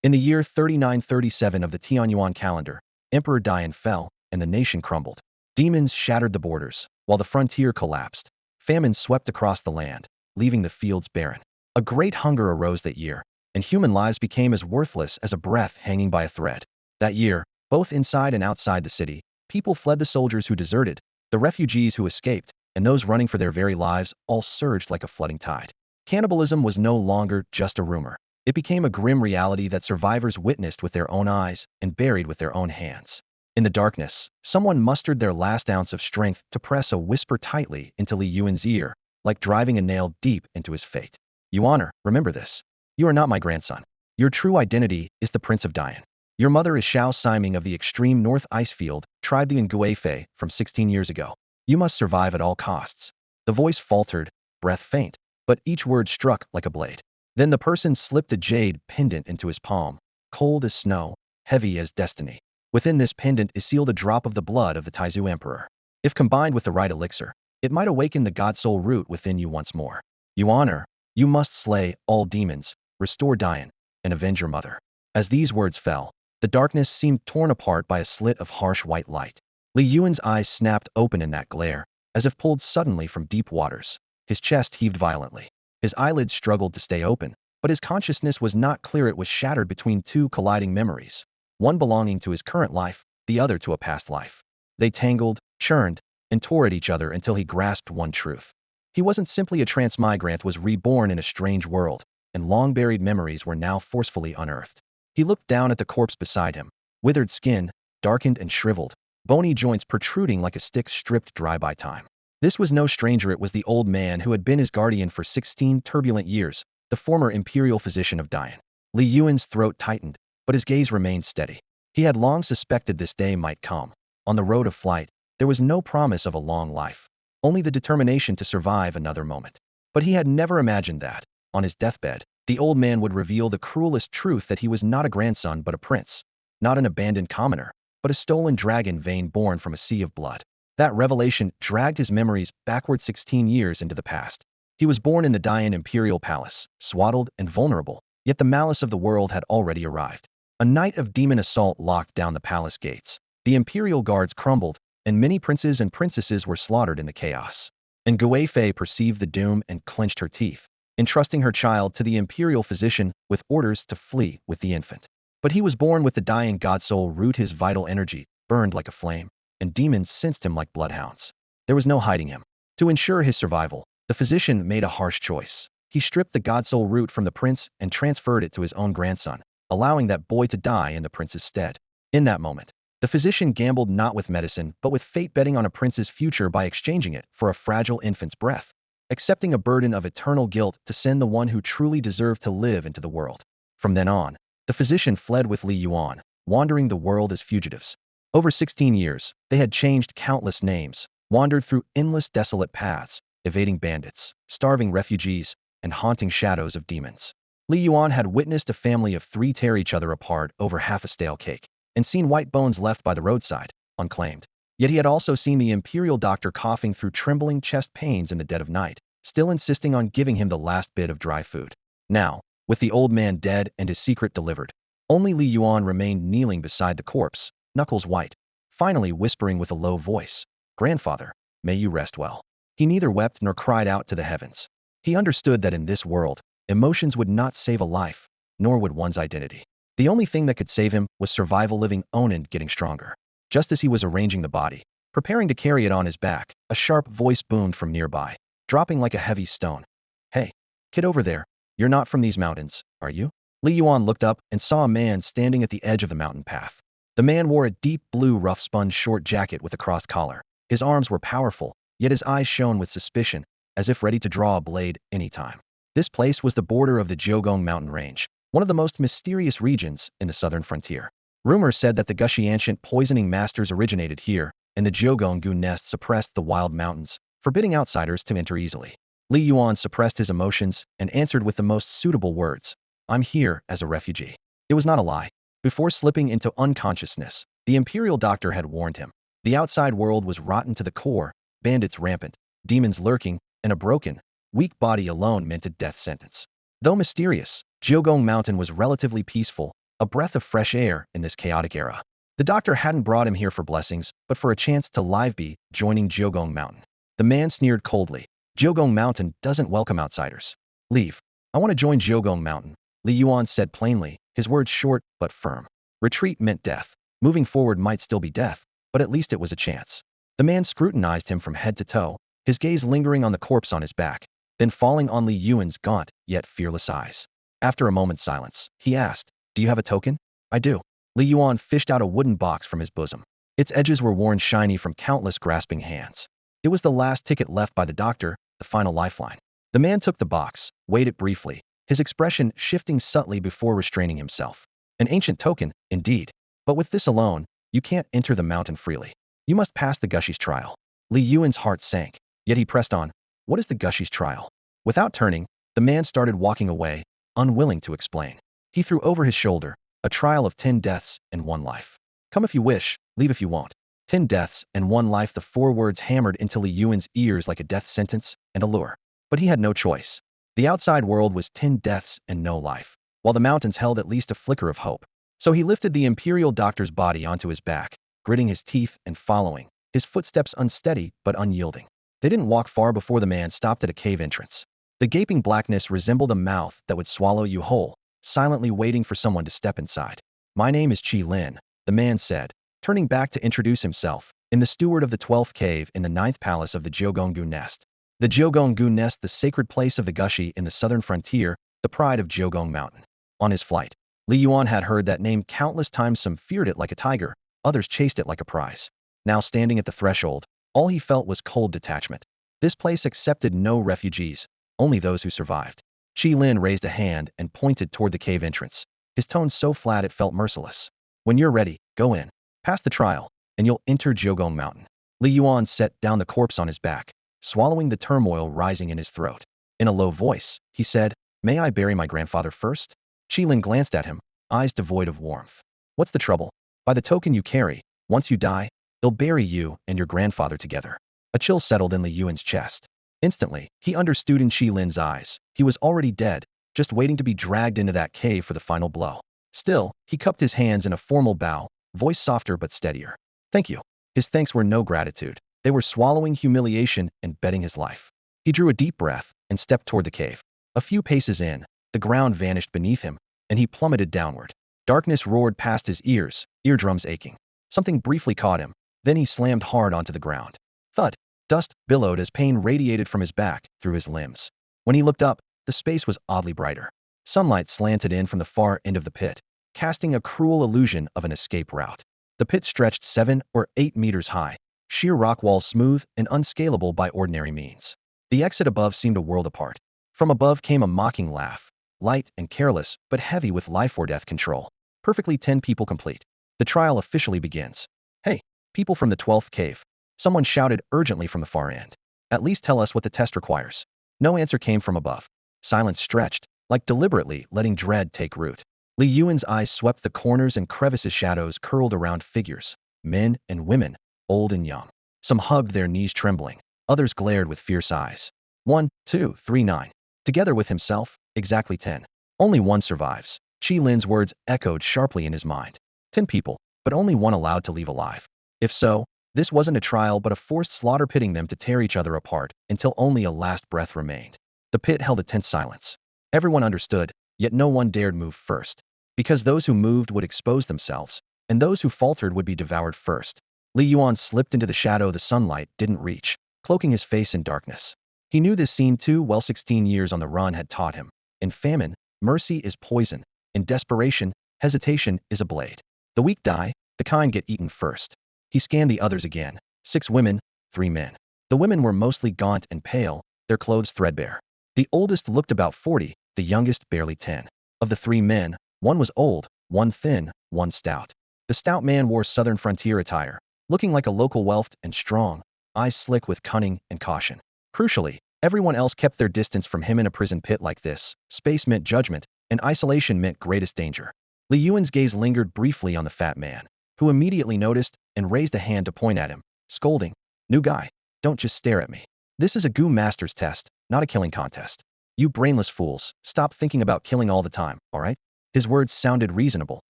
In the year 3937 of the Tianyuan calendar, Emperor Dian fell, and the nation crumbled. Demons shattered the borders, while the frontier collapsed. Famine swept across the land, leaving the fields barren. A great hunger arose that year, and human lives became as worthless as a breath hanging by a thread. That year, both inside and outside the city, people fled. The soldiers who deserted, the refugees who escaped, and those running for their very lives all surged like a flooding tide. Cannibalism was no longer just a rumor. It became a grim reality that survivors witnessed with their own eyes and buried with their own hands. In the darkness, someone mustered their last ounce of strength to press a whisper tightly into Li Yuan's ear, like driving a nail deep into his fate. Yuaner, remember this. You are not my grandson. Your true identity is the Prince of Dian. Your mother is Xiao Siming of the extreme north icefield, tried the Nguifei from 16 years ago. You must survive at all costs. The voice faltered, breath faint, but each word struck like a blade. Then the person slipped a jade pendant into his palm, cold as snow, heavy as destiny. Within this pendant is sealed a drop of the blood of the Taizu Emperor. If combined with the right elixir, it might awaken the God Soul root within you once more. Yuaner, you must slay all demons, restore Dian, and avenge your mother. As these words fell, the darkness seemed torn apart by a slit of harsh white light. Li Yuan's eyes snapped open in that glare, as if pulled suddenly from deep waters. His chest heaved violently. His eyelids struggled to stay open, but his consciousness was not clear. It was shattered between two colliding memories, one belonging to his current life, the other to a past life. They tangled, churned, and tore at each other until he grasped one truth. He wasn't simply a transmigrant, was reborn in a strange world, and long-buried memories were now forcefully unearthed. He looked down at the corpse beside him, withered skin, darkened and shriveled, bony joints protruding like a stick stripped dry by time. This was no stranger. It was the old man who had been his guardian for 16 turbulent years, the former imperial physician of Dian. Li Yuan's throat tightened, but his gaze remained steady. He had long suspected this day might come. On the road of flight, there was no promise of a long life, only the determination to survive another moment. But he had never imagined that, on his deathbed, the old man would reveal the cruelest truth: that he was not a grandson but a prince, not an abandoned commoner, but a stolen dragon vein born from a sea of blood. That revelation dragged his memories backward 16 years into the past. He was born in the Dian imperial palace, swaddled and vulnerable, yet the malice of the world had already arrived. A night of demon assault locked down the palace gates. The imperial guards crumbled, and many princes and princesses were slaughtered in the chaos. And Nguifei perceived the doom and clenched her teeth, entrusting her child to the imperial physician with orders to flee with the infant. But he was born with the Dian God Soul root. His vital energy burned like a flame, and demons sensed him like bloodhounds. There was no hiding him. To ensure his survival, the physician made a harsh choice. He stripped the God Soul root from the prince and transferred it to his own grandson, allowing that boy to die in the prince's stead. In that moment, the physician gambled not with medicine but with fate, betting on a prince's future by exchanging it for a fragile infant's breath, accepting a burden of eternal guilt to send the one who truly deserved to live into the world. From then on, the physician fled with Li Yuan, wandering the world as fugitives. Over 16 years, they had changed countless names, wandered through endless desolate paths, evading bandits, starving refugees, and haunting shadows of demons. Li Yuan had witnessed a family of 3 tear each other apart over half a stale cake, and seen white bones left by the roadside, unclaimed. Yet he had also seen the imperial doctor coughing through trembling chest pains in the dead of night, still insisting on giving him the last bit of dry food. Now, with the old man dead and his secret delivered, only Li Yuan remained kneeling beside the corpse, knuckles white, finally whispering with a low voice, "Grandfather, may you rest well." He neither wept nor cried out to the heavens. He understood that in this world, emotions would not save a life, nor would one's identity. The only thing that could save him was survival, living on and getting stronger. Just as he was arranging the body, preparing to carry it on his back, a sharp voice boomed from nearby, dropping like a heavy stone. "Hey, kid over there, you're not from these mountains, are you?" Li Yuan looked up and saw a man standing at the edge of the mountain path. The man wore a deep blue rough spun short jacket with a crossed collar. His arms were powerful, yet his eyes shone with suspicion, as if ready to draw a blade any time. This place was the border of the Jiugong mountain range, one of the most mysterious regions in the southern frontier. Rumors said that the gushy ancient poisoning masters originated here, and the Jiugong nest suppressed the wild mountains, forbidding outsiders to enter easily. Li Yuan suppressed his emotions and answered with the most suitable words, "I'm here as a refugee." It was not a lie. Before slipping into unconsciousness, the imperial doctor had warned him. The outside world was rotten to the core, bandits rampant, demons lurking, and a broken, weak body alone meant a death sentence. Though mysterious, Jiugong Mountain was relatively peaceful, a breath of fresh air in this chaotic era. The doctor hadn't brought him here for blessings, but for a chance to live be joining Jiugong Mountain. The man sneered coldly. Jiugong Mountain doesn't welcome outsiders. Leave. I want to join Jiugong Mountain, Li Yuan said plainly, his words short but firm. Retreat meant death. Moving forward might still be death, but at least it was a chance. The man scrutinized him from head to toe, his gaze lingering on the corpse on his back, then falling on Li Yuan's gaunt yet fearless eyes. After a moment's silence, he asked, "Do you have a token?" "I do." Li Yuan fished out a wooden box from his bosom. Its edges were worn shiny from countless grasping hands. It was the last ticket left by the doctor, the final lifeline. The man took the box, weighed it briefly, his expression shifting subtly before restraining himself. An ancient token, indeed. But with this alone, you can't enter the mountain freely. You must pass the Gushi's trial. Li Yuan's heart sank, yet he pressed on. What is the Gushi's trial? Without turning, the man started walking away, unwilling to explain. He threw over his shoulder, a trial of 10 deaths and 1 life. Come if you wish, leave if you won't. 10 deaths and 1 life, the 4 words hammered into Li Yuan's ears like a death sentence and a lure. But he had no choice. The outside world was 10 deaths and no life, while the mountains held at least a flicker of hope. So he lifted the imperial doctor's body onto his back, gritting his teeth and following, his footsteps unsteady but unyielding. They didn't walk far before the man stopped at a cave entrance. The gaping blackness resembled a mouth that would swallow you whole, silently waiting for someone to step inside. "My name is Qi Lin," the man said, turning back to introduce himself, "in the steward of the 12th cave in the 9th palace of the Jiugonggu Nest." The Jiugonggu Nest, the sacred place of the Gushi in the southern frontier, the pride of Jiugong Mountain. On his flight, Li Yuan had heard that name countless times. Some feared it like a tiger, others chased it like a prize. Now standing at the threshold, all he felt was cold detachment. This place accepted no refugees, only those who survived. Qi Lin raised a hand and pointed toward the cave entrance, his tone so flat it felt merciless. "When you're ready, go in. Pass the trial, and you'll enter Jiugong Mountain." Li Yuan set down the corpse on his back, swallowing the turmoil rising in his throat. In a low voice, he said, "May I bury my grandfather first?" Qi Lin glanced at him, eyes devoid of warmth. "What's the trouble? By the token you carry, once you die, they'll bury you and your grandfather together." A chill settled in Li Yuan's chest. Instantly, he understood in Qi Lin's eyes. He was already dead, just waiting to be dragged into that cave for the final blow. Still, he cupped his hands in a formal bow, voice softer but steadier. "Thank you." His thanks were no gratitude. They were swallowing humiliation and betting his life. He drew a deep breath and stepped toward the cave. A few paces in, the ground vanished beneath him, and he plummeted downward. Darkness roared past his ears, eardrums aching. Something briefly caught him, then he slammed hard onto the ground. Thud! Dust billowed as pain radiated from his back through his limbs. When he looked up, the space was oddly brighter. Sunlight slanted in from the far end of the pit, casting a cruel illusion of an escape route. The pit stretched 7 or 8 meters high, sheer rock walls smooth and unscalable by ordinary means. The exit above seemed a world apart. From above came a mocking laugh, light and careless, but heavy with life or death control. Perfectly 10 people complete. The trial officially begins. "Hey, people from the 12th cave," someone shouted urgently from the far end. "At least tell us what the test requires." No answer came from above. Silence stretched, like deliberately letting dread take root. Li Yuan's eyes swept the corners and crevices. Shadows curled around figures, men and women, old and young. Some hugged their knees trembling, others glared with fierce eyes. 1, 2, 3, 9. Together with himself, exactly 10. Only one survives. Qi Lin's words echoed sharply in his mind. 10 people, but only one allowed to leave alive. If so, this wasn't a trial but a forced slaughter, pitting them to tear each other apart until only a last breath remained. The pit held a tense silence. Everyone understood, yet no one dared move first. Because those who moved would expose themselves, and those who faltered would be devoured first. Li Yuan slipped into the shadow the sunlight didn't reach, cloaking his face in darkness. He knew this scene too well. 16 years on the run had taught him. In famine, mercy is poison. In desperation, hesitation is a blade. The weak die, the kind get eaten first. He scanned the others again. 6 women, 3 men. The women were mostly gaunt and pale, their clothes threadbare. The oldest looked about 40, the youngest barely 10. Of the 3 men, one was old, one thin, one stout. The stout man wore southern frontier attire, looking like a local, wealthed and strong, eyes slick with cunning and caution. Crucially, everyone else kept their distance from him. In a prison pit like this, space meant judgment, and isolation meant greatest danger. Li Yuan's gaze lingered briefly on the fat man, who immediately noticed and raised a hand to point at him, scolding, "New guy, don't just stare at me. This is a Gu Master's test, not a killing contest. You brainless fools, stop thinking about killing all the time, all right?" His words sounded reasonable,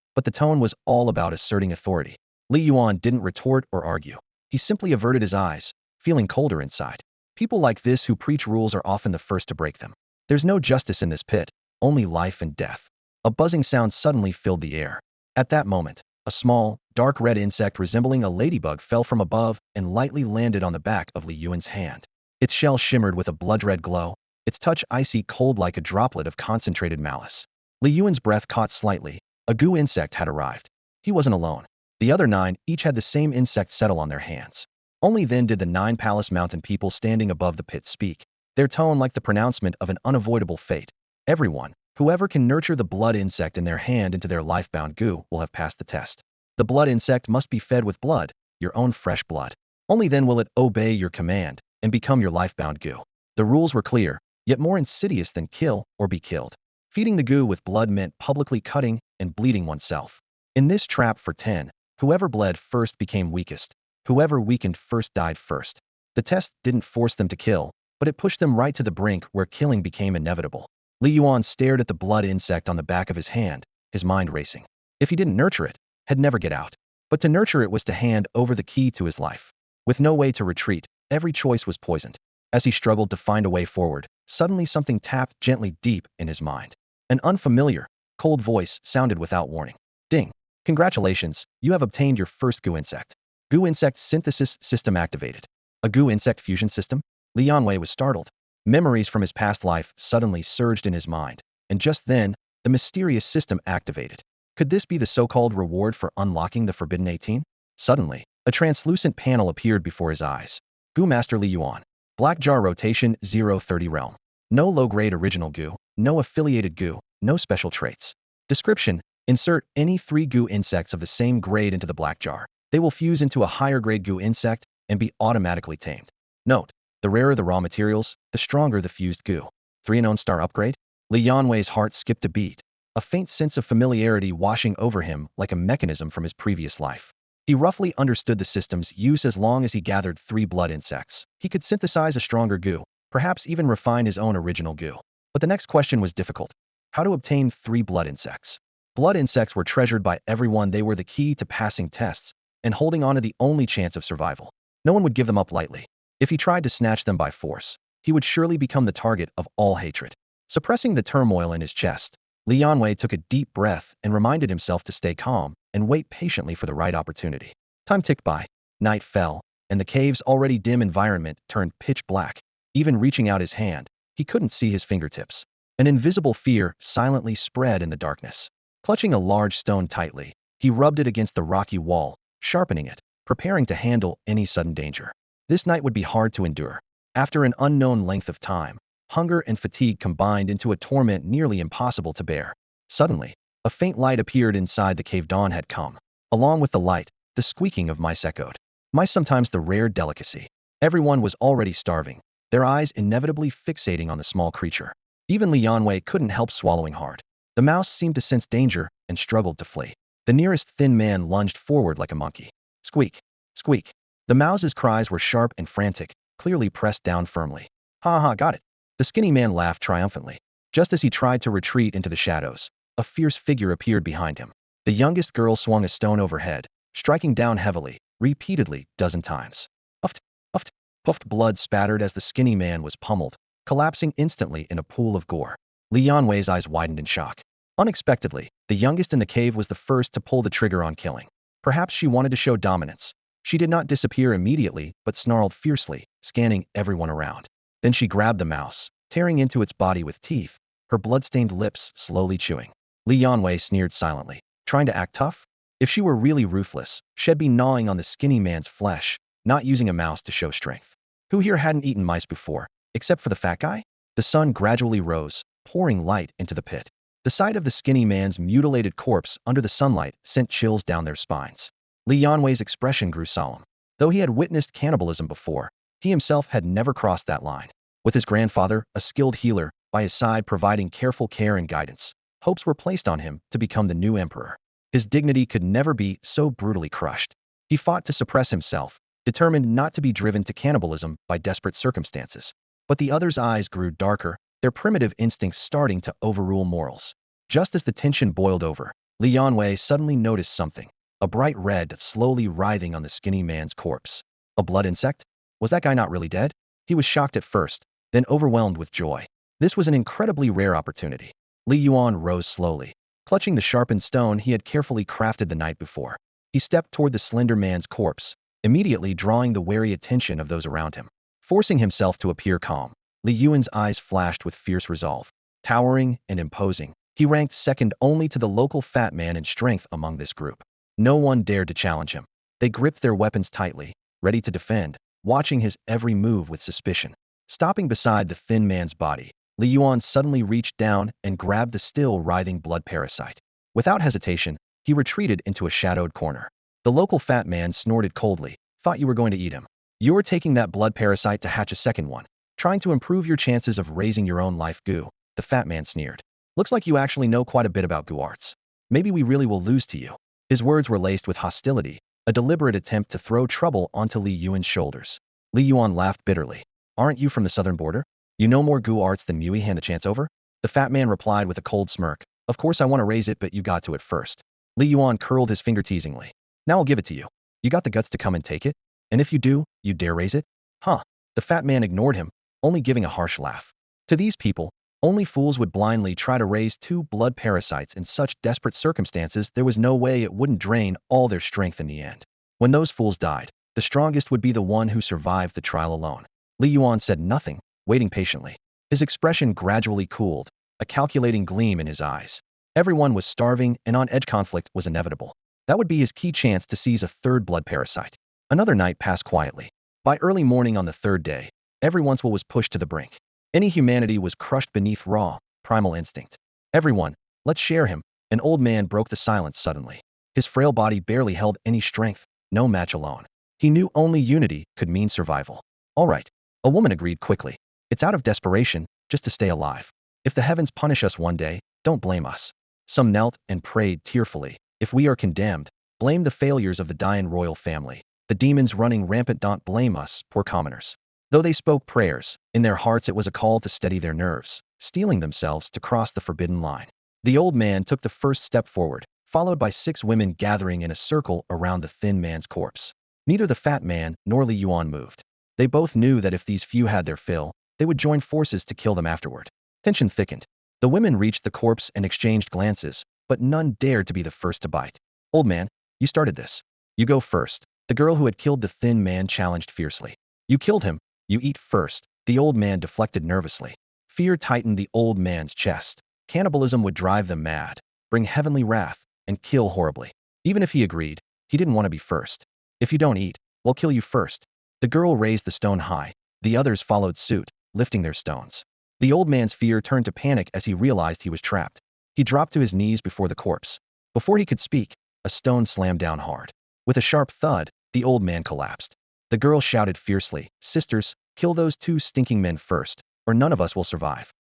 but the tone was all about asserting authority. Li Yuan didn't retort or argue. He simply averted his eyes, feeling colder inside. People like this who preach rules are often the first to break them. There's no justice in this pit, only life and death. A buzzing sound suddenly filled the air. At that moment, a small, dark red insect resembling a ladybug fell from above and lightly landed on the back of Li Yuan's hand. Its shell shimmered with a blood-red glow, its touch icy cold like a droplet of concentrated malice. Li Yuan's breath caught slightly. A goo insect had arrived. He wasn't alone. The other 9 each had the same insect settle on their hands. Only then did the 9 Palace Mountain people standing above the pit speak, their tone like the pronouncement of an unavoidable fate. Everyone, whoever can nurture the blood insect in their hand into their life-bound goo will have passed the test. The blood insect must be fed with blood, your own fresh blood. Only then will it obey your command and become your life-bound goo. The rules were clear, yet more insidious than kill or be killed. Feeding the goo with blood meant publicly cutting and bleeding oneself. In this trap for 10, whoever bled first became weakest. Whoever weakened first died first. The test didn't force them to kill, but it pushed them right to the brink where killing became inevitable. Li Yuan stared at the blood insect on the back of his hand, his mind racing. If he didn't nurture it, he'd never get out. But to nurture it was to hand over the key to his life. With no way to retreat, every choice was poisoned. As he struggled to find a way forward, suddenly something tapped gently deep in his mind. An unfamiliar, cold voice sounded without warning. Ding! Congratulations, you have obtained your first goo insect. Goo insect synthesis system activated. A goo insect fusion system? Li Yuan was startled. Memories from his past life suddenly surged in his mind, and just then, the mysterious system activated. Could this be the so-called reward for unlocking the Forbidden 18? Suddenly, a translucent panel appeared before his eyes. Goo Master Li Yuan. Black Jar Rotation 030 Realm. No low-grade original goo, no affiliated goo, no special traits. Description: insert any 3 goo insects of the same grade into the black jar. They will fuse into a higher grade goo insect and be automatically tamed. Note: the rarer the raw materials, the stronger the fused goo. 3 unknown star upgrade? Li Yuan's heart skipped a beat, a faint sense of familiarity washing over him like a mechanism from his previous life. He roughly understood the system's use as long as he gathered 3 blood insects. He could synthesize a stronger goo, perhaps even refine his own original goo. But the next question was difficult. How to obtain 3 blood insects? Blood insects were treasured by everyone. They were the key to passing tests and holding on to the only chance of survival. No one would give them up lightly. If he tried to snatch them by force, he would surely become the target of all hatred. Suppressing the turmoil in his chest, Li Yuan took a deep breath and reminded himself to stay calm and wait patiently for the right opportunity. Time ticked by. Night fell, and the cave's already dim environment turned pitch black. Even reaching out his hand, he couldn't see his fingertips. An invisible fear silently spread in the darkness. Clutching a large stone tightly, he rubbed it against the rocky wall, sharpening it, preparing to handle any sudden danger. This night would be hard to endure. After an unknown length of time, hunger and fatigue combined into a torment nearly impossible to bear. Suddenly, a faint light appeared inside the cave. Dawn had come. Along with the light, the squeaking of mice echoed. Mice, sometimes the rare delicacy. Everyone was already starving, their eyes inevitably fixating on the small creature. Even Li Yuan couldn't help swallowing hard. The mouse seemed to sense danger and struggled to flee. The nearest thin man lunged forward like a monkey. Squeak! Squeak! The mouse's cries were sharp and frantic, clearly pressed down firmly. Ha ha, got it! The skinny man laughed triumphantly. Just as he tried to retreat into the shadows, a fierce figure appeared behind him. The youngest girl swung a stone overhead, striking down heavily, repeatedly, dozen times. Uffed, uffed, puffed. Blood spattered as the skinny man was pummeled, collapsing instantly in a pool of gore. Li Yuan's eyes widened in shock. Unexpectedly, the youngest in the cave was the first to pull the trigger on killing. Perhaps she wanted to show dominance. She did not disappear immediately, but snarled fiercely, scanning everyone around. Then she grabbed the mouse, tearing into its body with teeth, her blood-stained lips slowly chewing. Li Yuan sneered silently. Trying to act tough? If she were really ruthless, she'd be gnawing on the skinny man's flesh, not using a mouse to show strength. Who here hadn't eaten mice before, except for the fat guy? The sun gradually rose, pouring light into the pit. The sight of the skinny man's mutilated corpse under the sunlight sent chills down their spines. Li Yuan's expression grew solemn. Though he had witnessed cannibalism before, he himself had never crossed that line. With his grandfather, a skilled healer, by his side providing careful care and guidance, hopes were placed on him to become the new emperor. His dignity could never be so brutally crushed. He fought to suppress himself, determined not to be driven to cannibalism by desperate circumstances. But the other's eyes grew darker, their primitive instincts starting to overrule morals. Just as the tension boiled over, Li Yuan suddenly noticed something. A bright red slowly writhing on the skinny man's corpse. A blood insect? Was that guy not really dead? He was shocked at first, then overwhelmed with joy. This was an incredibly rare opportunity. Li Yuan rose slowly, clutching the sharpened stone he had carefully crafted the night before. He stepped toward the slender man's corpse, immediately drawing the wary attention of those around him. Forcing himself to appear calm, Li Yuan's eyes flashed with fierce resolve. Towering and imposing, he ranked second only to the local fat man in strength among this group. No one dared to challenge him. They gripped their weapons tightly, ready to defend, watching his every move with suspicion. Stopping beside the thin man's body, Li Yuan suddenly reached down and grabbed the still writhing blood parasite. Without hesitation, he retreated into a shadowed corner. The local fat man snorted coldly. Thought you were going to eat him. You're taking that blood parasite to hatch a second one, trying to improve your chances of raising your own life goo, the fat man sneered. Looks like you actually know quite a bit about goo arts. Maybe we really will lose to you. His words were laced with hostility, a deliberate attempt to throw trouble onto Li Yuan's shoulders. Li Yuan laughed bitterly. Aren't you from the southern border? You know more goo arts than Mui hand a chance over? The fat man replied with a cold smirk. Of course I want to raise it, but you got to it first. Li Yuan curled his finger teasingly. Now I'll give it to you. You got the guts to come and take it? And if you do, you dare raise it? Huh. The fat man ignored him, only giving a harsh laugh. To these people, only fools would blindly try to raise two blood parasites in such desperate circumstances. There was no way it wouldn't drain all their strength in the end. When those fools died, the strongest would be the one who survived the trial alone. Li Yuan said nothing, waiting patiently. His expression gradually cooled, a calculating gleam in his eyes. Everyone was starving and on edge. Conflict was inevitable. That would be his key chance to seize a third blood parasite. Another night passed quietly. By early morning on the third day, everyone's will was pushed to the brink. Any humanity was crushed beneath raw, primal instinct. Everyone, let's share him. An old man broke the silence suddenly. His frail body barely held any strength, no match alone. He knew only unity could mean survival. All right, a woman agreed quickly. It's out of desperation, just to stay alive. If the heavens punish us one day, don't blame us. Some knelt and prayed tearfully. If we are condemned, blame the failures of the Dian royal family. The demons running rampant don't blame us, poor commoners. Though they spoke prayers, in their hearts it was a call to steady their nerves, steeling themselves to cross the forbidden line. The old man took the first step forward, followed by 6 women gathering in a circle around the thin man's corpse. Neither the fat man nor Li Yuan moved. They both knew that if these few had their fill, they would join forces to kill them afterward. Tension thickened. The women reached the corpse and exchanged glances, but none dared to be the first to bite. Old man, you started this. You go first. The girl who had killed the thin man challenged fiercely. You killed him. You eat first. The old man deflected nervously. Fear tightened the old man's chest. Cannibalism would drive them mad, bring heavenly wrath, and kill horribly. Even if he agreed, he didn't want to be first. If you don't eat, we'll kill you first. The girl raised the stone high. The others followed suit, lifting their stones. The old man's fear turned to panic as he realized he was trapped. He dropped to his knees before the corpse. Before he could speak, a stone slammed down hard. With a sharp thud, the old man collapsed. The girl shouted fiercely, "Sisters, kill those 2 stinking men first, or none of us will survive."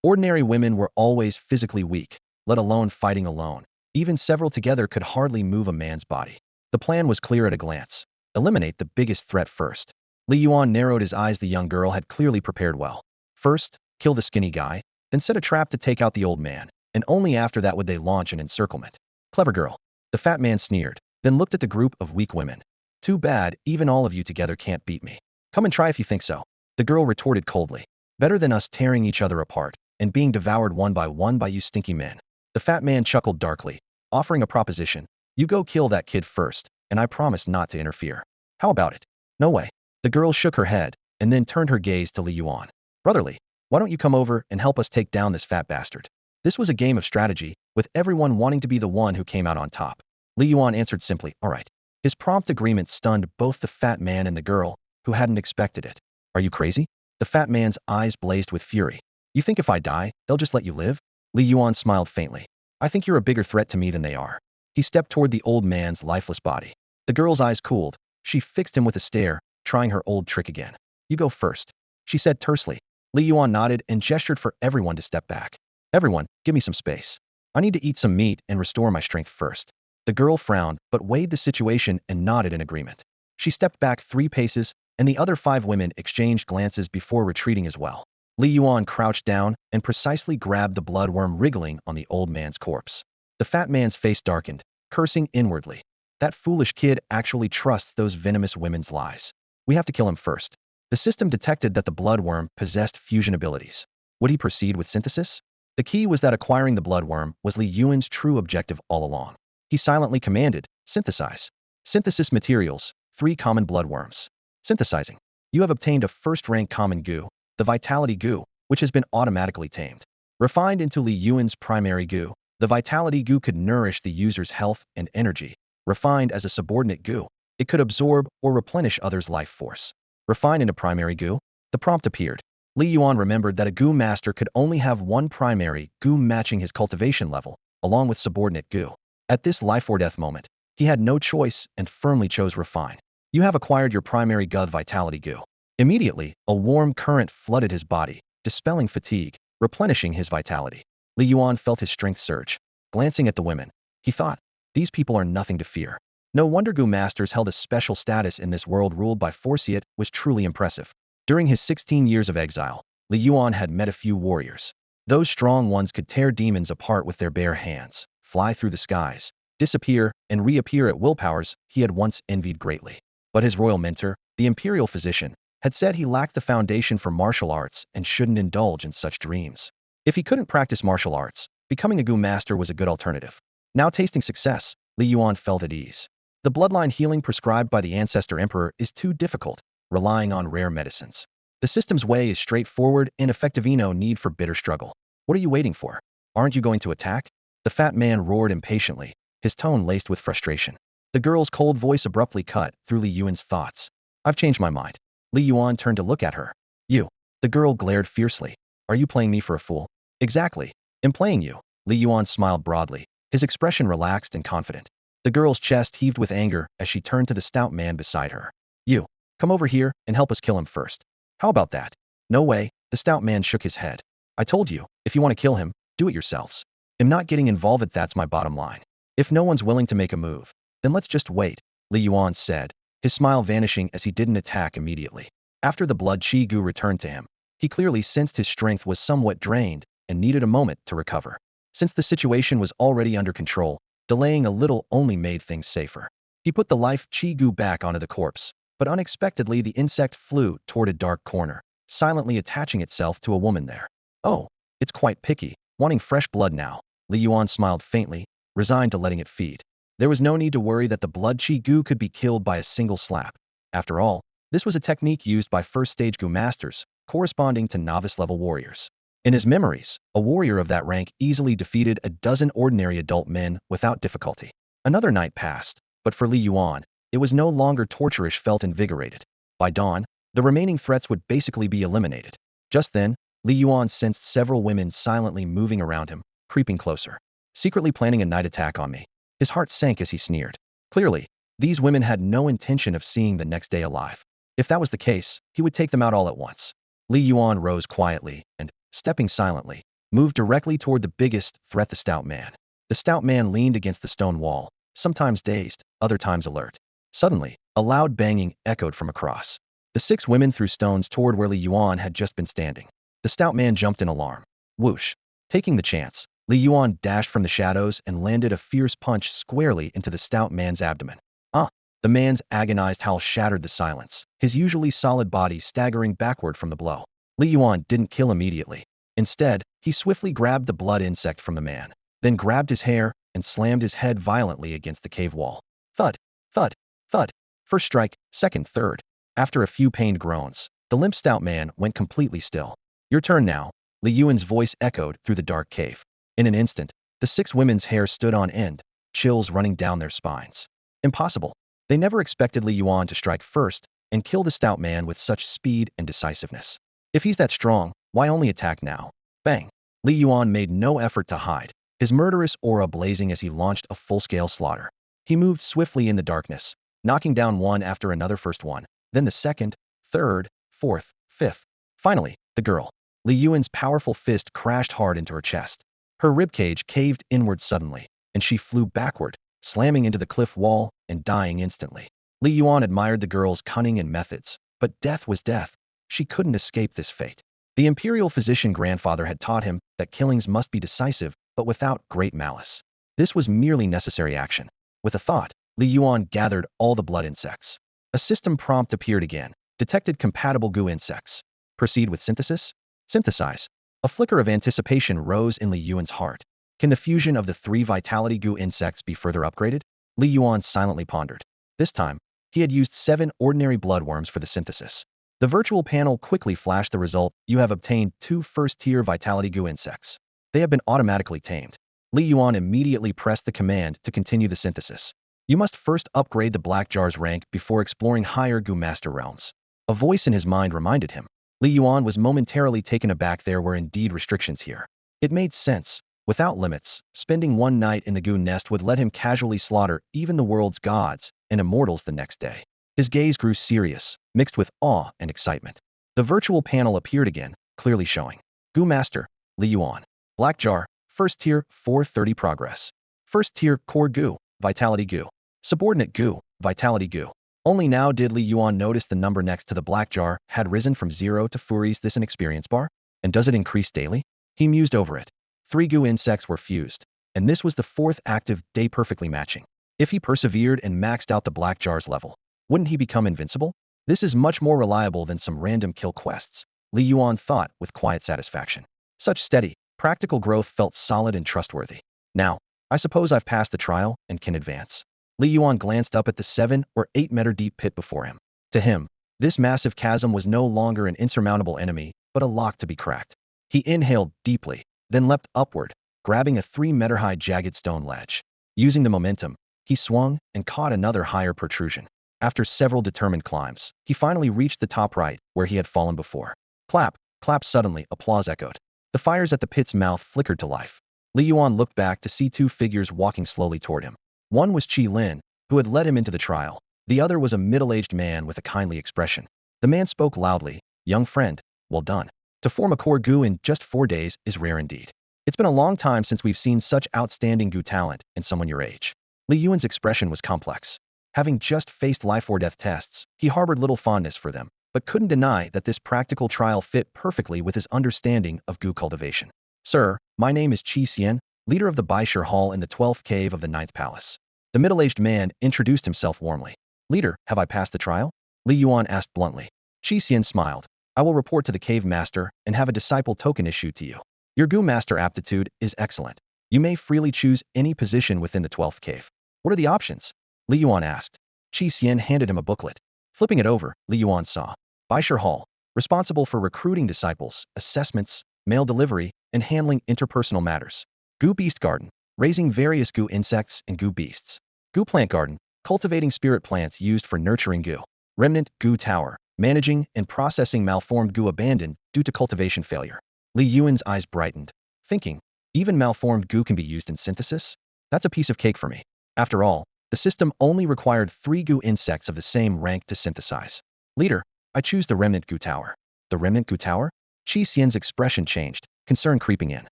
Ordinary women were always physically weak, let alone fighting alone. Even several together could hardly move a man's body. The plan was clear at a glance. Eliminate the biggest threat first. Li Yuan narrowed his eyes. The young girl had clearly prepared well. First, kill the skinny guy, then set a trap to take out the old man, and only after that would they launch an encirclement. Clever girl. The fat man sneered, then looked at the group of weak women. Too bad, even all of you together can't beat me. Come and try if you think so. The girl retorted coldly. Better than us tearing each other apart and being devoured one by you stinky men. The fat man chuckled darkly, offering a proposition. You go kill that kid first, and I promise not to interfere. How about it? No way. The girl shook her head, and then turned her gaze to Li Yuan. Brotherly, why don't you come over and help us take down this fat bastard? This was a game of strategy, with everyone wanting to be the one who came out on top. Li Yuan answered simply, all right. His prompt agreement stunned both the fat man and the girl, who hadn't expected it. Are you crazy? The fat man's eyes blazed with fury. You think if I die, they'll just let you live? Li Yuan smiled faintly. I think you're a bigger threat to me than they are. He stepped toward the old man's lifeless body. The girl's eyes cooled. She fixed him with a stare, trying her old trick again. You go first, she said tersely. Li Yuan nodded and gestured for everyone to step back. Everyone, give me some space. I need to eat some meat and restore my strength first. The girl frowned, but weighed the situation and nodded in agreement. She stepped back 3 paces, and the other 5 women exchanged glances before retreating as well. Li Yuan crouched down and precisely grabbed the bloodworm wriggling on the old man's corpse. The fat man's face darkened, cursing inwardly. That foolish kid actually trusts those venomous women's lies. We have to kill him first. The system detected that the bloodworm possessed fusion abilities. Would he proceed with synthesis? The key was that acquiring the bloodworm was Li Yuan's true objective all along. He silently commanded, synthesize. Synthesis materials, 3 common bloodworms. Synthesizing. You have obtained a first-rank common goo, the vitality goo, which has been automatically tamed. Refined into Li Yuan's primary goo, the vitality goo could nourish the user's health and energy. Refined as a subordinate goo, it could absorb or replenish others' life force. Refined into primary goo, the prompt appeared. Li Yuan remembered that a goo master could only have one primary goo matching his cultivation level, along with subordinate goo. At this life or death moment, he had no choice and firmly chose refine. You have acquired your primary goo vitality goo. Immediately, a warm current flooded his body, dispelling fatigue, replenishing his vitality. Li Yuan felt his strength surge. Glancing at the women, he thought, these people are nothing to fear. No wonder goo masters held a special status in this world ruled by force. It was truly impressive. During his 16 years of exile, Li Yuan had met a few warriors. Those strong ones could tear demons apart with their bare hands, fly through the skies, disappear, and reappear at willpowers he had once envied greatly. But his royal mentor, the imperial physician, had said he lacked the foundation for martial arts and shouldn't indulge in such dreams. If he couldn't practice martial arts, becoming a goo master was a good alternative. Now tasting success, Li Yuan felt at ease. The bloodline healing prescribed by the ancestor emperor is too difficult, relying on rare medicines. The system's way is straightforward and effective. No need for bitter struggle. What are you waiting for? Aren't you going to attack? The fat man roared impatiently, his tone laced with frustration. The girl's cold voice abruptly cut through Li Yuan's thoughts. I've changed my mind. Li Yuan turned to look at her. You. The girl glared fiercely. Are you playing me for a fool? Exactly. I'm playing you. Li Yuan smiled broadly, his expression relaxed and confident. The girl's chest heaved with anger as she turned to the stout man beside her. You. Come over here and help us kill him first. How about that? No way. The stout man shook his head. I told you, if you want to kill him, do it yourselves. I'm not getting involved. That's my bottom line. If no one's willing to make a move, then let's just wait, Li Yuan said, his smile vanishing as he didn't attack immediately. After the blood chi goo returned to him, he clearly sensed his strength was somewhat drained and needed a moment to recover. Since the situation was already under control, delaying a little only made things safer. He put the life chi goo back onto the corpse, but unexpectedly the insect flew toward a dark corner, silently attaching itself to a woman there. Oh, it's quite picky, wanting fresh blood now. Li Yuan smiled faintly, resigned to letting it feed. There was no need to worry that the blood chi goo could be killed by a single slap. After all, this was a technique used by first-stage goo masters, corresponding to novice-level warriors. In his memories, a warrior of that rank easily defeated a dozen ordinary adult men without difficulty. Another night passed, but for Li Yuan, it was no longer torturous. Felt invigorated. By dawn, the remaining threats would basically be eliminated. Just then, Li Yuan sensed several women silently moving around him, creeping closer. Secretly planning a night attack on me. His heart sank as he sneered. Clearly, these women had no intention of seeing the next day alive. If that was the case, he would take them out all at once. Li Yuan rose quietly and, stepping silently, moved directly toward the biggest threat, the stout man. The stout man leaned against the stone wall, sometimes dazed, other times alert. Suddenly, a loud banging echoed from across. The 6 women threw stones toward where Li Yuan had just been standing. The stout man jumped in alarm. Whoosh. Taking the chance, Li Yuan dashed from the shadows and landed a fierce punch squarely into the stout man's abdomen. Ah! The man's agonized howl shattered the silence, his usually solid body staggering backward from the blow. Li Yuan didn't kill immediately. Instead, he swiftly grabbed the blood insect from the man, then grabbed his hair and slammed his head violently against the cave wall. Thud! Thud! Thud! First strike, second, third. After a few pained groans, the limp stout man went completely still. Your turn now, Li Yuan's voice echoed through the dark cave. In an instant, the 6 women's hair stood on end, chills running down their spines. Impossible. They never expected Li Yuan to strike first and kill the stout man with such speed and decisiveness. If he's that strong, why only attack now? Bang! Li Yuan made no effort to hide, his murderous aura blazing as he launched a full-scale slaughter. He moved swiftly in the darkness, knocking down one after another, first one, then the second, third, fourth, fifth. Finally, the girl. Li Yuan's powerful fist crashed hard into her chest. Her ribcage caved inward suddenly, and she flew backward, slamming into the cliff wall and dying instantly. Li Yuan admired the girl's cunning and methods, but death was death. She couldn't escape this fate. The imperial physician grandfather had taught him that killings must be decisive, but without great malice. This was merely necessary action. With a thought, Li Yuan gathered all the blood insects. A system prompt appeared again. Detected compatible goo insects. Proceed with synthesis? Synthesize. A flicker of anticipation rose in Li Yuan's heart. Can the fusion of the 3 vitality goo insects be further upgraded? Li Yuan silently pondered. This time, he had used 7 ordinary bloodworms for the synthesis. The virtual panel quickly flashed the result. You have obtained 2 first-tier vitality goo insects. They have been automatically tamed. Li Yuan immediately pressed the command to continue the synthesis. You must first upgrade the black jar's rank before exploring higher goo master realms. A voice in his mind reminded him. Li Yuan was momentarily taken aback. There were indeed restrictions here. It made sense. Without limits, spending one night in the goo nest would let him casually slaughter even the world's gods and immortals the next day. His gaze grew serious, mixed with awe and excitement. The virtual panel appeared again, clearly showing. Goo Master, Li Yuan. Black Jar, First Tier, 430 Progress. First Tier, Core Goo, Vitality Goo. Subordinate Goo, Vitality Goo. Only now did Li Yuan notice the number next to the black jar had risen from 0 to 4. Is this an experience bar? And does it increase daily? He mused over it. 3 goo insects were fused, and this was the 4th active day perfectly matching. If he persevered and maxed out the black jar's level, wouldn't he become invincible? This is much more reliable than some random kill quests, Li Yuan thought with quiet satisfaction. Such steady, practical growth felt solid and trustworthy. Now, I suppose I've passed the trial and can advance. Li Yuan glanced up at the 7 or 8 meter deep pit before him. To him, this massive chasm was no longer an insurmountable enemy, but a lock to be cracked. He inhaled deeply, then leapt upward, grabbing a 3-meter high jagged stone ledge. Using the momentum, he swung and caught another higher protrusion. After several determined climbs, he finally reached the top right, where he had fallen before. Clap, clap. Suddenly, applause echoed. The fires at the pit's mouth flickered to life. Li Yuan looked back to see 2 figures walking slowly toward him. One was Qi Lin, who had led him into the trial. The other was a middle-aged man with a kindly expression. The man spoke loudly. Young friend, well done. To form a core goo in just 4 days is rare indeed. It's been a long time since we've seen such outstanding goo talent in someone your age. Li Yuan's expression was complex. Having just faced life-or-death tests, he harbored little fondness for them, but couldn't deny that this practical trial fit perfectly with his understanding of goo cultivation. Sir, my name is Qi Xian, leader of the Baishir Hall in the 12th cave of the 9th palace. The middle-aged man introduced himself warmly. Leader, have I passed the trial? Li Yuan asked bluntly. Qi Xian smiled. I will report to the cave master and have a disciple token issued to you. Your goo master aptitude is excellent. You may freely choose any position within the 12th cave. What are the options? Li Yuan asked. Qi Xian handed him a booklet. Flipping it over, Li Yuan saw. Baishir Hall, responsible for recruiting disciples, assessments, mail delivery, and handling interpersonal matters. Goo Beast Garden, raising various goo insects and goo beasts. Goo Plant Garden, cultivating spirit plants used for nurturing goo. Remnant Goo Tower, managing and processing malformed goo abandoned due to cultivation failure. Li Yuan's eyes brightened, thinking, even malformed goo can be used in synthesis? That's a piece of cake for me. After all, the system only required 3 goo insects of the same rank to synthesize. Leader, I choose the Remnant Goo Tower. The Remnant Goo Tower? Qi Xian's expression changed, concern creeping in.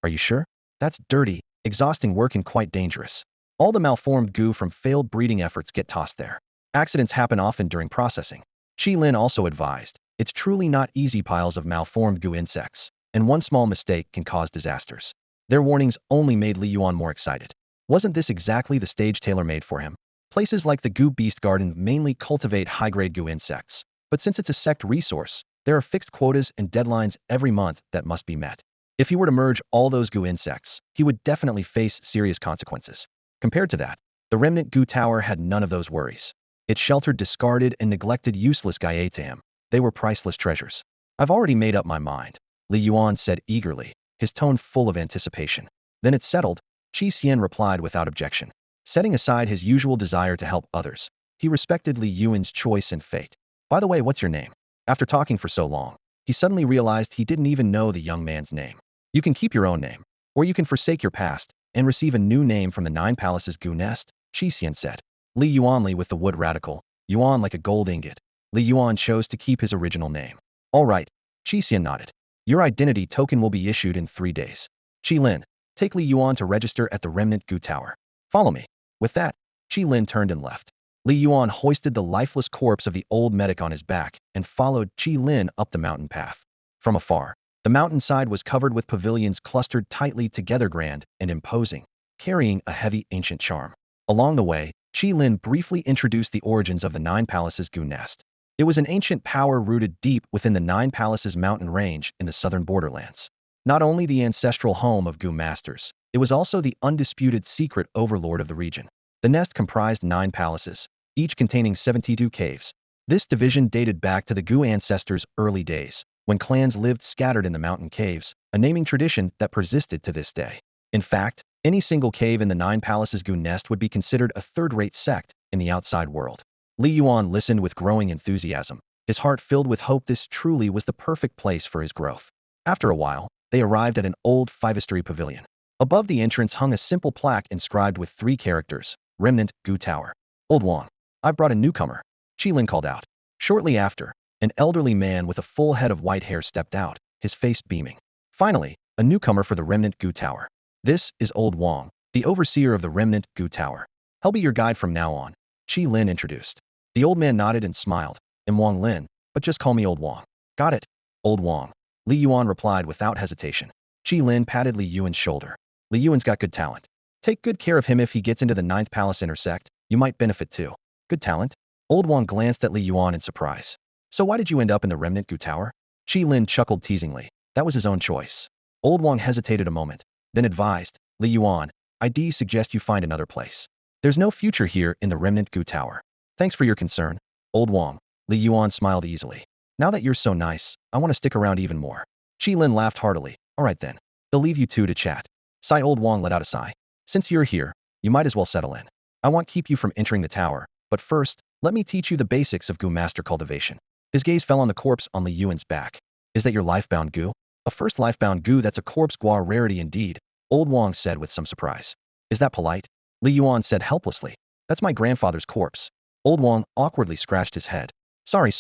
Are you sure? That's dirty, exhausting work and quite dangerous. All the malformed goo from failed breeding efforts get tossed there. Accidents happen often during processing. Qi Lin also advised, it's truly not easy. Piles of malformed goo insects, and one small mistake can cause disasters. Their warnings only made Li Yuan more excited. Wasn't this exactly the stage tailor-made for him? Places like the Goo Beast Garden mainly cultivate high-grade goo insects, but since it's a sect resource, there are fixed quotas and deadlines every month that must be met. If he were to merge all those goo insects, he would definitely face serious consequences. Compared to that, the Remnant Goo Tower had none of those worries. It sheltered discarded and neglected useless Gaia to him. They were priceless treasures. I've already made up my mind, Li Yuan said eagerly, his tone full of anticipation. Then it's settled, Qi Xian replied without objection. Setting aside his usual desire to help others, he respected Li Yuan's choice and fate. By the way, what's your name? After talking for so long, he suddenly realized he didn't even know the young man's name. You can keep your own name, or you can forsake your past and receive a new name from the 9 palaces goo nest, Qi Xian said. Li Yuan with the wood radical, Yuan like a gold ingot. Li Yuan chose to keep his original name. All right, Qi Xian nodded. Your identity token will be issued in 3 days. Qi Lin, take Li Yuan to register at the Remnant Goo Tower. Follow me. With that, Qi Lin turned and left. Li Yuan hoisted the lifeless corpse of the old medic on his back and followed Qi Lin up the mountain path. From afar, The mountainside was covered with pavilions clustered tightly together, grand and imposing, carrying a heavy ancient charm. Along the way, Lin briefly introduced the origins of the Nine Palaces Gu nest. It was an ancient power rooted deep within the Nine Palaces mountain range in the southern borderlands. Not only the ancestral home of Gu masters, it was also the undisputed secret overlord of the region. The nest comprised 9 palaces, each containing 72 caves. This division dated back to the Gu ancestors' early days, when clans lived scattered in the mountain caves, a naming tradition that persisted to this day. In fact, any single cave in the 9 palaces Gu nest would be considered a third-rate sect in the outside world. Li Yuan listened with growing enthusiasm, his heart filled with hope. This truly was the perfect place for his growth. After a while, they arrived at an old 5-story pavilion. Above the entrance hung a simple plaque inscribed with 3 characters, Remnant Gu Tower. Old Wang, I've brought a newcomer, Lin called out. Shortly after, an elderly man with a full head of white hair stepped out, his face beaming. Finally, a newcomer for the Remnant Gu Tower. This is Old Wang, the overseer of the Remnant Gu Tower. I'll be your guide from now on, Lin introduced. The old man nodded and smiled. I'm Wang Lin, but just call me Old Wang. Got it, Old Wang, Li Yuan replied without hesitation. Lin patted Li Yuan's shoulder. Li Yuan's got good talent. Take good care of him. If he gets into the 9th palace intersect, you might benefit too. Good talent? Old Wang glanced at Li Yuan in surprise. So why did you end up in the Remnant Gu Tower? Lin chuckled teasingly. That was his own choice. Old Wang hesitated a moment, then advised, Li Yuan, I'd suggest you find another place. There's no future here in the Remnant Gu Tower. Thanks for your concern, Old Wang. Li Yuan smiled easily. Now that you're so nice, I want to stick around even more. Lin laughed heartily. All right then. They'll leave you two to chat. Sigh. Old Wang let out a sigh. Since you're here, you might as well settle in. I won't keep you from entering the tower, but first, let me teach you the basics of Gu master cultivation. His gaze fell on the corpse on Li Yuan's back. Is that your lifebound Gu? A first lifebound Gu? That's a corpse Gua rarity indeed, Old Wang said with some surprise. Is that polite? Li Yuan said helplessly. That's my grandfather's corpse. Old Wang awkwardly scratched his head. Sorry.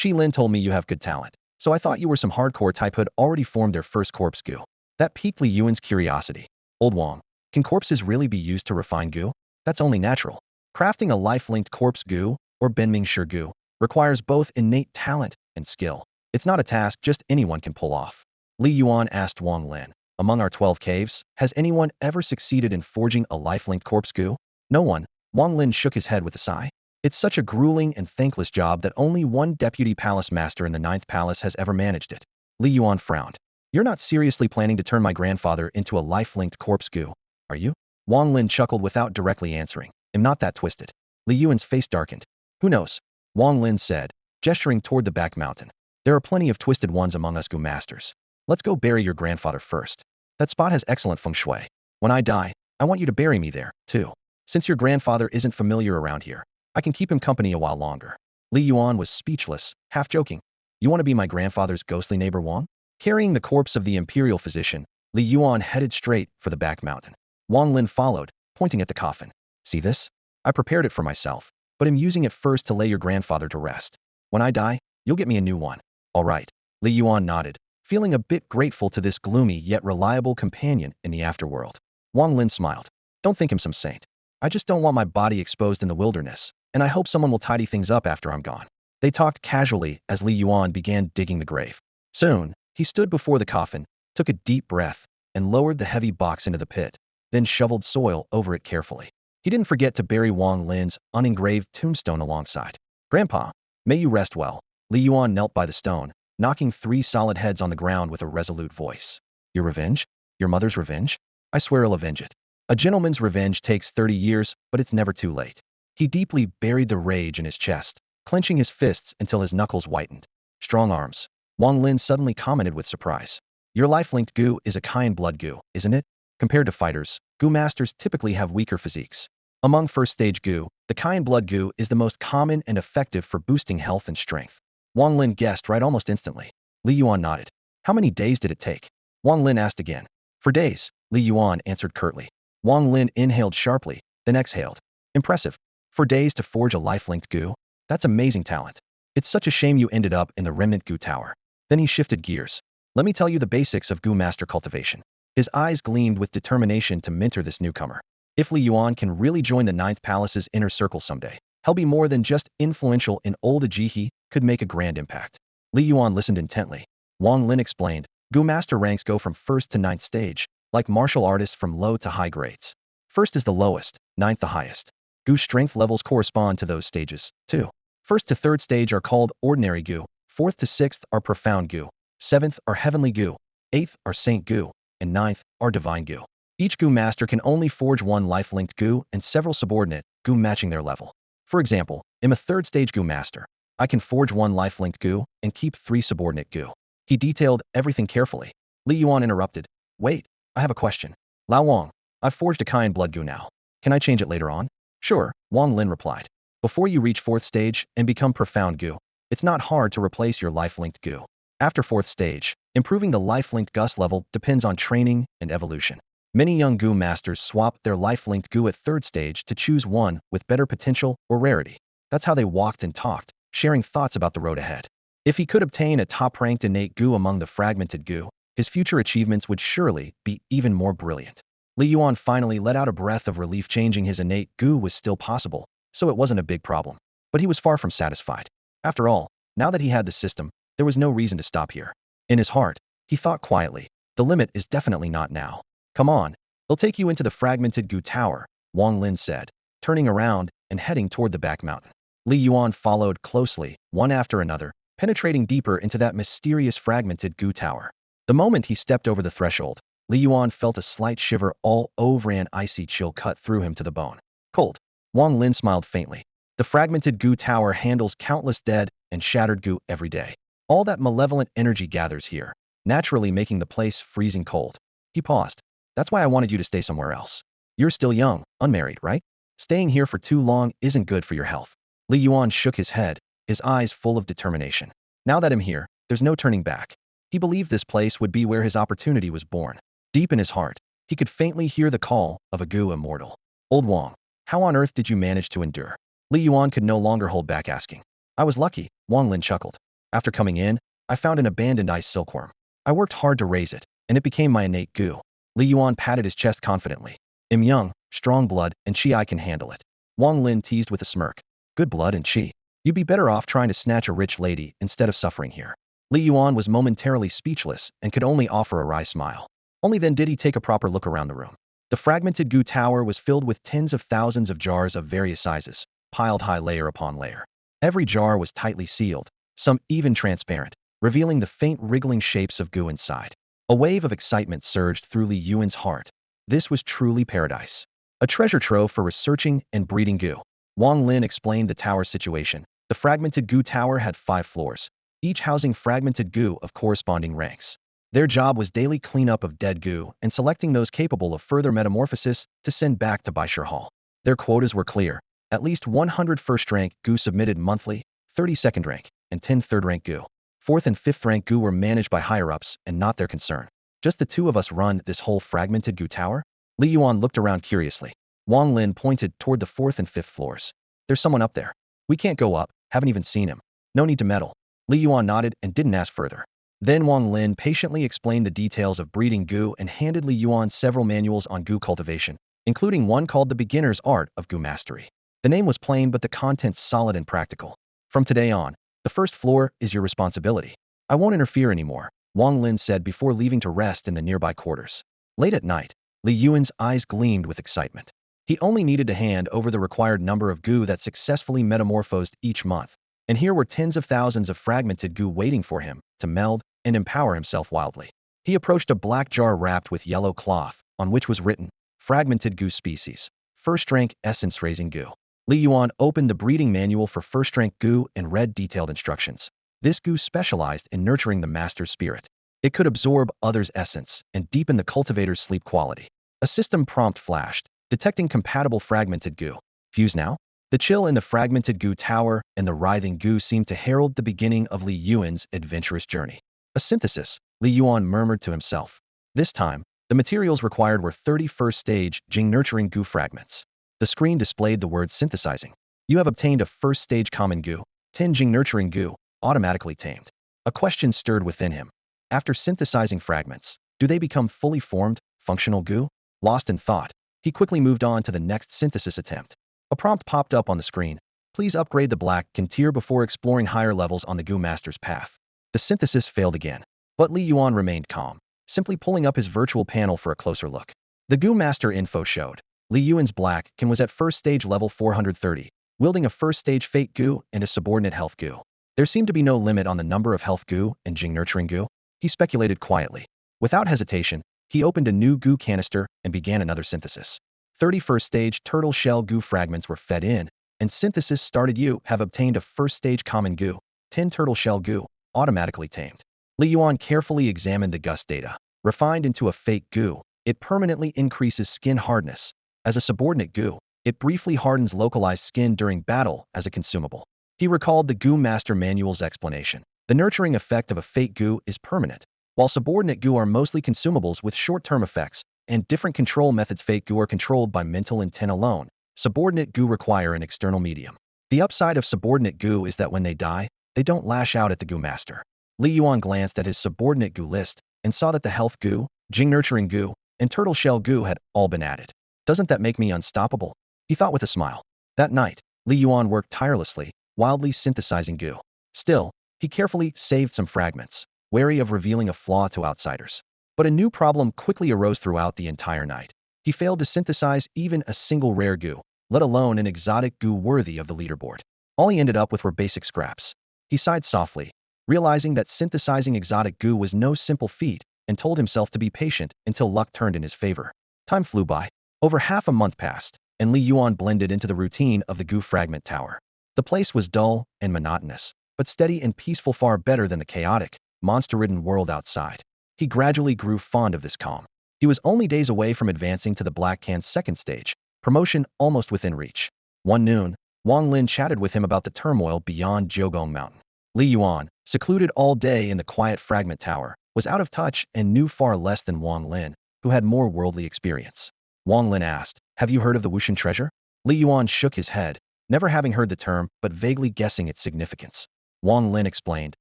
Lin told me you have good talent, so I thought you were some hardcore type who'd already formed their first corpse Gu. That piqued Li Yuan's curiosity. Old Wang, can corpses really be used to refine Gu? That's only natural. Crafting a life-linked corpse Gu, or Benming Shi Gu, requires both innate talent and skill. It's not a task just anyone can pull off. Li Yuan asked Wang Lin. Among our 12 caves, has anyone ever succeeded in forging a life-linked corpse Gu? No one. Wang Lin shook his head with a sigh. It's such a grueling and thankless job that only one deputy palace master in the 9th palace has ever managed it. Li Yuan frowned. You're not seriously planning to turn my grandfather into a life-linked corpse Gu, are you? Wang Lin chuckled without directly answering. I'm not that twisted. Li Yuan's face darkened. Who knows? Wang Lin said, gesturing toward the back mountain. There are plenty of twisted ones among us Gu masters. Let's go bury your grandfather first. That spot has excellent feng shui. When I die, I want you to bury me there, too. Since your grandfather isn't familiar around here, I can keep him company a while longer. Li Yuan was speechless, half joking. You want to be my grandfather's ghostly neighbor Wang? Carrying the corpse of the imperial physician, Li Yuan headed straight for the back mountain. Wang Lin followed, pointing at the coffin. See this? I prepared it for myself, but am using it first to lay your grandfather to rest. When I die, you'll get me a new one. All right. Li Yuan nodded, feeling a bit grateful to this gloomy yet reliable companion in the afterworld. Wang Lin smiled. Don't think him some saint. I just don't want my body exposed in the wilderness, and I hope someone will tidy things up after I'm gone. They talked casually as Li Yuan began digging the grave. Soon, he stood before the coffin, took a deep breath, and lowered the heavy box into the pit, then shoveled soil over it carefully. He didn't forget to bury Wang Lin's unengraved tombstone alongside. Grandpa, may you rest well. Li Yuan knelt by the stone, knocking 3 solid heads on the ground with a resolute voice. Your revenge? Your mother's revenge? I swear I'll avenge it. A gentleman's revenge takes 30 years, but it's never too late. He deeply buried the rage in his chest, clenching his fists until his knuckles whitened. Strong arms. Wang Lin suddenly commented with surprise. Your life-linked Gu is a kind blood Gu, isn't it? Compared to fighters, Gu masters typically have weaker physiques. Among first-stage Gu, the kind blood Gu is the most common and effective for boosting health and strength. Wang Lin guessed right almost instantly. Li Yuan nodded. How many days did it take? Wang Lin asked again. For days, Li Yuan answered curtly. Wang Lin inhaled sharply, then exhaled. Impressive. For days to forge a life-linked Gu? That's amazing talent. It's such a shame you ended up in the Remnant Gu Tower. Then he shifted gears. Let me tell you the basics of Gu master cultivation. His eyes gleamed with determination to mentor this newcomer. If Li Yuan can really join the 9th Palace's inner circle someday, he'll be more than just influential in old Ajihe, could make a grand impact. Li Yuan listened intently. Wang Lin explained, Goo Master ranks go from 1st to 9th stage, like martial artists from low to high grades. 1st is the lowest, 9th the highest. Goo strength levels correspond to those stages, too. 1st to 3rd stage are called ordinary Goo, 4th to 6th are profound Goo, 7th are heavenly Goo, 8th are saint Goo, and 9th are divine Goo. Each Goo Master can only forge one life-linked Goo and several subordinate Goo matching their level. For example, I'm a 3rd stage Goo Master. I can forge one life-linked Goo and keep 3 subordinate Goo. He detailed everything carefully. Li Yuan interrupted. Wait, I have a question. Lao Wang, I've forged a Kain blood Goo now. Can I change it later on? Sure, Wang Lin replied. Before you reach 4th stage and become profound Goo, it's not hard to replace your life-linked Goo. After 4th stage, improving the life-linked Gus level depends on training and evolution. Many young Goo Masters swap their life-linked Goo at 3rd stage to choose one with better potential or rarity. That's how they walked and talked, sharing thoughts about the road ahead. If he could obtain a top-ranked innate Goo among the fragmented Goo, his future achievements would surely be even more brilliant. Li Yuan finally let out a breath of relief. Changing his innate Goo was still possible, so it wasn't a big problem. But he was far from satisfied. After all, now that he had the system, there was no reason to stop here. In his heart, he thought quietly, the limit is definitely not now. Come on, they'll take you into the fragmented Goo Tower, Wang Lin said, turning around and heading toward the back mountain. Li Yuan followed closely, one after another, penetrating deeper into that mysterious fragmented Goo Tower. The moment he stepped over the threshold, Li Yuan felt a slight shiver all over, an icy chill cut through him to the bone. Cold. Wang Lin smiled faintly. The fragmented Goo Tower handles countless dead and shattered Goo every day. All that malevolent energy gathers here, naturally making the place freezing cold. He paused. That's why I wanted you to stay somewhere else. You're still young, unmarried, right? Staying here for too long isn't good for your health. Li Yuan shook his head, his eyes full of determination. Now that I'm here, there's no turning back. He believed this place would be where his opportunity was born. Deep in his heart, he could faintly hear the call of a Goo immortal. Old Wang, how on earth did you manage to endure? Li Yuan could no longer hold back asking. I was lucky, Wang Lin chuckled. After coming in, I found an abandoned ice silkworm. I worked hard to raise it, and it became my innate Goo. Li Yuan patted his chest confidently. I'm young, strong blood, and chi I can handle it. Wang Lin teased with a smirk. Good blood and chi. You'd be better off trying to snatch a rich lady instead of suffering here. Li Yuan was momentarily speechless and could only offer a wry smile. Only then did he take a proper look around the room. The fragmented Goo Tower was filled with tens of thousands of jars of various sizes, piled high layer upon layer. Every jar was tightly sealed, some even transparent, revealing the faint wriggling shapes of Goo inside. A wave of excitement surged through Li Yuan's heart. This was truly paradise. A treasure trove for researching and breeding Goo. Wang Lin explained the tower's situation. The fragmented Goo Tower had 5 floors, each housing fragmented Goo of corresponding ranks. Their job was daily cleanup of dead Goo and selecting those capable of further metamorphosis to send back to Baishir Hall. Their quotas were clear. At least 100 first-rank Goo submitted monthly, 30 second-rank, and 10 third-rank Goo. 4th and 5th rank Goo were managed by higher-ups and not their concern. Just the 2 of us run this whole fragmented Goo Tower? Li Yuan looked around curiously. Wang Lin pointed toward the 4th and 5th floors. There's someone up there. We can't go up, haven't even seen him. No need to meddle. Li Yuan nodded and didn't ask further. Then Wang Lin patiently explained the details of breeding Goo and handed Li Yuan several manuals on Goo cultivation, including one called The Beginner's Art of Goo Mastery. The name was plain but the contents solid and practical. From today on, the 1st floor is your responsibility. I won't interfere anymore, Wang Lin said before leaving to rest in the nearby quarters. Late at night, Li Yuan's eyes gleamed with excitement. He only needed to hand over the required number of Goo that successfully metamorphosed each month, and here were tens of thousands of fragmented Goo waiting for him to meld and empower himself wildly. He approached a black jar wrapped with yellow cloth, on which was written, Fragmented Goo Species, First-Rank Essence-Raising Goo. Li Yuan opened the breeding manual for first-rank Goo and read detailed instructions. This Goo specialized in nurturing the master's spirit. It could absorb others' essence and deepen the cultivator's sleep quality. A system prompt flashed, detecting compatible fragmented Goo. Fuse now? The chill in the fragmented Goo Tower and the writhing Goo seemed to herald the beginning of Li Yuan's adventurous journey. A synthesis, Li Yuan murmured to himself. This time, the materials required were 31st stage Jing nurturing Goo fragments. The screen displayed the word synthesizing. You have obtained a 1st stage common Goo, 10 Jing nurturing Goo, automatically tamed. A question stirred within him. After synthesizing fragments, do they become fully formed, functional Goo? Lost in thought, he quickly moved on to the next synthesis attempt. A prompt popped up on the screen. Please upgrade the Black Can tier before exploring higher levels on the Goo Master's path. The synthesis failed again. But Li Yuan remained calm, simply pulling up his virtual panel for a closer look. The Goo Master info showed Li Yuan's Black Can was at first stage level 430, wielding a first stage Fate Goo and a subordinate Health Goo. There seemed to be no limit on the number of Health Goo and Jing Nurturing Goo. He speculated quietly. Without hesitation, he opened a new Goo canister and began another synthesis. 31st stage Turtle Shell Goo fragments were fed in, and synthesis started. You have obtained a first stage Common Goo, 10 Turtle Shell Goo, automatically tamed. Li Yuan carefully examined the gust data. Refined into a Fate Goo, it permanently increases skin hardness. As a subordinate Goo, it briefly hardens localized skin during battle as a consumable. He recalled the Goo Master Manual's explanation. The nurturing effect of a Fate Goo is permanent, while subordinate Goo are mostly consumables with short-term effects, and different control methods. Fate Goo are controlled by mental intent alone. Subordinate Goo require an external medium. The upside of subordinate Goo is that when they die, they don't lash out at the Goo Master. Li Yuan glanced at his subordinate Goo list and saw that the Health Goo, Jing Nurturing Goo, and Turtle Shell Goo had all been added. Doesn't that make me unstoppable? He thought with a smile. That night, Li Yuan worked tirelessly, wildly synthesizing Goo. Still, he carefully saved some fragments, wary of revealing a flaw to outsiders. But a new problem quickly arose throughout the entire night. He failed to synthesize even a single rare Goo, let alone an exotic Goo worthy of the leaderboard. All he ended up with were basic scraps. He sighed softly, realizing that synthesizing exotic Goo was no simple feat, and told himself to be patient until luck turned in his favor. Time flew by. Over half a month passed, and Li Yuan blended into the routine of the Goo Fragment Tower. The place was dull and monotonous, but steady and peaceful, far better than the chaotic, monster-ridden world outside. He gradually grew fond of this calm. He was only days away from advancing to the Black Can's second stage, promotion almost within reach. One noon, Wang Lin chatted with him about the turmoil beyond Jiugong Mountain. Li Yuan, secluded all day in the quiet Fragment Tower, was out of touch and knew far less than Wang Lin, who had more worldly experience. Wang Lin asked, "Have you heard of the Wushan treasure?" Li Yuan shook his head, never having heard the term, but vaguely guessing its significance. Wang Lin explained,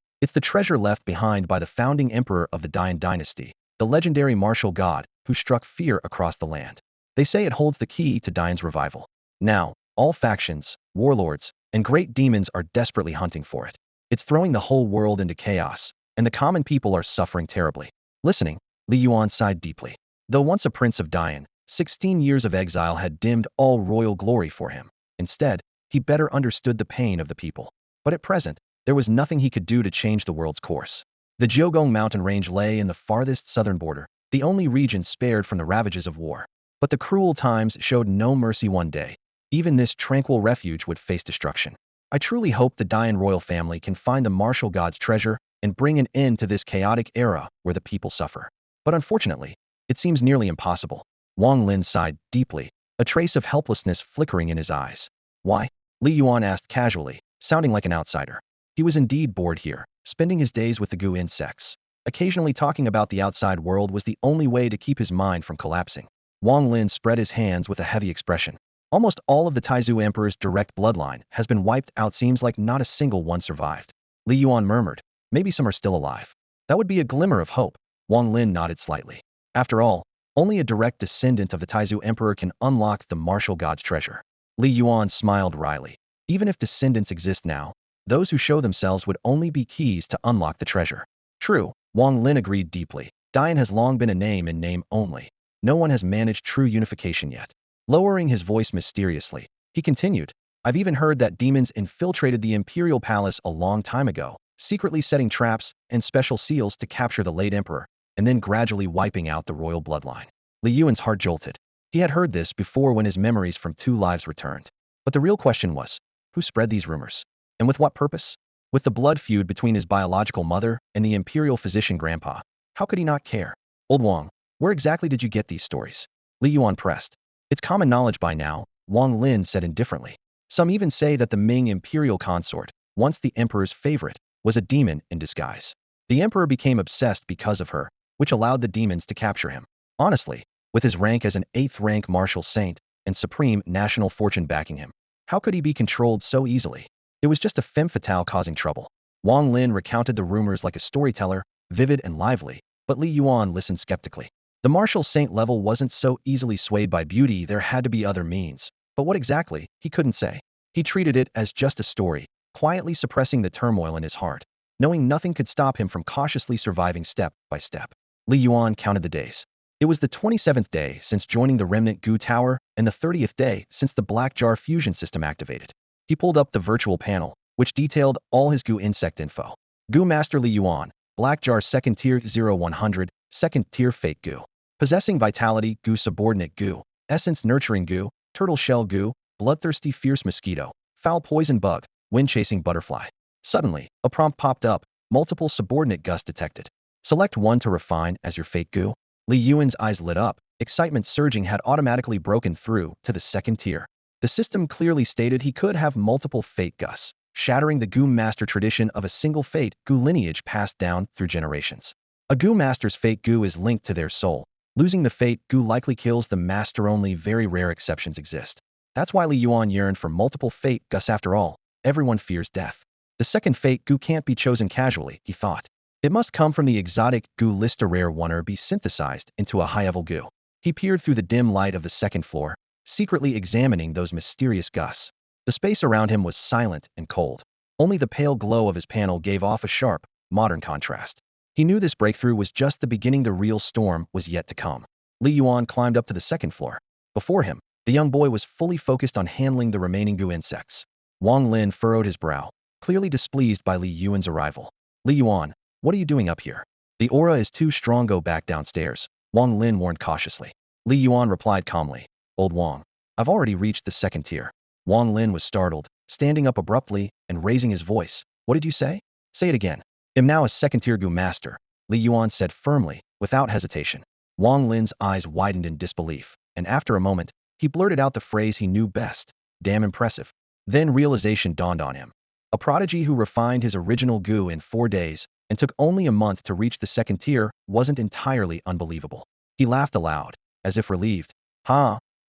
"It's the treasure left behind by the founding emperor of the Dian dynasty, the legendary martial god who struck fear across the land. They say it holds the key to Dian's revival. Now, all factions, warlords, and great demons are desperately hunting for it. It's throwing the whole world into chaos, and the common people are suffering terribly." Listening, Li Yuan sighed deeply. Though once a prince of Dian, 16 years of exile had dimmed all royal glory for him. Instead, he better understood the pain of the people. But at present, there was nothing he could do to change the world's course. The Jiugong mountain range lay in the farthest southern border, the only region spared from the ravages of war. But the cruel times showed no mercy. One day, even this tranquil refuge would face destruction. "I truly hope the Dian royal family can find the martial god's treasure and bring an end to this chaotic era where the people suffer. But unfortunately, it seems nearly impossible." Wang Lin sighed deeply, a trace of helplessness flickering in his eyes. "Why?" Li Yuan asked casually, sounding like an outsider. He was indeed bored here, spending his days with the Goo insects. Occasionally talking about the outside world was the only way to keep his mind from collapsing. Wang Lin spread his hands with a heavy expression. "Almost all of the Taizu Emperor's direct bloodline has been wiped out. Seems like not a single one survived." Li Yuan murmured, "Maybe some are still alive. That would be a glimmer of hope." Wang Lin nodded slightly. After all, only a direct descendant of the Taizu Emperor can unlock the martial god's treasure. Li Yuan smiled wryly. Even if descendants exist now, those who show themselves would only be keys to unlock the treasure. True, Wang Lin agreed deeply. Dian has long been a name in name only. No one has managed true unification yet. Lowering his voice mysteriously, he continued, "I've even heard that demons infiltrated the imperial palace a long time ago, secretly setting traps and special seals to capture the late emperor, and then gradually wiping out the royal bloodline." Li Yuan's heart jolted. He had heard this before when his memories from 2 lives returned. But the real question was, who spread these rumors? And with what purpose? With the blood feud between his biological mother and the imperial physician grandpa, how could he not care? "Old Wang, where exactly did you get these stories?" Li Yuan pressed. "It's common knowledge by now," Wang Lin said indifferently. "Some even say that the Ming imperial consort, once the emperor's favorite, was a demon in disguise. The emperor became obsessed because of her, which allowed the demons to capture him. Honestly, with his rank as an 8th rank martial saint and supreme national fortune backing him, how could he be controlled so easily? It was just a femme fatale causing trouble." Wang Lin recounted the rumors like a storyteller, vivid and lively, but Li Yuan listened skeptically. The martial saint level wasn't so easily swayed by beauty. There had to be other means. But what exactly, he couldn't say. He treated it as just a story, quietly suppressing the turmoil in his heart. knowing nothing could stop him from cautiously surviving step by step. Li Yuan counted the days. It was the 27th day since joining the Remnant Goo Tower and the 30th day since the Black Jar fusion system activated. He pulled up the virtual panel, which detailed all his Goo insect info. Goo Master Li Yuan, Black Jar 2nd Tier 0100, 2nd Tier Fake Goo. Possessing Vitality Goo Subordinate Goo, Essence Nurturing Goo, Turtle Shell Goo, Bloodthirsty Fierce Mosquito, Foul Poison Bug, Wind Chasing Butterfly. Suddenly, a prompt popped up, multiple subordinate Gus detected. Select one to refine as your fake Goo. Li Yuan's eyes lit up, excitement surging had automatically broken through to the 2nd tier. The system clearly stated he could have multiple fake Gus, shattering the Goo Master tradition of a single fate Goo lineage passed down through generations. A Goo Master's fake Goo is linked to their soul. Losing the fate Goo likely kills the master. Only very rare exceptions exist. That's why Li Yuan yearned for multiple fate Gus. After all, everyone fears death. The second fate Goo can't be chosen casually, he thought. It must come from the exotic Goo list, a rare one, or be synthesized into a high-level Goo. He peered through the dim light of the 2nd floor, secretly examining those mysterious Gus. The space around him was silent and cold. Only the pale glow of his panel gave off a sharp, modern contrast. He knew this breakthrough was just the beginning. The real storm was yet to come. Li Yuan climbed up to the 2nd floor. Before him, the young boy was fully focused on handling the remaining Goo insects. Wang Lin furrowed his brow, clearly displeased by Li Yuan's arrival. Li Yuan, what are you doing up here? The aura is too strong. Go back downstairs, Wang Lin warned cautiously. Li Yuan replied calmly. Old Wang, I've already reached the 2nd tier. Wang Lin was startled, standing up abruptly and raising his voice. What did you say? Say it again. I'm now a 2nd tier Goo master, Li Yuan said firmly, without hesitation. Wang Lin's eyes widened in disbelief, and after a moment, he blurted out the phrase he knew best. Damn impressive. Then realization dawned on him. A prodigy who refined his original Goo in 4 days and took only a month to reach the 2nd tier wasn't entirely unbelievable. He laughed aloud, as if relieved.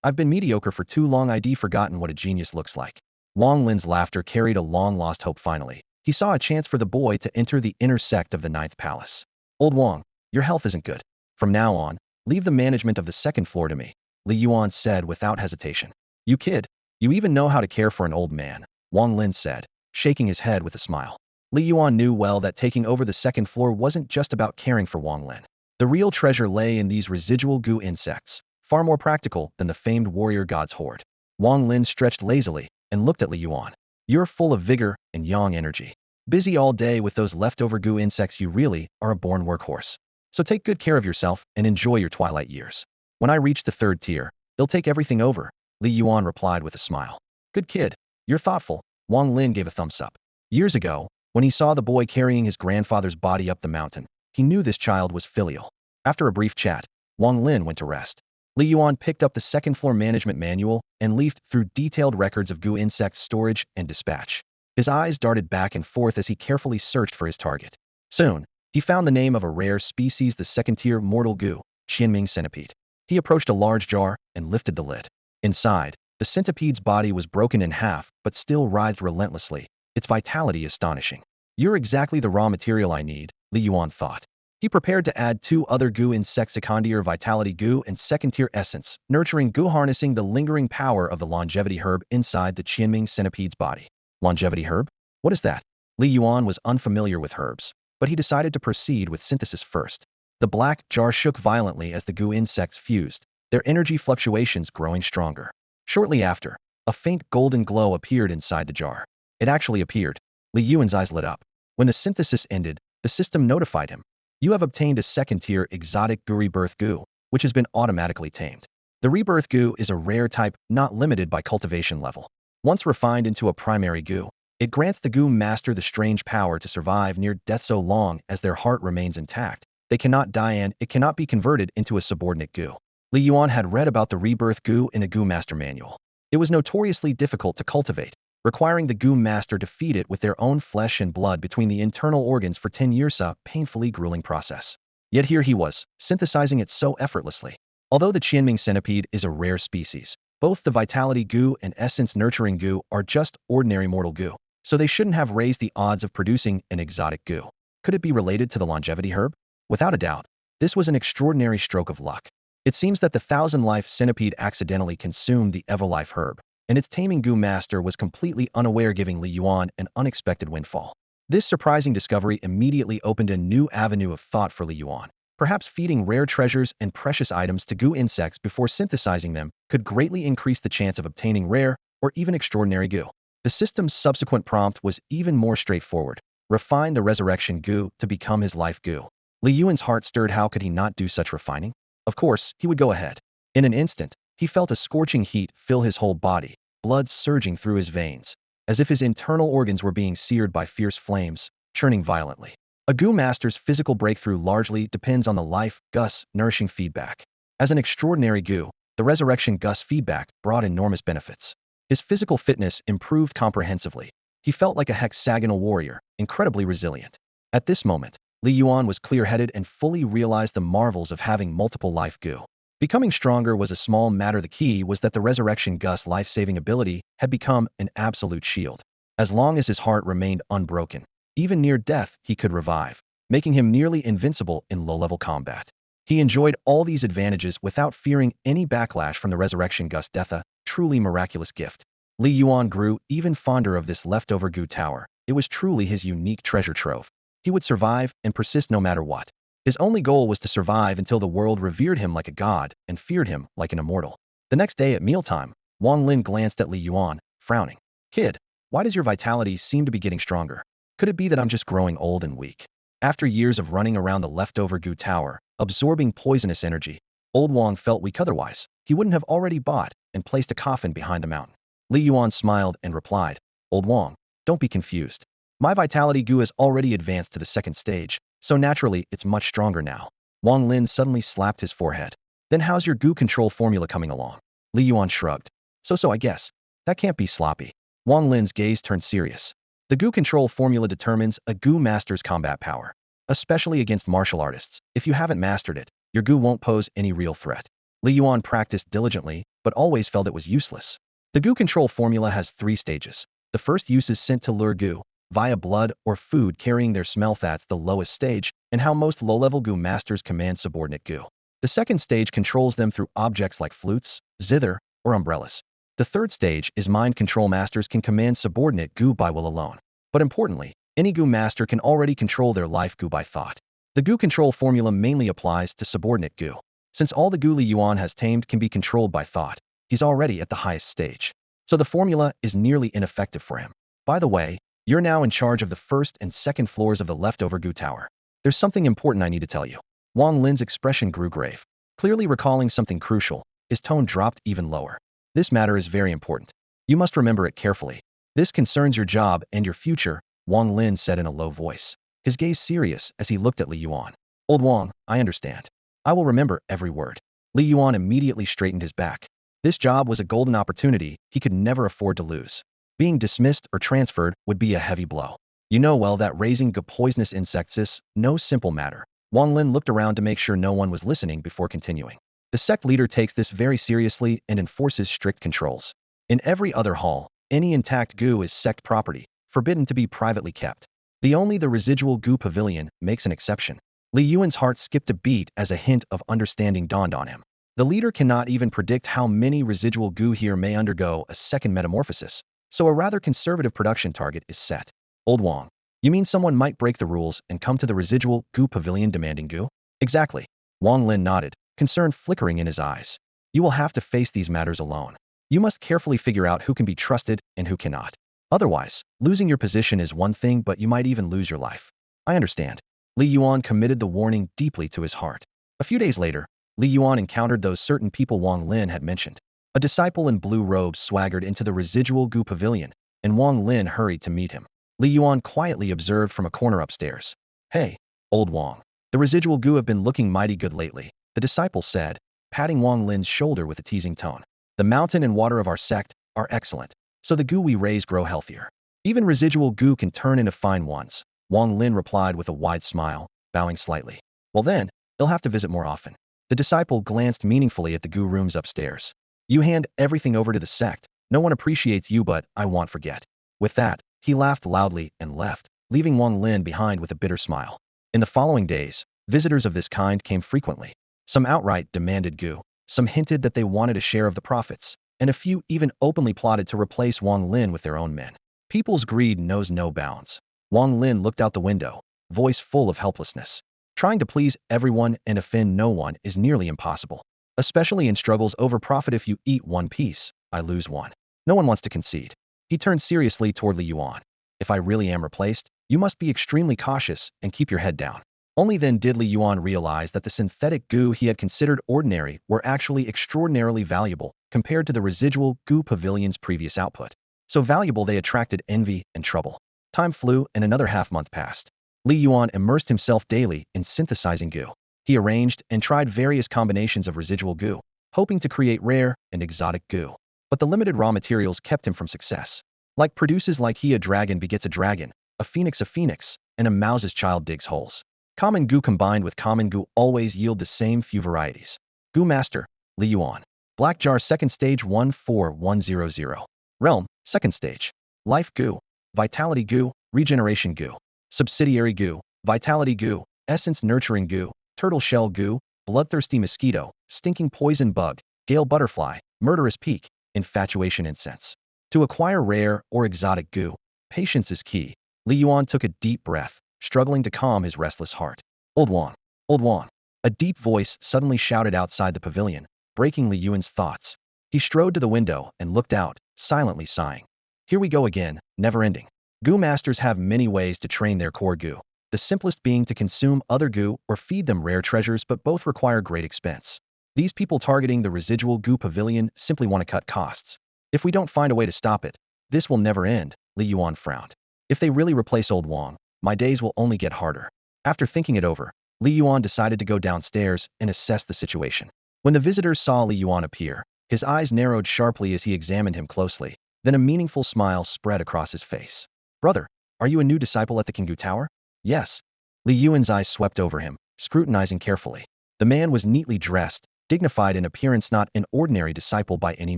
I've been mediocre for too long. I'd forgotten what a genius looks like. Wang Lin's laughter carried a long-lost hope. Finally, he saw a chance for the boy to enter the inner sect of the 9th palace. Old Wang, your health isn't good. From now on, leave the management of the 2nd floor to me, Li Yuan said without hesitation. You kid, you even know how to care for an old man, Wang Lin said, shaking his head with a smile. Li Yuan knew well that taking over the 2nd floor wasn't just about caring for Wang Lin. The real treasure lay in these residual Goo insects, far more practical than the famed warrior god's hoard. Wang Lin stretched lazily and looked at Li Yuan. You're full of vigor and yang energy. Busy all day with those leftover Goo insects. You really are a born workhorse. So take good care of yourself and enjoy your twilight years. When I reach the 3rd tier, they'll take everything over, Li Yuan replied with a smile. Good kid. You're thoughtful, Wang Lin gave a thumbs up. Years ago, when he saw the boy carrying his grandfather's body up the mountain, he knew this child was filial. After a brief chat, Wang Lin went to rest. Li Yuan picked up the 2nd floor management manual and leafed through detailed records of Goo insect storage and dispatch. His eyes darted back and forth as he carefully searched for his target. Soon, he found the name of a rare species, the 2nd tier mortal Goo, Qianming centipede. He approached a large jar and lifted the lid. Inside, the centipede's body was broken in half but still writhed relentlessly, its vitality astonishing. You're exactly the raw material I need, Li Yuan thought. He prepared to add 2 other Goo insects, Secondier Vitality Goo and 2nd tier Essence, Nurturing Goo, harnessing the lingering power of the longevity herb inside the Qianming centipede's body. Longevity herb? What is that? Li Yuan was unfamiliar with herbs, but he decided to proceed with synthesis first. The black jar shook violently as the Goo insects fused, their energy fluctuations growing stronger. Shortly after, a faint golden glow appeared inside the jar. It actually appeared. Li Yuan's eyes lit up. When the synthesis ended, the system notified him. You have obtained a 2nd tier exotic Goo rebirth Goo, which has been automatically tamed. The rebirth Goo is a rare type not limited by cultivation level. Once refined into a primary Goo, it grants the Goo master the strange power to survive near death so long as their heart remains intact. They cannot die and it cannot be converted into a subordinate Goo. Li Yuan had read about the rebirth Goo in a Goo master manual. It was notoriously difficult to cultivate, requiring the Goo master to feed it with their own flesh and blood between the internal organs for 10 years, a painfully grueling process. Yet here he was, synthesizing it so effortlessly. Although the Qianming centipede is a rare species, both the Vitality Goo and Essence Nurturing Goo are just ordinary mortal Goo, so they shouldn't have raised the odds of producing an exotic Goo. Could it be related to the longevity herb? Without a doubt, this was an extraordinary stroke of luck. It seems that the 1000-life centipede accidentally consumed the Everlife herb, and its taming Goo master was completely unaware, giving Li Yuan an unexpected windfall. This surprising discovery immediately opened a new avenue of thought for Li Yuan. Perhaps feeding rare treasures and precious items to goo insects before synthesizing them could greatly increase the chance of obtaining rare or even extraordinary goo. The system's subsequent prompt was even more straightforward. Refine the resurrection goo to become his life goo. Li Yuan's heart stirred. How could he not do such refining? Of course, he would go ahead. In an instant, he felt a scorching heat fill his whole body, blood surging through his veins, as if his internal organs were being seared by fierce flames, churning violently. A goo master's physical breakthrough largely depends on the life Gus nourishing feedback. As an extraordinary goo, the resurrection Gus feedback brought enormous benefits. His physical fitness improved comprehensively. He felt like a hexagonal warrior, incredibly resilient. At this moment, Li Yuan was clear-headed and fully realized the marvels of having multiple life goo. Becoming stronger was a small matter. The key was that the resurrection Gus life-saving ability had become an absolute shield. As long as his heart remained unbroken, even near death he could revive, making him nearly invincible in low-level combat. He enjoyed all these advantages without fearing any backlash from the resurrection Gus death, a truly miraculous gift. Li Yuan grew even fonder of this leftover goo tower. It was truly his unique treasure trove. He would survive and persist no matter what. His only goal was to survive until the world revered him like a god and feared him like an immortal. The next day at mealtime, Wang Lin glanced at Li Yuan, frowning. "Kid, why does your vitality seem to be getting stronger? Could it be that I'm just growing old and weak?" After years of running around the leftover goo tower, absorbing poisonous energy, old Wang felt weak. Otherwise, he wouldn't have already bought and placed a coffin behind the mountain. Li Yuan smiled and replied, "Old Wang, don't be confused. My vitality goo has already advanced to the second stage, so naturally it's much stronger now." Wang Lin suddenly slapped his forehead. "Then how's your goo control formula coming along?" Li Yuan shrugged. So I guess. That can't be sloppy." Wang Lin's gaze turned serious. The goo control formula determines a goo master's combat power, especially against martial artists. If you haven't mastered it, your goo won't pose any real threat. Li Yuan practiced diligently, but always felt it was useless. The goo control formula has 3 stages. The first uses scent to lure goo, via blood or food carrying their smell. That's the lowest stage, and how most low-level goo masters command subordinate goo. The second stage controls them through objects like flutes, zither, or umbrellas. The third stage is mind control. Masters can command subordinate goo by will alone. But importantly, any goo master can already control their life goo by thought. The goo control formula mainly applies to subordinate goo. Since all the goo Li Yuan has tamed can be controlled by thought, he's already at the highest stage. So the formula is nearly ineffective for him. By the way, you're now in charge of the first and second floors of the leftover goo tower. There's something important I need to tell you. Wang Lin's expression grew grave. Clearly recalling something crucial, his tone dropped even lower. "This matter is very important. You must remember it carefully. This concerns your job and your future," Wang Lin said in a low voice, his gaze serious as he looked at Li Yuan. "Old Wang, I understand. I will remember every word." Li Yuan immediately straightened his back. This job was a golden opportunity he could never afford to lose. Being dismissed or transferred would be a heavy blow. You know well that raising poisonous insects is no simple matter. Wang Lin looked around to make sure no one was listening before continuing. The sect leader takes this very seriously and enforces strict controls. In every other hall, any intact goo is sect property, forbidden to be privately kept. Only the residual goo pavilion makes an exception. Li Yuan's heart skipped a beat as a hint of understanding dawned on him. The leader cannot even predict how many residual goo here may undergo a second metamorphosis, so a rather conservative production target is set. "Old Wang, you mean someone might break the rules and come to the residual goo pavilion demanding goo?" "Exactly." Wang Lin nodded, concern flickering in his eyes. "You will have to face these matters alone. You must carefully figure out who can be trusted and who cannot. Otherwise, losing your position is one thing, but you might even lose your life." "I understand." Li Yuan committed the warning deeply to his heart. A few days later, Li Yuan encountered those certain people Wang Lin had mentioned. A disciple in blue robes swaggered into the residual goo pavilion, and Wang Lin hurried to meet him. Li Yuan quietly observed from a corner upstairs. "Hey, old Wang. The residual goo have been looking mighty good lately," the disciple said, patting Wang Lin's shoulder with a teasing tone. "The mountain and water of our sect are excellent, so the goo we raise grow healthier. Even residual goo can turn into fine ones." Wang Lin replied with a wide smile, bowing slightly. "Well then, they'll have to visit more often." The disciple glanced meaningfully at the goo rooms upstairs. "You hand everything over to the sect. No one appreciates you, but I won't forget." With that, he laughed loudly and left, leaving Wang Lin behind with a bitter smile. In the following days, visitors of this kind came frequently. Some outright demanded goo, some hinted that they wanted a share of the profits, and a few even openly plotted to replace Wang Lin with their own men. People's greed knows no bounds. Wang Lin looked out the window, voice full of helplessness. Trying to please everyone and offend no one is nearly impossible. Especially in struggles over profit. If you eat one piece, I lose one. No one wants to concede. He turned seriously toward Li Yuan. If I really am replaced, you must be extremely cautious and keep your head down. Only then did Li Yuan realize that the synthetic goo he had considered ordinary were actually extraordinarily valuable compared to the residual goo pavilion's previous output. So valuable they attracted envy and trouble. Time flew and another half-month passed. Li Yuan immersed himself daily in synthesizing goo. He arranged and tried various combinations of residual goo, hoping to create rare and exotic goo. But the limited raw materials kept him from success. Like produces like he, a dragon begets a dragon, a phoenix, and a mouse's child digs holes. Common goo combined with common goo always yield the same few varieties. Goo Master, Li Yuan. Black Jar, second stage 14100. Realm, second stage. Life goo, vitality goo, regeneration goo. Subsidiary goo, vitality goo, essence nurturing goo, turtle shell goo, bloodthirsty mosquito, stinking poison bug, gale butterfly, murderous peak, infatuation incense. To acquire rare or exotic goo, patience is key. Li Yuan took a deep breath, struggling to calm his restless heart. Old Wang, Old Wang. A deep voice suddenly shouted outside the pavilion, breaking Li Yuan's thoughts. He strode to the window and looked out, silently sighing. Here we go again, never ending. Goo masters have many ways to train their core goo, the simplest being to consume other goo or feed them rare treasures, but both require great expense. These people targeting the residual goo pavilion simply want to cut costs. If we don't find a way to stop it, this will never end, Li Yuan frowned. If they really replace Old Wang, my days will only get harder. After thinking it over, Li Yuan decided to go downstairs and assess the situation. When the visitors saw Li Yuan appear, his eyes narrowed sharply as he examined him closely. Then a meaningful smile spread across his face. Brother, are you a new disciple at the Kingu Tower? Yes. Li Yuan's eyes swept over him, scrutinizing carefully. The man was neatly dressed, dignified in appearance, not an ordinary disciple by any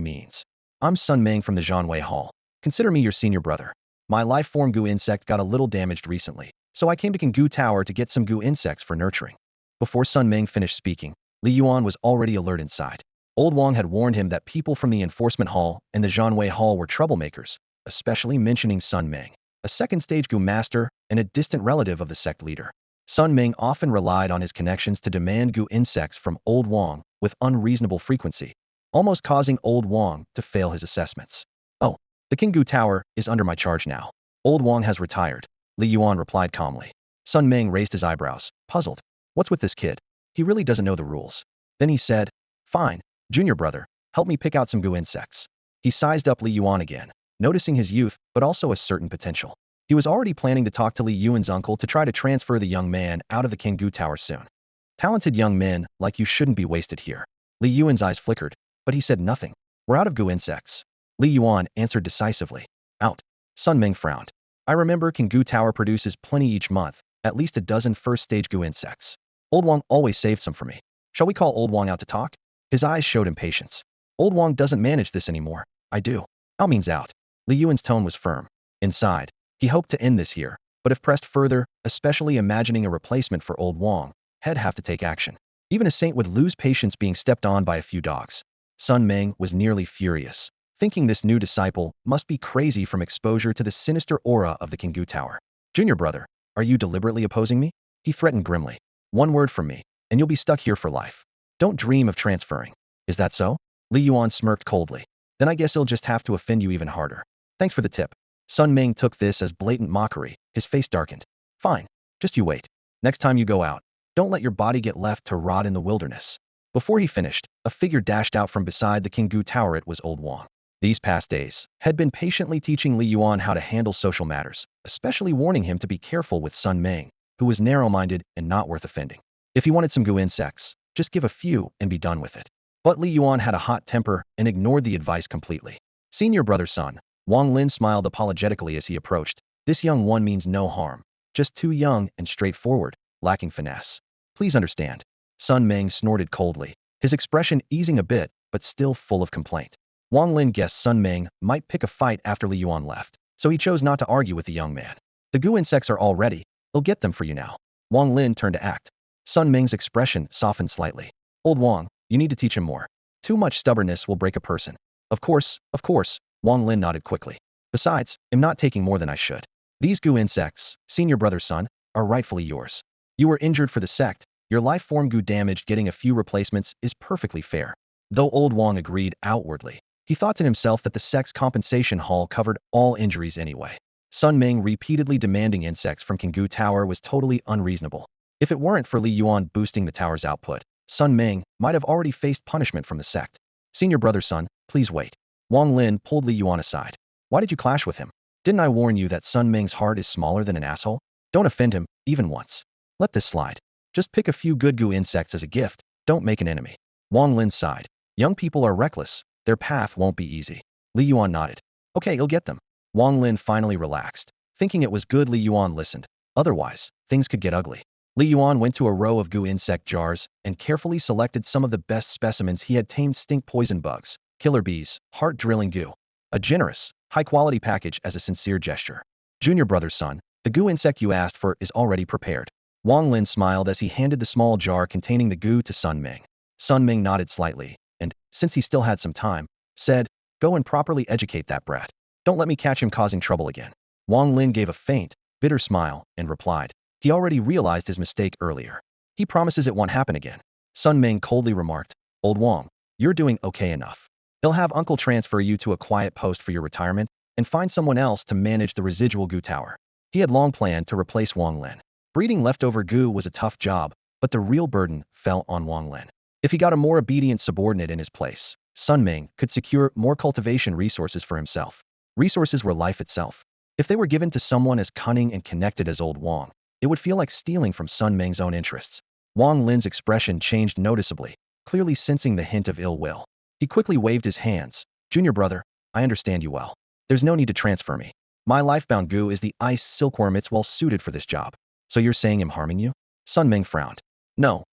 means. I'm Sun Meng from the Zhanwei Hall. Consider me your senior brother. My life form goo insect got a little damaged recently, so I came to Kingu Tower to get some goo insects for nurturing. Before Sun Meng finished speaking, Li Yuan was already alert inside. Old Wang had warned him that people from the Enforcement Hall and the Zhanwei Hall were troublemakers, especially mentioning Sun Meng, a second-stage goo master and a distant relative of the sect leader. Sun Meng often relied on his connections to demand goo insects from Old Wang with unreasonable frequency, almost causing Old Wang to fail his assessments. Oh, the Kingu Tower is under my charge now. Old Wang has retired, Li Yuan replied calmly. Sun Meng raised his eyebrows, puzzled. What's with this kid? He really doesn't know the rules. Then he said, fine, junior brother, help me pick out some goo insects. He sized up Li Yuan again, noticing his youth but also a certain potential. He was already planning to talk to Li Yuan's uncle to try to transfer the young man out of the Kingu Tower soon. Talented young men like you shouldn't be wasted here. Li Yuan's eyes flickered, but he said nothing. We're out of goo insects. Li Yuan answered decisively. Out. Sun Meng frowned. I remember Kingu Tower produces plenty each month, at least a dozen first-stage goo insects. Old Wang always saves some for me. Shall we call Old Wang out to talk? His eyes showed impatience. Old Wang doesn't manage this anymore. I do. Out means out. Li Yuan's tone was firm. Inside, he hoped to end this here, but if pressed further, especially imagining a replacement for Old Wang, he'd have to take action. Even a saint would lose patience being stepped on by a few dogs. Sun Meng was nearly furious, thinking this new disciple must be crazy from exposure to the sinister aura of the Kingu Tower. Junior brother, are you deliberately opposing me? He threatened grimly. One word from me, and you'll be stuck here for life. Don't dream of transferring. Is that so? Li Yuan smirked coldly. Then I guess he'll just have to offend you even harder. Thanks for the tip. Sun Meng took this as blatant mockery, his face darkened. Fine, just you wait. Next time you go out, don't let your body get left to rot in the wilderness. Before he finished, a figure dashed out from beside the Kingu Tower. It was Old Wang. These past days had been patiently teaching Li Yuan how to handle social matters, especially warning him to be careful with Sun Meng, who was narrow-minded and not worth offending. If he wanted some goo insects, just give a few and be done with it. But Li Yuan had a hot temper and ignored the advice completely. Senior brother son, Wang Lin smiled apologetically as he approached. This young one means no harm, just too young and straightforward, lacking finesse. Please understand. Sun Meng snorted coldly, his expression easing a bit, but still full of complaint. Wang Lin guessed Sun Meng might pick a fight after Li Yuan left, so he chose not to argue with the young man. The goo insects are all ready. I'll get them for you now. Wang Lin turned to act. Sun Meng's expression softened slightly. Old Wang, you need to teach him more. Too much stubbornness will break a person. Of course, Wang Lin nodded quickly. Besides, I'm not taking more than I should. These goo insects, senior brother's son, are rightfully yours. You were injured for the sect. Your life form goo damaged. Getting a few replacements is perfectly fair. Though old Wang agreed outwardly, he thought to himself that the sect's compensation haul covered all injuries anyway. Sun Ming repeatedly demanding insects from Kingu Tower was totally unreasonable. If it weren't for Li Yuan boosting the tower's output, Sun Ming might have already faced punishment from the sect. Senior brother's son, please wait. Wang Lin pulled Li Yuan aside. Why did you clash with him? Didn't I warn you that Sun Ming's heart is smaller than an asshole? Don't offend him, even once. Let this slide. Just pick a few good goo insects as a gift, don't make an enemy. Wang Lin sighed. Young people are reckless, their path won't be easy. Li Yuan nodded. Okay, you'll get them. Wang Lin finally relaxed, thinking it was good Li Yuan listened. Otherwise, things could get ugly. Li Yuan went to a row of goo insect jars and carefully selected some of the best specimens. He had tamed stink poison bugs, killer bees, heart-drilling goo. A generous, high-quality package as a sincere gesture. Junior brother's son, the goo insect you asked for is already prepared. Wang Lin smiled as he handed the small jar containing the goo to Sun Ming. Sun Ming nodded slightly, and, since he still had some time, said, go and properly educate that brat. Don't let me catch him causing trouble again. Wang Lin gave a faint, bitter smile and replied. He already realized his mistake earlier. He promises it won't happen again. Sun Ming coldly remarked, Old Wang, you're doing okay enough. He'll have uncle transfer you to a quiet post for your retirement and find someone else to manage the residual goo tower. He had long planned to replace Wang Lin. Breeding leftover goo was a tough job, but the real burden fell on Wang Lin. If he got a more obedient subordinate in his place, Sun Ming could secure more cultivation resources for himself. Resources were life itself. If they were given to someone as cunning and connected as old Wang, it would feel like stealing from Sun Ming's own interests. Wang Lin's expression changed noticeably, clearly sensing the hint of ill will. He quickly waved his hands. Junior brother, I understand you well. There's no need to transfer me. My lifebound goo is the ice silkworm. It's well suited for this job. So you're saying I'm harming you? Sun Ming frowned. No,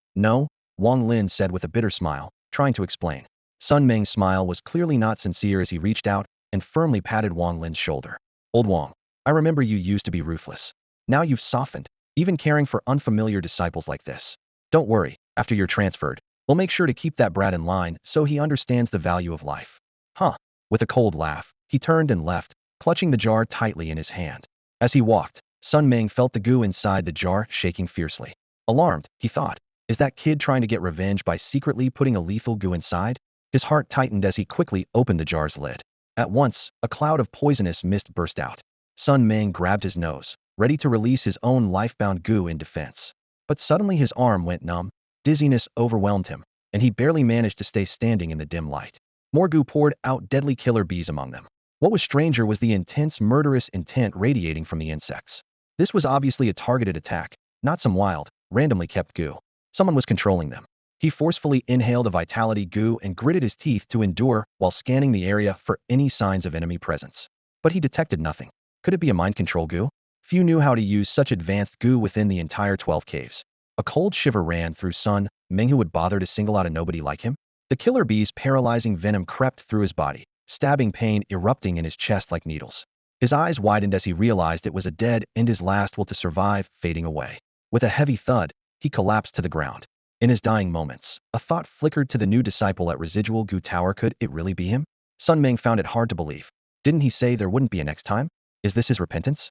Wang Lin said with a bitter smile, trying to explain. Sun Ming's smile was clearly not sincere as he reached out and firmly patted Wang Lin's shoulder. Old Wang, I remember you used to be ruthless. Now you've softened, even caring for unfamiliar disciples like this. Don't worry, after you're transferred, we'll make sure to keep that brat in line so he understands the value of life. Huh. With a cold laugh, he turned and left, clutching the jar tightly in his hand. As he walked, Sun Ming felt the goo inside the jar shaking fiercely. Alarmed, he thought, is that kid trying to get revenge by secretly putting a lethal goo inside? His heart tightened as he quickly opened the jar's lid. At once, a cloud of poisonous mist burst out. Sun Ming grabbed his nose, ready to release his own lifebound goo in defense. But suddenly his arm went numb, dizziness overwhelmed him, and he barely managed to stay standing in the dim light. More goo poured out, deadly killer bees among them. What was stranger was the intense murderous intent radiating from the insects. This was obviously a targeted attack, not some wild, randomly kept goo. Someone was controlling them. He forcefully inhaled the vitality goo and gritted his teeth to endure while scanning the area for any signs of enemy presence. But he detected nothing. Could it be a mind control goo? Few knew how to use such advanced goo within the entire 12 caves. A cold shiver ran through Sun Ming, who would bother to single out a nobody like him. The killer bee's paralyzing venom crept through his body, stabbing pain erupting in his chest like needles. His eyes widened as he realized it was a dead end, his last will to survive, fading away. With a heavy thud, he collapsed to the ground. In his dying moments, a thought flickered to the new disciple at Residual Goo Tower. Could it really be him? Sun Ming found it hard to believe. Didn't he say there wouldn't be a next time? Is this his repentance?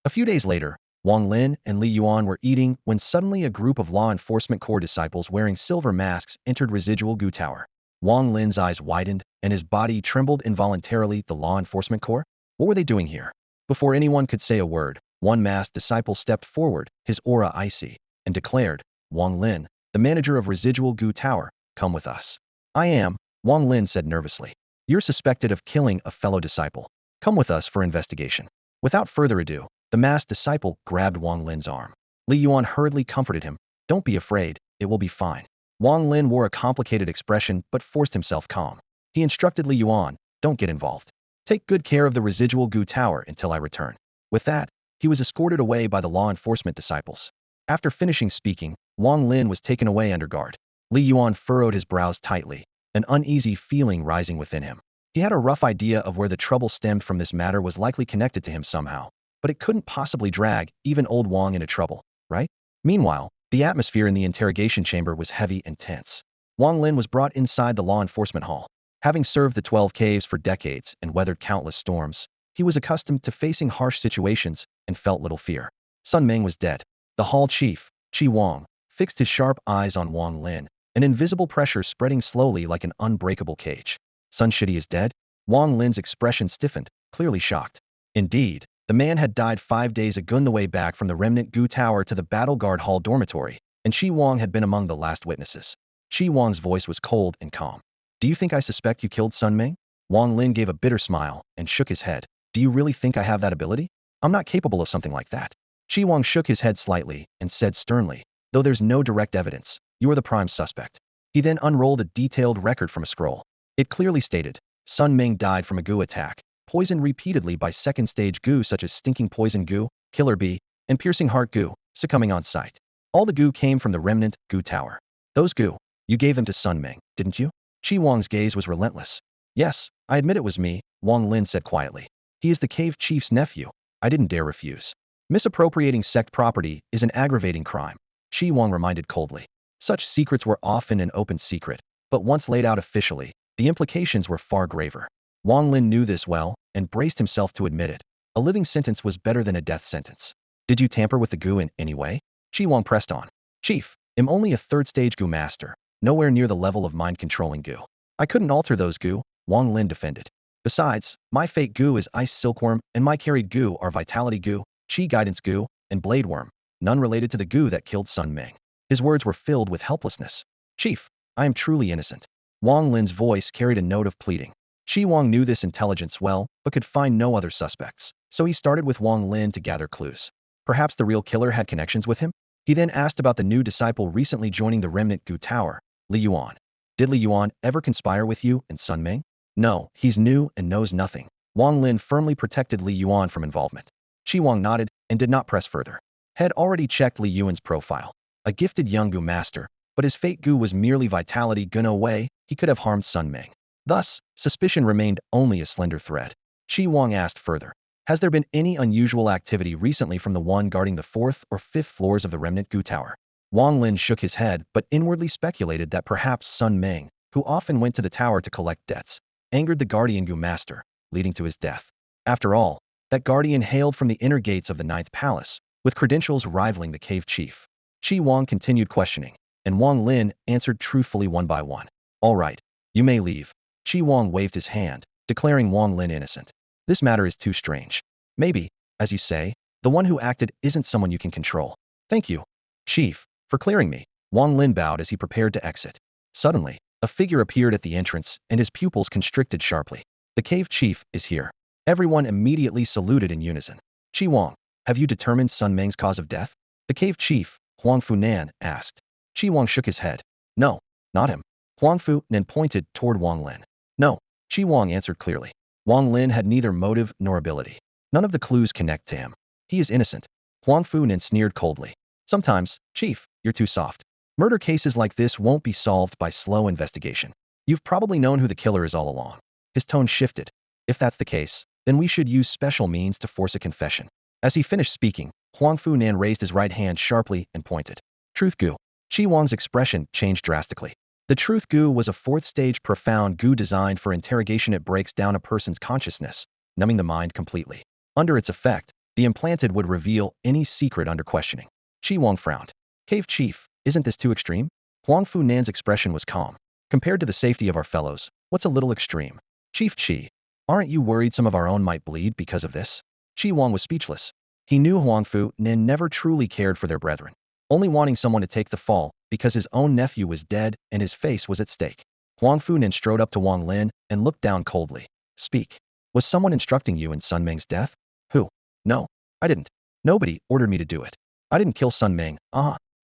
A few days later, Wang Lin and Li Yuan were eating when suddenly a group of law enforcement corps disciples wearing silver masks entered Residual Goo Tower. Wang Lin's eyes widened and his body trembled involuntarily. The law enforcement corps? What were they doing here? Before anyone could say a word, one masked disciple stepped forward, his aura icy, and declared, Wang Lin, the manager of Residual Goo Tower, come with us. I am, Wang Lin said nervously. You're suspected of killing a fellow disciple. Come with us for investigation. Without further ado, the masked disciple grabbed Wang Lin's arm. Li Yuan hurriedly comforted him. Don't be afraid, it will be fine. Wang Lin wore a complicated expression but forced himself calm. He instructed Li Yuan, don't get involved. Take good care of the Residual Goo Tower until I return. With that, he was escorted away by the law enforcement disciples. After finishing speaking, Wang Lin was taken away under guard. Li Yuan furrowed his brows tightly, an uneasy feeling rising within him. He had a rough idea of where the trouble stemmed from. This matter was likely connected to him somehow, but it couldn't possibly drag even old Wang into trouble, right? Meanwhile, the atmosphere in the interrogation chamber was heavy and tense. Wang Lin was brought inside the law enforcement hall. Having served the 12 caves for decades and weathered countless storms, He was accustomed to facing harsh situations and felt little fear. Sun Ming was dead. The hall chief, Qi Wang, fixed his sharp eyes on Wang Lin, an invisible pressure spreading slowly like an unbreakable cage. Sun Shidi is dead? Wang Lin's expression stiffened, clearly shocked. Indeed, the man had died 5 days ago on the way back from the remnant Gu Tower to the Battle Guard Hall dormitory, and Qi Wang had been among the last witnesses. Qi Wang's voice was cold and calm. Do you think I suspect you killed Sun Ming? Wang Lin gave a bitter smile and shook his head. Do you really think I have that ability? I'm not capable of something like that. Qi Wang shook his head slightly and said sternly, though there's no direct evidence, you are the prime suspect. He then unrolled a detailed record from a scroll. It clearly stated, Sun Ming died from a Gu attack, poisoned repeatedly by second-stage Gu such as stinking poison Gu, killer bee, and piercing heart Gu, succumbing on sight. All the Gu came from the remnant Gu Tower. Those Gu, you gave them to Sun Ming, didn't you? Qi Wang's gaze was relentless. Yes, I admit it was me, Wang Lin said quietly. He is the cave chief's nephew. I didn't dare refuse. Misappropriating sect property is an aggravating crime, Qi Wang reminded coldly. Such secrets were often an open secret, but once laid out officially, the implications were far graver. Wang Lin knew this well and braced himself to admit it. A living sentence was better than a death sentence. Did you tamper with the Gu in any way? Qi Wang pressed on. Chief, I'm only a third-stage Gu master, nowhere near the level of mind-controlling Gu. I couldn't alter those Gu, Wang Lin defended. Besides, my fate Gu is Ice Silkworm, and my carried Gu are Vitality Gu, Qi Guidance Gu, and Blade Worm, none related to the Gu that killed Sun Ming. His words were filled with helplessness. Chief, I am truly innocent. Wang Lin's voice carried a note of pleading. Qi Wang knew this intelligence well, but could find no other suspects, so he started with Wang Lin to gather clues. Perhaps the real killer had connections with him? He then asked about the new disciple recently joining the remnant Gu Tower, Li Yuan. Did Li Yuan ever conspire with you and Sun Ming? No, he's new and knows nothing. Wang Lin firmly protected Li Yuan from involvement. Qi Wang nodded and did not press further. Had already checked Li Yuan's profile. A gifted young Gu master, but his fate Gu was merely vitality Gu, no way he could have harmed Sun Ming. Thus, suspicion remained only a slender thread. Qi Wang asked further, has there been any unusual activity recently from the one guarding the 4th or 5th floors of the remnant Gu Tower? Wang Lin shook his head but inwardly speculated that perhaps Sun Ming, who often went to the tower to collect debts, angered the guardian Gu master, leading to his death. After all, that guardian hailed from the inner gates of the 9th palace, with credentials rivaling the cave chief. Qi Wang continued questioning, and Wang Lin answered truthfully one by one. All right, you may leave. Qi Wang waved his hand, declaring Wang Lin innocent. This matter is too strange. Maybe, as you say, the one who acted isn't someone you can control. Thank you, Chief, for clearing me. Wang Lin bowed as he prepared to exit. Suddenly, a figure appeared at the entrance and his pupils constricted sharply. The cave chief is here. Everyone immediately saluted in unison. Qi Wang, have you determined Sun Ming's cause of death? The cave chief, Huang Funan, asked. Qi Wang shook his head. No, not him. Huang Funan pointed toward Wang Lin. No, Qi Wang answered clearly. Wang Lin had neither motive nor ability. None of the clues connect to him. He is innocent. Huang Funan sneered coldly. Sometimes, Chief, you're too soft. Murder cases like this won't be solved by slow investigation. You've probably known who the killer is all along. His tone shifted. If that's the case, then we should use special means to force a confession. As he finished speaking, Huang Funan raised his right hand sharply and pointed. Truth Gu. Qi Wang's expression changed drastically. The Truth Gu was a 4th-stage profound Gu designed for interrogation. It breaks down a person's consciousness, numbing the mind completely. Under its effect, the implanted would reveal any secret under questioning. Qi Wang frowned. Cave Chief, isn't this too extreme? Huang Funan's expression was calm. Compared to the safety of our fellows, what's a little extreme? Chief Qi, aren't you worried some of our own might bleed because of this? Qi Wang was speechless. He knew Huang Funan never truly cared for their brethren, only wanting someone to take the fall because his own nephew was dead and his face was at stake. Huang Funan strode up to Wang Lin and looked down coldly. Speak. Was someone instructing you in Sun Ming's death? Who? No, I didn't. Nobody ordered me to do it. I didn't kill Sun Ming.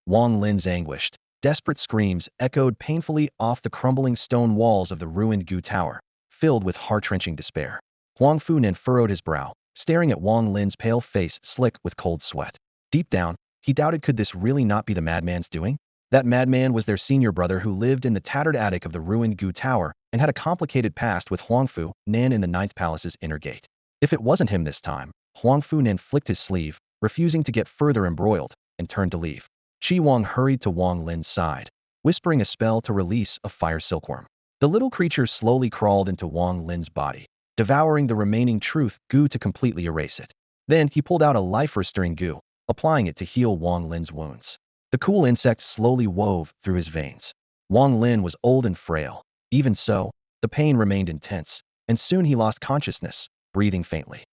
Wang Lin's anguished, desperate screams echoed painfully off the crumbling stone walls of the ruined Gu Tower, filled with heart-wrenching despair. Huang Funan furrowed his brow, staring at Wang Lin's pale face slick with cold sweat. Deep down, he doubted could this really not be the madman's doing? That madman was their senior brother who lived in the tattered attic of the ruined Gu Tower and had a complicated past with Huang Funan in the 9th Palace's inner gate. If it wasn't him this time, Huang Funan flicked his sleeve, refusing to get further embroiled, and turned to leave. Qi Wang hurried to Wang Lin's side, whispering a spell to release a fire silkworm. The little creature slowly crawled into Wang Lin's body, devouring the remaining truth goo to completely erase it. Then he pulled out a life-restoring goo, applying it to heal Wang Lin's wounds. The cool insect slowly wove through his veins. Wang Lin was old and frail. Even so, the pain remained intense, and soon he lost consciousness, breathing faintly.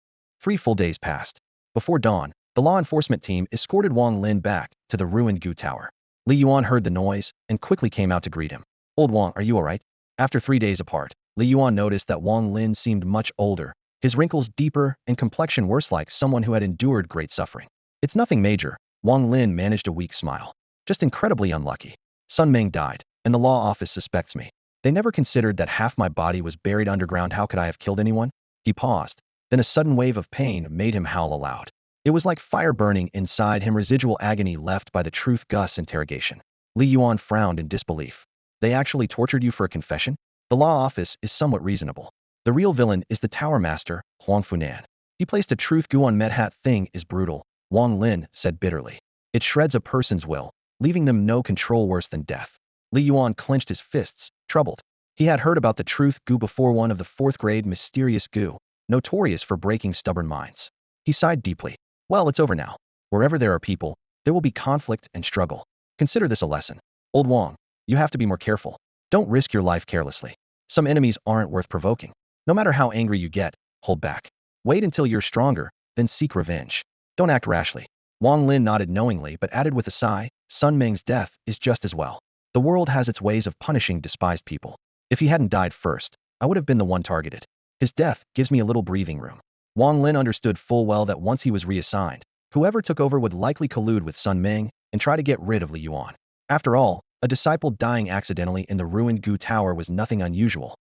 3 full days passed. Before dawn, the law enforcement team escorted Wang Lin back to the ruined Gu Tower. Li Yuan heard the noise and quickly came out to greet him. "Old Wang, are you alright?" After 3 days apart, Li Yuan noticed that Wang Lin seemed much older, his wrinkles deeper and complexion worse, like someone who had endured great suffering. "It's nothing major," Wang Lin managed a weak smile. "Just incredibly unlucky. Sun Meng died, and the law office suspects me. They never considered that half my body was buried underground. How could I have killed anyone?" He paused. Then a sudden wave of pain made him howl aloud. It was like fire burning inside him, residual agony left by the truth Gus interrogation. Li Yuan frowned in disbelief. "They actually tortured you for a confession?" "The law office is somewhat reasonable. The real villain is the tower master, Huang Funan. He placed a truth goo on Medhat. Thing is brutal," Wang Lin said bitterly. "It shreds a person's will, leaving them no control, worse than death." Li Yuan clenched his fists, troubled. He had heard about the truth goo before, one of the 4th-grade mysterious goo, notorious for breaking stubborn minds. He sighed deeply. "Well, it's over now. Wherever there are people, there will be conflict and struggle. Consider this a lesson. Old Wang, you have to be more careful. Don't risk your life carelessly. Some enemies aren't worth provoking. No matter how angry you get, hold back. Wait until you're stronger, then seek revenge. Don't act rashly." Wang Lin nodded knowingly but added with a sigh, "Sun Meng's death is just as well. The world has its ways of punishing despised people. If he hadn't died first, I would have been the one targeted. His death gives me a little breathing room." Wang Lin understood full well that once he was reassigned, whoever took over would likely collude with Sun Meng and try to get rid of Li Yuan. After all, a disciple dying accidentally in the ruined Gu Tower was nothing unusual.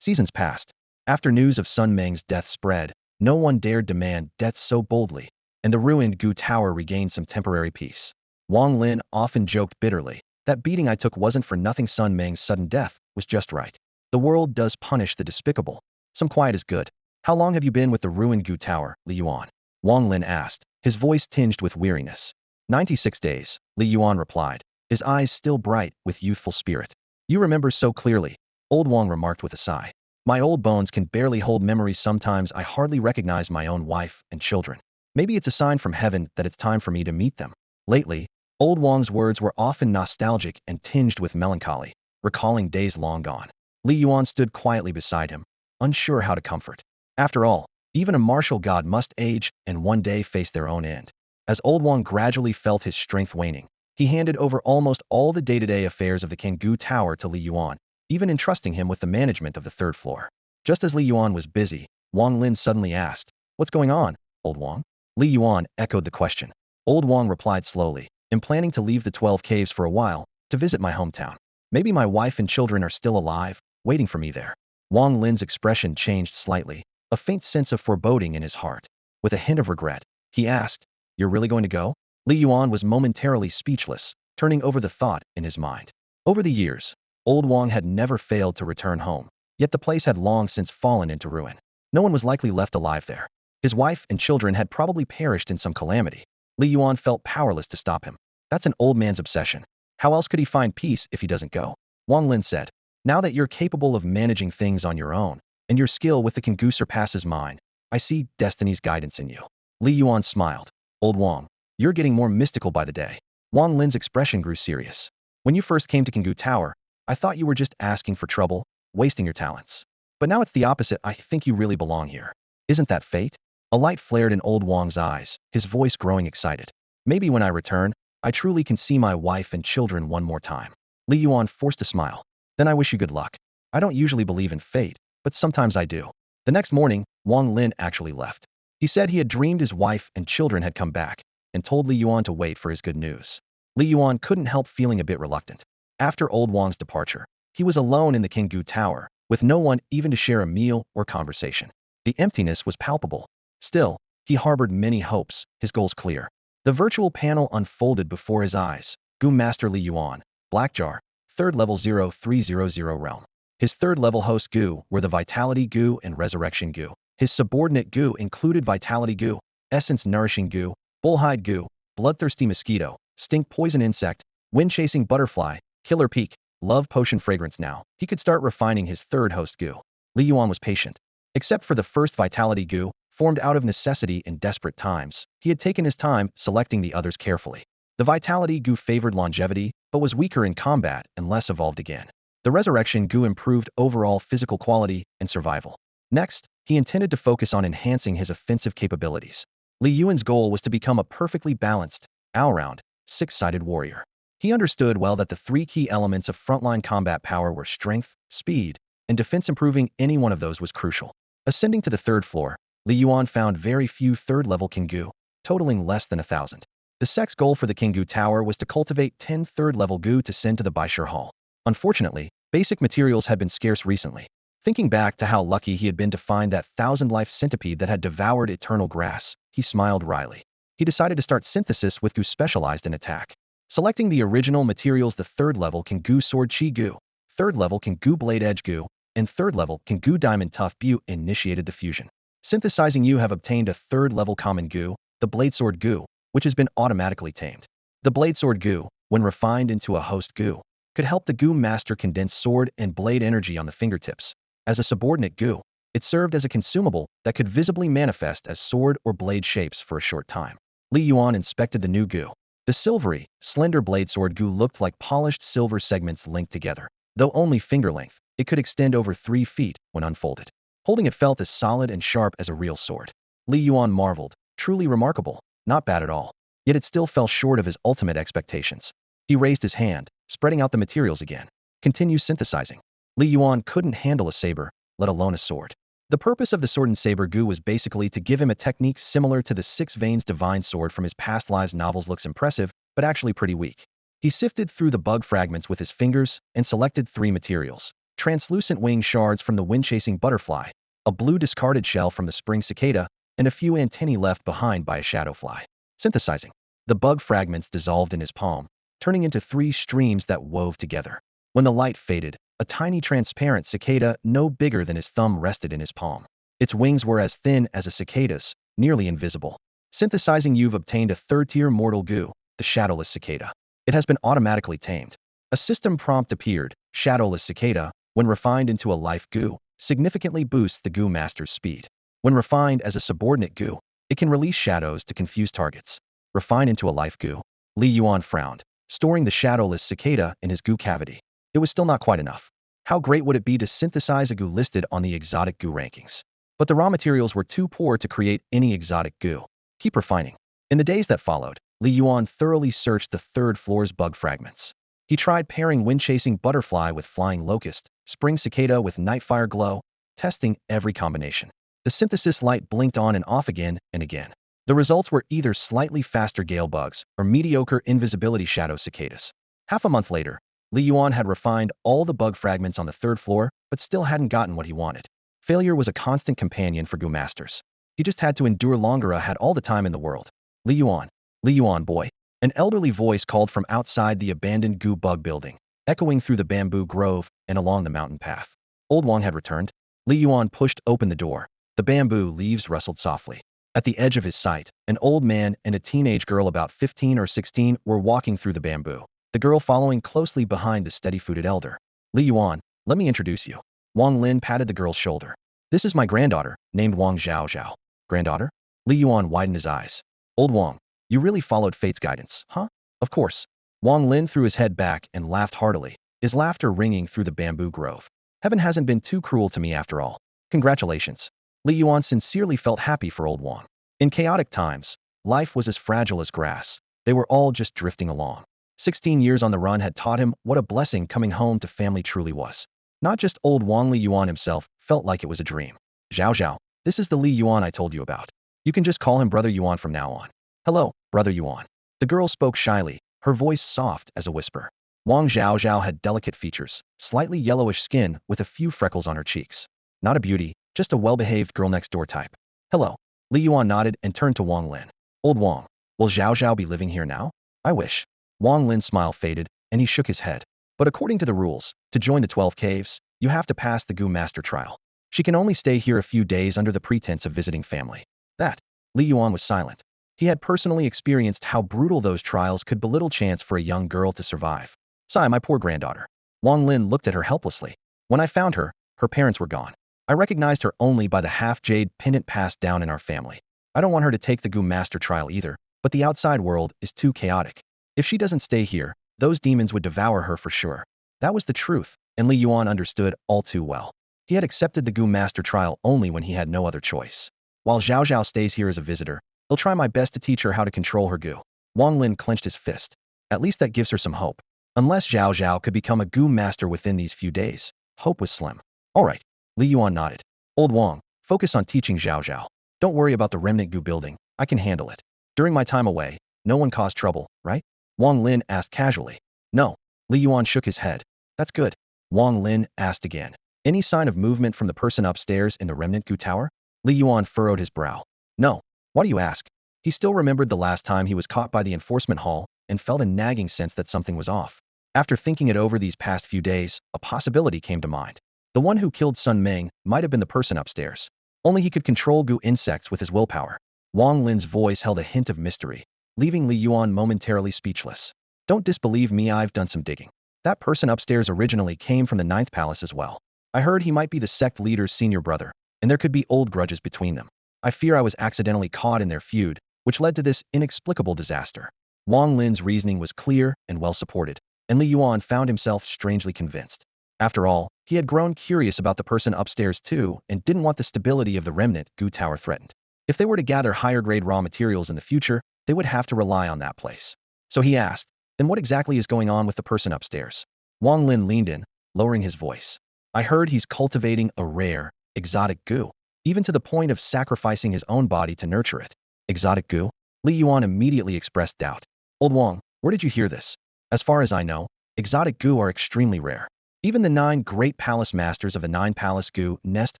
Seasons passed. After news of Sun Meng's death spread, no one dared demand death so boldly, and the ruined Gu Tower regained some temporary peace. Wang Lin often joked bitterly, "That beating I took wasn't for nothing. Sun Meng's sudden death was just right. The world does punish the despicable. Some quiet is good." "How long have you been with the ruined Gu Tower, Li Yuan?" Wang Lin asked, his voice tinged with weariness. 96 days, Li Yuan replied, his eyes still bright with youthful spirit. "You remember so clearly," Old Wang remarked with a sigh. "My old bones can barely hold memories. Sometimes I hardly recognize my own wife and children. Maybe it's a sign from heaven that it's time for me to meet them." Lately, Old Wang's words were often nostalgic and tinged with melancholy, recalling days long gone. Li Yuan stood quietly beside him, unsure how to comfort. After all, even a martial god must age and one day face their own end. As Old Wang gradually felt his strength waning, he handed over almost all the day-to-day affairs of the Gu Tower to Li Yuan, even entrusting him with the management of the 3rd floor. Just as Li Yuan was busy, Wang Lin suddenly asked, "What's going on, Old Wang?" Li Yuan echoed the question. Old Wang replied slowly, "I'm planning to leave the 12 caves for a while, to visit my hometown. Maybe my wife and children are still alive, waiting for me there." Wang Lin's expression changed slightly, a faint sense of foreboding in his heart. With a hint of regret, he asked, "You're really going to go?" Li Yuan was momentarily speechless, turning over the thought in his mind. Over the years, Old Wang had never failed to return home, yet the place had long since fallen into ruin. No one was likely left alive there. His wife and children had probably perished in some calamity. Li Yuan felt powerless to stop him. That's an old man's obsession. How else could he find peace if he doesn't go? Wang Lin said, "Now that you're capable of managing things on your own, and your skill with the Gu surpasses mine, I see destiny's guidance in you." Li Yuan smiled. "Old Wang, you're getting more mystical by the day." Wang Lin's expression grew serious. "When you first came to Gu Tower, I thought you were just asking for trouble, wasting your talents. But now it's the opposite. I think you really belong here. Isn't that fate?" A light flared in Old Wang's eyes, his voice growing excited. "Maybe when I return, I truly can see my wife and children one more time." Li Yuan forced a smile. "Then I wish you good luck. I don't usually believe in fate, but sometimes I do." The next morning, Wang Lin actually left. He said he had dreamed his wife and children had come back, and told Li Yuan to wait for his good news. Li Yuan couldn't help feeling a bit reluctant. After Old Wang's departure, he was alone in the Gu Tower, with no one even to share a meal or conversation. The emptiness was palpable. Still, he harbored many hopes, his goals clear. The virtual panel unfolded before his eyes. Gu Master Li Yuan, Black Jar, 3rd level 0300 realm. His 3rd level host Gu were the Vitality Gu and Resurrection Gu. His subordinate Gu included Vitality Gu, Essence Nourishing Gu, Bullhide Gu, Bloodthirsty Mosquito, Stink Poison Insect, Wind Chasing Butterfly, Killer Peak, Love Potion Fragrance. Now, he could start refining his 3rd host Gu. Li Yuan was patient. Except for the first vitality goo, formed out of necessity in desperate times, he had taken his time selecting the others carefully. The vitality goo favored longevity, but was weaker in combat and less evolved again. The resurrection goo improved overall physical quality and survival. Next, he intended to focus on enhancing his offensive capabilities. Li Yuan's goal was to become a perfectly balanced, all-round, six-sided warrior. He understood well that the three key elements of frontline combat power were strength, speed, and defense. Improving any one of those was crucial. Ascending to the third floor, Li Yuan found very few third-level Kingu, totaling less than 1,000. The sec's goal for the Kingu Tower was to cultivate 10 third-level Gu to send to the Baishur Hall. Unfortunately, basic materials had been scarce recently. Thinking back to how lucky he had been to find that 1,000-life centipede that had devoured eternal grass, he smiled wryly. He decided to start synthesis with Gu specialized in attack. Selecting the original materials, the third-level Kingu Sword Chi Gu, third-level Kingu Blade Edge Gu, and third-level Kingu Diamond Tough Bu initiated the fusion. Synthesizing, you have obtained a third-level common Gu, the Blade Sword Gu, which has been automatically tamed. The Blade Sword Gu, when refined into a host Gu, could help the Gu master condense sword and blade energy on the fingertips. As a subordinate Gu, it served as a consumable that could visibly manifest as sword or blade shapes for a short time. Li Yuan inspected the new Gu. The silvery, slender blade sword Gu looked like polished silver segments linked together. Though only finger length, it could extend over 3 feet when unfolded. Holding it felt as solid and sharp as a real sword. Li Yuan marveled. Truly remarkable. Not bad at all. Yet it still fell short of his ultimate expectations. He raised his hand, spreading out the materials again. Continue synthesizing. Li Yuan couldn't handle a saber, let alone a sword. The purpose of the sword and saber Gu was basically to give him a technique similar to the Six Veins divine sword from his past lives novels. Looks impressive, but actually pretty weak. He sifted through the bug fragments with his fingers and selected 3 materials. Translucent wing shards from the wind-chasing butterfly, a blue discarded shell from the spring cicada, and a few antennae left behind by a shadowfly. Synthesizing. The bug fragments dissolved in his palm, turning into 3 streams that wove together. When the light faded, a tiny transparent cicada no bigger than his thumb rested in his palm. Its wings were as thin as a cicada's, nearly invisible. Synthesizing, you've obtained a third-tier mortal Gu, the shadowless cicada. It has been automatically tamed. A system prompt appeared. Shadowless cicada, when refined into a life Gu, significantly boosts the Gu master's speed. When refined as a subordinate Gu, it can release shadows to confuse targets. Refine into a life Gu. Li Yuan frowned, storing the shadowless cicada in his Gu cavity. It was still not quite enough. How great would it be to synthesize a Gu listed on the exotic Gu rankings? But the raw materials were too poor to create any exotic Gu. Keep refining. In the days that followed, Li Yuan thoroughly searched the third floor's bug fragments. He tried pairing wind-chasing butterfly with flying locust, spring cicada with nightfire glow, testing every combination. The synthesis light blinked on and off again and again. The results were either slightly faster gale bugs or mediocre invisibility shadow cicadas. Half a month later, Li Yuan had refined all the bug fragments on the third floor, but still hadn't gotten what he wanted. Failure was a constant companion for Gu masters. He just had to endure longer. Had all the time in the world. Li Yuan boy. An elderly voice called from outside the abandoned Gu bug building, echoing through the bamboo grove and along the mountain path. Old Wang had returned. Li Yuan pushed open the door. The bamboo leaves rustled softly. At the edge of his sight, an old man and a teenage girl about 15 or 16 were walking through the bamboo, the girl following closely behind the steady-footed elder. Li Yuan, let me introduce you. Wang Lin patted the girl's shoulder. This is my granddaughter, named Wang Zhao. Granddaughter? Li Yuan widened his eyes. Old Wang, you really followed fate's guidance, huh? Of course. Wang Lin threw his head back and laughed heartily, his laughter ringing through the bamboo grove. Heaven hasn't been too cruel to me after all. Congratulations. Li Yuan sincerely felt happy for old Wang. In chaotic times, life was as fragile as grass. They were all just drifting along. 16 years on the run had taught him what a blessing coming home to family truly was. Not just old Wang. Li Yuan himself felt like it was a dream. Zhao, this is the Li Yuan I told you about. You can just call him Brother Yuan from now on. Hello, Brother Yuan. The girl spoke shyly, her voice soft as a whisper. Wang Zhao had delicate features, slightly yellowish skin with a few freckles on her cheeks. Not a beauty, just a well-behaved girl-next-door type. Hello. Li Yuan nodded and turned to Wang Lin. Old Wang, will Zhao be living here now? I wish. Wang Lin's smile faded, and he shook his head. But according to the rules, to join the 12 caves, you have to pass the Gu Master trial. She can only stay here a few days under the pretense of visiting family. That. Li Yuan was silent. He had personally experienced how brutal those trials could belittle chance for a young girl to survive. Sigh, my poor granddaughter. Wang Lin looked at her helplessly. When I found her, her parents were gone. I recognized her only by the half-jade pendant passed down in our family. I don't want her to take the Gu Master trial either, but the outside world is too chaotic. If she doesn't stay here, those demons would devour her for sure. That was the truth, and Li Yuan understood all too well. He had accepted the Gu Master trial only when he had no other choice. While Zhao Zhao stays here as a visitor, he'll try my best to teach her how to control her Gu. Wang Lin clenched his fist. At least that gives her some hope. Unless Zhao Zhao could become a Gu Master within these few days, hope was slim. All right. Li Yuan nodded. Old Wang, focus on teaching Zhao Zhao. Don't worry about the remnant Gu building. I can handle it. During my time away, no one caused trouble, right? Wang Lin asked casually. No. Li Yuan shook his head. That's good. Wang Lin asked again. Any sign of movement from the person upstairs in the remnant Gu tower? Li Yuan furrowed his brow. No. Why do you ask? He still remembered the last time he was caught by the enforcement hall and felt a nagging sense that something was off. After thinking it over these past few days, a possibility came to mind. The one who killed Sun Meng might have been the person upstairs. Only he could control Gu insects with his willpower. Wang Lin's voice held a hint of mystery, leaving Li Yuan momentarily speechless. Don't disbelieve me, I've done some digging. That person upstairs originally came from the Ninth Palace as well. I heard he might be the sect leader's senior brother, and there could be old grudges between them. I fear I was accidentally caught in their feud, which led to this inexplicable disaster. Wang Lin's reasoning was clear and well supported, and Li Yuan found himself strangely convinced. After all, he had grown curious about the person upstairs too and didn't want the stability of the remnant Gu tower threatened. If they were to gather higher-grade raw materials in the future, they would have to rely on that place. So he asked, then what exactly is going on with the person upstairs? Wang Lin leaned in, lowering his voice. I heard he's cultivating a rare, exotic Gu, even to the point of sacrificing his own body to nurture it. Exotic Gu? Li Yuan immediately expressed doubt. Old Wang, where did you hear this? As far as I know, exotic Gu are extremely rare. Even the 9 great palace masters of the 9 palace Gu nest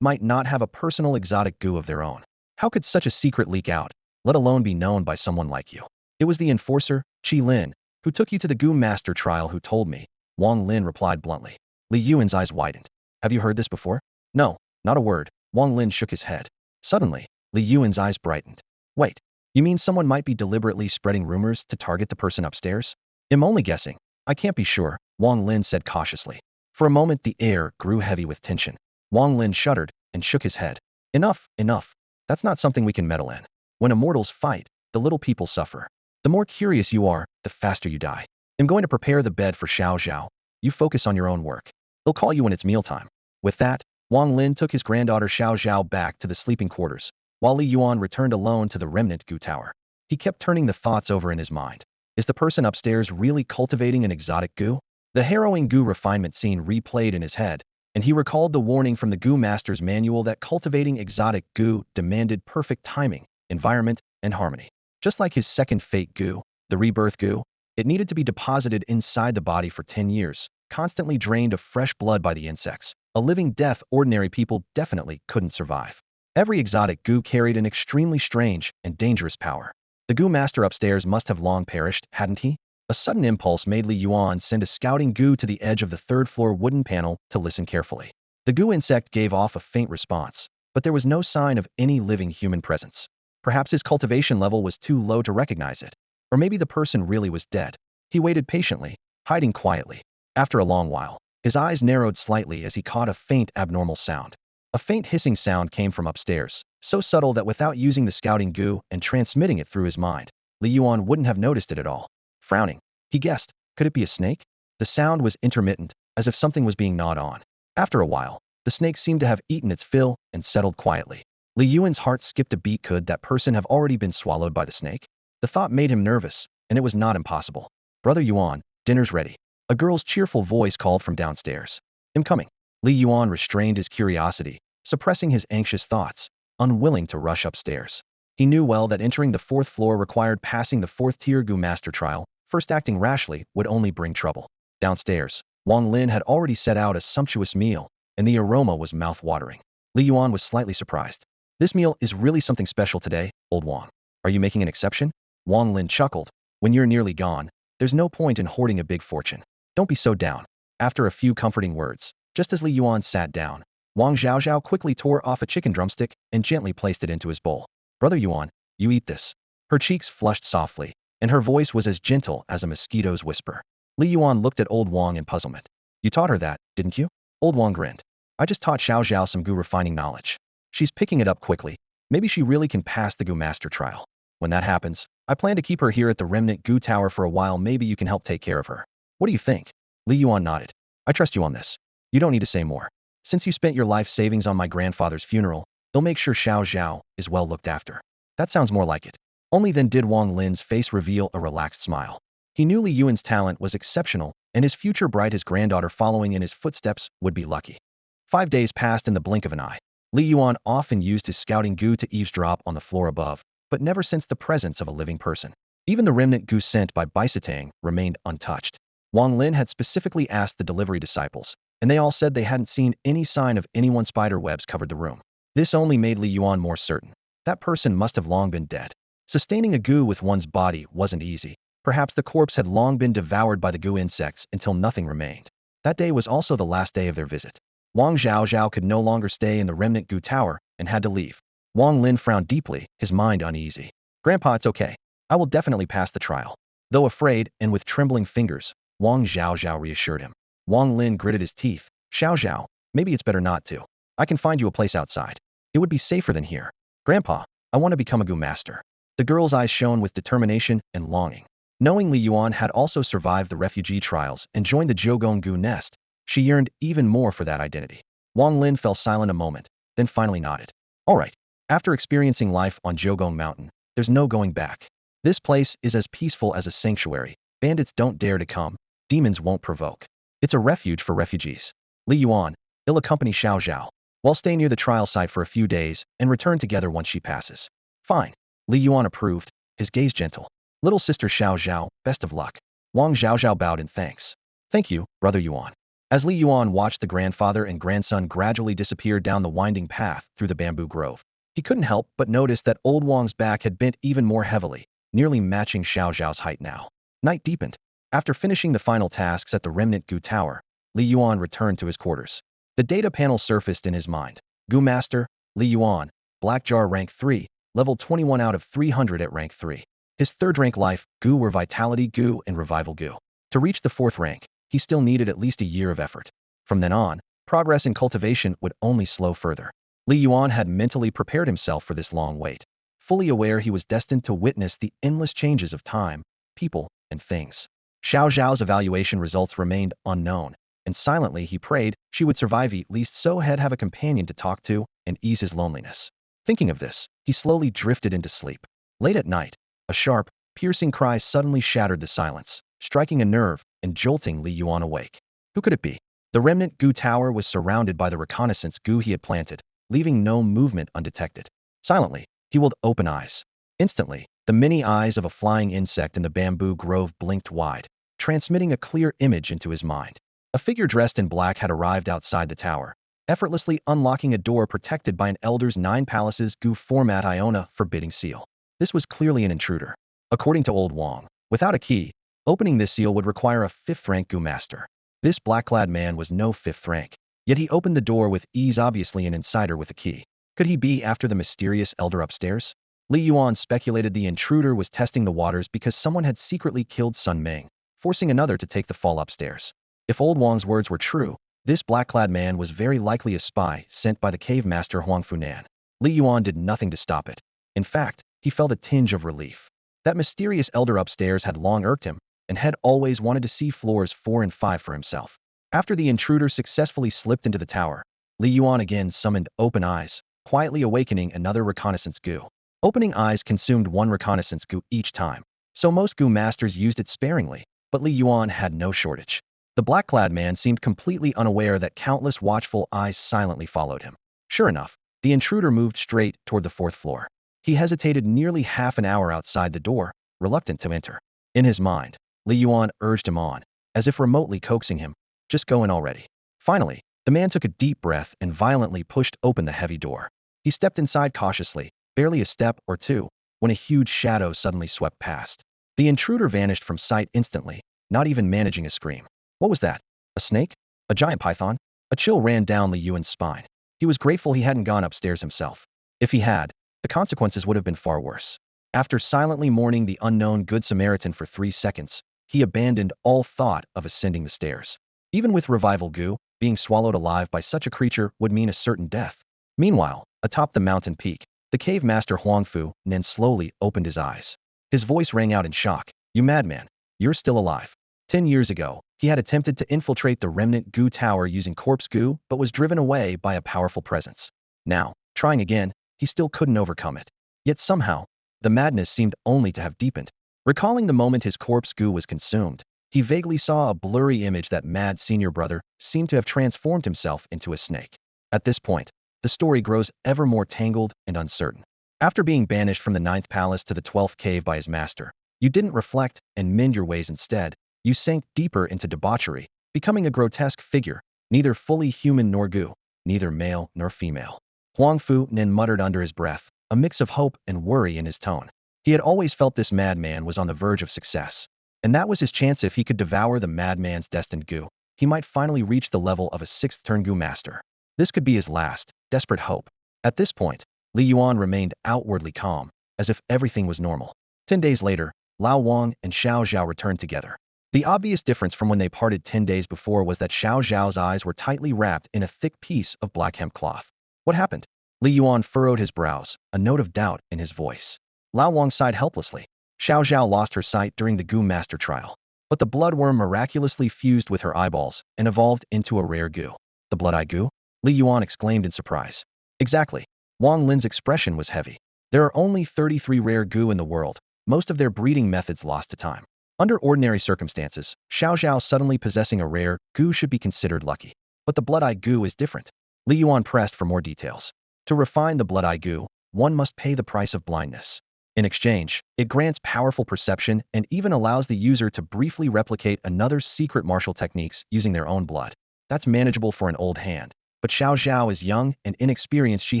might not have a personal exotic Gu of their own. How could such a secret leak out, let alone be known by someone like you? It was the enforcer, Qi Lin, who took you to the Gu master trial who told me, Wang Lin replied bluntly. Li Yuan's eyes widened. Have you heard this before? No, not a word. Wang Lin shook his head. Suddenly, Li Yuan's eyes brightened. Wait, you mean someone might be deliberately spreading rumors to target the person upstairs? I'm only guessing. I can't be sure, Wang Lin said cautiously. For a moment the air grew heavy with tension. Wang Lin shuddered and shook his head. Enough, enough. That's not something we can meddle in. When immortals fight, the little people suffer. The more curious you are, the faster you die. I'm going to prepare the bed for Xiao Zhao. You focus on your own work. They'll call you when it's mealtime. With that, Wang Lin took his granddaughter Xiao Zhao back to the sleeping quarters, while Li Yuan returned alone to the remnant Gu tower. He kept turning the thoughts over in his mind. Is the person upstairs really cultivating an exotic Gu? The harrowing Gu refinement scene replayed in his head, and he recalled the warning from the Gu Master's manual that cultivating exotic Gu demanded perfect timing, environment, and harmony. Just like his second fate Gu, the rebirth Gu, it needed to be deposited inside the body for 10 years, constantly drained of fresh blood by the insects, a living death ordinary people definitely couldn't survive. Every exotic Gu carried an extremely strange and dangerous power. The Gu Master upstairs must have long perished, hadn't he? A sudden impulse made Li Yuan send a scouting Gu to the edge of the third-floor wooden panel to listen carefully. The Gu insect gave off a faint response, but there was no sign of any living human presence. Perhaps his cultivation level was too low to recognize it. Or maybe the person really was dead. He waited patiently, hiding quietly. After a long while, his eyes narrowed slightly as he caught a faint abnormal sound. A faint hissing sound came from upstairs, so subtle that without using the scouting Gu and transmitting it through his mind, Li Yuan wouldn't have noticed it at all. Frowning, he guessed, could it be a snake? The sound was intermittent, as if something was being gnawed on. After a while, the snake seemed to have eaten its fill and settled quietly. Li Yuan's heart skipped a beat. Could that person have already been swallowed by the snake? The thought made him nervous, and it was not impossible. Brother Yuan, dinner's ready. A girl's cheerful voice called from downstairs. I'm coming. Li Yuan restrained his curiosity, suppressing his anxious thoughts, unwilling to rush upstairs. He knew well that entering the 4th floor required passing the 4th-tier Gu Master trial. First acting rashly would only bring trouble. Downstairs, Wang Lin had already set out a sumptuous meal, and the aroma was mouth-watering. Li Yuan was slightly surprised. This meal is really something special today, old Wang. Are you making an exception? Wang Lin chuckled. When you're nearly gone, there's no point in hoarding a big fortune. Don't be so down. After a few comforting words, just as Li Yuan sat down, Wang Zhaozhao quickly tore off a chicken drumstick and gently placed it into his bowl. Brother Yuan, you eat this. Her cheeks flushed softly, and her voice was as gentle as a mosquito's whisper. Li Yuan looked at old Wang in puzzlement. You taught her that, didn't you? Old Wang grinned. I just taught Xiao Zhao some goo refining knowledge. She's picking it up quickly. Maybe she really can pass the goo master trial. When that happens, I plan to keep her here at the remnant goo tower for a while. Maybe you can help take care of her. What do you think? Li Yuan nodded. I trust you on this. You don't need to say more. Since you spent your life savings on my grandfather's funeral, they'll make sure Xiao Zhao is well looked after. That sounds more like it. Only then did Wang Lin's face reveal a relaxed smile. He knew Li Yuan's talent was exceptional, and his future bride, his granddaughter following in his footsteps, would be lucky. 5 days passed in the blink of an eye. Li Yuan often used his scouting goo to eavesdrop on the floor above, but never sensed the presence of a living person. Even the remnant goo sent by Bisatang remained untouched. Wang Lin had specifically asked the delivery disciples, and they all said they hadn't seen any sign of anyone. Spider webs covered the room. This only made Li Yuan more certain. That person must have long been dead. Sustaining a goo with one's body wasn't easy. Perhaps the corpse had long been devoured by the goo insects until nothing remained. That day was also the last day of their visit. Wang Zhaozhao could no longer stay in the remnant goo tower and had to leave. Wang Lin frowned deeply, his mind uneasy. Grandpa, it's okay. I will definitely pass the trial. Though afraid and with trembling fingers, Wang Zhaozhao reassured him. Wang Lin gritted his teeth. Zhao, maybe it's better not to. I can find you a place outside. It would be safer than here. Grandpa, I want to become a goo master. The girl's eyes shone with determination and longing. Knowing Li Yuan had also survived the refugee trials and joined the Jiugong Goo nest, she yearned even more for that identity. Wang Lin fell silent a moment, then finally nodded. All right. After experiencing life on Jiugong Mountain, there's no going back. This place is as peaceful as a sanctuary. Bandits don't dare to come. Demons won't provoke. It's a refuge for refugees. Li Yuan, he'll accompany Xiao Zhao. We'll stay near the trial site for a few days and return together once she passes. Fine. Li Yuan approved, his gaze gentle. Little sister Xiao Zhao, best of luck. Wang Zhaozhao bowed in thanks. Thank you, brother Yuan. As Li Yuan watched the grandfather and grandson gradually disappear down the winding path through the bamboo grove, he couldn't help but notice that old Wang's back had bent even more heavily, nearly matching Xiao Zhao's height now. Night deepened. After finishing the final tasks at the remnant goo tower, Li Yuan returned to his quarters. The data panel surfaced in his mind. Goo Master, Li Yuan, Black Jar rank 3, level 21 out of 300 at rank 3. His third rank life, goo were Vitality Goo and Revival Goo. To reach the fourth rank, he still needed at least a year of effort. From then on, progress in cultivation would only slow further. Li Yuan had mentally prepared himself for this long wait, fully aware he was destined to witness the endless changes of time, people, and things. Xiao Zhao's evaluation results remained unknown, and silently he prayed she would survive, at least so he'd have a companion to talk to and ease his loneliness. Thinking of this, he slowly drifted into sleep. Late at night, a sharp, piercing cry suddenly shattered the silence, striking a nerve and jolting Li Yuan awake. Who could it be? The remnant goo tower was surrounded by the reconnaissance goo he had planted, leaving no movement undetected. Silently, he rolled open eyes. Instantly, the many eyes of a flying insect in the bamboo grove blinked wide, transmitting a clear image into his mind. A figure dressed in black had arrived outside the tower, effortlessly unlocking a door protected by an Elder's 9 Palaces goo format Iona forbidding seal. This was clearly an intruder. According to old Wang, without a key, opening this seal would require a 5th rank goo master. This black-clad man was no 5th rank, yet he opened the door with ease, obviously an insider with a key. Could he be after the mysterious elder upstairs? Li Yuan speculated the intruder was testing the waters because someone had secretly killed Sun Ming, forcing another to take the fall upstairs. If old Wang's words were true, this black-clad man was very likely a spy sent by the cave master Huang Funan. Li Yuan did nothing to stop it. In fact, he felt a tinge of relief. That mysterious elder upstairs had long irked him, and had always wanted to see floors 4 and 5 for himself. After the intruder successfully slipped into the tower, Li Yuan again summoned Open Eyes, quietly awakening another reconnaissance goo. Opening Eyes consumed 1 reconnaissance goo each time, so most goo masters used it sparingly, but Li Yuan had no shortage. The black-clad man seemed completely unaware that countless watchful eyes silently followed him. Sure enough, the intruder moved straight toward the 4th floor. He hesitated nearly half an hour outside the door, reluctant to enter. In his mind, Li Yuan urged him on, as if remotely coaxing him, just go in already. Finally, the man took a deep breath and violently pushed open the heavy door. He stepped inside cautiously, barely a step or two, when a huge shadow suddenly swept past. The intruder vanished from sight instantly, not even managing a scream. What was that? A snake? A giant python? A chill ran down Li Yuan's spine. He was grateful he hadn't gone upstairs himself. If he had, the consequences would have been far worse. After silently mourning the unknown Good Samaritan for 3 seconds, he abandoned all thought of ascending the stairs. Even with Revival Goo, Being swallowed alive by such a creature would mean a certain death. Meanwhile, atop the mountain peak, the cave master Huangfu Nen slowly opened his eyes. His voice rang out in shock. You madman, you're still alive. 10 years ago, he had attempted to infiltrate the remnant goo tower using corpse goo but was driven away by a powerful presence. Now, trying again, he still couldn't overcome it. Yet somehow, the madness seemed only to have deepened. Recalling the moment his corpse goo was consumed, he vaguely saw a blurry image that mad senior brother seemed to have transformed himself into a snake. At this point, the story grows ever more tangled and uncertain. After being banished from the 9th palace to the 12th cave by his master, you didn't reflect and mend your ways. Instead, you sank deeper into debauchery, becoming a grotesque figure, neither fully human nor goo, neither male nor female. Huangfu Nen muttered under his breath, a mix of hope and worry in his tone. He had always felt this madman was on the verge of success, and that was his chance. If he could devour the madman's destined goo, he might finally reach the level of a 6th turn goo master. This could be his last, desperate hope. At this point, Li Yuan remained outwardly calm, as if everything was normal. 10 days later, Lao Wang and Xiao Zhao returned together. The obvious difference from when they parted 10 days before was that Xiao Zhao's eyes were tightly wrapped in a thick piece of black hemp cloth. What happened? Li Yuan furrowed his brows, a note of doubt in his voice. Lao Wang sighed helplessly. Xiao Zhao lost her sight during the goo master trial, but the bloodworm miraculously fused with her eyeballs and evolved into a rare goo. The blood-eye goo? Li Yuan exclaimed in surprise. Exactly. Wang Lin's expression was heavy. There are only 33 rare goo in the world, most of their breeding methods lost to time. Under ordinary circumstances, Xiao Zhao suddenly possessing a rare goo should be considered lucky. But the blood-eye goo is different. Li Yuan pressed for more details. To refine the blood-eye goo, one must pay the price of blindness. In exchange, it grants powerful perception and even allows the user to briefly replicate another's secret martial techniques using their own blood. That's manageable for an old hand. But Xiao Zhao is young and inexperienced. She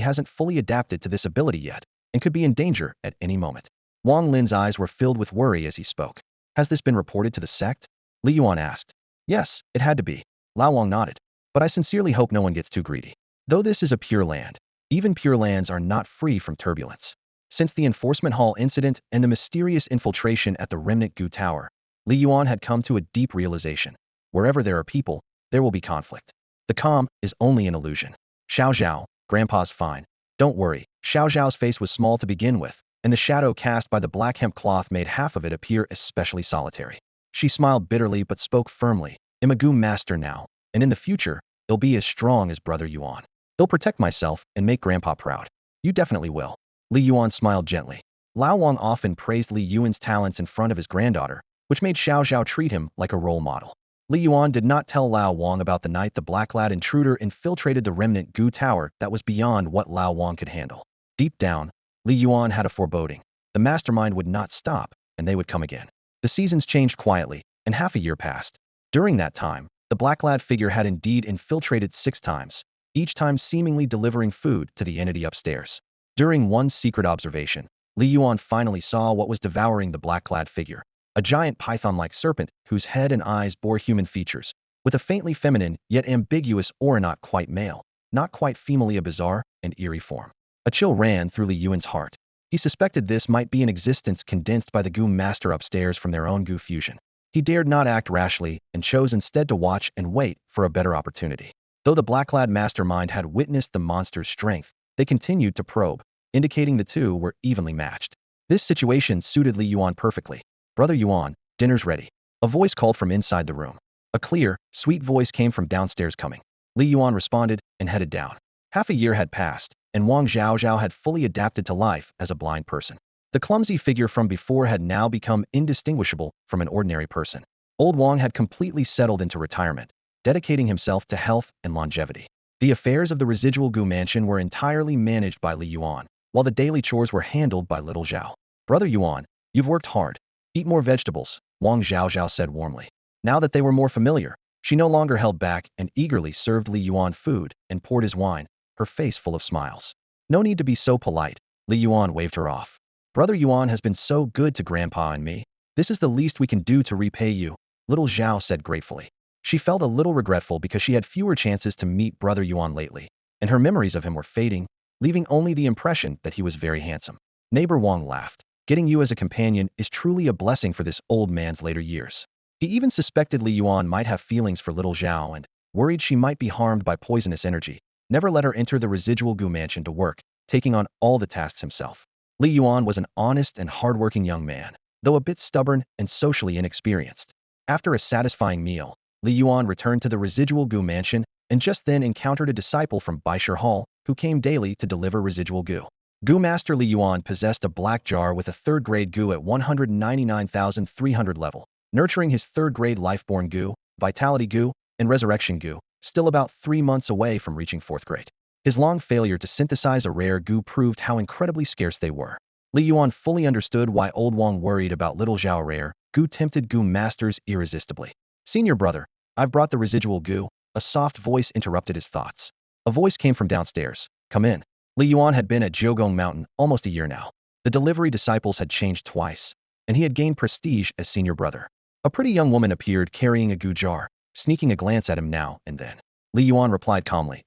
hasn't fully adapted to this ability yet, and could be in danger at any moment. Wang Lin's eyes were filled with worry as he spoke. Has this been reported to the sect? Li Yuan asked. Yes, it had to be. Lao Wang nodded. But I sincerely hope no one gets too greedy. Though this is a pure land, even pure lands are not free from turbulence. Since the enforcement hall incident and the mysterious infiltration at the remnant goo tower, Li Yuan had come to a deep realization. Wherever there are people, there will be conflict. The calm is only an illusion. Xiao Zhao, Grandpa's fine. Don't worry. Xiao Zhao's face was small to begin with, and the shadow cast by the black hemp cloth made half of it appear especially solitary. She smiled bitterly but spoke firmly. I'm a goo master now, and in the future, I'll be as strong as Brother Yuan. I'll protect myself and make Grandpa proud. You definitely will. Li Yuan smiled gently. Lao Wang often praised Li Yuan's talents in front of his granddaughter, which made Xiao Zhao treat him like a role model. Li Yuan did not tell Lao Wang about the night the black-clad intruder infiltrated the remnant goo tower. That was beyond what Lao Wang could handle. Deep down, Li Yuan had a foreboding. The mastermind would not stop, and they would come again. The seasons changed quietly, and half a year passed. During that time, the black-clad figure had indeed infiltrated 6 times, each time seemingly delivering food to the entity upstairs. During one secret observation, Li Yuan finally saw what was devouring the black-clad figure. A giant python-like serpent whose head and eyes bore human features, with a faintly feminine yet ambiguous aura, not quite male, not quite female, a bizarre and eerie form. A chill ran through Li Yuan's heart. He suspected this might be an existence condensed by the goo master upstairs from their own goo fusion. He dared not act rashly and chose instead to watch and wait for a better opportunity. Though the black-clad mastermind had witnessed the monster's strength, they continued to probe, indicating the two were evenly matched. This situation suited Li Yuan perfectly. Brother Yuan, dinner's ready. A voice called from inside the room. A clear, sweet voice came from downstairs coming. Li Yuan responded and headed down. Half a year had passed, and Wang Zhaozhao had fully adapted to life as a blind person. The clumsy figure from before had now become indistinguishable from an ordinary person. Old Wang had completely settled into retirement, dedicating himself to health and longevity. The affairs of the residual goo mansion were entirely managed by Li Yuan, while the daily chores were handled by little Zhao. Brother Yuan, you've worked hard. Eat more vegetables, Wang Zhaozhao said warmly. Now that they were more familiar, she no longer held back and eagerly served Li Yuan food and poured his wine, her face full of smiles. No need to be so polite, Li Yuan waved her off. Brother Yuan has been so good to Grandpa and me. This is the least we can do to repay you, little Zhao said gratefully. She felt a little regretful because she had fewer chances to meet Brother Yuan lately, and her memories of him were fading, leaving only the impression that he was very handsome. Neighbor Wang laughed. Getting you as a companion is truly a blessing for this old man's later years. He even suspected Li Yuan might have feelings for little Zhao, and worried she might be harmed by poisonous energy, never let her enter the residual goo mansion to work, taking on all the tasks himself. Li Yuan was an honest and hardworking young man, though a bit stubborn and socially inexperienced. After a satisfying meal, Li Yuan returned to the residual goo mansion and just then encountered a disciple from Baishir Hall who came daily to deliver residual goo. Goo Master Li Yuan possessed a black jar with a third-grade goo at 199,300 level, nurturing his third-grade life-born goo, vitality goo, and resurrection goo, still about 3 months away from reaching 4th grade. His long failure to synthesize a rare goo proved how incredibly scarce they were. Li Yuan fully understood why Old Wang worried about little Zhao rare goo tempted goo masters irresistibly. Senior brother, I've brought the residual goo. A soft voice interrupted his thoughts. A voice came from downstairs. Come in. Li Yuan had been at Jiugong Mountain almost a year now. The delivery disciples had changed twice, and he had gained prestige as senior brother. A pretty young woman appeared carrying a goo jar, sneaking a glance at him now and then. Li Yuan replied calmly,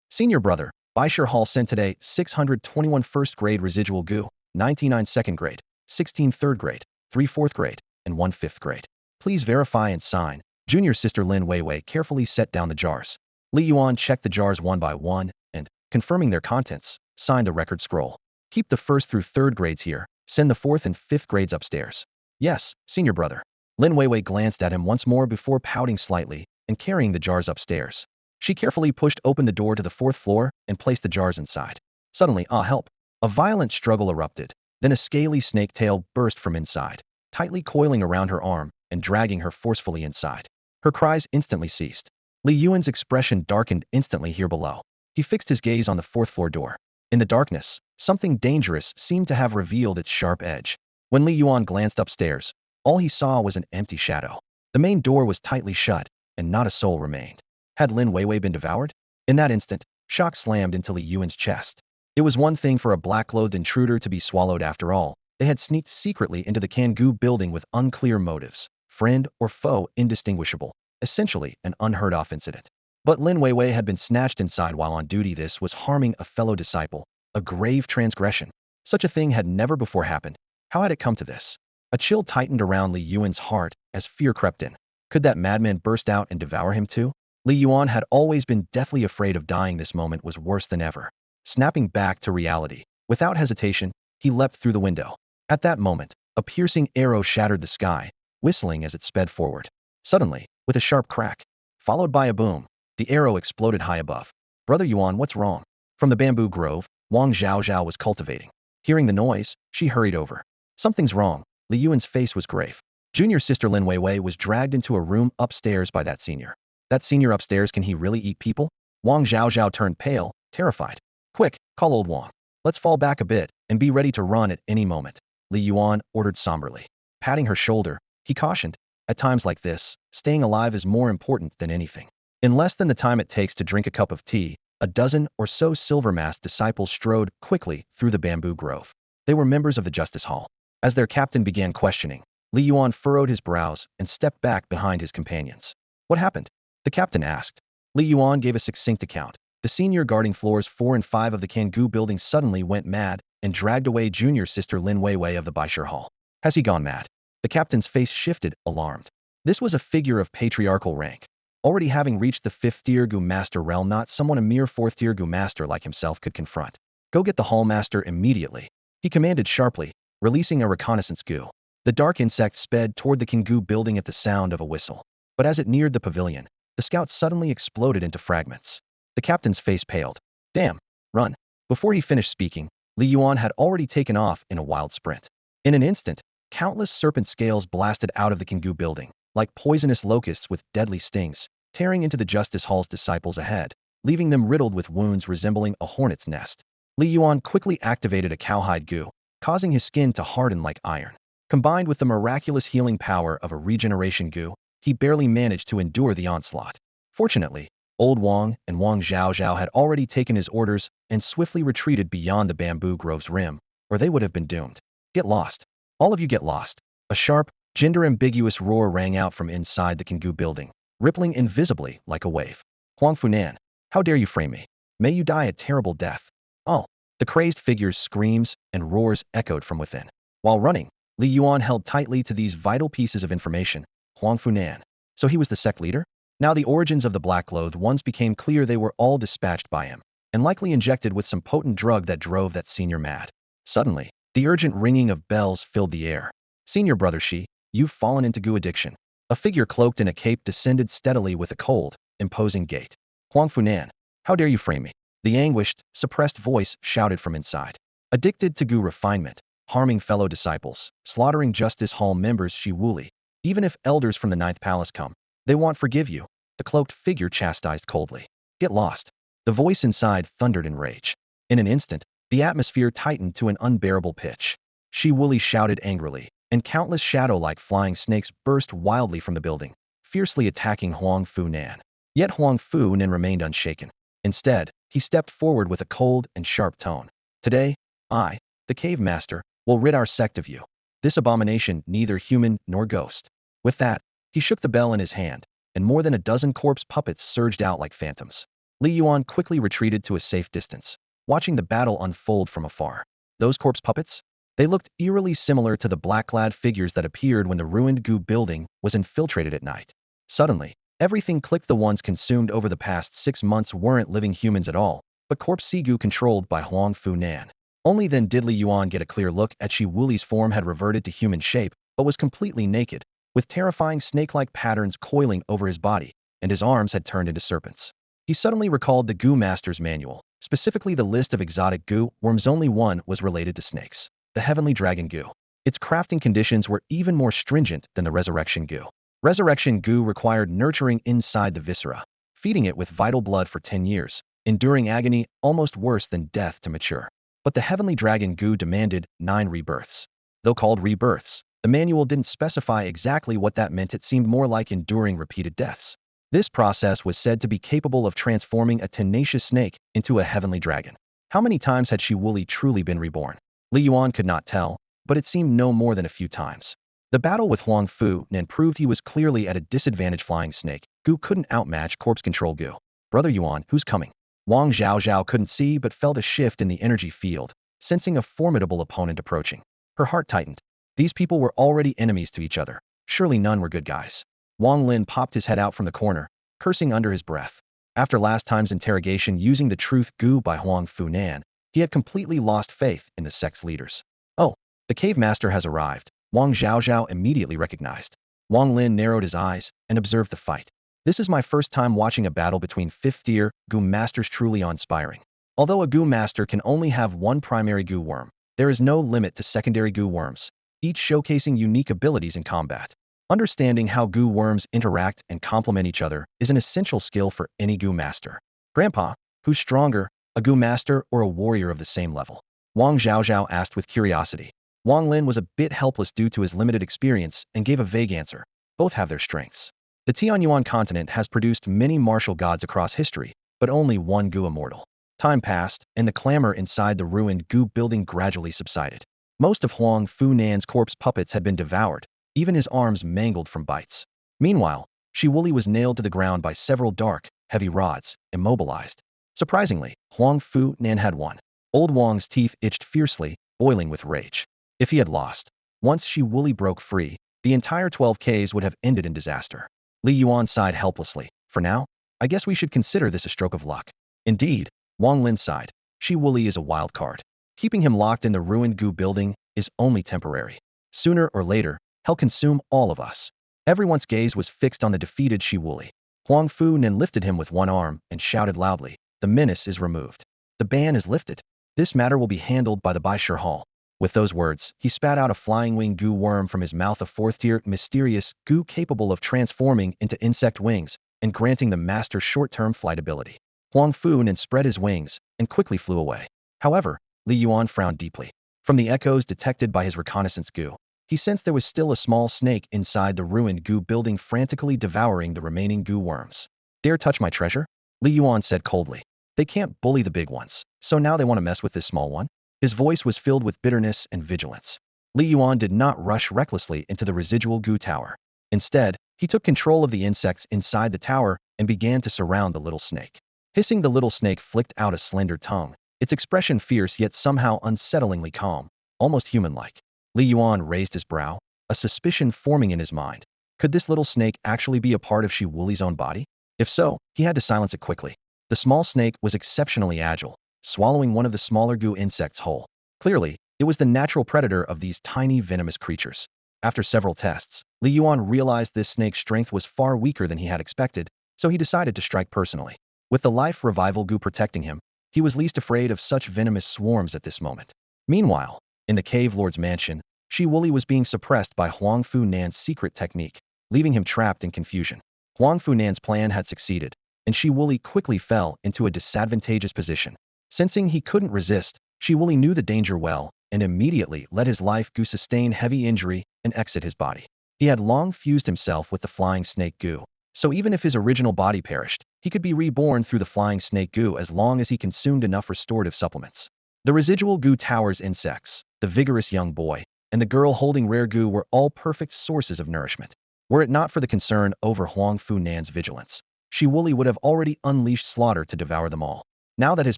Senior brother, Baishir Hall sent today 621 first grade residual goo, 99 second grade, 16 third grade, 3 fourth grade, and 1 fifth grade. Please verify and sign. Junior sister Lin Weiwei carefully set down the jars. Li Yuan checked the jars one by one and, confirming their contents, signed the record scroll. Keep the 1st through 3rd grades here. Send the 4th and 5th grades upstairs. Yes, senior brother. Lin Weiwei glanced at him once more before pouting slightly and carrying the jars upstairs. She carefully pushed open the door to the 4th floor and placed the jars inside. Suddenly, help! A violent struggle erupted. Then a scaly snake tail burst from inside, tightly coiling around her arm and dragging her forcefully inside. Her cries instantly ceased. Li Yuan's expression darkened instantly here below. He fixed his gaze on the 4th floor door. In the darkness, something dangerous seemed to have revealed its sharp edge. When Li Yuan glanced upstairs, all he saw was an empty shadow. The main door was tightly shut, and not a soul remained. Had Lin Weiwei been devoured? In that instant, shock slammed into Li Yuan's chest. It was one thing for a black-clothed intruder to be swallowed after all. They had sneaked secretly into the Kangoo building with unclear motives, friend or foe indistinguishable, essentially an unheard-of incident. But Lin Weiwei had been snatched inside while on duty. This was harming a fellow disciple, a grave transgression. Such a thing had never before happened. How had it come to this? A chill tightened around Li Yuan's heart as fear crept in. Could that madman burst out and devour him too? Li Yuan had always been deathly afraid of dying. This moment was worse than ever. Snapping back to reality, without hesitation, he leapt through the window. At that moment, a piercing arrow shattered the sky, whistling as it sped forward. Suddenly, with a sharp crack, followed by a boom, the arrow exploded high above. Brother Yuan, what's wrong? From the bamboo grove, Wang Zhaozhao was cultivating. Hearing the noise, she hurried over. Something's wrong. Li Yuan's face was grave. Junior sister Lin Weiwei was dragged into a room upstairs by that senior. That senior upstairs, can he really eat people? Wang Zhaozhao turned pale, terrified. Quick, call old Wang. Let's fall back a bit and be ready to run at any moment, Li Yuan ordered somberly. Patting her shoulder, he cautioned, at times like this, staying alive is more important than anything. In less than the time it takes to drink a cup of tea, a dozen or so silver-masked disciples strode quickly through the bamboo grove. They were members of the Justice Hall. As their captain began questioning, Li Yuan furrowed his brows and stepped back behind his companions. What happened? The captain asked. Li Yuan gave a succinct account. The senior guarding floors 4 and 5 of the Kangoo building suddenly went mad and dragged away junior sister Lin Weiwei of the Baishir Hall. Has he gone mad? The captain's face shifted, alarmed. This was a figure of patriarchal rank, already having reached the 5th-tier Goo Master realm, not someone a mere 4th-tier Goo Master like himself could confront. Go get the Hall Master immediately, he commanded sharply, releasing a reconnaissance goo. The dark insect sped toward the Kangoo building at the sound of a whistle. But as it neared the pavilion, the scout suddenly exploded into fragments. The captain's face paled. Damn, run. Before he finished speaking, Li Yuan had already taken off in a wild sprint. In an instant, countless serpent scales blasted out of the Kangoo building, like poisonous locusts with deadly stings, tearing into the Justice Hall's disciples ahead, leaving them riddled with wounds resembling a hornet's nest. Li Yuan quickly activated a cowhide goo, causing his skin to harden like iron. Combined with the miraculous healing power of a regeneration goo, he barely managed to endure the onslaught. Fortunately, Old Wang and Wang Zhaozhao had already taken his orders and swiftly retreated beyond the bamboo grove's rim, or they would have been doomed. Get lost. All of you get lost. A sharp, gender-ambiguous roar rang out from inside the Kangoo building, rippling invisibly like a wave. Huang Funan, how dare you frame me? May you die a terrible death. Oh, the crazed figure's screams and roars echoed from within. While running, Li Yuan held tightly to these vital pieces of information. Huang Funan. So he was the sect leader? Now the origins of the black-clothed ones became clear. They were all dispatched by him, and likely injected with some potent drug that drove that senior mad. Suddenly, the urgent ringing of bells filled the air. Senior brother Shi, you've fallen into goo addiction. A figure cloaked in a cape descended steadily with a cold, imposing gait. Huang Funan, how dare you frame me? The anguished, suppressed voice shouted from inside. Addicted to goo refinement, harming fellow disciples, slaughtering Justice Hall members Shi Wuli. Even if elders from the Ninth Palace come, they won't forgive you, the cloaked figure chastised coldly. Get lost. The voice inside thundered in rage. In an instant, the atmosphere tightened to an unbearable pitch. Shi Wuli shouted angrily, and countless shadow-like flying snakes burst wildly from the building, fiercely attacking Huang Funan. Yet Huang Funan remained unshaken. Instead, he stepped forward with a cold and sharp tone. Today, I, the cave master, will rid our sect of you. This abomination, neither human nor ghost. With that, he shook the bell in his hand, and more than a dozen corpse puppets surged out like phantoms. Li Yuan quickly retreated to a safe distance, watching the battle unfold from afar. Those corpse puppets? They looked eerily similar to the black-clad figures that appeared when the ruined goo building was infiltrated at night. Suddenly, everything clicked. The ones consumed over the past 6 months weren't living humans at all, but corpse goo controlled by Huang Funan. Only then did Li Yuan get a clear look at Shi Wuli's form had reverted to human shape, but was completely naked, with terrifying snake-like patterns coiling over his body, and his arms had turned into serpents. He suddenly recalled the Goo Master's manual, specifically the list of exotic goo worms. Only one was related to snakes, the Heavenly Dragon Goo. Its crafting conditions were even more stringent than the Resurrection Goo. Resurrection Goo required nurturing inside the viscera, feeding it with vital blood for 10 years, enduring agony almost worse than death to mature. But the Heavenly Dragon Goo demanded 9 rebirths. Though called rebirths, the manual didn't specify exactly what that meant. It seemed more like enduring repeated deaths. This process was said to be capable of transforming a tenacious snake into a heavenly dragon. How many times had Shi Wuli truly been reborn? Li Yuan could not tell, but it seemed no more than a few times. The battle with Huang Funan proved he was clearly at a disadvantage. Flying snake Goo couldn't outmatch corpse control Goo. Brother Yuan, who's coming? Wang Zhaozhao couldn't see but felt a shift in the energy field, sensing a formidable opponent approaching. Her heart tightened. These people were already enemies to each other. Surely none were good guys. Wang Lin popped his head out from the corner, cursing under his breath. After last time's interrogation using the truth Goo by Huang Funan, he had completely lost faith in the sect's leaders. Oh, the cave master has arrived, Wang Zhaozhao immediately recognized. Wang Lin narrowed his eyes and observed the fight. This is my first time watching a battle between 5th-tier Goo Masters. Truly awe-inspiring. Although a Goo Master can only have one primary Goo worm, there is no limit to secondary Goo worms, each showcasing unique abilities in combat. Understanding how Goo worms interact and complement each other is an essential skill for any Goo Master. Grandpa, who's stronger, a Goo Master or a warrior of the same level? Wang Zhaozhao asked with curiosity. Wang Lin was a bit helpless due to his limited experience and gave a vague answer. Both have their strengths. The Tianyuan continent has produced many martial gods across history, but only one Goo immortal. Time passed, and the clamor inside the ruined Goo building gradually subsided. Most of Huang Funan's corpse puppets had been devoured, even his arms mangled from bites. Meanwhile, Shi Wuli was nailed to the ground by several dark, heavy rods, immobilized. Surprisingly, Huang Funan had won. Old Wang's teeth itched fiercely, boiling with rage. If he had lost, once Shi Wuli broke free, the entire 12Ks would have ended in disaster. Li Yuan sighed helplessly. For now, I guess we should consider this a stroke of luck. Indeed, Wang Lin sighed. Shi Wuli is a wild card. Keeping him locked in the ruined Goo building is only temporary. Sooner or later, he'll consume all of us. Everyone's gaze was fixed on the defeated Shi Wuli. Huang Funan lifted him with one arm and shouted loudly, "The menace is removed. The ban is lifted. This matter will be handled by the Baishur Hall." With those words, he spat out a flying wing Goo worm from his mouth, a 4th-tier, mysterious Goo capable of transforming into insect wings and granting the master short-term flight ability. Huang Funan spread his wings and quickly flew away. However, Li Yuan frowned deeply. From the echoes detected by his reconnaissance Goo, he sensed there was still a small snake inside the ruined Goo building, frantically devouring the remaining Goo worms. "Dare touch my treasure?" Li Yuan said coldly. "They can't bully the big ones, so now they want to mess with this small one?" His voice was filled with bitterness and vigilance. Li Yuan did not rush recklessly into the residual Goo tower. Instead, he took control of the insects inside the tower and began to surround the little snake. Hissing, the little snake flicked out a slender tongue, its expression fierce yet somehow unsettlingly calm, almost human-like. Li Yuan raised his brow, a suspicion forming in his mind. Could this little snake actually be a part of Shi Wuli's own body? If so, he had to silence it quickly. The small snake was exceptionally agile, swallowing one of the smaller goo insects whole. Clearly, it was the natural predator of these tiny venomous creatures. After several tests, Li Yuan realized this snake's strength was far weaker than he had expected, so he decided to strike personally. With the life revival goo protecting him, he was least afraid of such venomous swarms at this moment. Meanwhile, in the cave lord's mansion, Shi Wuli was being suppressed by Huang Fu Nan's secret technique, leaving him trapped in confusion. Huang Fu Nan's plan had succeeded, and Shi Wuli quickly fell into a disadvantageous position. Sensing he couldn't resist, Shi Wuli knew the danger well and immediately let his life goo sustain heavy injury and exit his body. He had long fused himself with the flying snake goo, so even if his original body perished, he could be reborn through the flying snake goo as long as he consumed enough restorative supplements. The residual goo tower's insects, the vigorous young boy, and the girl holding rare goo were all perfect sources of nourishment. Were it not for the concern over Huang Fu Nan's vigilance, Shi Wuli would have already unleashed slaughter to devour them all. Now that his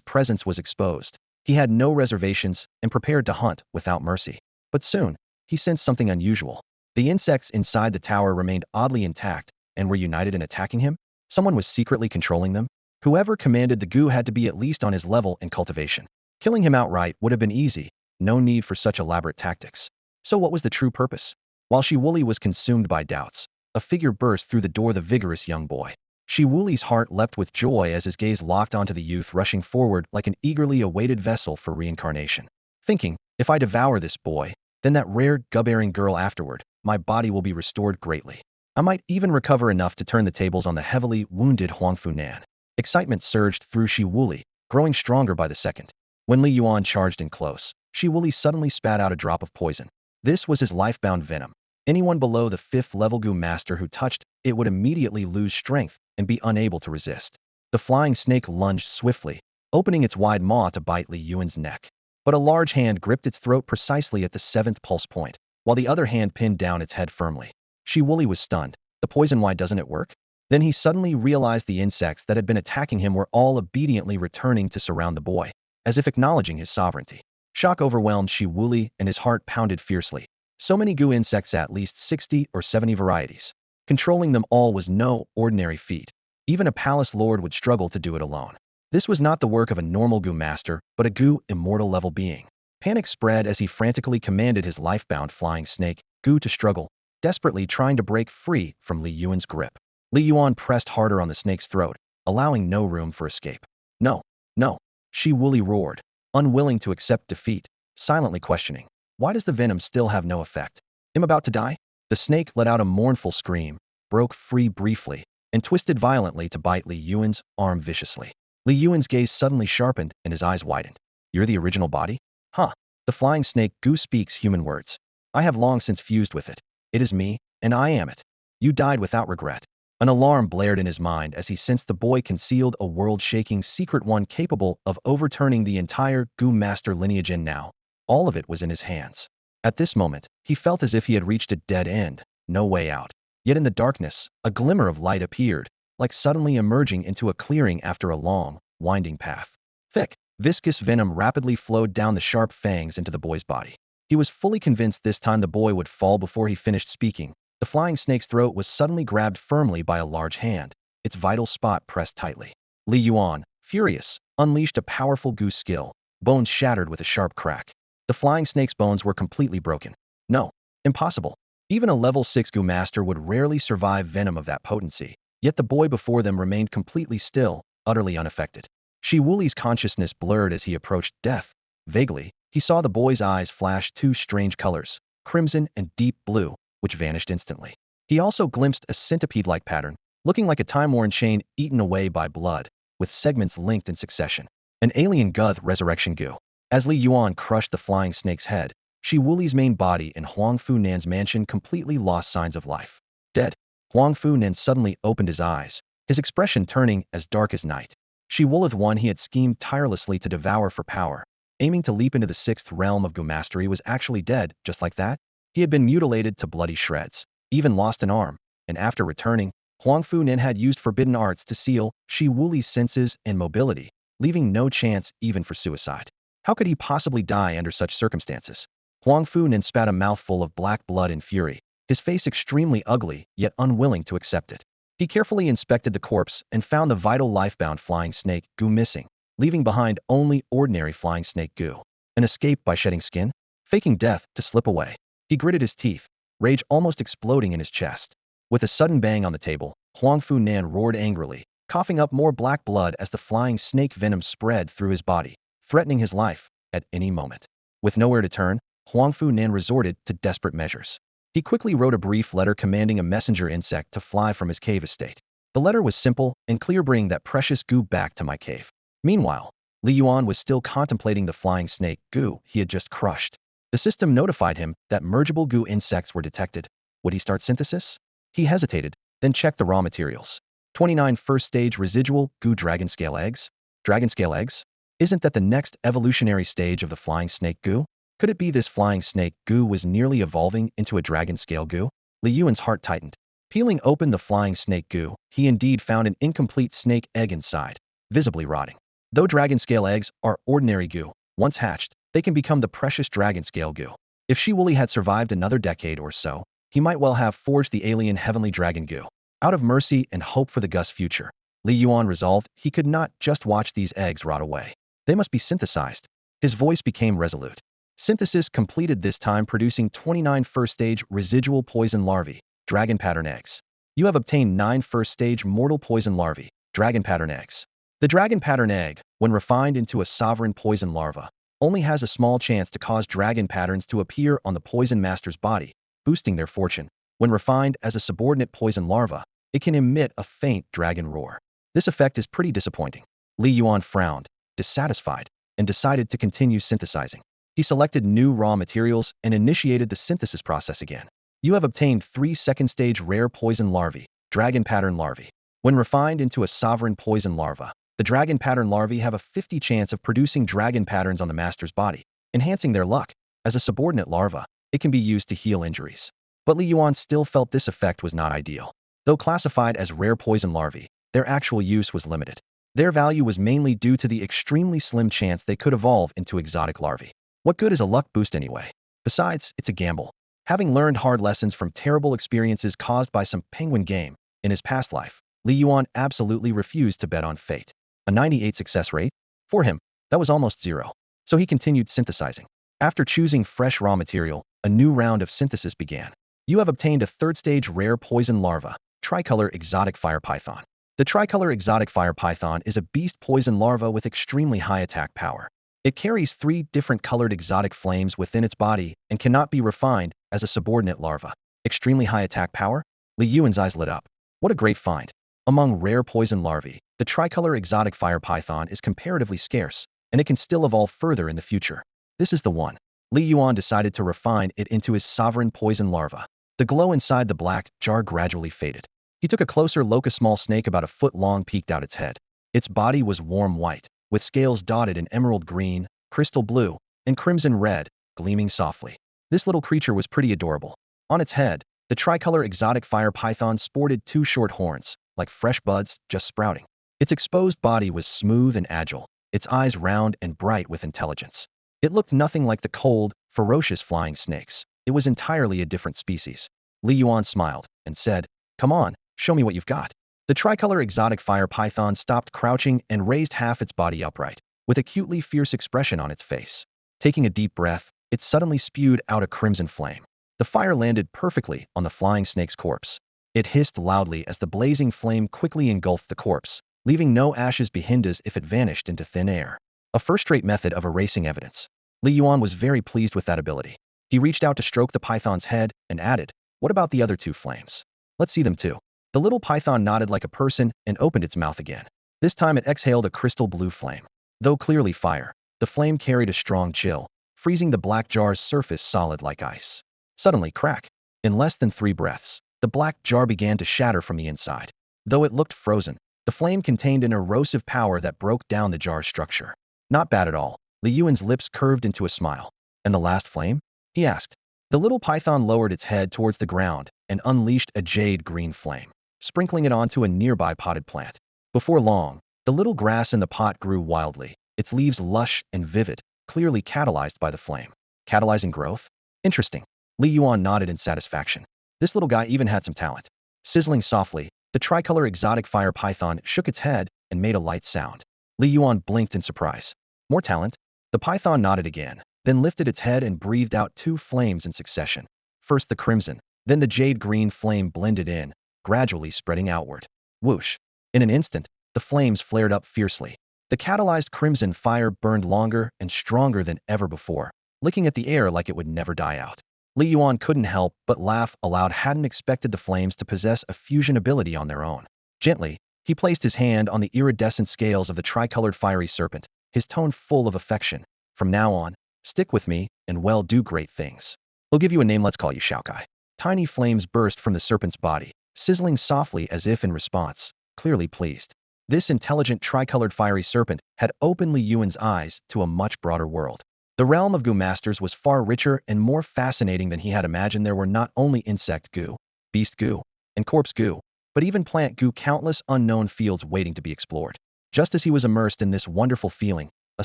presence was exposed, he had no reservations and prepared to hunt without mercy. But soon, he sensed something unusual. The insects inside the tower remained oddly intact and were united in attacking him. Someone was secretly controlling them. Whoever commanded the goo had to be at least on his level in cultivation. Killing him outright would have been easy, no need for such elaborate tactics. So what was the true purpose? While Shi Wuli was consumed by doubts, a figure burst through the door, the vigorous young boy. Shi Wuli's heart leapt with joy as his gaze locked onto the youth rushing forward like an eagerly awaited vessel for reincarnation. Thinking, if I devour this boy, then that rare gub-bearing girl afterward, my body will be restored greatly. I might even recover enough to turn the tables on the heavily wounded Huang Fu Nan. Excitement surged through Shi Wuli, growing stronger by the second. When Li Yuan charged in close, Shi Wuli suddenly spat out a drop of poison. This was his life-bound venom. Anyone below the 5th level goo master who touched it would immediately lose strength and be unable to resist. The flying snake lunged swiftly, opening its wide maw to bite Li Yuan's neck. But a large hand gripped its throat precisely at the 7th pulse point, while the other hand pinned down its head firmly. Shi Wuli was stunned. The poison, why doesn't it work? Then he suddenly realized the insects that had been attacking him were all obediently returning to surround the boy, as if acknowledging his sovereignty. Shock overwhelmed Shi Wuli and his heart pounded fiercely. So many goo insects, at least 60 or 70 varieties. Controlling them all was no ordinary feat. Even a palace lord would struggle to do it alone. This was not the work of a normal goo master, but a goo immortal level being. Panic spread as he frantically commanded his life-bound flying snake goo to struggle, desperately trying to break free from Li Yuan's grip. Li Yuan pressed harder on the snake's throat, allowing no room for escape. No, no, Shi Wuli roared, unwilling to accept defeat, silently questioning. Why does the venom still have no effect? I'm about to die? The snake let out a mournful scream, broke free briefly, and twisted violently to bite Li Yuan's arm viciously. Li Yuan's gaze suddenly sharpened and his eyes widened. You're the original body? Huh. The flying snake goo speaks human words. I have long since fused with it. It is me, and I am it. You died without regret. An alarm blared in his mind as he sensed the boy concealed a world-shaking secret, one capable of overturning the entire goo master lineage, and now, all of it was in his hands. At this moment, he felt as if he had reached a dead end, no way out. Yet in the darkness, a glimmer of light appeared, like suddenly emerging into a clearing after a long, winding path. Thick, viscous venom rapidly flowed down the sharp fangs into the boy's body. He was fully convinced this time the boy would fall before he finished speaking. The flying snake's throat was suddenly grabbed firmly by a large hand, its vital spot pressed tightly. Li Yuan, furious, unleashed a powerful goo skill, bones shattered with a sharp crack. The flying snake's bones were completely broken. No, impossible. Even a level 6 goo master would rarely survive venom of that potency, yet the boy before them remained completely still, utterly unaffected. Shi Wuli's consciousness blurred as he approached death. Vaguely, he saw the boy's eyes flash two strange colors, crimson and deep blue, which vanished instantly. He also glimpsed a centipede-like pattern, looking like a time-worn chain eaten away by blood, with segments linked in succession. An alien Guth resurrection goo. As Li Yuan crushed the flying snake's head, Shi Wuli's main body in Huang Fu Nan's mansion completely lost signs of life. Dead. Huang Fu Nan suddenly opened his eyes, his expression turning as dark as night. Shi Wuli, the one he had schemed tirelessly to devour for power, aiming to leap into the 6th realm of goo mastery, was actually dead, just like that. He had been mutilated to bloody shreds, even lost an arm, and after returning, Huang Fu Nan had used forbidden arts to seal Shi Wuli's senses and mobility, leaving no chance even for suicide. How could he possibly die under such circumstances? Huang Fu Nan spat a mouthful of black blood in fury, his face extremely ugly, yet unwilling to accept it. He carefully inspected the corpse and found the vital life-bound flying snake goo missing, leaving behind only ordinary flying snake goo. An escape by shedding skin, faking death to slip away. He gritted his teeth, rage almost exploding in his chest. With a sudden bang on the table, Huangfu Nan roared angrily, coughing up more black blood as the flying snake venom spread through his body, threatening his life at any moment. With nowhere to turn, Huangfu Nan resorted to desperate measures. He quickly wrote a brief letter commanding a messenger insect to fly from his cave estate. The letter was simple and clear, bring that precious goo back to my cave. Meanwhile, Li Yuan was still contemplating the flying snake goo he had just crushed. The system notified him that mergeable goo insects were detected. Would he start synthesis? He hesitated, then checked the raw materials. 29 first stage residual goo dragon scale eggs? Dragon scale eggs? Isn't that the next evolutionary stage of the flying snake goo? Could it be this flying snake goo was nearly evolving into a dragon scale goo? Li Yuan's heart tightened. Peeling open the flying snake goo, he indeed found an incomplete snake egg inside, visibly rotting. Though dragon scale eggs are ordinary goo, once hatched, they can become the precious dragon scale goo. If Shi Wuli had survived another decade or so, he might well have forged the alien heavenly dragon goo. Out of mercy and hope for the Gus future, Li Yuan resolved he could not just watch these eggs rot away. They must be synthesized. His voice became resolute. Synthesis completed, this time producing 29 first-stage residual poison larvae, dragon pattern eggs. You have obtained 9 first-stage mortal poison larvae, dragon pattern eggs. The dragon pattern egg, when refined into a sovereign poison larva, only has a small chance to cause dragon patterns to appear on the poison master's body, boosting their fortune. When refined as a subordinate poison larva, it can emit a faint dragon roar. This effect is pretty disappointing. Li Yuan frowned, dissatisfied, and decided to continue synthesizing. He selected new raw materials and initiated the synthesis process again. You have obtained 3 second-stage rare poison larvae, dragon pattern larvae. When refined into a sovereign poison larva, the dragon pattern larvae have a 50 chance of producing dragon patterns on the master's body, enhancing their luck. As a subordinate larva, it can be used to heal injuries. But Li Yuan still felt this effect was not ideal. Though classified as rare poison larvae, their actual use was limited. Their value was mainly due to the extremely slim chance they could evolve into exotic larvae. What good is a luck boost anyway? Besides, it's a gamble. Having learned hard lessons from terrible experiences caused by some penguin game in his past life, Li Yuan absolutely refused to bet on fate. A 98 success rate? For him, that was almost zero. So he continued synthesizing. After choosing fresh raw material, a new round of synthesis began. You have obtained a third-stage rare poison larva, tricolor exotic fire python. The tricolor exotic fire python is a beast poison larva with extremely high attack power. It carries 3 different colored exotic flames within its body and cannot be refined as a subordinate larva. Extremely high attack power? Li Yuan's eyes lit up. What a great find. Among rare poison larvae, the tricolor exotic fire python is comparatively scarce, and it can still evolve further in the future. This is the one. Li Yuan decided to refine it into his sovereign poison larva. The glow inside the black jar gradually faded. He took a closer look. A small snake about a foot long peeked out its head. Its body was warm white, with scales dotted in emerald green, crystal blue, and crimson red, gleaming softly. This little creature was pretty adorable. On its head, the tricolor exotic fire python sported 2 short horns, like fresh buds just sprouting. Its exposed body was smooth and agile, its eyes round and bright with intelligence. It looked nothing like the cold, ferocious flying snakes. It was entirely a different species. Li Yuan smiled and said, "Come on, show me what you've got." The tricolor exotic fire python stopped crouching and raised half its body upright, with a cutely fierce expression on its face. Taking a deep breath, it suddenly spewed out a crimson flame. The fire landed perfectly on the flying snake's corpse. It hissed loudly as the blazing flame quickly engulfed the corpse, leaving no ashes behind as if it vanished into thin air. A first-rate method of erasing evidence. Li Yuan was very pleased with that ability. He reached out to stroke the python's head and added, "What about the other 2 flames? Let's see them too." The little python nodded like a person and opened its mouth again. This time it exhaled a crystal blue flame. Though clearly fire, the flame carried a strong chill, freezing the black jar's surface solid like ice. Suddenly, crack! In less than 3 breaths, the black jar began to shatter from the inside. Though it looked frozen, the flame contained an erosive power that broke down the jar's structure. Not bad at all. Li Yuan's lips curved into a smile. "And the last flame?" he asked. The little python lowered its head towards the ground and unleashed a jade green flame, sprinkling it onto a nearby potted plant. Before long, the little grass in the pot grew wildly, its leaves lush and vivid, clearly catalyzed by the flame. Catalyzing growth? Interesting. Li Yuan nodded in satisfaction. This little guy even had some talent. Sizzling softly, The tricolor exotic fire python shook its head and made a light sound. Li Yuan blinked in surprise. More talent? The python nodded again, then lifted its head and breathed out two flames in succession. First the crimson, then the jade-green flame blended in, gradually spreading outward. Whoosh! In an instant, the flames flared up fiercely. The catalyzed crimson fire burned longer and stronger than ever before, licking at the air like it would never die out. Li Yuan couldn't help but laugh aloud, hadn't expected the flames to possess a fusion ability on their own. Gently, he placed his hand on the iridescent scales of the tricolored fiery serpent, his tone full of affection. From now on, stick with me, and well, do great things. We'll give you a name, let's call you Shaokai. Tiny flames burst from the serpent's body, sizzling softly as if in response, clearly pleased. This intelligent tricolored fiery serpent had opened Li Yuan's eyes to a much broader world. The realm of goo masters was far richer and more fascinating than he had imagined. There were not only insect goo, beast goo, and corpse goo, but even plant goo, countless unknown fields waiting to be explored. Just as he was immersed in this wonderful feeling, a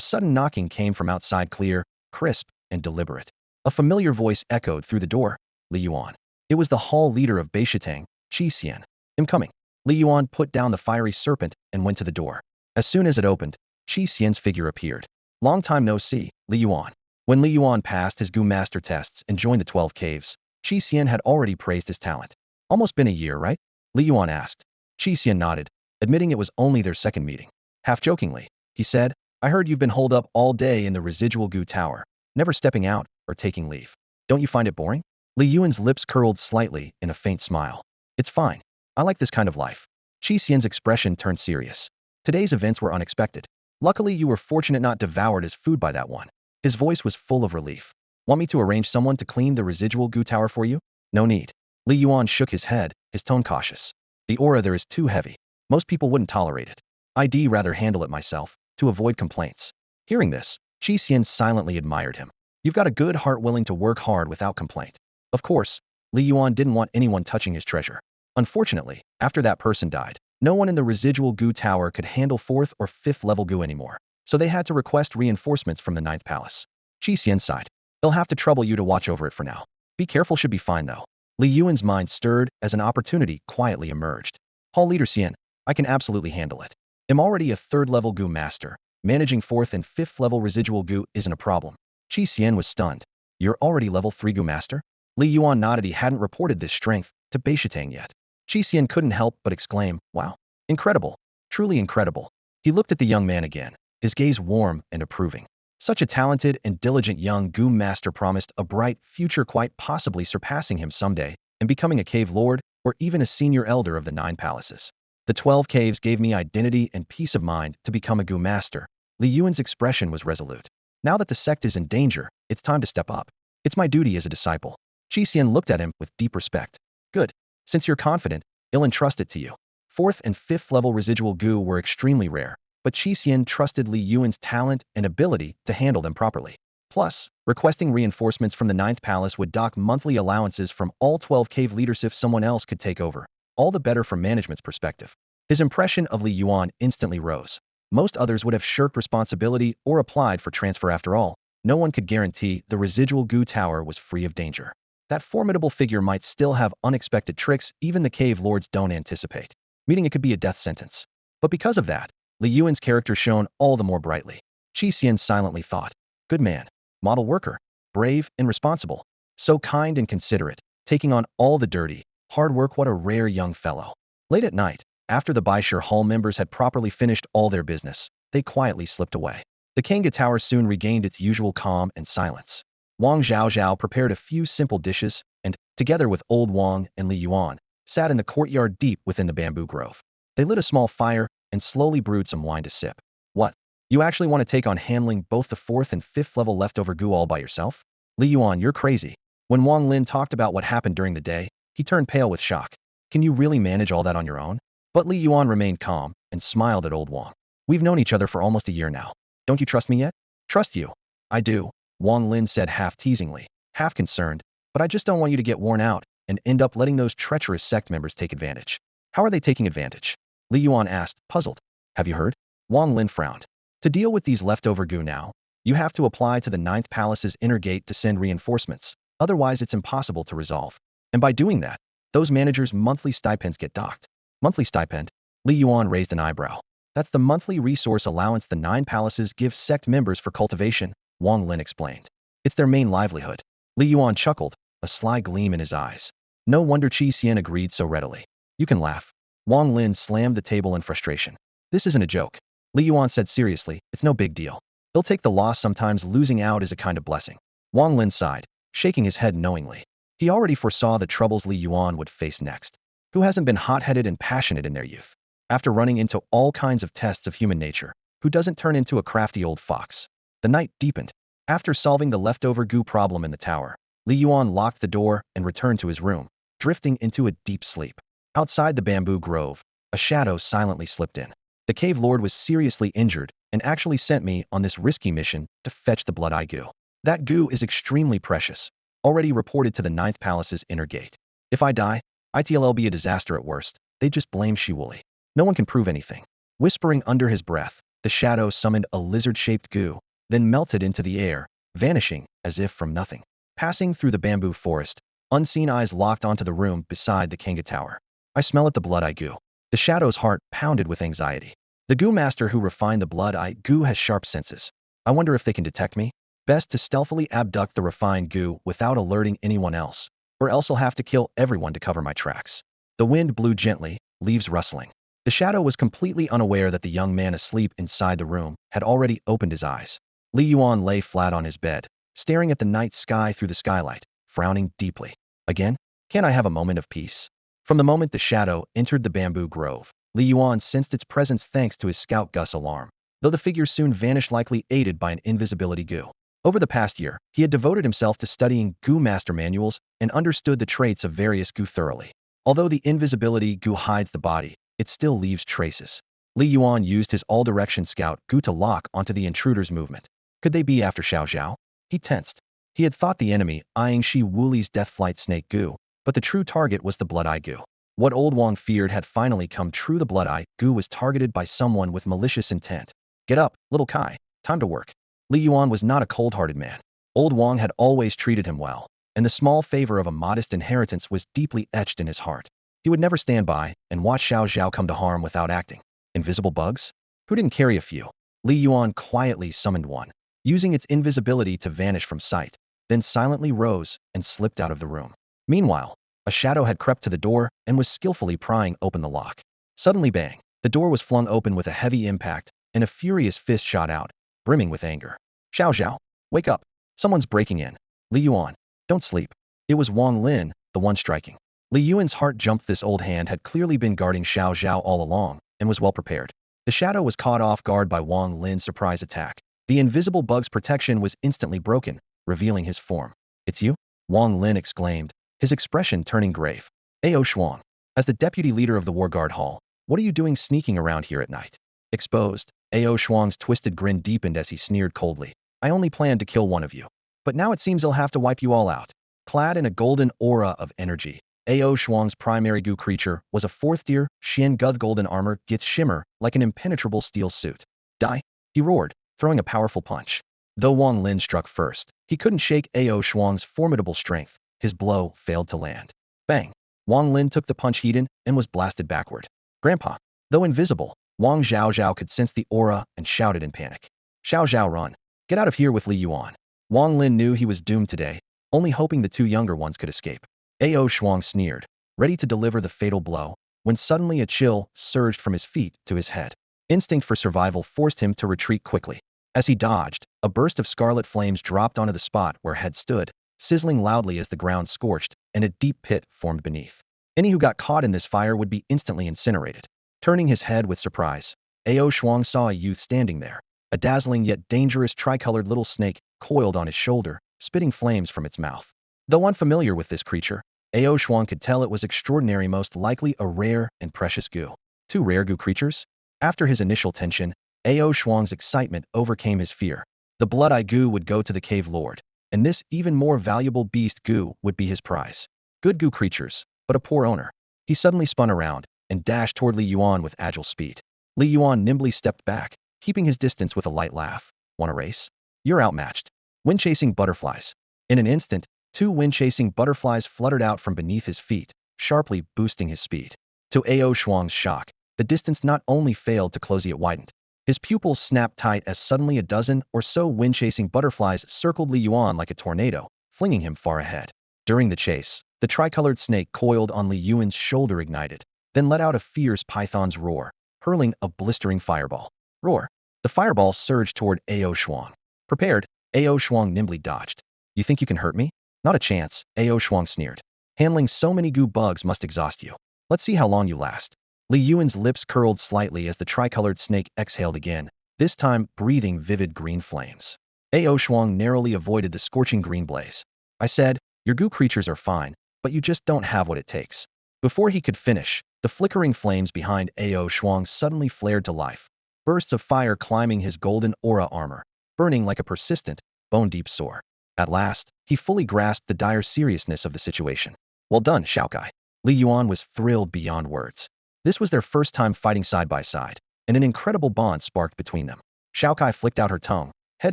sudden knocking came from outside, clear, crisp, and deliberate. A familiar voice echoed through the door. Li Yuan. It was the hall leader of Beishitang, Qi Xian. I'm coming. Li Yuan put down the fiery serpent and went to the door. As soon as it opened, Qi Xian's figure appeared. Long time no see, Li Yuan. When Li Yuan passed his goo master tests and joined the 12 caves, Qi Xian had already praised his talent. Almost been a year, right? Li Yuan asked. Qi Xian nodded, admitting it was only their second meeting. Half jokingly, he said, I heard you've been holed up all day in the residual goo tower, never stepping out or taking leave. Don't you find it boring? Li Yuan's lips curled slightly in a faint smile. It's fine. I like this kind of life. Qi Xian's expression turned serious. Today's events were unexpected. Luckily, you were fortunate not devoured as food by that one. His voice was full of relief. Want me to arrange someone to clean the residual goo tower for you? No need. Li Yuan shook his head, his tone cautious. The aura there is too heavy. Most people wouldn't tolerate it. I'd rather handle it myself, to avoid complaints. Hearing this, Qi Xian silently admired him. You've got a good heart, willing to work hard without complaint. Of course, Li Yuan didn't want anyone touching his treasure. Unfortunately, after that person died, no one in the residual goo tower could handle 4th or 5th level goo anymore, so they had to request reinforcements from the 9th palace. Qi Xian sighed. They'll have to trouble you to watch over it for now. Be careful, should be fine though. Li Yuan's mind stirred as an opportunity quietly emerged. Hall leader Xian, I can absolutely handle it. I'm already a 3rd level goo master. Managing 4th and 5th level residual goo isn't a problem. Qi Xian was stunned. You're already level 3 goo master? Li Yuan nodded. He hadn't reported this strength to Beishitang yet. Qi Xian couldn't help but exclaim, wow, incredible, truly incredible. He looked at the young man again, his gaze warm and approving. Such a talented and diligent young goo master promised a bright future, quite possibly surpassing him someday and becoming a cave lord or even a senior elder of the 9 palaces. The 12 caves gave me identity and peace of mind to become a goo master. Li Yuan's expression was resolute. Now that the sect is in danger, it's time to step up. It's my duty as a disciple. Qi Xian looked at him with deep respect. Good. Since you're confident, I'll entrust it to you. 4th and 5th level residual goo were extremely rare, but Qi Xian trusted Li Yuan's talent and ability to handle them properly. Plus, requesting reinforcements from the 9th palace would dock monthly allowances from all 12 cave leaders if someone else could take over. All the better from management's perspective. His impression of Li Yuan instantly rose. Most others would have shirked responsibility or applied for transfer. After all, no one could guarantee the residual goo tower was free of danger. That formidable figure might still have unexpected tricks even the cave lords don't anticipate, meaning it could be a death sentence. But because of that, Li Yuan's character shone all the more brightly. Qi Xian silently thought, good man, model worker, brave and responsible, so kind and considerate, taking on all the dirty, hard work. What a rare young fellow. Late at night, after the Baishir Hall members had properly finished all their business, they quietly slipped away. The Kanga Tower soon regained its usual calm and silence. Wang Zhaozhao prepared a few simple dishes and, together with old Wang and Li Yuan, sat in the courtyard deep within the bamboo grove. They lit a small fire and slowly brewed some wine to sip. What? You actually want to take on handling both the 4th and 5th level leftover goo all by yourself? Li Yuan, you're crazy. When Wang Lin talked about what happened during the day, he turned pale with shock. Can you really manage all that on your own? But Li Yuan remained calm and smiled at old Wang. We've known each other for almost a year now. Don't you trust me yet? Trust you. I do, Wang Lin said, half teasingly, half concerned, but I just don't want you to get worn out and end up letting those treacherous sect members take advantage. How are they taking advantage? Li Yuan asked, puzzled. Have you heard? Wang Lin frowned. To deal with these leftover goo now, you have to apply to the 9th palace's inner gate to send reinforcements, otherwise it's impossible to resolve. And by doing that, those managers' monthly stipends get docked. Monthly stipend? Li Yuan raised an eyebrow. That's the monthly resource allowance the 9 palaces give sect members for cultivation, Wang Lin explained. It's their main livelihood. Li Yuan chuckled, a sly gleam in his eyes. No wonder Qi Xian agreed so readily. You can laugh. Wang Lin slammed the table in frustration. This isn't a joke. Li Yuan said seriously, it's no big deal. They'll take the loss, sometimes losing out is a kind of blessing. Wang Lin sighed, shaking his head knowingly. He already foresaw the troubles Li Yuan would face next. Who hasn't been hot-headed and passionate in their youth? After running into all kinds of tests of human nature, who doesn't turn into a crafty old fox? The night deepened. After solving the leftover goo problem in the tower, Li Yuan locked the door and returned to his room, drifting into a deep sleep. Outside the bamboo grove, a shadow silently slipped in. The cave lord was seriously injured and actually sent me on this risky mission to fetch the blood-eye goo. That goo is extremely precious, already reported to the 9th palace's inner gate. If I die, it'll be a disaster at worst. They just blame Shiwuli. No one can prove anything. Whispering under his breath, the shadow summoned a lizard-shaped goo, then melted into the air, vanishing as if from nothing. Passing through the bamboo forest, unseen eyes locked onto the room beside the Kanga Tower. I smell it, the blood-eye goo. The shadow's heart pounded with anxiety. The goo master who refined the blood-eye goo has sharp senses. I wonder if they can detect me? Best to stealthily abduct the refined goo without alerting anyone else, or else I'll have to kill everyone to cover my tracks. The wind blew gently, leaves rustling. The shadow was completely unaware that the young man asleep inside the room had already opened his eyes. Li Yuan lay flat on his bed, staring at the night sky through the skylight, frowning deeply. Again? Can't I have a moment of peace? From the moment the shadow entered the bamboo grove, Li Yuan sensed its presence thanks to his scout Gus alarm, though the figure soon vanished, likely aided by an invisibility goo. Over the past year, he had devoted himself to studying goo master manuals and understood the traits of various goo thoroughly. Although the invisibility goo hides the body, it still leaves traces. Li Yuan used his all-direction scout goo to lock onto the intruder's movement. Could they be after Xiao Zhao? He tensed. He had thought the enemy eyeing Shi Wuli's death flight snake goo, but the true target was the blood-eye goo. What old Wang feared had finally come true. The blood-eye goo was targeted by someone with malicious intent. Get up, little Kai. Time to work. Li Yuan was not a cold-hearted man. Old Wang had always treated him well, and the small favor of a modest inheritance was deeply etched in his heart. He would never stand by and watch Xiao Zhao come to harm without acting. Invisible bugs? Who didn't carry a few? Li Yuan quietly summoned one, using its invisibility to vanish from sight, then silently rose and slipped out of the room. Meanwhile, a shadow had crept to the door and was skillfully prying open the lock. Suddenly, bang! The door was flung open with a heavy impact, and a furious fist shot out, brimming with anger. Xiao Zhao, wake up! Someone's breaking in. Li Yuan, don't sleep. It was Wang Lin, the one striking. Li Yuan's heart jumped. This old hand had clearly been guarding Xiao Zhao all along, and was well prepared. The shadow was caught off guard by Wang Lin's surprise attack. The invisible bug's protection was instantly broken, revealing his form. It's you? Wang Lin exclaimed, his expression turning grave. Ao Shuang, as the deputy leader of the War Guard Hall, what are you doing sneaking around here at night? Exposed, Ao Shuang's twisted grin deepened as he sneered coldly. I only planned to kill one of you, but now it seems I'll have to wipe you all out. Clad in a golden aura of energy, Ao Shuang's primary goo creature was a 4th-tier, Xian Guth golden armor gets shimmer like an impenetrable steel suit. Die! He roared, throwing a powerful punch. Though Wang Lin struck first, he couldn't shake Ao Shuang's formidable strength. His blow failed to land. Bang! Wang Lin took the punch heeded and was blasted backward. Grandpa! Though invisible, Wang Zhao could sense the aura and shouted in panic. Xiao Zhao, run! Get out of here with Li Yuan. Wang Lin knew he was doomed today, only hoping the 2 younger ones could escape. Ao Shuang sneered, ready to deliver the fatal blow, when suddenly a chill surged from his feet to his head. Instinct for survival forced him to retreat quickly. As he dodged, a burst of scarlet flames dropped onto the spot where Head stood, sizzling loudly as the ground scorched, and a deep pit formed beneath. Any who got caught in this fire would be instantly incinerated. Turning his head with surprise, Ao Shuang saw a youth standing there. A dazzling yet dangerous tricolored little snake coiled on his shoulder, spitting flames from its mouth. Though unfamiliar with this creature, Ao Shuang could tell it was extraordinary, most likely a rare and precious goo. 2 rare goo creatures? After his initial tension, Ao Shuang's excitement overcame his fear. The blood-eye goo would go to the cave lord, and this even more valuable beast goo would be his prize. Good goo creatures, but a poor owner. He suddenly spun around and dashed toward Li Yuan with agile speed. Li Yuan nimbly stepped back, keeping his distance with a light laugh. Want a race? You're outmatched. Wind-chasing butterflies. In an instant, 2 wind-chasing butterflies fluttered out from beneath his feet, sharply boosting his speed. To Ao Shuang's shock, the distance not only failed to close, it widened. His pupils snapped tight as suddenly a dozen or so wind-chasing butterflies circled Li Yuan like a tornado, flinging him far ahead. During the chase, the tricolored snake coiled on Li Yuan's shoulder ignited, then let out a fierce python's roar, hurling a blistering fireball. Roar! The fireball surged toward Ao Shuang. Prepared, Ao Shuang nimbly dodged. You think you can hurt me? Not a chance, Ao Shuang sneered. Handling so many goo bugs must exhaust you. Let's see how long you last. Li Yuan's lips curled slightly as the tricolored snake exhaled again, this time breathing vivid green flames. Ao Shuang narrowly avoided the scorching green blaze. I said, your goo creatures are fine, but you just don't have what it takes. Before he could finish, the flickering flames behind Ao Shuang suddenly flared to life, bursts of fire climbing his golden aura armor, burning like a persistent, bone-deep sore. At last, he fully grasped the dire seriousness of the situation. Well done, Xiaokai. Li Yuan was thrilled beyond words. This was their first time fighting side by side, and an incredible bond sparked between them. Xiaokai flicked out her tongue, head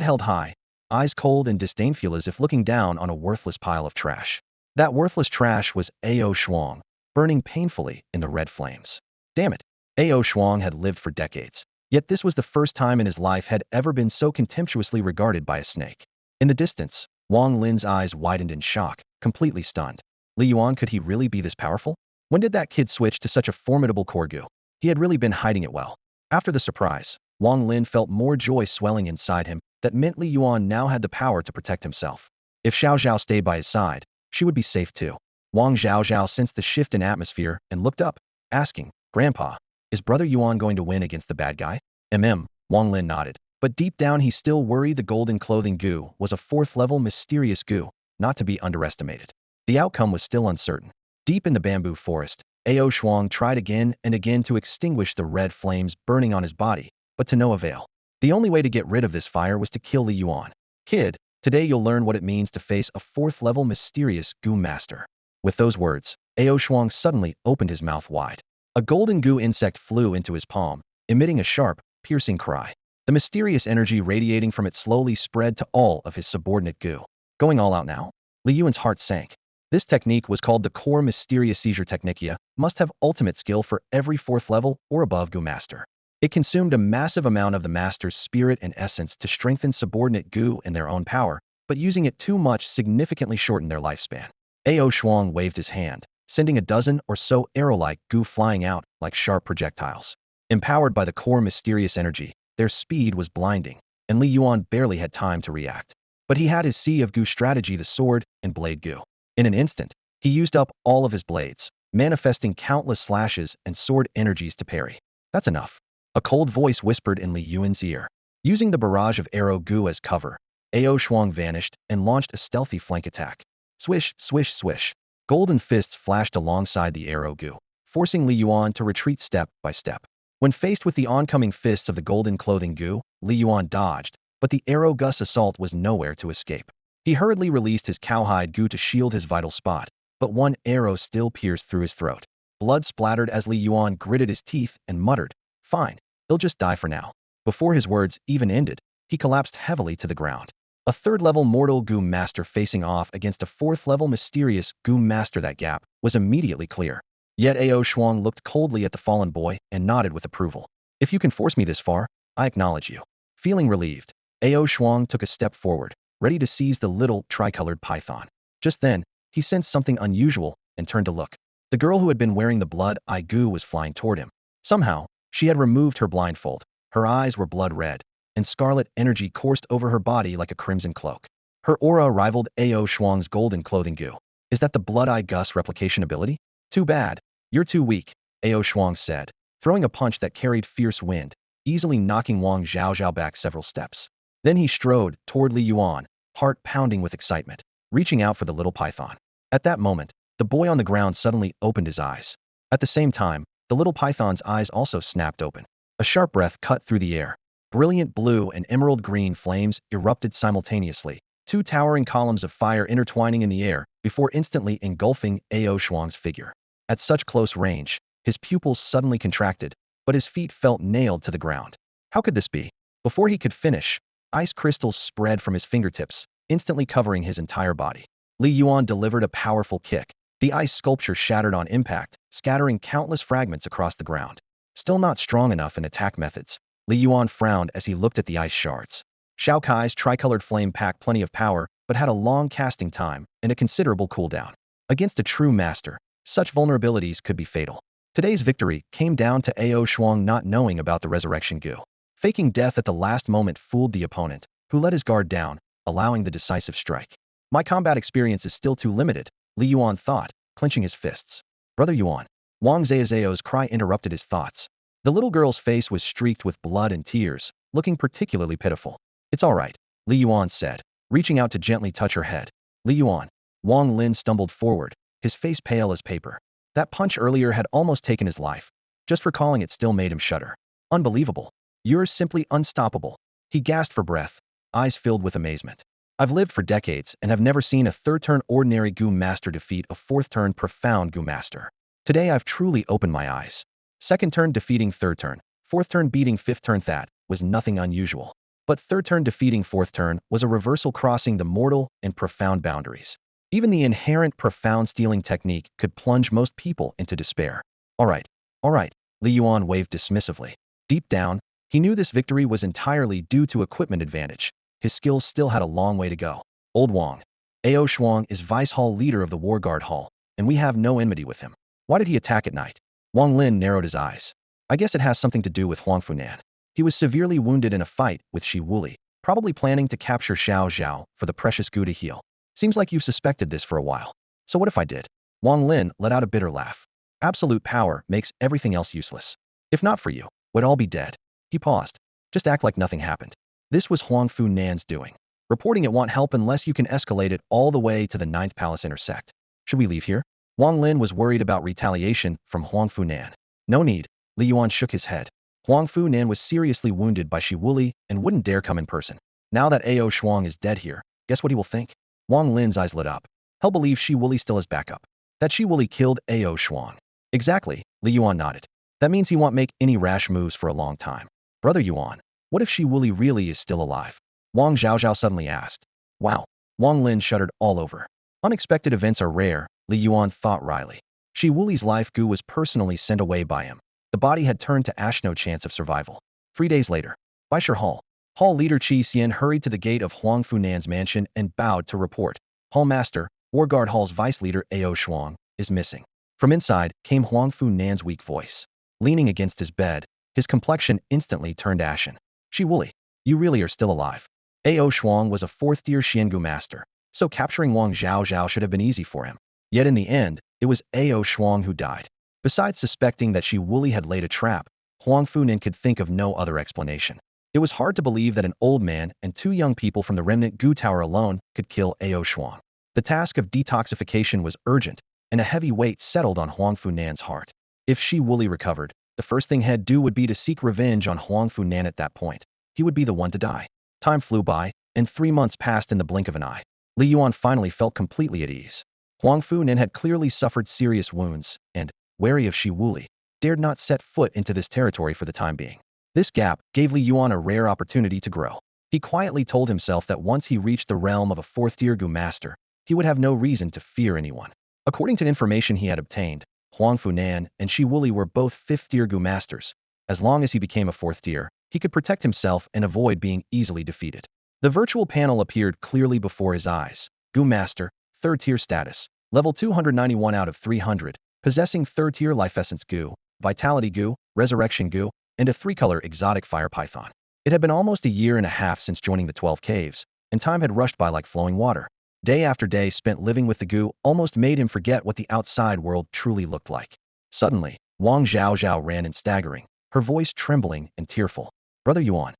held high, eyes cold and disdainful as if looking down on a worthless pile of trash. That worthless trash was Ao Shuang, burning painfully in the red flames. Damn it! Ao Shuang had lived for decades, yet this was the first time in his life had ever been so contemptuously regarded by a snake. In the distance, Wang Lin's eyes widened in shock, completely stunned. Li Yuan, could he really be this powerful? When did that kid switch to such a formidable Korgu? He had really been hiding it well. After the surprise, Wang Lin felt more joy swelling inside him that meant Li Yuan now had the power to protect himself. If Xiao Zhao stayed by his side, she would be safe too. Wang Zhao sensed the shift in atmosphere and looked up, asking, Grandpa, is Brother Yuan going to win against the bad guy? Wang Lin nodded. But deep down he still worried the golden clothing goo was a fourth-level mysterious goo, not to be underestimated. The outcome was still uncertain. Deep in the bamboo forest, Ao Shuang tried again and again to extinguish the red flames burning on his body, but to no avail. The only way to get rid of this fire was to kill Li Yuan. Kid, today you'll learn what it means to face a fourth-level mysterious goo master. With those words, Ao Shuang suddenly opened his mouth wide. A golden goo insect flew into his palm, emitting a sharp, piercing cry. The mysterious energy radiating from it slowly spread to all of his subordinate goo. Going all out now? Li Yuan's heart sank. This technique was called the Core Mysterious Seizure Technicia, must have ultimate skill for every fourth level or above goo master. It consumed a massive amount of the master's spirit and essence to strengthen subordinate goo in their own power, but using it too much significantly shortened their lifespan. Ao Shuang waved his hand, sending a dozen or so arrow-like goo flying out like sharp projectiles. Empowered by the core mysterious energy, their speed was blinding, and Li Yuan barely had time to react. But he had his Sea of Goo strategy, the sword and blade goo. In an instant, he used up all of his blades, manifesting countless slashes and sword energies to parry. That's enough. A cold voice whispered in Li Yuan's ear. Using the barrage of arrow goo as cover, Ao Shuang vanished and launched a stealthy flank attack. Swish, swish, swish. Golden fists flashed alongside the arrow goo, forcing Li Yuan to retreat step by step. When faced with the oncoming fists of the golden clothing goo, Li Yuan dodged, but the arrow gus assault was nowhere to escape. He hurriedly released his cowhide goo to shield his vital spot, but one arrow still pierced through his throat. Blood splattered as Li Yuan gritted his teeth and muttered, Fine, he'll just die for now. Before his words even ended, he collapsed heavily to the ground. A third-level mortal goo master facing off against a fourth-level mysterious goo master, that gap was immediately clear. Yet Ao Shuang looked coldly at the fallen boy and nodded with approval. If you can force me this far, I acknowledge you. Feeling relieved, Ao Shuang took a step forward, ready to seize the little tricolored python. Just then, he sensed something unusual and turned to look. The girl who had been wearing the blood-eye goo was flying toward him. Somehow, she had removed her blindfold. Her eyes were blood red, and scarlet energy coursed over her body like a crimson cloak. Her aura rivaled Ao Shuang's golden clothing goo. Is that the blood-eye gus replication ability? Too bad. You're too weak, Ao Shuang said, throwing a punch that carried fierce wind, easily knocking Wang Zhao back several steps. Then he strode toward Li Yuan, heart pounding with excitement, reaching out for the little python. At that moment, the boy on the ground suddenly opened his eyes. At the same time, the little python's eyes also snapped open. A sharp breath cut through the air. Brilliant blue and emerald green flames erupted simultaneously, two towering columns of fire intertwining in the air before instantly engulfing Ao Shuang's figure. At such close range, his pupils suddenly contracted, but his feet felt nailed to the ground. How could this be? Before he could finish, ice crystals spread from his fingertips, instantly covering his entire body. Li Yuan delivered a powerful kick, The ice sculpture shattered on impact, scattering countless fragments across the ground. Still not strong enough in attack methods, Li Yuan frowned as he looked at the ice shards. Shao Kai's tricolored flame packed plenty of power, but had a long casting time and a considerable cooldown. Against a true master, such vulnerabilities could be fatal. Today's victory came down to Ao Shuang not knowing about the resurrection goo. Faking death at the last moment fooled the opponent, who let his guard down, allowing the decisive strike. My combat experience is still too limited, Li Yuan thought, clenching his fists. Brother Yuan. Wang Zheao's cry interrupted his thoughts. The little girl's face was streaked with blood and tears, looking particularly pitiful. It's all right, Li Yuan said, reaching out to gently touch her head. Li Yuan. Wang Lin stumbled forward, his face pale as paper. That punch earlier had almost taken his life. Just recalling it still made him shudder. Unbelievable. You're simply unstoppable. He gasped for breath, eyes filled with amazement. I've lived for decades and have never seen a third-turn ordinary Goo Master defeat a fourth-turn profound Goo Master. Today I've truly opened my eyes. Second turn defeating third turn, fourth turn beating fifth turn, that was nothing unusual. But third turn defeating fourth turn was a reversal crossing the mortal and profound boundaries. Even the inherent profound stealing technique could plunge most people into despair. All right, Li Yuan waved dismissively. Deep down, he knew this victory was entirely due to equipment advantage. His skills still had a long way to go. Old Wang. Ao Shuang is Vice Hall leader of the War Guard Hall, and we have no enmity with him. Why did he attack at night? Wang Lin narrowed his eyes. I guess it has something to do with Huang Funan. He was severely wounded in a fight with Shi Wuli, probably planning to capture Xiao Zhao for the precious goo to heal. Seems like you've suspected this for a while. So what if I did? Wang Lin let out a bitter laugh. Absolute power makes everything else useless. If not for you, we'd all be dead. He paused. Just act like nothing happened. This was Huang Funan's doing. Reporting it won't help unless you can escalate it all the way to the 9th Palace intersect. Should we leave here? Wang Lin was worried about retaliation from Huang Funan. No need, Li Yuan shook his head. Huang Funan was seriously wounded by Shi Wuli and wouldn't dare come in person. Now that Ao Shuang is dead here, guess what he will think? Wang Lin's eyes lit up. He'll believe Shi Wuli still has backup. That Shi Wuli killed Ao Shuang. Exactly, Li Yuan nodded. That means he won't make any rash moves for a long time. Brother Yuan, what if Shi Wuli really is still alive? Wang Zhaozhao suddenly asked. Wow. Wang Lin shuddered all over. Unexpected events are rare, Li Yuan thought wryly. Shi Wuli's life goo was personally sent away by him. The body had turned to ash, no chance of survival. 3 days later, Baisher Hall. Hall leader Qi Xian hurried to the gate of Huang Funan's mansion and bowed to report. Hall master, War Guard Hall's vice leader Ao Shuang, is missing. From inside came Huang Funan's weak voice. Leaning against his bed, his complexion instantly turned ashen. Shi Wuli, you really are still alive. Ao Shuang was a 4th-tier Xianggu master, so capturing Wang Zhaozhao should have been easy for him. Yet in the end, it was Ao Shuang who died. Besides suspecting that Shi Wuli had laid a trap, Huang Funan could think of no other explanation. It was hard to believe that an old man and 2 young people from the remnant Goo Tower alone could kill Ao Shuang. The task of detoxification was urgent, and a heavy weight settled on Huang Funan's heart. If Shi Wuli recovered, the first thing he'd do would be to seek revenge on Huang Funan at that point. He would be the one to die. Time flew by, and 3 months passed in the blink of an eye. Li Yuan finally felt completely at ease. Huang Funan had clearly suffered serious wounds, and, wary of Shi Wuli, dared not set foot into this territory for the time being. This gap gave Li Yuan a rare opportunity to grow. He quietly told himself that once he reached the realm of a 4th-tier Goo Master, he would have no reason to fear anyone. According to information he had obtained, Huang Funan and Shi Wuli were both 5th-tier Goo Masters. As long as he became a 4th tier, he could protect himself and avoid being easily defeated. The virtual panel appeared clearly before his eyes. Goo Master, 3rd-tier status, level 291 out of 300, possessing 3rd-tier Life Essence Goo, Vitality Goo, Resurrection Goo, and a 3-color exotic fire python. It had been almost a year and a half since joining the 12 caves, and time had rushed by like flowing water. Day after day spent living with the goo almost made him forget what the outside world truly looked like. Suddenly, Wang Zhaozhao ran in staggering, her voice trembling and tearful. Brother Yuan.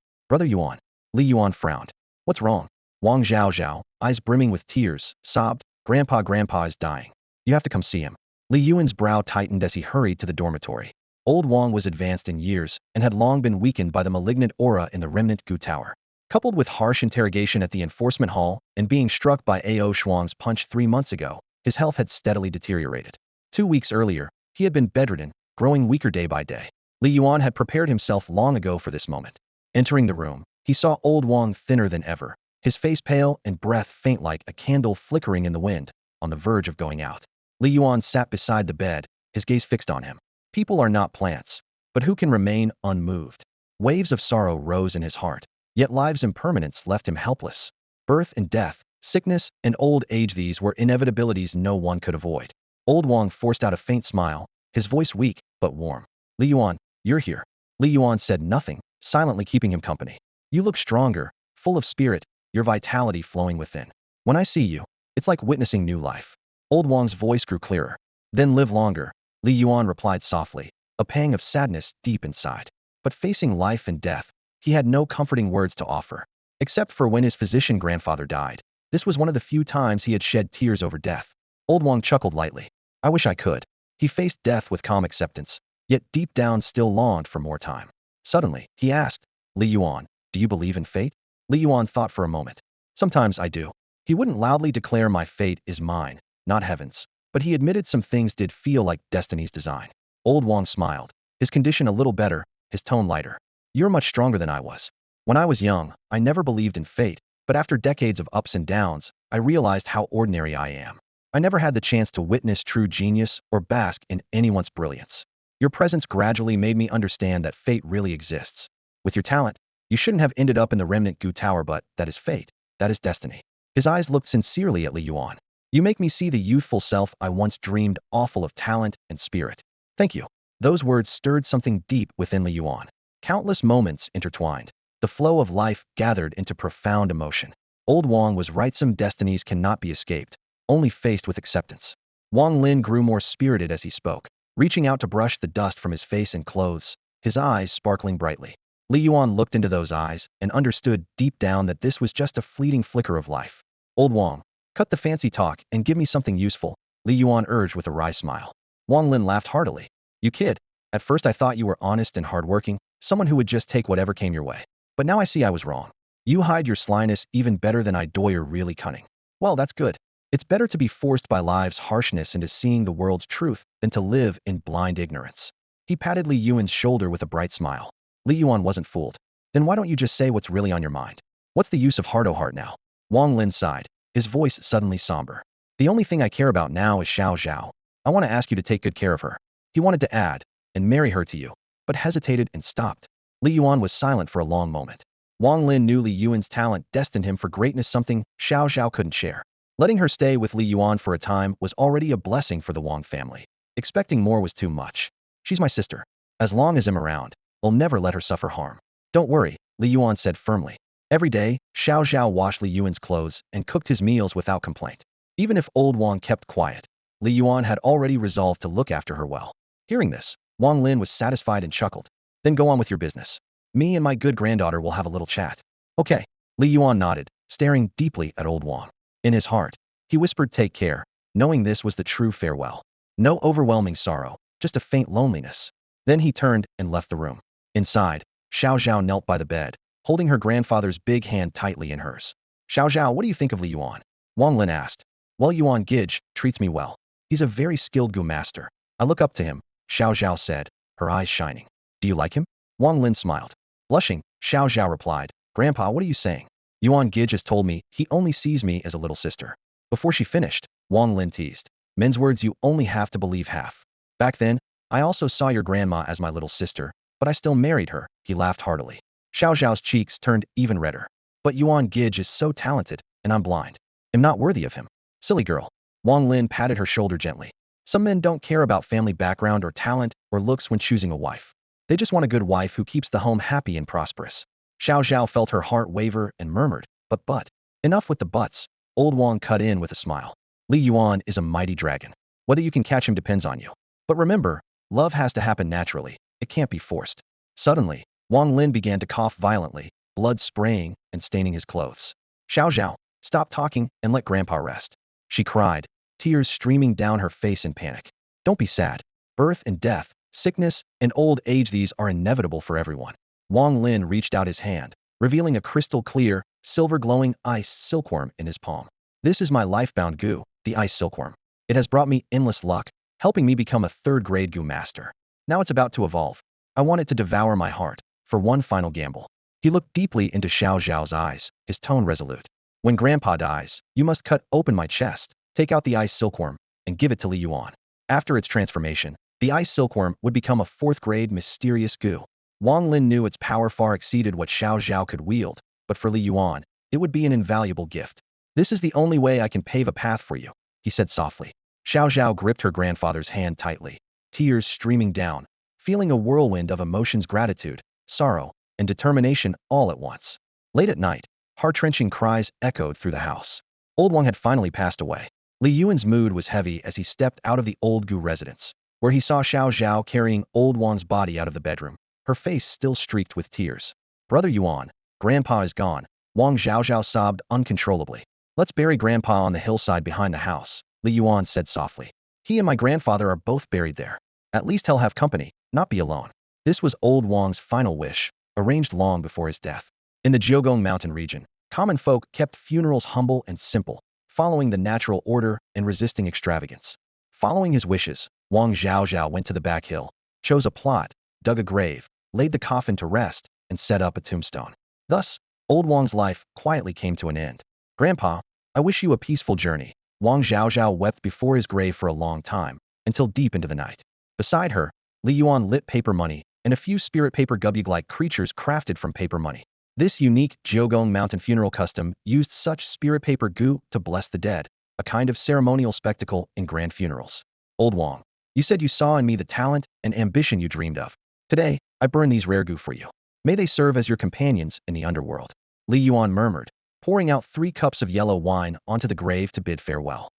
Li Yuan frowned. What's wrong? Wang Zhaozhao, eyes brimming with tears, sobbed. Grandpa is dying. You have to come see him. Li Yuan's brow tightened as he hurried to the dormitory. Old Wang was advanced in years and had long been weakened by the malignant aura in the remnant Goo Tower. Coupled with harsh interrogation at the enforcement hall and being struck by Ao Shuang's punch 3 months ago, his health had steadily deteriorated. 2 weeks earlier, he had been bedridden, growing weaker day by day. Li Yuan had prepared himself long ago for this moment. Entering the room, he saw Old Wang thinner than ever, his face pale and breath faint like a candle flickering in the wind, on the verge of going out. Li Yuan sat beside the bed, his gaze fixed on him. People are not plants, but who can remain unmoved? Waves of sorrow rose in his heart, yet life's impermanence left him helpless. Birth and death, sickness and old age, these were inevitabilities no one could avoid. Old Wang forced out a faint smile, his voice weak but warm. Li Yuan, you're here. Li Yuan said nothing, silently keeping him company. You look stronger, full of spirit, your vitality flowing within. When I see you, it's like witnessing new life. Old Wang's voice grew clearer. Then live longer, Li Yuan replied softly, a pang of sadness deep inside. But facing life and death, he had no comforting words to offer. Except for when his physician grandfather died. This was one of the few times he had shed tears over death. Old Wang chuckled lightly. I wish I could. He faced death with calm acceptance, yet deep down still longed for more time. Suddenly, he asked, Li Yuan, do you believe in fate? Li Yuan thought for a moment. Sometimes I do. He wouldn't loudly declare my fate is mine, not heaven's, but he admitted some things did feel like destiny's design. Old Wang smiled, his condition a little better, his tone lighter. You're much stronger than I was. When I was young, I never believed in fate, but after decades of ups and downs, I realized how ordinary I am. I never had the chance to witness true genius or bask in anyone's brilliance. Your presence gradually made me understand that fate really exists. With your talent, you shouldn't have ended up in the remnant Gu Tower, but that is fate. That is destiny. His eyes looked sincerely at Li Yuan. You make me see the youthful self I once dreamed, all full of talent and spirit. Thank you. Those words stirred something deep within Li Yuan. Countless moments intertwined. The flow of life gathered into profound emotion. Old Wang was right, some destinies cannot be escaped, only faced with acceptance. Wang Lin grew more spirited as he spoke, reaching out to brush the dust from his face and clothes, his eyes sparkling brightly. Li Yuan looked into those eyes and understood deep down that this was just a fleeting flicker of life. Old Wang, cut the fancy talk and give me something useful, Li Yuan urged with a wry smile. Wang Lin laughed heartily. You kid. At first I thought you were honest and hardworking, someone who would just take whatever came your way. But now I see I was wrong. You hide your slyness even better than I do. You're really cunning. Well, that's good. It's better to be forced by life's harshness into seeing the world's truth than to live in blind ignorance. He patted Li Yuan's shoulder with a bright smile. Li Yuan wasn't fooled. Then why don't you just say what's really on your mind? What's the use of heart-o-heart now? Wang Lin sighed, his voice suddenly somber. The only thing I care about now is Xiao Zhao. I want to ask you to take good care of her. He wanted to add, and marry her to you, but hesitated and stopped. Li Yuan was silent for a long moment. Wang Lin knew Li Yuan's talent destined him for greatness, something Xiao Zhao couldn't share. Letting her stay with Li Yuan for a time was already a blessing for the Wang family. Expecting more was too much. She's my sister. As long as I'm around, I'll never let her suffer harm. Don't worry, Li Yuan said firmly. Every day, Xiao Zhao washed Li Yuan's clothes and cooked his meals without complaint. Even if old Wang kept quiet, Li Yuan had already resolved to look after her well. Hearing this, Wang Lin was satisfied and chuckled. Then go on with your business. Me and my good granddaughter will have a little chat. Okay. Li Yuan nodded, staring deeply at old Wang. In his heart, he whispered take care, knowing this was the true farewell. No overwhelming sorrow, just a faint loneliness. Then he turned and left the room. Inside, Xiao Zhao knelt by the bed, holding her grandfather's big hand tightly in hers. Xiao Zhao, what do you think of Li Yuan? Wang Lin asked. Well, Yuan Gij treats me well. He's a very skilled Gu master. I look up to him, Xiao Zhao said, her eyes shining. Do you like him? Wang Lin smiled. Blushing, Xiao Zhao replied, Grandpa, what are you saying? Yuan Gij has told me he only sees me as a little sister. Before she finished, Wang Lin teased. Men's words you only have to believe half. Back then, I also saw your grandma as my little sister, but I still married her, he laughed heartily. Xiao Zhao's cheeks turned even redder. But Yuan Gij is so talented, and I'm blind. I'm not worthy of him. Silly girl. Wang Lin patted her shoulder gently. Some men don't care about family background or talent or looks when choosing a wife. They just want a good wife who keeps the home happy and prosperous. Xiao Zhao felt her heart waver and murmured, but. Enough with the buts. Old Wang cut in with a smile. Li Yuan is a mighty dragon. Whether you can catch him depends on you. But remember, love has to happen naturally. It can't be forced. Suddenly, Wang Lin began to cough violently, blood spraying and staining his clothes. Xiao Zhao, stop talking and let Grandpa rest. She cried, tears streaming down her face in panic. Don't be sad. Birth and death, sickness and old age, these are inevitable for everyone. Wang Lin reached out his hand, revealing a crystal clear, silver glowing ice silkworm in his palm. This is my life-bound Gu, the ice silkworm. It has brought me endless luck, helping me become a third-grade Gu master. Now it's about to evolve. I want it to devour my heart, for one final gamble. He looked deeply into Xiao Zhao's eyes, his tone resolute. When Grandpa dies, you must cut open my chest, take out the ice silkworm, and give it to Li Yuan. After its transformation, the ice silkworm would become a fourth-grade mysterious goo. Wang Lin knew its power far exceeded what Xiao Zhao could wield, but for Li Yuan, it would be an invaluable gift. This is the only way I can pave a path for you, he said softly. Xiao Zhao gripped her grandfather's hand tightly, tears streaming down, feeling a whirlwind of emotions, gratitude, sorrow, and determination all at once. Late at night, heart-wrenching cries echoed through the house. Old Wang had finally passed away. Li Yuan's mood was heavy as he stepped out of the old Gu residence, where he saw Xiao Zhao carrying old Wang's body out of the bedroom, her face still streaked with tears. Brother Yuan, Grandpa is gone, Wang Zhaozhao sobbed uncontrollably. Let's bury Grandpa on the hillside behind the house, Li Yuan said softly. He and my grandfather are both buried there. At least he'll have company, not be alone. This was old Wang's final wish, arranged long before his death. In the Jiogong mountain region, common folk kept funerals humble and simple, following the natural order and resisting extravagance. Following his wishes, Wang Zhaozhao went to the back hill, chose a plot, dug a grave, laid the coffin to rest, and set up a tombstone. Thus, old Wang's life quietly came to an end. Grandpa, I wish you a peaceful journey. Wang Zhaozhao wept before his grave for a long time, until deep into the night. Beside her, Li Yuan lit paper money and a few spirit paper gubyug-like creatures crafted from paper money. This unique Jiogong mountain funeral custom used such spirit paper goo to bless the dead, a kind of ceremonial spectacle in grand funerals. Old Wang, you said you saw in me the talent and ambition you dreamed of. Today, I burn these rare goo for you. May they serve as your companions in the underworld. Li Yuan murmured, pouring out 3 cups of yellow wine onto the grave to bid farewell.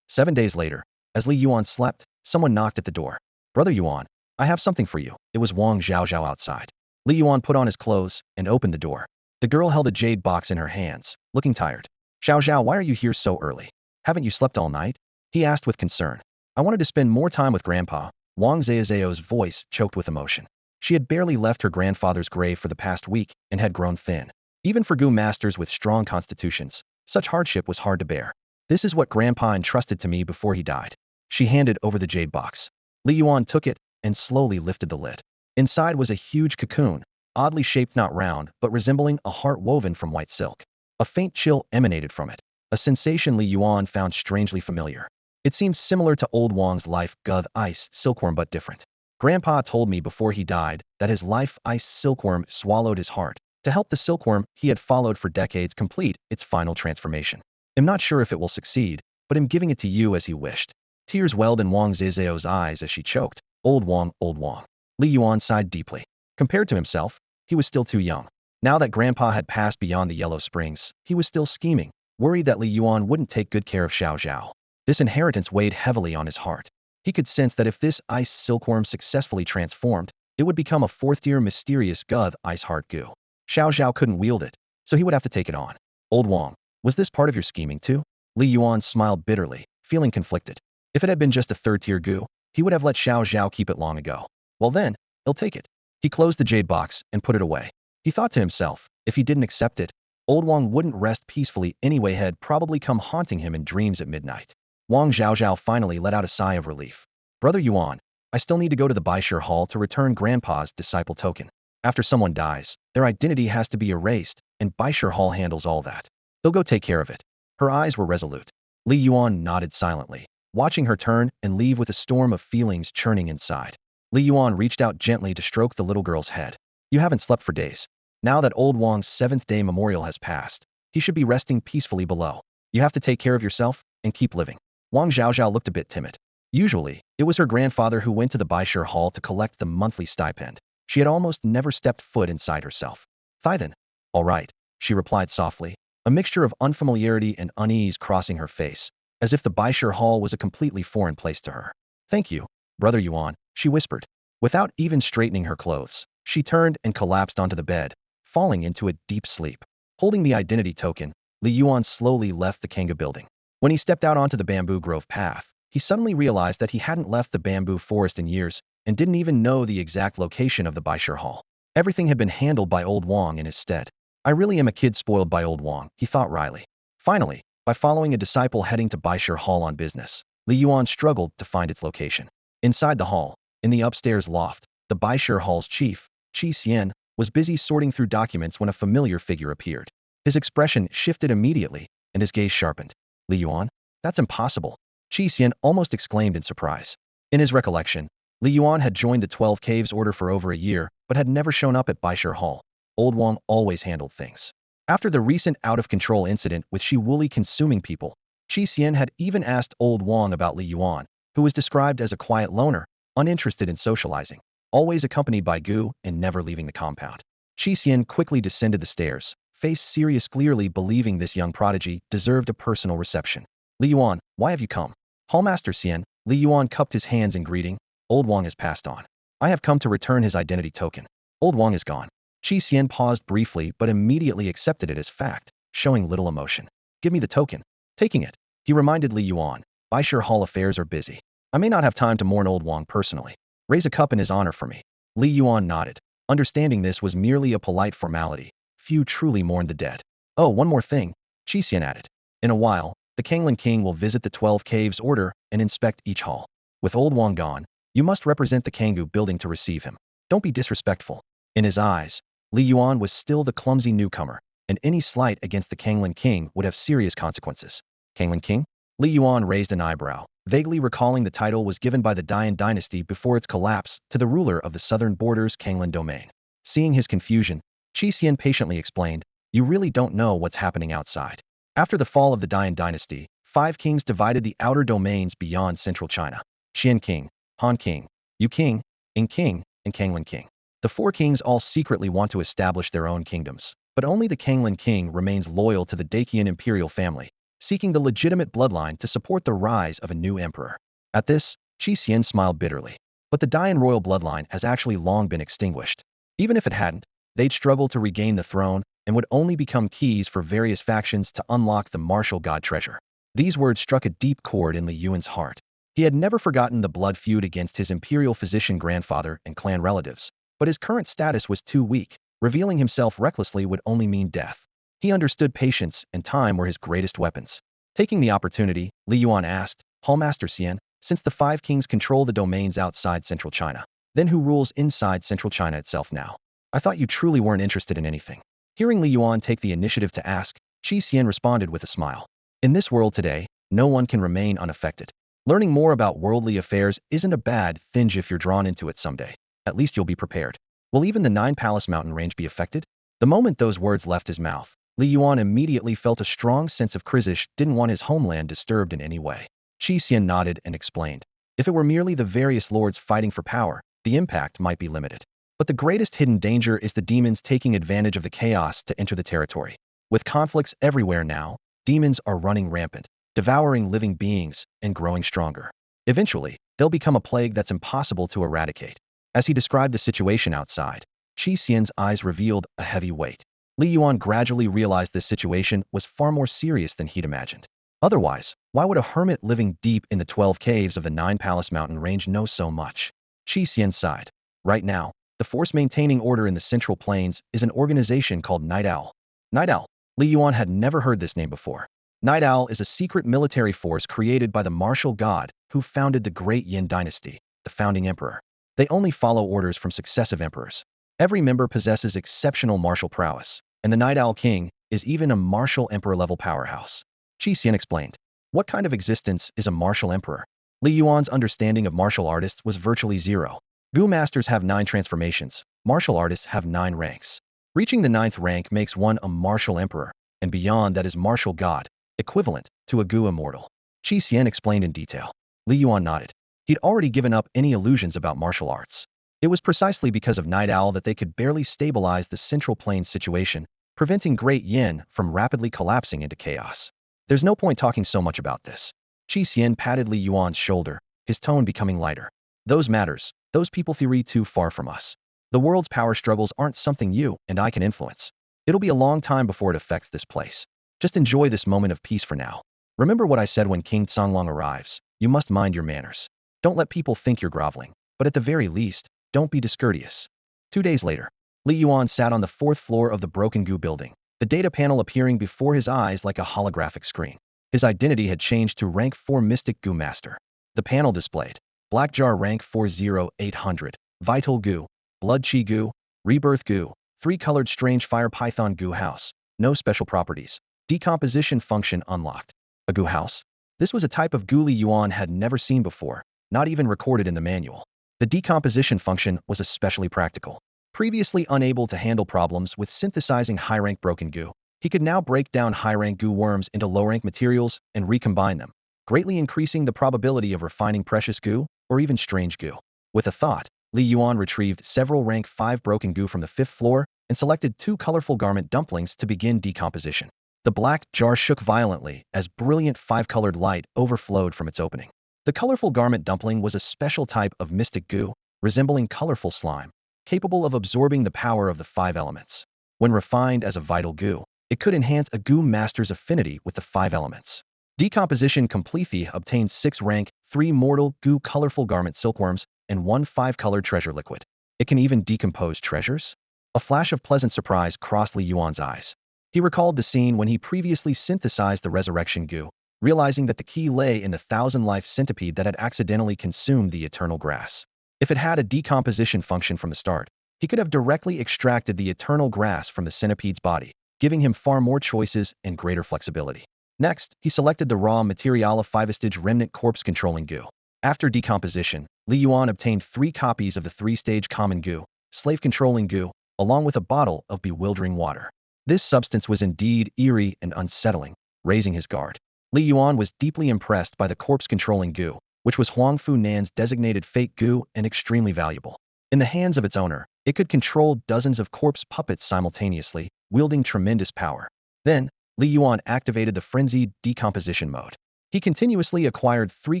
7 days later, as Li Yuan slept, someone knocked at the door. Brother Yuan, I have something for you. It was Wang Zhaozhao outside. Li Yuan put on his clothes and opened the door. The girl held a jade box in her hands, looking tired. Xiao Zhao, why are you here so early? Haven't you slept all night? He asked with concern. I wanted to spend more time with Grandpa. Wang Zhaozhao's voice choked with emotion. She had barely left her grandfather's grave for the past week and had grown thin. Even for Gu masters with strong constitutions, such hardship was hard to bear. This is what Grandpa entrusted to me before he died. She handed over the jade box. Li Yuan took it and slowly lifted the lid. Inside was a huge cocoon, oddly shaped, not round, but resembling a heart woven from white silk. A faint chill emanated from it, a sensation Li Yuan found strangely familiar. It seemed similar to old Wang's life ice silkworm, but different. Grandpa told me before he died that his life ice silkworm swallowed his heart to help the silkworm he had followed for decades complete its final transformation. I'm not sure if it will succeed, but I'm giving it to you as he wished. Tears welled in Wang Zizhao's eyes as she choked. Old Wang, old Wang. Li Yuan sighed deeply. Compared to himself, he was still too young. Now that Grandpa had passed beyond the Yellow Springs, he was still scheming, worried that Li Yuan wouldn't take good care of Xiao Zhao. This inheritance weighed heavily on his heart. He could sense that if this ice silkworm successfully transformed, it would become a fourth-tier mysterious ice heart goo. Xiao Zhao couldn't wield it, so he would have to take it on. Old Wang, was this part of your scheming too? Li Yuan smiled bitterly, feeling conflicted. If it had been just a third-tier goo, he would have let Xiao Zhao keep it long ago. Well then, he'll take it. He closed the jade box and put it away. He thought to himself, if he didn't accept it, old Wang wouldn't rest peacefully anyway. Had probably come haunting him in dreams at midnight. Wang Zhaozhao finally let out a sigh of relief. Brother Yuan, I still need to go to the Baishir Hall to return Grandpa's disciple token. After someone dies, their identity has to be erased, and Baishir Hall handles all that. They'll go take care of it. Her eyes were resolute. Li Yuan nodded silently, watching her turn and leave with a storm of feelings churning inside. Li Yuan reached out gently to stroke the little girl's head. You haven't slept for days. Now that old Wang's 7th-day memorial has passed, he should be resting peacefully below. You have to take care of yourself and keep living. Wang Zhaozhao looked a bit timid. Usually, it was her grandfather who went to the Baishir Hall to collect the monthly stipend. She had almost never stepped foot inside herself. Then. All right, she replied softly, a mixture of unfamiliarity and unease crossing her face, as if the Baishir Hall was a completely foreign place to her. Thank you, Brother Yuan, she whispered. Without even straightening her clothes, she turned and collapsed onto the bed, falling into a deep sleep. Holding the identity token, Li Yuan slowly left the Kanga building. When he stepped out onto the bamboo grove path, he suddenly realized that he hadn't left the bamboo forest in years and didn't even know the exact location of the Baishir Hall. Everything had been handled by old Wang in his stead. I really am a kid spoiled by old Wang, he thought wryly. Finally, by following a disciple heading to Baishir Hall on business, Li Yuan struggled to find its location. Inside the hall, in the upstairs loft, the Baishir Hall's chief, Qi Xian, was busy sorting through documents when a familiar figure appeared. His expression shifted immediately, and his gaze sharpened. Li Yuan? That's impossible. Qi Xian almost exclaimed in surprise. In his recollection, Li Yuan had joined the 12 Caves Order for over a year, but had never shown up at Baishir Hall. Old Wang always handled things. After the recent out-of-control incident with Shi Wuli consuming people, Qi Xian had even asked Old Wang about Li Yuan, who was described as a quiet loner, uninterested in socializing, always accompanied by Gu and never leaving the compound. Qi Xian quickly descended the stairs, face serious, clearly believing this young prodigy deserved a personal reception. Li Yuan, why have you come? Hallmaster Xian, Li Yuan cupped his hands in greeting. Old Wang has passed on. I have come to return his identity token. Old Wang is gone. Qi Xian paused briefly but immediately accepted it as fact, showing little emotion. Give me the token. Taking it, he reminded Li Yuan. Baishir Hall affairs are busy. I may not have time to mourn Old Wang personally. Raise a cup in his honor for me. Li Yuan nodded, understanding this was merely a polite formality. Few truly mourned the dead. Oh, one more thing, Qi Xian added. In a while, the Kanglan King will visit the 12 Caves Order and inspect each hall. With Old Wang gone, you must represent the Kanggu building to receive him. Don't be disrespectful. In his eyes, Li Yuan was still the clumsy newcomer, and any slight against the Kanglan King would have serious consequences. Kanglan King? Li Yuan raised an eyebrow, vaguely recalling the title was given by the Dian dynasty before its collapse to the ruler of the southern borders Kanglan domain. Seeing his confusion, Qi Xian patiently explained, you really don't know what's happening outside. After the fall of the Dian dynasty, 5 kings divided the outer domains beyond central China. Qian King, Han King, Yu King, Ing King, and Kanglan King. The 4 kings all secretly want to establish their own kingdoms, but only the Kanglan King remains loyal to the Dacian imperial family, seeking the legitimate bloodline to support the rise of a new emperor. At this, Qi Xian smiled bitterly. But the Dian royal bloodline has actually long been extinguished. Even if it hadn't, they'd struggle to regain the throne and would only become keys for various factions to unlock the martial god treasure. These words struck a deep chord in Li Yuan's heart. He had never forgotten the blood feud against his imperial physician grandfather and clan relatives, but his current status was too weak. Revealing himself recklessly would only mean death. He understood patience and time were his greatest weapons. Taking the opportunity, Li Yuan asked, Hallmaster Xian, since the 5 kings control the domains outside central China, then who rules inside central China itself now? I thought you truly weren't interested in anything. Hearing Li Yuan take the initiative to ask, Qi Xian responded with a smile. In this world today, no one can remain unaffected. Learning more about worldly affairs isn't a bad thing if you're drawn into it someday. At least you'll be prepared. Will even the 9 Palace mountain range be affected? The moment those words left his mouth, Li Yuan immediately felt a strong sense of Krizish didn't want his homeland disturbed in any way. Qi Xian nodded and explained. If it were merely the various lords fighting for power, the impact might be limited. But the greatest hidden danger is the demons taking advantage of the chaos to enter the territory. With conflicts everywhere now, demons are running rampant, devouring living beings and growing stronger. Eventually, they'll become a plague that's impossible to eradicate. As he described the situation outside, Qi Xian's eyes revealed a heavy weight. Li Yuan gradually realized this situation was far more serious than he'd imagined. Otherwise, why would a hermit living deep in the 12 caves of the 9 Palace mountain range know so much? Qi Xian sighed. Right now, the force maintaining order in the Central Plains is an organization called Night Owl. Night Owl. Li Yuan had never heard this name before. Night Owl is a secret military force created by the martial god who founded the Great Yin dynasty, the founding emperor. They only follow orders from successive emperors. Every member possesses exceptional martial prowess, and the Night Owl King is even a martial emperor-level powerhouse. Qi Xian explained. What kind of existence is a martial emperor? Li Yuan's understanding of martial artists was virtually zero. Gu masters have 9 transformations, martial artists have 9 ranks. Reaching the 9th rank makes one a martial emperor, and beyond that is martial god, equivalent to a Gu immortal. Qi Xian explained in detail. Li Yuan nodded. He'd already given up any illusions about martial arts. It was precisely because of Night Owl that they could barely stabilize the Central Plains situation, preventing Great Yin from rapidly collapsing into chaos. There's no point talking so much about this. Qi Xian patted Li Yuan's shoulder, his tone becoming lighter. Those matters, those people theory too far from us. The world's power struggles aren't something you and I can influence. It'll be a long time before it affects this place. Just enjoy this moment of peace for now. Remember what I said when King Songlong arrives, you must mind your manners. Don't let people think you're groveling, but at the very least, don't be discourteous. 2 days later, Li Yuan sat on the 4th floor of the broken Gu building, the data panel appearing before his eyes like a holographic screen. His identity had changed to rank 4 Mystic Gu Master. The panel displayed Black Jar rank 40800, Vital Gu, Blood Chi Gu, Rebirth Gu, 3-colored Strange Fire Python Gu House, no special properties, decomposition function unlocked. A Gu House? This was a type of goo Li Yuan had never seen before, not even recorded in the manual. The decomposition function was especially practical. Previously unable to handle problems with synthesizing high-rank broken goo, he could now break down high-rank goo worms into low-rank materials and recombine them, greatly increasing the probability of refining precious goo or even strange goo. With a thought, Li Yuan retrieved several rank 5 broken goo from the 5th floor and selected 2 colorful garment dumplings to begin decomposition. The black jar shook violently as brilliant 5-colored light overflowed from its opening. The colorful garment dumpling was a special type of mystic goo, resembling colorful slime, capable of absorbing the power of the 5 elements. When refined as a vital goo, it could enhance a goo master's affinity with the 5 elements. Decomposition completely obtained 6 rank 3 mortal goo colorful garment silkworms and 1 5-colored treasure liquid. It can even decompose treasures? A flash of pleasant surprise crossed Li Yuan's eyes. He recalled the scene when he previously synthesized the resurrection goo, realizing that the key lay in the 1,000-life centipede that had accidentally consumed the eternal grass. If it had a decomposition function from the start, he could have directly extracted the eternal grass from the centipede's body, giving him far more choices and greater flexibility. Next, he selected the raw Materiala 5-stage remnant corpse-controlling goo. After decomposition, Li Yuan obtained 3 copies of the 3-stage common goo, slave-controlling goo, along with a bottle of bewildering water. This substance was indeed eerie and unsettling, raising his guard. Li Yuan was deeply impressed by the corpse-controlling goo, which was Huang Fu Nan's designated fake goo and extremely valuable. In the hands of its owner, it could control dozens of corpse puppets simultaneously, wielding tremendous power. Then, Li Yuan activated the frenzied decomposition mode. He continuously acquired 3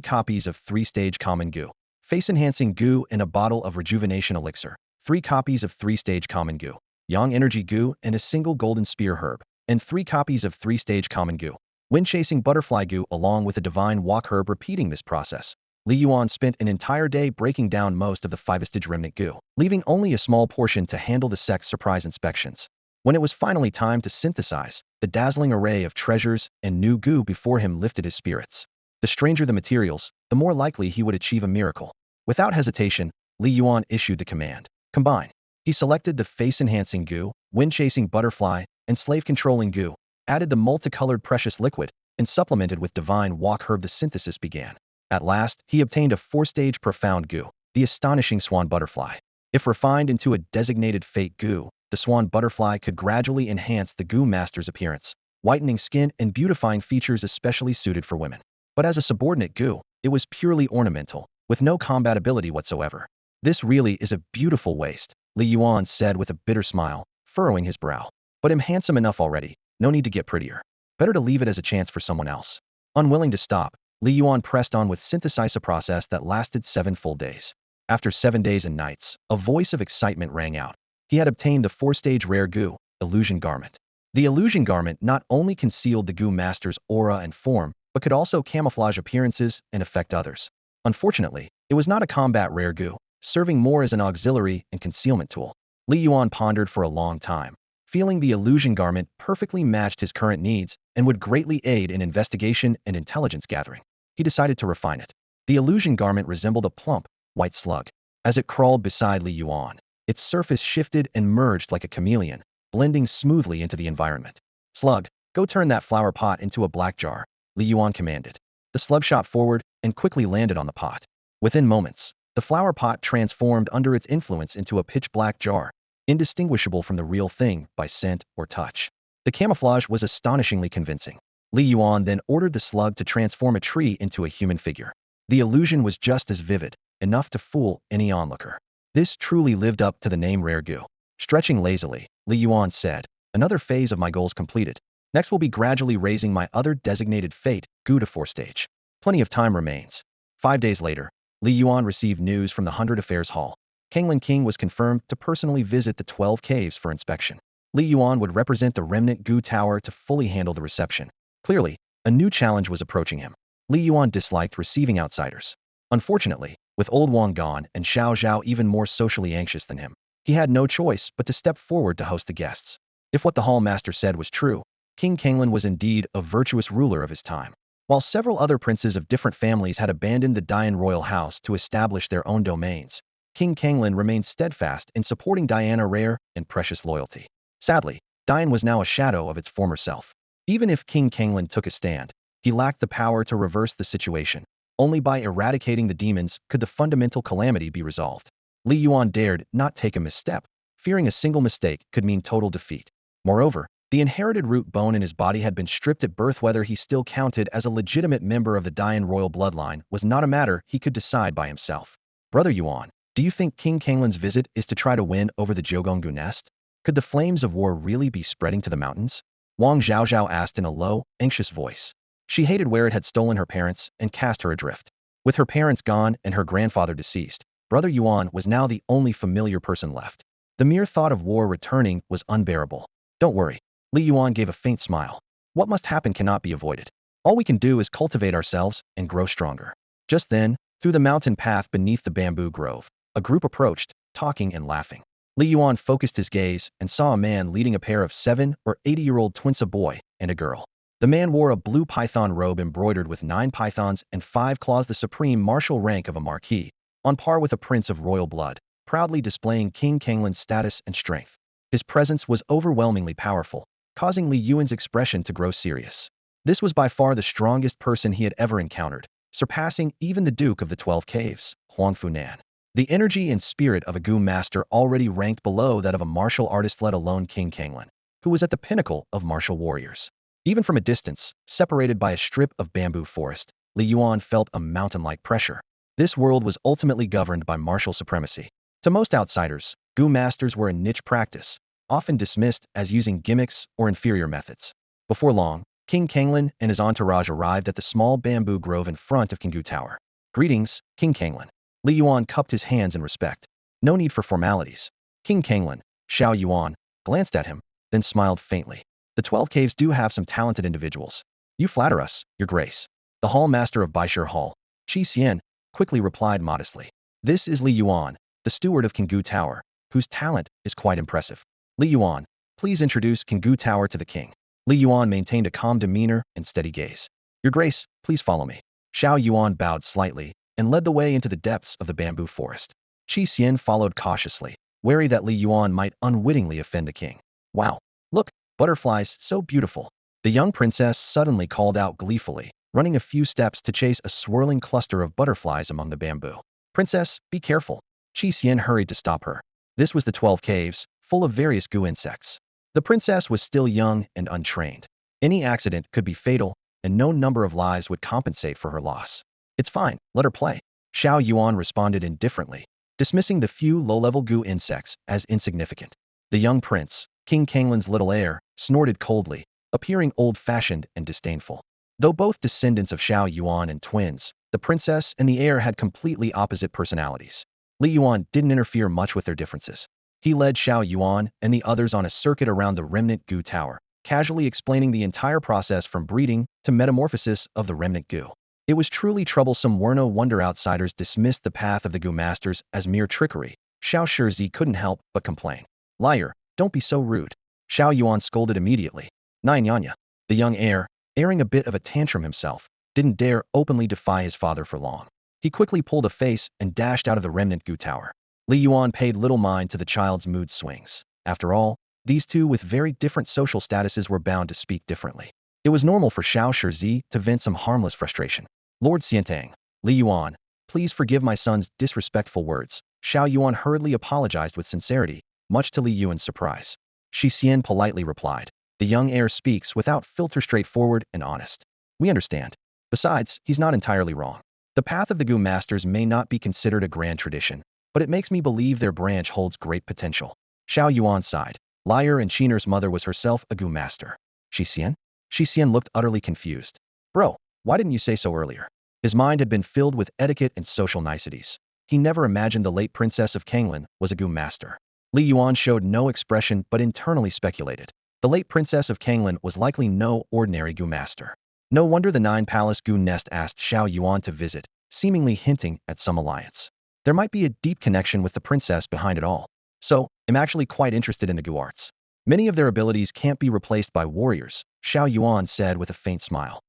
copies of 3-stage common goo, face-enhancing goo and a bottle of rejuvenation elixir, 3 copies of 3-stage common goo, yang energy goo and a single golden spear herb, and 3 copies of 3-stage common goo, wind-chasing butterfly goo along with a divine walk herb. Repeating this process, Li Yuan spent an entire day breaking down most of the 5-stage remnant goo, leaving only a small portion to handle the sect's surprise inspections. When it was finally time to synthesize, the dazzling array of treasures and new goo before him lifted his spirits. The stranger the materials, the more likely he would achieve a miracle. Without hesitation, Li Yuan issued the command, "Combine." He selected the face-enhancing goo, wind-chasing butterfly, and slave-controlling goo, added the multicolored precious liquid, and supplemented with divine walk herb. The synthesis began. At last, he obtained a 4-stage profound goo, the astonishing swan butterfly. If refined into a designated fake goo, the swan butterfly could gradually enhance the goo master's appearance, whitening skin and beautifying features especially suited for women. But as a subordinate goo, it was purely ornamental, with no combat ability whatsoever. "This really is a beautiful waste," Li Yuan said with a bitter smile, furrowing his brow. "But I'm handsome enough already, no need to get prettier. Better to leave it as a chance for someone else." Unwilling to stop, Li Yuan pressed on with synthesize a process that lasted 7 full days. After 7 days and nights, a voice of excitement rang out. He had obtained the 4-stage rare goo, illusion garment. The illusion garment not only concealed the goo master's aura and form, but could also camouflage appearances and affect others. Unfortunately, it was not a combat rare goo, serving more as an auxiliary and concealment tool. Li Yuan pondered for a long time, feeling the illusion garment perfectly matched his current needs and would greatly aid in investigation and intelligence gathering. He decided to refine it. The illusion garment resembled a plump, white slug. As it crawled beside Li Yuan, its surface shifted and merged like a chameleon, blending smoothly into the environment. "Slug, go turn that flower pot into a black jar," Li Yuan commanded. The slug shot forward and quickly landed on the pot. Within moments, the flower pot transformed under its influence into a pitch-black jar, indistinguishable from the real thing by scent or touch. The camouflage was astonishingly convincing. Li Yuan then ordered the slug to transform a tree into a human figure. The illusion was just as vivid, enough to fool any onlooker. This truly lived up to the name rare goo. Stretching lazily, Li Yuan said, "Another phase of my goals completed. Next will be gradually raising my other designated fate, goo to 4-stage. Plenty of time remains." 5 days later, Li Yuan received news from the 100 Affairs Hall. Kanglin King was confirmed to personally visit the 12 caves for inspection. Li Yuan would represent the remnant goo tower to fully handle the reception. Clearly, a new challenge was approaching him. Li Yuan disliked receiving outsiders. Unfortunately, with Old Wang gone and Xiao Zhao even more socially anxious than him, he had no choice but to step forward to host the guests. If what the hall master said was true, King Kanglin was indeed a virtuous ruler of his time. While several other princes of different families had abandoned the Dian royal house to establish their own domains, King Kanglin remained steadfast in supporting Diana rare and precious loyalty. Sadly, Dian was now a shadow of its former self. Even if King Kanglin took a stand, he He lacked the power to reverse the situation. Only by eradicating the demons could the fundamental calamity be resolved. Li Yuan dared not take a misstep, fearing a single mistake could mean total defeat. Moreover, the inherited root bone in his body had been stripped at birth. Whether he still counted as a legitimate member of the Dian royal bloodline was not a matter he could decide by himself. Brother Yuan, do you think King Kanglin's visit is to try to win over the Jiugonggu nest? Could the flames of war really be spreading to the mountains? Wang Zhaozhao asked in a low, anxious voice. She hated where it had stolen her parents and cast her adrift. With her parents gone and her grandfather deceased, Brother Yuan was now the only familiar person left. The mere thought of war returning was unbearable. Don't worry. Li Yuan gave a faint smile. What must happen cannot be avoided. All we can do is cultivate ourselves and grow stronger. Just then, through the mountain path beneath the bamboo grove, a group approached, talking and laughing. Li Yuan focused his gaze and saw a man leading a pair of 7 or 80-year-old twins, a boy and a girl. The man wore a blue python robe embroidered with 9 pythons and 5 claws, the supreme martial rank of a marquis, on par with a prince of royal blood, proudly displaying King Kanglin's status and strength. His presence was overwhelmingly powerful, causing Li Yuan's expression to grow serious. This was by far the strongest person he had ever encountered, surpassing even the Duke of the 12 Caves, Huang Funan. The energy and spirit of a Gu master already ranked below that of a martial artist, let alone King Kanglin, who was at the pinnacle of martial warriors. Even from a distance, separated by a strip of bamboo forest, Li Yuan felt a mountain-like pressure. This world was ultimately governed by martial supremacy. To most outsiders, Gu masters were a niche practice, often dismissed as using gimmicks or inferior methods. Before long, King Kanglin and his entourage arrived at the small bamboo grove in front of Kinggu Tower. Greetings, King Kanglin. Li Yuan cupped his hands in respect. No need for formalities. King Kanglin, Xiao Yuan, glanced at him, then smiled faintly. The 12 Caves do have some talented individuals. You flatter us, Your Grace. The Hall Master of Baishir Hall, Qi Xian, quickly replied modestly. This is Li Yuan, the steward of Kinggu Tower, whose talent is quite impressive. Li Yuan, please introduce Kinggu Tower to the king. Li Yuan maintained a calm demeanor and steady gaze. Your Grace, please follow me. Xiao Yuan bowed slightly and led the way into the depths of the bamboo forest. Qi Xian followed cautiously, wary that Li Yuan might unwittingly offend the king. Wow! Look, butterflies, so beautiful. The young princess suddenly called out gleefully, running a few steps to chase a swirling cluster of butterflies among the bamboo. Princess, be careful. Qi Xian hurried to stop her. This was the 12 Caves, full of various Gu insects. The princess was still young and untrained. Any accident could be fatal, and no number of lives would compensate for her loss. It's fine, let her play. Xiao Yuan responded indifferently, dismissing the few low-level Gu insects as insignificant. The young prince, King Kanglin's little heir, snorted coldly, appearing old-fashioned and disdainful. Though both descendants of Xiao Yuan and twins, the princess and the heir had completely opposite personalities. Li Yuan didn't interfere much with their differences. He led Xiao Yuan and the others on a circuit around the remnant Gu Tower, casually explaining the entire process from breeding to metamorphosis of the remnant Gu. It was truly troublesome. No wonder outsiders dismissed the path of the Gu masters as mere trickery. Xiao Shizi couldn't help but complain. Liar, don't be so rude. Xiao Yuan scolded immediately. Nyanya. The young heir, airing a bit of a tantrum himself, didn't dare openly defy his father for long. He quickly pulled a face and dashed out of the remnant Gu Tower. Li Yuan paid little mind to the child's mood swings. After all, these two with very different social statuses were bound to speak differently. It was normal for Xiao Shizi to vent some harmless frustration. Lord Xiantang, Li Yuan, please forgive my son's disrespectful words. Xiao Yuan hurriedly apologized with sincerity, much to Li Yuan's surprise. Qi Xian politely replied. The young heir speaks without filter, straightforward and honest. We understand. Besides, he's not entirely wrong. The path of the Gu masters may not be considered a grand tradition, but it makes me believe their branch holds great potential. Xiao Yuan sighed. Liar and Sheener's mother was herself a Gu master. Qi Xian? Qi Xian looked utterly confused. Bro, why didn't you say so earlier? His mind had been filled with etiquette and social niceties. He never imagined the late princess of Kanglin was a Gu master. Li Yuan showed no expression but internally speculated. The late princess of Kanglin was likely no ordinary Gu master. No wonder the 9-palace Gu nest asked Xiao Yuan to visit, seemingly hinting at some alliance. There might be a deep connection with the princess behind it all. So, I'm actually quite interested in the Gu arts. Many of their abilities can't be replaced by warriors, Xiao Yuan said with a faint smile.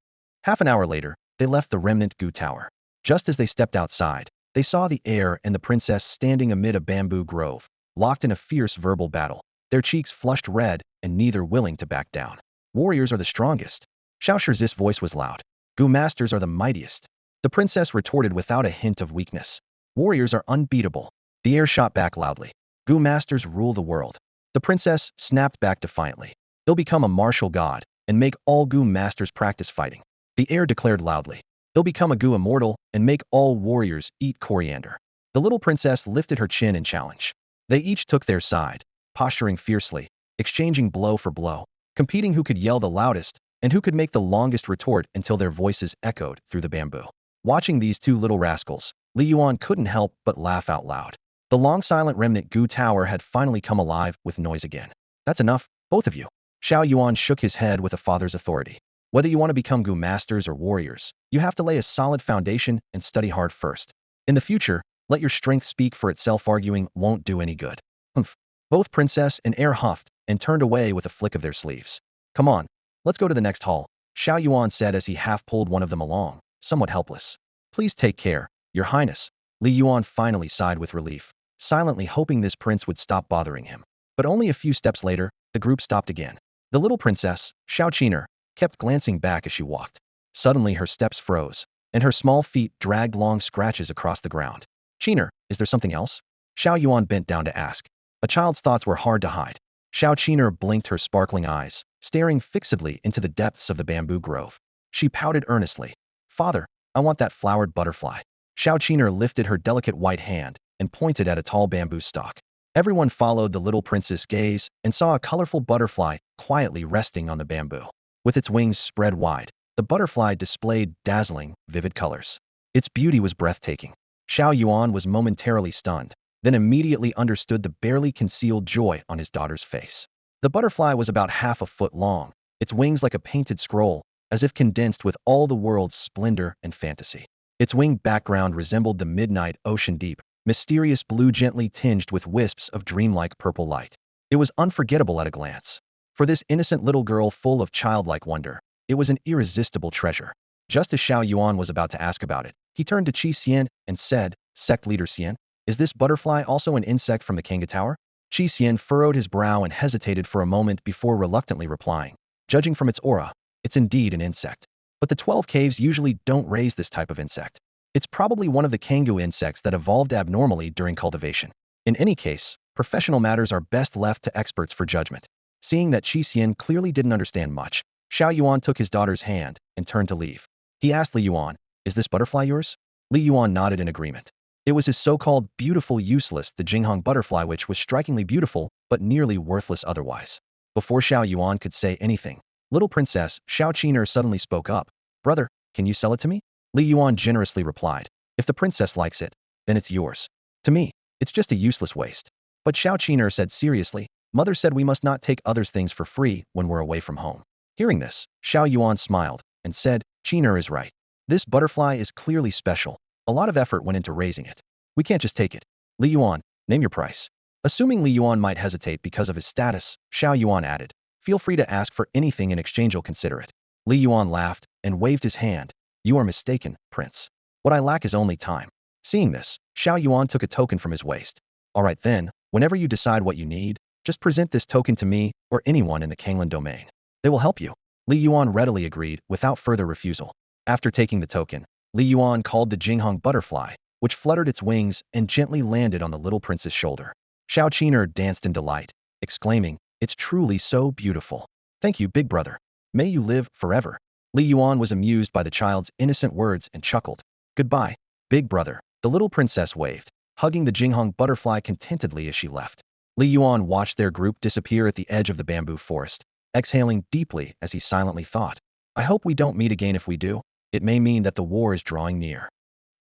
Half an hour later, they left the remnant Gu Tower. Just as they stepped outside, they saw the heir and the princess standing amid a bamboo grove, locked in a fierce verbal battle, their cheeks flushed red and neither willing to back down. Warriors are the strongest. Xiao Shizi's voice was loud. Gu masters are the mightiest. The princess retorted without a hint of weakness. Warriors are unbeatable. The heir shot back loudly. Gu masters rule the world. The princess snapped back defiantly. They'll become a martial god and make all Gu masters practice fighting. The heir declared loudly. They'll become a Gu immortal and make all warriors eat coriander. The little princess lifted her chin in challenge. They each took their side, posturing fiercely, exchanging blow for blow, competing who could yell the loudest and who could make the longest retort until their voices echoed through the bamboo. Watching these two little rascals, Li Yuan couldn't help but laugh out loud. The long silent remnant Gu tower had finally come alive with noise again. That's enough, both of you. Xiao Yuan shook his head with a father's authority. Whether you want to become Gu masters or warriors, you have to lay a solid foundation and study hard first. In the future, let your strength speak for itself. Arguing won't do any good. Humph. Both princess and heir huffed and turned away with a flick of their sleeves. Come on, let's go to the next hall, Xiao Yuan said as he half-pulled one of them along, somewhat helpless. Please take care, Your Highness. Li Yuan finally sighed with relief, silently hoping this prince would stop bothering him. But only a few steps later, the group stopped again. The little princess, Xiao Qiner, kept glancing back as she walked. Suddenly her steps froze, and her small feet dragged long scratches across the ground. Qiner, is there something else? Xiao Yuan bent down to ask. A child's thoughts were hard to hide. Xiao Qiner blinked her sparkling eyes, staring fixedly into the depths of the bamboo grove. She pouted earnestly. Father, I want that flowered butterfly. Xiao Qiner lifted her delicate white hand and pointed at a tall bamboo stalk. Everyone followed the little prince's gaze and saw a colorful butterfly quietly resting on the bamboo. With its wings spread wide, the butterfly displayed dazzling, vivid colors. Its beauty was breathtaking. Xiao Yuan was momentarily stunned, then immediately understood the barely concealed joy on his daughter's face. The butterfly was about half a foot long, its wings like a painted scroll, as if condensed with all the world's splendor and fantasy. Its wing background resembled the midnight ocean deep, mysterious blue gently tinged with wisps of dreamlike purple light. It was unforgettable at a glance. For this innocent little girl full of childlike wonder, it was an irresistible treasure. Just as Xiao Yuan was about to ask about it, he turned to Qi Xian and said, Sect Leader Xian, is this butterfly also an insect from the Kanga Tower? Qi Xian furrowed his brow and hesitated for a moment before reluctantly replying. Judging from its aura, it's indeed an insect. But the 12 caves usually don't raise this type of insect. It's probably one of the Kangu insects that evolved abnormally during cultivation. In any case, professional matters are best left to experts for judgment. Seeing that Qi Xian clearly didn't understand much, Xiao Yuan took his daughter's hand and turned to leave. He asked Li Yuan, is this butterfly yours? Li Yuan nodded in agreement. It was his so-called beautiful useless the Jinghong butterfly, which was strikingly beautiful but nearly worthless otherwise. Before Xiao Yuan could say anything, little princess Xiao Qiner suddenly spoke up. Brother, can you sell it to me? Li Yuan generously replied. If the princess likes it, then it's yours. To me, it's just a useless waste. But Xiao Qiner said seriously, Mother said we must not take others' things for free when we're away from home. Hearing this, Xiao Yuan smiled and said, Qiner is right. This butterfly is clearly special. A lot of effort went into raising it. We can't just take it. Li Yuan, name your price. Assuming Li Yuan might hesitate because of his status, Xiao Yuan added, feel free to ask for anything in exchange, you'll consider it. Li Yuan laughed and waved his hand. You are mistaken, Prince. What I lack is only time. Seeing this, Xiao Yuan took a token from his waist. All right then, whenever you decide what you need, just present this token to me or anyone in the Kanglan domain. They will help you. Li Yuan readily agreed without further refusal. After taking the token, Li Yuan called the Jinghong butterfly, which fluttered its wings and gently landed on the little prince's shoulder. Xiao Qiner danced in delight, exclaiming, it's truly so beautiful. Thank you, big brother. May you live forever. Li Yuan was amused by the child's innocent words and chuckled. Goodbye, big brother. The little princess waved, hugging the Jinghong butterfly contentedly as she left. Li Yuan watched their group disappear at the edge of the bamboo forest, exhaling deeply as he silently thought, I hope we don't meet again. If we do, it may mean that the war is drawing near.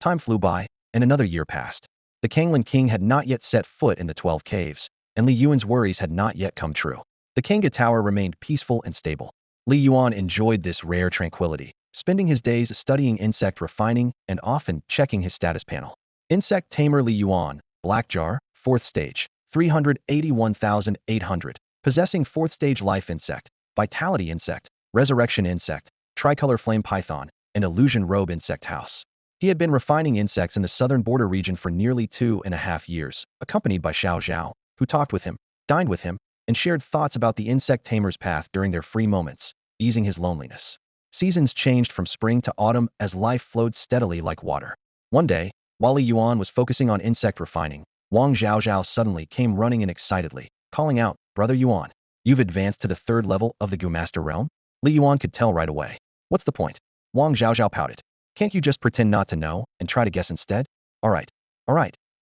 Time flew by, and another year passed. The Kanglan king had not yet set foot in the 12 caves, and Li Yuan's worries had not yet come true. The Kanga Tower remained peaceful and stable. Li Yuan enjoyed this rare tranquility, spending his days studying insect refining and often checking his status panel. Insect Tamer Li Yuan, Black Jar, 4th stage, 381,800. Possessing 4th stage life insect, vitality insect, resurrection insect, tricolor flame python, and illusion robe insect house. He had been refining insects in the southern border region for nearly 2.5 years, accompanied by Xiao Zhao, who talked with him, dined with him, and shared thoughts about the insect tamer's path during their free moments, easing his loneliness. Seasons changed from spring to autumn as life flowed steadily like water. One day, while Li Yuan was focusing on insect refining, Wang Zhaozhao suddenly came running in excitedly, calling out, "Brother Yuan, you've advanced to the third level of the Gu Master realm?" Li Yuan could tell right away. "What's the point?" Wang Zhaozhao pouted. "Can't you just pretend not to know and try to guess instead?" Alright,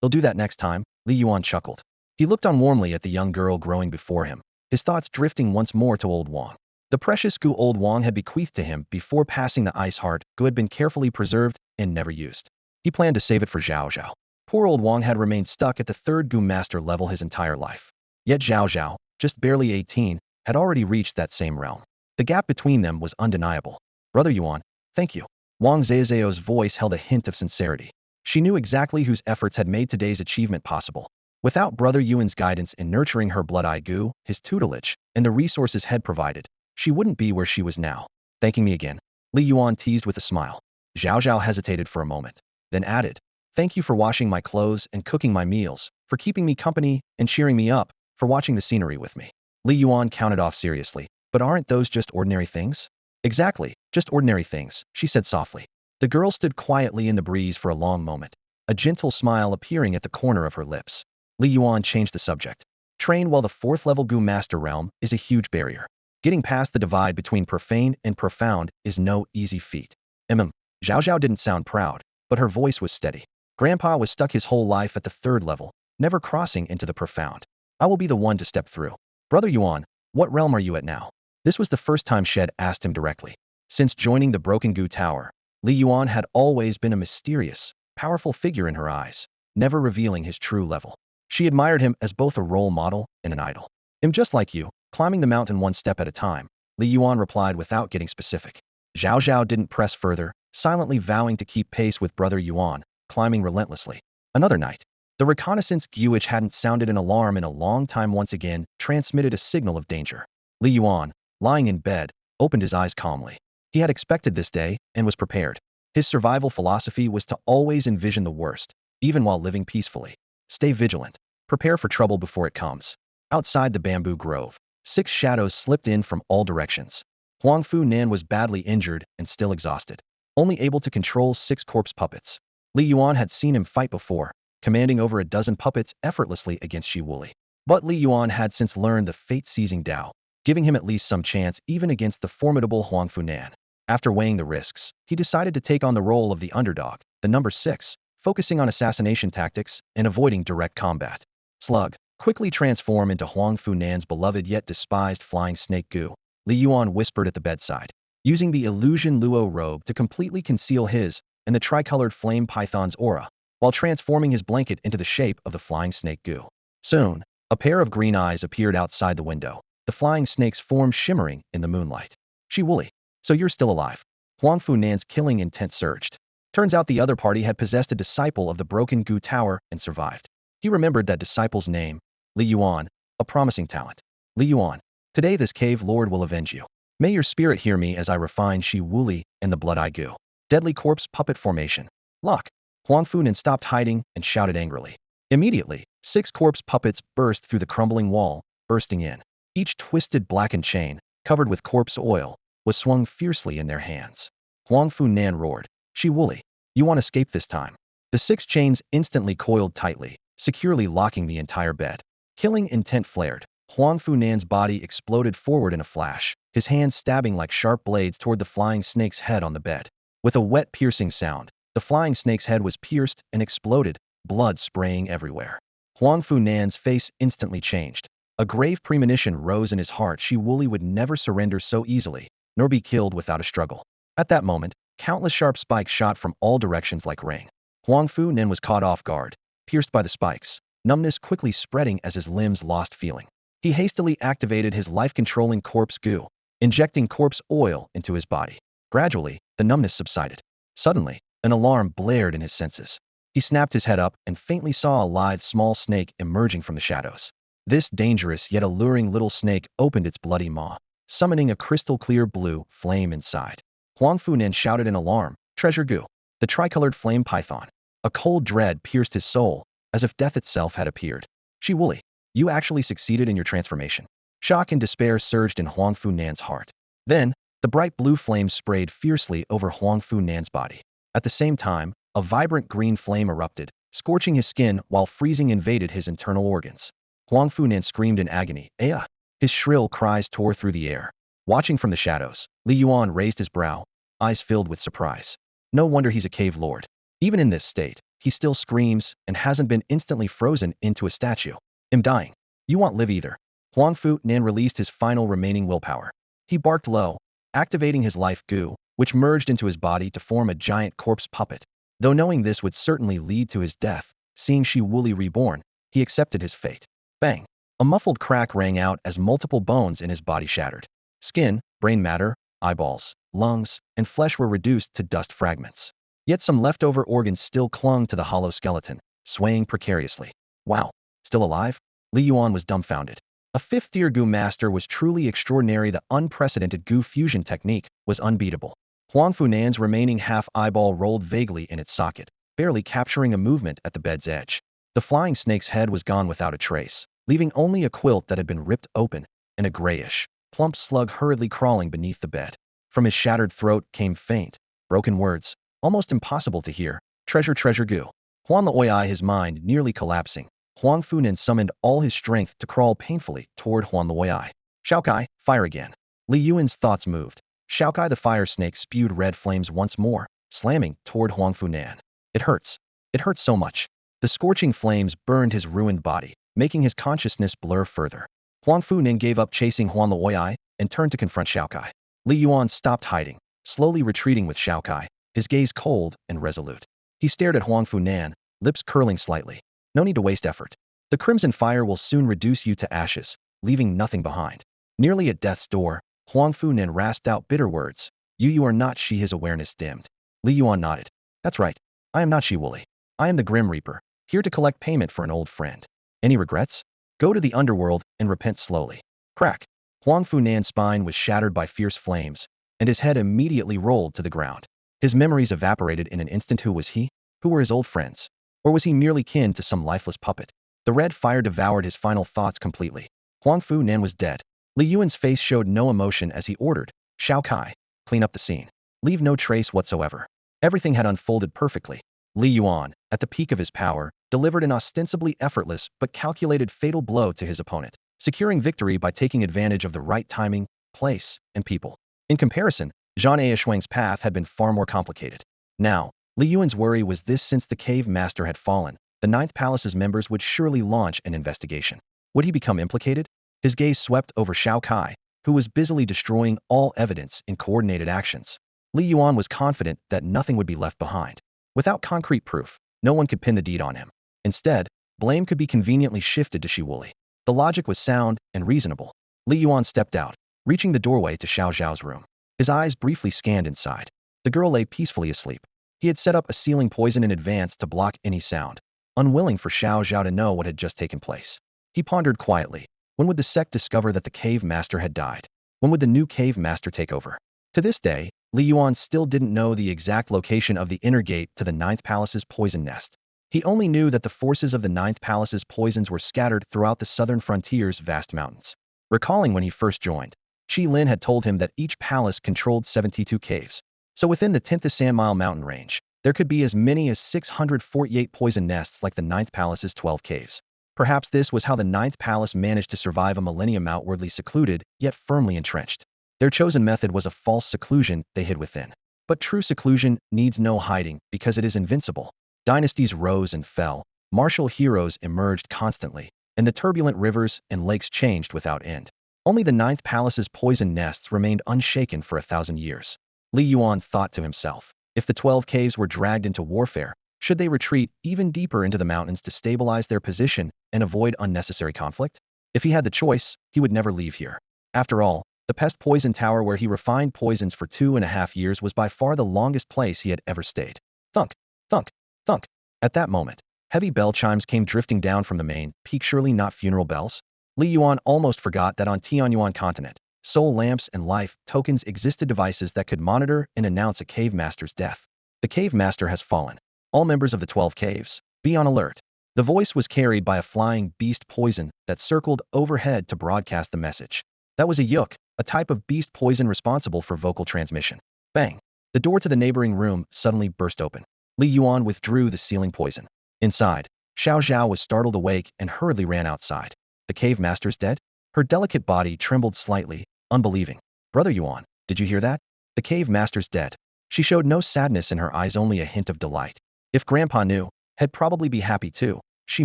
he'll do that next time," Li Yuan chuckled. He looked on warmly at the young girl growing before him, his thoughts drifting once more to old Wang. The precious Gu old Wang had bequeathed to him before passing the ice heart Gu had been carefully preserved and never used. He planned to save it for Zhao Zhao. Poor old Wang had remained stuck at the third Gu Master level his entire life. Yet Zhao Zhao, just barely 18, had already reached that same realm. The gap between them was undeniable. "Brother Yuan, thank you." Wang Zheozheo's voice held a hint of sincerity. She knew exactly whose efforts had made today's achievement possible. Without Brother Yuan's guidance in nurturing her blood-eye Gu, his tutelage, and the resources had provided, she wouldn't be where she was now. "Thanking me again?" Li Yuan teased with a smile. Zhao Zhao hesitated for a moment, then added, "Thank you for washing my clothes and cooking my meals, for keeping me company and cheering me up, for watching the scenery with me." Li Yuan counted off seriously. "But aren't those just ordinary things?" "Exactly, just ordinary things," she said softly. The girl stood quietly in the breeze for a long moment, a gentle smile appearing at the corner of her lips. Li Yuan changed the subject. "Train while the fourth-level Gu Master realm is a huge barrier. Getting past the divide between profane and profound is no easy feat." Zhao Zhao didn't sound proud, but her voice was steady. "Grandpa was stuck his whole life at the third level, never crossing into the profound. I will be the one to step through." "Brother Yuan, what realm are you at now?" This was the first time Shed asked him directly. Since joining the Broken Gu Tower, Li Yuan had always been a mysterious, powerful figure in her eyes, never revealing his true level. She admired him as both a role model and an idol. "I'm just like you, climbing the mountain one step at a time," Li Yuan replied without getting specific. Zhao Zhao didn't press further, silently vowing to keep pace with Brother Yuan, climbing relentlessly. Another night, the reconnaissance Gu which hadn't sounded an alarm in a long time once again transmitted a signal of danger. Li Yuan, lying in bed, opened his eyes calmly. He had expected this day and was prepared. His survival philosophy was to always envision the worst, even while living peacefully. Stay vigilant. Prepare for trouble before it comes. Outside the bamboo grove, 6 shadows slipped in from all directions. Huangfu Nan was badly injured and still exhausted, only able to control 6 corpse puppets. Li Yuan had seen him fight before, commanding over a dozen puppets effortlessly against Shi Wuli. But Li Yuan had since learned the fate-seizing Dao, giving him at least some chance even against the formidable Huangfu Nan. After weighing the risks, he decided to take on the role of the underdog, the number 6, focusing on assassination tactics and avoiding direct combat. Slug, quickly transform into Huangfu Nan's beloved yet despised flying snake Gu, Li Yuan whispered at the bedside, using the illusion Luo robe to completely conceal his and the tricolored flame python's aura, while transforming his blanket into the shape of the flying snake Gu. Soon, a pair of green eyes appeared outside the window, the flying snake's form shimmering in the moonlight. "Shi Wuli, so you're still alive." Huangfu Nan's killing intent surged. Turns out the other party had possessed a disciple of the Broken Gu Tower and survived. He remembered that disciple's name, Li Yuan, a promising talent. "Li Yuan, today this cave lord will avenge you. May your spirit hear me as I refine Shi Wuli and the Blood-Eye Gu." Deadly corpse puppet formation. Lock. Huangfu Nan stopped hiding and shouted angrily. Immediately, 6 corpse puppets burst through the crumbling wall, bursting in. Each twisted blackened chain, covered with corpse oil, was swung fiercely in their hands. Huangfu Nan roared, "Shi Wuli, you won't escape this time." The 6 chains instantly coiled tightly, securely locking the entire bed. Killing intent flared. Huangfu Nan's body exploded forward in a flash, his hands stabbing like sharp blades toward the flying snake's head on the bed. With a wet, piercing sound, the flying snake's head was pierced and exploded, blood spraying everywhere. Huangfu Nan's face instantly changed. A grave premonition rose in his heart. Shi Wuli would never surrender so easily, nor be killed without a struggle. At that moment, countless sharp spikes shot from all directions like rain. Huangfu Nan was caught off guard, pierced by the spikes, numbness quickly spreading as his limbs lost feeling. He hastily activated his life-controlling corpse Gu, injecting corpse oil into his body. Gradually, the numbness subsided. Suddenly, an alarm blared in his senses. He snapped his head up and faintly saw a lithe small snake emerging from the shadows. This dangerous yet alluring little snake opened its bloody maw, summoning a crystal-clear blue flame inside. Huangfu Nan shouted in alarm, "Treasure Gu, the tricolored flame python." A cold dread pierced his soul, as if death itself had appeared. "Shi Wuli, you actually succeeded in your transformation." Shock and despair surged in Huangfu Nan's heart. Then, The bright blue flame sprayed fiercely over Huang Fu Nan's body. At the same time, a vibrant green flame erupted, scorching his skin while freezing invaded his internal organs. Huang Fu Nan screamed in agony, "Aya!" His shrill cries tore through the air. Watching from the shadows, Li Yuan raised his brow, eyes filled with surprise. No wonder he's a cave lord. Even in this state, he still screams and hasn't been instantly frozen into a statue. "I'm dying. You won't live either." Huang Fu Nan released his final remaining willpower. He barked low, activating his life goo, which merged into his body to form a giant corpse puppet. Though knowing this would certainly lead to his death, seeing Shi Wuli reborn, he accepted his fate. Bang! A muffled crack rang out as multiple bones in his body shattered. Skin, brain matter, eyeballs, lungs, and flesh were reduced to dust fragments. Yet some leftover organs still clung to the hollow skeleton, swaying precariously. Wow! Still alive? Li Yuan was dumbfounded. A fifth-tier goo master was truly extraordinary. The unprecedented goo fusion technique was unbeatable. Huang Fu Nan's remaining half-eyeball rolled vaguely in its socket, barely capturing a movement at the bed's edge. The flying snake's head was gone without a trace, leaving only a quilt that had been ripped open, and a grayish, plump slug hurriedly crawling beneath the bed. From his shattered throat came faint, broken words, almost impossible to hear. "Treasure, treasure goo." Huan Luoyai, his mind nearly collapsing. Huang Fu Nan summoned all his strength to crawl painfully toward Huan Luoyai. "Shaokai, fire again." Li Yuan's thoughts moved. Shaokai the fire snake spewed red flames once more, slamming toward Huang Fu Nan. "It hurts. It hurts so much." The scorching flames burned his ruined body, making his consciousness blur further. Huang Fu Nan gave up chasing Huan Luoyai and turned to confront Shaokai. Li Yuan stopped hiding, slowly retreating with Shaokai, his gaze cold and resolute. He stared at Huang Fu Nan, lips curling slightly. "No need to waste effort. The crimson fire will soon reduce you to ashes, leaving nothing behind." Nearly at death's door, Huang Fu Nan rasped out bitter words. You are not she." His awareness dimmed. Li Yuan nodded. "That's right. I am not Shi Wuli. I am the Grim Reaper, here to collect payment for an old friend. Any regrets? Go to the underworld and repent slowly." Crack! Huang Fu Nan's spine was shattered by fierce flames, and his head immediately rolled to the ground. His memories evaporated in an instant. Who was he? Who were his old friends? Or was he merely kin to some lifeless puppet? The red fire devoured his final thoughts completely. Huang Fu Nan was dead. Li Yuan's face showed no emotion as he ordered, "Shao Kai, clean up the scene. Leave no trace whatsoever." Everything had unfolded perfectly. Li Yuan, at the peak of his power, delivered an ostensibly effortless but calculated fatal blow to his opponent, securing victory by taking advantage of the right timing, place, and people. In comparison, Zhang Aishuang's path had been far more complicated. Now, Li Yuan's worry was this: since the cave master had fallen, the Ninth Palace's members would surely launch an investigation. Would he become implicated? His gaze swept over Shao Kai, who was busily destroying all evidence in coordinated actions. Li Yuan was confident that nothing would be left behind. Without concrete proof, no one could pin the deed on him. Instead, blame could be conveniently shifted to Shi Wuli. The logic was sound and reasonable. Li Yuan stepped out, reaching the doorway to Xiao Zhao's room. His eyes briefly scanned inside. The girl lay peacefully asleep. He had set up a ceiling poison in advance to block any sound, unwilling for Xiao Zhao to know what had just taken place. He pondered quietly. When would the sect discover that the cave master had died? When would the new cave master take over? To this day, Li Yuan still didn't know the exact location of the inner gate to the Ninth Palace's poison nest. He only knew that the forces of the Ninth Palace's poisons were scattered throughout the southern frontier's vast mountains. Recalling when he first joined, Qi Lin had told him that each palace controlled 72 caves. So within the 10th Sandmile mountain range, there could be as many as 648 poison nests like the Ninth Palace's 12 caves. Perhaps this was how the Ninth Palace managed to survive a millennium outwardly secluded, yet firmly entrenched. Their chosen method was a false seclusion they hid within. But true seclusion needs no hiding because it is invincible. Dynasties rose and fell, martial heroes emerged constantly, and the turbulent rivers and lakes changed without end. Only the Ninth Palace's poison nests remained unshaken for 1,000 years. Li Yuan thought to himself, if the 12 caves were dragged into warfare, should they retreat even deeper into the mountains to stabilize their position and avoid unnecessary conflict? If he had the choice, he would never leave here. After all, the pest poison tower where he refined poisons for 2.5 years was by far the longest place he had ever stayed. Thunk, thunk, thunk. At that moment, heavy bell chimes came drifting down from the main peak. Surely not funeral bells? Li Yuan almost forgot that on Tianyuan continent, soul lamps and life tokens existed, devices that could monitor and announce a cave master's death. The cave master has fallen. All members of the 12 caves, be on alert. The voice was carried by a flying beast poison that circled overhead to broadcast the message. That was a yuk, a type of beast poison responsible for vocal transmission. Bang! The door to the neighboring room suddenly burst open. Li Yuan withdrew the sealing poison. Inside, Xiao Zhao was startled awake and hurriedly ran outside. The cave master's dead? Her delicate body trembled slightly, unbelieving. Brother Yuan, did you hear that? The cave master's dead. She showed no sadness in her eyes, only a hint of delight. If Grandpa knew, he'd probably be happy too, she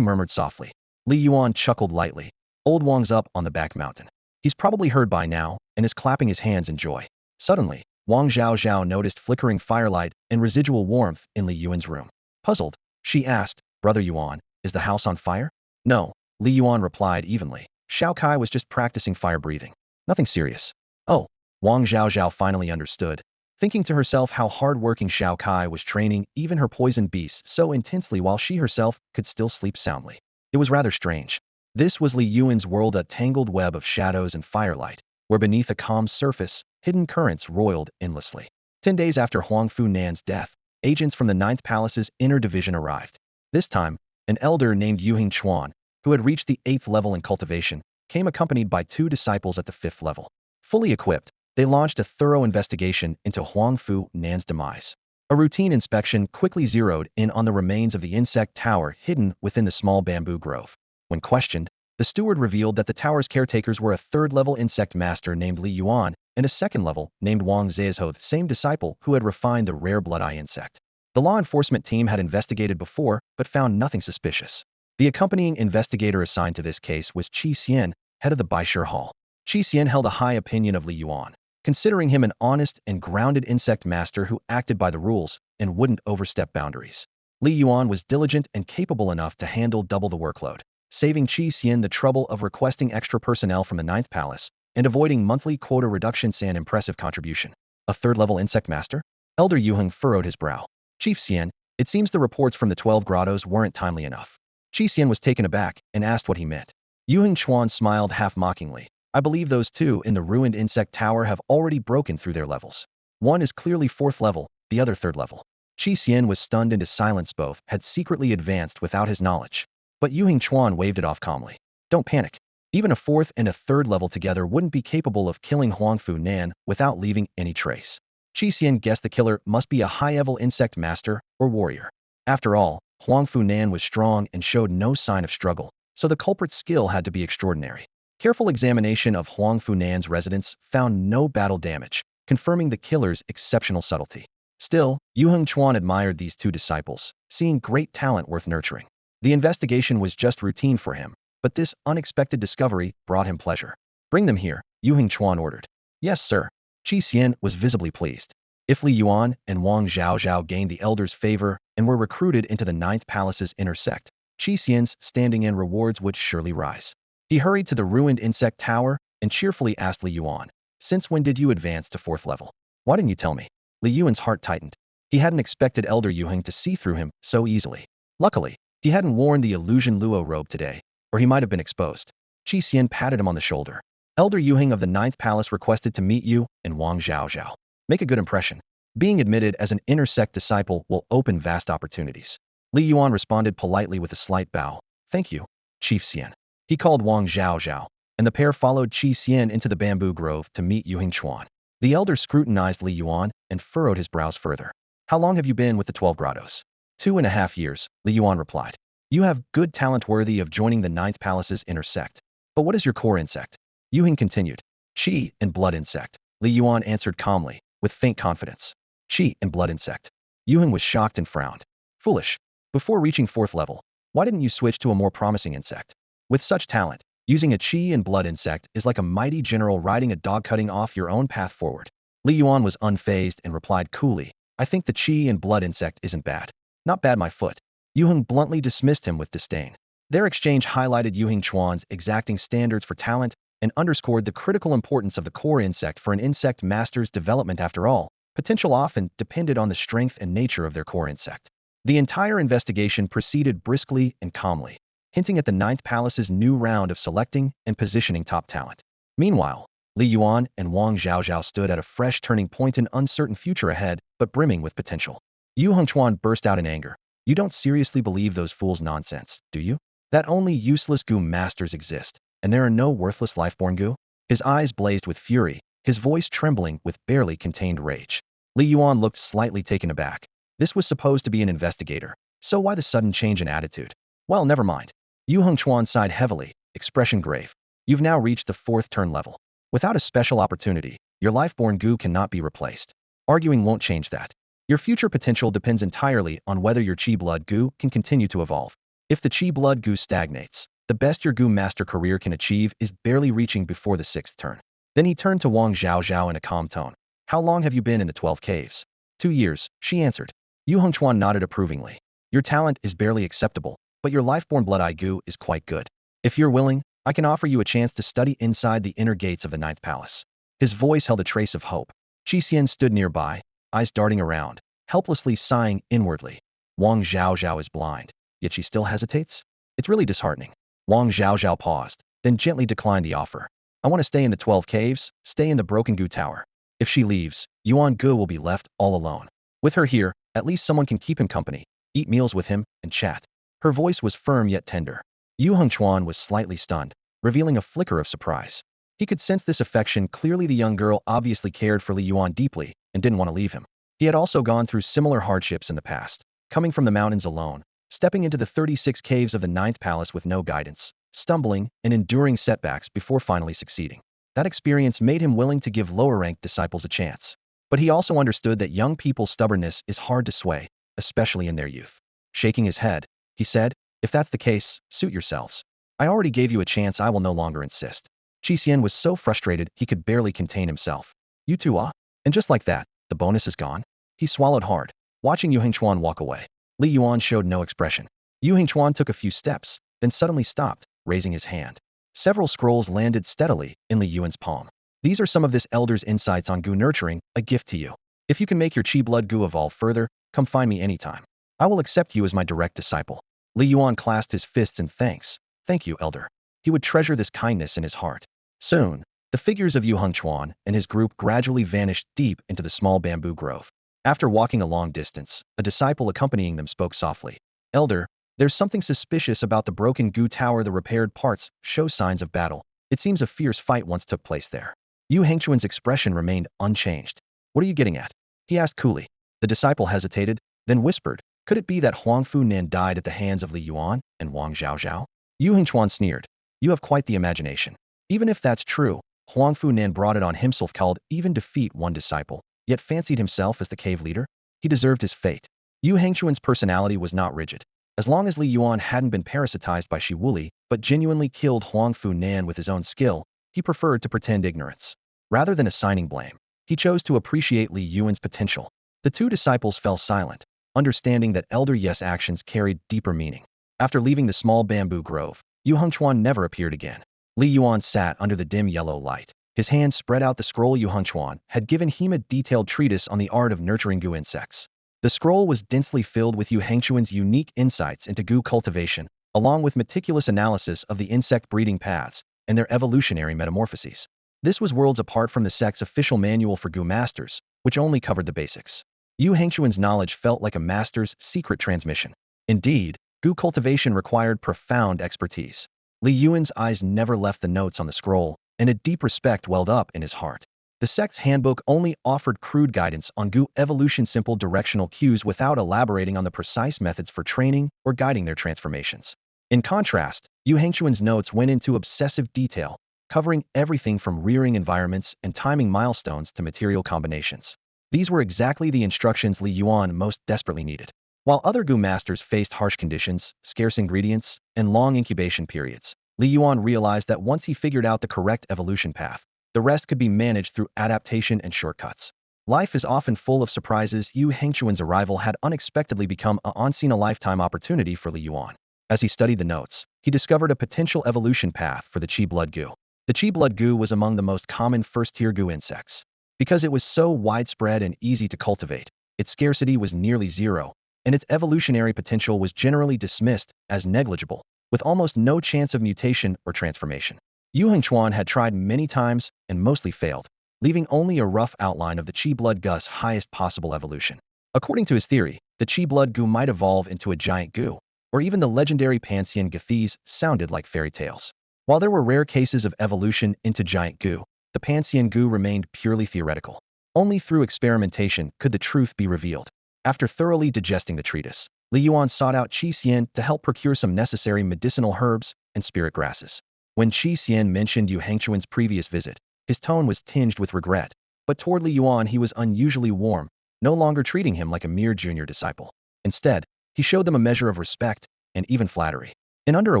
murmured softly. Li Yuan chuckled lightly. Old Wang's up on the back mountain. He's probably heard by now and is clapping his hands in joy. Suddenly, Wang Zhaozhao noticed flickering firelight and residual warmth in Li Yuan's room. Puzzled, she asked, Brother Yuan, is the house on fire? No, Li Yuan replied evenly. Xiao Kai was just practicing fire breathing. Nothing serious. Oh, Wang Zhaozhao finally understood, thinking to herself how hard-working Xiao Kai was training even her poison beasts so intensely while she herself could still sleep soundly. It was rather strange. This was Li Yuan's world, a tangled web of shadows and firelight, where beneath a calm surface, hidden currents roiled endlessly. 10 days after Huang Fu Nan's death, agents from the Ninth Palace's inner division arrived. This time, an elder named Yuhing Chuan, who had reached the 8th level in cultivation, came accompanied by 2 disciples at the 5th level. Fully equipped, they launched a thorough investigation into Huang Fu Nan's demise. A routine inspection quickly zeroed in on the remains of the insect tower hidden within the small bamboo grove. When questioned, the steward revealed that the tower's caretakers were a 3rd-level insect master named Li Yuan and a 2nd-level named Wang Zheizhou, the same disciple who had refined the rare blood-eye insect. The law enforcement team had investigated before, but found nothing suspicious. The accompanying investigator assigned to this case was Qi Xian, head of the Baishir Hall. Qi Xian held a high opinion of Li Yuan, considering him an honest and grounded insect master who acted by the rules and wouldn't overstep boundaries. Li Yuan was diligent and capable enough to handle double the workload, saving Qi Xian the trouble of requesting extra personnel from the Ninth Palace and avoiding monthly quota reductions. An impressive contribution. A 3rd-level insect master? Elder Yuheng furrowed his brow. Chief Xian, it seems the reports from the 12 grottos weren't timely enough. Qi Xian was taken aback and asked what he meant. Yuheng Chuan smiled half-mockingly. I believe those 2 in the ruined insect tower have already broken through their levels. One is clearly 4th level, the other 3rd level. Qi Xian was stunned into silence. Both had secretly advanced without his knowledge. But Yuheng Chuan waved it off calmly. Don't panic. Even a 4th and a 3rd level together wouldn't be capable of killing Huang Fu Nan without leaving any trace. Qi Xian guessed the killer must be a high-level insect master or warrior. After all, Huang Fu Nan was strong and showed no sign of struggle, so the culprit's skill had to be extraordinary. Careful examination of Huang Fu Nan's residence found no battle damage, confirming the killer's exceptional subtlety. Still, Yuheng Chuan admired these 2 disciples, seeing great talent worth nurturing. The investigation was just routine for him, but this unexpected discovery brought him pleasure. Bring them here, Yuheng Chuan ordered. Yes, sir. Qi Xian was visibly pleased. If Li Yuan and Wang Zhaozhao gained the elder's favor and were recruited into the Ninth Palace's inner sect, Qi Xian's standing and rewards would surely rise. He hurried to the ruined insect tower and cheerfully asked Li Yuan, since when did you advance to 4th level? Why didn't you tell me? Li Yuan's heart tightened. He hadn't expected Elder Yuheng to see through him so easily. Luckily, he hadn't worn the illusion Luo robe today, or he might have been exposed. Qi Xian patted him on the shoulder. Elder Yuheng of the Ninth Palace requested to meet you and Wang Zhaozhao. Make a good impression. Being admitted as an inner sect disciple will open vast opportunities. Li Yuan responded politely with a slight bow. Thank you, Chief Xian. He called Wang Zhaozhao, and the pair followed Qi Xian into the bamboo grove to meet Yuheng Chuan. The elder scrutinized Li Yuan and furrowed his brows further. How long have you been with the 12 grottos? 2.5 years, Li Yuan replied. You have good talent worthy of joining the Ninth Palace's inner sect. But what is your core insect? Yuheng continued. Qi and blood insect. Li Yuan answered calmly, with faint confidence. Qi and blood insect. Yuheng was shocked and frowned. Foolish. Before reaching 4th level, why didn't you switch to a more promising insect? With such talent, using a Qi and blood insect is like a mighty general riding a dog cutting off your own path forward. Li Yuan was unfazed and replied coolly, I think the Qi and blood insect isn't bad. Not bad, my foot. Yuheng bluntly dismissed him with disdain. Their exchange highlighted Yuheng Chuan's exacting standards for talent and underscored the critical importance of the core insect for an insect master's development. After all, potential often depended on the strength and nature of their core insect. The entire investigation proceeded briskly and calmly, hinting at the Ninth Palace's new round of selecting and positioning top talent. Meanwhile, Li Yuan and Wang Zhaozhao stood at a fresh turning point, an uncertain future ahead, but brimming with potential. Yuheng Chuan burst out in anger. You don't seriously believe those fools' nonsense, do you? That only useless goo masters exist, and there are no worthless life-born goo? His eyes blazed with fury, his voice trembling with barely contained rage. Li Yuan looked slightly taken aback. This was supposed to be an investigator, so why the sudden change in attitude? Well, never mind. Yu Hengchuan sighed heavily, expression grave. You've now reached the 4th turn level. Without a special opportunity, your life-born goo cannot be replaced. Arguing won't change that. Your future potential depends entirely on whether your Qi blood goo can continue to evolve. If the Qi blood goo stagnates, the best your goo master career can achieve is barely reaching before the 6th turn. Then he turned to Wang Zhaozhao in a calm tone. How long have you been in the 12 caves? 2 years, she answered. Yu Hengchuan nodded approvingly. Your talent is barely acceptable, but your life-born blood goo is quite good. If you're willing, I can offer you a chance to study inside the inner gates of the 9th palace. His voice held a trace of hope. Xixian stood nearby, eyes darting around, helplessly sighing inwardly. Wang Zhaozhao is blind, yet she still hesitates? It's really disheartening. Wang Zhaozhao paused, then gently declined the offer. I want to stay in the 12 caves, stay in the Broken Goo Tower. If she leaves, Yuan Ge will be left all alone. With her here, at least someone can keep him company, eat meals with him, and chat. Her voice was firm yet tender. Yu Hengchuan was slightly stunned, revealing a flicker of surprise. He could sense this affection. Clearly the young girl obviously cared for Li Yuan deeply and didn't want to leave him. He had also gone through similar hardships in the past, coming from the mountains alone, stepping into the 36 caves of the 9th palace with no guidance, stumbling and enduring setbacks before finally succeeding. That experience made him willing to give lower-ranked disciples a chance. But he also understood that young people's stubbornness is hard to sway, especially in their youth. Shaking his head, he said, if that's the case, suit yourselves. I already gave you a chance. I will no longer insist. Xixian was so frustrated he could barely contain himself. You too, ah? And just like that, the bonus is gone? He swallowed hard, watching Yu Hengchuan walk away. Li Yuan showed no expression. Yu Hengchuan took a few steps, then suddenly stopped, raising his hand. Several scrolls landed steadily in Li Yuan's palm. These are some of this elder's insights on goo nurturing, a gift to you. If you can make your Qi blood goo evolve further, come find me anytime. I will accept you as my direct disciple. Li Yuan clasped his fists in thanks. Thank you, elder. He would treasure this kindness in his heart. Soon, the figures of Yu Hengchuan and his group gradually vanished deep into the small bamboo grove. After walking a long distance, a disciple accompanying them spoke softly. Elder, there's something suspicious about the Broken Goo Tower. The repaired parts show signs of battle. It seems a fierce fight once took place there. Yu Hengchuan's expression remained unchanged. What are you getting at? He asked coolly. The disciple hesitated, then whispered, could it be that Huangfu Nan died at the hands of Li Yuan and Wang Zhaozhao? Yu Hengchuan sneered. You have quite the imagination. Even if that's true, Huangfu Nan brought it on himself, called even defeat one disciple, yet fancied himself as the cave leader. He deserved his fate. Yu Hengchuan's personality was not rigid. As long as Li Yuan hadn't been parasitized by Shi Wuli, but genuinely killed Huangfu Nan with his own skill, he preferred to pretend ignorance. Rather than assigning blame, he chose to appreciate Li Yuan's potential. The two disciples fell silent, understanding that Elder Ye's actions carried deeper meaning. After leaving the small bamboo grove, Yu Hengchuan never appeared again. Li Yuan sat under the dim yellow light. His hand spread out the scroll. Yu Hengchuan had given him a detailed treatise on the art of nurturing goo insects. The scroll was densely filled with Yu Hengchuan's unique insights into goo cultivation, along with meticulous analysis of the insect breeding paths and their evolutionary metamorphoses. This was worlds apart from the sect's official manual for goo masters, which only covered the basics. Yu Hengchuan's knowledge felt like a master's secret transmission. Indeed, goo cultivation required profound expertise. Li Yuan's eyes never left the notes on the scroll, and a deep respect welled up in his heart. The sect's handbook only offered crude guidance on goo evolution, simple directional cues without elaborating on the precise methods for training or guiding their transformations. In contrast, Yu Hengchuan's notes went into obsessive detail, covering everything from rearing environments and timing milestones to material combinations. These were exactly the instructions Li Yuan most desperately needed. While other goo masters faced harsh conditions, scarce ingredients, and long incubation periods, Li Yuan realized that once he figured out the correct evolution path, the rest could be managed through adaptation and shortcuts. Life is often full of surprises. Yu Hengchuan's arrival had unexpectedly become a once-in-a-lifetime opportunity for Li Yuan. As he studied the notes, he discovered a potential evolution path for the Qi blood goo. The Qi blood goo was among the most common first-tier goo insects. Because it was so widespread and easy to cultivate, its scarcity was nearly zero, and its evolutionary potential was generally dismissed as negligible, with almost no chance of mutation or transformation. Yu Hengchuan had tried many times and mostly failed, leaving only a rough outline of the Qi blood goo's highest possible evolution. According to his theory, the Qi blood goo might evolve into a giant goo, or even the legendary Pantheon Gathese sounded like fairy tales. While there were rare cases of evolution into giant goo, the Pantheon goo remained purely theoretical. Only through experimentation could the truth be revealed. After thoroughly digesting the treatise, Li Yuan sought out Qi Xian to help procure some necessary medicinal herbs and spirit grasses. When Qi Xian mentioned Yu Hangchuan's previous visit, his tone was tinged with regret, but toward Li Yuan he was unusually warm, no longer treating him like a mere junior disciple. Instead, he showed them a measure of respect and even flattery. In under a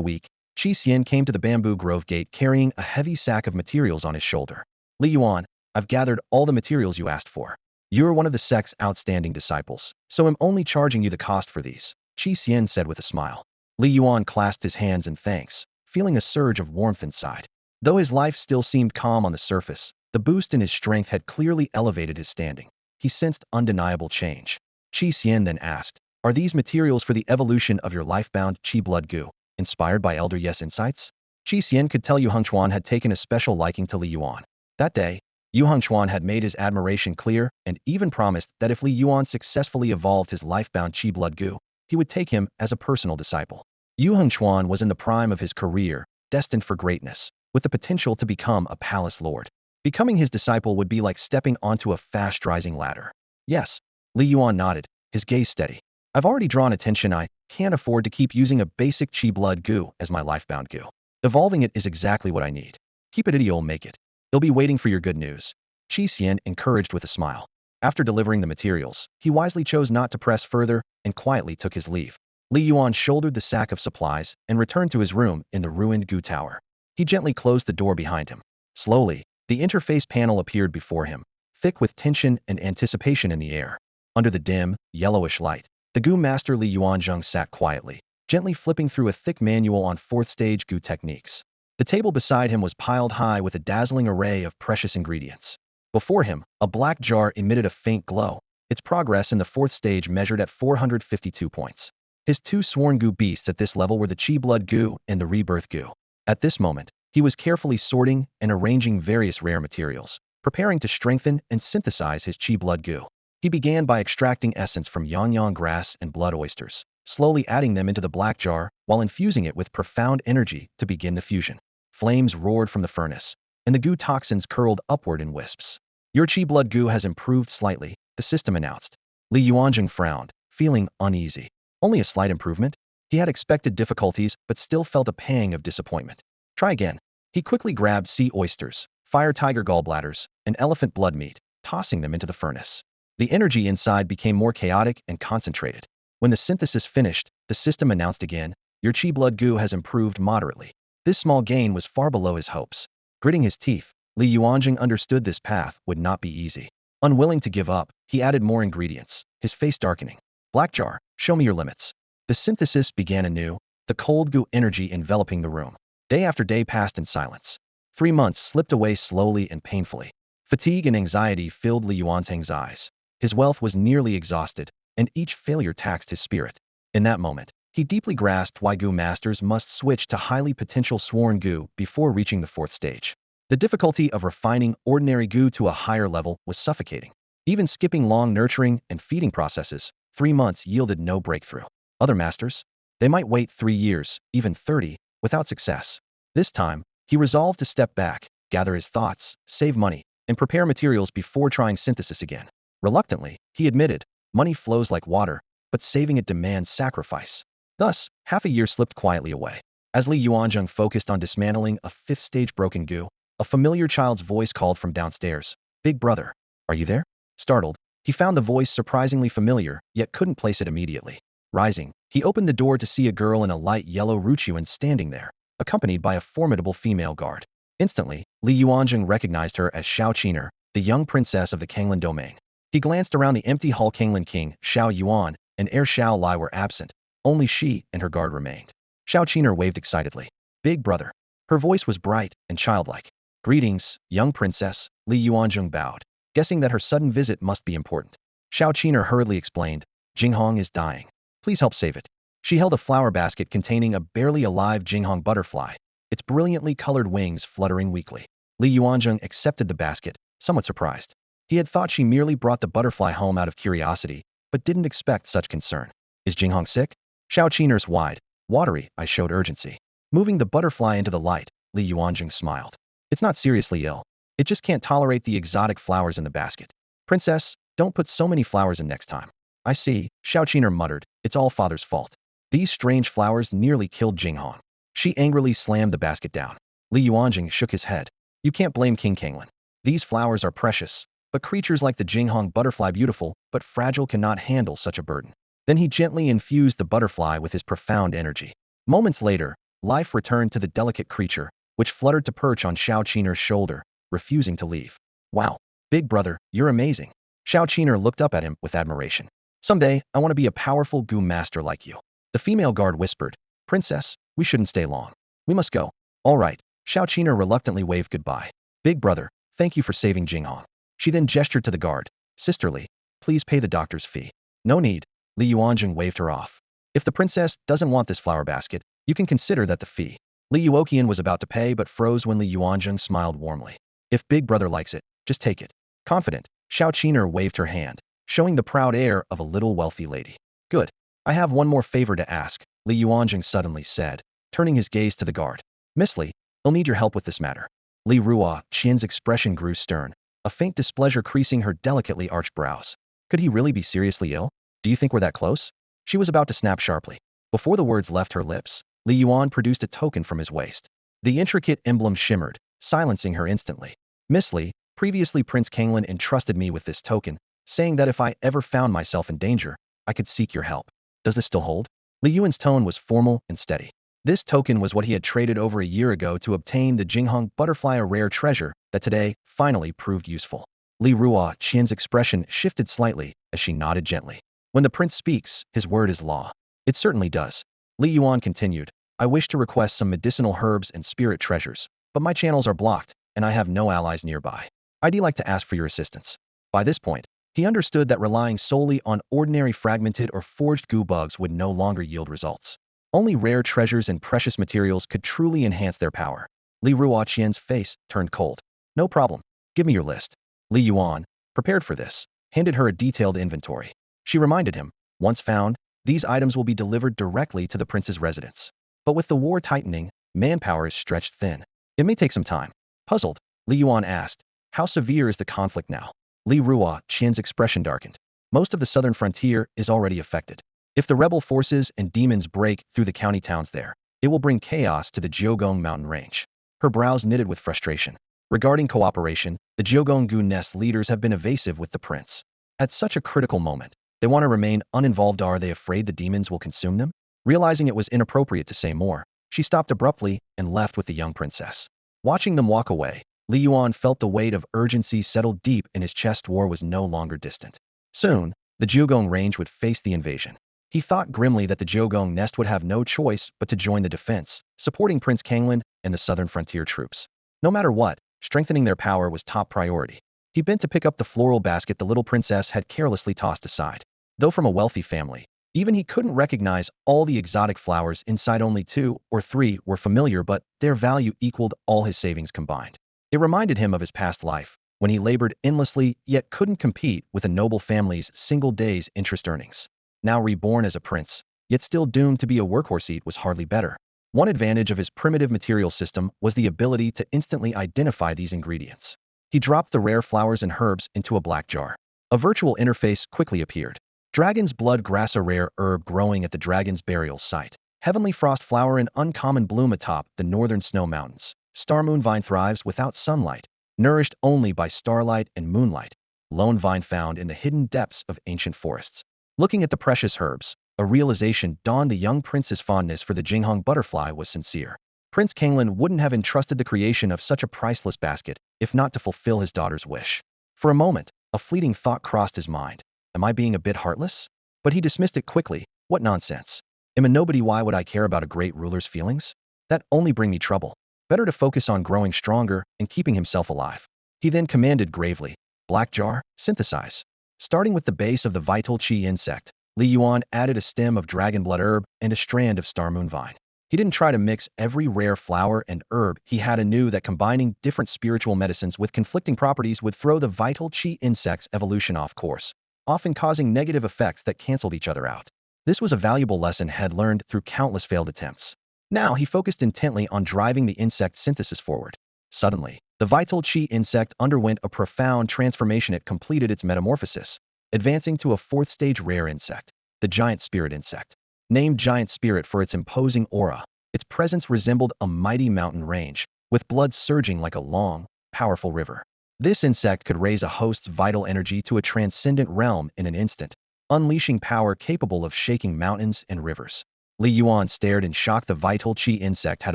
week, Qi Xian came to the bamboo grove gate carrying a heavy sack of materials on his shoulder. Li Yuan, I've gathered all the materials you asked for. You are one of the sect's outstanding disciples, so I'm only charging you the cost for these, Qi Xian said with a smile. Li Yuan clasped his hands in thanks, feeling a surge of warmth inside. Though his life still seemed calm on the surface, the boost in his strength had clearly elevated his standing. He sensed undeniable change. Qi Xian then asked, are these materials for the evolution of your life-bound Qi blood goo, inspired by Elder Ye's insights? Qi Xian could tell Yu Hangchuan had taken a special liking to Li Yuan. That day, Yu Hangchuan had made his admiration clear and even promised that if Li Yuan successfully evolved his life-bound Qi blood goo, he would take him as a personal disciple. Yu Hangchuan was in the prime of his career, destined for greatness, with the potential to become a palace lord. Becoming his disciple would be like stepping onto a fast-rising ladder. Yes, Li Yuan nodded, his gaze steady. I've already drawn attention. I can't afford to keep using a basic Qi blood goo as my life-bound goo. Evolving it is exactly what I need. Keep it, you'll make it. They'll be waiting for your good news. Qi Xian encouraged with a smile. After delivering the materials, he wisely chose not to press further and quietly took his leave. Li Yuan shouldered the sack of supplies and returned to his room in the ruined goo tower. He gently closed the door behind him. Slowly, the interface panel appeared before him, thick with tension and anticipation in the air. Under the dim, yellowish light, the goo master Li Yuanzheng sat quietly, gently flipping through a thick manual on fourth-stage goo techniques. The table beside him was piled high with a dazzling array of precious ingredients. Before him, a black jar emitted a faint glow. Its progress in the fourth stage measured at 452 points. His two sworn goo beasts at this level were the Qi blood goo and the rebirth goo. At this moment, he was carefully sorting and arranging various rare materials, preparing to strengthen and synthesize his Qi blood goo. He began by extracting essence from Immortal Grass and blood oysters, slowly adding them into the black jar while infusing it with profound energy to begin the fusion. Flames roared from the furnace, and the goo toxins curled upward in wisps. Your Qi blood goo has improved slightly, the system announced. Li Yuanzheng frowned, feeling uneasy. Only a slight improvement? He had expected difficulties but still felt a pang of disappointment. Try again. He quickly grabbed sea oysters, fire tiger gallbladders, and elephant blood meat, tossing them into the furnace. The energy inside became more chaotic and concentrated. When the synthesis finished, the system announced again, your Qi blood goo has improved moderately. This small gain was far below his hopes. Gritting his teeth, Li Yuanzheng understood this path would not be easy. Unwilling to give up, he added more ingredients, his face darkening. Black jar, show me your limits. The synthesis began anew, the cold goo energy enveloping the room. Day after day passed in silence. 3 months slipped away slowly and painfully. Fatigue and anxiety filled Li Yuanzheng's eyes. His wealth was nearly exhausted, and each failure taxed his spirit. In that moment, he deeply grasped why goo masters must switch to highly potential sworn goo before reaching the fourth stage. The difficulty of refining ordinary goo to a higher level was suffocating. Even skipping long nurturing and feeding processes, 3 months yielded no breakthrough. Other masters? They might wait 3 years, even 30, without success. This time, he resolved to step back, gather his thoughts, save money, and prepare materials before trying synthesis again. Reluctantly, he admitted, money flows like water, but saving it demands sacrifice. Thus, half a year slipped quietly away. As Li Yuanzheng focused on dismantling a 5th-stage broken goo, a familiar child's voice called from downstairs. Big brother, are you there? Startled, he found the voice surprisingly familiar, yet couldn't place it immediately. Rising, he opened the door to see a girl in a light yellow ruchuan standing there, accompanied by a formidable female guard. Instantly, Li Yuanzheng recognized her as Xiao Qiner, the young princess of the Kanglan domain. He glanced around the empty hall. Kanglan King, Xiao Yuan, and heir Xiao Li were absent. Only she and her guard remained. Xiao Qiner waved excitedly. Big brother. Her voice was bright and childlike. Greetings, young princess, Li Yuanzheng bowed, guessing that her sudden visit must be important. Xiao Qiner hurriedly explained, Jinghong is dying. Please help save it. She held a flower basket containing a barely alive Jinghong butterfly, its brilliantly colored wings fluttering weakly. Li Yuanzheng accepted the basket, somewhat surprised. He had thought she merely brought the butterfly home out of curiosity, but didn't expect such concern. Is Jinghong sick? Xiao Qiner's wide, watery eyes showed urgency. Moving the butterfly into the light, Li Yuan smiled. It's not seriously ill. It just can't tolerate the exotic flowers in the basket. Princess, don't put so many flowers in next time. I see, Xiao muttered. It's all father's fault. These strange flowers nearly killed Jinghong. She angrily slammed the basket down. Li Yuan shook his head. You can't blame King Kanglin. These flowers are precious, but creatures like the Jinghong butterfly beautiful but fragile cannot handle such a burden. Then he gently infused the butterfly with his profound energy. Moments later, life returned to the delicate creature, which fluttered to perch on Xiao shoulder, refusing to leave. Wow, big brother, you're amazing. Xiao looked up at him with admiration. Someday, I want to be a powerful goo master like you. The female guard whispered, Princess, we shouldn't stay long. We must go. All right. Xiao reluctantly waved goodbye. Big brother, thank you for saving Jinghong. She then gestured to the guard. Sisterly, please pay the doctor's fee. No need. Li Yuan waved her off. If the princess doesn't want this flower basket, you can consider that the fee. Li Yuoqian was about to pay but froze when Li Yuan smiled warmly. If big brother likes it, just take it. Confident, Xiao waved her hand, showing the proud air of a little wealthy lady. Good. I have one more favor to ask, Li Yuan suddenly said, turning his gaze to the guard. Miss Li, I'll need your help with this matter. Li Yuoqian's expression grew stern, a faint displeasure creasing her delicately arched brows. Could he really be seriously ill? Do you think we're that close? She was about to snap sharply. Before the words left her lips, Li Yuan produced a token from his waist. The intricate emblem shimmered, silencing her instantly. Miss Li, previously Prince Kanglin entrusted me with this token, saying that if I ever found myself in danger, I could seek your help. Does this still hold? Li Yuan's tone was formal and steady. This token was what he had traded over a year ago to obtain the Jinghong butterfly, a rare treasure that today finally proved useful. Li Yuoqian's expression shifted slightly as she nodded gently. When the prince speaks, his word is law. It certainly does. Li Yuan continued, I wish to request some medicinal herbs and spirit treasures, but my channels are blocked, and I have no allies nearby. I'd like to ask for your assistance. By this point, he understood that relying solely on ordinary fragmented or forged goo bugs would no longer yield results. Only rare treasures and precious materials could truly enhance their power. Li Yuoqian's face turned cold. No problem. Give me your list. Li Yuan, prepared for this, handed her a detailed inventory. She reminded him, once found, these items will be delivered directly to the prince's residence. But with the war tightening, manpower is stretched thin. It may take some time. Puzzled, Li Yuan asked, how severe is the conflict now? Li Yuoqian's expression darkened. Most of the southern frontier is already affected. If the rebel forces and demons break through the county towns there, it will bring chaos to the Jiugong mountain range. Her brows knitted with frustration. Regarding cooperation, the Jiugong Gu Nest leaders have been evasive with the prince. At such a critical moment, they want to remain uninvolved. Are they afraid the demons will consume them? Realizing it was inappropriate to say more, she stopped abruptly and left with the young princess. Watching them walk away, Li Yuan felt the weight of urgency settle deep in his chest. War was no longer distant. Soon, the Jiugong range would face the invasion. He thought grimly that the Jiugong Nest would have no choice but to join the defense, supporting Prince Kanglin and the southern frontier troops. No matter what, strengthening their power was top priority. He bent to pick up the floral basket the little princess had carelessly tossed aside. Though from a wealthy family, even he couldn't recognize all the exotic flowers inside. Only 2 or 3 were familiar, but their value equaled all his savings combined. It reminded him of his past life, when he labored endlessly yet couldn't compete with a noble family's single day's interest earnings. Now reborn as a prince, yet still doomed to be a workhorse, it was hardly better. One advantage of his primitive material system was the ability to instantly identify these ingredients. He dropped the rare flowers and herbs into a black jar. A virtual interface quickly appeared. Dragon's blood grass, a rare herb growing at the dragon's burial site. Heavenly frost flower, an uncommon bloom atop the northern snow mountains. Star moon vine thrives without sunlight, nourished only by starlight and moonlight. Lone vine found in the hidden depths of ancient forests. Looking at the precious herbs, a realization dawned. The young prince's fondness for the Jinghong butterfly was sincere. Prince Kanglin wouldn't have entrusted the creation of such a priceless basket if not to fulfill his daughter's wish. For a moment, a fleeting thought crossed his mind. Am I being a bit heartless? But he dismissed it quickly. What nonsense. Am a nobody, why would I care about a great ruler's feelings? That only bring me trouble. Better to focus on growing stronger and keeping himself alive. He then commanded gravely, Black jar, synthesize. Starting with the base of the vital qi insect, Li Yuan added a stem of dragon blood herb and a strand of star moon vine. He didn't try to mix every rare flower and herb. He had a knew that combining different spiritual medicines with conflicting properties would throw the vital qi insect's evolution off course, often causing negative effects that canceled each other out. This was a valuable lesson had learned through countless failed attempts. Now he focused intently on driving the insect synthesis forward. Suddenly, the vital chi insect underwent a profound transformation. It completed its metamorphosis, advancing to a fourth-stage rare insect, the giant spirit insect. Named Giant Spirit for its imposing aura, its presence resembled a mighty mountain range, with blood surging like a long, powerful river. This insect could raise a host's vital energy to a transcendent realm in an instant, unleashing power capable of shaking mountains and rivers. Li Yuan stared in shock. The vital chi insect had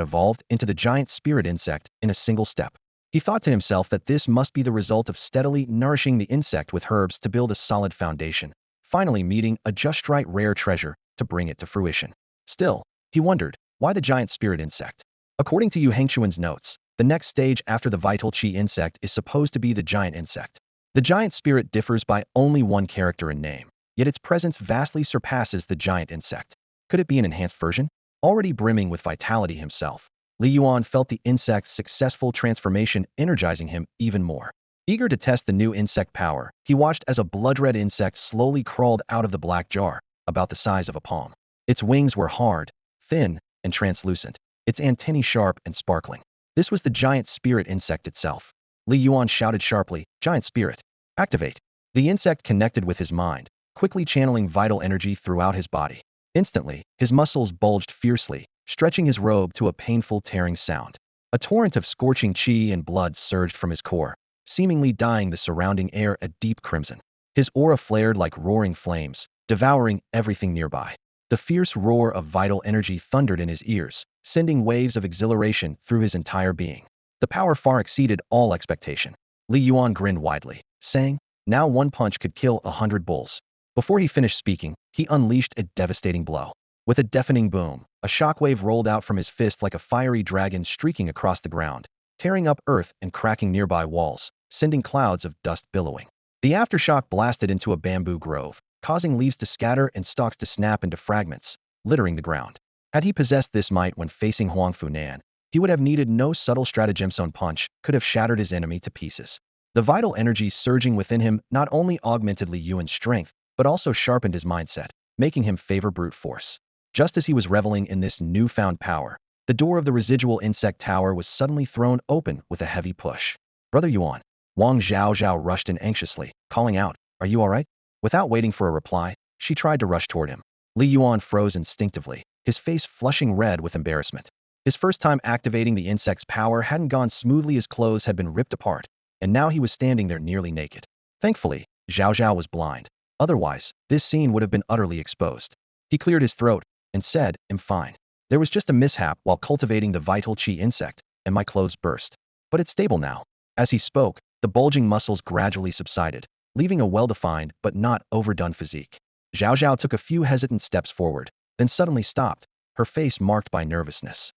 evolved into the giant spirit insect in a single step. He thought to himself that this must be the result of steadily nourishing the insect with herbs to build a solid foundation, finally meeting a just right rare treasure to bring it to fruition. Still, he wondered, why the giant spirit insect? According to Yu Hengchuan's notes, the next stage after the vital chi insect is supposed to be the giant insect. The giant spirit differs by only one character in name, yet its presence vastly surpasses the giant insect. Could it be an enhanced version? Already brimming with vitality himself, Li Yuan felt the insect's successful transformation energizing him even more. Eager to test the new insect power, he watched as a blood-red insect slowly crawled out of the black jar, about the size of a palm. Its wings were hard, thin, and translucent, its antennae sharp and sparkling. This was the giant spirit insect itself. Li Yuan shouted sharply, "Giant spirit, activate!" The insect connected with his mind, quickly channeling vital energy throughout his body. Instantly, his muscles bulged fiercely, stretching his robe to a painful tearing sound. A torrent of scorching chi and blood surged from his core, seemingly dyeing the surrounding air a deep crimson. His aura flared like roaring flames, devouring everything nearby. The fierce roar of vital energy thundered in his ears, sending waves of exhilaration through his entire being. The power far exceeded all expectation. Li Yuan grinned widely, saying, "Now one punch could kill 100 bulls." Before he finished speaking, he unleashed a devastating blow. With a deafening boom, a shockwave rolled out from his fist like a fiery dragon streaking across the ground, tearing up earth and cracking nearby walls, sending clouds of dust billowing. The aftershock blasted into a bamboo grove, causing leaves to scatter and stalks to snap into fragments, littering the ground. Had he possessed this might when facing Huang Funan, he would have needed no subtle stratagem's punch could have shattered his enemy to pieces. The vital energy surging within him not only augmented Li Yuan's strength, but also sharpened his mindset, making him favor brute force. Just as he was reveling in this newfound power, the door of the residual insect tower was suddenly thrown open with a heavy push. "Brother Yuan." Wang Zhaozhao rushed in anxiously, calling out, "Are you all right?" Without waiting for a reply, she tried to rush toward him. Li Yuan froze instinctively, his face flushing red with embarrassment. His first time activating the insect's power hadn't gone smoothly. His clothes had been ripped apart, and now he was standing there nearly naked. Thankfully, Zhaozhao was blind. Otherwise, this scene would have been utterly exposed. He cleared his throat and said, "I'm fine. There was just a mishap while cultivating the vital chi insect, and my clothes burst. But it's stable now." As he spoke, the bulging muscles gradually subsided, leaving a well-defined but not overdone physique. Zhao Zhao took a few hesitant steps forward, then suddenly stopped, her face marked by nervousness.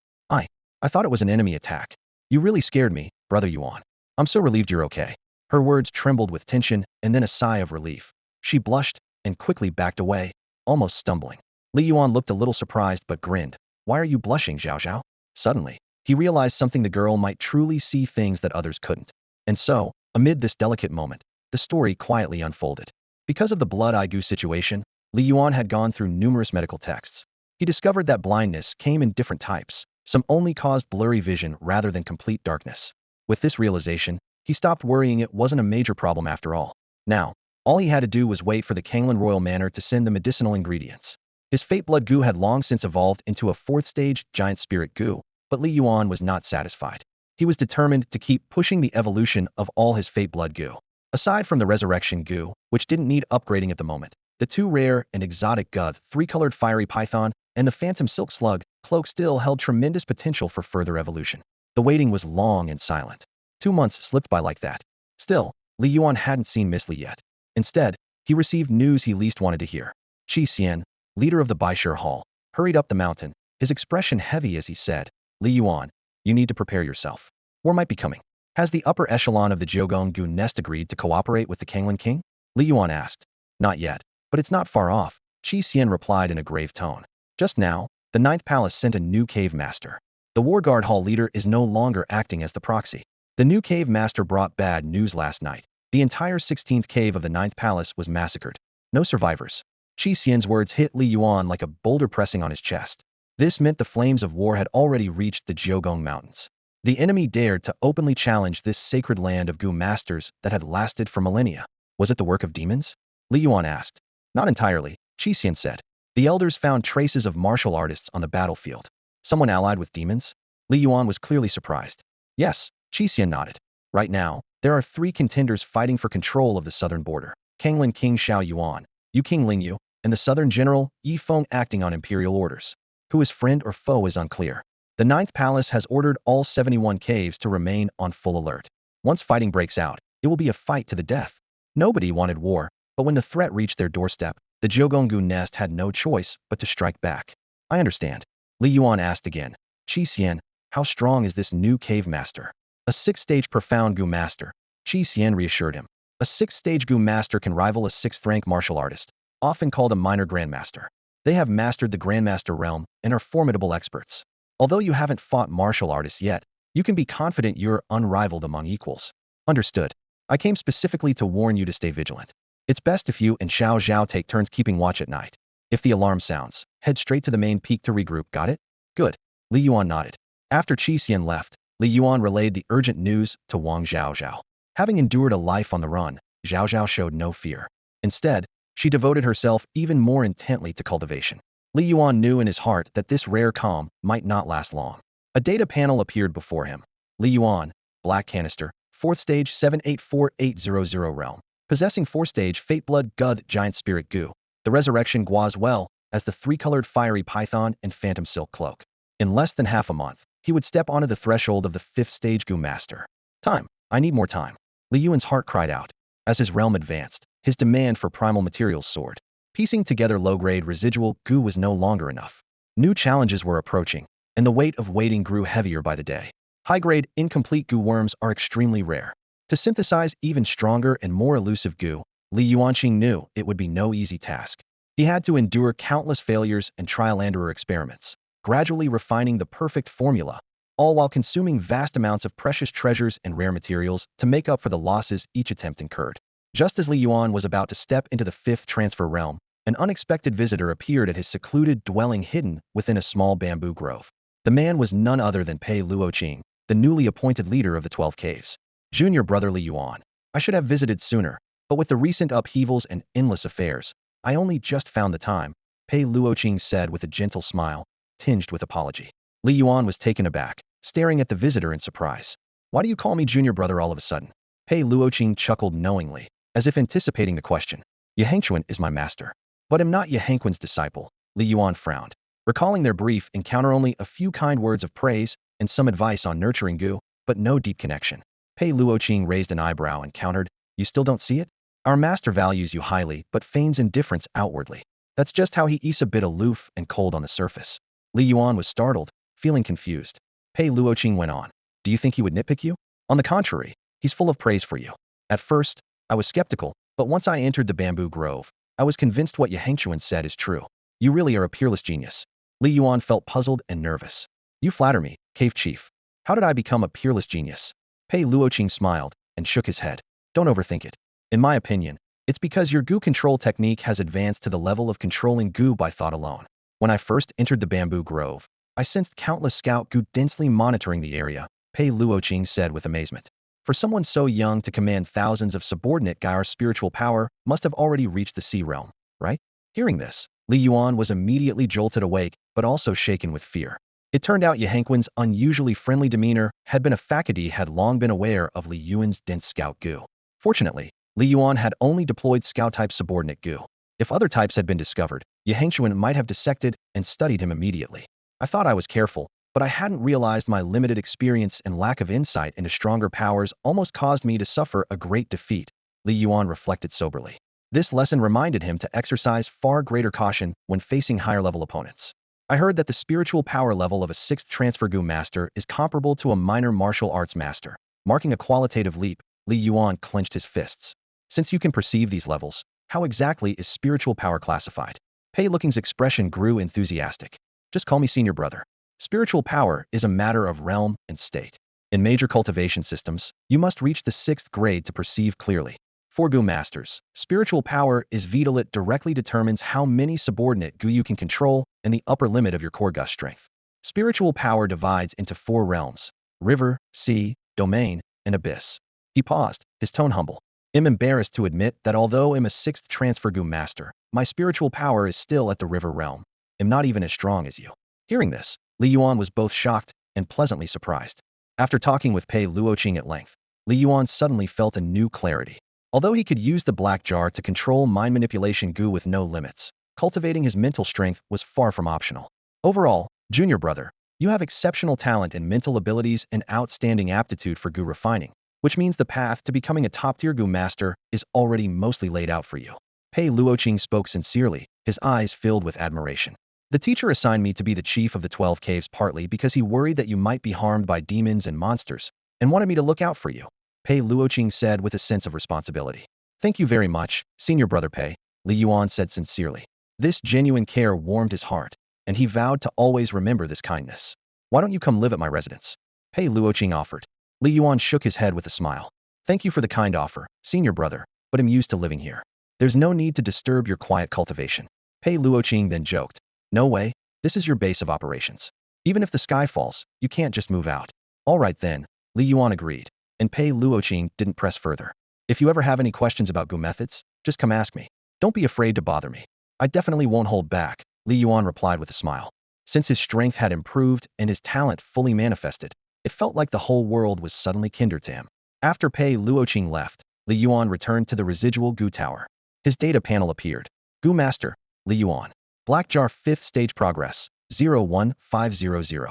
I thought it was an enemy attack. You really scared me, Brother Yuan. I'm so relieved you're okay." Her words trembled with tension and then a sigh of relief. She blushed and quickly backed away, almost stumbling. Li Yuan looked a little surprised but grinned. "Why are you blushing, Zhao Zhao?" Suddenly, he realized something: the girl might truly see things that others couldn't. And so, amid this delicate moment, the story quietly unfolded. Because of the blood ague situation, Li Yuan had gone through numerous medical texts. He discovered that blindness came in different types. Some only caused blurry vision rather than complete darkness. With this realization, he stopped worrying. It wasn't a major problem after all. Now, all he had to do was wait for the Kanglan royal manor to send the medicinal ingredients. His fate blood goo had long since evolved into a fourth-stage giant spirit goo, but Li Yuan was not satisfied. He was determined to keep pushing the evolution of all his fate blood goo. Aside from the resurrection goo, which didn't need upgrading at the moment, the two rare and exotic Guth, three-colored fiery python, and the phantom silk slug cloak still held tremendous potential for further evolution. The waiting was long and silent. 2 months slipped by like that. Still, Li Yuan hadn't seen Miss Li yet. Instead, he received news he least wanted to hear. Qi Xian, leader of the Baishur Hall, hurried up the mountain, his expression heavy as he said, "Li Yuan, you need to prepare yourself. War might be coming." "Has the upper echelon of the Jiogong Gu Nest agreed to cooperate with the Kanglan king?" Li Yuan asked. "Not yet, but it's not far off," Qi Xian replied in a grave tone. "Just now, the Ninth Palace sent a new cave master. The War Guard Hall leader is no longer acting as the proxy. The new cave master brought bad news last night. The entire 16th cave of the Ninth Palace was massacred. No survivors." Qi Xian's words hit Li Yuan like a boulder pressing on his chest. This meant the flames of war had already reached the Jiogong Mountains. The enemy dared to openly challenge this sacred land of Gu masters that had lasted for millennia. Was it the work of demons? Li Yuan asked. Not entirely, Xian said. The elders found traces of martial artists on the battlefield. Someone allied with demons? Li Yuan was clearly surprised. Yes, Xian nodded. Right now, there are 3 contenders fighting for control of the southern border. Kanglin King Xiao Yuan, Yu King Lingyu, and the southern general Yi Feng acting on imperial orders. Who is friend or foe is unclear. The Ninth Palace has ordered all 71 caves to remain on full alert. Once fighting breaks out, it will be a fight to the death. Nobody wanted war, but when the threat reached their doorstep, the Jiogonggu nest had no choice but to strike back. I understand. Li Yuan asked again. Xian, how strong is this new cave master? A 6th-stage profound Gu master. Xian reassured him. A 6th-stage Gu master can rival a 6th-rank martial artist, often called a minor grandmaster. They have mastered the grandmaster realm and are formidable experts. Although you haven't fought martial artists yet, you can be confident you're unrivaled among equals. Understood. I came specifically to warn you to stay vigilant. It's best if you and Xiao Zhao take turns keeping watch at night. If the alarm sounds, head straight to the main peak to regroup, got it? Good. Li Yuan nodded. After Xian left, Li Yuan relayed the urgent news to Wang Zhaozhao. Having endured a life on the run, Zhaozhao showed no fear. Instead, she devoted herself even more intently to cultivation. Li Yuan knew in his heart that this rare calm might not last long. A data panel appeared before him. Li Yuan, Black Canister, 4th stage 784800 realm. Possessing 4th-stage Fate Blood Guth Giant Spirit Gu. The Resurrection Gu as well as the 3-colored Fiery Python and Phantom Silk Cloak. In less than half a month, he would step onto the threshold of the 5th-stage Gu Master. Time. I need more time. Li Yuan's heart cried out. As his realm advanced, his demand for primal materials soared. Piecing together low-grade residual Gu was no longer enough. New challenges were approaching, and the weight of waiting grew heavier by the day. High-grade, incomplete Gu worms are extremely rare. To synthesize even stronger and more elusive Gu, Li Yuanqing knew it would be no easy task. He had to endure countless failures and trial-and-error experiments, gradually refining the perfect formula, all while consuming vast amounts of precious treasures and rare materials to make up for the losses each attempt incurred. Just as Li Yuan was about to step into the 5th transfer realm, an unexpected visitor appeared at his secluded dwelling hidden within a small bamboo grove. The man was none other than Pei Luoqing, the newly appointed leader of the 12 caves. Junior brother Li Yuan. I should have visited sooner, but with the recent upheavals and endless affairs, I only just found the time, Pei Luoqing said with a gentle smile, tinged with apology. Li Yuan was taken aback, staring at the visitor in surprise. Why do you call me junior brother all of a sudden? Pei Luoqing chuckled knowingly, as if anticipating the question. Yehengquan is my master. But am not Yehengquan's disciple. Li Yuan frowned, recalling their brief encounter, only a few kind words of praise and some advice on nurturing Gu, but no deep connection. Pei Luoqing raised an eyebrow and countered, you still don't see it? Our master values you highly but feigns indifference outwardly. That's just how he is, a bit aloof and cold on the surface. Li Yuan was startled, feeling confused. Pei Luoqing went on. Do you think he would nitpick you? On the contrary, he's full of praise for you. At first, I was skeptical, but once I entered the bamboo grove, I was convinced what Yehengquan said is true. You really are a peerless genius. Li Yuan felt puzzled and nervous. You flatter me, cave chief. How did I become a peerless genius? Pei Luoqing smiled and shook his head. Don't overthink it. In my opinion, it's because your Gu control technique has advanced to the level of controlling Gu by thought alone. When I first entered the bamboo grove, I sensed countless scout Gu densely monitoring the area, Pei Luoqing said with amazement. For someone so young to command thousands of subordinate Gu, our spiritual power must have already reached the sea realm, right? Hearing this, Li Yuan was immediately jolted awake, but also shaken with fear. It turned out Yehengquan's unusually friendly demeanor had been a fact. He had long been aware of Li Yuan's dense scout Gu. Fortunately, Li Yuan had only deployed scout-type subordinate Gu. If other types had been discovered, Yehengquan might have dissected and studied him immediately. I thought I was careful, but I hadn't realized my limited experience and lack of insight into stronger powers almost caused me to suffer a great defeat, Li Yuan reflected soberly. This lesson reminded him to exercise far greater caution when facing higher-level opponents. I heard that the spiritual power level of a 6th transfer Gu master is comparable to a minor martial arts master. Marking a qualitative leap, Li Yuan clenched his fists. Since you can perceive these levels, how exactly is spiritual power classified? Pei Luoqing's expression grew enthusiastic. Just call me senior brother. Spiritual power is a matter of realm and state. In major cultivation systems, you must reach the 6th grade to perceive clearly. For goo masters, spiritual power is vital. It directly determines how many subordinate goo you can control and the upper limit of your core gust strength. Spiritual power divides into 4 realms: river, sea, domain, and abyss. He paused, his tone humble. I'm embarrassed to admit that although I'm a 6th transfer goo master, my spiritual power is still at the river realm. I'm not even as strong as you. Hearing this, Li Yuan was both shocked and pleasantly surprised. After talking with Pei Luoqing at length, Li Yuan suddenly felt a new clarity. Although he could use the black jar to control mind manipulation goo with no limits, cultivating his mental strength was far from optional. Overall, junior brother, you have exceptional talent in mental abilities and outstanding aptitude for goo refining, which means the path to becoming a top-tier goo master is already mostly laid out for you. Pei Luoqing spoke sincerely, his eyes filled with admiration. The teacher assigned me to be the chief of the 12 caves partly because he worried that you might be harmed by demons and monsters, and wanted me to look out for you, Pei Luoqing said with a sense of responsibility. Thank you very much, senior brother Pei, Li Yuan said sincerely. This genuine care warmed his heart, and he vowed to always remember this kindness. Why don't you come live at my residence? Pei Luoqing offered. Li Yuan shook his head with a smile. Thank you for the kind offer, senior brother, but I'm used to living here. There's no need to disturb your quiet cultivation. Pei Luoqing then joked. No way, this is your base of operations. Even if the sky falls, you can't just move out. All right then, Li Yuan agreed, and Pei Luoqing didn't press further. If you ever have any questions about goo methods, just come ask me. Don't be afraid to bother me. I definitely won't hold back, Li Yuan replied with a smile. Since his strength had improved and his talent fully manifested, it felt like the whole world was suddenly kindred to him. After Pei Luoqing left, Li Yuan returned to the residual goo tower. His data panel appeared. Goo Master, Li Yuan. Black Jar 5th Stage Progress, 01500.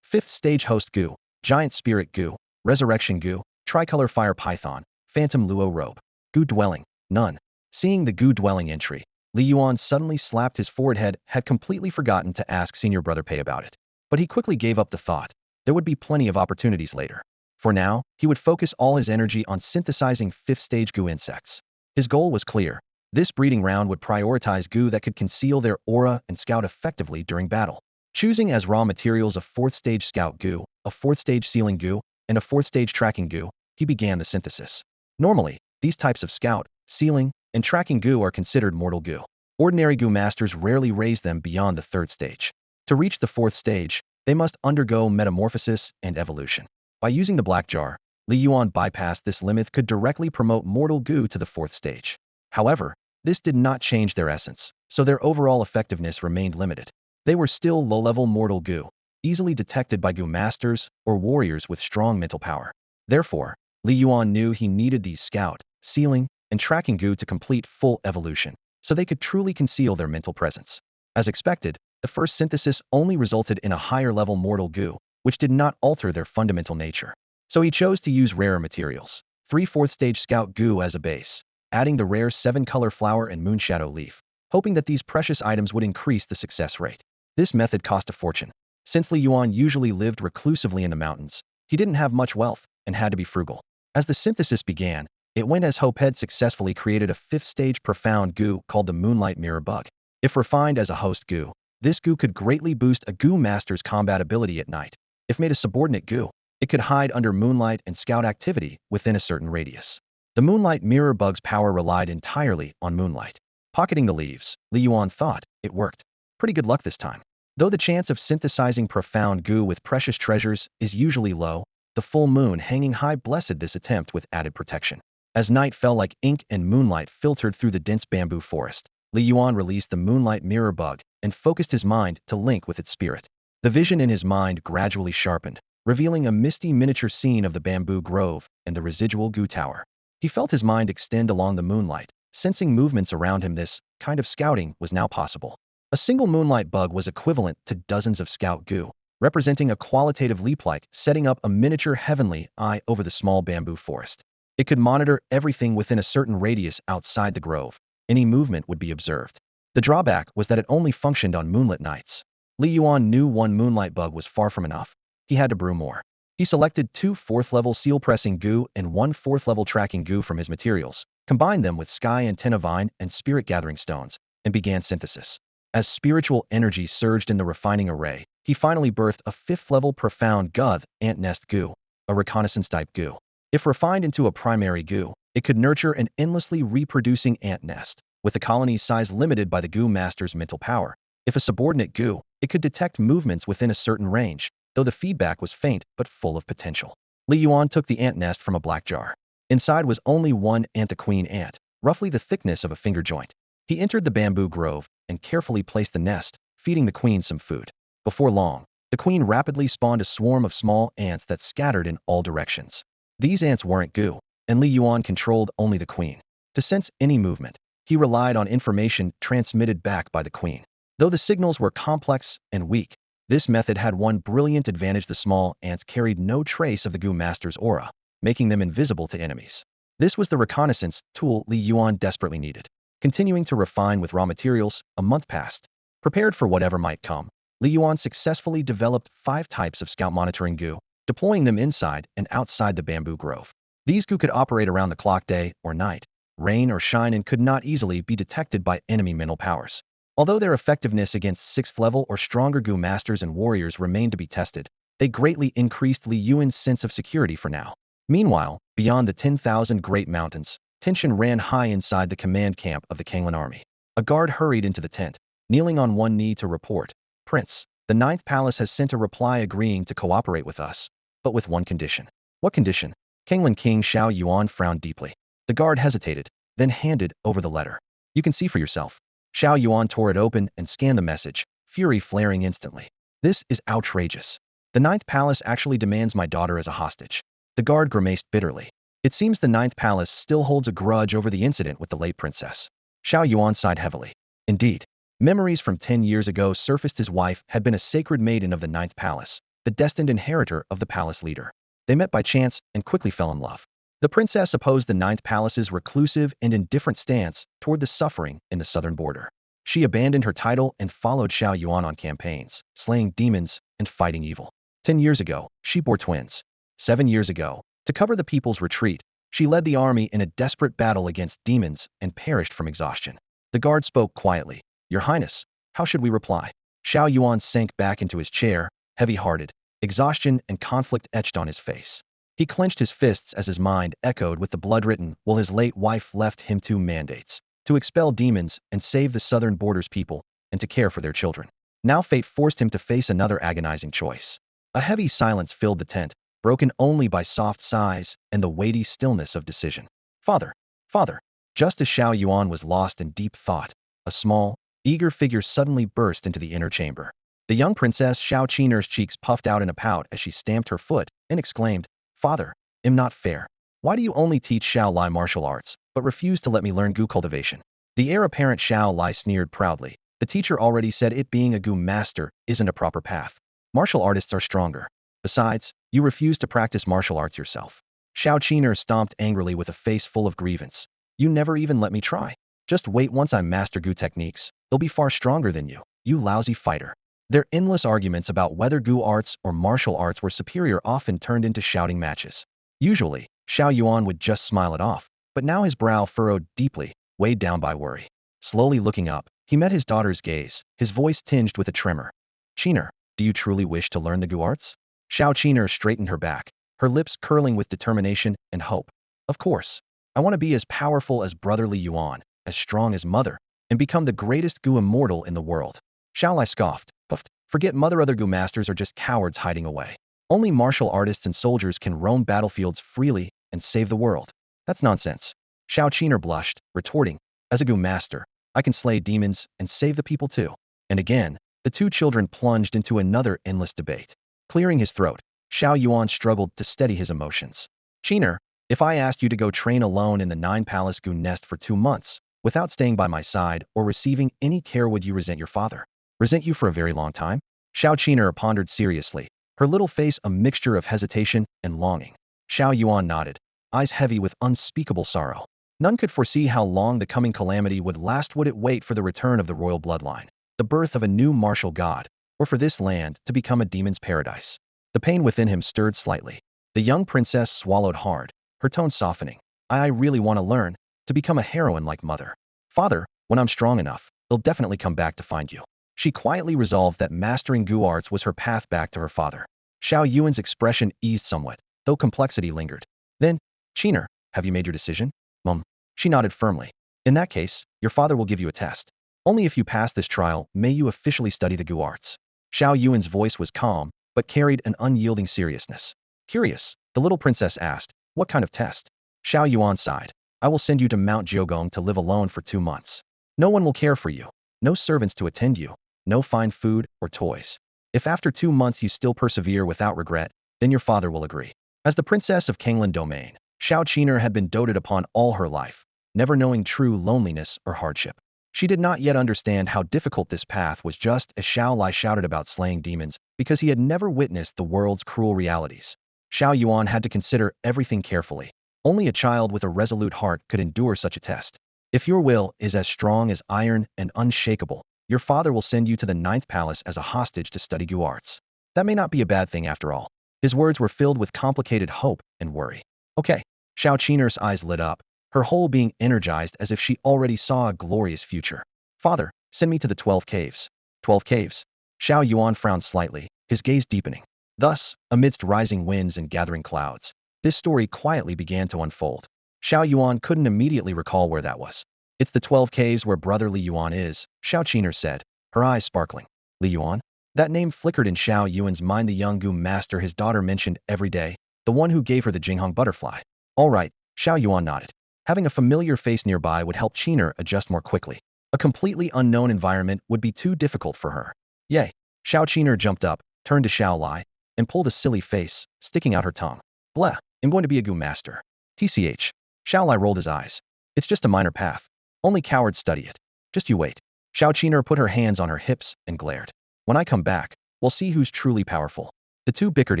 5th Stage Host Goo, Giant Spirit Goo, Resurrection Goo, Tricolor Fire Python, Phantom Luo Robe. Goo Dwelling, none. Seeing the Goo Dwelling entry, Li Yuan suddenly slapped his forehead. Had completely forgotten to ask senior brother Pei about it. But he quickly gave up the thought. There would be plenty of opportunities later. For now, he would focus all his energy on synthesizing 5th Stage Goo insects. His goal was clear. This breeding round would prioritize goo that could conceal their aura and scout effectively during battle. Choosing as raw materials a 4th Stage Scout Goo, a 4th Stage Sealing Goo, and a 4th Stage Tracking Goo, he began the synthesis. Normally, these types of scout, sealing, and tracking goo are considered mortal goo. Ordinary goo masters rarely raise them beyond the 3rd stage. To reach the 4th stage, they must undergo metamorphosis and evolution. By using the black jar, Li Yuan bypassed this limit, could directly promote mortal goo to the 4th stage. However, this did not change their essence, so their overall effectiveness remained limited. They were still low-level mortal goo, easily detected by goo masters or warriors with strong mental power. Therefore, Li Yuan knew he needed these scout, sealing, and tracking goo to complete full evolution, so they could truly conceal their mental presence. As expected, the first synthesis only resulted in a higher-level mortal goo, which did not alter their fundamental nature. So he chose to use rarer materials, 3 4th Stage Scout Goo as a base, adding the rare 7-color flower and moonshadow leaf, hoping that these precious items would increase the success rate. This method cost a fortune. Since Li Yuan usually lived reclusively in the mountains, he didn't have much wealth and had to be frugal. As the synthesis began, it went as hope. Had successfully created a 5th Stage Profound Goo called the Moonlight Mirror Bug. If refined as a host goo, this goo could greatly boost a goo master's combat ability at night. If made a subordinate goo, it could hide under moonlight and scout activity within a certain radius. The Moonlight Mirror Bug's power relied entirely on moonlight. Pocketing the leaves, Li Yuan thought, it worked. Pretty good luck this time. Though the chance of synthesizing profound goo with precious treasures is usually low, the full moon hanging high blessed this attempt with added protection. As night fell like ink and moonlight filtered through the dense bamboo forest, Li Yuan released the Moonlight Mirror Bug and focused his mind to link with its spirit. The vision in his mind gradually sharpened, revealing a misty miniature scene of the bamboo grove and the residual goo tower. He felt his mind extend along the moonlight, sensing movements around him. This kind of scouting was now possible. A single moonlight bug was equivalent to dozens of scout goo, representing a qualitative leap-like, setting up a miniature heavenly eye over the small bamboo forest. It could monitor everything within a certain radius outside the grove. Any movement would be observed. The drawback was that it only functioned on moonlit nights. Li Yuan knew one moonlight bug was far from enough. He had to brew more. He selected 2 4th-level seal pressing goo and 1 4th-level tracking goo from his materials, combined them with sky antenna vine and spirit gathering stones, and began synthesis. As spiritual energy surged in the refining array, he finally birthed a 5th-level profound guth ant nest goo, a reconnaissance type goo. If refined into a primary goo, it could nurture an endlessly reproducing ant nest, with the colony's size limited by the goo master's mental power. If a subordinate goo, it could detect movements within a certain range, though the feedback was faint but full of potential. Li Yuan took the ant nest from a black jar. Inside was only one ant, the queen ant, roughly the thickness of a finger joint. He entered the bamboo grove and carefully placed the nest, feeding the queen some food. Before long, the queen rapidly spawned a swarm of small ants that scattered in all directions. These ants weren't goo, and Li Yuan controlled only the queen. To sense any movement, he relied on information transmitted back by the queen. Though the signals were complex and weak, this method had one brilliant advantage: the small ants carried no trace of the goo master's aura, making them invisible to enemies. This was the reconnaissance tool Li Yuan desperately needed. Continuing to refine with raw materials, a month passed. Prepared for whatever might come, Li Yuan successfully developed 5 types of scout monitoring goo, deploying them inside and outside the bamboo grove. These goo could operate around the clock, day or night, rain or shine, and could not easily be detected by enemy mental powers. Although their effectiveness against 6th level or stronger goo masters and warriors remained to be tested, they greatly increased Li Yuan's sense of security for now. Meanwhile, beyond the 10,000 Great Mountains, tension ran high inside the command camp of the Kanglan army. A guard hurried into the tent, kneeling on one knee to report, "Prince, the 9th Palace has sent a reply agreeing to cooperate with us, but with one condition." "What condition?" Kanglan King Xiao Yuan frowned deeply. The guard hesitated, then handed over the letter. "You can see for yourself." Xiao Yuan tore it open and scanned the message, fury flaring instantly. "This is outrageous. The 9th Palace actually demands my daughter as a hostage." The guard grimaced bitterly. It seems the 9th Palace still holds a grudge over the incident with the late princess. Xiao Yuan sighed heavily. Indeed, memories from 10 years ago surfaced. His wife had been a sacred maiden of the 9th Palace, the destined inheritor of the palace leader. They met by chance and quickly fell in love. The princess opposed the 9th Palace's reclusive and indifferent stance toward the suffering in the southern border. She abandoned her title and followed Xiao Yuan on campaigns, slaying demons and fighting evil. 10 years ago, she bore twins. 7 years ago, to cover the people's retreat, she led the army in a desperate battle against demons and perished from exhaustion. The guard spoke quietly. "Your Highness, how should we reply?" Xiao Yuan sank back into his chair, heavy-hearted, exhaustion and conflict etched on his face. He clenched his fists as his mind echoed with the blood-written will. His late wife left him 2 mandates: to expel demons and save the southern border's people, and to care for their children. Now fate forced him to face another agonizing choice. A heavy silence filled the tent, broken only by soft sighs and the weighty stillness of decision. "Father! Father!" Just as Xiao Yuan was lost in deep thought, a small, eager figure suddenly burst into the inner chamber. The young princess Xiao Qiner's cheeks puffed out in a pout as she stamped her foot and exclaimed, "Father, am not fair. Why do you only teach Xiao Li martial arts, but refuse to let me learn goo cultivation?" The heir apparent Xiao Li sneered proudly. "The teacher already said it being a goo master isn't a proper path. Martial artists are stronger. Besides, you refuse to practice martial arts yourself." Xiao Qiner stomped angrily with a face full of grievance. "You never even let me try. Just wait, once I master goo techniques, they'll be far stronger than you, you lousy fighter." Their endless arguments about whether goo arts or martial arts were superior often turned into shouting matches. Usually, Xiao Yuan would just smile it off, but now his brow furrowed deeply, weighed down by worry. Slowly looking up, he met his daughter's gaze, his voice tinged with a tremor. "Qiner, do you truly wish to learn the goo arts?" Xiao Qiner straightened her back, her lips curling with determination and hope. "Of course. I want to be as powerful as brother Li Yuan, as strong as mother, and become the greatest goo immortal in the world." Xiao Li scoffed, puffed. "Forget mother, other goo masters are just cowards hiding away. Only martial artists and soldiers can roam battlefields freely and save the world." "That's nonsense." Xiao Qiner blushed, retorting, "As a goo master, I can slay demons and save the people too." And again, the 2 children plunged into another endless debate. Clearing his throat, Xiao Yuan struggled to steady his emotions. "Qiner, if I asked you to go train alone in the 9 Palace goo nest for 2 months, without staying by my side or receiving any care, would you resent your father?" "Resent you for a very long time?" Xiao Qiner pondered seriously, her little face a mixture of hesitation and longing. Xiao Yuan nodded, eyes heavy with unspeakable sorrow. None could foresee how long the coming calamity would last. Would it wait for the return of the royal bloodline, the birth of a new martial god, or for this land to become a demon's paradise? The pain within him stirred slightly. The young princess swallowed hard, her tone softening. I really want to learn, to become a heroine like mother. Father, when I'm strong enough, they'll definitely come back to find you." She quietly resolved that mastering goo arts was her path back to her father. Xiao Yuan's expression eased somewhat, though complexity lingered. Then, Qiner, have you made your decision? Mum. She nodded firmly. In that case, your father will give you a test. Only if you pass this trial may you officially study the Gu arts. Xiao Yuan's voice was calm, but carried an unyielding seriousness. Curious, the little princess asked, what kind of test? Xiao Yuan sighed. I will send you to Mount Jiogong to live alone for 2 months. No one will care for you. No servants to attend you. No fine food or toys. If after 2 months you still persevere without regret, then your father will agree. As the princess of Kanglan domain, Xiao Qiner had been doted upon all her life, never knowing true loneliness or hardship. She did not yet understand how difficult this path was, just as Xiao Li shouted about slaying demons because he had never witnessed the world's cruel realities. Xiao Yuan had to consider everything carefully. Only a child with a resolute heart could endure such a test. If your will is as strong as iron and unshakable, your father will send you to the 9th palace as a hostage to study Gu arts. That may not be a bad thing after all. His words were filled with complicated hope and worry. Okay. Xiao Qiner's eyes lit up, her whole being energized as if she already saw a glorious future. Father, send me to the 12 caves. 12 caves? Xiao Yuan frowned slightly, his gaze deepening. Thus, amidst rising winds and gathering clouds, this story quietly began to unfold. Xiao Yuan couldn't immediately recall where that was. It's the 12 caves where brother Li Yuan is, Xiao Qiner said, her eyes sparkling. Li Yuan? That name flickered in Xiao Yuan's mind, the young Gu master his daughter mentioned every day, the one who gave her the Jinghong butterfly. All right, Xiao Yuan nodded. Having a familiar face nearby would help Qiner adjust more quickly. A completely unknown environment would be too difficult for her. Yay! Xiao Qiner jumped up, turned to Xiao Li, and pulled a silly face, sticking out her tongue. Blah, I'm going to be a Gu master. TCH. Xiao Li rolled his eyes. It's just a minor path. Only cowards study it. Just you wait. Xiao Qiner put her hands on her hips and glared. When I come back, we'll see who's truly powerful. The two bickered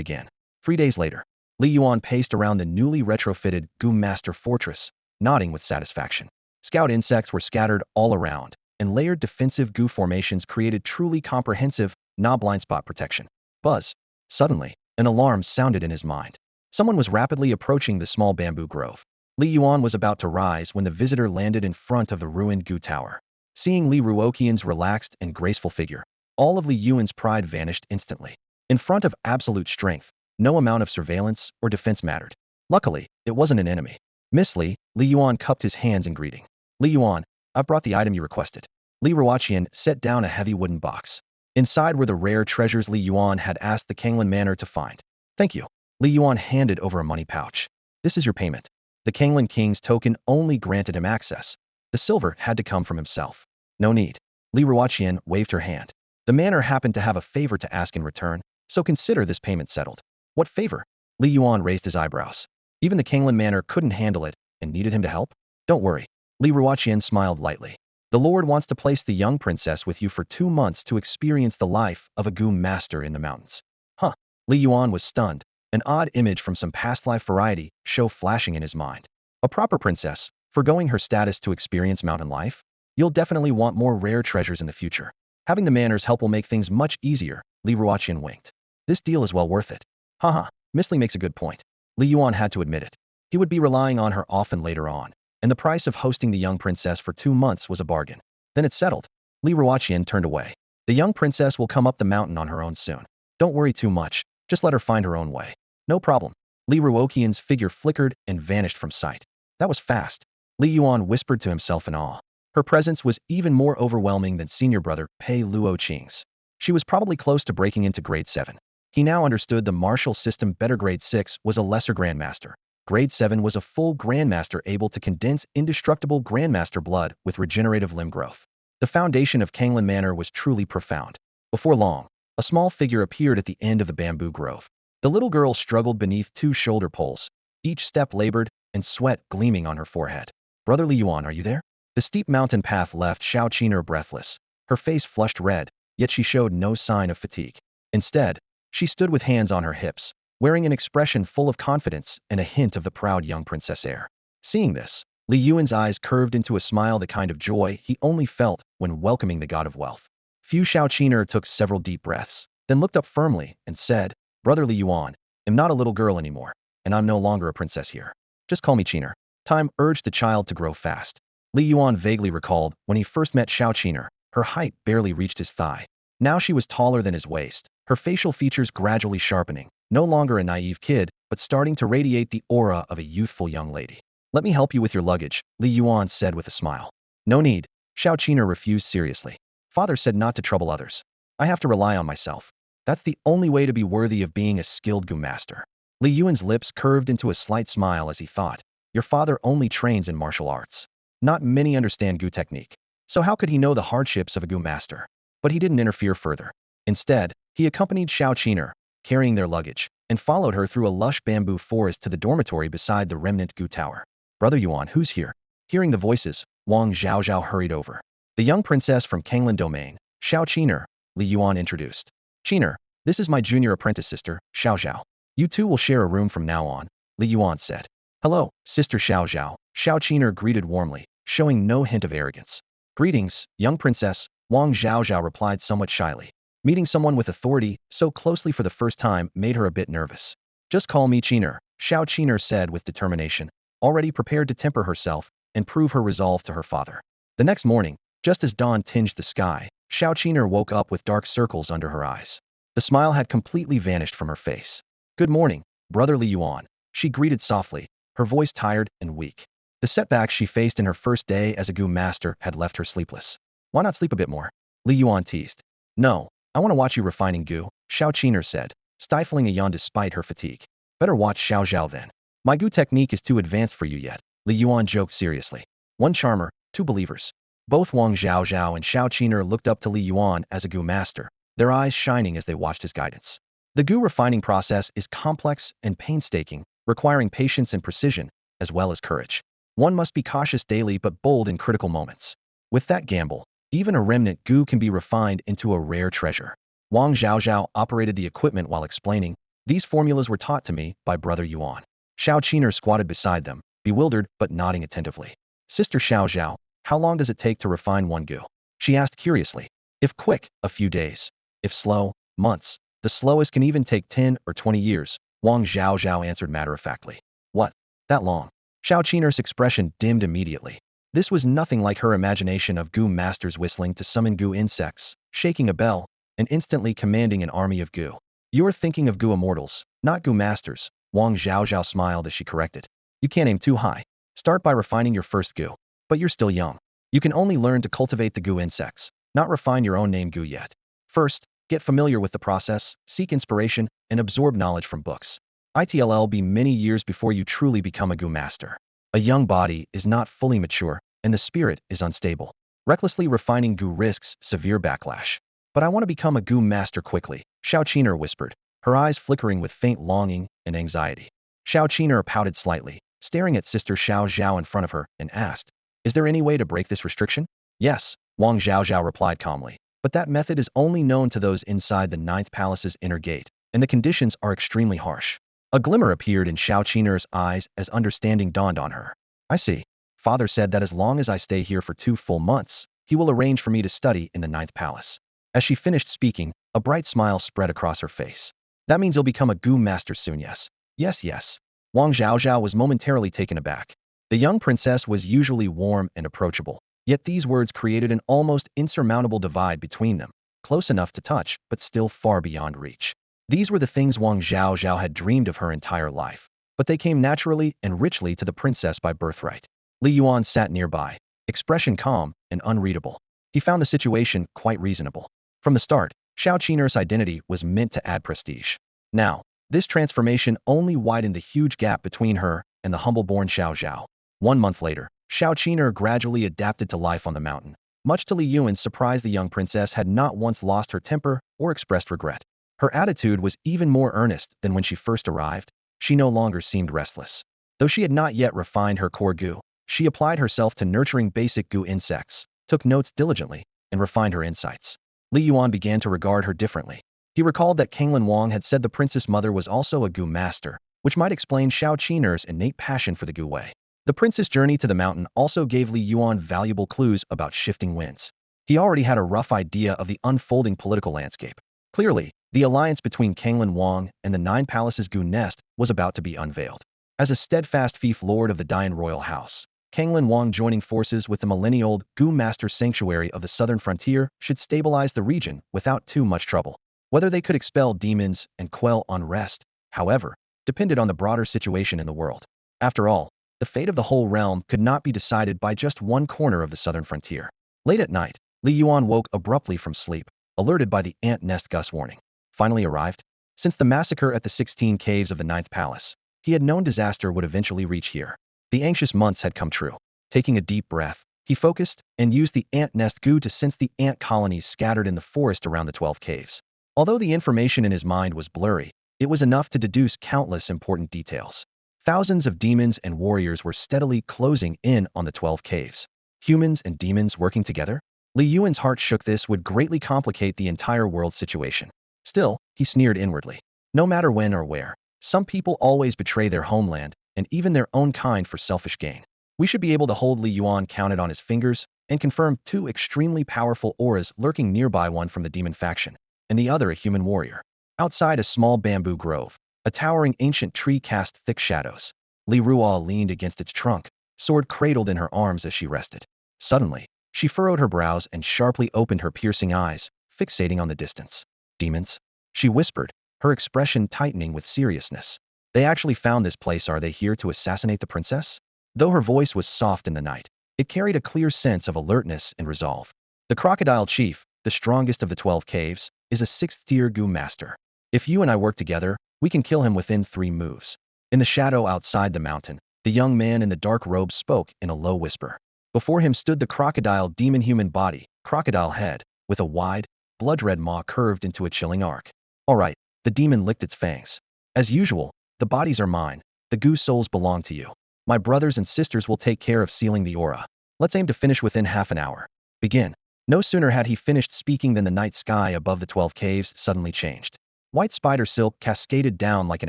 again. 3 days later, Li Yuan paced around the newly retrofitted Gu Master Fortress, nodding with satisfaction. Scout insects were scattered all around, and layered defensive Gu formations created truly comprehensive, blind spot protection. Buzz. Suddenly, an alarm sounded in his mind. Someone was rapidly approaching the small bamboo grove. Li Yuan was about to rise when the visitor landed in front of the ruined Gu tower. Seeing Li Ruoqian's relaxed and graceful figure, all of Li Yuan's pride vanished instantly. In front of absolute strength, no amount of surveillance or defense mattered. Luckily, it wasn't an enemy. Miss Li, Li Yuan cupped his hands in greeting. Li Yuan, I've brought the item you requested. Li Ruoqian set down a heavy wooden box. Inside were the rare treasures Li Yuan had asked the Kanglan Manor to find. Thank you. Li Yuan handed over a money pouch. This is your payment. The Kanglan King's token only granted him access. The silver had to come from himself. No need. Li Ruoqian waved her hand. The manor happened to have a favor to ask in return, so consider this payment settled. What favor? Li Yuan raised his eyebrows. Even the Kanglan Manor couldn't handle it and needed him to help? Don't worry. Li Ruoqian smiled lightly. The Lord wants to place the young princess with you for 2 months to experience the life of a Gu master in the mountains. Huh. Li Yuan was stunned. An odd image from some past life variety show flashing in his mind. A proper princess, forgoing her status to experience mountain life? You'll definitely want more rare treasures in the future. Having the manor's help will make things much easier, Li Ruoqian winked. This deal is well worth it. Haha, Miss Li makes a good point. Li Yuan had to admit it. He would be relying on her often later on, and the price of hosting the young princess for 2 months was a bargain. Then it's settled. Li Ruoqian turned away. The young princess will come up the mountain on her own soon. Don't worry too much, just let her find her own way. No problem. Li Ruoqian's figure flickered and vanished from sight. That was fast. Li Yuan whispered to himself in awe. Her presence was even more overwhelming than senior brother Pei Luoqing's. She was probably close to breaking into grade 7. He now understood the martial system better. Grade 6 was a lesser grandmaster. Grade 7 was a full grandmaster able to condense indestructible grandmaster blood with regenerative limb growth. The foundation of Kanglan Manor was truly profound. Before long, a small figure appeared at the end of the bamboo grove. The little girl struggled beneath 2 shoulder poles, each step labored and sweat gleaming on her forehead. Brother Li Yuan, are you there? The steep mountain path left Xiao Qiner breathless. Her face flushed red, yet she showed no sign of fatigue. Instead, she stood with hands on her hips, wearing an expression full of confidence and a hint of the proud young princess air. Seeing this, Li Yuan's eyes curved into a smile, the kind of joy he only felt when welcoming the god of wealth. Xiao Qiner took several deep breaths, then looked up firmly and said, Brother Li Yuan, I'm not a little girl anymore, and I'm no longer a princess here. Just call me Qiner. Time urged the child to grow fast. Li Yuan vaguely recalled when he first met Xiao Qiner, her height barely reached his thigh. Now she was taller than his waist, her facial features gradually sharpening, no longer a naive kid, but starting to radiate the aura of a youthful young lady. Let me help you with your luggage, Li Yuan said with a smile. No need, Xiao Qiner refused seriously. Father said not to trouble others. I have to rely on myself. That's the only way to be worthy of being a skilled Gu master. Li Yuan's lips curved into a slight smile as he thought, your father only trains in martial arts. Not many understand Gu technique. So how could he know the hardships of a Gu master? But he didn't interfere further. Instead, he accompanied Xiao Qiner, carrying their luggage, and followed her through a lush bamboo forest to the dormitory beside the remnant Gu tower. Brother Yuan, who's here? Hearing the voices, Wang Zhaozhao hurried over. The young princess from Kanglan domain, Xiao Qiner, Li Yuan introduced. Qiner, this is my junior apprentice sister, Xiao Zhao. You two will share a room from now on, Li Yuan said. Hello, sister Xiao Zhao, Xiao Qiner greeted warmly, showing no hint of arrogance. Greetings, young princess, Wang Zhaozhao replied somewhat shyly. Meeting someone with authority so closely for the first time made her a bit nervous. Just call me Qiner, Xiao Qiner said with determination, already prepared to temper herself and prove her resolve to her father. The next morning, just as dawn tinged the sky, Xiao Qiner woke up with dark circles under her eyes. The smile had completely vanished from her face. Good morning, brother Li Yuan, she greeted softly, her voice tired and weak. The setbacks she faced in her first day as a Gu master had left her sleepless. Why not sleep a bit more? Li Yuan teased. No, I want to watch you refining Gu, Xiao Qiner said, stifling a yawn despite her fatigue. Better watch Xiao Zhao then. My Gu technique is too advanced for you yet, Li Yuan joked seriously. One charmer, two believers. Both Wang Zhaozhao and Xiao Qiner looked up to Li Yuan as a Gu master, their eyes shining as they watched his guidance. The Gu refining process is complex and painstaking, requiring patience and precision, as well as courage. One must be cautious daily but bold in critical moments. With that gamble, even a remnant Gu can be refined into a rare treasure. Wang Zhaozhao operated the equipment while explaining, these formulas were taught to me by brother Yuan. Xiao Qiner squatted beside them, bewildered but nodding attentively. Sister Xiao Zhao, how long does it take to refine one Gu? She asked curiously. If quick, a few days. If slow, months. The slowest can even take 10 or 20 years, Wang Zhaozhao answered matter-of-factly. What? That long? Xiao Qiner's expression dimmed immediately. This was nothing like her imagination of Gu masters whistling to summon Gu insects, shaking a bell, and instantly commanding an army of Gu. You're thinking of Gu immortals, not Gu masters, Wang Zhaozhao smiled as she corrected. You can't aim too high. Start by refining your first Gu. But you're still young. You can only learn to cultivate the Gu insects, not refine your own name Gu yet. First, get familiar with the process, seek inspiration, and absorb knowledge from books. It'll be many years before you truly become a Gu master. A young body is not fully mature, and the spirit is unstable. Recklessly refining Gu risks severe backlash. But I want to become a Gu master quickly, Xiao Qiner whispered, her eyes flickering with faint longing and anxiety. Xiao Qiner pouted slightly, staring at sister Xiao Zhao in front of her, and asked, is there any way to break this restriction? Yes, Wang Zhaozhao replied calmly. But that method is only known to those inside the Ninth Palace's inner gate, and the conditions are extremely harsh. A glimmer appeared in Xiao Qiner's eyes as understanding dawned on her. I see. Father said that as long as I stay here for 2 full months, he will arrange for me to study in the Ninth Palace. As she finished speaking, a bright smile spread across her face. That means you'll become a Gu master soon, yes? Yes. Wang Zhaozhao was momentarily taken aback. The young princess was usually warm and approachable, yet these words created an almost insurmountable divide between them, close enough to touch, but still far beyond reach. These were the things Wang Zhaozhao had dreamed of her entire life, but they came naturally and richly to the princess by birthright. Li Yuan sat nearby, expression calm and unreadable. He found the situation quite reasonable. From the start, Xiao Qiner's identity was meant to add prestige. Now, this transformation only widened the huge gap between her and the humble-born Xiao Zhao. 1 month later, Xiao Qiner gradually adapted to life on the mountain. Much to Li Yuan's surprise, the young princess had not once lost her temper or expressed regret. Her attitude was even more earnest than when she first arrived. She no longer seemed restless. Though she had not yet refined her core Gu, she applied herself to nurturing basic Gu insects, took notes diligently, and refined her insights. Li Yuan began to regard her differently. He recalled that Kanglan Wang had said the princess mother was also a Gu master, which might explain Xiao Qiner's innate passion for the Gu way. The prince's journey to the mountain also gave Li Yuan valuable clues about shifting winds. He already had a rough idea of the unfolding political landscape. Clearly, the alliance between Kanglan Wang and the Nine Palaces Gu nest was about to be unveiled. As a steadfast fief lord of the Dian royal house, Kanglan Wang joining forces with the millennia-old Gu master sanctuary of the southern frontier should stabilize the region without too much trouble. Whether they could expel demons and quell unrest, however, depended on the broader situation in the world. After all, the fate of the whole realm could not be decided by just one corner of the southern frontier. Late at night, Li Yuan woke abruptly from sleep, alerted by the ant nest Gus warning. Finally arrived? Since the massacre at the 16 caves of the Ninth Palace, he had known disaster would eventually reach here. The anxious months had come true. Taking a deep breath, he focused and used the ant nest goo to sense the ant colonies scattered in the forest around the 12 caves. Although the information in his mind was blurry, it was enough to deduce countless important details. Thousands of demons and warriors were steadily closing in on the 12 caves. Humans and demons working together? Li Yuan's heart shook. This would greatly complicate the entire world situation. Still, he sneered inwardly. No matter when or where, some people always betray their homeland and even their own kind for selfish gain. We should be able to hold. Li Yuan counted on his fingers and confirmed two extremely powerful auras lurking nearby, one from the demon faction and the other a human warrior. Outside a small bamboo grove, a towering ancient tree cast thick shadows. Li Yuan leaned against its trunk, sword cradled in her arms as she rested. Suddenly, she furrowed her brows and sharply opened her piercing eyes, fixating on the distance. Demons? She whispered, her expression tightening with seriousness. They actually found this place. Are they here to assassinate the princess? Though her voice was soft in the night, it carried a clear sense of alertness and resolve. The crocodile chief, the strongest of the 12 caves, is a 6th-tier goo master. If you and I work together, we can kill him within 3 moves. In the shadow outside the mountain, the young man in the dark robe spoke in a low whisper. Before him stood the crocodile demon, human body, crocodile head, with a wide, blood-red maw curved into a chilling arc. All right, the demon licked its fangs. As usual, the bodies are mine, the goo souls belong to you. My brothers and sisters will take care of sealing the aura. Let's aim to finish within half an hour. Begin. No sooner had he finished speaking than the night sky above the 12 caves suddenly changed. White spider silk cascaded down like an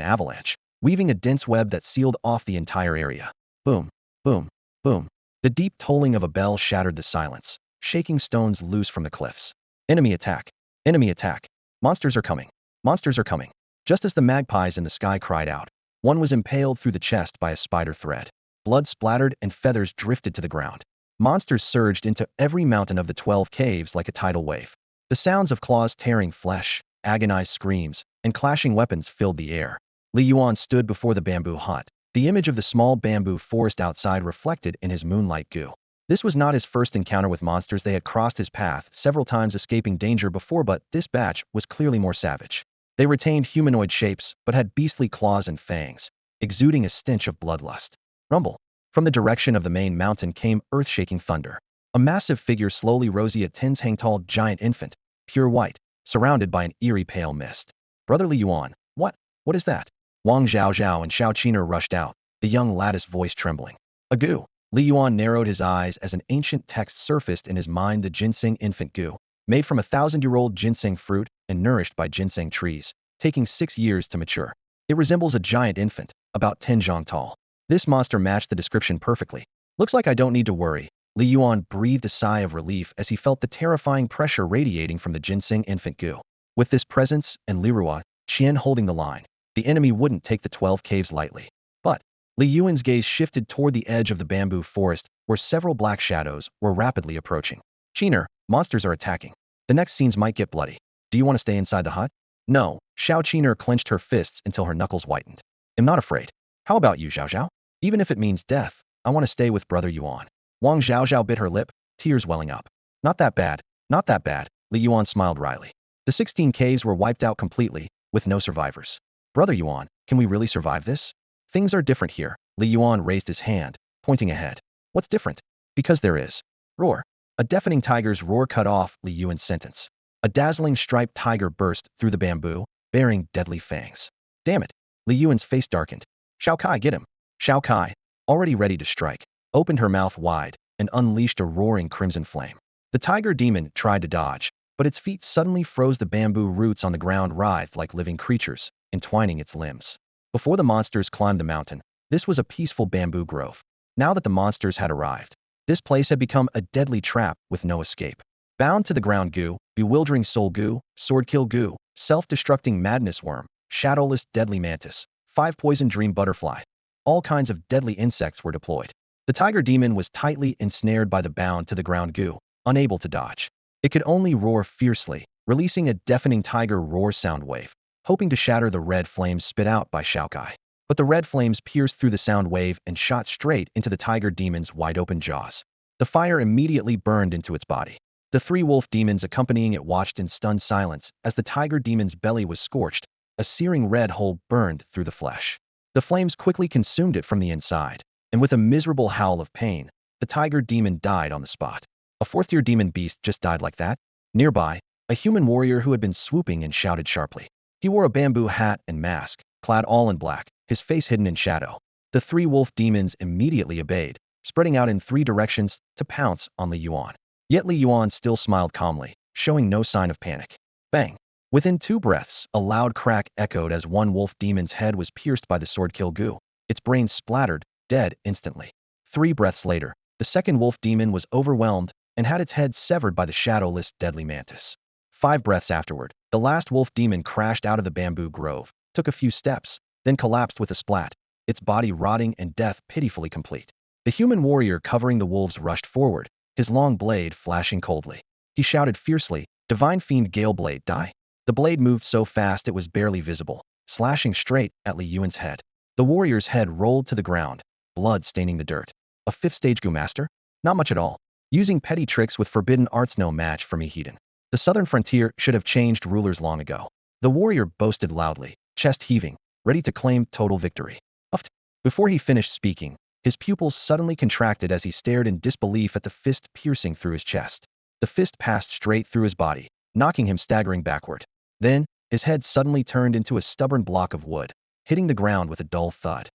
avalanche, weaving a dense web that sealed off the entire area. Boom, boom, boom. The deep tolling of a bell shattered the silence, shaking stones loose from the cliffs. Enemy attack! Enemy attack! Monsters are coming! Monsters are coming! Just as the magpies in the sky cried out, one was impaled through the chest by a spider thread. Blood splattered and feathers drifted to the ground. Monsters surged into every mountain of the 12 caves like a tidal wave. The sounds of claws tearing flesh, agonized screams, and clashing weapons filled the air. Li Yuan stood before the bamboo hut, the image of the small bamboo forest outside reflected in his moonlight goo. This was not his first encounter with monsters. They had crossed his path several times, escaping danger before, but this batch was clearly more savage. They retained humanoid shapes, but had beastly claws and fangs, exuding a stench of bloodlust. Rumble. From the direction of the main mountain came earth-shaking thunder. A massive figure slowly rose, a 10-hang-tall giant infant, pure white, surrounded by an eerie pale mist. Brother Li Yuan, what is that? Wang Zhaozhao and Xiao Qiner rushed out, the young lattice voice trembling. A goo. Li Yuan narrowed his eyes as an ancient text surfaced in his mind. The ginseng infant goo, made from a 1,000-year-old ginseng fruit and nourished by ginseng trees, taking 6 years to mature. It resembles a giant infant, about 10 zhang tall. This monster matched the description perfectly. Looks like I don't need to worry. Li Yuan breathed a sigh of relief as he felt the terrifying pressure radiating from the ginseng infant goo. With this presence and Li Qian holding the line, the enemy wouldn't take the 12 caves lightly. But Li Yuan's gaze shifted toward the edge of the bamboo forest, where several black shadows were rapidly approaching. Qiner, monsters are attacking. The next scenes might get bloody. Do you want to stay inside the hut? No. Xiao Qiner clenched her fists until her knuckles whitened. I'm not afraid. How about you, Zhao Zhao? Even if it means death, I want to stay with Brother Yuan. Wang Zhaozhao bit her lip, tears welling up. Not that bad, not that bad, Li Yuan smiled wryly. The 16 caves were wiped out completely, with no survivors. Brother Yuan, can we really survive this? Things are different here. Li Yuan raised his hand, pointing ahead. What's different? Because there is. Roar. A deafening tiger's roar cut off Li Yuan's sentence. A dazzling striped tiger burst through the bamboo, bearing deadly fangs. Damn it. Li Yuan's face darkened. Shao Kai, get him. Shao Kai, already ready to strike, opened her mouth wide and unleashed a roaring crimson flame. The tiger demon tried to dodge, but its feet suddenly froze. The bamboo roots on the ground writhed like living creatures, entwining its limbs. Before the monsters climbed the mountain, this was a peaceful bamboo grove. Now that the monsters had arrived, this place had become a deadly trap with no escape. Bound to the ground goo, bewildering soul goo, sword kill goo, self-destructing madness worm, shadowless deadly mantis, 5 poison dream butterfly. All kinds of deadly insects were deployed. The tiger demon was tightly ensnared by the bound to the ground goo, unable to dodge. It could only roar fiercely, releasing a deafening tiger roar sound wave, hoping to shatter the red flames spit out by Xiaokai. But the red flames pierced through the sound wave and shot straight into the tiger demon's wide-open jaws. The fire immediately burned into its body. The three wolf demons accompanying it watched in stunned silence as the tiger demon's belly was scorched, a searing red hole burned through the flesh. The flames quickly consumed it from the inside, and with a miserable howl of pain, the tiger demon died on the spot. A fourth-tier demon beast just died like that? Nearby, a human warrior who had been swooping and shouted sharply. He wore a bamboo hat and mask, clad all in black, his face hidden in shadow. The three wolf demons immediately obeyed, spreading out in three directions to pounce on Li Yuan. Yet Li Yuan still smiled calmly, showing no sign of panic. Bang! Within 2 breaths, a loud crack echoed as one wolf demon's head was pierced by the sword kill goo. Its brain splattered, dead instantly. 3 breaths later, the second wolf demon was overwhelmed and had its head severed by the shadowless deadly mantis. 5 breaths afterward, the last wolf demon crashed out of the bamboo grove, took a few steps, then collapsed with a splat, its body rotting and death pitifully complete. The human warrior covering the wolves rushed forward, his long blade flashing coldly. He shouted fiercely, "Divine Fiend Gale Blade, die!" The blade moved so fast it was barely visible, slashing straight at Li Yuan's head. The warrior's head rolled to the ground, blood staining the dirt. A 5th-stage Gu master? Not much at all. Using petty tricks with forbidden arts, no match for me Hedon. The southern frontier should have changed rulers long ago. The warrior boasted loudly, chest heaving, ready to claim total victory. Uft. Before he finished speaking, his pupils suddenly contracted as he stared in disbelief at the fist piercing through his chest. The fist passed straight through his body, knocking him staggering backward. Then, his head suddenly turned into a stubborn block of wood, hitting the ground with a dull thud.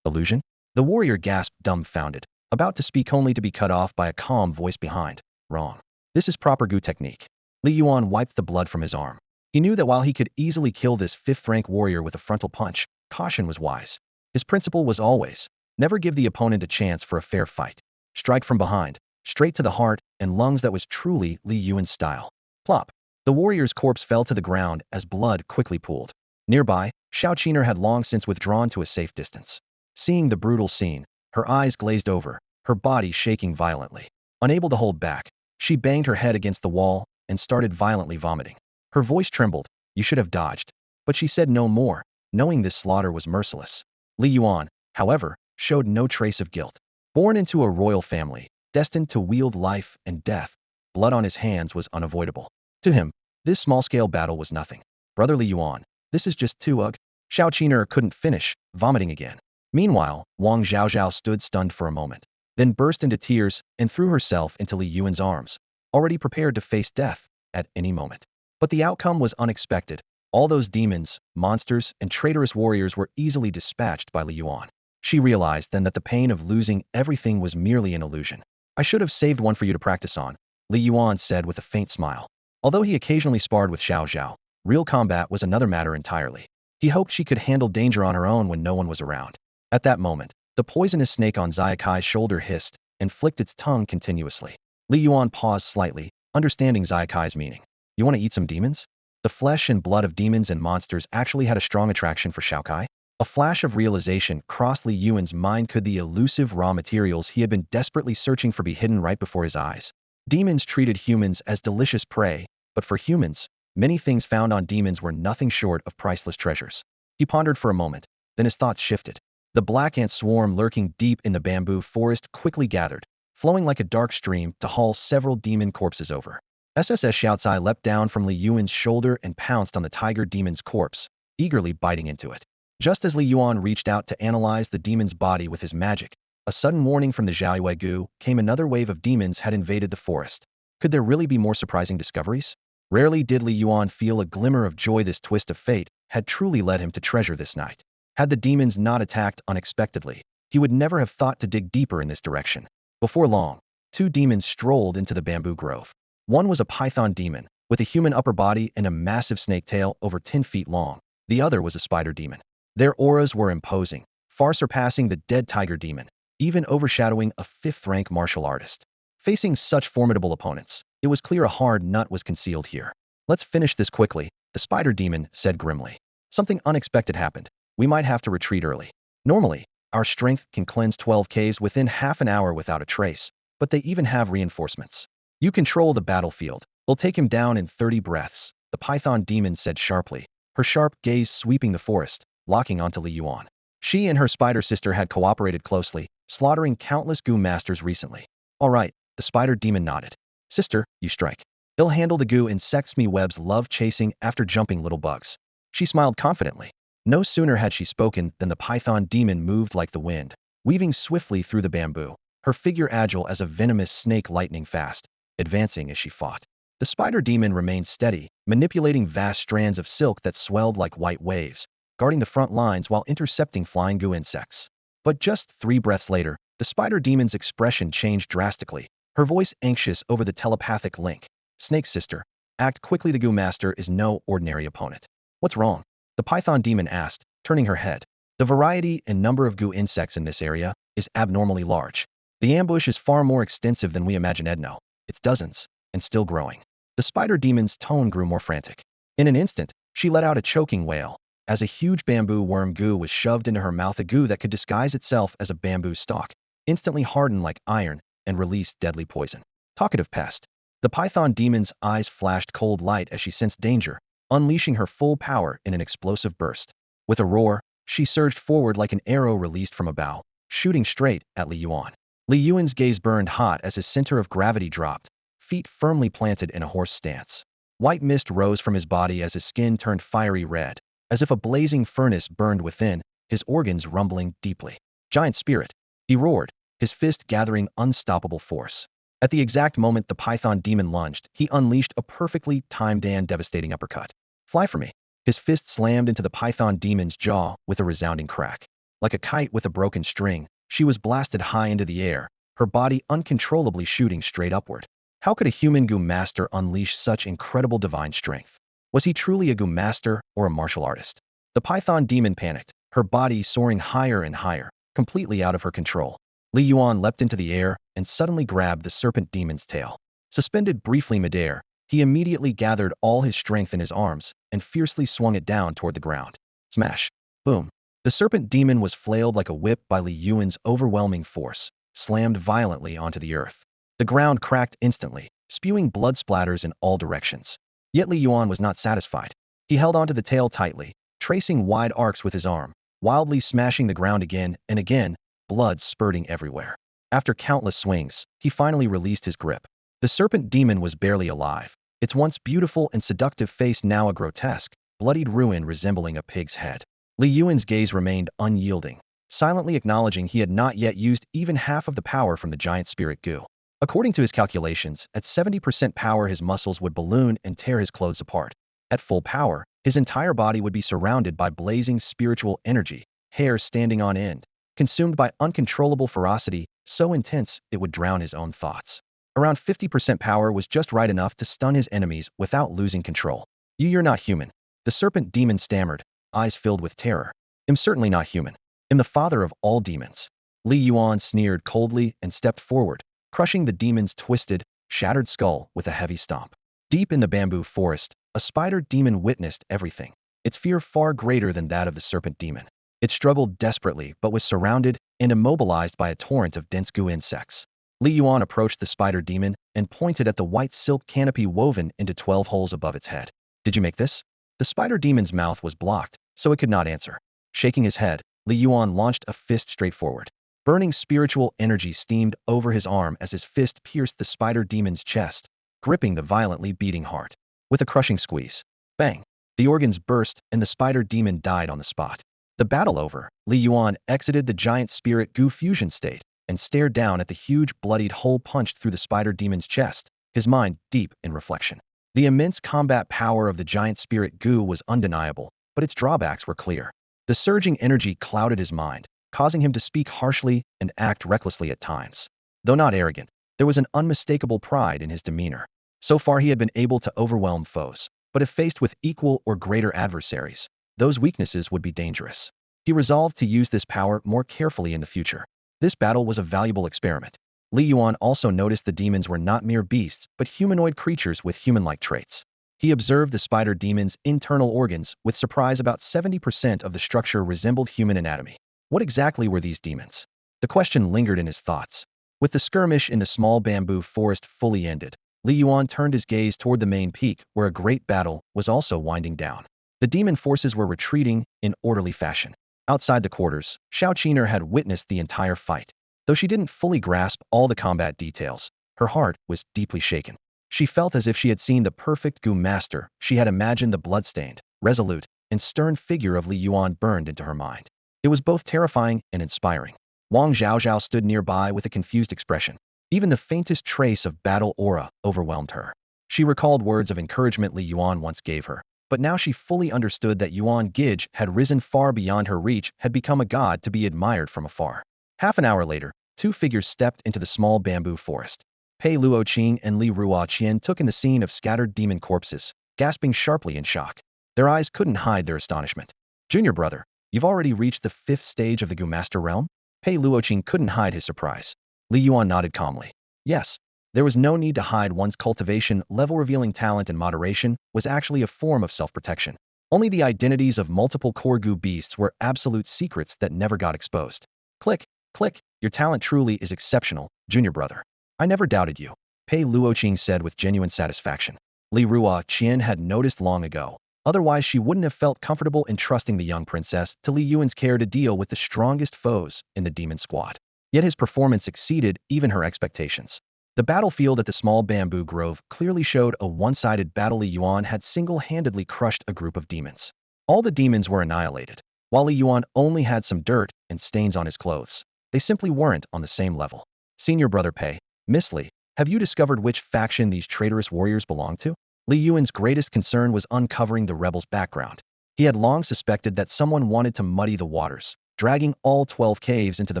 Illusion? The warrior gasped dumbfounded, about to speak only to be cut off by a calm voice behind. Wrong. This is proper Gu technique. Li Yuan wiped the blood from his arm. He knew that while he could easily kill this 5th-rank warrior with a frontal punch, caution was wise. His principle was always, never give the opponent a chance for a fair fight. Strike from behind, straight to the heart and lungs. That was truly Li Yuan's style. Plop. The warrior's corpse fell to the ground as blood quickly pooled. Nearby, Xiao Qiner had long since withdrawn to a safe distance. Seeing the brutal scene, her eyes glazed over, her body shaking violently. Unable to hold back, she banged her head against the wall and started violently vomiting. Her voice trembled. You should have dodged. But she said no more, knowing this slaughter was merciless. Li Yuan, however, showed no trace of guilt. Born into a royal family, destined to wield life and death, blood on his hands was unavoidable. To him, this small-scale battle was nothing. Brother Li Yuan, this is just too ugh. Xiao Qiner couldn't finish, vomiting again. Meanwhile, Wang Zhaozhao stood stunned for a moment, then burst into tears and threw herself into Li Yuan's arms, already prepared to face death at any moment. But the outcome was unexpected. All those demons, monsters, and traitorous warriors were easily dispatched by Li Yuan. She realized then that the pain of losing everything was merely an illusion. I should have saved one for you to practice on, Li Yuan said with a faint smile. Although he occasionally sparred with Xiao Zhao, real combat was another matter entirely. He hoped she could handle danger on her own when no one was around. At that moment, the poisonous snake on Zayakai's shoulder hissed and flicked its tongue continuously. Li Yuan paused slightly, understanding Zayakai's meaning. You want to eat some demons? The flesh and blood of demons and monsters actually had a strong attraction for Xiaokai. A flash of realization crossed Li Yuan's mind. Could the elusive raw materials he had been desperately searching for be hidden right before his eyes? Demons treated humans as delicious prey, but for humans, many things found on demons were nothing short of priceless treasures. He pondered for a moment, then his thoughts shifted. The black ant swarm lurking deep in the bamboo forest quickly gathered, flowing like a dark stream to haul several demon corpses over. SSS Xiaocai leapt down from Li Yuan's shoulder and pounced on the tiger demon's corpse, eagerly biting into it. Just as Li Yuan reached out to analyze the demon's body with his magic, a sudden warning from the Zhaoyue Gu came. Another wave of demons had invaded the forest. Could there really be more surprising discoveries? Rarely did Li Yuan feel a glimmer of joy. This twist of fate had truly led him to treasure this night. Had the demons not attacked unexpectedly, he would never have thought to dig deeper in this direction. Before long, 2 demons strolled into the bamboo grove. One was a python demon, with a human upper body and a massive snake tail over 10 feet long. The other was a spider demon. Their auras were imposing, far surpassing the dead tiger demon, even overshadowing a 5th-rank martial artist. Facing such formidable opponents, it was clear a hard nut was concealed here. Let's finish this quickly, the spider demon said grimly. Something unexpected happened. We might have to retreat early. Normally, our strength can cleanse 12 caves within half an hour without a trace, but they even have reinforcements. You control the battlefield. We'll take him down in 30 breaths, the python demon said sharply, her sharp gaze sweeping the forest, locking onto Li Yuan. She and her spider sister had cooperated closely, slaughtering countless goo masters recently. All right, the spider demon nodded. Sister, you strike. He'll handle the goo insects me webs love chasing after jumping little bugs. She smiled confidently. No sooner had she spoken than the python demon moved like the wind, weaving swiftly through the bamboo, her figure agile as a venomous snake lightning fast, advancing as she fought. The spider demon remained steady, manipulating vast strands of silk that swelled like white waves, guarding the front lines while intercepting flying goo insects. But just 3 breaths later, the spider demon's expression changed drastically, her voice anxious over the telepathic link. Snake sister, act quickly, the goo master is no ordinary opponent. What's wrong? The python demon asked, turning her head. The variety and number of goo insects in this area is abnormally large. The ambush is far more extensive than we imagine, Edno. It's dozens, and still growing. The spider demon's tone grew more frantic. In an instant, she let out a choking wail, as a huge bamboo worm goo was shoved into her mouth, a goo that could disguise itself as a bamboo stalk, instantly hardened like iron, and released deadly poison. Talkative pest. The python demon's eyes flashed cold light as she sensed danger, unleashing her full power in an explosive burst. With a roar, she surged forward like an arrow released from a bow, shooting straight at Li Yuan. Li Yuan's gaze burned hot as his center of gravity dropped, feet firmly planted in a horse stance. White mist rose from his body as his skin turned fiery red, as if a blazing furnace burned within, his organs rumbling deeply. Giant spirit, he roared, his fist gathering unstoppable force. At the exact moment the python demon lunged, he unleashed a perfectly timed and devastating uppercut. Fly for me. His fist slammed into the python demon's jaw with a resounding crack. Like a kite with a broken string, she was blasted high into the air, her body uncontrollably shooting straight upward. How could a human goo master unleash such incredible divine strength? Was he truly a goo master or a martial artist? The python demon panicked, her body soaring higher and higher, completely out of her control. Li Yuan leapt into the air and suddenly grabbed the serpent demon's tail. Suspended briefly midair, he immediately gathered all his strength in his arms and fiercely swung it down toward the ground. Smash! Boom! The serpent demon was flailed like a whip by Li Yuan's overwhelming force, slammed violently onto the earth. The ground cracked instantly, spewing blood splatters in all directions. Yet Li Yuan was not satisfied. He held onto the tail tightly, tracing wide arcs with his arm, wildly smashing the ground again and again, blood spurting everywhere. After countless swings, he finally released his grip. The serpent demon was barely alive, its once beautiful and seductive face now a grotesque, bloodied ruin resembling a pig's head. Li Yuan's gaze remained unyielding, silently acknowledging he had not yet used even half of the power from the giant spirit goo. According to his calculations, at 70% power his muscles would balloon and tear his clothes apart. At full power, his entire body would be surrounded by blazing spiritual energy, hair standing on end, consumed by uncontrollable ferocity, so intense it would drown his own thoughts. Around 50% power was just right enough to stun his enemies without losing control. You're not human. The serpent demon stammered, eyes filled with terror. I'm certainly not human. I'm the father of all demons. Li Yuan sneered coldly and stepped forward, crushing the demon's twisted, shattered skull with a heavy stomp. Deep in the bamboo forest, a spider demon witnessed everything, its fear far greater than that of the serpent demon. It struggled desperately but was surrounded and immobilized by a torrent of dense goo insects. Li Yuan approached the spider demon and pointed at the white silk canopy woven into 12 holes above its head. Did you make this? The spider demon's mouth was blocked, so it could not answer. Shaking his head, Li Yuan launched a fist straight forward. Burning spiritual energy steamed over his arm as his fist pierced the spider demon's chest, gripping the violently beating heart. With a crushing squeeze, bang! The organs burst and the spider demon died on the spot. The battle over, Li Yuan exited the giant spirit goo fusion state and stared down at the huge bloodied hole punched through the spider demon's chest, his mind deep in reflection. The immense combat power of the giant spirit goo was undeniable, but its drawbacks were clear. The surging energy clouded his mind, causing him to speak harshly and act recklessly at times. Though not arrogant, there was an unmistakable pride in his demeanor. So far he had been able to overwhelm foes, but if faced with equal or greater adversaries, those weaknesses would be dangerous. He resolved to use this power more carefully in the future. This battle was a valuable experiment. Li Yuan also noticed the demons were not mere beasts, but humanoid creatures with human-like traits. He observed the spider demon's internal organs with surprise. About 70% of the structure resembled human anatomy. What exactly were these demons? The question lingered in his thoughts. With the skirmish in the small bamboo forest fully ended, Li Yuan turned his gaze toward the main peak, where a great battle was also winding down. The demon forces were retreating in orderly fashion. Outside the quarters, Xiao Qiner had witnessed the entire fight. Though she didn't fully grasp all the combat details, her heart was deeply shaken. She felt as if she had seen the perfect Gu master. She had imagined the bloodstained, resolute, and stern figure of Li Yuan burned into her mind. It was both terrifying and inspiring. Wang Zhaozhao stood nearby with a confused expression. Even the faintest trace of battle aura overwhelmed her. She recalled words of encouragement Li Yuan once gave her, but now she fully understood that Yuan Gige had risen far beyond her reach, had become a god to be admired from afar. Half an hour later, two figures stepped into the small bamboo forest. Pei Luoqing and Li Ruoqian took in the scene of scattered demon corpses, gasping sharply in shock. Their eyes couldn't hide their astonishment. Junior brother, you've already reached the 5th stage of the Gu Master realm? Pei Luoqing couldn't hide his surprise. Li Yuan nodded calmly. Yes. There was no need to hide one's cultivation level. Revealing talent and moderation was actually a form of self-protection. Only the identities of multiple core Gu beasts were absolute secrets that never got exposed. Click, click, your talent truly is exceptional, junior brother. I never doubted you, Pei Luoqing said with genuine satisfaction. Li Ruoqian had noticed long ago. Otherwise, she wouldn't have felt comfortable entrusting the young princess to Li Yuan's care to deal with the strongest foes in the demon squad. Yet his performance exceeded even her expectations. The battlefield at the small bamboo grove clearly showed a one-sided battle. Li Yuan had single-handedly crushed a group of demons. All the demons were annihilated, while Li Yuan only had some dirt and stains on his clothes. They simply weren't on the same level. Senior brother Pei, Miss Li, have you discovered which faction these traitorous warriors belong to? Li Yuan's greatest concern was uncovering the rebels' background. He had long suspected that someone wanted to muddy the waters, dragging all 12 caves into the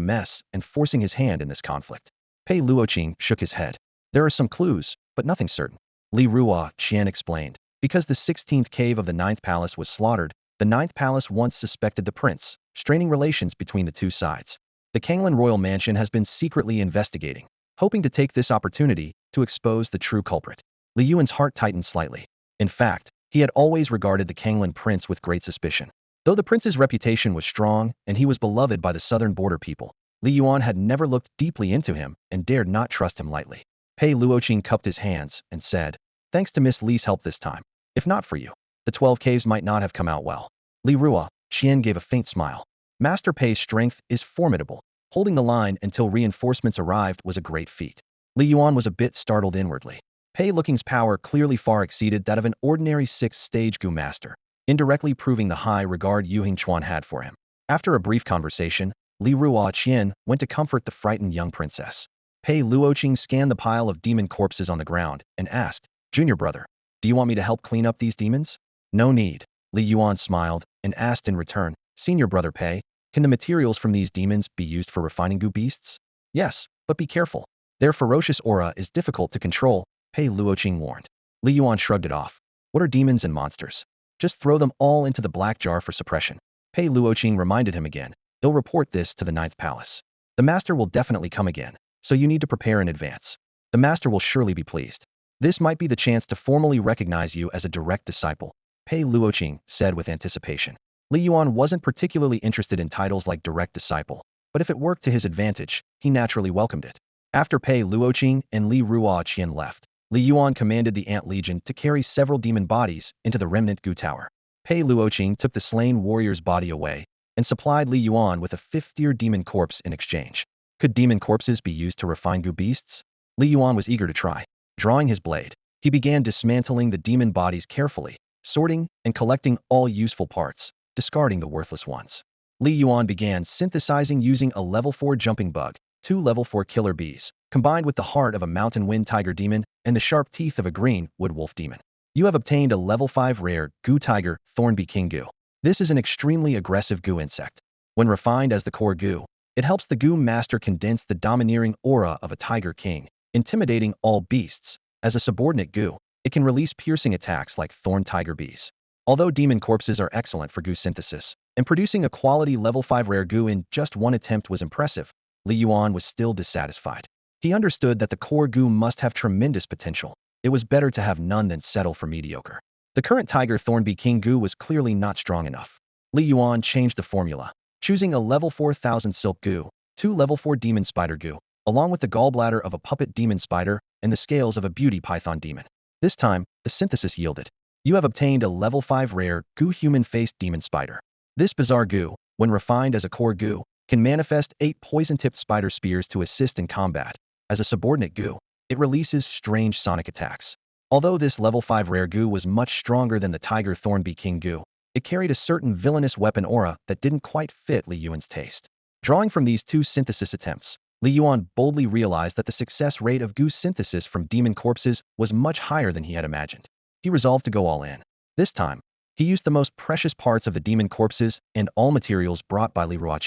mess and forcing his hand in this conflict. Pei Luoqing shook his head. There are some clues, but nothing certain. Li Ruoqian explained. Because the 16th cave of the 9th palace was slaughtered, the 9th palace once suspected the prince, straining relations between the two sides. The Kanglan royal mansion has been secretly investigating, hoping to take this opportunity to expose the true culprit. Li Yuan's heart tightened slightly. In fact, he had always regarded the Kanglan prince with great suspicion. Though the prince's reputation was strong and he was beloved by the southern border people, Li Yuan had never looked deeply into him and dared not trust him lightly. Pei Luoqing cupped his hands and said, thanks to Miss Li's help this time. If not for you, the 12 caves might not have come out well. Li Ruoqian gave a faint smile. Master Pei's strength is formidable. Holding the line until reinforcements arrived was a great feat. Li Yuan was a bit startled inwardly. Pei Luoqing's power clearly far exceeded that of an ordinary 6th-stage Gu master, indirectly proving the high regard Yu Hingchuan had for him. After a brief conversation, Li Ruoqian went to comfort the frightened young princess. Pei Luoqing scanned the pile of demon corpses on the ground and asked, Junior brother, do you want me to help clean up these demons? No need. Li Yuan smiled and asked in return, Senior brother Pei, can the materials from these demons be used for refining Gu beasts? Yes, but be careful. Their ferocious aura is difficult to control, Pei Luoqing warned. Li Yuan shrugged it off. What are demons and monsters? Just throw them all into the black jar for suppression. Pei Luoqing reminded him again. They'll report this to the 9th palace. The master will definitely come again, so you need to prepare in advance. The master will surely be pleased. This might be the chance to formally recognize you as a direct disciple, Pei Luoqing said with anticipation. Li Yuan wasn't particularly interested in titles like direct disciple, but if it worked to his advantage, he naturally welcomed it. After Pei Luoqing and Li Ruoqian left, Li Yuan commanded the Ant Legion to carry several demon bodies into the remnant Gu Tower. Pei Luoqing took the slain warrior's body away and supplied Li Yuan with a 5th-tier demon corpse in exchange. Could demon corpses be used to refine Gu beasts? Li Yuan was eager to try. Drawing his blade, he began dismantling the demon bodies carefully, sorting and collecting all useful parts, discarding the worthless ones. Li Yuan began synthesizing using a level 4 jumping bug, 2 level 4 killer bees, combined with the heart of a mountain wind tiger demon and the sharp teeth of a green wood wolf demon. You have obtained a level 5 rare Gu tiger thornbee king Gu. This is an extremely aggressive Gu insect. When refined as the core Gu, it helps the Gu master condense the domineering aura of a tiger king, intimidating all beasts. As a subordinate Gu, it can release piercing attacks like thorn tiger bees. Although demon corpses are excellent for Gu synthesis, and producing a quality level 5 rare Gu in just one attempt was impressive, Li Yuan was still dissatisfied. He understood that the core Gu must have tremendous potential. It was better to have none than settle for mediocre. The current tiger thornbee king Gu was clearly not strong enough. Li Yuan changed the formula, choosing a level 4000 silk Gu, 2 level 4 demon spider Gu, along with the gallbladder of a puppet demon spider, and the scales of a beauty python demon. This time, the synthesis yielded. You have obtained a level 5 rare goo human-faced demon spider. This bizarre goo, when refined as a core goo, can manifest 8 poison-tipped spider spears to assist in combat. As a subordinate goo, it releases strange sonic attacks. Although this level 5 rare goo was much stronger than the Tiger Thornby King goo, it carried a certain villainous weapon aura that didn't quite fit Li Yuan's taste. Drawing from these two synthesis attempts, Li Yuan boldly realized that the success rate of goo synthesis from demon corpses was much higher than he had imagined. He resolved to go all in. This time, he used the most precious parts of the demon corpses and all materials brought by Li Yuan.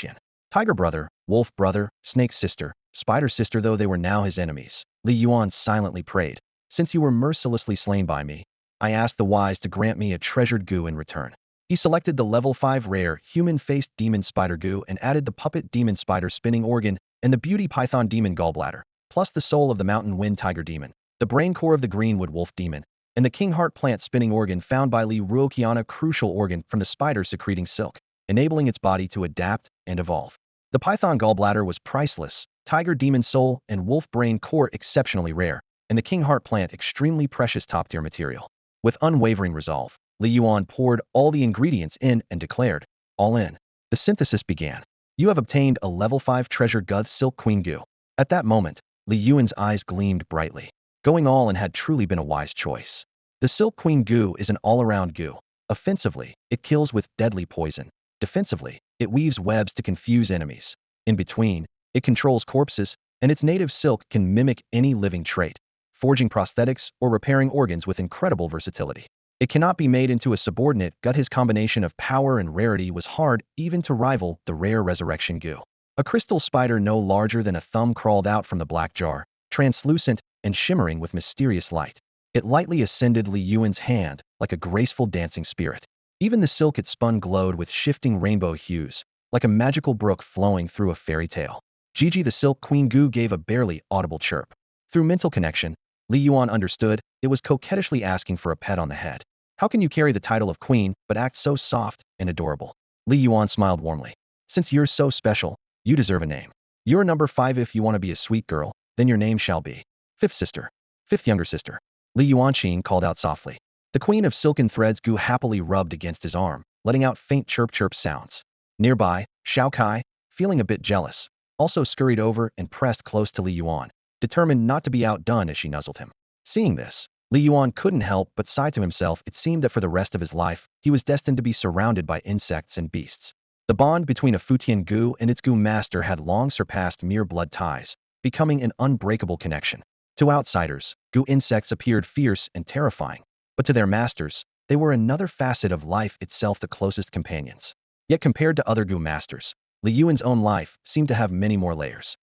Tiger brother, wolf brother, snake sister, spider sister, though they were now his enemies, Li Yuan silently prayed. Since you were mercilessly slain by me, I ask the wise to grant me a treasured goo in return. He selected the level 5 rare human-faced demon spider goo and added the puppet demon spider spinning organ and the beauty python demon gallbladder, plus the soul of the mountain wind tiger demon, the brain core of the greenwood wolf demon, and the king heart plant spinning organ found by Li Yuan, a crucial organ from the spider secreting silk, enabling its body to adapt and evolve. The python gallbladder was priceless, tiger demon soul and wolf brain core exceptionally rare, and the king heart plant extremely precious top-tier material. With unwavering resolve, Li Yuan poured all the ingredients in and declared, all in. The synthesis began. You have obtained a level 5 treasure guth silk queen goo. At that moment, Li Yuan's eyes gleamed brightly. Going all in had truly been a wise choice. The silk queen goo is an all-around goo. Offensively, it kills with deadly poison. Defensively, it weaves webs to confuse enemies. In between, it controls corpses, and its native silk can mimic any living trait, forging prosthetics or repairing organs with incredible versatility. It cannot be made into a subordinate gut. His combination of power and rarity was hard even to rival the rare resurrection goo. A crystal spider no larger than a thumb crawled out from the black jar, translucent and shimmering with mysterious light. It lightly ascended Li Yuan's hand like a graceful dancing spirit. Even the silk it spun glowed with shifting rainbow hues, like a magical brook flowing through a fairy tale. Gigi, the silk queen goo, gave a barely audible chirp. Through mental connection, Li Yuan understood it was coquettishly asking for a pet on the head. How can you carry the title of queen but act so soft and adorable? Li Yuan smiled warmly. Since you're so special, you deserve a name. You're number 5. If you want to be a sweet girl, then your name shall be fifth sister. Fifth younger sister. Li Yuanqing called out softly. The queen of silken threads goo happily rubbed against his arm, letting out faint chirp-chirp sounds. Nearby, Xiao Kai, feeling a bit jealous, also scurried over and pressed close to Li Yuan, determined not to be outdone as she nuzzled him. Seeing this, Li Yuan couldn't help but sigh to himself. It seemed that for the rest of his life, he was destined to be surrounded by insects and beasts. The bond between a Futian goo and its goo master had long surpassed mere blood ties, becoming an unbreakable connection. To outsiders, goo insects appeared fierce and terrifying, but to their masters, they were another facet of life itself, the closest companions. Yet compared to other goo masters, Li Yuan's own life seemed to have many more layers.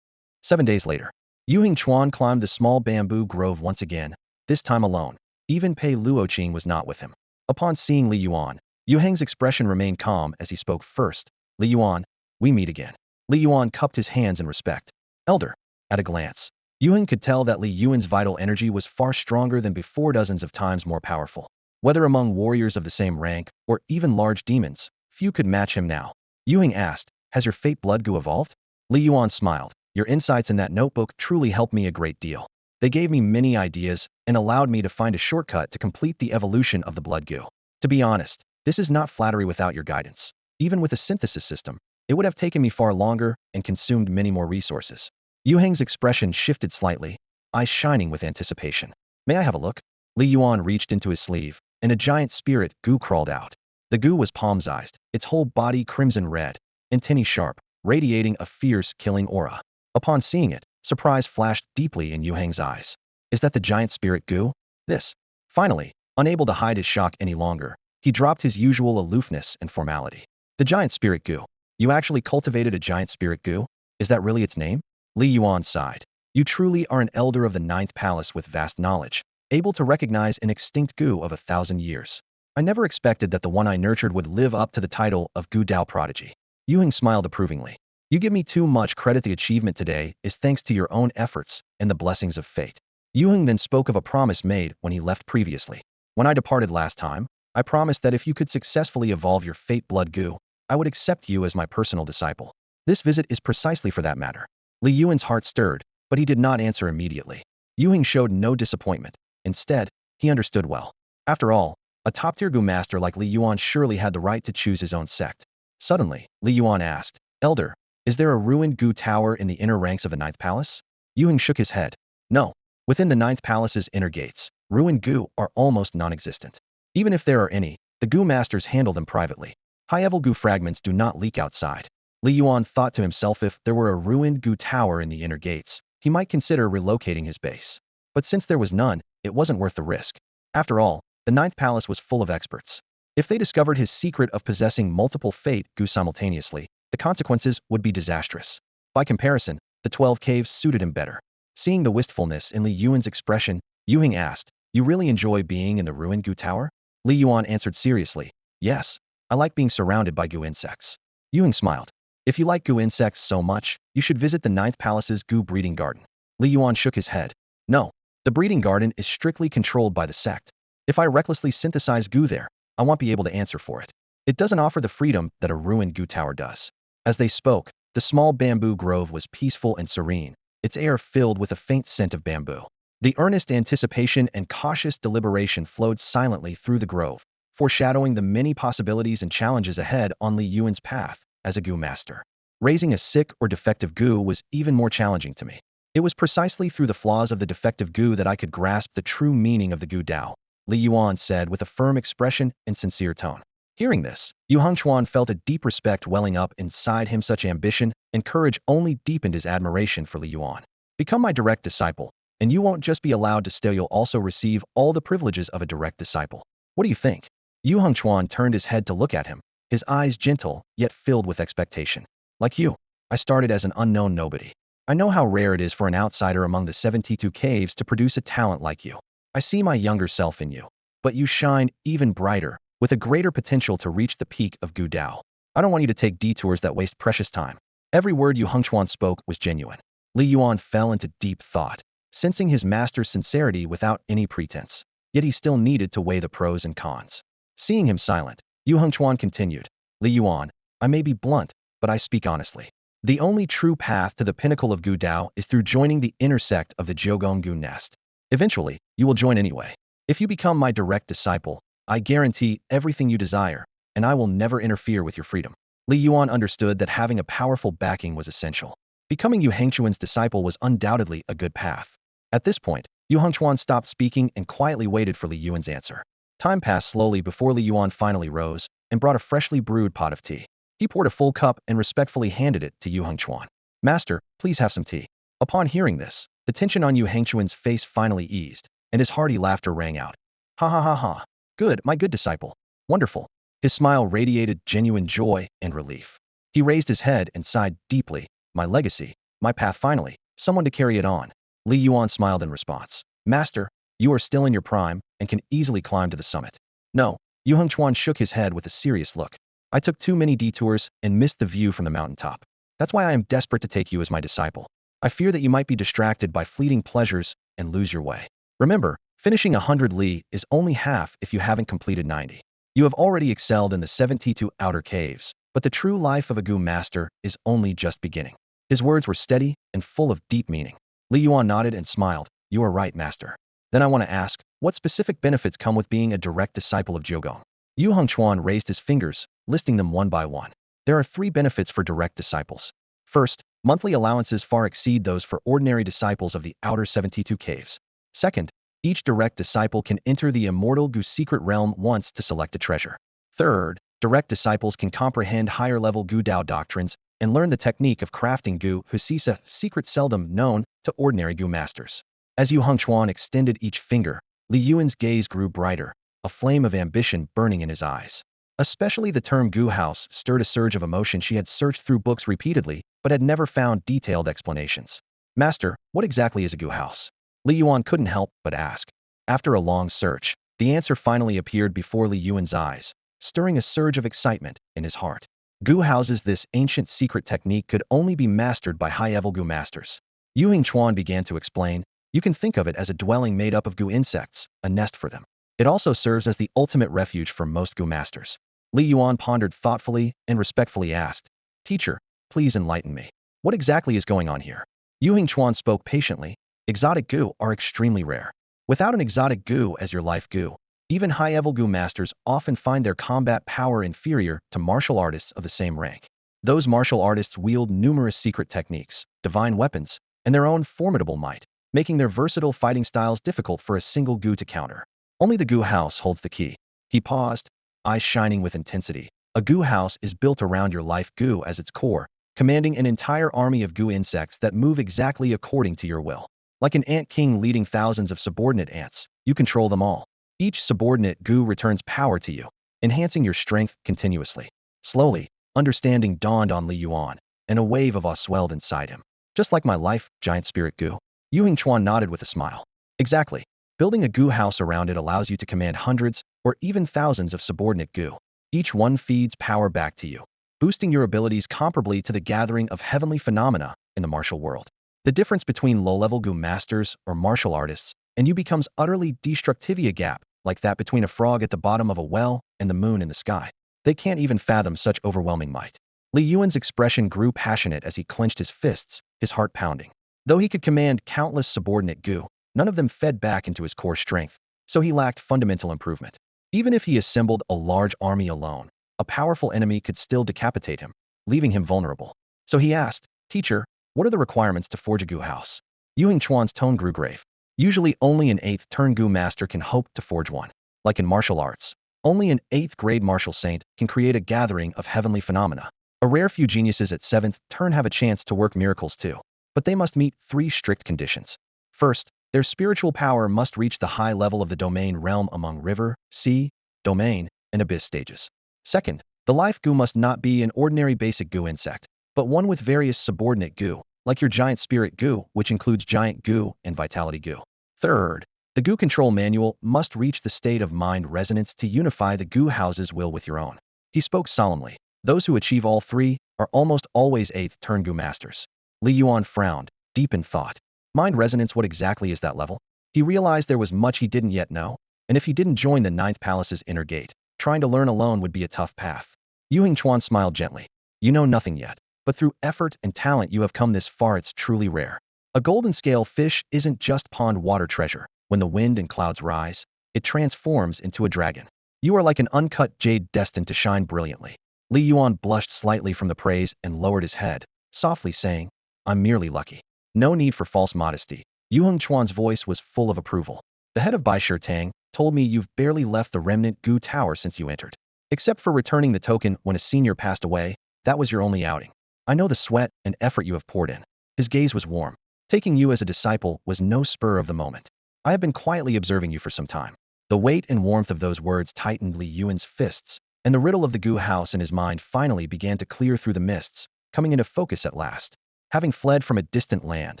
7 days later, Yu Hingchuan climbed the small bamboo grove once again, this time alone. Even Pei Luoqing was not with him. Upon seeing Li Yuan, Yu Heng's expression remained calm as he spoke first. Li Yuan, we meet again. Li Yuan cupped his hands in respect. Elder. At a glance, Yu Heng could tell that Li Yuan's vital energy was far stronger than before, dozens of times more powerful. Whether among warriors of the same rank, or even large demons, few could match him now. Yu Heng asked, has your fate blood goo evolved? Li Yuan smiled. Your insights in that notebook truly helped me a great deal. They gave me many ideas and allowed me to find a shortcut to complete the evolution of the blood goo. To be honest, this is not flattery without your guidance. Even with a synthesis system, it would have taken me far longer and consumed many more resources. Yu Heng's expression shifted slightly, eyes shining with anticipation. May I have a look? Li Yuan reached into his sleeve, and a giant spirit goo crawled out. The goo was palm-sized, its whole body crimson red, antennae sharp, radiating a fierce, killing aura. Upon seeing it, surprise flashed deeply in Yu Heng's eyes. Is that the giant spirit goo? This. Finally, unable to hide his shock any longer, he dropped his usual aloofness and formality. The giant spirit goo. You actually cultivated a giant spirit goo? Is that really its name? Li Yuan sighed. You truly are an elder of the 9th palace with vast knowledge, able to recognize an extinct goo of 1,000 years. I never expected that the one I nurtured would live up to the title of Goo Dao Prodigy. Yu Heng smiled approvingly. You give me too much credit. The achievement today is thanks to your own efforts and the blessings of fate. Yu Heng then spoke of a promise made when he left previously. When I departed last time, I promised that if you could successfully evolve your fate blood goo, I would accept you as my personal disciple. This visit is precisely for that matter. Li Yuan's heart stirred, but he did not answer immediately. Yu showed no disappointment. Instead, he understood well. After all, a top-tier Gu master like Li Yuan surely had the right to choose his own sect. Suddenly, Li Yuan asked, Elder, is there a ruined Gu tower in the inner ranks of the Ninth Palace? Yu shook his head. No. Within the Ninth Palace's inner gates, ruined Gu are almost non-existent. Even if there are any, the Gu masters handle them privately. High-level Gu fragments do not leak outside. Li Yuan thought to himself if there were a ruined Gu tower in the inner gates, he might consider relocating his base. But since there was none, it wasn't worth the risk. After all, the Ninth Palace was full of experts. If they discovered his secret of possessing multiple fate Gu simultaneously, the consequences would be disastrous. By comparison, the 12 caves suited him better. Seeing the wistfulness in Li Yuan's expression, Yu asked, you really enjoy being in the ruined Gu tower? Li Yuan answered seriously, yes, I like being surrounded by Gu insects. Yu smiled. If you like Gu insects so much, you should visit the Ninth Palace's Gu breeding garden. Li Yuan shook his head. No, the breeding garden is strictly controlled by the sect. If I recklessly synthesize Gu there, I won't be able to answer for it. It doesn't offer the freedom that a ruined Gu tower does. As they spoke, the small bamboo grove was peaceful and serene, its air filled with a faint scent of bamboo. The earnest anticipation and cautious deliberation flowed silently through the grove, foreshadowing the many possibilities and challenges ahead on Li Yuan's path as a Gu master. Raising a sick or defective Gu was even more challenging to me. It was precisely through the flaws of the defective Gu that I could grasp the true meaning of the Gu Dao, Li Yuan said with a firm expression and sincere tone. Hearing this, Yu Hongchuan felt a deep respect welling up inside him. Such ambition and courage only deepened his admiration for Li Yuan. Become my direct disciple, and you won't just be allowed to stay, you'll also receive all the privileges of a direct disciple. What do you think? Yu Hongchuan turned his head to look at him, his eyes gentle, yet filled with expectation. Like you, I started as an unknown nobody. I know how rare it is for an outsider among the 72 caves to produce a talent like you. I see my younger self in you, but you shine even brighter, with a greater potential to reach the peak of Gu Dao. I don't want you to take detours that waste precious time. Every word Yu Hongchuan spoke was genuine. Li Yuan fell into deep thought, sensing his master's sincerity without any pretense. Yet he still needed to weigh the pros and cons. Seeing him silent, Yu Hongchuan continued, Li Yuan, I may be blunt, but I speak honestly. The only true path to the pinnacle of Gu Dao is through joining the inner sect of the Jiugong Gu nest. Eventually, you will join anyway. If you become my direct disciple, I guarantee everything you desire, and I will never interfere with your freedom. Li Yuan understood that having a powerful backing was essential. Becoming Yu Hongchuan's disciple was undoubtedly a good path. At this point, Yu Hongchuan stopped speaking and quietly waited for Li Yuan's answer. Time passed slowly before Li Yuan finally rose and brought a freshly brewed pot of tea. He poured a full cup and respectfully handed it to Yu Hongchuan. Master, please have some tea. Upon hearing this, the tension on Yu Hongchuan's face finally eased, and his hearty laughter rang out. Ha ha ha ha. Good, my good disciple. Wonderful. His smile radiated genuine joy and relief. He raised his head and sighed deeply. My legacy, my path finally, someone to carry it on. Li Yuan smiled in response. Master, you are still in your prime and can easily climb to the summit. No, Yu Hongchuan shook his head with a serious look. I took too many detours and missed the view from the mountaintop. That's why I am desperate to take you as my disciple. I fear that you might be distracted by fleeting pleasures and lose your way. Remember, finishing 100 li is only half if you haven't completed 90. You have already excelled in the 72 outer caves, but the true life of a Gu master is only just beginning. His words were steady and full of deep meaning. Li Yuan nodded and smiled. You are right, master. Then I want to ask, what specific benefits come with being a direct disciple of Jiugong? Yu Hongchuan raised his fingers, listing them one by one. There are 3 benefits for direct disciples. First, monthly allowances far exceed those for ordinary disciples of the outer 72 caves. Second, each direct disciple can enter the Immortal Gu secret realm once to select a treasure. Third, direct disciples can comprehend higher-level Gu Dao doctrines and learn the technique of crafting Gu Husisa, secret seldom known to ordinary Gu masters. As Yu Hongchuan extended each finger, Li Yuan's gaze grew brighter, a flame of ambition burning in his eyes. Especially the term Gu House stirred a surge of emotion. She had searched through books repeatedly, but had never found detailed explanations. Master, what exactly is a Gu House? Li Yuan couldn't help but ask. After a long search, the answer finally appeared before Li Yuan's eyes, stirring a surge of excitement in his heart. Gu houses, this ancient secret technique, could only be mastered by high-level Gu masters. Yu Hongchuan began to explain. You can think of it as a dwelling made up of Gu insects, a nest for them. It also serves as the ultimate refuge for most Gu masters. Li Yuan pondered thoughtfully and respectfully asked, Teacher, please enlighten me. What exactly is going on here? Yu Hongchuan spoke patiently. Exotic goo are extremely rare. Without an exotic goo as your life goo, even high-level goo masters often find their combat power inferior to martial artists of the same rank. Those martial artists wield numerous secret techniques, divine weapons, and their own formidable might, making their versatile fighting styles difficult for a single goo to counter. Only the goo house holds the key. He paused, eyes shining with intensity. A goo house is built around your life goo as its core, commanding an entire army of goo insects that move exactly according to your will. Like an ant king leading thousands of subordinate ants, you control them all. Each subordinate goo returns power to you, enhancing your strength continuously. Slowly, understanding dawned on Li Yuan, and a wave of awe swelled inside him. Just like my life, giant spirit goo. Yu Hingchuan nodded with a smile. Exactly. Building a goo house around it allows you to command hundreds or even thousands of subordinate goo. Each one feeds power back to you, boosting your abilities comparably to the gathering of heavenly phenomena in the martial world. The difference between low-level goo masters or martial artists and you becomes utterly destructivia gap, like that between a frog at the bottom of a well and the moon in the sky. They can't even fathom such overwhelming might. Li Yuan's expression grew passionate as he clenched his fists, his heart pounding. Though he could command countless subordinate goo, none of them fed back into his core strength, so he lacked fundamental improvement. Even if he assembled a large army alone, a powerful enemy could still decapitate him, leaving him vulnerable. So he asked, "Teacher, what are the requirements to forge a goo house?" Yu Hingchuan's tone grew grave. Usually only an 8th turn goo master can hope to forge one. Like in martial arts, only an 8th grade martial saint can create a gathering of heavenly phenomena. A rare few geniuses at 7th turn have a chance to work miracles too. But they must meet 3 strict conditions. First, their spiritual power must reach the high level of the domain realm among river, sea, domain, and abyss stages. Second, the life goo must not be an ordinary basic goo insect, but one with various subordinate goo, like your giant spirit goo, which includes giant goo and vitality goo. Third, the goo control manual must reach the state of mind resonance to unify the goo house's will with your own. He spoke solemnly. Those who achieve all 3 are almost always 8th turn goo masters. Li Yuan frowned, deep in thought. Mind resonance, what exactly is that level? He realized there was much he didn't yet know, and if he didn't join the 9th palace's inner gate, trying to learn alone would be a tough path. Yu Hingchuan smiled gently. You know nothing yet, but through effort and talent you have come this far. It's truly rare. A golden scale fish isn't just pond water treasure. When the wind and clouds rise, it transforms into a dragon. You are like an uncut jade destined to shine brilliantly. Li Yuan blushed slightly from the praise and lowered his head, softly saying, I'm merely lucky. No need for false modesty. Yu Hengchuan's voice was full of approval. The head of Bai Tang told me you've barely left the remnant Gu Tower since you entered. Except for returning the token when a senior passed away, that was your only outing. I know the sweat and effort you have poured in. His gaze was warm. Taking you as a disciple was no spur of the moment. I have been quietly observing you for some time. The weight and warmth of those words tightened Li Yuan's fists, and the riddle of the Gu house in his mind finally began to clear through the mists, coming into focus at last. Having fled from a distant land,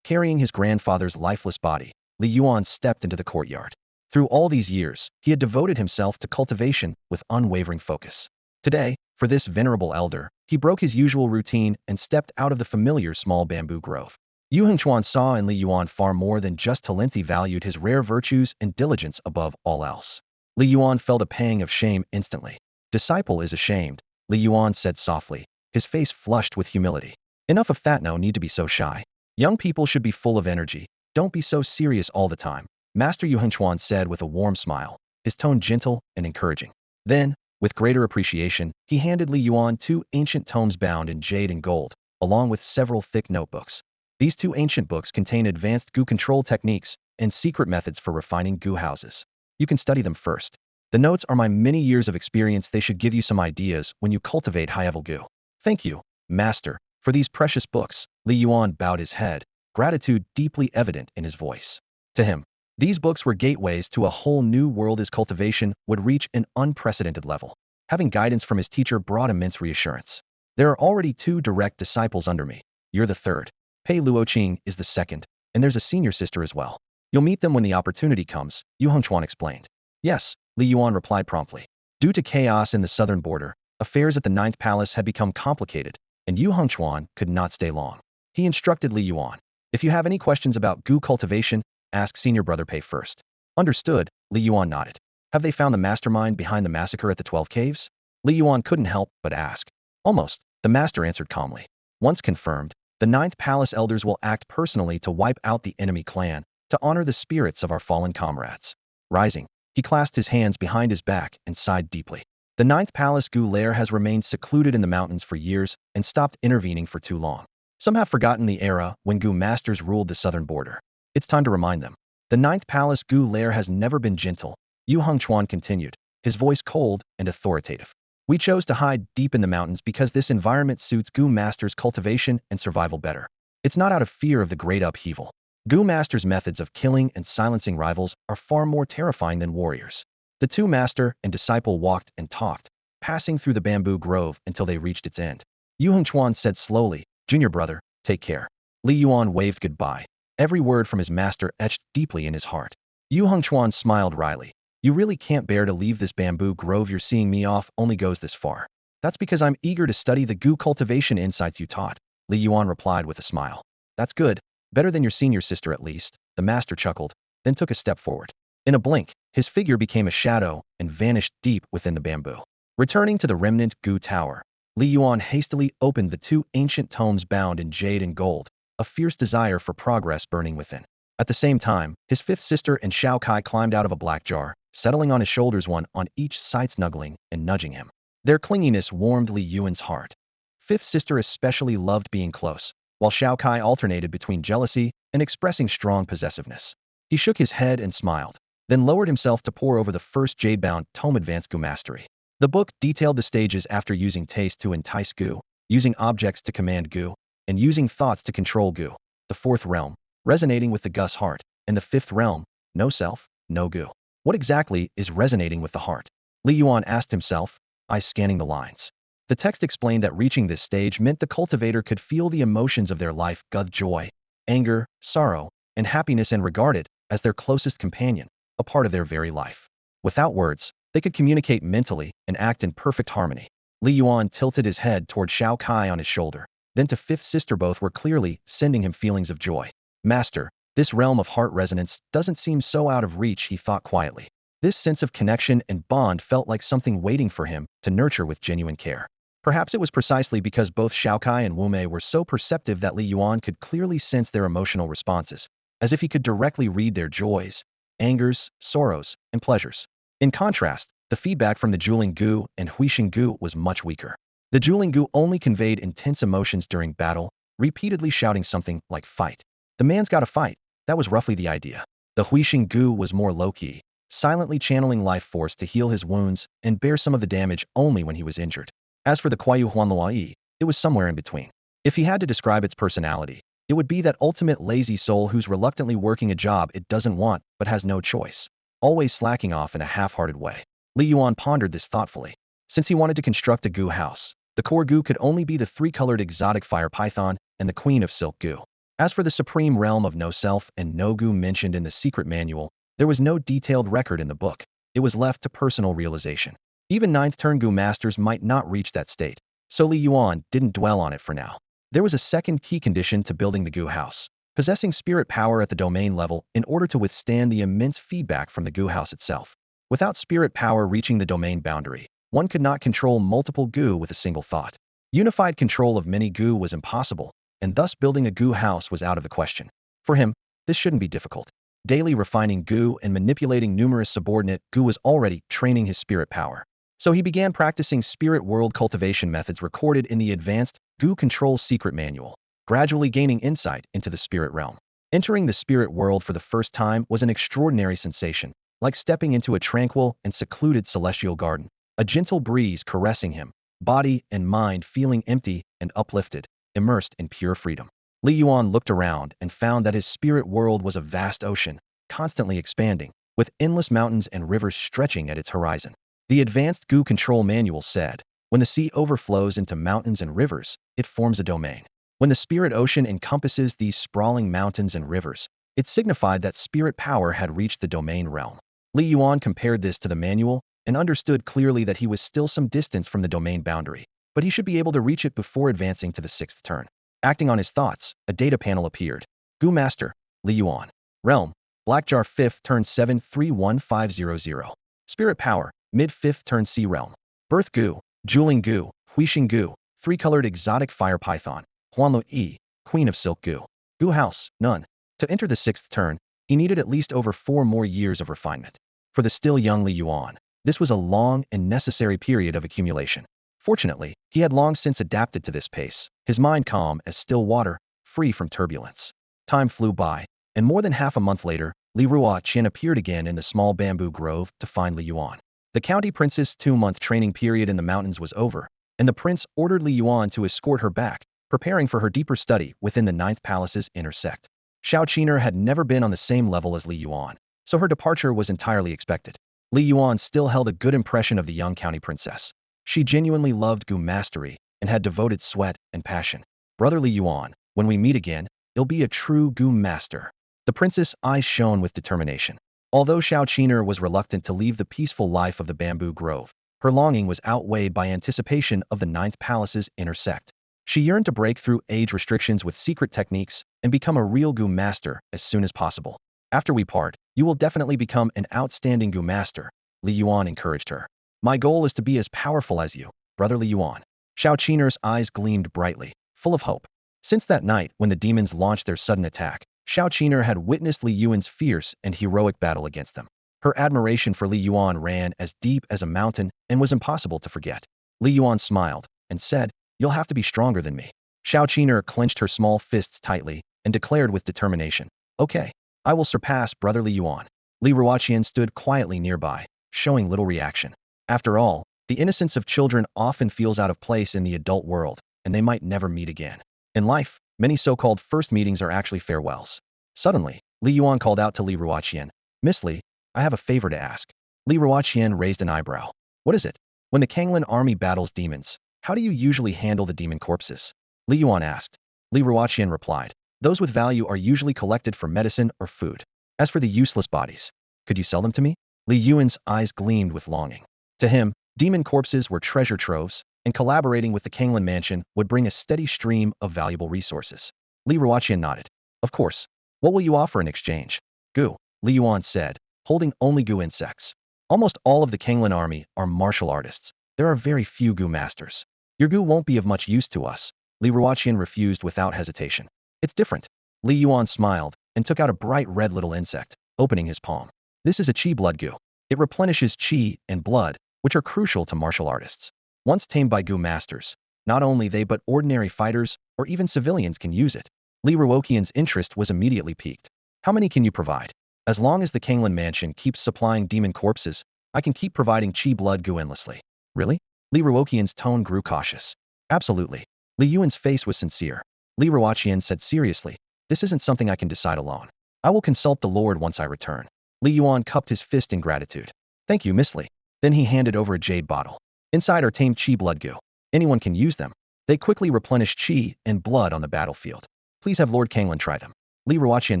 carrying his grandfather's lifeless body, Li Yuan stepped into the courtyard. Through all these years, he had devoted himself to cultivation with unwavering focus. Today, for this venerable elder, he broke his usual routine and stepped out of the familiar small bamboo grove. Yu Hengchuan saw in Li Yuan far more than just talent. He valued his rare virtues and diligence above all else. Li Yuan felt a pang of shame instantly. Disciple is ashamed, Li Yuan said softly, his face flushed with humility. Enough of that, no need to be so shy. Young people should be full of energy. Don't be so serious all the time, Master Yu Hengchuan said with a warm smile, his tone gentle and encouraging. Then, with greater appreciation, he handed Li Yuan 2 ancient tomes bound in jade and gold, along with several thick notebooks. These 2 ancient books contain advanced Gu control techniques and secret methods for refining Gu houses. You can study them first. The notes are my many years of experience. They should give you some ideas when you cultivate high-level Gu. Thank you, Master, for these precious books. Li Yuan bowed his head, gratitude deeply evident in his voice. To him, these books were gateways to a whole new world. His cultivation would reach an unprecedented level. Having guidance from his teacher brought immense reassurance. There are already 2 direct disciples under me. You're the 3rd. Pei Luoqing is the 2nd, and there's a senior sister as well. You'll meet them when the opportunity comes, Yu Hengchuan explained. Yes, Li Yuan replied promptly. Due to chaos in the southern border, affairs at the 9th palace had become complicated, and Yu Hengchuan could not stay long. He instructed Li Yuan. If you have any questions about Gu cultivation, ask senior brother Pei first. Understood, Li Yuan nodded. Have they found the mastermind behind the massacre at the 12 caves? Li Yuan couldn't help but ask. Almost, the master answered calmly. Once confirmed, The ninth palace elders will act personally to wipe out the enemy clan, to honor the spirits of our fallen comrades. Rising, he clasped his hands behind his back and sighed deeply. The ninth palace Gu lair has remained secluded in the mountains for years and stopped intervening for too long. Some have forgotten the era when Gu masters ruled the southern border. It's time to remind them. The ninth palace Gu lair has never been gentle, Yu Hengchuan continued, his voice cold and authoritative. We chose to hide deep in the mountains because this environment suits Gu Master's cultivation and survival better. It's not out of fear of the great upheaval. Gu Master's methods of killing and silencing rivals are far more terrifying than warriors. The two master and disciple walked and talked, passing through the bamboo grove until they reached its end. Yu Hengchuan said slowly, "Junior brother, take care." Li Yuan waved goodbye. Every word from his master etched deeply in his heart. Yu Hengchuan smiled wryly. "You really can't bear to leave this bamboo grove. You're seeing me off only goes this far." "That's because I'm eager to study the Gu cultivation insights you taught," Li Yuan replied with a smile. "That's good. Better than your senior sister at least," the master chuckled, then took a step forward. In a blink, his figure became a shadow and vanished deep within the bamboo. Returning to the remnant Gu tower, Li Yuan hastily opened the two ancient tomes bound in jade and gold, a fierce desire for progress burning within. At the same time, his fifth sister and Shao Kai climbed out of a black jar, settling on his shoulders, one on each side, snuggling and nudging him. Their clinginess warmed Li Yuan's heart. Fifth sister especially loved being close, while Shao Kai alternated between jealousy and expressing strong possessiveness. He shook his head and smiled, then lowered himself to pore over the first jade-bound tome, Advanced Gu Mastery. The book detailed the stages after using taste to entice Gu, using objects to command Gu, and using thoughts to control Gu. The fourth realm, resonating with the Gus heart, and the fifth realm, no self, no Gu. What exactly is resonating with the heart? Li Yuan asked himself, eyes scanning the lines. The text explained that reaching this stage meant the cultivator could feel the emotions of their life, joy, anger, sorrow, and happiness, and regard it as their closest companion, a part of their very life. Without words, they could communicate mentally and act in perfect harmony. Li Yuan tilted his head toward Shao Kai on his shoulder, then to fifth sister. Both were clearly sending him feelings of joy. "Master, this realm of heart resonance doesn't seem so out of reach," he thought quietly. This sense of connection and bond felt like something waiting for him to nurture with genuine care. Perhaps it was precisely because both Shao Kai and Wu Mei were so perceptive that Li Yuan could clearly sense their emotional responses, as if he could directly read their joys, angers, sorrows, and pleasures. In contrast, the feedback from the Juling Gu and Huixing Gu was much weaker. The Juling Gu only conveyed intense emotions during battle, repeatedly shouting something like "fight." "The man's gotta fight." That was roughly the idea. The Huixing Gu was more low-key, silently channeling life force to heal his wounds and bear some of the damage only when he was injured. As for the Kuayu Huanluai, it was somewhere in between. If he had to describe its personality, it would be that ultimate lazy soul who's reluctantly working a job it doesn't want but has no choice, always slacking off in a half-hearted way. Li Yuan pondered this thoughtfully. Since he wanted to construct a Gu house, the core Gu could only be the three-colored exotic fire python and the queen of silk Gu. As for the supreme realm of no self and no Gu mentioned in the secret manual, there was no detailed record in the book. It was left to personal realization. Even ninth-turn Gu masters might not reach that state, so Li Yuan didn't dwell on it for now. There was a second key condition to building the Gu house: possessing spirit power at the domain level in order to withstand the immense feedback from the Gu house itself. Without spirit power reaching the domain boundary, one could not control multiple Gu with a single thought. Unified control of many Gu was impossible, and thus building a Gu house was out of the question. For him, this shouldn't be difficult. Daily refining Gu and manipulating numerous subordinate Gu was already training his spirit power. So he began practicing spirit world cultivation methods recorded in the Advanced Gu Control Secret Manual, gradually gaining insight into the spirit realm. Entering the spirit world for the first time was an extraordinary sensation, like stepping into a tranquil and secluded celestial garden, a gentle breeze caressing him, body and mind feeling empty and uplifted, immersed in pure freedom. Li Yuan looked around and found that his spirit world was a vast ocean, constantly expanding, with endless mountains and rivers stretching at its horizon. The Advanced Gu Control Manual said, when the sea overflows into mountains and rivers, it forms a domain. When the spirit ocean encompasses these sprawling mountains and rivers, it signified that spirit power had reached the domain realm. Li Yuan compared this to the manual and understood clearly that he was still some distance from the domain boundary, but he should be able to reach it before advancing to the sixth turn. Acting on his thoughts, a data panel appeared. Gu Master, Li Yuan. Realm, Black Jar 5th turn 731500. Spirit Power, mid-5th turn Sea Realm. Birth Gu, Juling Gu, Huixing Gu, three-colored exotic fire python, Huanlu Yi. Queen of Silk Gu. Gu House, none. To enter the 6th turn, he needed at least over 4 more years of refinement. For the still young Li Yuan, this was a long and necessary period of accumulation. Fortunately, he had long since adapted to this pace, his mind calm as still water, free from turbulence. Time flew by, and more than half a month later, Li Yuan appeared again in the small bamboo grove to find Li Yuan. The county prince's 2-month training period in the mountains was over, and the prince ordered Li Yuan to escort her back, preparing for her deeper study within the 9th Palace's inner sect. Xiao Qiner had never been on the same level as Li Yuan, so her departure was entirely expected. Li Yuan still held a good impression of the young county princess. She genuinely loved Gu mastery and had devoted sweat and passion. Brother Li Yuan, when we meet again, you'll be a true Gu master. The princess' eyes shone with determination. Although Xiao Qiner was reluctant to leave the peaceful life of the bamboo grove, her longing was outweighed by anticipation of the 9th Palace's inner sect. She yearned to break through age restrictions with secret techniques and become a real Gu master as soon as possible. After we part, you will definitely become an outstanding Gu master, Li Yuan encouraged her. My goal is to be as powerful as you, Brother Li Yuan. Xiao Qiner's eyes gleamed brightly, full of hope. Since that night when the demons launched their sudden attack, Xiao Qiner had witnessed Li Yuan's fierce and heroic battle against them. Her admiration for Li Yuan ran as deep as a mountain and was impossible to forget. Li Yuan smiled and said, "You'll have to be stronger than me." Xiao Qiner clenched her small fists tightly and declared with determination, "Okay, I will surpass Brother Li Yuan." Li Yuan stood quietly nearby, showing little reaction. After all, the innocence of children often feels out of place in the adult world, and they might never meet again. In life, many so-called first meetings are actually farewells. Suddenly, Li Yuan called out to Li Yuan, "Miss Li, I have a favor to ask." Li Yuan raised an eyebrow. "What is it?" "When the Kanglan army battles demons, how do you usually handle the demon corpses?" Li Yuan asked. Li Yuan replied, "Those with value are usually collected for medicine or food. As for the useless bodies, could you sell them to me?" Li Yuan's eyes gleamed with longing. To him, demon corpses were treasure troves, and collaborating with the Kanglan mansion would bring a steady stream of valuable resources. Li Yuan nodded. "Of course. What will you offer in exchange?" "Gu," Li Yuan said, holding only Gu insects. "Almost all of the Kanglan army are martial artists. There are very few Gu masters. Your Gu won't be of much use to us." Li Yuan refused without hesitation. "It's different." Li Yuan smiled and took out a bright red little insect, opening his palm. "This is a Qi blood Gu. It replenishes Qi and blood, which are crucial to martial artists. Once tamed by Gu masters, not only they but ordinary fighters or even civilians can use it." Li Yuan's interest was immediately piqued. "How many can you provide?" "As long as the Kanglan mansion keeps supplying demon corpses, I can keep providing Qi blood Gu endlessly." "Really?" Li Yuan's tone grew cautious. "Absolutely." Li Yuan's face was sincere. Li Yuan said seriously, "This isn't something I can decide alone. I will consult the Lord once I return." Li Yuan cupped his fist in gratitude. "Thank you, Miss Li." Then he handed over a jade bottle. Inside are tamed Qi blood Gu. Anyone can use them. They quickly replenish Qi and blood on the battlefield. Please have Lord Kanglan try them. Li Yuan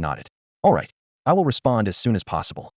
nodded. "All right. I will respond as soon as possible."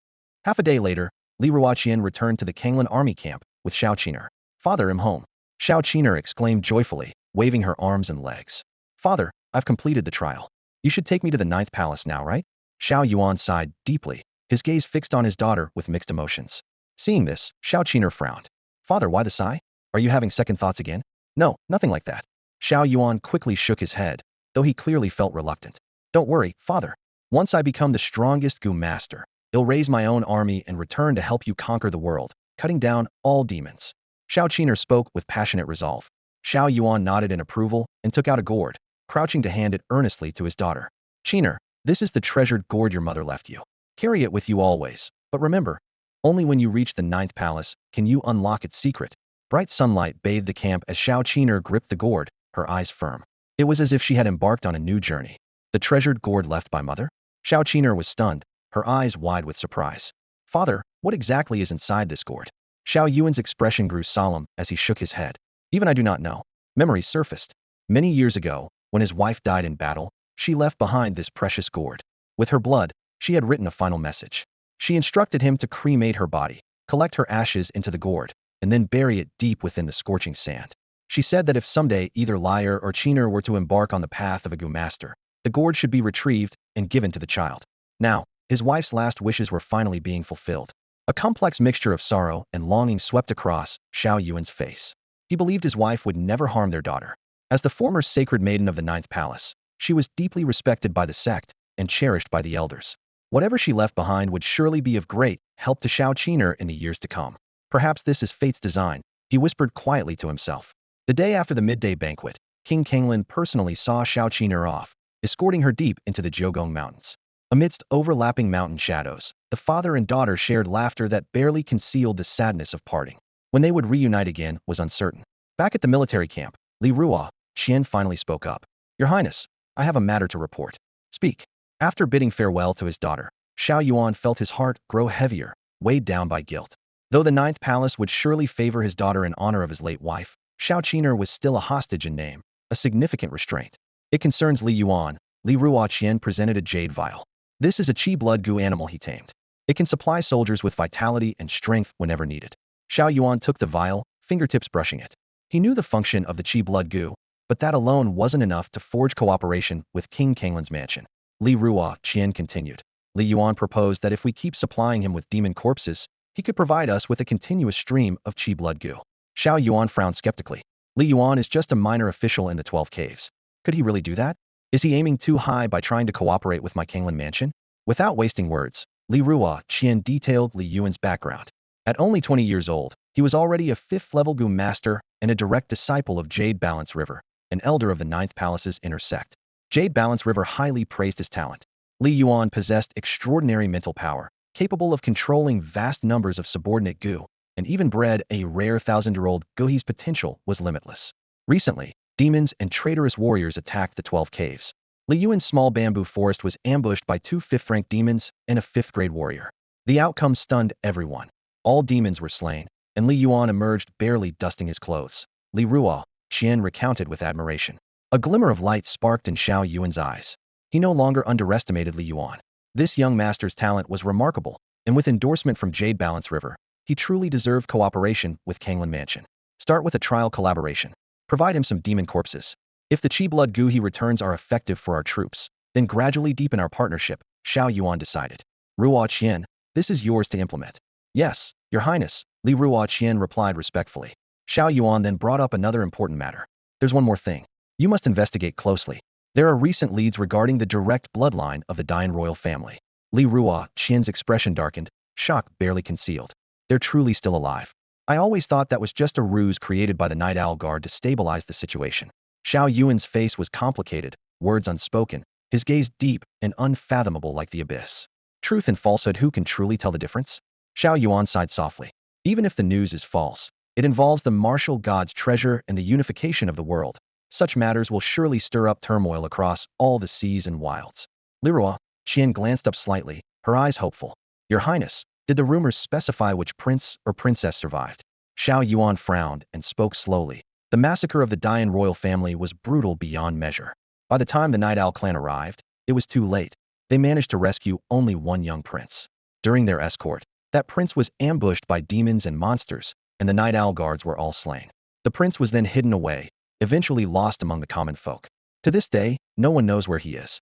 Half a day later, Li Yuan returned to the Kanglan army camp with Xiao Qiner. "Father, I'm home." Xiao Qiner exclaimed joyfully, waving her arms and legs. "Father, I've completed the trial. You should take me to the 9th palace now, right?" Xiao Yuan sighed deeply, his gaze fixed on his daughter with mixed emotions. Seeing this, Xiao Qiner frowned. "Father, why the sigh? Are you having second thoughts again?" "No, nothing like that." Xiao Yuan quickly shook his head, though he clearly felt reluctant. "Don't worry, father. Once I become the strongest Gu master, I'll raise my own army and return to help you conquer the world, cutting down all demons." Xiao Qiner spoke with passionate resolve. Xiao Yuan nodded in approval and took out a gourd, crouching to hand it earnestly to his daughter. "Qiner, this is the treasured gourd your mother left you. Carry it with you always, but remember, only when you reach the 9th palace can you unlock its secret." Bright sunlight bathed the camp as Xiao Qiner gripped the gourd, her eyes firm. It was as if she had embarked on a new journey. The treasured gourd left by mother? Xiao Qiner was stunned, her eyes wide with surprise. "Father, what exactly is inside this gourd?" Xiao Yuan's expression grew solemn as he shook his head. "Even I do not know." Memories surfaced. Many years ago, when his wife died in battle, she left behind this precious gourd. With her blood, she had written a final message. She instructed him to cremate her body, collect her ashes into the gourd, and then bury it deep within the scorching sand. She said that if someday either Liar or Qiner were to embark on the path of a Gu master, the gourd should be retrieved and given to the child. Now, his wife's last wishes were finally being fulfilled. A complex mixture of sorrow and longing swept across Xiao Yuan's face. He believed his wife would never harm their daughter. As the former sacred maiden of the 9th palace, She was deeply respected by the sect and cherished by the elders. Whatever she left behind would surely be of great help to Shao Qiner in the years to come. Perhaps this is fate's design, he whispered quietly to himself. The day after the midday banquet, King Kanglin personally saw Shao Qiner off, escorting her deep into the Jiugong Mountains. Amidst overlapping mountain shadows, the father and daughter shared laughter that barely concealed the sadness of parting. When they would reunite again was uncertain. Back at the military camp, Li Yuan finally spoke up. Your Highness, I have a matter to report. Speak. After bidding farewell to his daughter, Shao Yuan felt his heart grow heavier, weighed down by guilt. Though the ninth palace would surely favor his daughter in honor of his late wife, Shao Qiner was still a hostage in name, a significant restraint. It concerns Li Yuan. Li Yuan presented a jade vial. This is a qi blood goo animal he tamed. It can supply soldiers with vitality and strength whenever needed. Shao Yuan took the vial, fingertips brushing it. He knew the function of the qi blood goo, but that alone wasn't enough to forge cooperation with King Kanglin's mansion. Li Yuan continued. Li Yuan proposed that if we keep supplying him with demon corpses, he could provide us with a continuous stream of qi blood goo. Shao Yuan frowned skeptically. Li Yuan is just a minor official in the 12 caves. Could he really do that? Is he aiming too high by trying to cooperate with my Kanglin mansion? Without wasting words, Li Yuan detailed Li Yuan's background. At only 20 years old, he was already a 5th-level goo master and a direct disciple of Jade Balance River, an elder of the 9th Palace's inner sect. Jade Balance River highly praised his talent. Li Yuan possessed extraordinary mental power, capable of controlling vast numbers of subordinate goo, and even bred a rare 1,000-year-old goo. His potential was limitless. Recently, demons and traitorous warriors attacked the 12 caves. Li Yuan's small bamboo forest was ambushed by 2 5th-rank demons and a 5th-grade warrior. The outcome stunned everyone. All demons were slain, and Li Yuan emerged barely dusting his clothes. Li Yuan recounted with admiration. A glimmer of light sparked in Shao Yuan's eyes. He no longer underestimated Li Yuan. This young master's talent was remarkable, and with endorsement from Jade Balance River, he truly deserved cooperation with Kanglin Mansion. Start with a trial collaboration. Provide him some demon corpses. If the qi blood goo he returns are effective for our troops, then gradually deepen our partnership, Shao Yuan decided. Ruo, this is yours to implement. Yes, Your Highness, Li Yuan replied respectfully. Shao Yuan then brought up another important matter. There's one more thing. You must investigate closely. There are recent leads regarding the direct bloodline of the Dian royal family. Li Yuan's expression darkened, shock barely concealed. They're truly still alive. I always thought that was just a ruse created by the Night Owl Guard to stabilize the situation. Shao Yuan's face was complicated, words unspoken, his gaze deep and unfathomable like the abyss. Truth and falsehood, who can truly tell the difference? Shao Yuan sighed softly. Even if the news is false, it involves the martial god's treasure and the unification of the world. Such matters will surely stir up turmoil across all the seas and wilds. Li Yuan glanced up slightly, her eyes hopeful. Your Highness, did the rumors specify which prince or princess survived? Shao Yuan frowned and spoke slowly. The massacre of the Dian royal family was brutal beyond measure. By the time the Night Owl clan arrived, it was too late. They managed to rescue only one young prince. During their escort, that prince was ambushed by demons and monsters, and the Night Owl guards were all slain. The prince was then hidden away, eventually lost among the common folk. To this day, no one knows where he is.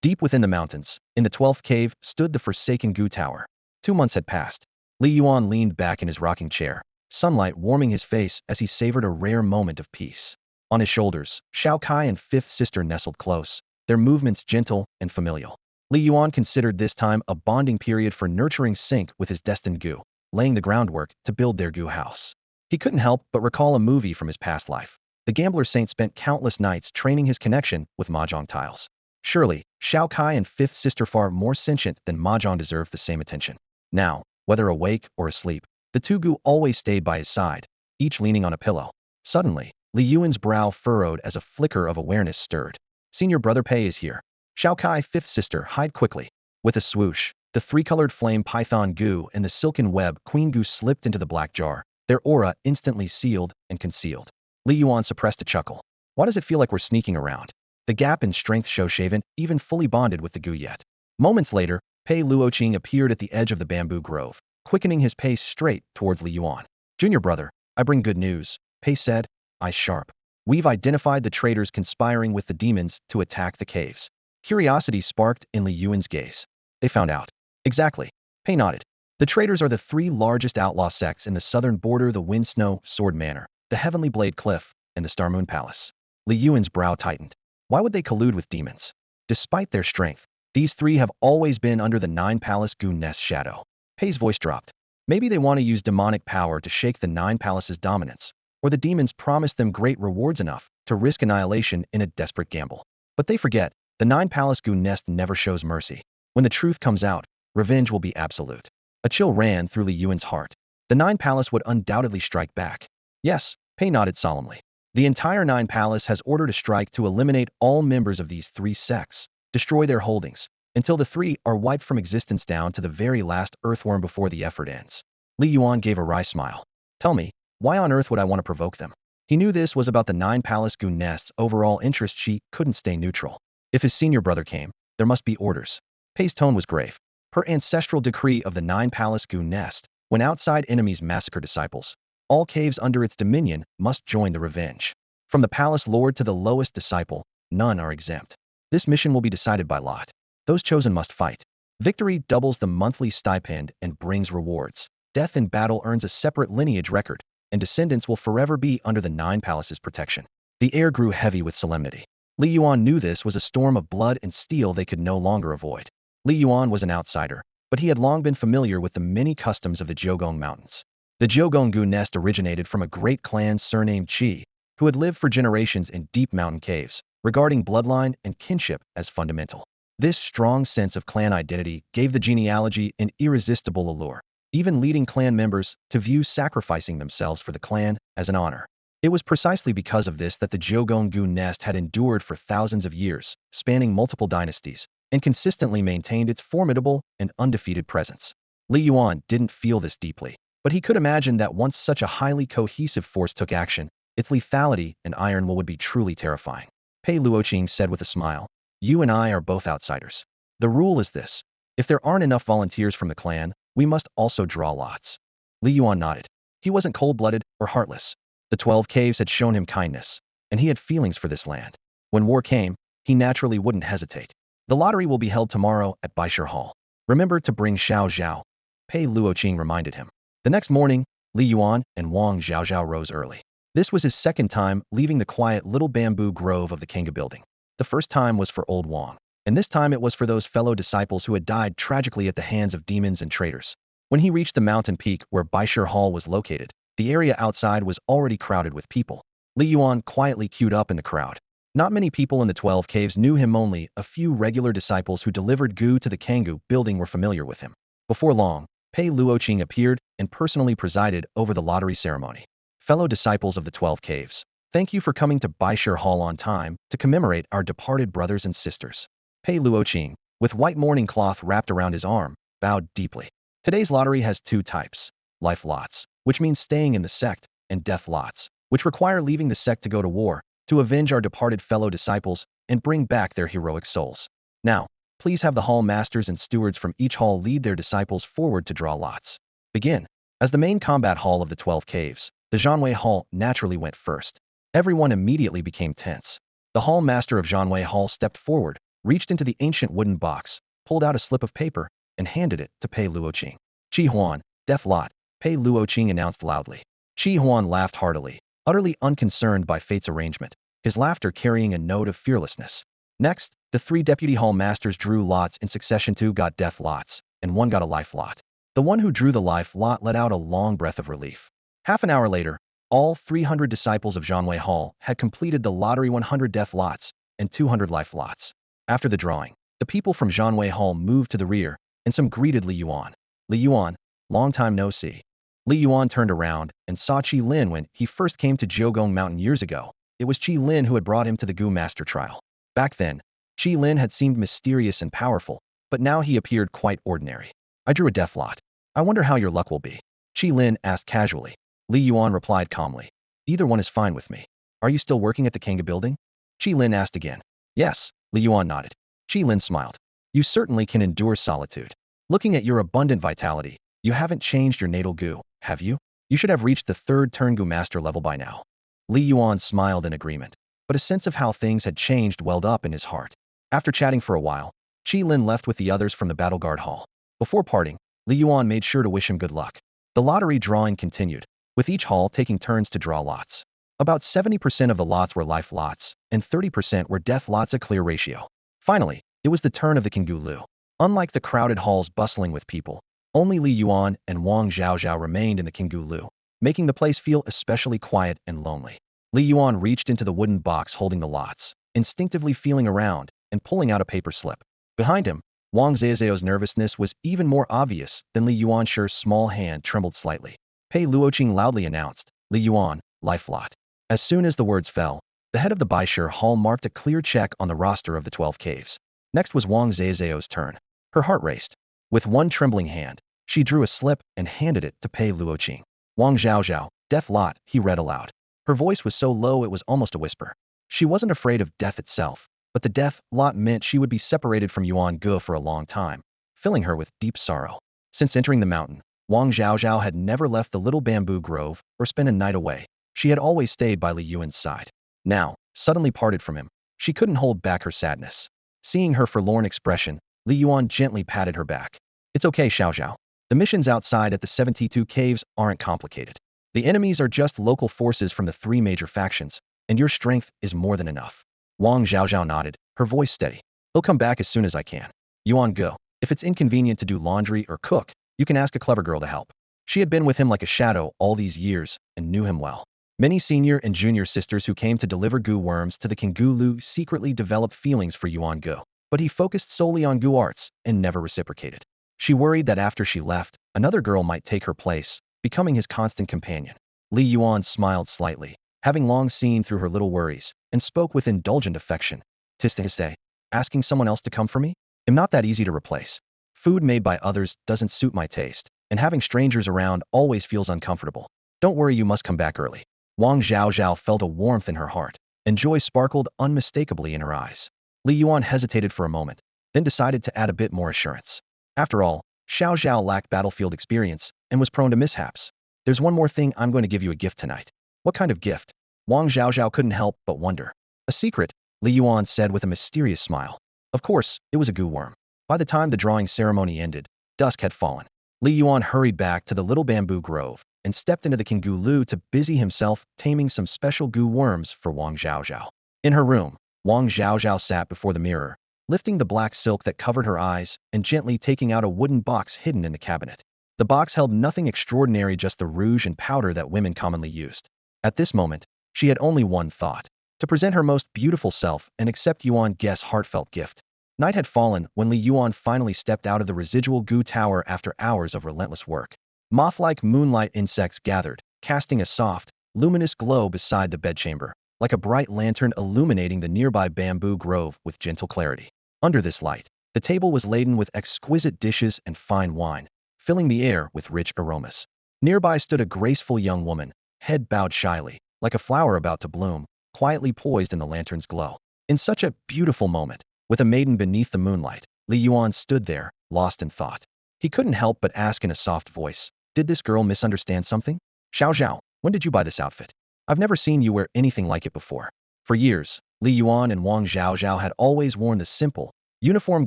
Deep within the mountains, in the 12th cave, stood the forsaken Goo Tower. 2 months had passed. Li Yuan leaned back in his rocking chair, sunlight warming his face as he savored a rare moment of peace. On his shoulders, Shao Kai and 5th sister nestled close, their movements gentle and familial. Li Yuan considered this time a bonding period for nurturing sync with his destined Goo, laying the groundwork to build their Goo house. He couldn't help but recall a movie from his past life. The gambler saint spent countless nights training his connection with mahjong tiles. Surely, Shao Kai and 5th sister, far more sentient than mahjong, deserved the same attention. Now, whether awake or asleep, the two Goo always stayed by his side, each leaning on a pillow. Suddenly, Li Yuan's brow furrowed as a flicker of awareness stirred. Senior brother Pei is here. Shao Kai, 5th sister, hide quickly. With a swoosh, the 3-colored flame python Goo and the silken web queen Goo slipped into the black jar, their aura instantly sealed and concealed. Li Yuan suppressed a chuckle. Why does it feel like we're sneaking around? The gap in strength shows she haven't even fully bonded with the Goo yet. Moments later, Pei Luoqing appeared at the edge of the bamboo grove, quickening his pace straight towards Li Yuan. Junior brother, I bring good news, Pei said, eyes sharp. We've identified the traitors conspiring with the demons to attack the caves. Curiosity sparked in Li Yuan's gaze. They found out. Exactly. Pei nodded. The traitors are the 3 largest outlaw sects in the southern border: the Wind Snow Sword Manor, the Heavenly Blade Cliff, and the Star Moon Palace. Li Yuan's brow tightened. Why would they collude with demons? Despite their strength, these three have always been under the Nine-Palace Goon Nest shadow. Pei's voice dropped. Maybe they want to use demonic power to shake the Nine Palaces' dominance, or the demons promised them great rewards enough to risk annihilation in a desperate gamble. But they forget, the Nine-Palace Goon Nest never shows mercy. When the truth comes out, revenge will be absolute. A chill ran through Li Yuan's heart. The Nine Palace would undoubtedly strike back. Yes, Pei nodded solemnly. The entire Nine Palace has ordered a strike to eliminate all members of these three sects, destroy their holdings, until the three are wiped from existence down to the very last earthworm before the effort ends. Li Yuan gave a wry smile. Tell me, why on earth would I want to provoke them? He knew this was about the Nine Palace Goon Nest's overall interest. She couldn't stay neutral. If his senior brother came, there must be orders. Pei's tone was grave. Per ancestral decree of the Nine Palace Goon Nest, when outside enemies massacre disciples, all caves under its dominion must join the revenge. From the palace lord to the lowest disciple, none are exempt. This mission will be decided by lot. Those chosen must fight. Victory doubles the monthly stipend and brings rewards. Death in battle earns a separate lineage record, and descendants will forever be under the Nine Palaces' protection. The air grew heavy with solemnity. Li Yuan knew this was a storm of blood and steel they could no longer avoid. Li Yuan was an outsider, but he had long been familiar with the many customs of the Jiugong Mountains. The Jiugong Goon Nest originated from a great clan surnamed Qi, who had lived for generations in deep mountain caves, regarding bloodline and kinship as fundamental. This strong sense of clan identity gave the genealogy an irresistible allure, even leading clan members to view sacrificing themselves for the clan as an honor. It was precisely because of this that the Jiugong Goon Nest had endured for thousands of years, spanning multiple dynasties, and consistently maintained its formidable and undefeated presence. Li Yuan didn't feel this deeply, but he could imagine that once such a highly cohesive force took action, its lethality and iron will would be truly terrifying. Pei Luoqing said with a smile, "You and I are both outsiders. The rule is this. If there aren't enough volunteers from the clan, we must also draw lots." Li Yuan nodded. He wasn't cold-blooded or heartless. The 12 caves had shown him kindness, and he had feelings for this land. When war came, he naturally wouldn't hesitate. The lottery will be held tomorrow at Baishir Hall. Remember to bring Xiao Zhao, Pei Luoqing reminded him. The next morning, Li Yuan and Wang Zhaozhao rose early. This was his second time leaving the quiet little bamboo grove of the Kanga building. The first time was for old Wang, and this time it was for those fellow disciples who had died tragically at the hands of demons and traitors. When he reached the mountain peak where Baishir Hall was located, the area outside was already crowded with people. Li Yuan quietly queued up in the crowd. Not many people in the 12 caves knew him. Only a few regular disciples who delivered goo to the Kangoo building were familiar with him. Before long, Pei Luoqing appeared and personally presided over the lottery ceremony. Fellow disciples of the 12 caves, thank you for coming to Baishir Hall on time to commemorate our departed brothers and sisters. Pei Luoqing, with white mourning cloth wrapped around his arm, bowed deeply. Today's lottery has two types: life lots, which means staying in the sect, and death lots, which require leaving the sect to go to war, to avenge our departed fellow disciples and bring back their heroic souls. Now, please have the hall masters and stewards from each hall lead their disciples forward to draw lots. Begin. As the main combat hall of the 12 caves, the Zhanwei Hall naturally went first. Everyone immediately became tense. The hall master of Zhanwei Hall stepped forward, reached into the ancient wooden box, pulled out a slip of paper, and handed it to Pei Luoqing. "Qi Huan, death lot," Pei Luoqing announced loudly. Qi Huan laughed heartily, utterly unconcerned by fate's arrangement, his laughter carrying a note of fearlessness. Next, the three deputy hall masters drew lots in succession. Two got death lots, and one got a life lot. The one who drew the life lot let out a long breath of relief. Half an hour later, all 300 disciples of Zhanwei Hall had completed the lottery: 100 death lots and 200 life lots. After the drawing, the people from Zhanwei Hall moved to the rear, and some greeted Li Yuan. "Li Yuan, long time no see." Li Yuan turned around and saw Qi Lin. When he first came to Jiugong Mountain years ago, it was Qi Lin who had brought him to the Gu Master trial. Back then, Qi Lin had seemed mysterious and powerful, but now he appeared quite ordinary. "I drew a death lot. I wonder how your luck will be," Qi Lin asked casually. Li Yuan replied calmly, "Either one is fine with me. Are you still working at the Kanga building?" Qi Lin asked again. "Yes," Li Yuan nodded. Qi Lin smiled. "You certainly can endure solitude. Looking at your abundant vitality, you haven't changed your natal Gu, have you? You should have reached the 3rd turn Gu Master level by now." Li Yuan smiled in agreement, but a sense of how things had changed welled up in his heart. After chatting for a while, Qi Lin left with the others from the Battle Guard Hall. Before parting, Li Yuan made sure to wish him good luck. The lottery drawing continued, with each hall taking turns to draw lots. About 70% of the lots were life lots, and 30% were death lots, a clear ratio. Finally, it was the turn of the Kingulu. Unlike the crowded halls bustling with people, only Li Yuan and Wang Zhaozhao remained in the Kingulu, making the place feel especially quiet and lonely. Li Yuan reached into the wooden box holding the lots, instinctively feeling around and pulling out a paper slip. Behind him, Wang Zhaozhao's nervousness was even more obvious than Li Yuan's small hand trembled slightly. Pei Luoqing loudly announced, Li Yuan, life lot. As soon as the words fell, the head of the Baishir Hall marked a clear check on the roster of the 12 caves. Next was Wang Zhaozhao's turn. Her heart raced. With one trembling hand, she drew a slip and handed it to Pei Luoqing. Wang Zhaozhao, death lot, he read aloud. Her voice was so low it was almost a whisper. She wasn't afraid of death itself, but the death lot meant she would be separated from Yuan Ge for a long time, filling her with deep sorrow. Since entering the mountain, Wang Zhaozhao had never left the little bamboo grove or spent a night away. She had always stayed by Li Yuan's side. Now, suddenly parted from him, she couldn't hold back her sadness. Seeing her forlorn expression, Li Yuan gently patted her back. It's okay, Xiaozhao. The missions outside at the 72 caves aren't complicated. The enemies are just local forces from the 3 major factions, and your strength is more than enough. Wang Zhaozhao nodded, her voice steady. I'll come back as soon as I can. Yuan Ge, if it's inconvenient to do laundry or cook, you can ask a clever girl to help. She had been with him like a shadow all these years and knew him well. Many senior and junior sisters who came to deliver goo worms to the Kingulu secretly developed feelings for Yuan Ge, but he focused solely on goo arts and never reciprocated. She worried that after she left, another girl might take her place, becoming his constant companion. Li Yuan smiled slightly, having long seen through her little worries, and spoke with indulgent affection. Tiste, asking someone else to come for me? I'm not that easy to replace. Food made by others doesn't suit my taste, and having strangers around always feels uncomfortable. Don't worry, you must come back early. Wang Zhaozhao felt a warmth in her heart, and joy sparkled unmistakably in her eyes. Li Yuan hesitated for a moment, then decided to add a bit more assurance. After all, Xiaozhao lacked battlefield experience and was prone to mishaps. There's one more thing, I'm going to give you a gift tonight. What kind of gift? Wang Zhaozhao couldn't help but wonder. A secret, Li Yuan said with a mysterious smile. Of course, it was a goo worm. By the time the drawing ceremony ended, dusk had fallen. Li Yuan hurried back to the little bamboo grove and stepped into the Kingulu to busy himself taming some special goo worms for Wang Zhaozhao. In her room, Wang Zhaozhao sat before the mirror, lifting the black silk that covered her eyes and gently taking out a wooden box hidden in the cabinet. The box held nothing extraordinary, just the rouge and powder that women commonly used. At this moment, she had only one thought: to present her most beautiful self and accept Yuan Ge's heartfelt gift. Night had fallen when Li Yuan finally stepped out of the residual goo tower after hours of relentless work. Moth-like moonlight insects gathered, casting a soft, luminous glow beside the bedchamber, like a bright lantern illuminating the nearby bamboo grove with gentle clarity. Under this light, the table was laden with exquisite dishes and fine wine, filling the air with rich aromas. Nearby stood a graceful young woman, head bowed shyly, like a flower about to bloom, quietly poised in the lantern's glow. In such a beautiful moment, with a maiden beneath the moonlight, Li Yuan stood there, lost in thought. He couldn't help but ask in a soft voice, did this girl misunderstand something? Xiaozhao, when did you buy this outfit? I've never seen you wear anything like it before. For years, Li Yuan and Wang Zhaozhao had always worn the simple, uniform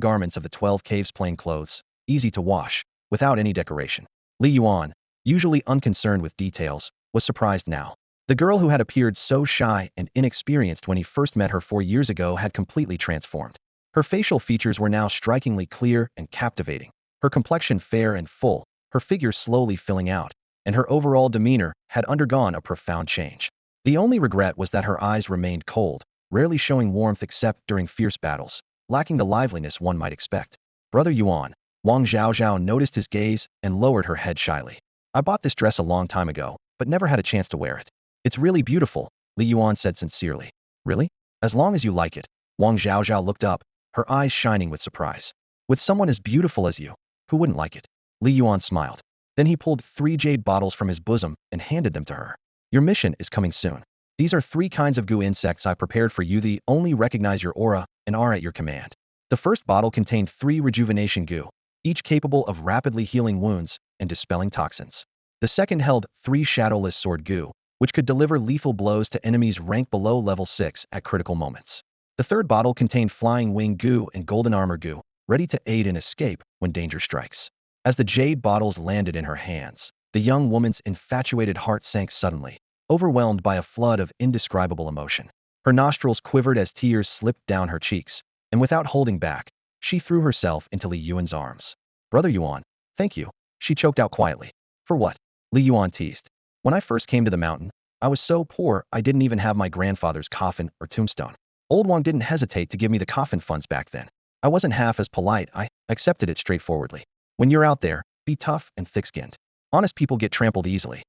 garments of the 12 caves, plain clothes, easy to wash, without any decoration. Li Yuan, usually unconcerned with details, was surprised now. The girl who had appeared so shy and inexperienced when he first met her 4 years ago had completely transformed. Her facial features were now strikingly clear and captivating, her complexion fair and full, her figure slowly filling out, and her overall demeanor had undergone a profound change. The only regret was that her eyes remained cold, rarely showing warmth except during fierce battles, lacking the liveliness one might expect. Brother Yuan, Wang Zhaozhao noticed his gaze and lowered her head shyly. I bought this dress a long time ago, but never had a chance to wear it. It's really beautiful, Li Yuan said sincerely. Really? As long as you like it. Wang Zhaozhao looked up, her eyes shining with surprise. With someone as beautiful as you, who wouldn't like it? Li Yuan smiled. Then he pulled 3 jade bottles from his bosom and handed them to her. Your mission is coming soon. These are 3 kinds of goo insects I prepared for you. They only recognize your aura and are at your command. The first bottle contained 3 rejuvenation goo, each capable of rapidly healing wounds and dispelling toxins. The second held 3 shadowless sword goo, which could deliver lethal blows to enemies ranked below level 6 at critical moments. The third bottle contained flying wing goo and golden armor goo, ready to aid in escape when danger strikes. As the jade bottles landed in her hands, the young woman's infatuated heart sank suddenly. overwhelmed by a flood of indescribable emotion. Her nostrils quivered as tears slipped down her cheeks, and without holding back, she threw herself into Li Yuan's arms. Brother Yuan, thank you, she choked out quietly. For what? Li Yuan teased. When I first came to the mountain, I was so poor I didn't even have my grandfather's coffin or tombstone. Old Wang didn't hesitate to give me the coffin funds back then. I wasn't half as polite, I accepted it straightforwardly. When you're out there, be tough and thick-skinned. Honest people get trampled easily.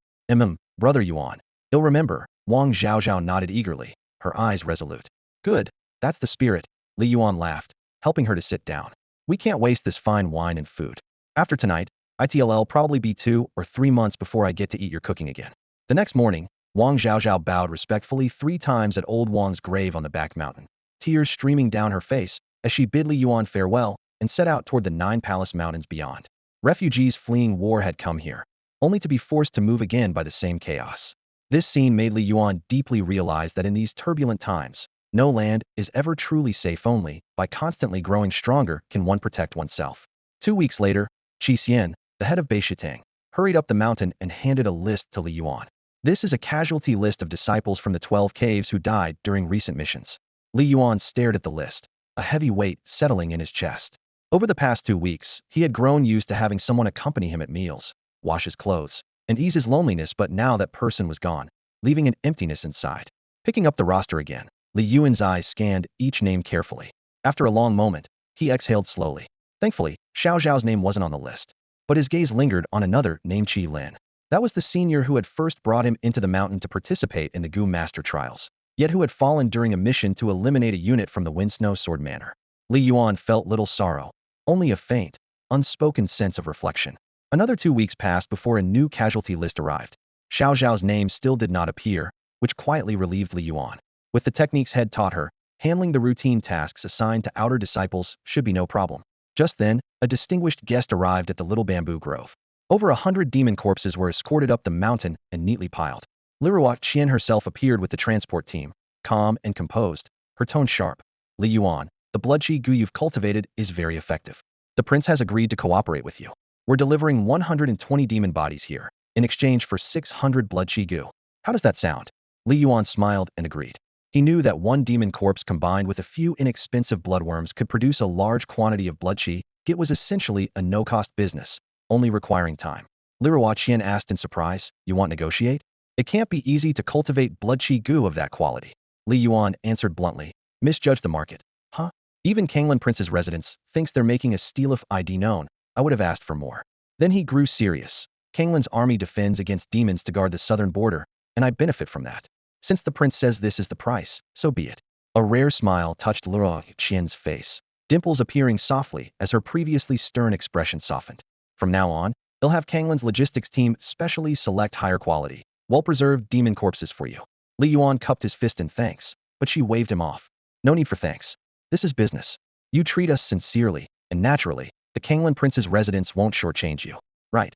Brother Yuan. You'll remember. Wang Zhaozhao nodded eagerly, her eyes resolute. Good, that's the spirit, Li Yuan laughed, helping her to sit down. We can't waste this fine wine and food. After tonight, it'll probably be 2 or 3 months before I get to eat your cooking again. The next morning, Wang Zhaozhao bowed respectfully 3 times at old Wang's grave on the back mountain, tears streaming down her face as she bid Li Yuan farewell and set out toward the 9 palace mountains beyond. Refugees fleeing war had come here, only to be forced to move again by the same chaos. This scene made Li Yuan deeply realize that in these turbulent times, no land is ever truly safe. Only by constantly growing stronger can one protect oneself. 2 weeks later, Qi Xian, the head of Beishitang, hurried up the mountain and handed a list to Li Yuan. This is a casualty list of disciples from the 12 caves who died during recent missions. Li Yuan stared at the list, a heavy weight settling in his chest. Over the past 2 weeks, he had grown used to having someone accompany him at meals, wash his clothes, and ease his loneliness, but now that person was gone, leaving an emptiness inside. Picking up the roster again, Li Yuan's eyes scanned each name carefully. After a long moment, he exhaled slowly. Thankfully, Xiao Zhao's name wasn't on the list, but his gaze lingered on another named Qi Lin. That was the senior who had first brought him into the mountain to participate in the Gu Master trials, yet who had fallen during a mission to eliminate a unit from the Windsnow Sword Manor. Li Yuan felt little sorrow, only a faint, unspoken sense of reflection. Another 2 weeks passed before a new casualty list arrived. Xiao Zhao's name still did not appear, which quietly relieved Li Yuan. With the techniques Head taught her, handling the routine tasks assigned to outer disciples should be no problem. Just then, a distinguished guest arrived at the little bamboo grove. Over 100 demon corpses were escorted up the mountain and neatly piled. Li Yuan herself appeared with the transport team, calm and composed, her tone sharp. Li Yuan, the bloodchi gu you've cultivated is very effective. The prince has agreed to cooperate with you. We're delivering 120 demon bodies here, in exchange for 600 bloodchi gu. How does that sound? Li Yuan smiled and agreed. He knew that one demon corpse combined with a few inexpensive bloodworms could produce a large quantity of bloodchi. It was essentially a no-cost business, only requiring time. Li Yuan asked in surprise, you want to negotiate? It can't be easy to cultivate bloodchi gu of that quality. Li Yuan answered bluntly, misjudge the market. Huh? Even Kanglan Prince's residence thinks they're making a steal of ID known. I would have asked for more. Then he grew serious. Kanglan's army defends against demons to guard the southern border, and I benefit from that. Since the prince says this is the price, so be it. A rare smile touched Li Yuan's face, dimples appearing softly as her previously stern expression softened. From now on, they'll have Kanglan's logistics team specially select higher quality, well-preserved demon corpses for you. Li Yuan cupped his fist in thanks, but she waved him off. No need for thanks. This is business. You treat us sincerely, and naturally, the Kanglan Prince's residence won't shortchange you. Right,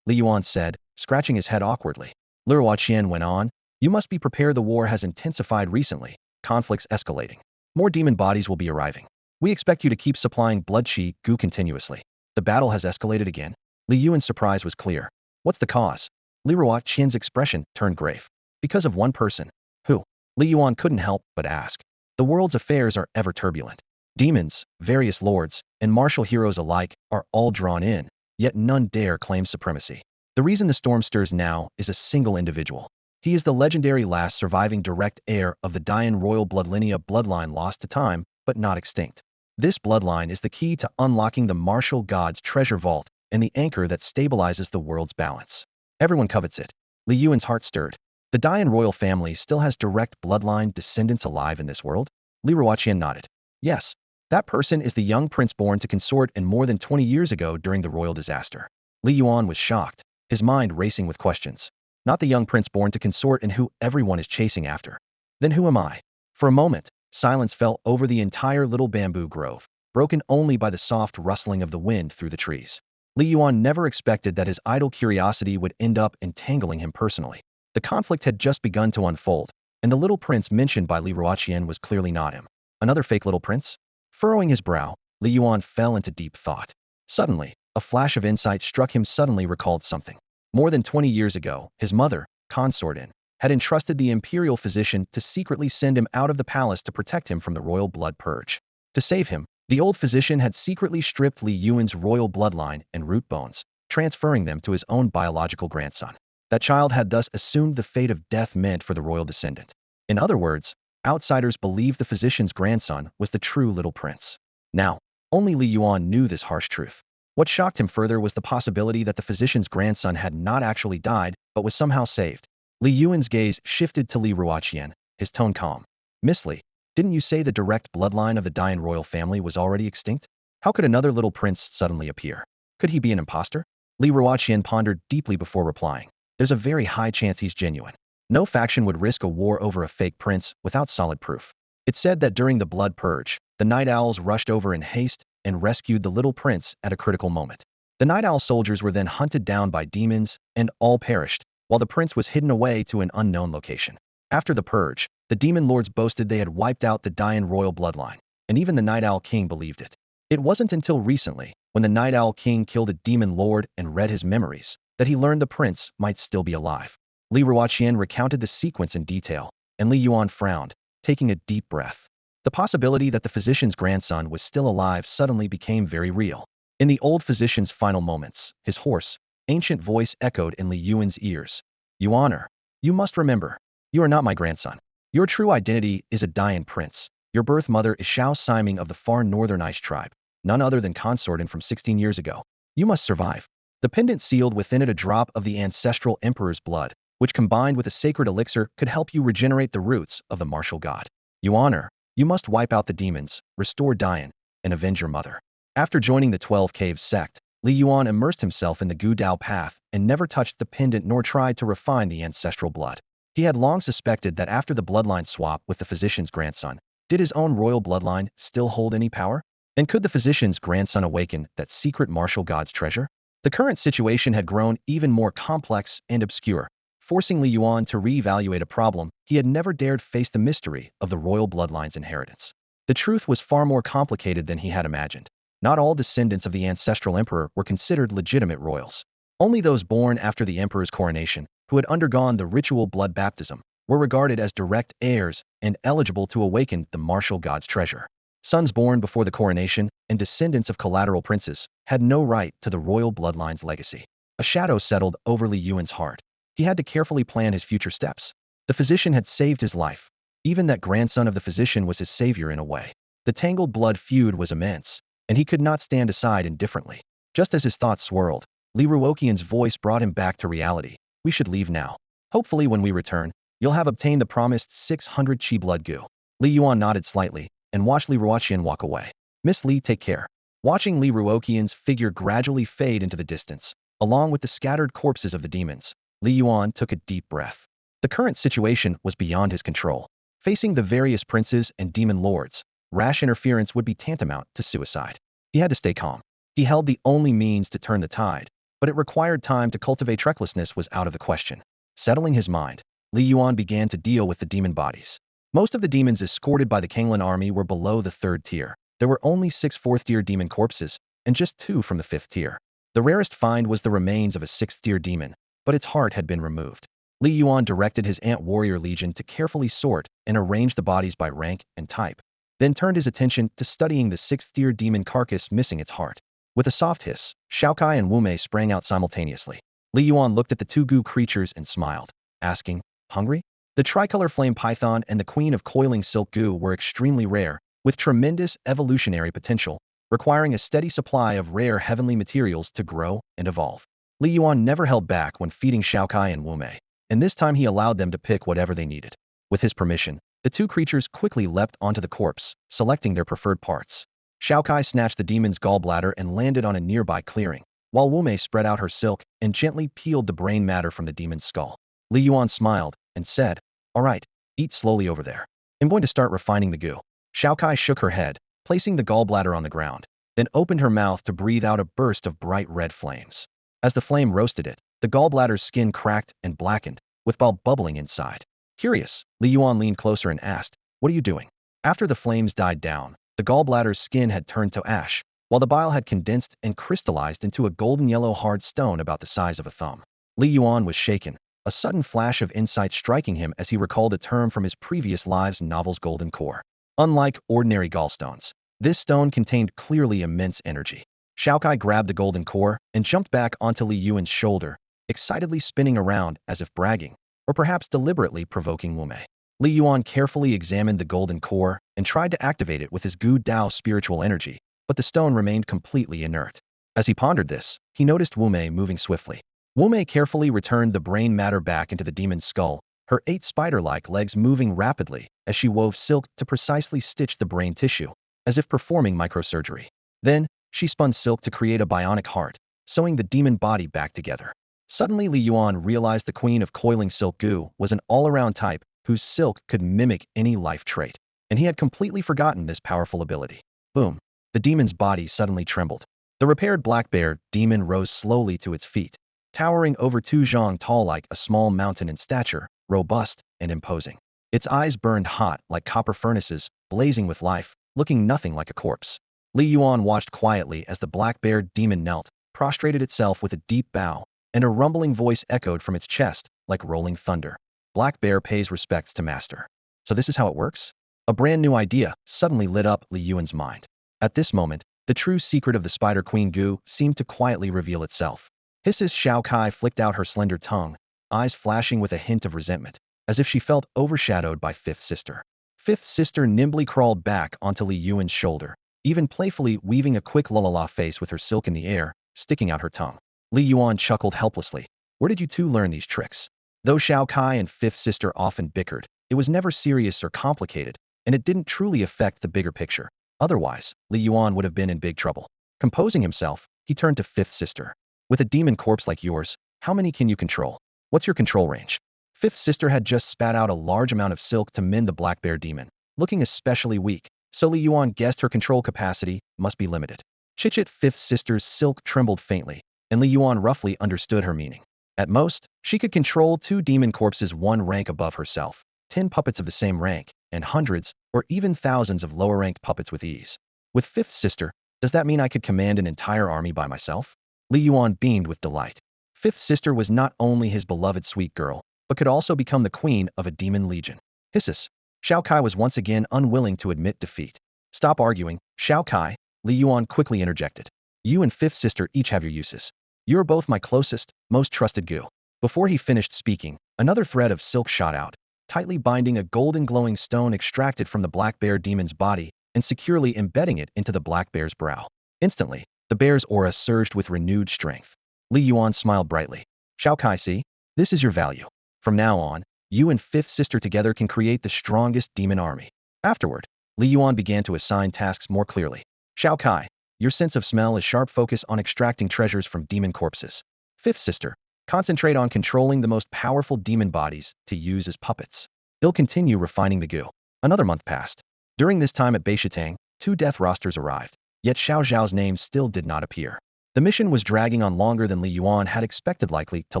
Li Yuan said, scratching his head awkwardly. Li Yuan went on, you must be prepared. The war has intensified recently, conflicts escalating. More demon bodies will be arriving. We expect you to keep supplying bloodchi gu continuously. The battle has escalated again. Li Yuan's surprise was clear. What's the cause? Li Yuan's expression turned grave. Because of one person. Who? Li Yuan couldn't help but ask. The world's affairs are ever turbulent. Demons, various lords, and martial heroes alike are all drawn in, yet none dare claim supremacy. The reason the storm stirs now is a single individual. He is the legendary last surviving direct heir of the Dian royal bloodline lost to time, but not extinct. This bloodline is the key to unlocking the martial god's treasure vault and the anchor that stabilizes the world's balance. Everyone covets it. Li Yuan's heart stirred. The Dian royal family still has direct bloodline descendants alive in this world? Li Yuan nodded. Yes, that person is the young prince born to consort in more than 20 years ago during the royal disaster. Li Yuan was shocked, his mind racing with questions. Not the young prince born to consort and who everyone is chasing after. Then who am I? For a moment, silence fell over the entire little bamboo grove, broken only by the soft rustling of the wind through the trees. Li Yuan never expected that his idle curiosity would end up entangling him personally. The conflict had just begun to unfold, and the little prince mentioned by Li Yuan was clearly not him. Another fake little prince? Furrowing his brow, Li Yuan fell into deep thought. Suddenly, a flash of insight struck him. Suddenly recalled something. More than 20 years ago, his mother, consort in had entrusted the imperial physician to secretly send him out of the palace to protect him from the royal blood purge. To save him, the old physician had secretly stripped Li Yuan's royal bloodline and root bones, transferring them to his own biological grandson. That child had thus assumed the fate of death meant for the royal descendant. In other words, outsiders believed the physician's grandson was the true little prince. Now, only Li Yuan knew this harsh truth. What shocked him further was the possibility that the physician's grandson had not actually died, but was somehow saved. Li Yuan's gaze shifted to Li Yuan, his tone calm. Miss Li, didn't you say the direct bloodline of the Dian royal family was already extinct? How could another little prince suddenly appear? Could he be an imposter? Li Yuan pondered deeply before replying. There's a very high chance he's genuine. No faction would risk a war over a fake prince without solid proof. It's said that during the blood purge, the night owls rushed over in haste and rescued the little prince at a critical moment. The night owl soldiers were then hunted down by demons and all perished, while the prince was hidden away to an unknown location. After the purge, the demon lords boasted they had wiped out the Dian royal bloodline, and even the Night Owl King believed it. It wasn't until recently, when the Night Owl King killed a demon lord and read his memories, that he learned the prince might still be alive. Li Yuan recounted the sequence in detail, and Li Yuan frowned, taking a deep breath. The possibility that the physician's grandson was still alive suddenly became very real. In the old physician's final moments, his hoarse, ancient voice echoed in Li Yuan's ears. Yuaner, you must remember, you are not my grandson. Your true identity is a Dian prince. Your birth mother is Shao Siming of the far northern Ice tribe, none other than consorting from 16 years ago. You must survive. The pendant sealed within it a drop of the ancestral emperor's blood, which combined with a sacred elixir could help you regenerate the roots of the martial god. Yuaner, you must wipe out the demons, restore Dian, and avenge your mother. After joining the 12 Caves sect, Li Yuan immersed himself in the Gu Dao path and never touched the pendant nor tried to refine the ancestral blood. He had long suspected that after the bloodline swap with the physician's grandson, did his own royal bloodline still hold any power? And could the physician's grandson awaken that secret martial god's treasure? The current situation had grown even more complex and obscure, forcing Li Yuan to reevaluate a problem he had never dared face: the mystery of the royal bloodline's inheritance. The truth was far more complicated than he had imagined. Not all descendants of the ancestral emperor were considered legitimate royals. Only those born after the emperor's coronation, who had undergone the ritual blood baptism, were regarded as direct heirs and eligible to awaken the martial god's treasure. Sons born before the coronation and descendants of collateral princes had no right to the royal bloodline's legacy. A shadow settled over Li Yuan's heart. He had to carefully plan his future steps. The physician had saved his life. Even that grandson of the physician was his savior in a way. The tangled blood feud was immense, and he could not stand aside indifferently. Just as his thoughts swirled, Li Yuan's voice brought him back to reality. We should leave now. Hopefully when we return, you'll have obtained the promised 600 chi blood goo. Li Yuan nodded slightly and watched Li Yuan walk away. Miss Li, take care. Watching Li Yuan's figure gradually fade into the distance, along with the scattered corpses of the demons, Li Yuan took a deep breath. The current situation was beyond his control. Facing the various princes and demon lords, rash interference would be tantamount to suicide. He had to stay calm. He held the only means to turn the tide, but it required time to cultivate. Recklessness was out of the question. Settling his mind, Li Yuan began to deal with the demon bodies. Most of the demons escorted by the Kanglan army were below the 3rd tier. There were only 6 4th-tier demon corpses, and just 2 from the 5th tier. The rarest find was the remains of a 6th-tier demon, but its heart had been removed. Li Yuan directed his Ant Warrior Legion to carefully sort and arrange the bodies by rank and type, then turned his attention to studying the 6th-tier demon carcass missing its heart. With a soft hiss, Xiaokai and Wu Mei sprang out simultaneously. Li Yuan looked at the 2 goo creatures and smiled, asking, "Hungry?" The tricolor flame python and the queen of coiling silk goo were extremely rare, with tremendous evolutionary potential, requiring a steady supply of rare heavenly materials to grow and evolve. Li Yuan never held back when feeding Xiaokai and Wu Mei, and this time he allowed them to pick whatever they needed. With his permission, the 2 creatures quickly leapt onto the corpse, selecting their preferred parts. Xiaokai snatched the demon's gallbladder and landed on a nearby clearing, while Wu Mei spread out her silk and gently peeled the brain matter from the demon's skull. Li Yuan smiled and said, "All right, eat slowly over there. I'm going to start refining the goo." Xiaokai shook her head, placing the gallbladder on the ground, then opened her mouth to breathe out a burst of bright red flames. As the flame roasted it, the gallbladder's skin cracked and blackened, with bulb bubbling inside. Curious, Li Yuan leaned closer and asked, "What are you doing?" After the flames died down, the gallbladder's skin had turned to ash, while the bile had condensed and crystallized into a golden yellow hard stone about the size of a thumb. Li Yuan was shaken. a sudden flash of insight striking him as he recalled a term from his previous lives novel's golden core. Unlike ordinary gallstones, this stone contained clearly immense energy. Xiaokai grabbed the golden core and jumped back onto Li Yuan's shoulder, excitedly spinning around as if bragging, or perhaps deliberately provoking Wu Mei. Li Yuan carefully examined the golden core and tried to activate it with his Gu Dao spiritual energy, but the stone remained completely inert. As he pondered this, he noticed Wu Mei moving swiftly. Wu Mei carefully returned the brain matter back into the demon's skull, her 8 spider-like legs moving rapidly as she wove silk to precisely stitch the brain tissue, as if performing microsurgery. Then, she spun silk to create a bionic heart, sewing the demon body back together. Suddenly Li Yuan realized the queen of coiling silk Gu was an all-around type whose silk could mimic any life trait, and he had completely forgotten this powerful ability. Boom! The demon's body suddenly trembled. The repaired black bear demon rose slowly to its feet, towering over 2 zhang tall like a small mountain in stature, robust and imposing. Its eyes burned hot like copper furnaces, blazing with life, looking nothing like a corpse. Li Yuan watched quietly as the black bear demon knelt, prostrated itself with a deep bow, and a rumbling voice echoed from its chest like rolling thunder. Black bear pays respects to master. So this is how it works? A brand new idea suddenly lit up Li Yuan's mind. At this moment, the true secret of the Spider Queen Gu seemed to quietly reveal itself. Hisses Xiaokai flicked out her slender tongue, eyes flashing with a hint of resentment, as if she felt overshadowed by Fifth Sister. Fifth Sister nimbly crawled back onto Li Yuan's shoulder, even playfully weaving a quick la face with her silk in the air, sticking out her tongue. Li Yuan chuckled helplessly. Where did you two learn these tricks? Though Xiaokai and Fifth Sister often bickered, it was never serious or complicated, and it didn't truly affect the bigger picture. Otherwise, Li Yuan would have been in big trouble. Composing himself, he turned to Fifth Sister. With a demon corpse like yours, how many can you control? What's your control range? Fifth Sister had just spat out a large amount of silk to mend the black bear demon, looking especially weak, so Li Yuan guessed her control capacity must be limited. Chit Fifth Sister's silk trembled faintly, and Li Yuan roughly understood her meaning. At most, she could control 2 demon corpses 1 rank above herself, 10 puppets of the same rank, and hundreds, or even thousands of lower-ranked puppets with ease. With Fifth Sister, does that mean I could command an entire army by myself? Li Yuan beamed with delight. Fifth Sister was not only his beloved sweet girl, but could also become the queen of a demon legion. Hisses. Xiaokai was once again unwilling to admit defeat. Stop arguing, Xiaokai, Li Yuan quickly interjected. You and Fifth Sister each have your uses. You're both my closest, most trusted Gu. Before he finished speaking, another thread of silk shot out, tightly binding a golden glowing stone extracted from the black bear demon's body and securely embedding it into the black bear's brow. Instantly, the bear's aura surged with renewed strength. Li Yuan smiled brightly. Xiaokai, see? This is your value. From now on, you and Fifth Sister together can create the strongest demon army. Afterward, Li Yuan began to assign tasks more clearly. Xiaokai, your sense of smell is sharp, focus on extracting treasures from demon corpses. Fifth Sister, concentrate on controlling the most powerful demon bodies to use as puppets. He'll continue refining the Gu. Another month passed. During this time at Beishitang, 2 death rosters arrived, yet Xiao Zhao's name still did not appear. The mission was dragging on longer than Li Yuan had expected, likely to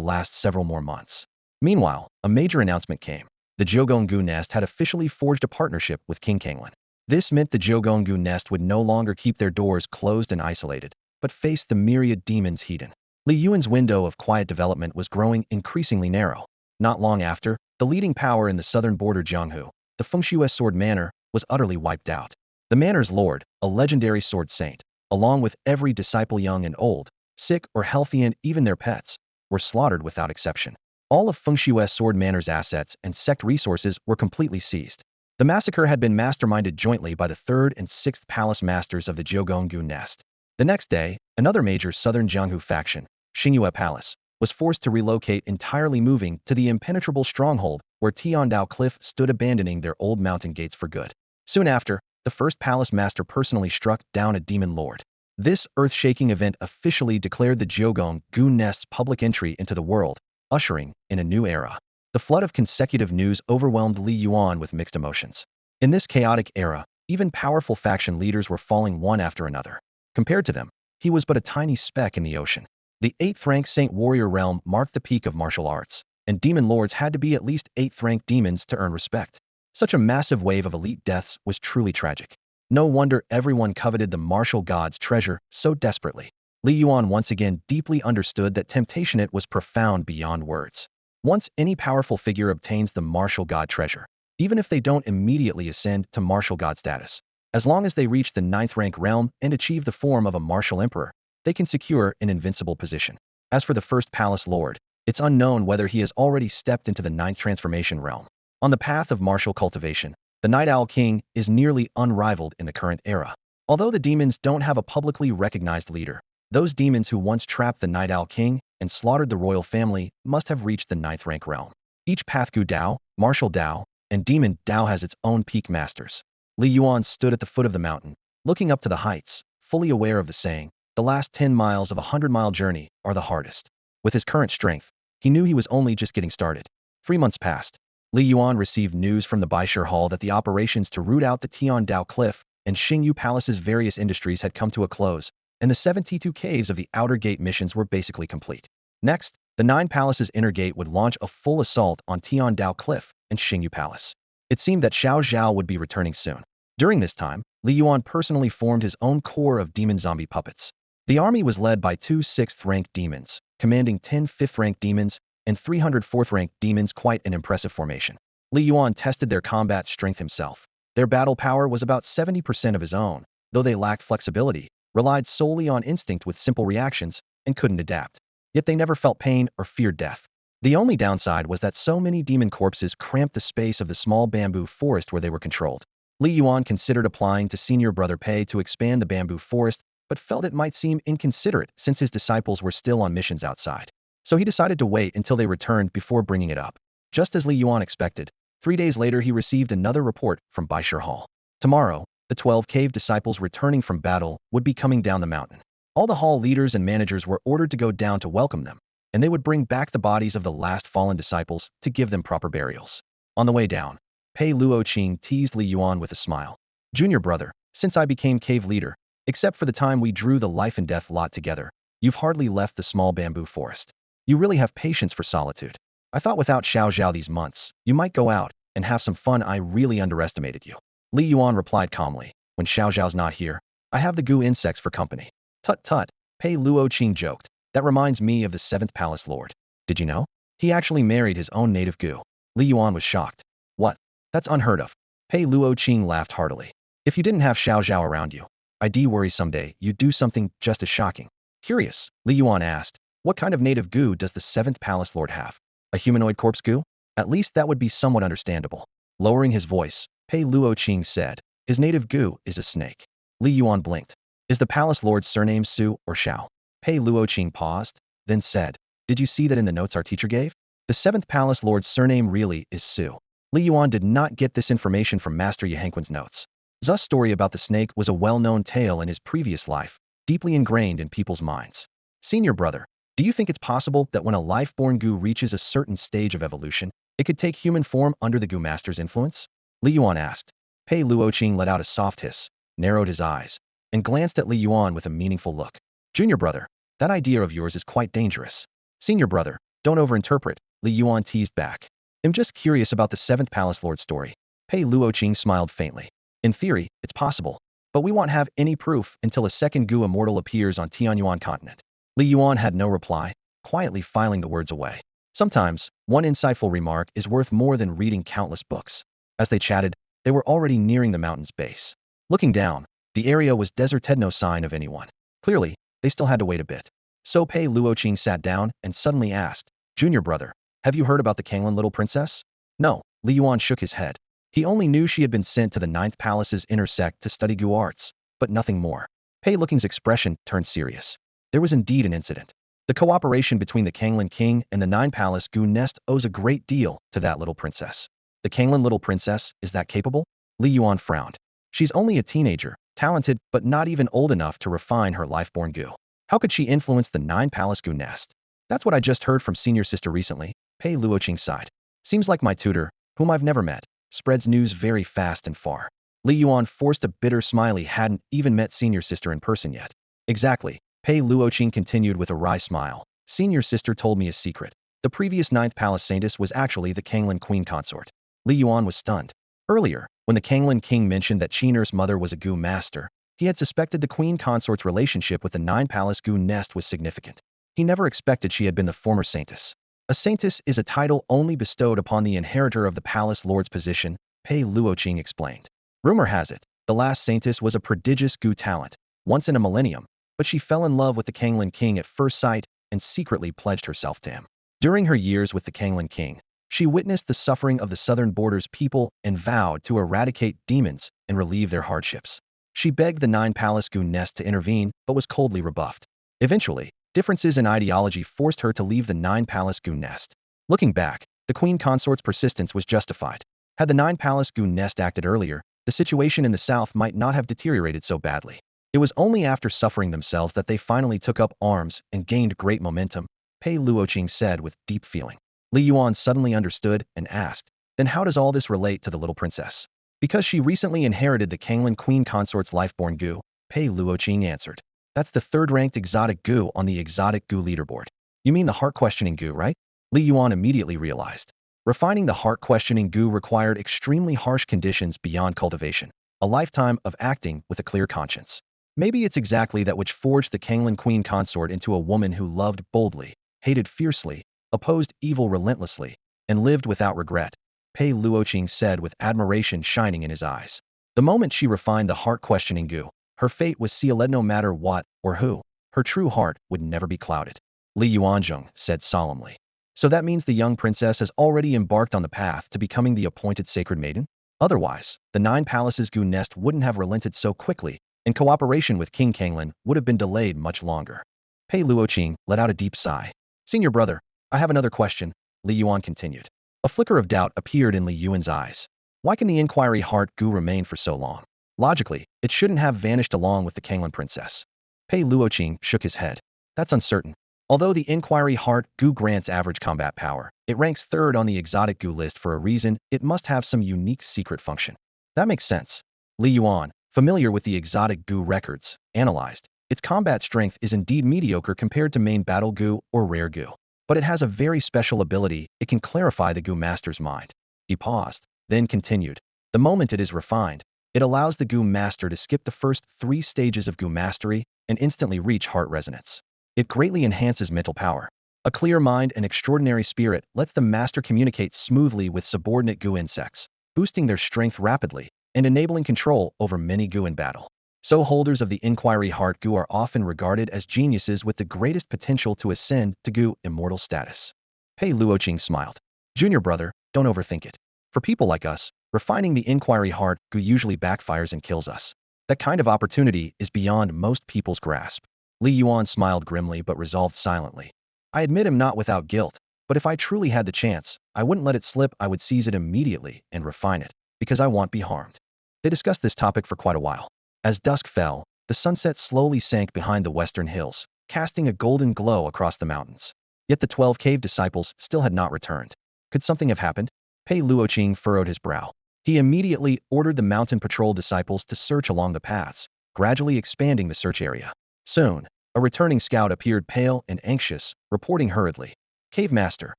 last several more months. Meanwhile, a major announcement came. The Jiugonggu Nest had officially forged a partnership with King Kanglan. This meant the Jiugonggu Nest would no longer keep their doors closed and isolated, but face the myriad demons hidden. Li Yuan's window of quiet development was growing increasingly narrow. Not long after, the leading power in the southern border Jianghu, the Fengshui Sword Manor, was utterly wiped out. The manor's lord, a legendary sword saint, along with every disciple young and old, sick or healthy and even their pets, were slaughtered without exception. All of Fengshui Sword Manor's assets and sect resources were completely seized. The massacre had been masterminded jointly by the 3rd and 6th palace masters of the Jiugonggu Nest. The next day, another major southern Jianghu faction, Xingyue Palace, was forced to relocate entirely, moving to the impenetrable stronghold where Tiandao Cliff stood, abandoning their old mountain gates for good. Soon after, the 1st palace master personally struck down a demon lord. This earth-shaking event officially declared the Jiugonggu Nest's public entry into the world, ushering in a new era. The flood of consecutive news overwhelmed Li Yuan with mixed emotions. In this chaotic era, even powerful faction leaders were falling one after another. Compared to them, he was but a tiny speck in the ocean. The 8th-rank Saint Warrior realm marked the peak of martial arts, and demon lords had to be at least 8th-rank demons to earn respect. Such a massive wave of elite deaths was truly tragic. No wonder everyone coveted the martial god's treasure so desperately. Li Yuan once again deeply understood that temptation it was profound beyond words. Once any powerful figure obtains the martial god treasure, even if they don't immediately ascend to martial god status, as long as they reach the 9th rank realm and achieve the form of a martial emperor, they can secure an invincible position. As for the first palace lord, it's unknown whether he has already stepped into the 9th transformation realm. On the path of martial cultivation, the Night Owl King is nearly unrivaled in the current era. Although the demons don't have a publicly recognized leader, those demons who once trapped the Night Owl King and slaughtered the royal family must have reached the 9th rank realm. Each Pathgu Dao, Martial Dao, and Demon Dao has its own peak masters. Li Yuan stood at the foot of the mountain, looking up to the heights, fully aware of the saying, the last 10 miles of a 100-mile journey are the hardest. With his current strength, he knew he was only just getting started. 3 months passed. Li Yuan received news from the Baishir Hall that the operations to root out the Tian Dao Cliff and Xingyu Palace's various industries had come to a close, and the 72 caves of the Outer Gate missions were basically complete. Next, the 9 Palaces Inner Gate would launch a full assault on Tian Dao Cliff and Xingyu Palace. It seemed that Xiao Zhao would be returning soon. During this time, Li Yuan personally formed his own corps of demon zombie puppets. The army was led by 2 6th-rank demons, commanding 10 5th-rank demons and 300 4th-rank demons, quite an impressive formation. Li Yuan tested their combat strength himself. Their battle power was about 70% of his own, though they lacked flexibility, relied solely on instinct with simple reactions, and couldn't adapt. Yet they never felt pain or feared death. The only downside was that so many demon corpses cramped the space of the small bamboo forest where they were controlled. Li Yuan considered applying to senior brother Pei to expand the bamboo forest, but felt it might seem inconsiderate since his disciples were still on missions outside. So he decided to wait until they returned before bringing it up. Just as Li Yuan expected, 3 days later he received another report from Baishir Hall. Tomorrow, the 12 cave disciples returning from battle would be coming down the mountain. All the hall leaders and managers were ordered to go down to welcome them, and they would bring back the bodies of the last fallen disciples to give them proper burials. On the way down, Pei Luoqing teased Li Yuan with a smile. Junior brother, since I became cave leader, except for the time we drew the life and death lot together, you've hardly left the small bamboo forest. You really have patience for solitude. I thought without Xiao Zhao these months, you might go out and have some fun. I really underestimated you. Li Yuan replied calmly, when Xiao Zhao's not here, I have the goo insects for company. Tut tut, Pei Luoqing joked. That reminds me of the 7th Palace Lord. Did you know? He actually married his own native goo. Li Yuan was shocked. What? That's unheard of. Pei Luoqing laughed heartily. If you didn't have Xiao Zhao around you, I'd worry someday you'd do something just as shocking. Curious, Li Yuan asked, what kind of native goo does the 7th Palace Lord have? A humanoid corpse goo? At least that would be somewhat understandable. Lowering his voice, Pei Luoqing said, his native goo is a snake. Li Yuan blinked. Is the Palace Lord's surname Su or Xiao? Pei Luoqing paused, then said, did you see that in the notes our teacher gave? The 7th Palace Lord's surname really is Su. Li Yuan did not get this information from Master Yehenquan's notes. Zu's story about the snake was a well-known tale in his previous life, deeply ingrained in people's minds. Senior brother, do you think it's possible that when a life-born goo reaches a certain stage of evolution, it could take human form under the goo master's influence? Li Yuan asked. Pei Luoqing let out a soft hiss, narrowed his eyes, and glanced at Li Yuan with a meaningful look. Junior brother, that idea of yours is quite dangerous. Senior brother, don't overinterpret, Li Yuan teased back. I'm just curious about the 7th Palace Lord story. Pei Luoqing smiled faintly. In theory, it's possible, but we won't have any proof until a second goo immortal appears on Tianyuan continent. Li Yuan had no reply, quietly filing the words away. Sometimes, one insightful remark is worth more than reading countless books. As they chatted, they were already nearing the mountain's base. Looking down, the area was deserted, no sign of anyone. Clearly, they still had to wait a bit. So Pei Luoqing sat down and suddenly asked, Junior brother, have you heard about the Kanglan little princess? No, Li Yuan shook his head. He only knew she had been sent to the 9th Palace's inner sect to study goo arts, but nothing more. Pei Luoqing's expression turned serious. There was indeed an incident. The cooperation between the Kanglan King and the 9 Palace goo nest owes a great deal to that little princess. The Kanglan little princess, is that capable? Li Yuan frowned. She's only a teenager, talented, but not even old enough to refine her life-born goo. How could she influence the 9 Palace goo nest? That's what I just heard from senior sister recently, Pei Luoqing sighed. Seems like my tutor, whom I've never met, spreads news very fast and far. Li Yuan forced a bitter smile. He hadn't even met senior sister in person yet. Exactly, Pei Luoqing continued with a wry smile. Senior sister told me a secret. The previous 9th Palace Saintess was actually the Kanglan Queen consort. Li Yuan was stunned. Earlier, when the Kanglan King mentioned that Qin'er's mother was a goo master, he had suspected the Queen consort's relationship with the 9 Palace goo nest was significant. He never expected she had been the former Saintess. A saintess is a title only bestowed upon the inheritor of the palace lord's position, Pei Luoqing explained. Rumor has it, the last saintess was a prodigious Gu talent, once in a millennium, but she fell in love with the Kanglan king at first sight and secretly pledged herself to him. During her years with the Kanglan king, she witnessed the suffering of the southern border's people and vowed to eradicate demons and relieve their hardships. She begged the Nine Palace Gu nest to intervene, but was coldly rebuffed. Eventually, differences in ideology forced her to leave the Nine Palace Gu nest. Looking back, the queen consort's persistence was justified. Had the Nine Palace Gu nest acted earlier, the situation in the south might not have deteriorated so badly. It was only after suffering themselves that they finally took up arms and gained great momentum, Pei Luoqing said with deep feeling. Li Yuan suddenly understood and asked, then how does all this relate to the little princess? Because she recently inherited the Kanglan queen consort's life-born Gu, Pei Luoqing answered. That's the third-ranked exotic Gu on the exotic Gu leaderboard. You mean the heart-questioning Gu, right? Li Yuan immediately realized. Refining the heart-questioning Gu required extremely harsh conditions beyond cultivation, a lifetime of acting with a clear conscience. Maybe it's exactly that which forged the Kanglan queen consort into a woman who loved boldly, hated fiercely, opposed evil relentlessly, and lived without regret, Pei Luoqing said with admiration shining in his eyes. The moment she refined the heart-questioning Gu, her fate was sealed. No matter what or who, her true heart would never be clouded. Li Yuanzhong said solemnly. So that means the young princess has already embarked on the path to becoming the appointed sacred maiden? Otherwise, the Nine Palaces Gu nest wouldn't have relented so quickly, and cooperation with King Kanglan would have been delayed much longer. Pei Luoqing let out a deep sigh. Senior brother, I have another question, Li Yuan continued. A flicker of doubt appeared in Li Yuan's eyes. Why can the inquiry heart Gu remain for so long? Logically, it shouldn't have vanished along with the Kanglan princess. Pei Luoqing shook his head. That's uncertain. Although the inquiry heart Gu grants average combat power, it ranks third on the exotic Gu list for a reason. It must have some unique secret function. That makes sense. Li Yuan, familiar with the exotic Gu records, analyzed. Its combat strength is indeed mediocre compared to main battle Gu or rare Gu. But it has a very special ability. It can clarify the Gu master's mind. He paused, then continued. The moment it is refined, it allows the Gu master to skip the first 3 stages of Gu mastery and instantly reach heart resonance. It greatly enhances mental power. A clear mind and extraordinary spirit lets the master communicate smoothly with subordinate Gu insects, boosting their strength rapidly and enabling control over many Gu in battle. So holders of the inquiry heart Gu are often regarded as geniuses with the greatest potential to ascend to Gu immortal status. Pei Luoqing smiled. Junior brother, don't overthink it. For people like us, refining the inquiry heart Gu usually backfires and kills us. That kind of opportunity is beyond most people's grasp. Li Yuan smiled grimly but resolved silently. I admit him not without guilt, but if I truly had the chance, I wouldn't let it slip. I would seize it immediately and refine it, because I won't be harmed. They discussed this topic for quite a while. As dusk fell, the sunset slowly sank behind the western hills, casting a golden glow across the mountains. Yet the 12 cave disciples still had not returned. Could something have happened? Pei Luoqing furrowed his brow. He immediately ordered the mountain patrol disciples to search along the paths, gradually expanding the search area. Soon, a returning scout appeared pale and anxious, reporting hurriedly. Cave Master,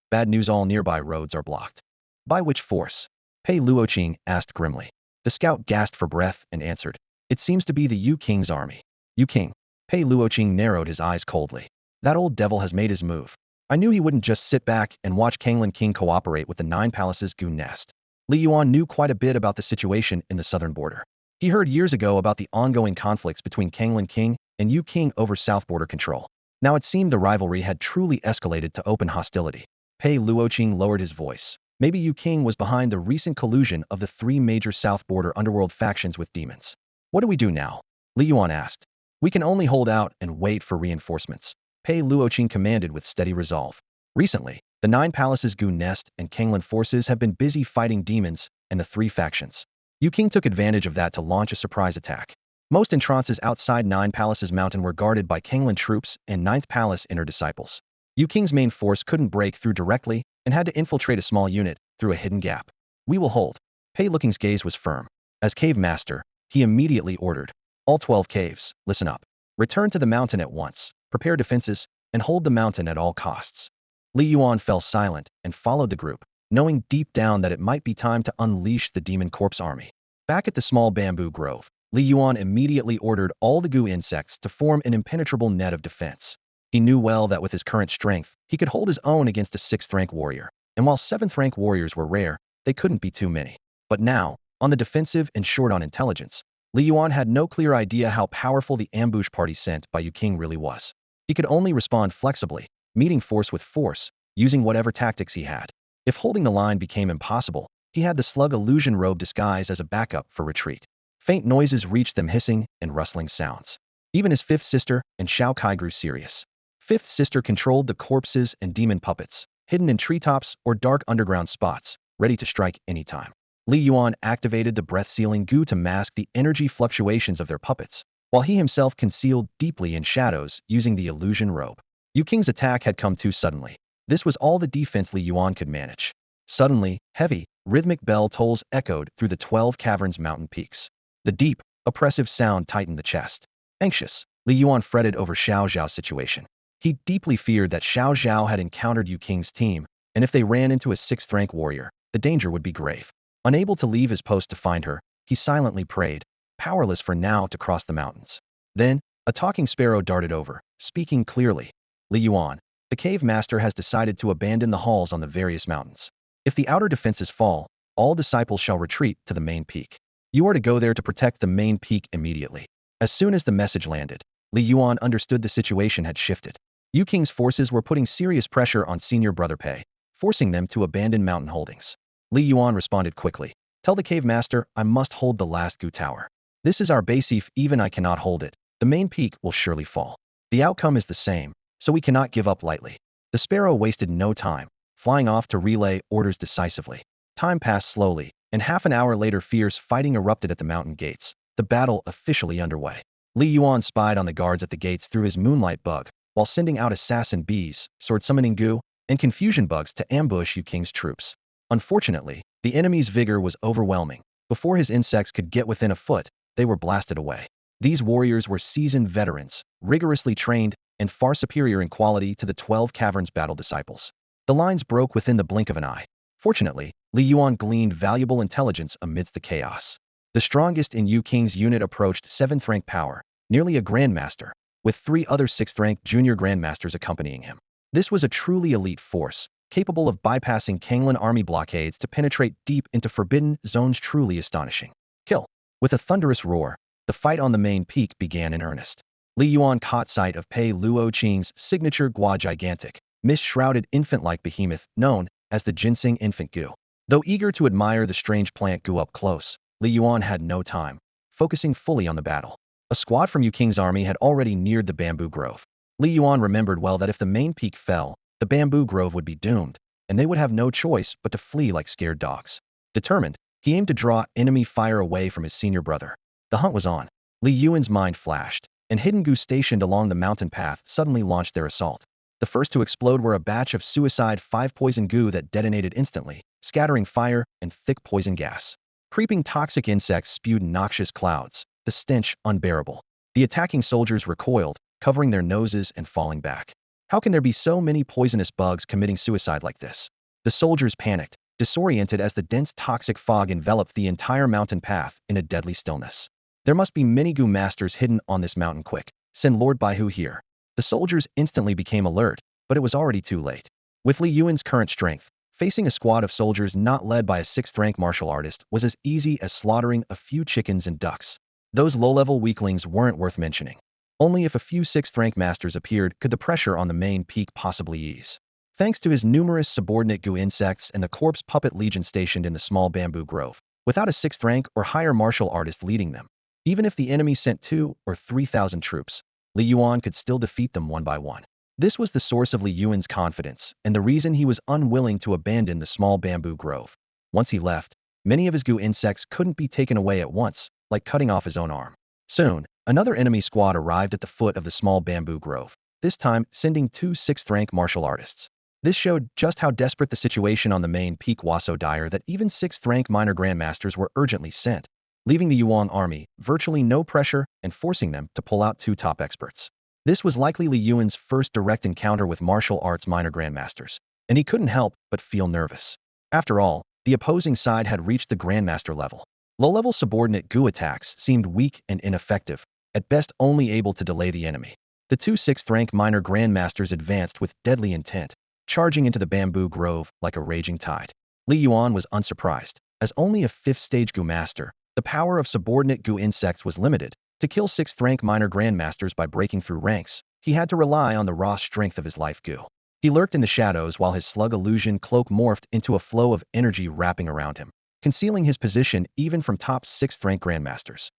bad news, all nearby roads are blocked. By which force? Pei Luoqing asked grimly. The scout gasped for breath and answered. It seems to be the Yu King's army. Yu King. Pei Luoqing narrowed his eyes coldly. That old devil has made his move. I knew he wouldn't just sit back and watch Kanglan King cooperate with the Nine Palaces Gu nest. Li Yuan knew quite a bit about the situation in the southern border. He heard years ago about the ongoing conflicts between Kanglan King and Yu King over south border control. Now it seemed the rivalry had truly escalated to open hostility. Pei Luoqing lowered his voice. Maybe Yu King was behind the recent collusion of the 3 major south border underworld factions with demons. What do we do now? Li Yuan asked. We can only hold out and wait for reinforcements, Pei Luoqing commanded with steady resolve. Recently, the Nine Palaces Gu nest and Kanglan forces have been busy fighting demons and the 3 factions. Yu King took advantage of that to launch a surprise attack. Most entrances outside Nine Palaces Mountain were guarded by Kanglan troops and Ninth Palace inner disciples. Yu King's main force couldn't break through directly and had to infiltrate a small unit through a hidden gap. We will hold. Pei Luoqing's gaze was firm. As cave master, he immediately ordered. All 12 caves, listen up. Return to the mountain at once, prepare defenses, and hold the mountain at all costs. Li Yuan fell silent and followed the group, knowing deep down that it might be time to unleash the demon corpse army. Back at the small bamboo grove, Li Yuan immediately ordered all the Gu insects to form an impenetrable net of defense. He knew well that with his current strength, he could hold his own against a 6th-rank warrior, and while 7th-rank warriors were rare, they couldn't be too many. But now, on the defensive and short on intelligence, Li Yuan had no clear idea how powerful the ambush party sent by Yu King really was. He could only respond flexibly, meeting force with force, using whatever tactics he had. If holding the line became impossible, he had the slug illusion robe disguised as a backup for retreat. Faint noises reached them, hissing and rustling sounds. Even his 5th sister and Shao Kai grew serious. 5th sister controlled the corpses and demon puppets, hidden in treetops or dark underground spots, ready to strike anytime. Li Yuan activated the breath-sealing goo to mask the energy fluctuations of their puppets, while he himself concealed deeply in shadows using the illusion robe. Yu King's attack had come too suddenly. This was all the defense Li Yuan could manage. Suddenly, heavy, rhythmic bell tolls echoed through the 12 caverns mountain peaks. The deep, oppressive sound tightened the chest. Anxious, Li Yuan fretted over Xiao Zhao's situation. He deeply feared that Xiao Zhao had encountered Yu King's team, and if they ran into a 6th-rank warrior, the danger would be grave. Unable to leave his post to find her, he silently prayed, powerless for now to cross the mountains. Then, a talking sparrow darted over, speaking clearly. Li Yuan, the cave master has decided to abandon the halls on the various mountains. If the outer defenses fall, all disciples shall retreat to the main peak. You are to go there to protect the main peak immediately. As soon as the message landed, Li Yuan understood the situation had shifted. Yu King's forces were putting serious pressure on senior brother Pei, forcing them to abandon mountain holdings. Li Yuan responded quickly. Tell the cave master I must hold the last Gu tower. This is our base. If even I cannot hold it, the main peak will surely fall. The outcome is the same, so we cannot give up lightly. The sparrow wasted no time, flying off to relay orders decisively. Time passed slowly, and half an hour later fierce fighting erupted at the mountain gates, the battle officially underway. Li Yuan spied on the guards at the gates through his moonlight bug, while sending out assassin bees, sword-summoning goo, and confusion bugs to ambush Yu King's troops. Unfortunately, the enemy's vigor was overwhelming. Before his insects could get within a foot, they were blasted away. These warriors were seasoned veterans, rigorously trained, and far superior in quality to the 12 caverns battle disciples. The lines broke within the blink of an eye. Fortunately, Li Yuan gleaned valuable intelligence amidst the chaos. The strongest in Yu King's unit approached 7th-rank power, nearly a grandmaster, with 3 other 6th-rank junior grandmasters accompanying him. This was a truly elite force, capable of bypassing Kanglan army blockades to penetrate deep into forbidden zones. Truly astonishing. Kill. With a thunderous roar, the fight on the main peak began in earnest. Li Yuan caught sight of Pei Luoqing's signature Gua gigantic, mist-shrouded infant-like behemoth known as the ginseng infant goo. Though eager to admire the strange plant goo up close, Li Yuan had no time, focusing fully on the battle. A squad from Yu King's army had already neared the bamboo grove. Li Yuan remembered well that if the main peak fell, the bamboo grove would be doomed, and they would have no choice but to flee like scared dogs. Determined, he aimed to draw enemy fire away from his senior brother. The hunt was on. Li Yuan's mind flashed, and hidden goo stationed along the mountain path suddenly launched their assault. The first to explode were a batch of suicide 5 poison goo that detonated instantly, scattering fire and thick poison gas. Creeping toxic insects spewed noxious clouds, the stench unbearable. The attacking soldiers recoiled, covering their noses and falling back. How can there be so many poisonous bugs committing suicide like this? The soldiers panicked, disoriented as the dense toxic fog enveloped the entire mountain path in a deadly stillness. There must be many goo masters hidden on this mountain. Quick, send Lord Baihu here. The soldiers instantly became alert, but it was already too late. With Li Yuan's current strength, facing a squad of soldiers not led by a 6th-rank martial artist was as easy as slaughtering a few chickens and ducks. Those low-level weaklings weren't worth mentioning. Only if a few 6th-rank masters appeared could the pressure on the main peak possibly ease. Thanks to his numerous subordinate goo insects and the corpse puppet legion stationed in the small bamboo grove, without a 6th-rank or higher martial artist leading them, even if the enemy sent 2,000 or 3,000 troops, Li Yuan could still defeat them one by one. This was the source of Li Yuan's confidence and the reason he was unwilling to abandon the small bamboo grove. Once he left, many of his goo insects couldn't be taken away at once, like cutting off his own arm. Soon, another enemy squad arrived at the foot of the small bamboo grove, this time sending 2 6th-rank martial artists. This showed just how desperate the situation on the main peak was, so dire that even 6th-rank minor grandmasters were urgently sent, leaving the Yuan army virtually no pressure and forcing them to pull out 2 top experts. This was likely Li Yuan's first direct encounter with martial arts minor grandmasters, and he couldn't help but feel nervous. After all, the opposing side had reached the grandmaster level. Low-level subordinate goo attacks seemed weak and ineffective, at best only able to delay the enemy. The two sixth-rank minor grandmasters advanced with deadly intent, charging into the bamboo grove like a raging tide. Li Yuan was unsurprised. As only a fifth-stage Gu master, the power of subordinate Gu insects was limited. To kill sixth-rank minor grandmasters by breaking through ranks, he had to rely on the raw strength of his life Gu. He lurked in the shadows while his slug illusion cloak morphed into a flow of energy wrapping around him, concealing his position even from top sixth-rank grandmasters.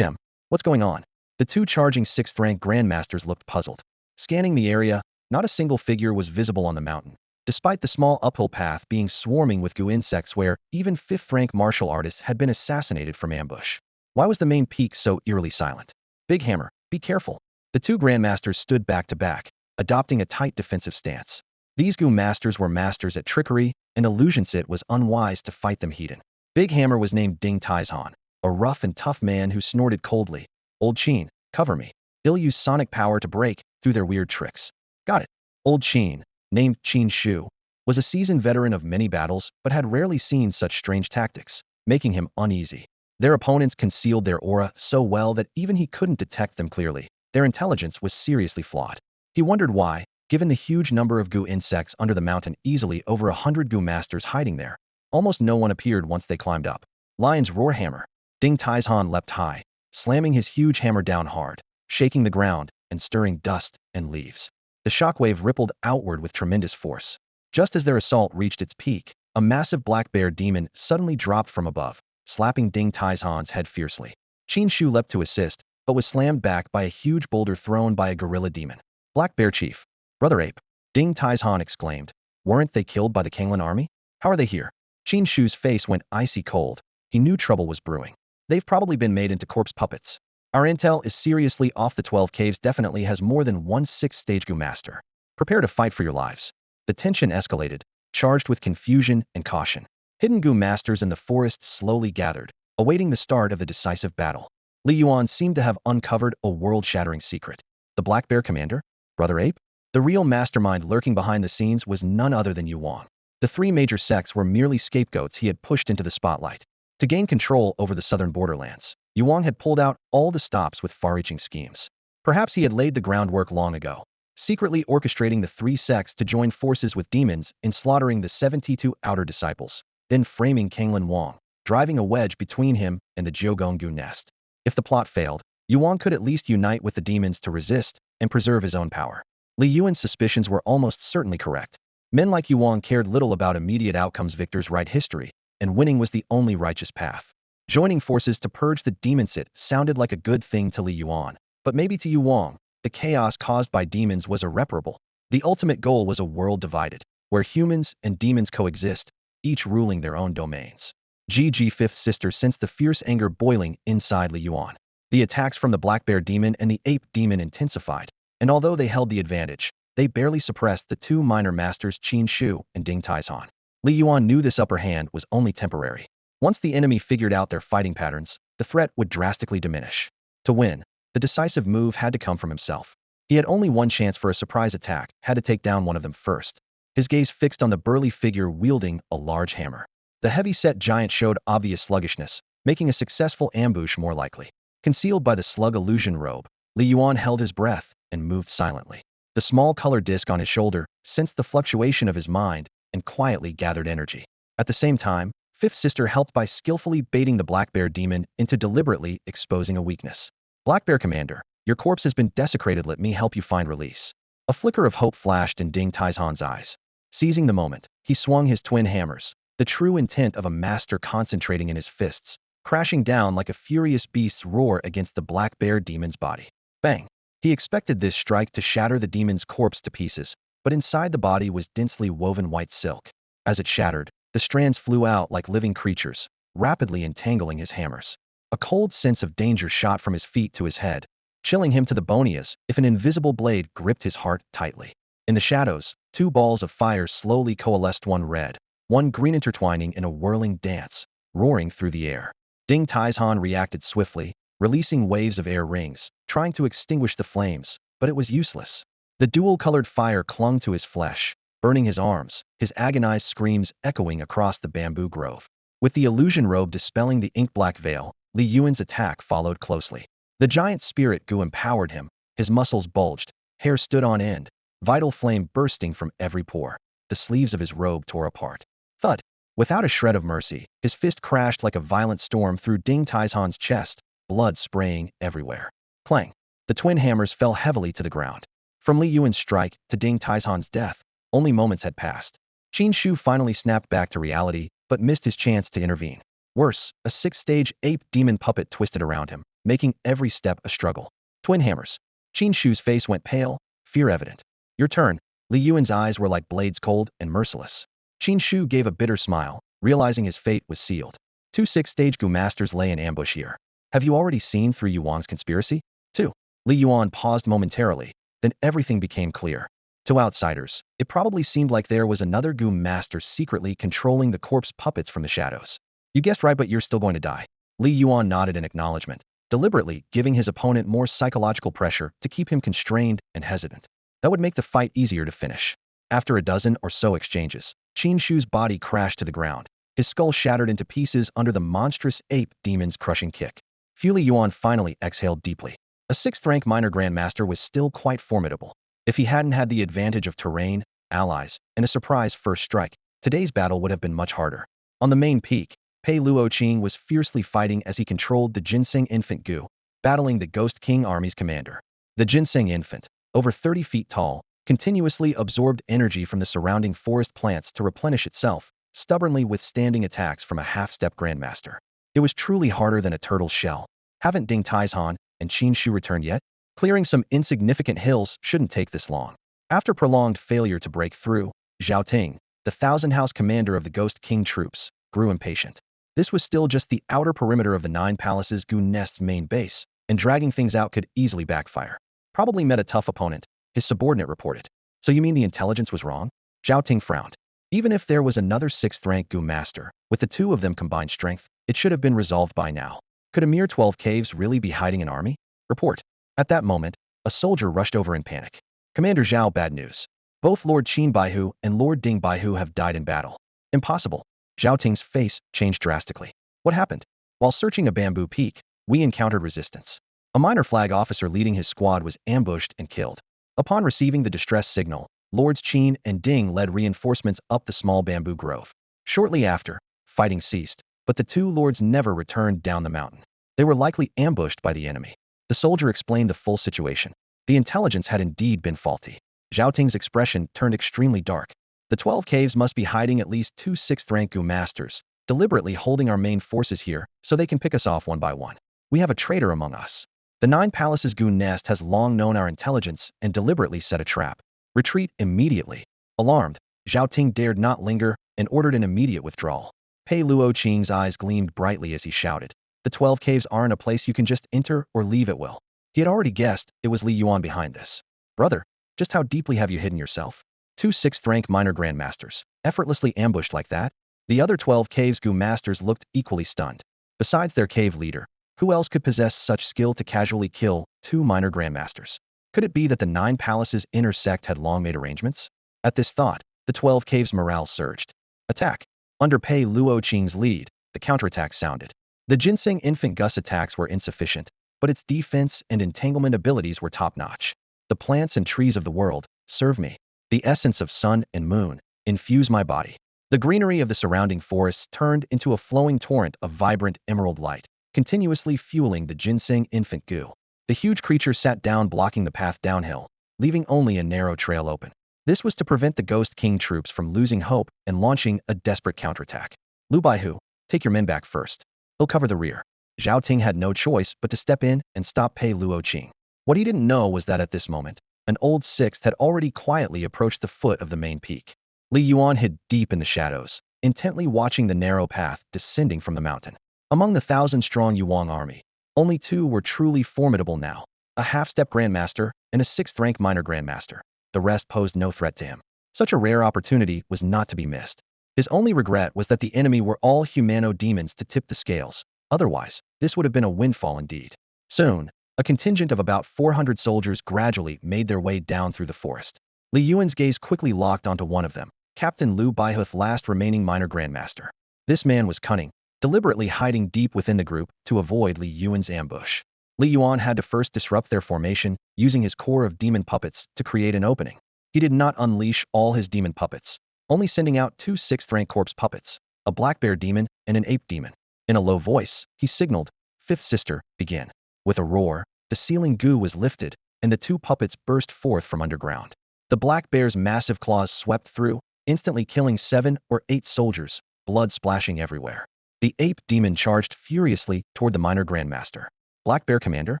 What's going on? The two charging sixth-rank grandmasters looked puzzled. Scanning the area, not a single figure was visible on the mountain, despite the small uphill path being swarming with Gu insects where even fifth-rank martial artists had been assassinated from ambush. Why was the main peak so eerily silent? Big Hammer, be careful. The two grandmasters stood back to back, adopting a tight defensive stance. These Gu masters were masters at trickery, and Illusionsit was unwise to fight them heathen. Big Hammer was named Ding Taizhan, a rough and tough man who snorted coldly. Old Qin, cover me. He'll use sonic power to break through their weird tricks. Got it. Old Qin, named Qin Shu, was a seasoned veteran of many battles but had rarely seen such strange tactics, making him uneasy. Their opponents concealed their aura so well that even he couldn't detect them clearly. Their intelligence was seriously flawed. He wondered why, given the huge number of Gu insects under the mountain, easily over 100 Gu masters hiding there, almost no one appeared once they climbed up. Lion's roar hammer. Ding Taizhan leapt high, slamming his huge hammer down hard, shaking the ground and stirring dust and leaves. The shockwave rippled outward with tremendous force. Just as their assault reached its peak, a massive black bear demon suddenly dropped from above, slapping Ding Taizhan's head fiercely. Qin Shu leapt to assist, but was slammed back by a huge boulder thrown by a gorilla demon. Black Bear Chief. Brother Ape. Ding Taizhan exclaimed. Weren't they killed by the Kanglan army? How are they here? Qin Shu's face went icy cold. He knew trouble was brewing. They've probably been made into corpse puppets. Our intel is seriously off. The 12 Caves definitely has more than one sixth-stage Gu master. Prepare to fight for your lives. The tension escalated, charged with confusion and caution. Hidden Gu masters in the forest slowly gathered, awaiting the start of the decisive battle. Li Yuan seemed to have uncovered a world-shattering secret. The Black Bear Commander? Brother Ape? The real mastermind lurking behind the scenes was none other than Yuan. The three major sects were merely scapegoats he had pushed into the spotlight. To gain control over the southern borderlands, Yuan had pulled out all the stops with far-reaching schemes. Perhaps he had laid the groundwork long ago, secretly orchestrating the three sects to join forces with demons in slaughtering the 72 outer disciples, then framing Kanglan Wang, driving a wedge between him and the Jiugonggu nest. If the plot failed, Yuan could at least unite with the demons to resist and preserve his own power. Li Yuan's suspicions were almost certainly correct. Men like Yuan cared little about immediate outcomes. Victors write history, and winning was the only righteous path. Joining forces to purge the demonsit sounded like a good thing to Li Yuan, but maybe to Yuan, the chaos caused by demons was irreparable. The ultimate goal was a world divided, where humans and demons coexist, each ruling their own domains. GG Fifth Sister sensed the fierce anger boiling inside Li Yuan. The attacks from the Black Bear Demon and the Ape Demon intensified, and although they held the advantage, they barely suppressed the two minor masters Qin Shu and Ding Taizhan. Li Yuan knew this upper hand was only temporary. Once the enemy figured out their fighting patterns, the threat would drastically diminish. To win, the decisive move had to come from himself. He had only one chance for a surprise attack, had to take down one of them first. His gaze fixed on the burly figure wielding a large hammer. The heavy-set giant showed obvious sluggishness, making a successful ambush more likely. Concealed by the slug illusion robe, Li Yuan held his breath and moved silently. The small color disc on his shoulder sensed the fluctuation of his mind and quietly gathered energy. At the same time, Fifth Sister helped by skillfully baiting the Black Bear Demon into deliberately exposing a weakness. Black Bear Commander, your corpse has been desecrated. Let me help you find release. A flicker of hope flashed in Ding Taizhan's eyes. Seizing the moment, he swung his twin hammers, the true intent of a master concentrating in his fists, crashing down like a furious beast's roar against the Black Bear Demon's body. Bang! He expected this strike to shatter the demon's corpse to pieces, but inside the body was densely woven white silk. As it shattered, the strands flew out like living creatures, rapidly entangling his hammers. A cold sense of danger shot from his feet to his head, chilling him to the bone as if an invisible blade gripped his heart tightly. In the shadows, two balls of fire slowly coalesced, one red, one green, intertwining in a whirling dance, roaring through the air. Ding Taizhan reacted swiftly, releasing waves of air rings, trying to extinguish the flames, but it was useless. The dual-colored fire clung to his flesh, burning his arms, his agonized screams echoing across the bamboo grove. With the illusion robe dispelling the ink-black veil, Li Yuan's attack followed closely. The giant spirit Gu empowered him, his muscles bulged, Hair stood on end, vital flame bursting from every pore. The sleeves of his robe tore apart. Thud! Without a shred of mercy, his fist crashed like a violent storm through Ding Taizhan's chest, blood spraying everywhere. Clang! The twin hammers fell heavily to the ground. From Li Yuan's strike to Ding Taizhan's death, only moments had passed. Qin Shu finally snapped back to reality, but missed his chance to intervene. Worse, a sixth-stage ape demon puppet twisted around him, making every step a struggle. Twin hammers. Qin Shu's face went pale, fear evident. Your turn. Li Yuan's eyes were like blades cold and merciless. Qin Shu gave a bitter smile, realizing his fate was sealed. 2 sixth-stage Gu masters lay in ambush here. Have you already seen through Yuan's conspiracy? 2. Li Yuan paused momentarily, then everything became clear. To outsiders, it probably seemed like there was another Gu master secretly controlling the corpse puppets from the shadows. You guessed right, but you're still going to die. Li Yuan nodded in acknowledgement, deliberately giving his opponent more psychological pressure to keep him constrained and hesitant. That would make the fight easier to finish. After a dozen or so exchanges, Qin Shu's body crashed to the ground. His skull shattered into pieces under the monstrous ape demon's crushing kick. Li Yuan finally exhaled deeply. A 6th-rank minor grandmaster was still quite formidable. If he hadn't had the advantage of terrain, allies, and a surprise first strike, today's battle would have been much harder. On the main peak, Pei Luoqing was fiercely fighting as he controlled the Ginseng infant Gu, battling the Ghost King army's commander. The Ginseng infant, over 30 feet tall, continuously absorbed energy from the surrounding forest plants to replenish itself, stubbornly withstanding attacks from a half-step grandmaster. It was truly harder than a turtle's shell. Haven't Ding Taizhan and Qin Shu returned yet? Clearing some insignificant hills shouldn't take this long. After prolonged failure to break through, Zhao Ting, the Thousand House commander of the Ghost King troops, grew impatient. This was still just the outer perimeter of the 9 Palaces Gu Nest's main base, and dragging things out could easily backfire. Probably met a tough opponent, his subordinate reported. So you mean the intelligence was wrong? Zhao Ting frowned. Even if there was another 6th-rank Gu master, with the 2 of them combined strength, it should have been resolved by now. Could a mere 12 caves really be hiding an army? Report. At that moment, a soldier rushed over in panic. Commander Zhao, bad news. Both Lord Qin Baihu and Lord Ding Baihu have died in battle. Impossible. Zhao Ting's face changed drastically. What happened? While searching a bamboo peak, we encountered resistance. A minor flag officer leading his squad was ambushed and killed. Upon receiving the distress signal, Lords Qin and Ding led reinforcements up the small bamboo grove. Shortly after, fighting ceased, but the 2 lords never returned down the mountain. They were likely ambushed by the enemy. The soldier explained the full situation. The intelligence had indeed been faulty. Zhao Ting's expression turned extremely dark. The 12 caves must be hiding at least 2 6th-rank Gu masters, deliberately holding our main forces here so they can pick us off one by one. We have a traitor among us. The 9 Palaces Gu Nest has long known our intelligence and deliberately set a trap. Retreat immediately. Alarmed, Zhao Ting dared not linger and ordered an immediate withdrawal. Pei Luoqing's eyes gleamed brightly as he shouted. The 12 caves aren't a place you can just enter or leave at will. He had already guessed it was Li Yuan behind this. Brother, just how deeply have you hidden yourself? 2 6th-rank minor grandmasters, effortlessly ambushed like that? The other 12 caves Gu masters looked equally stunned. Besides their cave leader, who else could possess such skill to casually kill 2 minor grandmasters? Could it be that the 9 Palaces inner sect had long made arrangements? At this thought, the 12 caves' morale surged. Attack! Under Pei Luoqing's lead, the counterattack sounded. The Ginseng infant Gus attacks were insufficient, but its defense and entanglement abilities were top-notch. The plants and trees of the world, serve me. The essence of sun and moon, infuse my body. The greenery of the surrounding forests turned into a flowing torrent of vibrant emerald light, continuously fueling the Ginseng infant Gu. The huge creature sat down, blocking the path downhill, leaving only a narrow trail open. This was to prevent the Ghost King troops from losing hope and launching a desperate counterattack. Lu Baihu, take your men back first. He'll cover the rear. Zhao Ting had no choice but to step in and stop Pei Luoqing. What he didn't know was that at this moment, an old 6th had already quietly approached the foot of the main peak. Li Yuan hid deep in the shadows, intently watching the narrow path descending from the mountain. Among the 1,000-strong Yuan army, only 2 were truly formidable now, a half-step grandmaster and a 6th-rank minor grandmaster. The rest posed no threat to him. Such a rare opportunity was not to be missed. His only regret was that the enemy were all humano-demons to tip the scales. Otherwise, this would have been a windfall indeed. Soon, a contingent of about 400 soldiers gradually made their way down through the forest. Li Yuan's gaze quickly locked onto one of them, Captain Lu Baihu's last remaining minor grandmaster. This man was cunning, deliberately hiding deep within the group to avoid Li Yuan's ambush. Li Yuan had to first disrupt their formation, using his core of demon puppets to create an opening. He did not unleash all his demon puppets, only sending out two 6th-rank corpse puppets, a black bear demon and an ape demon. In a low voice, he signaled, "Fifth sister, begin." With a roar, the ceiling goo was lifted, and the two puppets burst forth from underground. The black bear's massive claws swept through, instantly killing 7 or 8 soldiers, blood splashing everywhere. The ape demon charged furiously toward the minor grandmaster. "Black bear commander?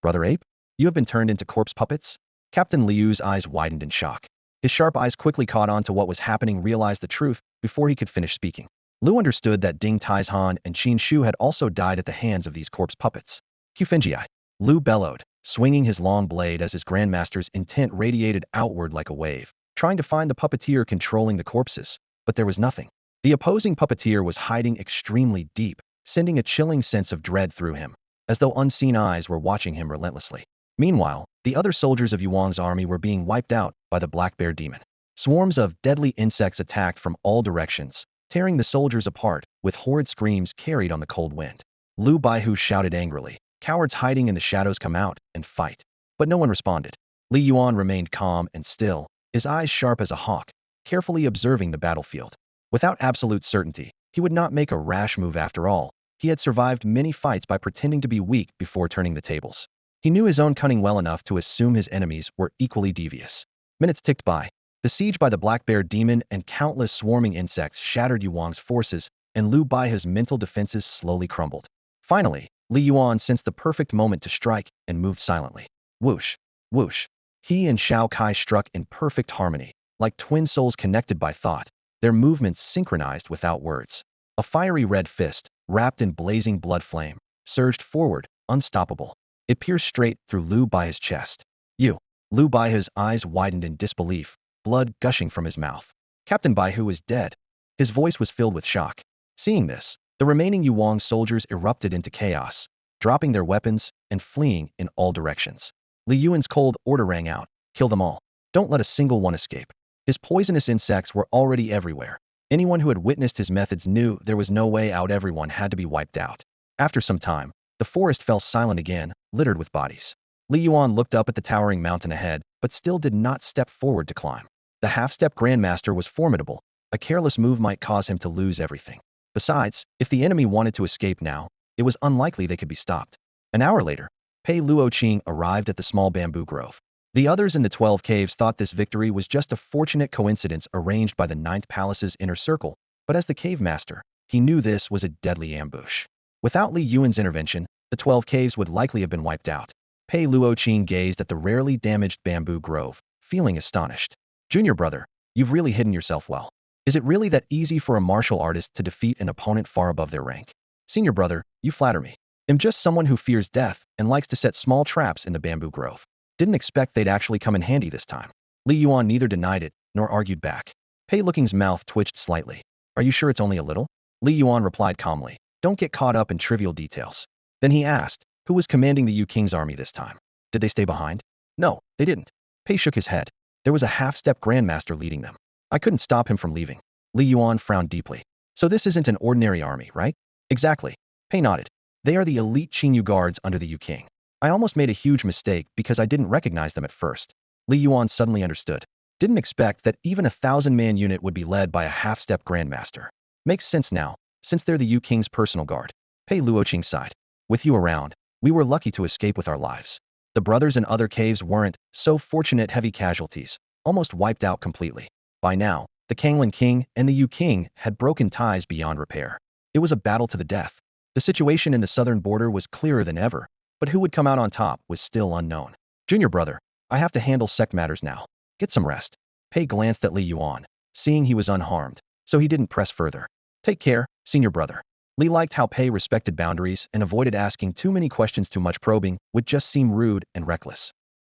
Brother ape? You have been turned into corpse puppets?" Captain Liu's eyes widened in shock. His sharp eyes quickly caught on to what was happening, realized the truth before he could finish speaking. Liu understood that Ding Taizhan and Qin Shu had also died at the hands of these corpse puppets. "Qufenji," Liu bellowed, swinging his long blade as his grandmaster's intent radiated outward like a wave, trying to find the puppeteer controlling the corpses, but there was nothing. The opposing puppeteer was hiding extremely deep, sending a chilling sense of dread through him, as though unseen eyes were watching him relentlessly. Meanwhile, the other soldiers of Yuan's army were being wiped out by the black bear demon. Swarms of deadly insects attacked from all directions, tearing the soldiers apart with horrid screams carried on the cold wind. Liu Baihu shouted angrily, "Cowards hiding in the shadows, come out and fight." But no one responded. Li Yuan remained calm and still, his eyes sharp as a hawk, carefully observing the battlefield. Without absolute certainty, he would not make a rash move after all. He had survived many fights by pretending to be weak before turning the tables. He knew his own cunning well enough to assume his enemies were equally devious. Minutes ticked by. The siege by the black bear demon and countless swarming insects shattered Yuan's forces, and Liu Baihu's mental defenses slowly crumbled. Finally, Li Yuan sensed the perfect moment to strike and moved silently. Whoosh, whoosh. He and Shao Kai struck in perfect harmony, like twin souls connected by thought, their movements synchronized without words. A fiery red fist, wrapped in blazing blood flame, surged forward, unstoppable. It pierced straight through Liu Baihu's chest. "You." Liu Baihu's eyes widened in disbelief, blood gushing from his mouth. "Captain Baihu is dead." His voice was filled with shock. Seeing this, the remaining Yuan soldiers erupted into chaos, dropping their weapons and fleeing in all directions. Li Yuan's cold order rang out, "Kill them all. Don't let a single one escape." His poisonous insects were already everywhere. Anyone who had witnessed his methods knew there was no way out. Everyone had to be wiped out. After some time, the forest fell silent again, littered with bodies. Li Yuan looked up at the towering mountain ahead, but still did not step forward to climb. The half-step grandmaster was formidable. A careless move might cause him to lose everything. Besides, if the enemy wanted to escape now, it was unlikely they could be stopped. An hour later, Pei Luoqing arrived at the small bamboo grove. The others in the 12 caves thought this victory was just a fortunate coincidence arranged by the 9th Palace's inner circle, but as the cave master, he knew this was a deadly ambush. Without Li Yuan's intervention, the 12 caves would likely have been wiped out. Pei Luoqing gazed at the rarely damaged bamboo grove, feeling astonished. "Junior brother, you've really hidden yourself well. Is it really that easy for a martial artist to defeat an opponent far above their rank?" "Senior brother, you flatter me. I'm just someone who fears death and likes to set small traps in the bamboo grove. Didn't expect they'd actually come in handy this time." Li Yuan neither denied it nor argued back. Pei Looking's mouth twitched slightly. "Are you sure it's only a little?" Li Yuan replied calmly. "Don't get caught up in trivial details." Then he asked, "Who was commanding the Yu King's army this time? Did they stay behind?" "No, they didn't." Pei shook his head. "There was a half-step grandmaster leading them. I couldn't stop him from leaving." Li Yuan frowned deeply. "So this isn't an ordinary army, right?" "Exactly." Pei nodded. "They are the elite Qingyu guards under the Yu King. I almost made a huge mistake because I didn't recognize them at first." Li Yuan suddenly understood. Didn't expect that even a 1,000-man unit would be led by a half-step grandmaster. Makes sense now, since they're the Yu King's personal guard. Pei Luoqing sighed. "With you around, we were lucky to escape with our lives. The brothers in other caves weren't so fortunate. Heavy casualties, almost wiped out completely. By now, the Kanglan King and the Yu King had broken ties beyond repair. It was a battle to the death. The situation in the southern border was clearer than ever, but who would come out on top was still unknown. "Junior brother, I have to handle sect matters now. Get some rest." Pei glanced at Li Yuan, seeing he was unharmed, so he didn't press further. "Take care, senior brother." Li liked how Pei respected boundaries and avoided asking too many questions. Too much probing would just seem rude and reckless.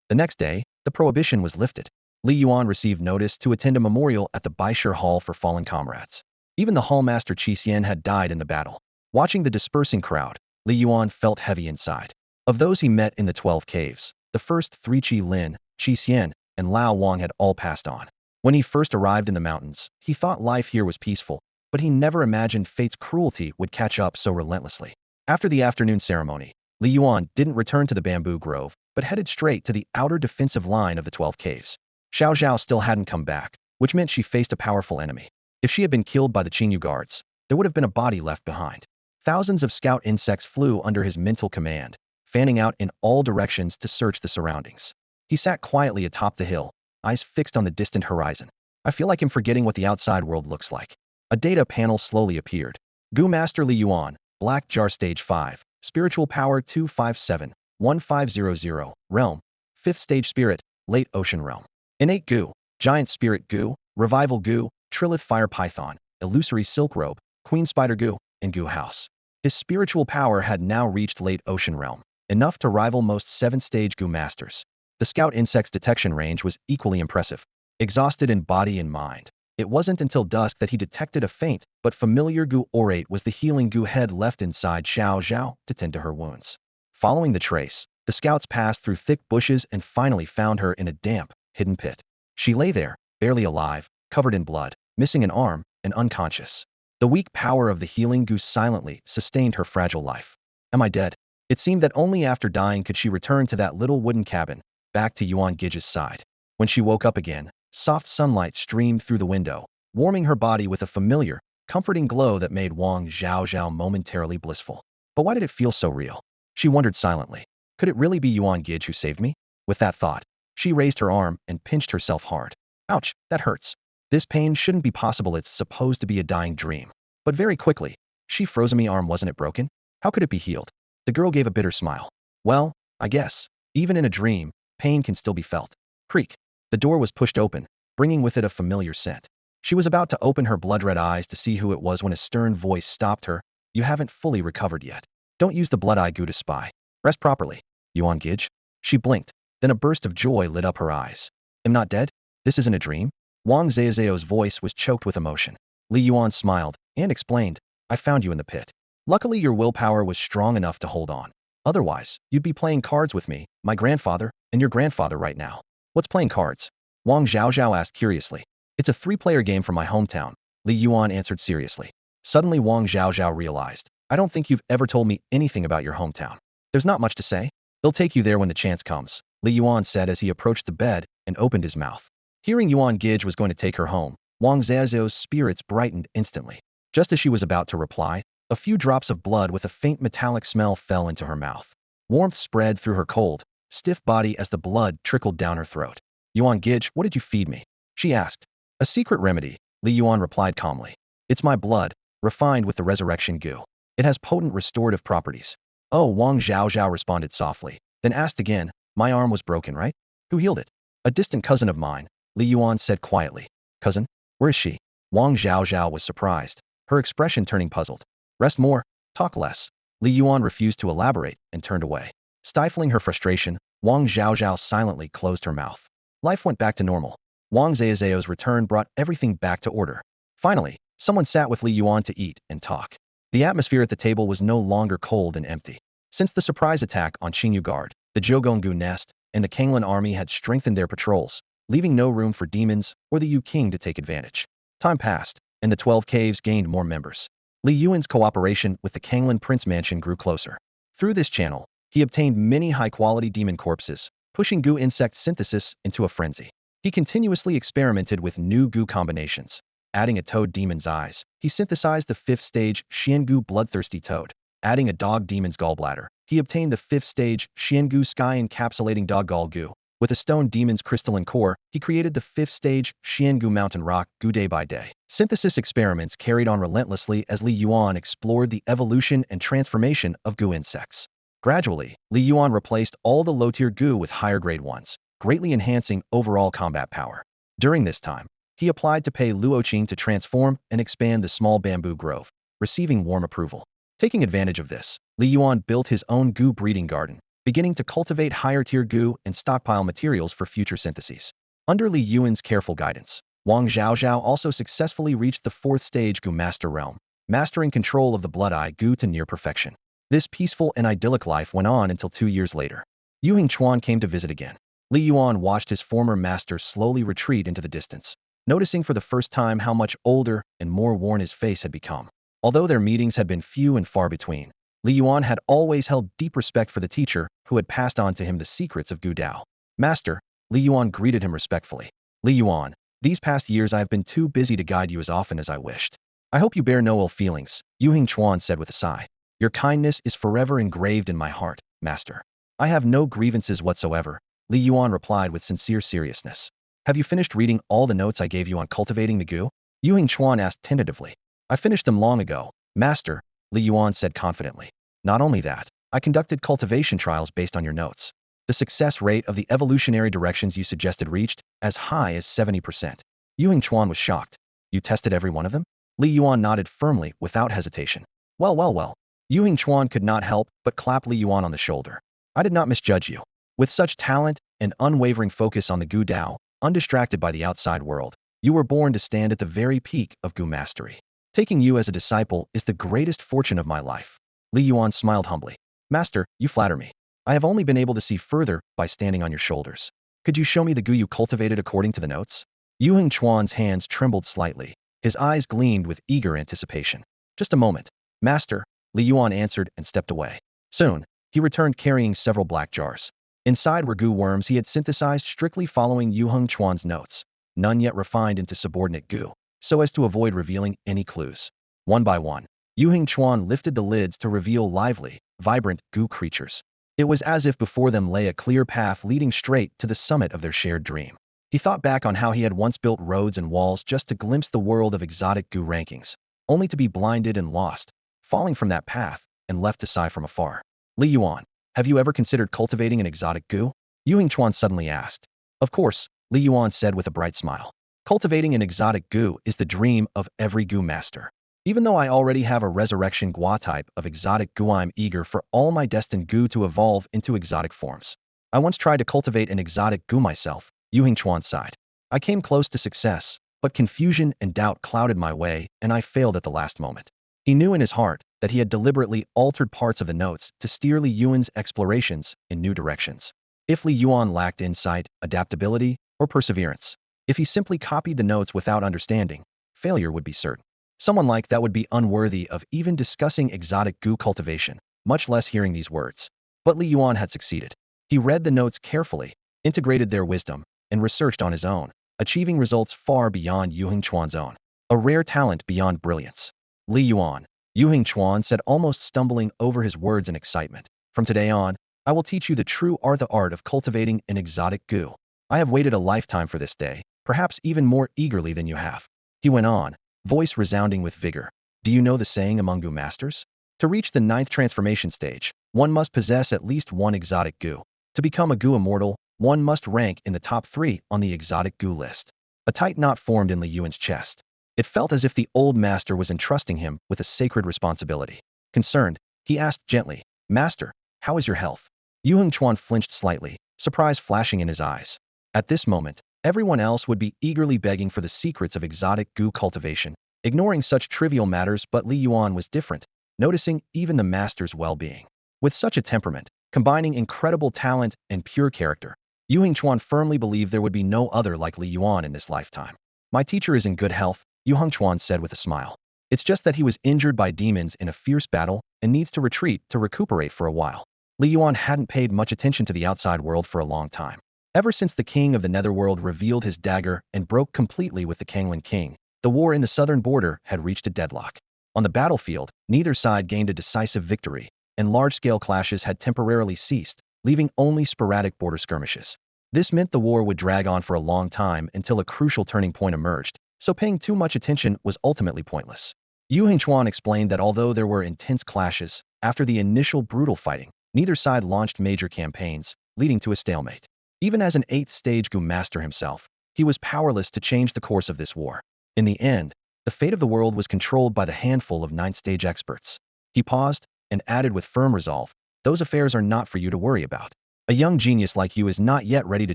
The next day, the prohibition was lifted. Li Yuan received notice to attend a memorial at the Baishir Hall for fallen comrades. Even the hallmaster Qi Xian had died in the battle. Watching the dispersing crowd, Li Yuan felt heavy inside. Of those he met in the 12 caves, the first 3 Qi Lin, Qi Xian, and Lao Wang had all passed on. When he first arrived in the mountains, he thought life here was peaceful, but he never imagined fate's cruelty would catch up so relentlessly. After the afternoon ceremony, Li Yuan didn't return to the bamboo grove, but headed straight to the outer defensive line of the 12 caves. Xiao Zhao still hadn't come back, which meant she faced a powerful enemy. If she had been killed by the Qingyu guards, there would have been a body left behind. Thousands of scout insects flew under his mental command, fanning out in all directions to search the surroundings. He sat quietly atop the hill, eyes fixed on the distant horizon. I feel like I'm forgetting what the outside world looks like. A data panel slowly appeared. Gu Master Li Yuan, Black Jar Stage 5, Spiritual Power 257-1500, Realm, 5th Stage Spirit, Late Ocean Realm. Innate Gu, Giant Spirit Gu, Revival Gu, Trilith Fire Python, Illusory Silk Robe, Queen Spider Gu, and Gu House. His spiritual power had now reached Late Ocean Realm, enough to rival most 7th-stage Gu Masters. The Scout Insect's detection range was equally impressive. Exhausted in body and mind, it wasn't until dusk that he detected a faint but familiar Gu orate was the healing Gu head left inside Xiao Zhao to tend to her wounds. Following the trace, the scouts passed through thick bushes and finally found her in a damp, hidden pit. She lay there, barely alive, covered in blood, missing an arm, and unconscious. The weak power of the healing Gu silently sustained her fragile life. Am I dead? It seemed that only after dying could she return to that little wooden cabin, back to Yuan Gige's side. When she woke up again, soft sunlight streamed through the window, warming her body with a familiar, comforting glow that made Wang Zhaozhao momentarily blissful. But why did it feel so real? She wondered silently. Could it really be Yuan Gige who saved me? With that thought, she raised her arm and pinched herself hard. Ouch, that hurts. This pain shouldn't be possible, it's supposed to be a dying dream. But very quickly, she froze. My arm, wasn't it broken? How could it be healed? The girl gave a bitter smile. Well, I guess, even in a dream, pain can still be felt. Creak. The door was pushed open, bringing with it a familiar scent. She was about to open her blood-red eyes to see who it was when a stern voice stopped her. You haven't fully recovered yet. Don't use the blood-eye goo to spy. Rest properly. Yuan Gige? She blinked, then a burst of joy lit up her eyes. I'm not dead? This isn't a dream? Wang Zheozheo's voice was choked with emotion. Li Yuan smiled and explained, I found you in the pit. Luckily your willpower was strong enough to hold on. Otherwise, you'd be playing cards with me, my grandfather, and your grandfather right now. What's playing cards? Wang Zhaozhao asked curiously. It's a 3-player game from my hometown, Li Yuan answered seriously. Suddenly Wang Zhaozhao realized, I don't think you've ever told me anything about your hometown. There's not much to say. They'll take you there when the chance comes, Li Yuan said as he approached the bed and opened his mouth. Hearing Yuan Gige was going to take her home, Wang Zheozheo's spirits brightened instantly. Just as she was about to reply, a few drops of blood with a faint metallic smell fell into her mouth. Warmth spread through her cold, stiff body as the blood trickled down her throat. Yuan Gige, what did you feed me? She asked. A secret remedy, Li Yuan replied calmly. It's my blood, refined with the resurrection goo. It has potent restorative properties. Oh, Wang Zhaozhao responded softly, then asked again, my arm was broken, right? Who healed it? A distant cousin of mine, Li Yuan said quietly. Cousin? Where is she? Wang Zhaozhao was surprised, her expression turning puzzled. Rest more, talk less. Li Yuan refused to elaborate and turned away. Stifling her frustration, Wang Zhaozhao silently closed her mouth. Life went back to normal. Wang Zheozheo's return brought everything back to order. Finally, someone sat with Li Yuan to eat and talk. The atmosphere at the table was no longer cold and empty. Since the surprise attack on Qingyu Guard, the Zhougonggu Nest, and the Kanglan army had strengthened their patrols, leaving no room for demons or the Yu King to take advantage. Time passed, and the 12 caves gained more members. Li Yuan's cooperation with the Kanglan Prince Mansion grew closer. Through this channel, he obtained many high-quality demon corpses, pushing goo insect synthesis into a frenzy. He continuously experimented with new goo combinations. Adding a toad demon's eyes, he synthesized the 5th stage Xianggu bloodthirsty toad. Adding a dog demon's gallbladder, he obtained the 5th stage Xianggu sky encapsulating dog gall goo. With a stone demon's crystalline core, he created the 5th stage Xianggu mountain rock goo day by day. Synthesis experiments carried on relentlessly as Li Yuan explored the evolution and transformation of goo insects. Gradually, Li Yuan replaced all the low-tier goo with higher-grade ones, greatly enhancing overall combat power. During this time, he applied to pay Luoqing to transform and expand the small bamboo grove, receiving warm approval. Taking advantage of this, Li Yuan built his own goo breeding garden, beginning to cultivate higher-tier goo and stockpile materials for future syntheses. Under Li Yuan's careful guidance, Wang Zhaozhao also successfully reached the 4th stage Goo Master realm, mastering control of the blood-eye goo to near perfection. This peaceful and idyllic life went on until 2 years later. Yu Hingchuan came to visit again. Li Yuan watched his former master slowly retreat into the distance, noticing for the first time how much older and more worn his face had become. Although their meetings had been few and far between, Li Yuan had always held deep respect for the teacher who had passed on to him the secrets of Gu Dao. Master, Li Yuan greeted him respectfully. Li Yuan, these past years I have been too busy to guide you as often as I wished. I hope you bear no ill feelings, Yu Chuan said with a sigh. Your kindness is forever engraved in my heart, Master. I have no grievances whatsoever, Li Yuan replied with sincere seriousness. Have you finished reading all the notes I gave you on cultivating the Gu? Yu Chuan asked tentatively. I finished them long ago, Master, Li Yuan said confidently. Not only that, I conducted cultivation trials based on your notes. The success rate of the evolutionary directions you suggested reached as high as 70%. Yu Chuan was shocked. You tested every one of them? Li Yuan nodded firmly without hesitation. Well. Yu Chuan could not help but clap Li Yuan on the shoulder. I did not misjudge you. With such talent and unwavering focus on the Gu Dao, undistracted by the outside world, you were born to stand at the very peak of Gu mastery. Taking you as a disciple is the greatest fortune of my life. Li Yuan smiled humbly. Master, you flatter me. I have only been able to see further by standing on your shoulders. Could you show me the Gu you cultivated according to the notes? Yu Chuan's hands trembled slightly. His eyes gleamed with eager anticipation. Just a moment. Master, Li Yuan answered and stepped away. Soon, he returned carrying several black jars. Inside were Gu worms he had synthesized strictly following Yu Chuan's notes, none yet refined into subordinate Gu, so as to avoid revealing any clues. One by one, Yu Chuan lifted the lids to reveal lively, vibrant Gu creatures. It was as if before them lay a clear path leading straight to the summit of their shared dream. He thought back on how he had once built roads and walls just to glimpse the world of exotic Gu rankings, only to be blinded and lost, falling from that path, and left to sigh from afar. Li Yuan, have you ever considered cultivating an exotic Gu? Yu Chuan suddenly asked. Of course, Li Yuan said with a bright smile. Cultivating an exotic Gu is the dream of every Gu master. Even though I already have a resurrection Gua type of exotic Gu, I'm eager for all my destined Gu to evolve into exotic forms. I once tried to cultivate an exotic Gu myself, Yu Chuan sighed. I came close to success, but confusion and doubt clouded my way, and I failed at the last moment. He knew in his heart that he had deliberately altered parts of the notes to steer Li Yuan's explorations in new directions. If Li Yuan lacked insight, adaptability, or perseverance, if he simply copied the notes without understanding, failure would be certain. Someone like that would be unworthy of even discussing exotic Gu cultivation, much less hearing these words. But Li Yuan had succeeded. He read the notes carefully, integrated their wisdom, and researched on his own, achieving results far beyond Yu Chuan's own. A rare talent beyond brilliance. Li Yuan, Yu Chuan said, almost stumbling over his words in excitement. From today on, I will teach you the true art of cultivating an exotic Gu. I have waited a lifetime for this day, perhaps even more eagerly than you have. He went on, voice resounding with vigor. Do you know the saying among Gu masters? To reach the 9th transformation stage, one must possess at least one exotic Gu. To become a Gu immortal, one must rank in the top 3 on the exotic Gu list. A tight knot formed in Li Yuan's chest. It felt as if the old master was entrusting him with a sacred responsibility. Concerned, he asked gently, Master, how is your health? Yu Chuan flinched slightly, surprise flashing in his eyes. At this moment, everyone else would be eagerly begging for the secrets of exotic Gu cultivation, ignoring such trivial matters, but Li Yuan was different, noticing even the master's well-being. With such a temperament, combining incredible talent and pure character, Yu Chuan firmly believed there would be no other like Li Yuan in this lifetime. My teacher is in good health, Yu Chuan said with a smile. It's just that he was injured by demons in a fierce battle and needs to retreat to recuperate for a while. Li Yuan hadn't paid much attention to the outside world for a long time. Ever since the king of the netherworld revealed his dagger and broke completely with the Kanglan king, the war in the southern border had reached a deadlock. On the battlefield, neither side gained a decisive victory, and large-scale clashes had temporarily ceased, leaving only sporadic border skirmishes. This meant the war would drag on for a long time until a crucial turning point emerged, so paying too much attention was ultimately pointless. Yu Chuan explained that although there were intense clashes, after the initial brutal fighting, neither side launched major campaigns, leading to a stalemate. Even as an 8th-stage Gu master himself, he was powerless to change the course of this war. In the end, the fate of the world was controlled by the handful of 9th-stage experts. He paused and added with firm resolve, those affairs are not for you to worry about. A young genius like you is not yet ready to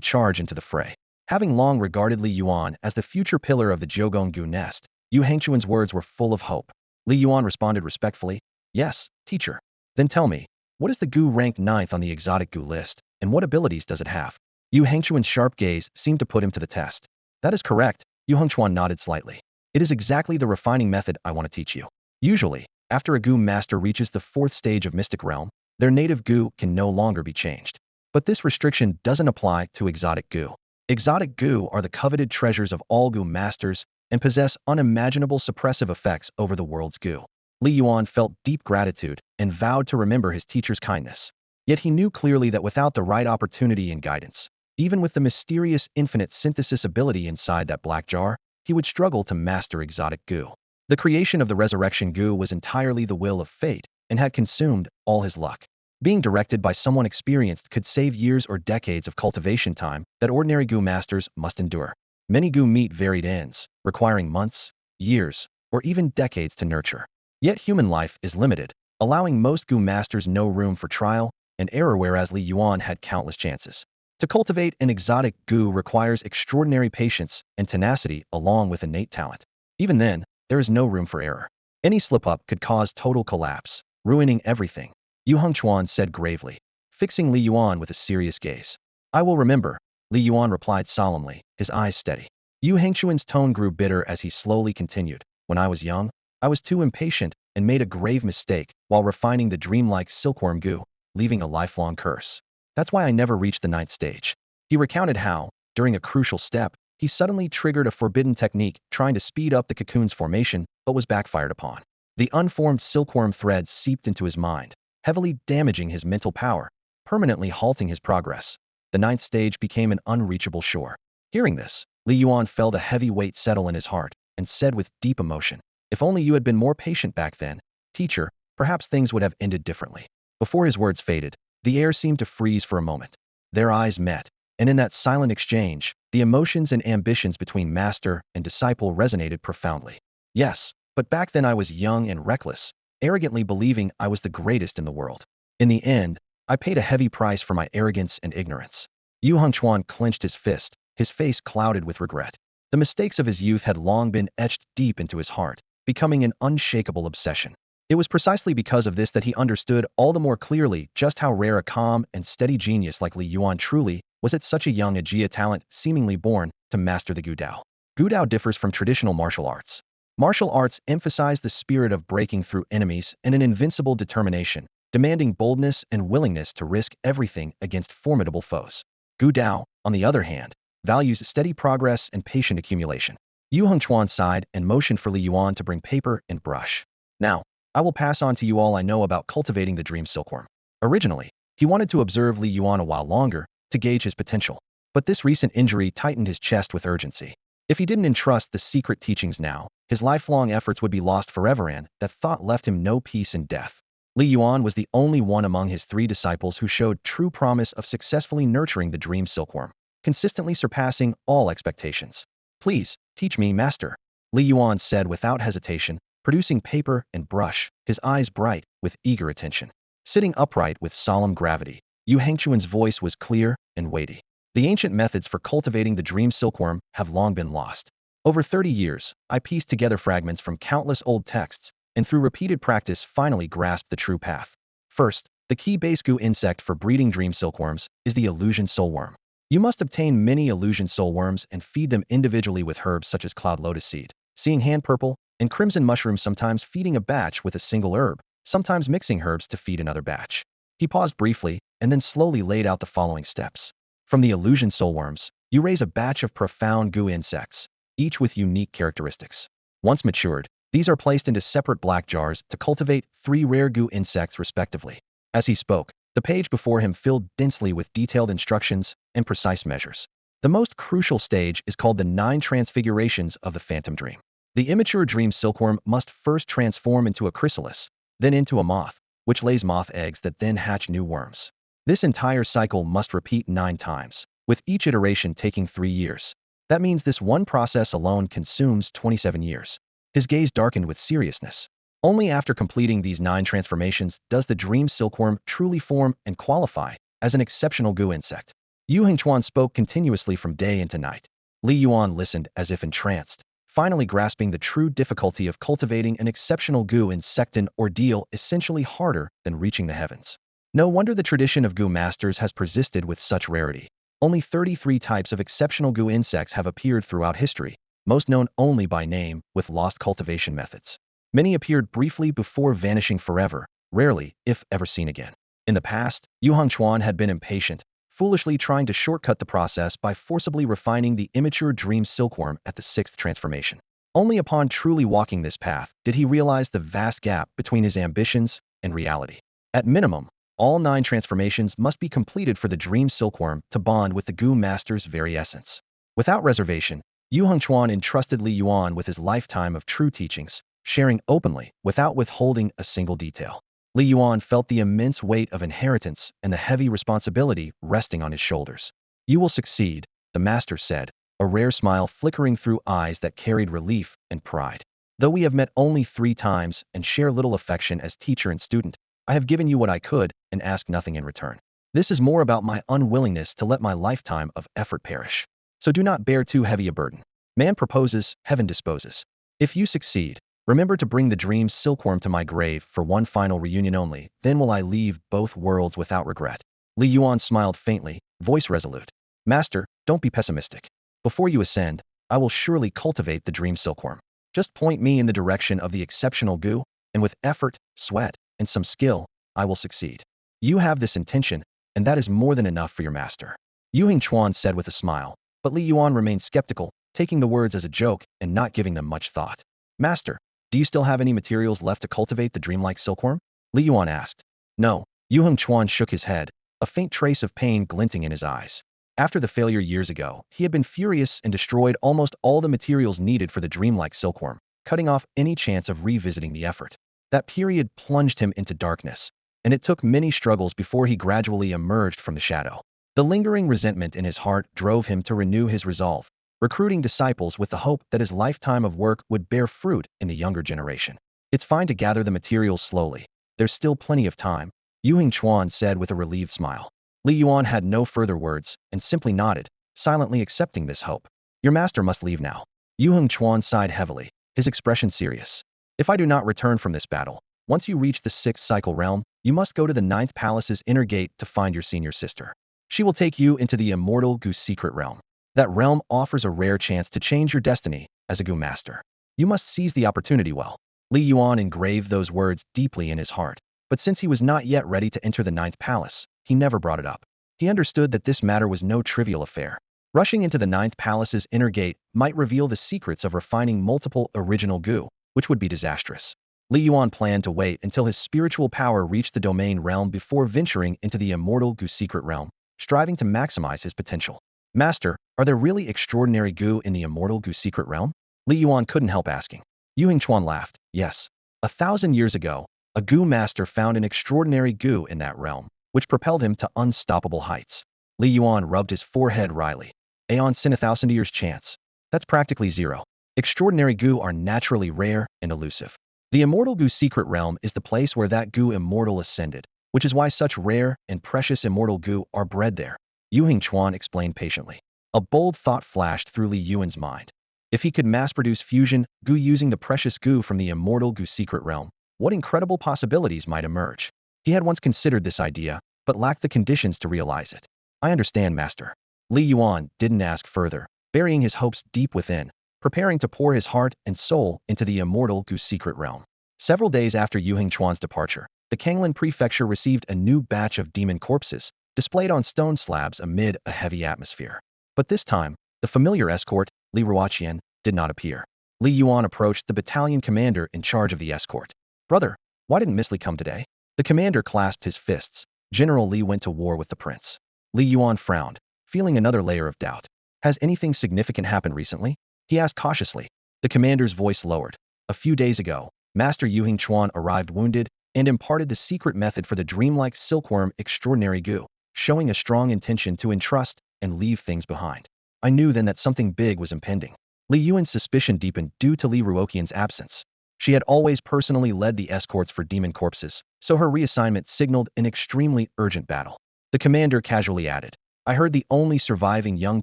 charge into the fray. Having long regarded Li Yuan as the future pillar of the Jiugong Gu nest, Yu Hengchuan's words were full of hope. Li Yuan responded respectfully, Yes, teacher. Then tell me, what is the Gu ranked 9th on the exotic Gu list, and what abilities does it have? Yu Hengchuan's sharp gaze seemed to put him to the test. That is correct, Yu Hengchuan nodded slightly. It is exactly the refining method I want to teach you. Usually, After a goo master reaches the 4th stage of Mystic Realm, their native goo can no longer be changed. But this restriction doesn't apply to exotic goo. Exotic goo are the coveted treasures of all goo masters and possess unimaginable suppressive effects over the world's goo. Li Yuan felt deep gratitude and vowed to remember his teacher's kindness. Yet he knew clearly that without the right opportunity and guidance, even with the mysterious infinite synthesis ability inside that black jar, he would struggle to master exotic goo. The creation of the resurrection goo was entirely the will of fate and had consumed all his luck. Being directed by someone experienced could save years or decades of cultivation time that ordinary goo masters must endure. Many goo meet varied ends, requiring months, years, or even decades to nurture. Yet human life is limited, allowing most goo masters no room for trial and error, whereas Li Yuan had countless chances. To cultivate an exotic goo requires extraordinary patience and tenacity along with innate talent. Even then, there is no room for error. Any slip-up could cause total collapse, ruining everything. Yu Hengchuan said gravely, fixing Li Yuan with a serious gaze. I will remember, Li Yuan replied solemnly, his eyes steady. Yu Hengchuan's tone grew bitter as he slowly continued. When I was young, I was too impatient and made a grave mistake while refining the dreamlike silkworm goo, leaving a lifelong curse. That's why I never reached the 9th stage. He recounted how, during a crucial step, he suddenly triggered a forbidden technique trying to speed up the cocoon's formation, but was backfired upon. The unformed silkworm threads seeped into his mind, heavily damaging his mental power, permanently halting his progress. The 9th stage became an unreachable shore. Hearing this, Li Yuan felt a heavy weight settle in his heart and said with deep emotion, if only you had been more patient back then, teacher, perhaps things would have ended differently. Before his words faded, the air seemed to freeze for a moment. Their eyes met, and in that silent exchange, the emotions and ambitions between master and disciple resonated profoundly. Yes, but back then I was young and reckless, arrogantly believing I was the greatest in the world. In the end, I paid a heavy price for my arrogance and ignorance. Yu Hengchuan clenched his fist, his face clouded with regret. The mistakes of his youth had long been etched deep into his heart, becoming an unshakable obsession. It was precisely because of this that he understood all the more clearly just how rare a calm and steady genius like Li Yuan truly was at such a young age, a talent seemingly born to master the Gudao. Gudao differs from traditional martial arts. Martial arts emphasize the spirit of breaking through enemies and an invincible determination, demanding boldness and willingness to risk everything against formidable foes. Gudao, on the other hand, values steady progress and patient accumulation. Yu Hengchuan sighed and motioned for Li Yuan to bring paper and brush. Now, I will pass on to you all I know about cultivating the dream silkworm. Originally, he wanted to observe Li Yuan a while longer to gauge his potential, but this recent injury tightened his chest with urgency. If he didn't entrust the secret teachings now, his lifelong efforts would be lost forever, and that thought left him no peace in death. Li Yuan was the only one among his 3 disciples who showed true promise of successfully nurturing the dream silkworm, consistently surpassing all expectations. Please, teach me, master, Li Yuan said without hesitation, producing paper and brush, his eyes bright with eager attention. Sitting upright with solemn gravity, Yu Hengchuan's voice was clear and weighty. The ancient methods for cultivating the dream silkworm have long been lost. Over 30 years, I pieced together fragments from countless old texts, and through repeated practice finally grasped the true path. First, the key base goo insect for breeding dream silkworms is the illusion soulworm. You must obtain many illusion soulworms and feed them individually with herbs such as cloud lotus seed, seeing hand purple, and crimson mushrooms, sometimes feeding a batch with a single herb, sometimes mixing herbs to feed another batch. He paused briefly, and then slowly laid out the following steps. From the illusion soulworms, you raise a batch of profound goo insects, each with unique characteristics. Once matured, these are placed into separate black jars to cultivate 3 rare goo insects respectively. As he spoke, the page before him filled densely with detailed instructions and precise measures. The most crucial stage is called the 9 transfigurations of the phantom dream. The immature dream silkworm must first transform into a chrysalis, then into a moth, which lays moth eggs that then hatch new worms. This entire cycle must repeat 9 times, with each iteration taking 3 years. That means this one process alone consumes 27 years. His gaze darkened with seriousness. Only after completing these 9 transformations does the dream silkworm truly form and qualify as an exceptional goo insect. Yu Hengchuan spoke continuously from day into night. Li Yuan listened as if entranced, finally grasping the true difficulty of cultivating an exceptional goo insect, an ordeal essentially harder than reaching the heavens. No wonder the tradition of goo masters has persisted with such rarity. Only 33 types of exceptional goo insects have appeared throughout history, most known only by name, with lost cultivation methods. Many appeared briefly before vanishing forever, rarely, if ever seen again. In the past, Yu Hongchuan had been impatient, foolishly trying to shortcut the process by forcibly refining the immature dream silkworm at the sixth transformation. Only upon truly walking this path did he realize the vast gap between his ambitions and reality. At minimum, all 9 transformations must be completed for the dream silkworm to bond with the Gu Master's very essence. Without reservation, Yu Hongchuan entrusted Li Yuan with his lifetime of true teachings, sharing openly, without withholding a single detail. Li Yuan felt the immense weight of inheritance and the heavy responsibility resting on his shoulders. You will succeed, the master said, a rare smile flickering through eyes that carried relief and pride. Though we have met only 3 times and share little affection as teacher and student, I have given you what I could and asked nothing in return. This is more about my unwillingness to let my lifetime of effort perish. So do not bear too heavy a burden. Man proposes, heaven disposes. If you succeed, remember to bring the dream silkworm to my grave for one final reunion only, then will I leave both worlds without regret. Li Yuan smiled faintly, voice resolute. Master, don't be pessimistic. Before you ascend, I will surely cultivate the dream silkworm. Just point me in the direction of the exceptional Gu, and with effort, sweat, and some skill, I will succeed. You have this intention, and that is more than enough for your master. Yu Hongchuan said with a smile, but Li Yuan remained skeptical, taking the words as a joke and not giving them much thought. Master, do you still have any materials left to cultivate the dreamlike silkworm? Li Yuan asked. No. Yu Hongchuan shook his head, a faint trace of pain glinting in his eyes. After the failure years ago, he had been furious and destroyed almost all the materials needed for the dreamlike silkworm, cutting off any chance of revisiting the effort. That period plunged him into darkness, and it took many struggles before he gradually emerged from the shadow. The lingering resentment in his heart drove him to renew his resolve, recruiting disciples with the hope that his lifetime of work would bear fruit in the younger generation. It's fine to gather the materials slowly. There's still plenty of time, Yu Hongchuan said with a relieved smile. Li Yuan had no further words and simply nodded, silently accepting this hope. Your master must leave now. Yu Hongchuan sighed heavily, his expression serious. If I do not return from this battle, once you reach the 6th cycle realm, you must go to the 9th palace's inner gate to find your senior sister. She will take you into the Immortal Grass secret realm. That realm offers a rare chance to change your destiny as a Gu master. You must seize the opportunity well. Li Yuan engraved those words deeply in his heart, but since he was not yet ready to enter the 9th palace, he never brought it up. He understood that this matter was no trivial affair. Rushing into the 9th palace's inner gate might reveal the secrets of refining multiple original Gu, which would be disastrous. Li Yuan planned to wait until his spiritual power reached the domain realm before venturing into the Immortal Grass secret realm, striving to maximize his potential. Master, are there really extraordinary Gu in the Immortal Grass secret realm? Li Yuan couldn't help asking. Yu Hongchuan laughed. Yes. 1,000 years ago, a Gu master found an extraordinary Gu in that realm, which propelled him to unstoppable heights. Li Yuan rubbed his forehead wryly. Aeons in 1,000 years chance. That's practically zero. Extraordinary Gu are naturally rare and elusive. The Immortal Grass secret realm is the place where that Gu immortal ascended, which is why such rare and precious immortal Gu are bred there. Yu Hongchuan explained patiently. A bold thought flashed through Li Yuan's mind. If he could mass-produce fusion Gu using the precious Gu from the Immortal Grass secret realm, what incredible possibilities might emerge? He had once considered this idea, but lacked the conditions to realize it. I understand, Master. Li Yuan didn't ask further, burying his hopes deep within, preparing to pour his heart and soul into the Immortal Grass secret realm. Several days after Yu Hongchuan's departure, the Kanglan prefecture received a new batch of demon corpses, displayed on stone slabs amid a heavy atmosphere. But this time, the familiar escort, Li Yuan, did not appear. Li Yuan approached the battalion commander in charge of the escort. Brother, why didn't Miss Li come today? The commander clasped his fists. General Li went to war with the prince. Li Yuan frowned, feeling another layer of doubt. Has anything significant happened recently? He asked cautiously. The commander's voice lowered. A few days ago, Master Yu Hongchuan arrived wounded and imparted the secret method for the dreamlike silkworm extraordinary Gu, showing a strong intention to entrust and leave things behind. I knew then that something big was impending. Li Yuan's suspicion deepened due to Li Ruoqian's absence. She had always personally led the escorts for demon corpses, so her reassignment signaled an extremely urgent battle. The commander casually added, I heard the only surviving young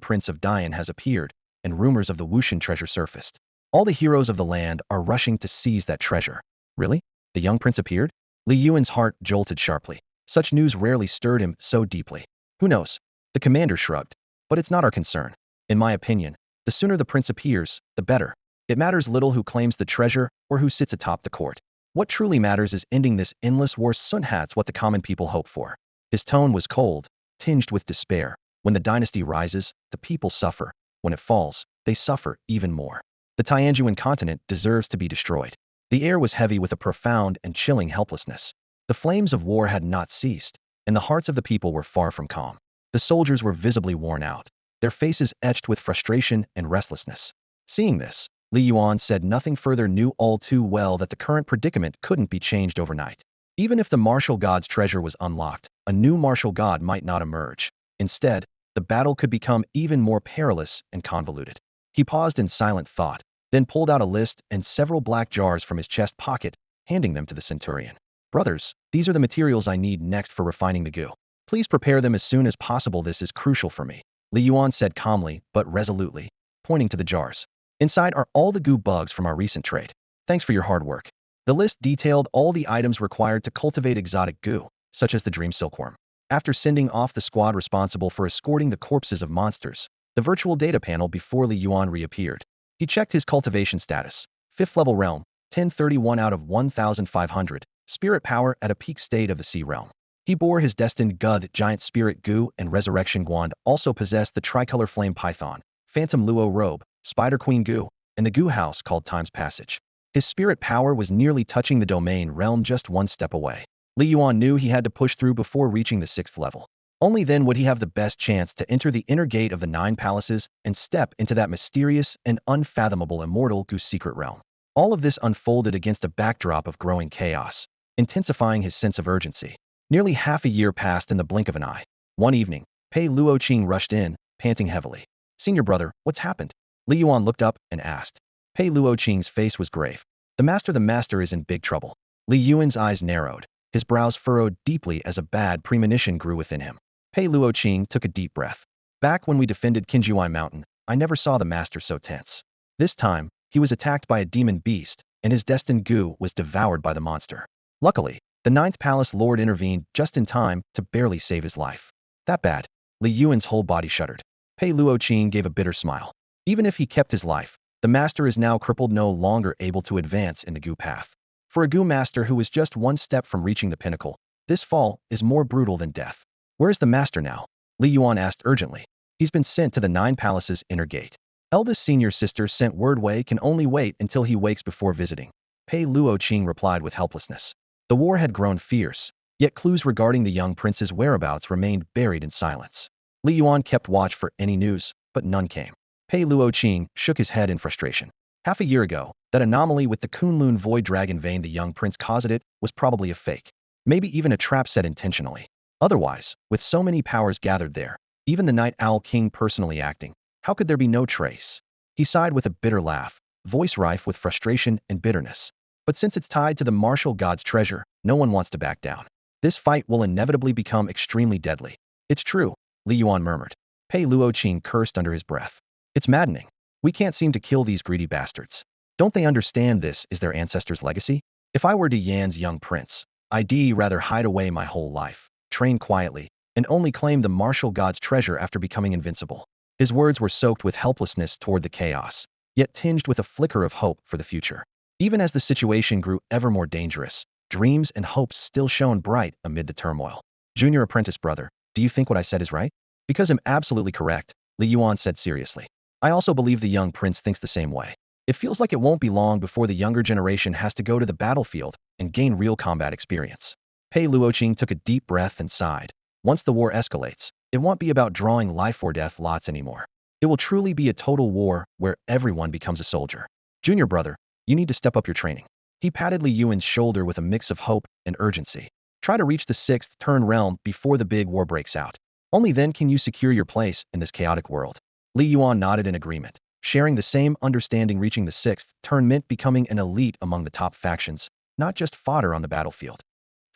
prince of Dian has appeared, and rumors of the Wushan treasure surfaced. All the heroes of the land are rushing to seize that treasure. Really? The young prince appeared? Li Yuan's heart jolted sharply. Such news rarely stirred him so deeply. Who knows? The commander shrugged. But it's not our concern. In my opinion, the sooner the prince appears, the better. It matters little who claims the treasure or who sits atop the court. What truly matters is ending this endless war. Sun Hat's what the common people hope for. His tone was cold, tinged with despair. When the dynasty rises, the people suffer. When it falls, they suffer even more. The Tianjuan continent deserves to be destroyed. The air was heavy with a profound and chilling helplessness. The flames of war had not ceased, and the hearts of the people were far from calm. The soldiers were visibly worn out, their faces etched with frustration and restlessness. Seeing this, Li Yuan said nothing further, knew all too well that the current predicament couldn't be changed overnight. Even if the martial god's treasure was unlocked, a new martial god might not emerge. Instead, the battle could become even more perilous and convoluted. He paused in silent thought, then pulled out a list and several black jars from his chest pocket, handing them to the centurion. Brothers, these are the materials I need next for refining the goo. Please prepare them as soon as possible. This is crucial for me, Li Yuan said calmly but resolutely, pointing to the jars. Inside are all the goo bugs from our recent trade. Thanks for your hard work. The list detailed all the items required to cultivate exotic goo, such as the dream silkworm. After sending off the squad responsible for escorting the corpses of monsters, the virtual data panel before Li Yuan reappeared. He checked his cultivation status. 5th level realm, 1031 out of 1500. Spirit power at a peak state of the sea realm. He bore his destined god giant spirit goo and resurrection wand, also possessed the tricolor flame python, phantom luo robe, spider queen goo, and the goo house called time's passage. His spirit power was nearly touching the domain realm, just one step away. Li Yuan knew he had to push through before reaching the 6th level. Only then would he have the best chance to enter the inner gate of the 9 palaces and step into that mysterious and unfathomable immortal goo secret realm. All of this unfolded against a backdrop of growing chaos, intensifying his sense of urgency. Nearly half a year passed in the blink of an eye. One evening, Pei Luoqing rushed in, panting heavily. Senior brother, what's happened? Li Yuan looked up and asked. Pei Luoqing's face was grave. The master is in big trouble. Li Yuan's eyes narrowed, his brows furrowed deeply as a bad premonition grew within him. Pei Luoqing took a deep breath. Back when we defended Qinjuai Mountain, I never saw the master so tense. This time, he was attacked by a demon beast, and his destined goo was devoured by the monster. Luckily, the 9th Palace Lord intervened just in time to barely save his life. That bad? Li Yuan's whole body shuddered. Pei Luoqing gave a bitter smile. Even if he kept his life, the master is now crippled, no longer able to advance in the goo path. For a goo master who was just one step from reaching the pinnacle, this fall is more brutal than death. Where is the master now? Li Yuan asked urgently. He's been sent to the 9 Palaces inner gate. Eldest senior sister sent word Wei can only wait until he wakes before visiting. Pei Luoqing replied with helplessness. The war had grown fierce, yet clues regarding the young prince's whereabouts remained buried in silence. Li Yuan kept watch for any news, but none came. Pei Luoqing shook his head in frustration. Half a year ago, that anomaly with the Kunlun void dragon vein the young prince caused it was probably a fake. Maybe even a trap set intentionally. Otherwise, with so many powers gathered there, even the Night Owl King personally acting, how could there be no trace? He sighed with a bitter laugh, voice rife with frustration and bitterness. But since it's tied to the martial god's treasure, no one wants to back down. This fight will inevitably become extremely deadly. It's true, Li Yuan murmured. Pei Luoqing cursed under his breath. It's maddening. We can't seem to kill these greedy bastards. Don't they understand this is their ancestors' legacy? If I were Di Yan's young prince, I'd rather hide away my whole life, train quietly, and only claim the martial god's treasure after becoming invincible. His words were soaked with helplessness toward the chaos, yet tinged with a flicker of hope for the future. Even as the situation grew ever more dangerous, dreams and hopes still shone bright amid the turmoil. Junior apprentice brother, do you think what I said is right? Because I'm absolutely correct, Li Yuan said seriously. I also believe the young prince thinks the same way. It feels like it won't be long before the younger generation has to go to the battlefield and gain real combat experience. Pei Luoqing took a deep breath and sighed. Once the war escalates, it won't be about drawing life or death lots anymore. It will truly be a total war where everyone becomes a soldier. Junior brother, you need to step up your training. He patted Li Yuan's shoulder with a mix of hope and urgency. Try to reach the 6th turn realm before the big war breaks out. Only then can you secure your place in this chaotic world. Li Yuan nodded in agreement, sharing the same understanding. Reaching the 6th turn meant becoming an elite among the top factions, not just fodder on the battlefield.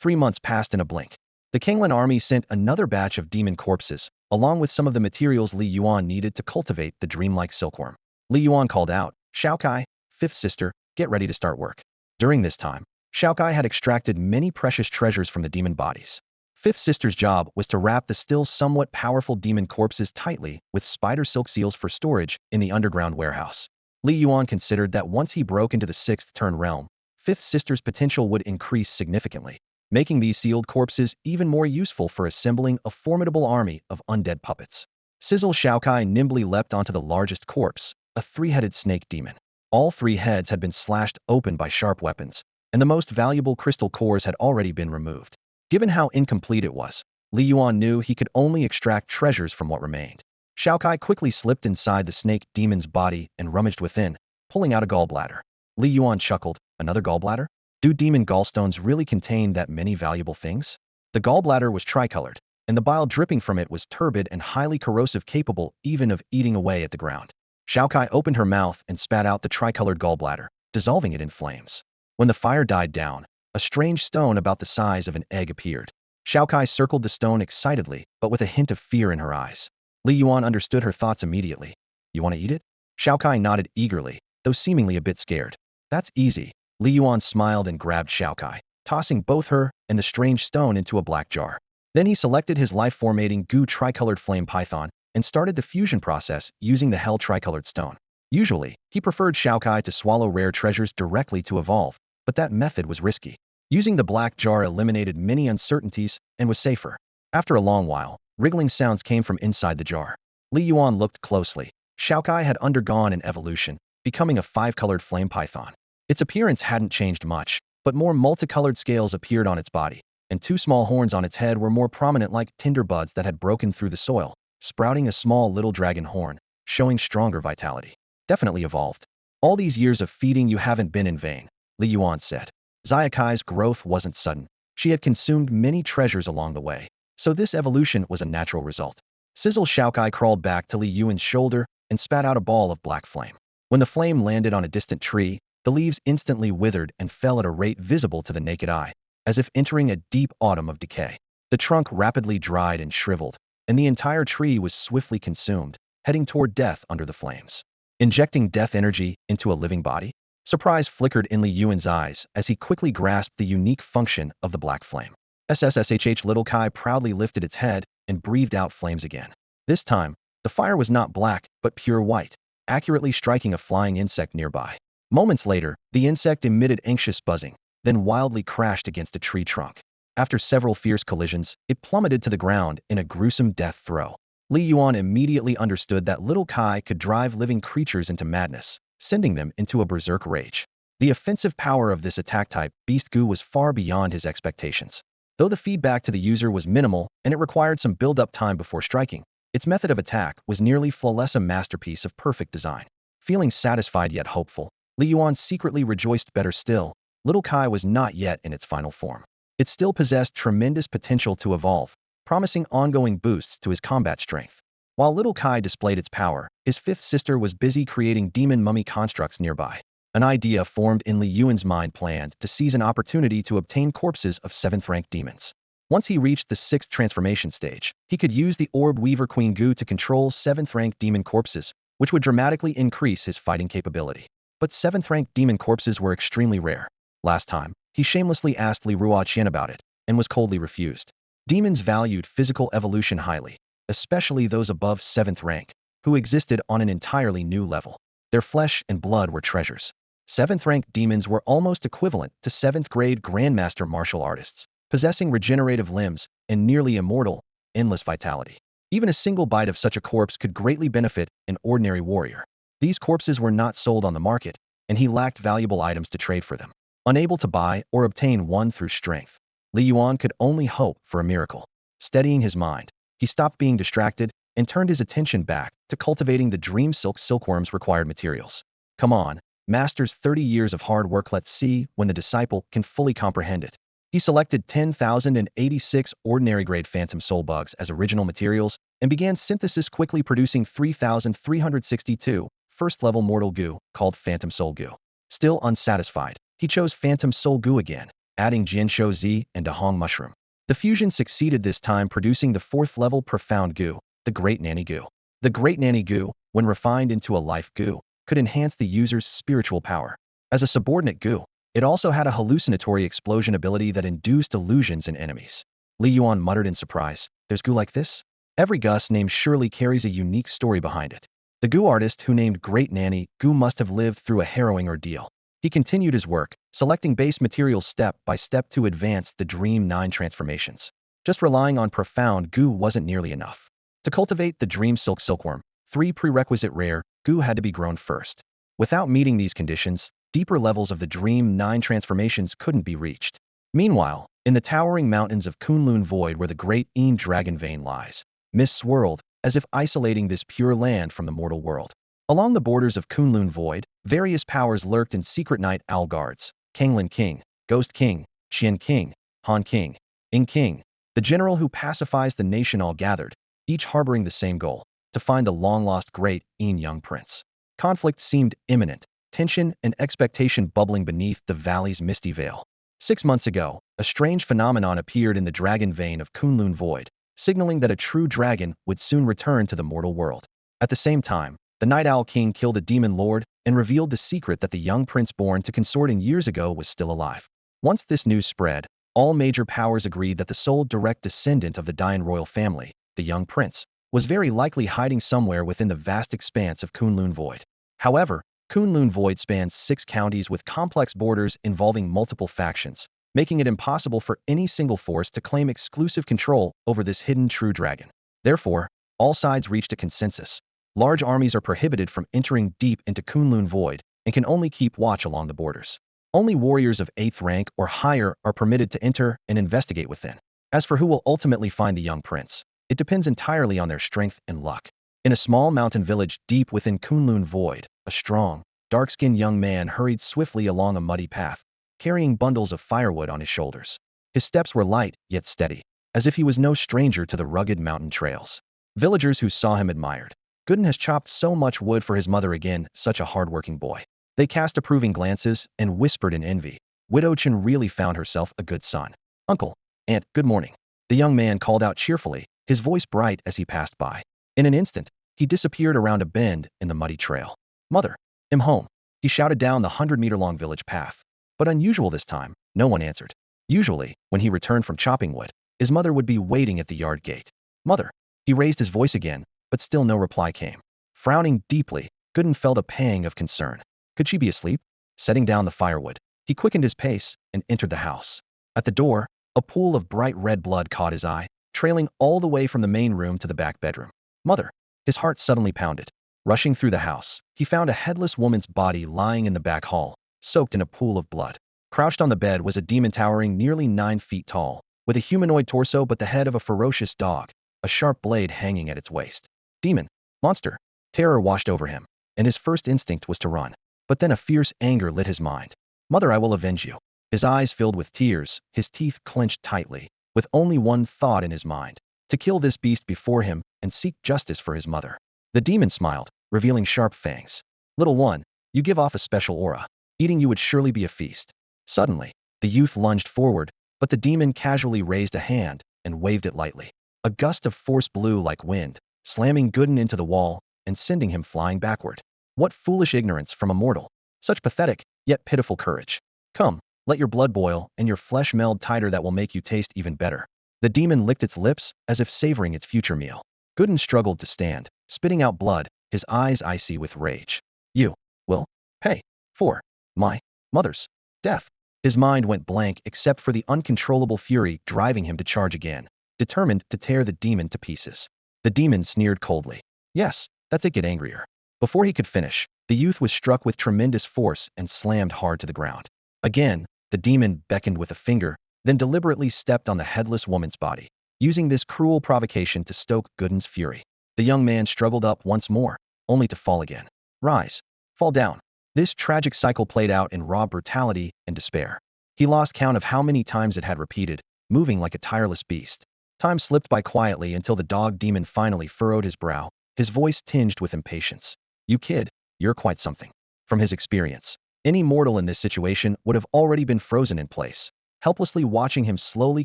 3 months passed in a blink. The Kinglan army sent another batch of demon corpses, along with some of the materials Li Yuan needed to cultivate the dreamlike silkworm. Li Yuan called out, Shaokai, 5th sister, get ready to start work. During this time, Shaokai had extracted many precious treasures from the demon bodies. 5th sister's job was to wrap the still somewhat powerful demon corpses tightly with spider silk seals for storage in the underground warehouse. Li Yuan considered that once he broke into the sixth turn realm, Fifth Sister's potential would increase significantly, making these sealed corpses even more useful for assembling a formidable army of undead puppets. Sizzle Shaokai nimbly leapt onto the largest corpse, a three-headed snake demon. All three heads had been slashed open by sharp weapons, and the most valuable crystal cores had already been removed. Given how incomplete it was, Li Yuan knew he could only extract treasures from what remained. Shaokai quickly slipped inside the snake demon's body and rummaged within, pulling out a gallbladder. Li Yuan chuckled, another gallbladder? Do demon gallstones really contain that many valuable things? The gallbladder was tricolored, and the bile dripping from it was turbid and highly corrosive, capable even of eating away at the ground. Shaokai opened her mouth and spat out the tricolored gallbladder, dissolving it in flames. When the fire died down, a strange stone about the size of an egg appeared. Shaokai circled the stone excitedly, but with a hint of fear in her eyes. Li Yuan understood her thoughts immediately. You want to eat it? Shaokai nodded eagerly, though seemingly a bit scared. That's easy. Li Yuan smiled and grabbed Shaokai, tossing both her and the strange stone into a black jar. Then he selected his life-formating goo tricolored flame python and started the fusion process using the hell tricolored stone. Usually, he preferred Shaokai to swallow rare treasures directly to evolve, but that method was risky. Using the black jar eliminated many uncertainties and was safer. After a long while, wriggling sounds came from inside the jar. Li Yuan looked closely. Shaokai had undergone an evolution, becoming a five-colored flame python. Its appearance hadn't changed much, but more multicolored scales appeared on its body, and two small horns on its head were more prominent, like tinder buds that had broken through the soil, sprouting a small little dragon horn, showing stronger vitality. Definitely evolved. All these years of feeding you haven't been in vain, Li Yuan said. Zayakai's growth wasn't sudden. She had consumed many treasures along the way, so this evolution was a natural result. Sizzle Shaokai crawled back to Li Yuan's shoulder and spat out a ball of black flame. When the flame landed on a distant tree, the leaves instantly withered and fell at a rate visible to the naked eye, as if entering a deep autumn of decay. The trunk rapidly dried and shriveled, and the entire tree was swiftly consumed, heading toward death under the flames. Injecting death energy into a living body? Surprise flickered in Li Yuan's eyes as he quickly grasped the unique function of the black flame. SSSHH Little Kai proudly lifted its head and breathed out flames again. This time, the fire was not black, but pure white, accurately striking a flying insect nearby. Moments later, the insect emitted anxious buzzing, then wildly crashed against a tree trunk. After several fierce collisions, it plummeted to the ground in a gruesome death throw. Li Yuan immediately understood that Little Kai could drive living creatures into madness, sending them into a berserk rage. The offensive power of this attack type, Beast Goo, was far beyond his expectations. Though the feedback to the user was minimal and it required some build-up time before striking, its method of attack was nearly flawless, a masterpiece of perfect design. Feeling satisfied yet hopeful, Li Yuan secretly rejoiced. Better still, Little Kai was not yet in its final form. It still possessed tremendous potential to evolve, promising ongoing boosts to his combat strength. While Little Kai displayed its power, his fifth sister was busy creating demon mummy constructs nearby. An idea formed in Li Yuan's mind, planned to seize an opportunity to obtain corpses of 7th-rank demons. Once he reached the 6th transformation stage, he could use the Orb Weaver Queen Goo to control 7th-rank demon corpses, which would dramatically increase his fighting capability. But 7th-rank demon corpses were extremely rare. Last time, he shamelessly asked Li Ruoqian about it, and was coldly refused. Demons valued physical evolution highly, especially those above 7th rank, who existed on an entirely new level. Their flesh and blood were treasures. 7th-rank demons were almost equivalent to 7th-grade grandmaster martial artists, possessing regenerative limbs and nearly immortal, endless vitality. Even a single bite of such a corpse could greatly benefit an ordinary warrior. These corpses were not sold on the market, and he lacked valuable items to trade for them. Unable to buy or obtain one through strength, Li Yuan could only hope for a miracle. Steadying his mind, he stopped being distracted and turned his attention back to cultivating the dream silkworm's required materials. Come on, master's 30 years of hard work, let's see when the disciple can fully comprehend it. He selected 10,086 ordinary-grade phantom soul bugs as original materials and began synthesis, quickly producing 3,362 first-level mortal goo, called Phantom Soul Goo. Still unsatisfied, he chose Phantom Soul Goo again, adding Jianshou Z and Dahong Mushroom. The fusion succeeded, this time producing the 4th-level Profound Goo, the Great Nanny Goo. The Great Nanny Goo, when refined into a life goo, could enhance the user's spiritual power. As a subordinate goo, it also had a hallucinatory explosion ability that induced illusions in enemies. Li Yuan muttered in surprise, "There's goo like this? Every Gus name surely carries a unique story behind it." The goo artist who named Great Nanny Goo must have lived through a harrowing ordeal. He continued his work, selecting base materials step by step to advance the Dream 9 transformations. Just relying on profound goo wasn't nearly enough. To cultivate the Dream Silkworm, 3 prerequisite rare goo had to be grown first. Without meeting these conditions, deeper levels of the Dream 9 transformations couldn't be reached. Meanwhile, in the towering mountains of Kunlun Void where the great Een Dragon Vein lies, mist swirled, as if isolating this pure land from the mortal world. Along the borders of Kunlun Void, various powers lurked in secret night owl guards: Kanglin King, Ghost King, Qian King, Han King, Ing King. The general who pacifies the nation all gathered, each harboring the same goal: to find the long-lost great Een young prince. Conflict seemed imminent, tension and expectation bubbling beneath the valley's misty veil. 6 months ago, a strange phenomenon appeared in the dragon vein of Kunlun Void, signaling that a true dragon would soon return to the mortal world. At the same time, the Night Owl King killed a demon lord and revealed the secret that the young prince born to consort in years ago was still alive. Once this news spread, all major powers agreed that the sole direct descendant of the Dian royal family, the young prince, was very likely hiding somewhere within the vast expanse of Kunlun Void. However, Kunlun Void spans 6 counties with complex borders involving multiple factions, making it impossible for any single force to claim exclusive control over this hidden true dragon. Therefore, all sides reached a consensus. Large armies are prohibited from entering deep into Kunlun Void and can only keep watch along the borders. Only warriors of 8th rank or higher are permitted to enter and investigate within. As for who will ultimately find the young prince, it depends entirely on their strength and luck. In a small mountain village deep within Kunlun Void, a strong, dark-skinned young man hurried swiftly along a muddy path, carrying bundles of firewood on his shoulders. His steps were light, yet steady, as if he was no stranger to the rugged mountain trails. Villagers who saw him admired. Gooden has chopped so much wood for his mother again, such a hard-working boy. They cast approving glances and whispered in envy. Widow Chen really found herself a good son. Uncle, Aunt, good morning. The young man called out cheerfully, his voice bright as he passed by. In an instant, he disappeared around a bend in the muddy trail. Mother, I'm home, he shouted down the 100-meter-long village path. But unusual this time, no one answered. Usually, when he returned from chopping wood, his mother would be waiting at the yard gate. Mother, he raised his voice again, but still no reply came. Frowning deeply, Gooden felt a pang of concern. Could she be asleep? Setting down the firewood, he quickened his pace and entered the house. At the door, a pool of bright red blood caught his eye, trailing all the way from the main room to the back bedroom. Mother, his heart suddenly pounded. Rushing through the house, he found a headless woman's body lying in the back hall, soaked in a pool of blood. Crouched on the bed was a demon towering nearly 9 feet tall, with a humanoid torso but the head of a ferocious dog, a sharp blade hanging at its waist. Demon, monster. Terror washed over him, and his first instinct was to run. But then a fierce anger lit his mind. Mother, I will avenge you. His eyes filled with tears, his teeth clenched tightly, with only one thought in his mind: to kill this beast before him and seek justice for his mother. The demon smiled, revealing sharp fangs. Little one, you give off a special aura. Eating you would surely be a feast. Suddenly, the youth lunged forward, but the demon casually raised a hand and waved it lightly. A gust of force blew like wind, slamming Gooden into the wall and sending him flying backward. What foolish ignorance from a mortal! Such pathetic, yet pitiful courage. Come, let your blood boil and your flesh meld tighter, that will make you taste even better. The demon licked its lips as if savoring its future meal. Gooden struggled to stand, spitting out blood, his eyes icy with rage. You will pay for my mother's death. His mind went blank except for the uncontrollable fury driving him to charge again, determined to tear the demon to pieces. The demon sneered coldly. Yes, that's it, get angrier. Before he could finish, the youth was struck with tremendous force and slammed hard to the ground. Again, the demon beckoned with a finger, then deliberately stepped on the headless woman's body, using this cruel provocation to stoke Gooden's fury. The young man struggled up once more, only to fall again. Rise. Fall down. This tragic cycle played out in raw brutality and despair. He lost count of how many times it had repeated, moving like a tireless beast. Time slipped by quietly until the dog demon finally furrowed his brow, his voice tinged with impatience. You kid, you're quite something. From his experience, any mortal in this situation would have already been frozen in place, helplessly watching him slowly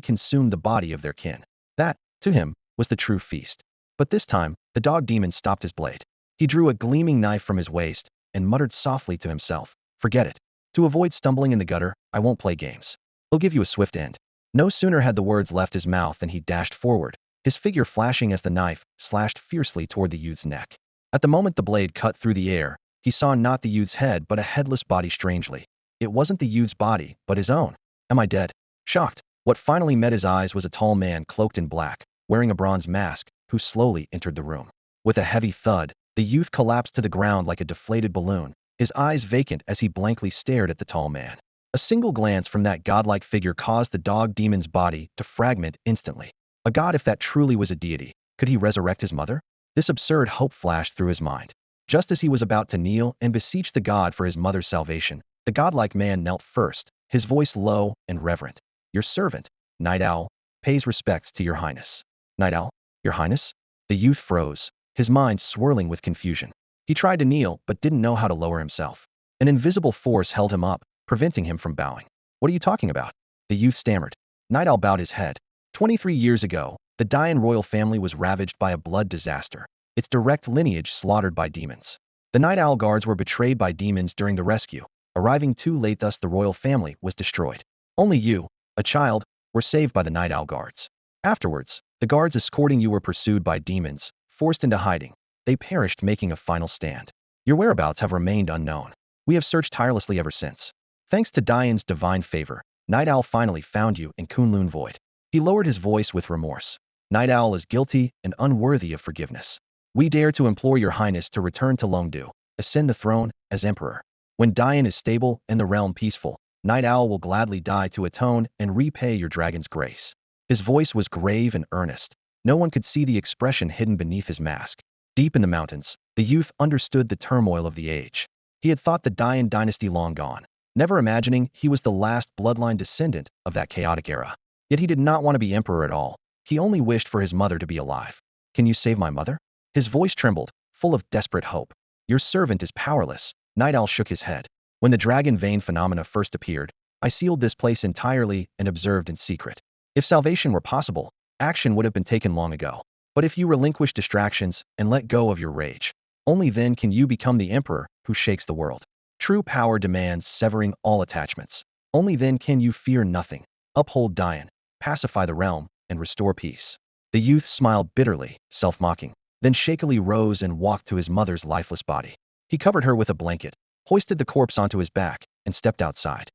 consume the body of their kin. That, to him, was the true feast. But this time, the dog demon stopped his blade. He drew a gleaming knife from his waist and muttered softly to himself, forget it. To avoid stumbling in the gutter, I won't play games. He'll give you a swift end. No sooner had the words left his mouth than he dashed forward, his figure flashing as the knife slashed fiercely toward the youth's neck. At the moment the blade cut through the air, he saw not the youth's head but a headless body strangely. It wasn't the youth's body, but his own. Am I dead? Shocked, what finally met his eyes was a tall man cloaked in black, wearing a bronze mask, who slowly entered the room. With a heavy thud, the youth collapsed to the ground like a deflated balloon, his eyes vacant as he blankly stared at the tall man. A single glance from that godlike figure caused the dog demon's body to fragment instantly. A god, if that truly was a deity, could he resurrect his mother? This absurd hope flashed through his mind. Just as he was about to kneel and beseech the god for his mother's salvation, the godlike man knelt first, his voice low and reverent. Your servant, Night Owl, pays respects to your highness. Night Owl? Your highness? The youth froze, his mind swirling with confusion. He tried to kneel, but didn't know how to lower himself. An invisible force held him up, preventing him from bowing. What are you talking about? The youth stammered. Night Owl bowed his head. 23 years ago, the Dian royal family was ravaged by a blood disaster, its direct lineage slaughtered by demons. The Night Owl guards were betrayed by demons during the rescue, arriving too late, thus the royal family was destroyed. Only you, a child, were saved by the Night Owl guards. Afterwards, the guards escorting you were pursued by demons, forced into hiding. They perished making a final stand. Your whereabouts have remained unknown. We have searched tirelessly ever since. Thanks to Dian's divine favor, Night Owl finally found you in Kunlun Void. He lowered his voice with remorse. Night Owl is guilty and unworthy of forgiveness. We dare to implore your highness to return to Longdu, ascend the throne as emperor. When Dian is stable and the realm peaceful, Night Owl will gladly die to atone and repay your dragon's grace. His voice was grave and earnest. No one could see the expression hidden beneath his mask. Deep in the mountains, the youth understood the turmoil of the age. He had thought the Dian dynasty long gone, never imagining he was the last bloodline descendant of that chaotic era. Yet he did not want to be emperor at all. He only wished for his mother to be alive. Can you save my mother? His voice trembled, full of desperate hope. Your servant is powerless. Night Owl shook his head. When the dragon vein phenomena first appeared, I sealed this place entirely and observed in secret. If salvation were possible, action would have been taken long ago. But if you relinquish distractions and let go of your rage, only then can you become the emperor who shakes the world. True power demands severing all attachments. Only then can you fear nothing, uphold Dian, pacify the realm, and restore peace. The youth smiled bitterly, self-mocking, then shakily rose and walked to his mother's lifeless body. He covered her with a blanket, hoisted the corpse onto his back, and stepped outside.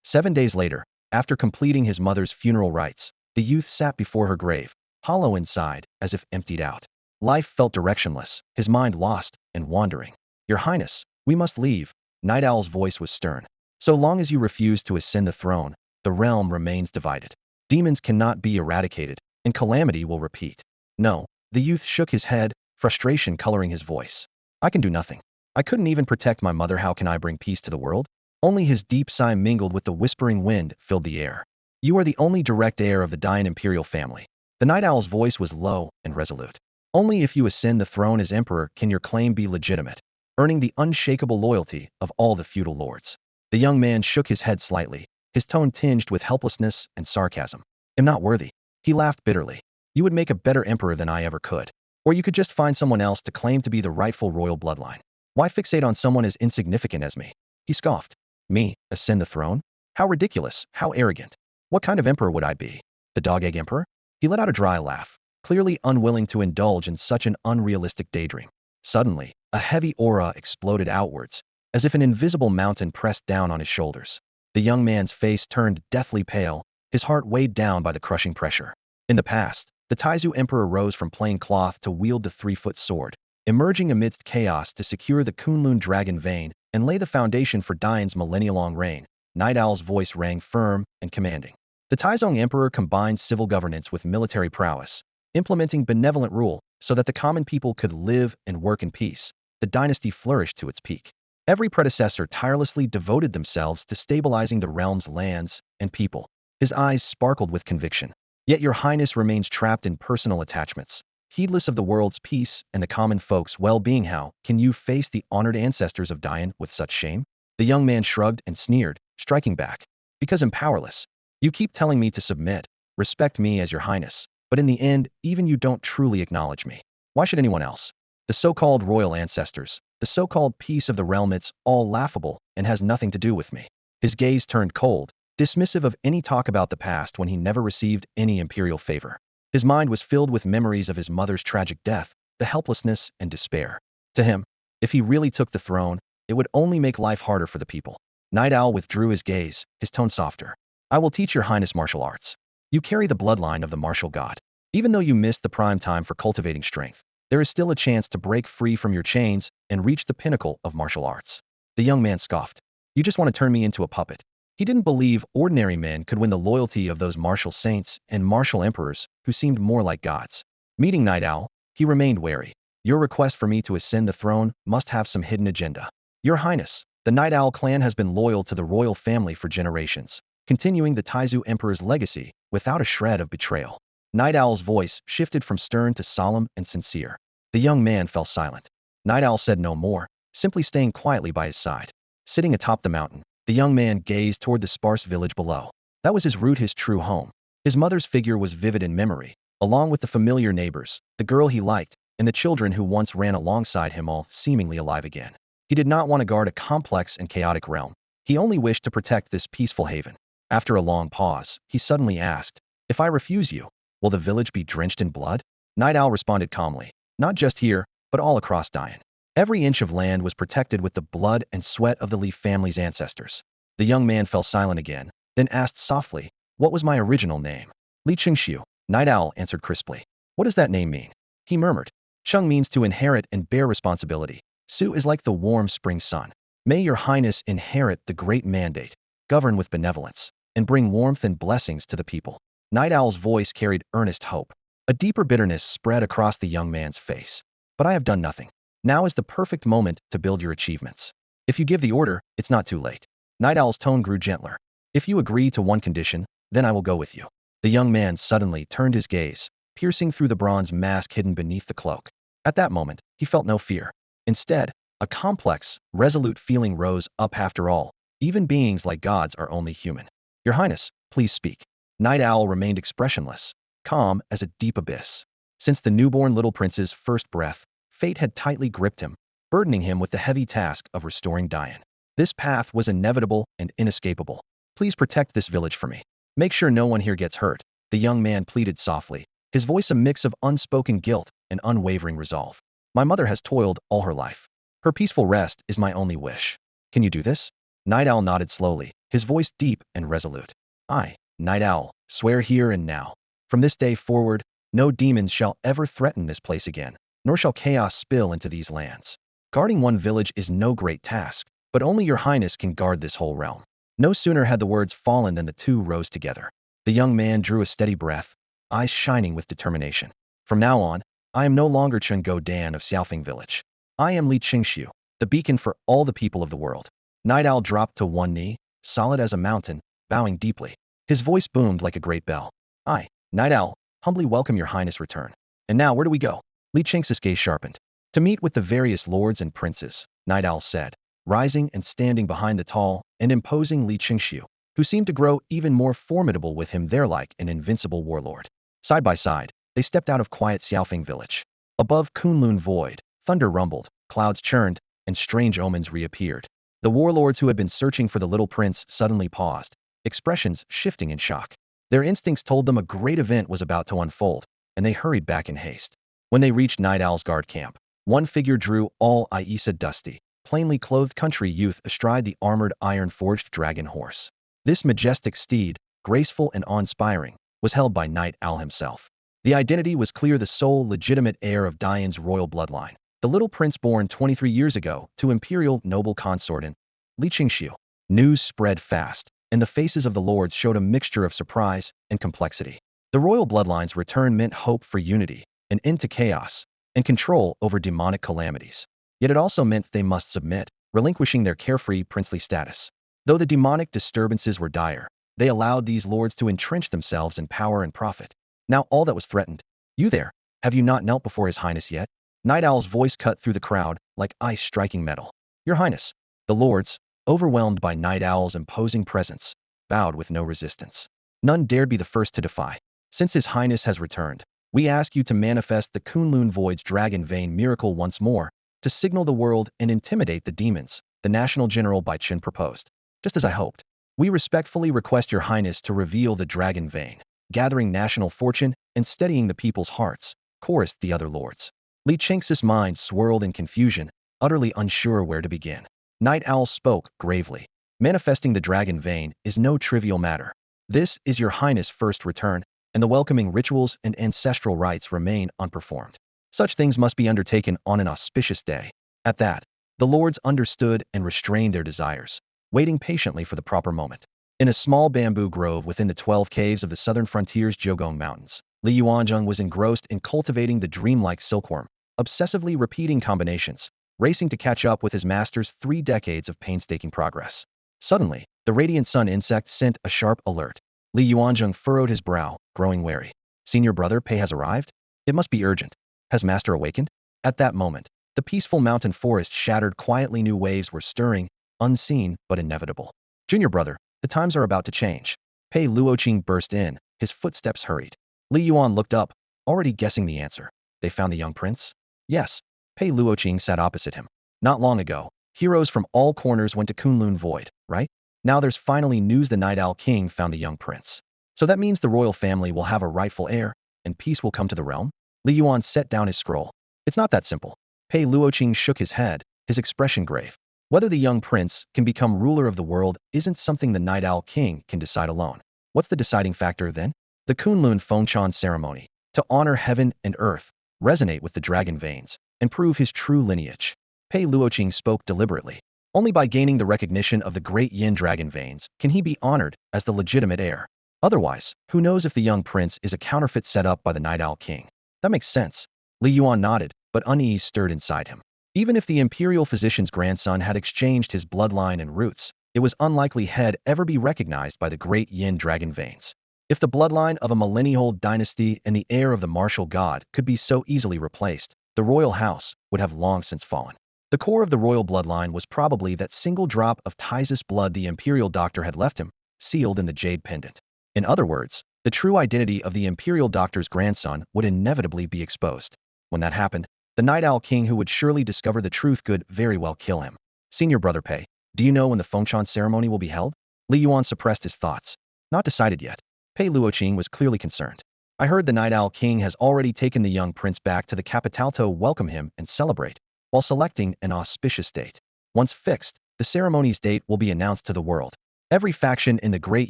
7 days later, after completing his mother's funeral rites, the youth sat before her grave, hollow inside, as if emptied out. Life felt directionless, his mind lost and wandering. Your Highness, we must leave. Night Owl's voice was stern. So long as you refuse to ascend the throne, the realm remains divided. Demons cannot be eradicated, and calamity will repeat. No, the youth shook his head, frustration coloring his voice. I can do nothing. I couldn't even protect my mother. How can I bring peace to the world? Only his deep sigh mingled with the whispering wind filled the air. You are the only direct heir of the Dian imperial family. The Night Owl's voice was low and resolute. Only if you ascend the throne as emperor can your claim be legitimate, earning the unshakable loyalty of all the feudal lords. The young man shook his head slightly, his tone tinged with helplessness and sarcasm. Am not worthy. He laughed bitterly. You would make a better emperor than I ever could. Or you could just find someone else to claim to be the rightful royal bloodline. Why fixate on someone as insignificant as me? He scoffed. Me, ascend the throne? How ridiculous, how arrogant. What kind of emperor would I be? The dog-egg emperor? He let out a dry laugh, clearly unwilling to indulge in such an unrealistic daydream. Suddenly, a heavy aura exploded outwards, as if an invisible mountain pressed down on his shoulders. The young man's face turned deathly pale, his heart weighed down by the crushing pressure. In the past, the Taizu emperor rose from plain cloth to wield the 3-foot sword, emerging amidst chaos to secure the Kunlun dragon vein and lay the foundation for Dian's millennia-long reign. Night Owl's voice rang firm and commanding. The Taizong emperor combined civil governance with military prowess, implementing benevolent rule so that the common people could live and work in peace. The dynasty flourished to its peak. Every predecessor tirelessly devoted themselves to stabilizing the realm's lands and people. His eyes sparkled with conviction. Yet your highness remains trapped in personal attachments, heedless of the world's peace and the common folks' well-being. How can you face the honored ancestors of Dian with such shame? The young man shrugged and sneered, striking back. Because I'm powerless. You keep telling me to submit, respect me as your highness, but in the end, even you don't truly acknowledge me. Why should anyone else? The so-called royal ancestors, the so-called peace of the realm, it's all laughable and has nothing to do with me. His gaze turned cold, dismissive of any talk about the past when he never received any imperial favor. His mind was filled with memories of his mother's tragic death, the helplessness and despair. To him, if he really took the throne, it would only make life harder for the people. Night Owl withdrew his gaze, his tone softer. I will teach your highness martial arts. You carry the bloodline of the martial god. Even though you missed the prime time for cultivating strength, there is still a chance to break free from your chains and reach the pinnacle of martial arts. The young man scoffed. You just want to turn me into a puppet. He didn't believe ordinary men could win the loyalty of those martial saints and martial emperors who seemed more like gods. Meeting Night Owl, he remained wary. Your request for me to ascend the throne must have some hidden agenda. Your Highness, the Night Owl clan has been loyal to the royal family for generations, continuing the Taizu Emperor's legacy without a shred of betrayal. Night Owl's voice shifted from stern to solemn and sincere. The young man fell silent. Night Owl said no more, simply staying quietly by his side. Sitting atop the mountain, the young man gazed toward the sparse village below. That was his root, his true home. His mother's figure was vivid in memory, along with the familiar neighbors, the girl he liked, and the children who once ran alongside him, all seemingly alive again. He did not want to guard a complex and chaotic realm. He only wished to protect this peaceful haven. After a long pause, he suddenly asked, if I refuse you, will the village be drenched in blood? Night Owl responded calmly, not just here, but all across Dian. Every inch of land was protected with the blood and sweat of the Li family's ancestors. The young man fell silent again, then asked softly, what was my original name? Li Qingxiu. Night Owl answered crisply. What does that name mean? He murmured. Cheng means to inherit and bear responsibility. Su is like the warm spring sun. May your highness inherit the great mandate, govern with benevolence, and bring warmth and blessings to the people. Night Owl's voice carried earnest hope. A deeper bitterness spread across the young man's face. But I have done nothing. Now is the perfect moment to build your achievements. If you give the order, it's not too late. Night Owl's tone grew gentler. If you agree to one condition, then I will go with you. The young man suddenly turned his gaze, piercing through the bronze mask hidden beneath the cloak. At that moment, he felt no fear. Instead, a complex, resolute feeling rose up. After all, even beings like gods are only human. Your Highness, please speak. Night Owl remained expressionless, calm as a deep abyss. Since the newborn little prince's first breath, fate had tightly gripped him, burdening him with the heavy task of restoring Dian. This path was inevitable and inescapable. Please protect this village for me. Make sure no one here gets hurt, the young man pleaded softly, his voice a mix of unspoken guilt and unwavering resolve. My mother has toiled all her life. Her peaceful rest is my only wish. Can you do this? Night Owl nodded slowly, his voice deep and resolute. I, Night Owl, swear here and now. From this day forward, no demons shall ever threaten this place again, nor shall chaos spill into these lands. Guarding one village is no great task, but only your highness can guard this whole realm. No sooner had the words fallen than the two rose together. The young man drew a steady breath, eyes shining with determination. From now on, I am no longer Chen Go Dan of Xiaofeng village. I am Li Qingxiu, the beacon for all the people of the world. Night Owl dropped to one knee, solid as a mountain, bowing deeply. His voice boomed like a great bell. I, Night Owl, humbly welcome your highness' return. And now where do we go? Li Qingxiu's gaze sharpened. To meet with the various lords and princes, Night Owl said, rising and standing behind the tall and imposing Li Qingxiu, who seemed to grow even more formidable with him there like an invincible warlord. Side by side, they stepped out of quiet Xiaofeng village. Above Kunlun Void, thunder rumbled, clouds churned, and strange omens reappeared. The warlords who had been searching for the little prince suddenly paused, expressions shifting in shock. Their instincts told them a great event was about to unfold, and they hurried back in haste. When they reached Night Owl's guard camp, one figure drew all eyes, a dusty, plainly clothed country youth astride the armored iron-forged dragon horse. This majestic steed, graceful and awe-inspiring, was held by Night Owl himself. The identity was clear, the sole legitimate heir of Dian's royal bloodline, the little prince born 23 years ago to imperial noble consort in Li Qingxiu. News spread fast, and the faces of the lords showed a mixture of surprise and complexity. The royal bloodline's return meant hope for unity, an end to chaos, and control over demonic calamities. Yet it also meant they must submit, relinquishing their carefree princely status. Though the demonic disturbances were dire, they allowed these lords to entrench themselves in power and profit. Now all that was threatened. You there, have you not knelt before his highness yet? Night Owl's voice cut through the crowd like ice striking metal. Your highness. The lords, overwhelmed by Night Owl's imposing presence, bowed with no resistance. None dared be the first to defy. Since his highness has returned, we ask you to manifest the Kunlun Void's dragon vein miracle once more, to signal the world and intimidate the demons, the national general Bai Chen proposed. Just as I hoped. We respectfully request your highness to reveal the dragon vein, gathering national fortune and steadying the people's hearts, chorused the other lords. Li Chenx's mind swirled in confusion, utterly unsure where to begin. Night Owl spoke gravely. Manifesting the dragon vein is no trivial matter. This is your highness' first return, and the welcoming rituals and ancestral rites remain unperformed. Such things must be undertaken on an auspicious day. At that, the lords understood and restrained their desires, waiting patiently for the proper moment. In a small bamboo grove within the 12 caves of the southern frontier's Jiugong Mountains, Li Yuan was engrossed in cultivating the dreamlike silkworm, obsessively repeating combinations, racing to catch up with his master's 3 decades of painstaking progress. Suddenly, the radiant sun insect sent a sharp alert. Li Yuan furrowed his brow, growing wary. Senior brother Pei has arrived? It must be urgent. Has master awakened? At that moment, the peaceful mountain forest shattered quietly. New waves were stirring, unseen but inevitable. Junior brother, the times are about to change. Pei Luoqing burst in, his footsteps hurried. Li Yuan looked up, already guessing the answer. They found the young prince? Yes. Pei Luoqing sat opposite him. Not long ago, heroes from all corners went to Kunlun Void, right? Now there's finally news the Night Owl King found the young prince. So that means the royal family will have a rightful heir, and peace will come to the realm? Li Yuan set down his scroll. It's not that simple. Pei Luoqing shook his head, his expression grave. Whether the young prince can become ruler of the world isn't something the Night Owl King can decide alone. What's the deciding factor then? The Kunlun Fengchan ceremony, to honor heaven and earth, resonate with the dragon veins, and prove his true lineage. Pei Luoqing spoke deliberately. Only by gaining the recognition of the great yin dragon veins can he be honored as the legitimate heir. Otherwise, who knows if the young prince is a counterfeit set up by the Night Owl King. That makes sense. Li Yuan nodded, but unease stirred inside him. Even if the imperial physician's grandson had exchanged his bloodline and roots, it was unlikely he'd ever be recognized by the great yin dragon veins. If the bloodline of a millennia-old dynasty and the heir of the martial god could be so easily replaced, the royal house would have long since fallen. The core of the royal bloodline was probably that single drop of Tysus blood the imperial doctor had left him, sealed in the jade pendant. In other words, the true identity of the imperial doctor's grandson would inevitably be exposed. When that happened, the Night Owl King who would surely discover the truth could very well kill him. Senior brother Pei, do you know when the Fengchan ceremony will be held? Li Yuan suppressed his thoughts. Not decided yet. Pei Luoqing was clearly concerned. I heard the Night Owl King has already taken the young prince back to the capital to welcome him and celebrate, while selecting an auspicious date. Once fixed, the ceremony's date will be announced to the world. Every faction in the Great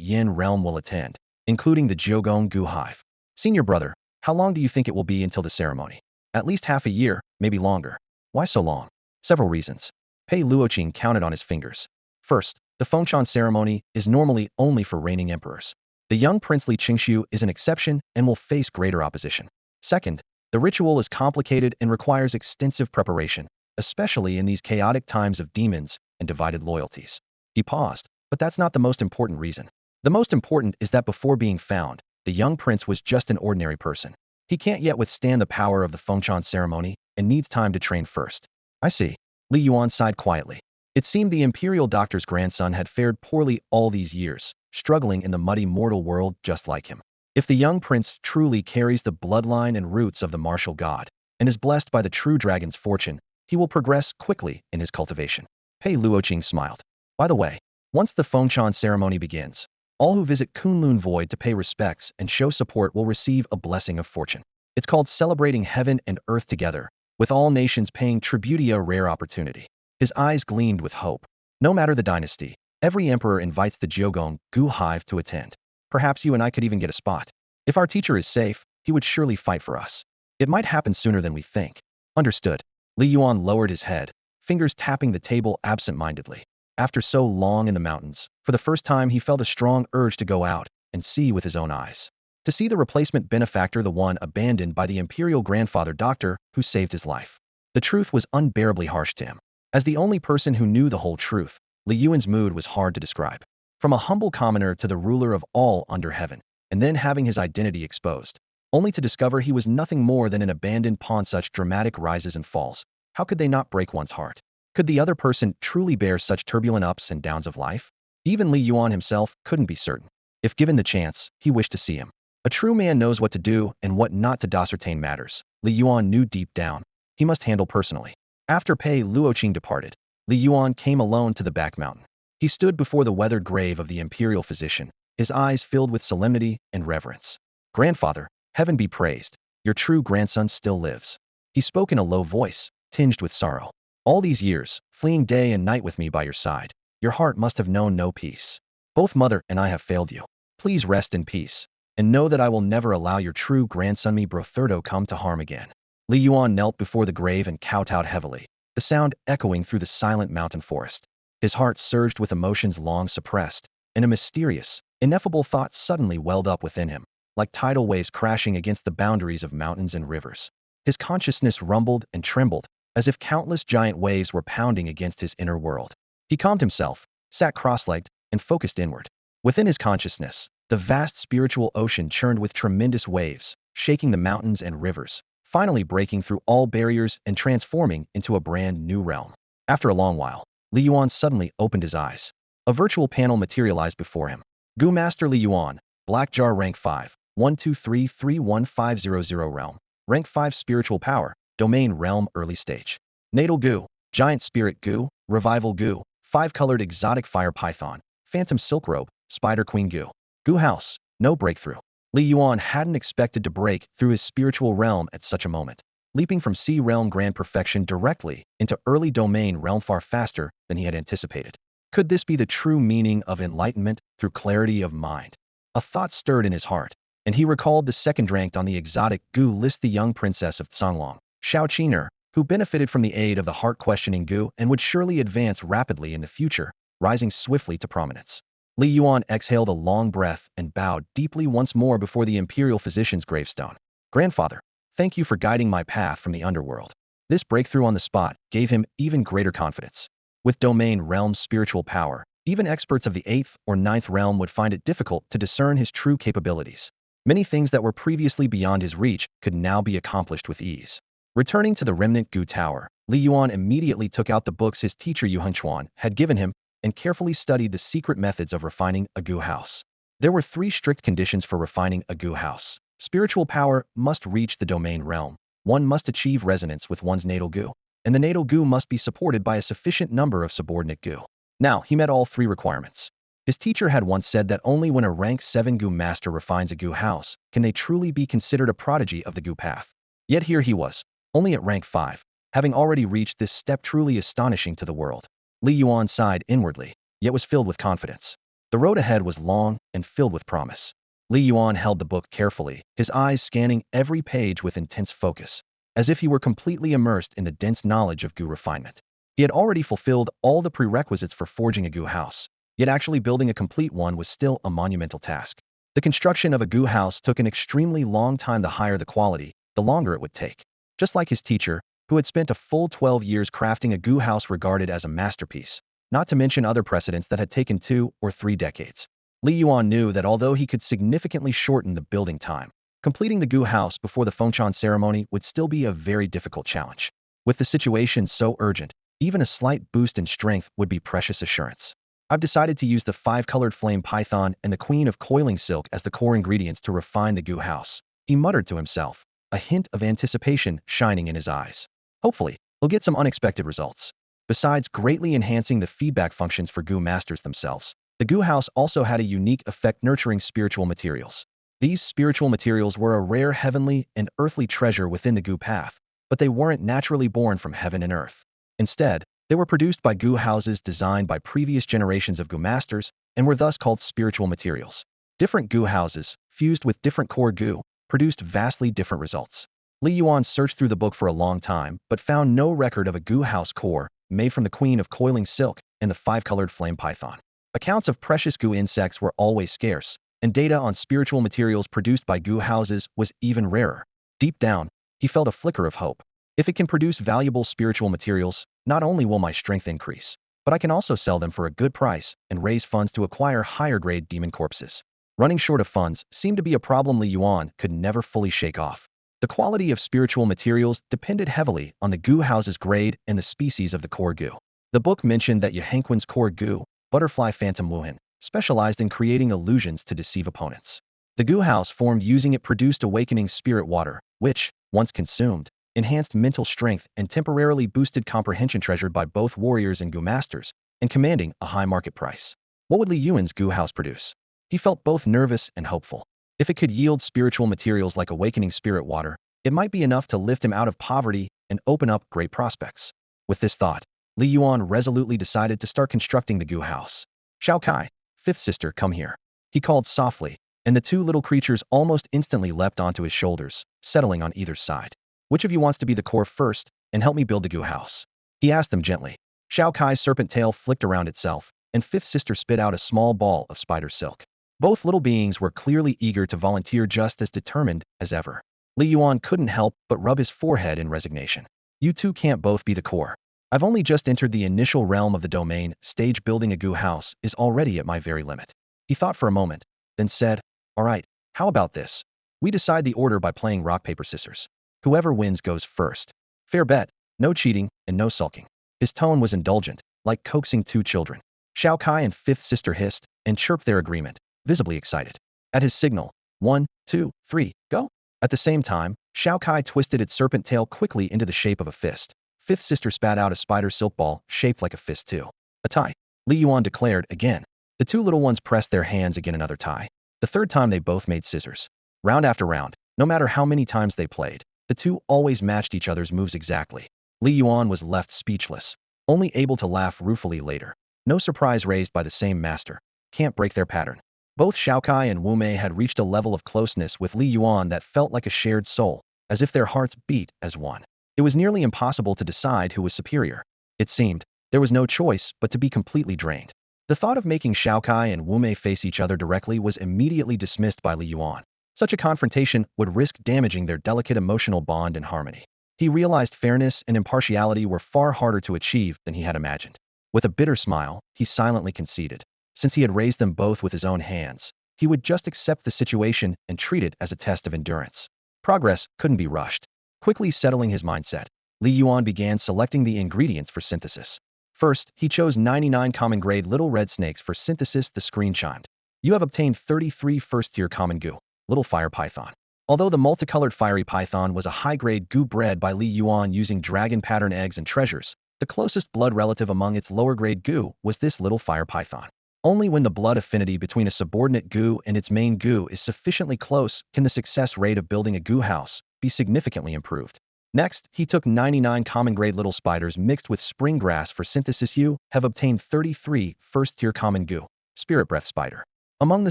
Yin realm will attend, including the Jiugong Gu Hive. Senior brother, how long do you think it will be until the ceremony? At least half a year, maybe longer. Why so long? Several reasons. Pei Luoqing counted on his fingers. First, the Fengchan ceremony is normally only for reigning emperors. The young Prince Li Qingshu is an exception and will face greater opposition. Second, the ritual is complicated and requires extensive preparation, especially in these chaotic times of demons and divided loyalties. He paused, but that's not the most important reason. The most important is that before being found, the young prince was just an ordinary person. He can't yet withstand the power of the Fengchan ceremony and needs time to train first. I see. Li Yuan sighed quietly. It seemed the imperial doctor's grandson had fared poorly all these years, struggling in the muddy mortal world just like him. If the young prince truly carries the bloodline and roots of the martial god, and is blessed by the true dragon's fortune, he will progress quickly in his cultivation. Pei Luoqing smiled. By the way, once the Fengchan ceremony begins, all who visit Kunlun Void to pay respects and show support will receive a blessing of fortune. It's called celebrating heaven and earth together, with all nations paying tribute, a rare opportunity. His eyes gleamed with hope. No matter the dynasty, every emperor invites the Jiugong Gu Hive to attend. Perhaps you and I could even get a spot. If our teacher is safe, he would surely fight for us. It might happen sooner than we think. Understood. Li Yuan lowered his head, fingers tapping the table absent-mindedly. After so long in the mountains, for the first time he felt a strong urge to go out and see with his own eyes. To see the replacement benefactor, the one abandoned by the imperial grandfather doctor who saved his life. The truth was unbearably harsh to him. As the only person who knew the whole truth, Li Yuan's mood was hard to describe. From a humble commoner to the ruler of all under heaven, and then having his identity exposed, only to discover he was nothing more than an abandoned pawn. Such dramatic rises and falls, how could they not break one's heart? Could the other person truly bear such turbulent ups and downs of life? Even Li Yuan himself couldn't be certain. If given the chance, he wished to see him. A true man knows what to do and what not to ascertain matters. Li Yuan knew deep down. He must handle personally. After Pei Luoqing departed, Li Yuan came alone to the back mountain. He stood before the weathered grave of the imperial physician, his eyes filled with solemnity and reverence. Grandfather, heaven be praised, your true grandson still lives. He spoke in a low voice, tinged with sorrow. All these years, fleeing day and night with me by your side, your heart must have known no peace. Both mother and I have failed you. Please rest in peace, and know that I will never allow your true grandson me Brotherto come to harm again. Li Yuan knelt before the grave and kowtowed heavily, the sound echoing through the silent mountain forest. His heart surged with emotions long suppressed, and a mysterious, ineffable thought suddenly welled up within him, like tidal waves crashing against the boundaries of mountains and rivers. His consciousness rumbled and trembled, as if countless giant waves were pounding against his inner world. He calmed himself, sat cross-legged, and focused inward. Within his consciousness, the vast spiritual ocean churned with tremendous waves, shaking the mountains and rivers, finally breaking through all barriers and transforming into a brand new realm. After a long while, Li Yuan suddenly opened his eyes. A virtual panel materialized before him. Gu Master Li Yuan, Black Jar Rank 5, 123315000 Realm. Rank 5 Spiritual Power, Domain Realm Early Stage. Natal Gu, Giant Spirit Gu, Revival Gu, 5-colored Exotic Fire Python, Phantom Silk Robe, Spider Queen Gu. Gu House, no breakthrough. Li Yuan hadn't expected to break through his spiritual realm at such a moment, leaping from Sea Realm Grand Perfection directly into Early Domain Realm far faster than he had anticipated. Could this be the true meaning of enlightenment through clarity of mind? A thought stirred in his heart, and he recalled the second ranked on the exotic Gu list, the young princess of Songlong, Shao Qiner, who benefited from the aid of the heart-questioning Gu and would surely advance rapidly in the future, rising swiftly to prominence. Li Yuan exhaled a long breath and bowed deeply once more before the imperial physician's gravestone. Grandfather, thank you for guiding my path from the underworld. This breakthrough on the spot gave him even greater confidence. With domain realm spiritual power, even experts of the 8th or 9th realm would find it difficult to discern his true capabilities. Many things that were previously beyond his reach could now be accomplished with ease. Returning to the remnant Gu Tower, Li Yuan immediately took out the books his teacher Yu Hengchuan had given him and carefully studied the secret methods of refining a Gu house. There were 3 strict conditions for refining a Gu house. Spiritual power must reach the domain realm. One must achieve resonance with one's natal Gu, and the natal Gu must be supported by a sufficient number of subordinate Gu. Now, he met all 3 requirements. His teacher had once said that only when a rank 7 Gu master refines a Gu house can they truly be considered a prodigy of the Gu path. Yet here he was, only at rank 5, having already reached this step truly astonishing to the world. Li Yuan sighed inwardly, yet was filled with confidence. The road ahead was long and filled with promise. Li Yuan held the book carefully, his eyes scanning every page with intense focus, as if he were completely immersed in the dense knowledge of Gu refinement. He had already fulfilled all the prerequisites for forging a Gu house, yet actually building a complete one was still a monumental task. The construction of a Gu house took an extremely long time. The higher the quality, the longer it would take. Just like his teacher, who had spent a full 12 years crafting a Gu house regarded as a masterpiece, not to mention other precedents that had taken 2 or 3 decades. Li Yuan knew that although he could significantly shorten the building time, completing the Gu house before the Fengshan ceremony would still be a very difficult challenge. With the situation so urgent, even a slight boost in strength would be precious assurance. I've decided to use the 5-colored flame python and the queen of coiling silk as the core ingredients to refine the Gu house, he muttered to himself, a hint of anticipation shining in his eyes. Hopefully, he'll get some unexpected results. Besides greatly enhancing the feedback functions for Gu masters themselves, the Gu house also had a unique effect nurturing spiritual materials. These spiritual materials were a rare heavenly and earthly treasure within the Gu path, but they weren't naturally born from heaven and earth. Instead, they were produced by Gu houses designed by previous generations of Gu masters and were thus called spiritual materials. Different Gu houses, fused with different core Gu, produced vastly different results. Li Yuan searched through the book for a long time, but found no record of a Gu house core made from the queen of coiling silk and the 5-colored flame python. Accounts of precious Gu insects were always scarce, and data on spiritual materials produced by Gu houses was even rarer. Deep down, he felt a flicker of hope. If it can produce valuable spiritual materials, not only will my strength increase, but I can also sell them for a good price and raise funds to acquire higher-grade demon corpses. Running short of funds seemed to be a problem Li Yuan could never fully shake off. The quality of spiritual materials depended heavily on the Gu house's grade and the species of the core Gu. The book mentioned that Yehenquin's core Gu, Butterfly Phantom Wuhan, specialized in creating illusions to deceive opponents. The Gu house formed using it produced awakening spirit water, which, once consumed, enhanced mental strength and temporarily boosted comprehension treasured by both warriors and Gu masters, and commanding a high market price. What would Li Yuan's Gu house produce? He felt both nervous and hopeful. If it could yield spiritual materials like awakening spirit water, It might be enough to lift him out of poverty and open up great prospects. With this thought, Li Yuan resolutely decided to start constructing the goo house. Shao Kai, fifth sister, come here. He called softly, and the two little creatures almost instantly leapt onto his shoulders, settling on either side. Which of you wants to be the core first and help me build the goo house? He asked them gently. Shao Kai's serpent tail flicked around itself, and fifth sister spit out a small ball of spider silk. Both little beings were clearly eager to volunteer, just as determined as ever. Li Yuan couldn't help but rub his forehead in resignation. You two can't both be the core. I've only just entered the initial realm of the domain stage. Building a goo house is already at my very limit. He thought for a moment, then said, all right, how about this? We decide the order by playing rock, paper, scissors. Whoever wins goes first. Fair bet, no cheating and no sulking. His tone was indulgent, like coaxing two children. Shao Kai and fifth sister hissed and chirped their agreement, visibly excited. At his signal, 1, 2, 3, go. At the same time, Shao Kai twisted its serpent tail quickly into the shape of a fist. Fifth sister spat out a spider silk ball shaped like a fist too. A tie, Li Yuan declared again. The two little ones pressed their hands again. Another tie. The third time they both made scissors. Round after round, no matter how many times they played, the two always matched each other's moves exactly. Li Yuan was left speechless, only able to laugh ruefully later. No surprise raised by the same master. Can't break their pattern. Both Shao Kai and Wu Mei had reached a level of closeness with Li Yuan that felt like a shared soul, as if their hearts beat as one. It was nearly impossible to decide who was superior. It seemed there was no choice but to be completely drained. The thought of making Shao Kai and Wu Mei face each other directly was immediately dismissed by Li Yuan. Such a confrontation would risk damaging their delicate emotional bond and harmony. He realized fairness and impartiality were far harder to achieve than he had imagined. With a bitter smile, he silently conceded. Since he had raised them both with his own hands, he would just accept the situation and treat it as a test of endurance. Progress couldn't be rushed. Quickly settling his mindset, Li Yuan began selecting the ingredients for synthesis. First, he chose 99 common-grade little red snakes for synthesis. The screen chimed. You have obtained 33 first-tier common goo, little fire python. Although the multicolored fiery python was a high-grade goo bred by Li Yuan using dragon pattern eggs and treasures, the closest blood relative among its lower-grade goo was this little fire python. Only when the blood affinity between a subordinate goo and its main goo is sufficiently close can the success rate of building a goo house be significantly improved. Next, he took 99 common-grade little spiders mixed with spring grass for synthesis. You have obtained 33 first-tier common goo, spirit breath spider. Among the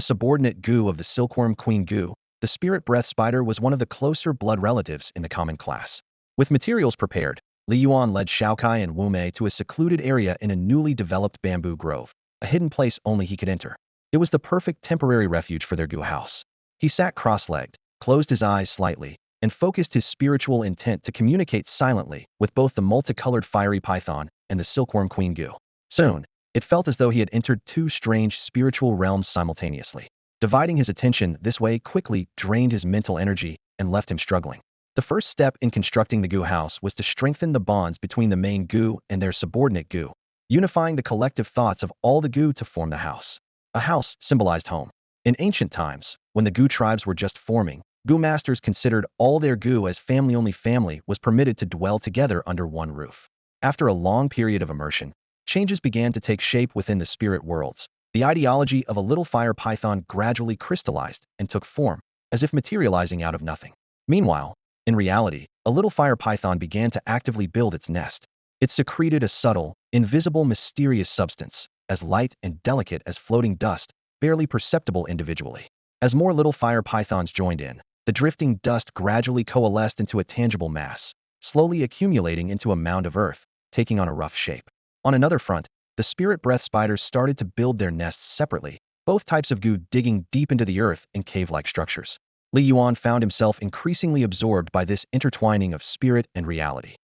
subordinate goo of the silkworm queen goo, the spirit breath spider was one of the closer blood relatives in the common class. With materials prepared, Li Yuan led Shao Kai and Wu Mei to a secluded area in a newly developed bamboo grove, a hidden place only he could enter. It was the perfect temporary refuge for their goo house. He sat cross-legged, closed his eyes slightly, and focused his spiritual intent to communicate silently with both the multicolored fiery python and the silkworm queen goo. Soon, it felt as though he had entered two strange spiritual realms simultaneously. Dividing his attention this way quickly drained his mental energy and left him struggling. The first step in constructing the goo house was to strengthen the bonds between the main goo and their subordinate goo, unifying the collective thoughts of all the goo to form the house. A house symbolized home. In ancient times, when the goo tribes were just forming, goo masters considered all their goo as family. Only family was permitted to dwell together under one roof. After a long period of immersion, changes began to take shape within the spirit worlds. The ideology of a little fire python gradually crystallized and took form, as if materializing out of nothing. Meanwhile, in reality, a little fire python began to actively build its nest. It secreted a subtle, invisible, mysterious substance, as light and delicate as floating dust, barely perceptible individually. As more little fire pythons joined in, the drifting dust gradually coalesced into a tangible mass, slowly accumulating into a mound of earth, taking on a rough shape. On another front, the spirit breath spiders started to build their nests separately, both types of goo digging deep into the earth in cave-like structures. Li Yuan found himself increasingly absorbed by this intertwining of spirit and reality.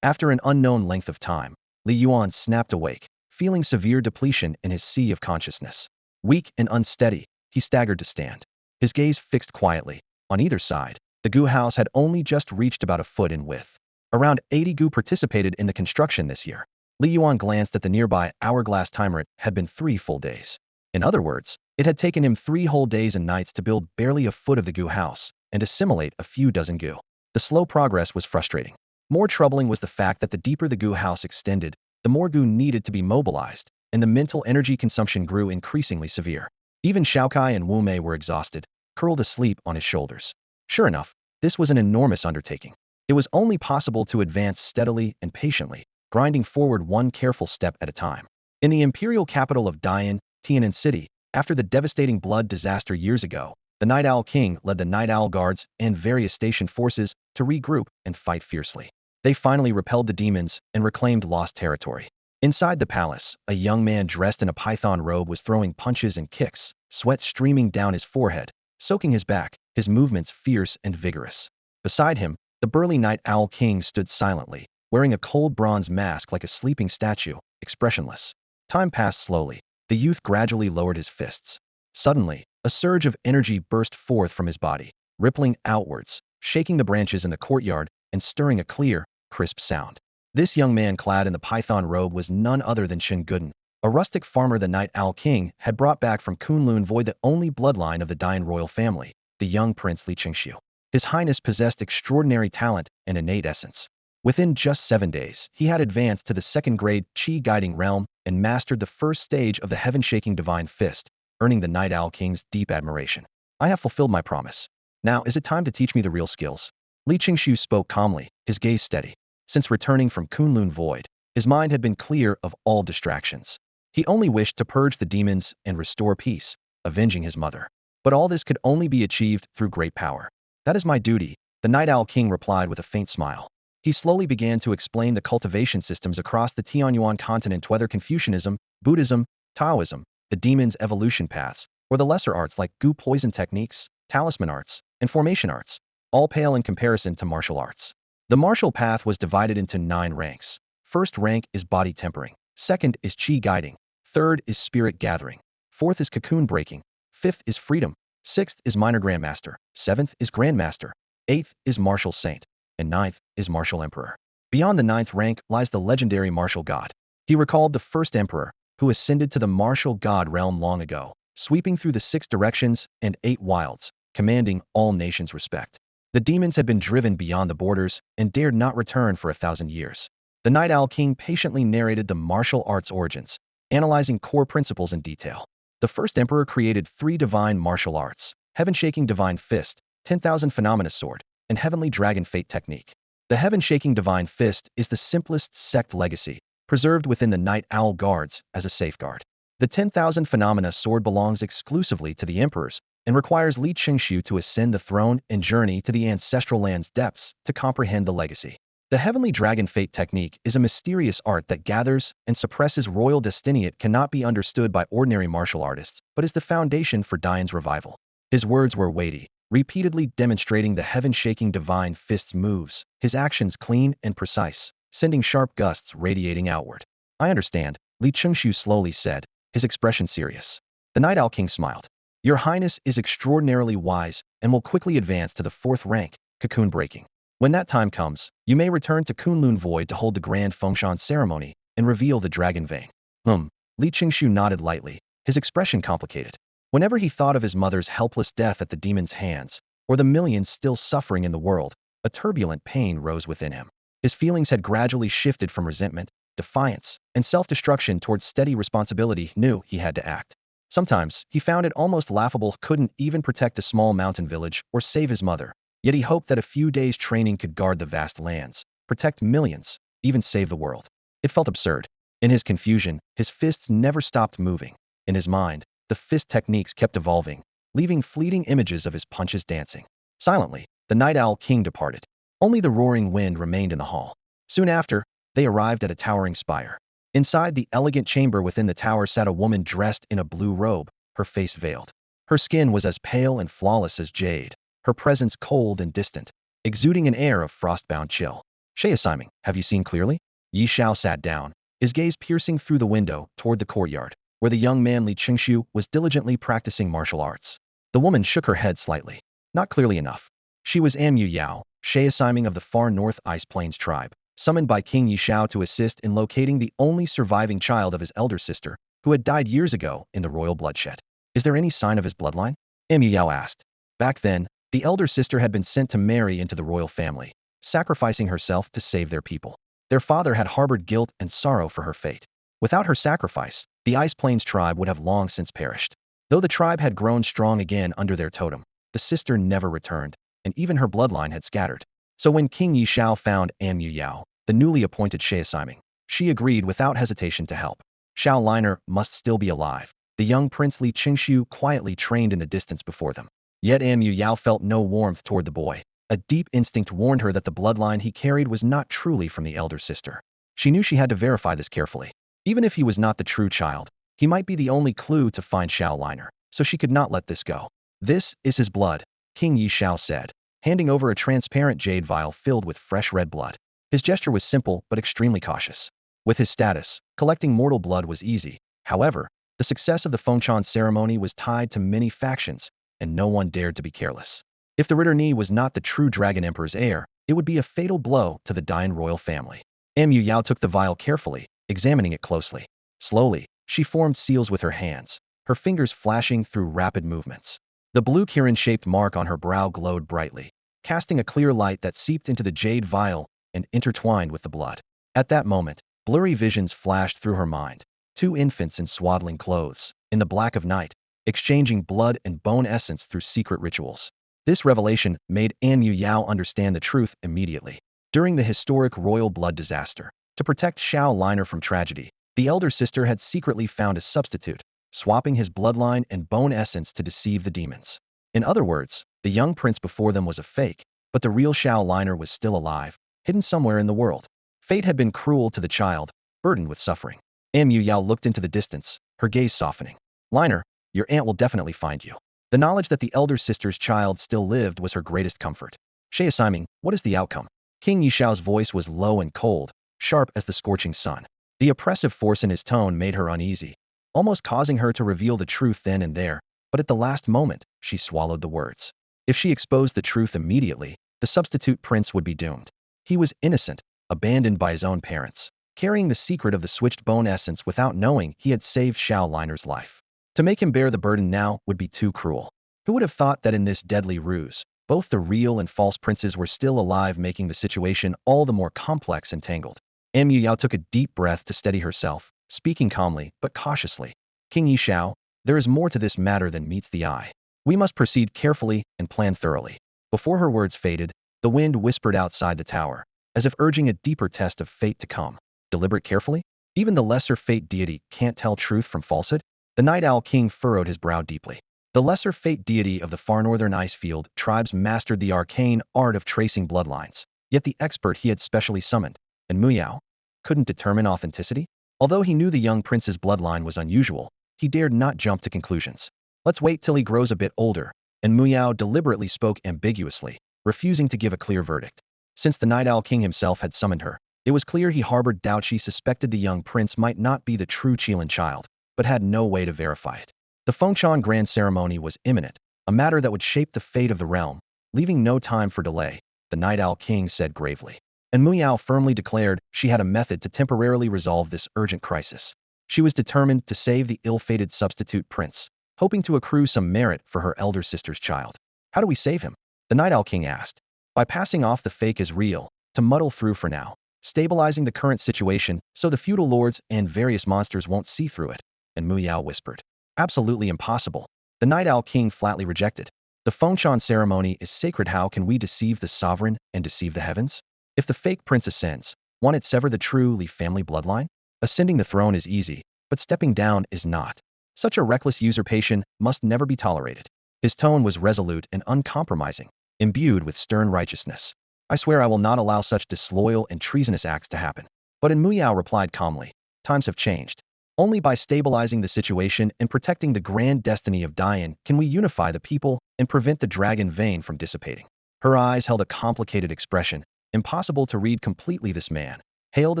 After an unknown length of time, Li Yuan snapped awake, feeling severe depletion in his sea of consciousness. Weak and unsteady, he staggered to stand, his gaze fixed quietly. On either side, the goo house had only just reached about a foot in width. Around 80 goo participated in the construction this year. Li Yuan glanced at the nearby hourglass timer. It had been 3 full days. In other words, it had taken him 3 whole days and nights to build barely a foot of the goo house and assimilate a few dozen goo. The slow progress was frustrating. More troubling was the fact that the deeper the goo house extended, the more goo needed to be mobilized, and the mental energy consumption grew increasingly severe. Even Shao Kai and Wu Mei were exhausted, curled asleep on his shoulders. Sure enough, This was an enormous undertaking. It was only possible to advance steadily and patiently, grinding forward one careful step at a time. In the imperial capital of Tian'an City, after the devastating blood disaster years ago, the Night Owl King led the Night Owl Guards and various station forces to regroup and fight fiercely. They finally repelled the demons and reclaimed lost territory. Inside the palace, a young man dressed in a python robe was throwing punches and kicks, sweat streaming down his forehead, soaking his back, his movements fierce and vigorous. Beside him, the burly Night Owl King stood silently, wearing a cold bronze mask like a sleeping statue, expressionless. Time passed slowly. The youth gradually lowered his fists. Suddenly, a surge of energy burst forth from his body, rippling outwards, shaking the branches in the courtyard and stirring a clear, crisp sound. This young man clad in the python robe was none other than Shin Guden, a rustic farmer the Night Owl King had brought back from Kunlun Void, the only bloodline of the Dian royal family, the young Prince Li Qingshu. His Highness possessed extraordinary talent and innate essence. Within just 7 days, he had advanced to the second-grade Qi guiding realm and mastered the first stage of the heaven-shaking divine fist, earning the Night Owl King's deep admiration. I have fulfilled my promise. Now is it time to teach me the real skills? Li Qingshu spoke calmly, his gaze steady. Since returning from Kunlun Void, his mind had been clear of all distractions. He only wished to purge the demons and restore peace, avenging his mother. But all this could only be achieved through great power. That is my duty, the Night Owl King replied with a faint smile. He slowly began to explain the cultivation systems across the Tianyuan continent, whether Confucianism, Buddhism, Taoism, the demons' evolution paths, or the lesser arts like goo poison techniques, talisman arts, and formation arts, all pale in comparison to martial arts. The martial path was divided into 9 ranks. First rank is body tempering. Second is Qi guiding. Third is spirit gathering. Fourth is cocoon breaking. Fifth is freedom. Sixth is minor grandmaster. Seventh is grandmaster. Eighth is martial saint. And ninth is martial emperor. Beyond the 9th rank lies the legendary martial god. He recalled the first emperor, who ascended to the martial god realm long ago, sweeping through the 6 directions and 8 wilds, commanding all nations' respect. The demons had been driven beyond the borders and dared not return for 1,000 years. The Night Owl King patiently narrated the martial arts' origins, analyzing core principles in detail. The first emperor created 3 divine martial arts: heaven-shaking divine fist, 10,000 phenomena sword, and heavenly dragon fate technique. The heaven-shaking divine fist is the simplest sect legacy, preserved within the Night Owl Guards as a safeguard. The 10,000 phenomena sword belongs exclusively to the emperors and requires Li Qingshu to ascend the throne and journey to the ancestral land's depths to comprehend the legacy. The heavenly dragon fate technique is a mysterious art that gathers and suppresses royal destiny. It cannot be understood by ordinary martial artists, but is the foundation for Dian's revival. His words were weighty, repeatedly demonstrating the heaven-shaking divine fist's moves, his actions clean and precise, sending sharp gusts radiating outward. I understand, Li Qingshu slowly said, his expression serious. The Night Owl King smiled. Your Highness is extraordinarily wise and will quickly advance to the 4th rank, cocoon breaking. When that time comes, you may return to Kunlun Void to hold the grand Fengshan ceremony and reveal the Dragon Vang. Li Qingshu nodded lightly, his expression complicated. Whenever he thought of his mother's helpless death at the demon's hands, or the millions still suffering in the world, a turbulent pain rose within him. His feelings had gradually shifted from resentment, defiance, and self-destruction towards steady responsibility. He knew he had to act. Sometimes, he found it almost laughable couldn't even protect a small mountain village or save his mother, yet he hoped that a few days' training could guard the vast lands, protect millions, even save the world. It felt absurd. In his confusion, his fists never stopped moving. In his mind, the fist techniques kept evolving, leaving fleeting images of his punches dancing. Silently, the Night Owl King departed. Only the roaring wind remained in the hall. Soon after, they arrived at a towering spire. Inside the elegant chamber within the tower sat a woman dressed in a blue robe, her face veiled. Her skin was as pale and flawless as jade, her presence cold and distant, exuding an air of frostbound chill. Siming, have you seen clearly? Yi Xiao sat down, his gaze piercing through the window toward the courtyard, where the young man Li Qingshu was diligently practicing martial arts. The woman shook her head slightly. Not clearly enough. She was Amu Yao, Siming of the far north Ice Plains tribe, summoned by King Yi Xiao to assist in locating the only surviving child of his elder sister, who had died years ago in the royal bloodshed. Is there any sign of his bloodline? Amu Yao asked. Back then, the elder sister had been sent to marry into the royal family, sacrificing herself to save their people. Their father had harbored guilt and sorrow for her fate. Without her sacrifice, the Ice Plains tribe would have long since perished. Though the tribe had grown strong again under their totem, the sister never returned. and even her bloodline had scattered. So when King Yi Xiao found An Mu Yao, the newly appointed Shiesiming, she agreed without hesitation to help. Xiao Liner must still be alive. The young Prince Li Qingshu quietly trained in the distance before them. Yet An Mu Yao felt no warmth toward the boy. A deep instinct warned her that the bloodline he carried was not truly from the elder sister. She knew she had to verify this carefully. Even if he was not the true child, he might be the only clue to find Xiao Liner, so she could not let this go. This is his blood, King Yi Xiao said, handing over a transparent jade vial filled with fresh red blood. His gesture was simple but extremely cautious. With his status, collecting mortal blood was easy. However, the success of the Fengshan ceremony was tied to many factions, and no one dared to be careless. If the Ritter Ni was not the true Dragon Emperor's heir, it would be a fatal blow to the Dian royal family. An Mu Yao took the vial carefully, examining it closely. Slowly, she formed seals with her hands, her fingers flashing through rapid movements. The blue kirin-shaped mark on her brow glowed brightly, casting a clear light that seeped into the jade vial and intertwined with the blood. At that moment, blurry visions flashed through her mind. Two infants in swaddling clothes, in the black of night, exchanging blood and bone essence through secret rituals. This revelation made An Mu Yao understand the truth immediately. During the historic royal blood disaster, to protect Xiao Liner from tragedy, the elder sister had secretly found a substitute, swapping his bloodline and bone essence to deceive the demons. In other words, the young prince before them was a fake, but the real Xiao Liner was still alive, hidden somewhere in the world. Fate had been cruel to the child, burdened with suffering. An Mu Yao looked into the distance, her gaze softening. Liner, your aunt will definitely find you. The knowledge that the elder sister's child still lived was her greatest comfort. Shiesiming, what is the outcome? King Yi Xiao's voice was low and cold, sharp as the scorching sun. The oppressive force in his tone made her uneasy, almost causing her to reveal the truth then and there, but at the last moment, she swallowed the words. If she exposed the truth immediately, the substitute prince would be doomed. He was innocent, abandoned by his own parents, carrying the secret of the switched bone essence without knowing he had saved Xiao Liner's life. To make him bear the burden now would be too cruel. Who would have thought that in this deadly ruse, both the real and false princes were still alive, making the situation all the more complex and tangled. An Mu Yao took a deep breath to steady herself, speaking calmly but cautiously. King Yi Xiao, there is more to this matter than meets the eye. We must proceed carefully and plan thoroughly. Before her words faded, the wind whispered outside the tower, as if urging a deeper test of fate to come. Deliberate carefully? Even the lesser fate deity can't tell truth from falsehood? The Night Owl King furrowed his brow deeply. The lesser fate deity of the far northern ice field tribes mastered the arcane art of tracing bloodlines, yet the expert he had specially summoned, and Mu Yao, couldn't determine authenticity? Although he knew the young prince's bloodline was unusual, he dared not jump to conclusions. Let's wait till he grows a bit older, and Mu Yao deliberately spoke ambiguously, refusing to give a clear verdict. Since the Night Owl King himself had summoned her, it was clear he harbored doubt. She suspected the young prince might not be the true Qilin child, but had no way to verify it. The Fengshan grand ceremony was imminent, a matter that would shape the fate of the realm. Leaving no time for delay, the Night Owl King said gravely. And Mu Yao firmly declared she had a method to temporarily resolve this urgent crisis. She was determined to save the ill-fated substitute prince, hoping to accrue some merit for her elder sister's child. How do we save him? The Night Owl King asked. By passing off the fake as real, to muddle through for now, stabilizing the current situation so the feudal lords and various monsters won't see through it, and Mu Yao whispered. Absolutely impossible. The Night Owl King flatly rejected. The Fengshan ceremony is sacred. How can we deceive the sovereign and deceive the heavens? If the fake prince ascends, won't it sever the true Li family bloodline? Ascending the throne is easy, but stepping down is not. Such a reckless usurpation must never be tolerated. His tone was resolute and uncompromising, imbued with stern righteousness. I swear I will not allow such disloyal and treasonous acts to happen. But Mu Yao replied calmly. Times have changed. Only by stabilizing the situation and protecting the grand destiny of Dian can we unify the people and prevent the dragon vein from dissipating. Her eyes held a complicated expression, impossible to read completely. This man, hailed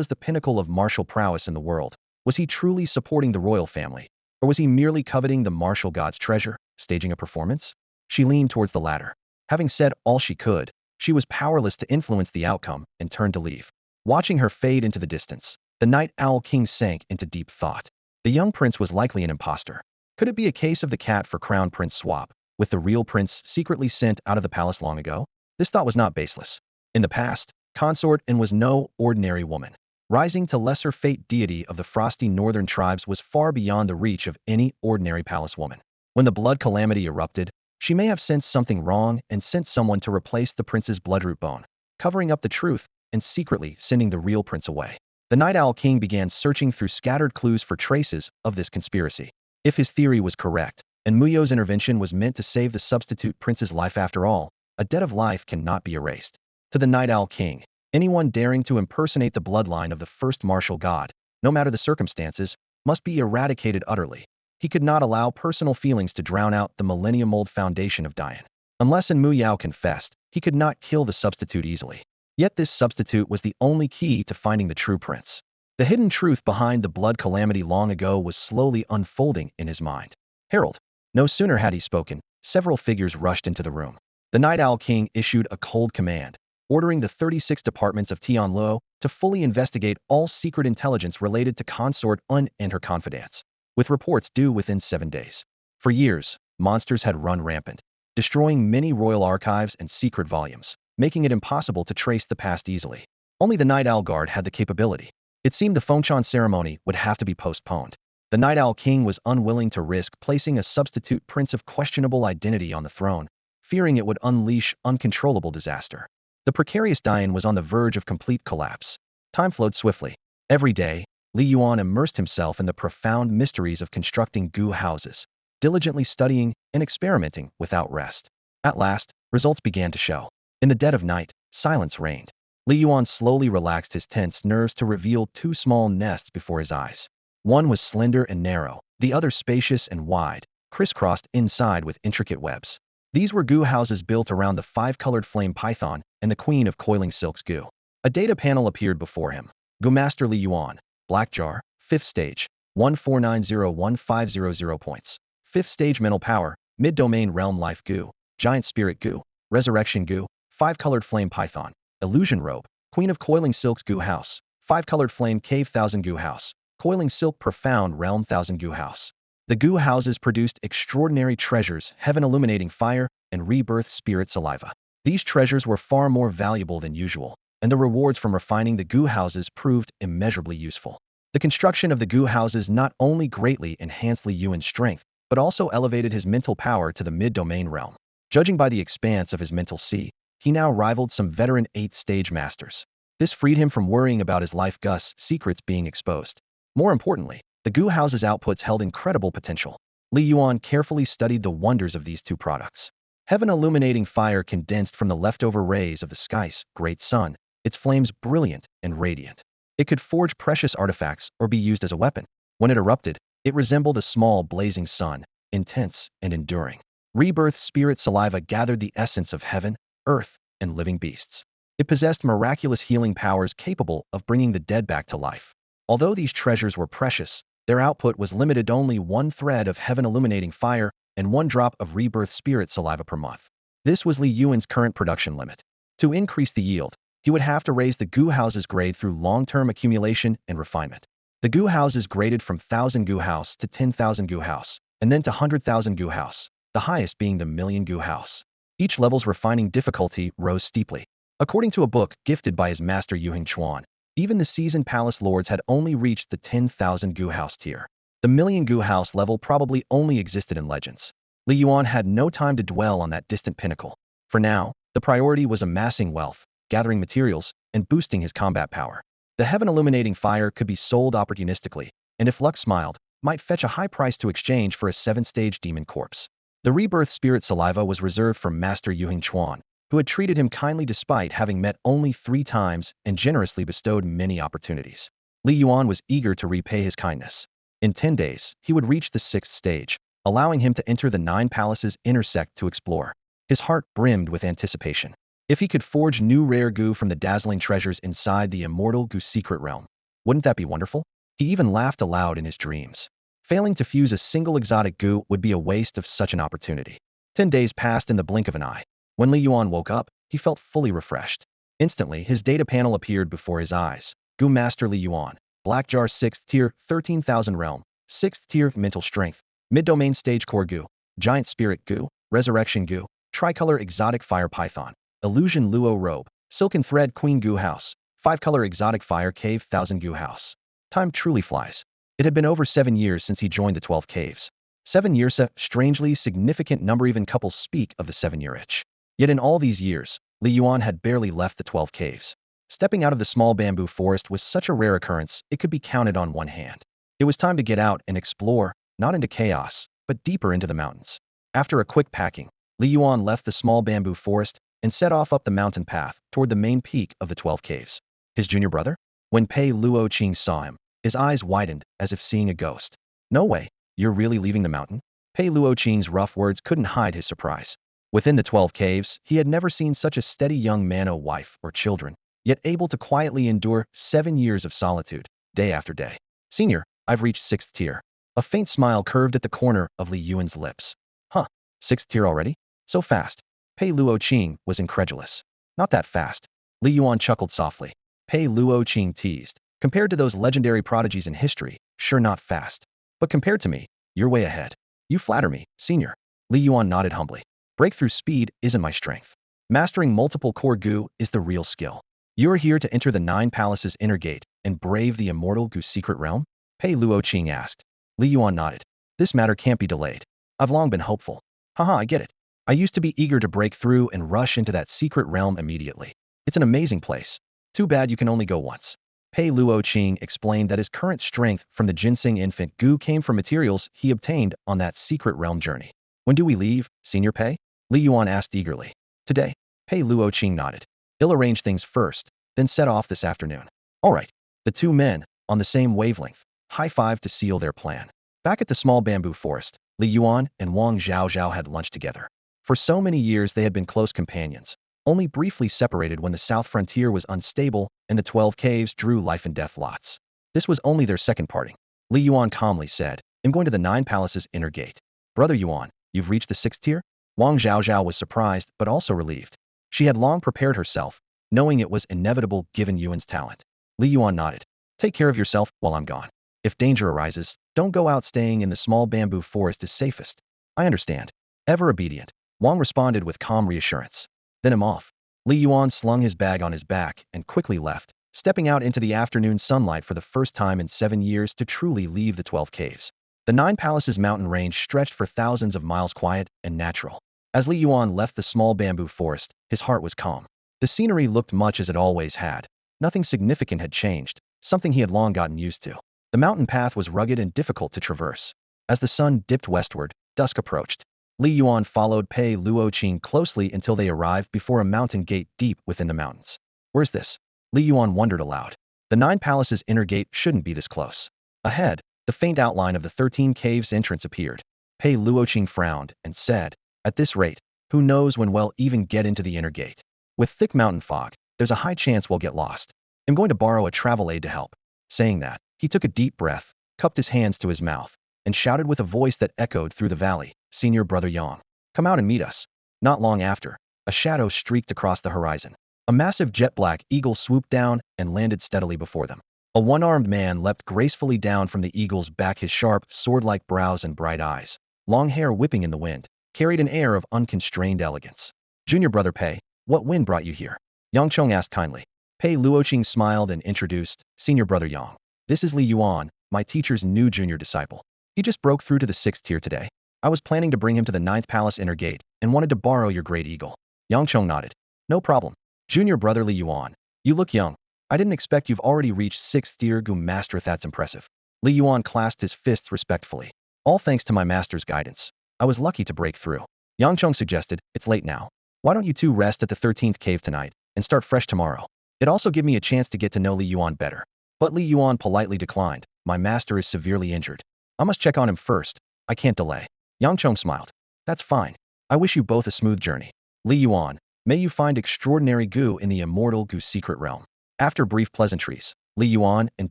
as the pinnacle of martial prowess in the world, was he truly supporting the royal family, or was he merely coveting the martial god's treasure, staging a performance? She leaned towards the latter. Having said all she could, she was powerless to influence the outcome and turned to leave. Watching her fade into the distance, the Night Owl King sank into deep thought. The young prince was likely an impostor. Could it be a case of the cat for crown prince swap, with the real prince secretly sent out of the palace long ago? This thought was not baseless. In the past, Consort N was no ordinary woman. Rising to lesser fate deity of the frosty northern tribes was far beyond the reach of any ordinary palace woman. When the blood calamity erupted, She may have sensed something wrong and sent someone to replace the prince's bloodroot bone, covering up the truth and secretly sending the real prince away. The Night Owl King began searching through scattered clues for traces of this conspiracy. If his theory was correct, and Muyo's intervention was meant to save the substitute prince's life after all, a debt of life cannot be erased. To the Night Owl King, anyone daring to impersonate the bloodline of the first martial god, no matter the circumstances, must be eradicated utterly. He could not allow personal feelings to drown out the millennium-old foundation of Dian. Unless Muyao confessed, he could not kill the substitute easily. Yet this substitute was the only key to finding the true prince. The hidden truth behind the blood calamity long ago was slowly unfolding in his mind. Herald. No sooner had he spoken, several figures rushed into the room. The Night Owl King issued a cold command, ordering the 36 departments of Tianluo to fully investigate all secret intelligence related to Consort Un and her confidants, with reports due within 7 days. For years, monsters had run rampant, destroying many royal archives and secret volumes, making it impossible to trace the past easily. Only the Night Owl Guard had the capability. It seemed the Fengshan ceremony would have to be postponed. The Night Owl King was unwilling to risk placing a substitute prince of questionable identity on the throne, fearing it would unleash uncontrollable disaster. The precarious Dian was on the verge of complete collapse. Time flowed swiftly. Every day, Li Yuan immersed himself in the profound mysteries of constructing goo houses, diligently studying and experimenting without rest. At last, results began to show. In the dead of night, silence reigned. Li Yuan slowly relaxed his tense nerves to reveal 2 small nests before his eyes. One was slender and narrow, the other spacious and wide, crisscrossed inside with intricate webs. These were goo houses built around the 5-colored flame python and the queen of coiling silk's goo. A data panel appeared before him. Goo Master Li Yuan, Black Jar, 5th stage, 14901500 points. 5th stage mental power, mid-domain realm life goo, giant spirit goo, resurrection goo, 5-colored flame python, illusion robe, queen of coiling silk's goo house, 5-colored flame cave 1000 goo house, coiling silk profound realm 1000 goo house. The goo houses produced extraordinary treasures, heaven illuminating fire, and rebirth spirit saliva. These treasures were far more valuable than usual, and the rewards from refining the goo houses proved immeasurably useful. The construction of the goo houses not only greatly enhanced Li Yuan's strength, but also elevated his mental power to the mid-domain realm. Judging by the expanse of his mental sea, he now rivaled some veteran 8th-stage masters. This freed him from worrying about his life Gus secrets being exposed. More importantly, the goo house's outputs held incredible potential. Li Yuan carefully studied the wonders of these 2 products. Heaven illuminating fire condensed from the leftover rays of the sky's great sun, its flames brilliant and radiant. It could forge precious artifacts or be used as a weapon. When it erupted, it resembled a small blazing sun, intense and enduring. Rebirth spirit saliva gathered the essence of heaven, earth, and living beasts. It possessed miraculous healing powers capable of bringing the dead back to life. Although these treasures were precious, their output was limited to only 1 thread of heaven illuminating fire and 1 drop of rebirth spirit saliva per month. This was Li Yuan's current production limit. To increase the yield, he would have to raise the goo house's grade through long-term accumulation and refinement. The goo houses graded from 1000 goo house to 10,000 goo house, and then to 100,000 goo house, the highest being the million goo house. Each level's refining difficulty rose steeply. According to a book gifted by his master Yuheng Chuan, even the seasoned palace lords had only reached the 10,000 goo house tier. The million goo house level probably only existed in legends. Li Yuan had no time to dwell on that distant pinnacle. For now, the priority was amassing wealth, gathering materials, and boosting his combat power. The heaven illuminating fire could be sold opportunistically, and if luck smiled, might fetch a high price to exchange for a 7-stage demon corpse. The rebirth spirit saliva was reserved for Master Yuheng Chuan, who had treated him kindly despite having met only 3 times and generously bestowed many opportunities. Li Yuan was eager to repay his kindness. In 10 days, he would reach the 6th stage, allowing him to enter the 9 palaces intersect to explore. His heart brimmed with anticipation. If he could forge new rare goo from the dazzling treasures inside the immortal goo secret realm, wouldn't that be wonderful? He even laughed aloud in his dreams. Failing to fuse a single exotic goo would be a waste of such an opportunity. 10 days passed in the blink of an eye. When Li Yuan woke up, he felt fully refreshed. Instantly, his data panel appeared before his eyes. Goo Master Li Yuan, Black Jar 6th tier, 13,000 realm, 6th tier mental strength, mid-domain stage core goo, giant spirit goo, resurrection goo, tricolor exotic fire python, illusion luo robe, silken thread queen goo house, 5-color exotic fire cave 1000 goo house. Time truly flies. It had been over 7 years since he joined the 12 caves. 7 years, a strangely significant number. Even couples speak of the 7-year itch. Yet in all these years, Li Yuan had barely left the 12 caves. Stepping out of the small bamboo forest was such a rare occurrence, it could be counted on one hand. It was time to get out and explore, not into chaos, but deeper into the mountains. After a quick packing, Li Yuan left the small bamboo forest and set off up the mountain path toward the main peak of the 12 caves. His junior brother? When Pei Luoqing saw him, his eyes widened as if seeing a ghost. No way, you're really leaving the mountain? Pei Luoqing's rough words couldn't hide his surprise. Within the 12 caves, he had never seen such a steady young man, no wife or children, yet able to quietly endure 7 years of solitude, day after day. Senior, I've reached 6th tier. A faint smile curved at the corner of Li Yuan's lips. Huh, 6th tier already? So fast. Pei Luoqing was incredulous. Not that fast. Li Yuan chuckled softly. Pei Luoqing teased. Compared to those legendary prodigies in history, sure not fast. But compared to me, you're way ahead. You flatter me, senior. Li Yuan nodded humbly. Breakthrough speed isn't my strength. Mastering multiple core goo is the real skill. You're here to enter the 9 Palaces inner gate and brave the Immortal Goo secret realm? Pei Luoqing asked. Li Yuan nodded. This matter can't be delayed. I've long been hopeful. Haha, I get it. I used to be eager to break through and rush into that secret realm immediately. It's an amazing place. Too bad you can only go once. Pei Luoqing explained that his current strength from the ginseng infant goo came from materials he obtained on that secret realm journey. When do we leave, Senior Pei? Li Yuan asked eagerly. Today. Pei Luoqing nodded. They'll arrange things first, then set off this afternoon. All right. The two men, on the same wavelength, high-fived to seal their plan. Back at the small bamboo forest, Li Yuan and Wang Zhaozhao had lunch together. For so many years they had been close companions, only briefly separated when the south frontier was unstable and the 12 caves drew life and death lots. This was only their second parting. Li Yuan calmly said, I'm going to the 9 Palaces inner gate. Brother Yuan, you've reached the 6th tier? Wang Zhaozhao was surprised but also relieved. She had long prepared herself, knowing it was inevitable given Yuan's talent. Li Yuan nodded. Take care of yourself while I'm gone. If danger arises, don't go out. Staying in the small bamboo forest is safest. I understand. Ever obedient. Wang responded with calm reassurance. Then I'm off. Li Yuan slung his bag on his back and quickly left, stepping out into the afternoon sunlight for the first time in 7 years to truly leave the 12 caves. The 9 Palaces mountain range stretched for thousands of miles, quiet and natural. As Li Yuan left the small bamboo forest, his heart was calm. The scenery looked much as it always had. Nothing significant had changed, something he had long gotten used to. The mountain path was rugged and difficult to traverse. As the sun dipped westward, dusk approached. Li Yuan followed Pei Luoqing closely until they arrived before a mountain gate deep within the mountains. Where's this? Li Yuan wondered aloud. The 9 Palaces inner gate shouldn't be this close. Ahead, the faint outline of the 13 caves entrance appeared. Pei Luoqing frowned and said, at this rate, who knows when we'll even get into the inner gate. With thick mountain fog, there's a high chance we'll get lost. I'm going to borrow a travel aid to help. Saying that, he took a deep breath, cupped his hands to his mouth, and shouted with a voice that echoed through the valley, Senior Brother Yang, come out and meet us. Not long after, a shadow streaked across the horizon. A massive jet-black eagle swooped down and landed steadily before them. A one-armed man leapt gracefully down from the eagle's back, his sharp, sword-like brows and bright eyes, long hair whipping in the wind, carried an air of unconstrained elegance. Junior Brother Pei, what wind brought you here? Yang Chong asked kindly. Pei Luoqing smiled and introduced, Senior Brother Yang. This is Li Yuan, my teacher's new junior disciple. He just broke through to the 6th tier today. I was planning to bring him to the 9th Palace inner gate and wanted to borrow your great eagle. Yang Chong nodded. No problem. Junior Brother Li Yuan, you look young. I didn't expect you've already reached 6th tier Goo Master. That's impressive. Li Yuan clasped his fists respectfully. All thanks to my master's guidance. I was lucky to break through. Yang Chong suggested, it's late now. Why don't you two rest at the 13th cave tonight and start fresh tomorrow? It'd also give me a chance to get to know Li Yuan better. But Li Yuan politely declined. My master is severely injured. I must check on him first. I can't delay. Yang Chong smiled. That's fine. I wish you both a smooth journey. Li Yuan, may you find extraordinary goo in the Immortal Goo secret realm. After brief pleasantries, Li Yuan and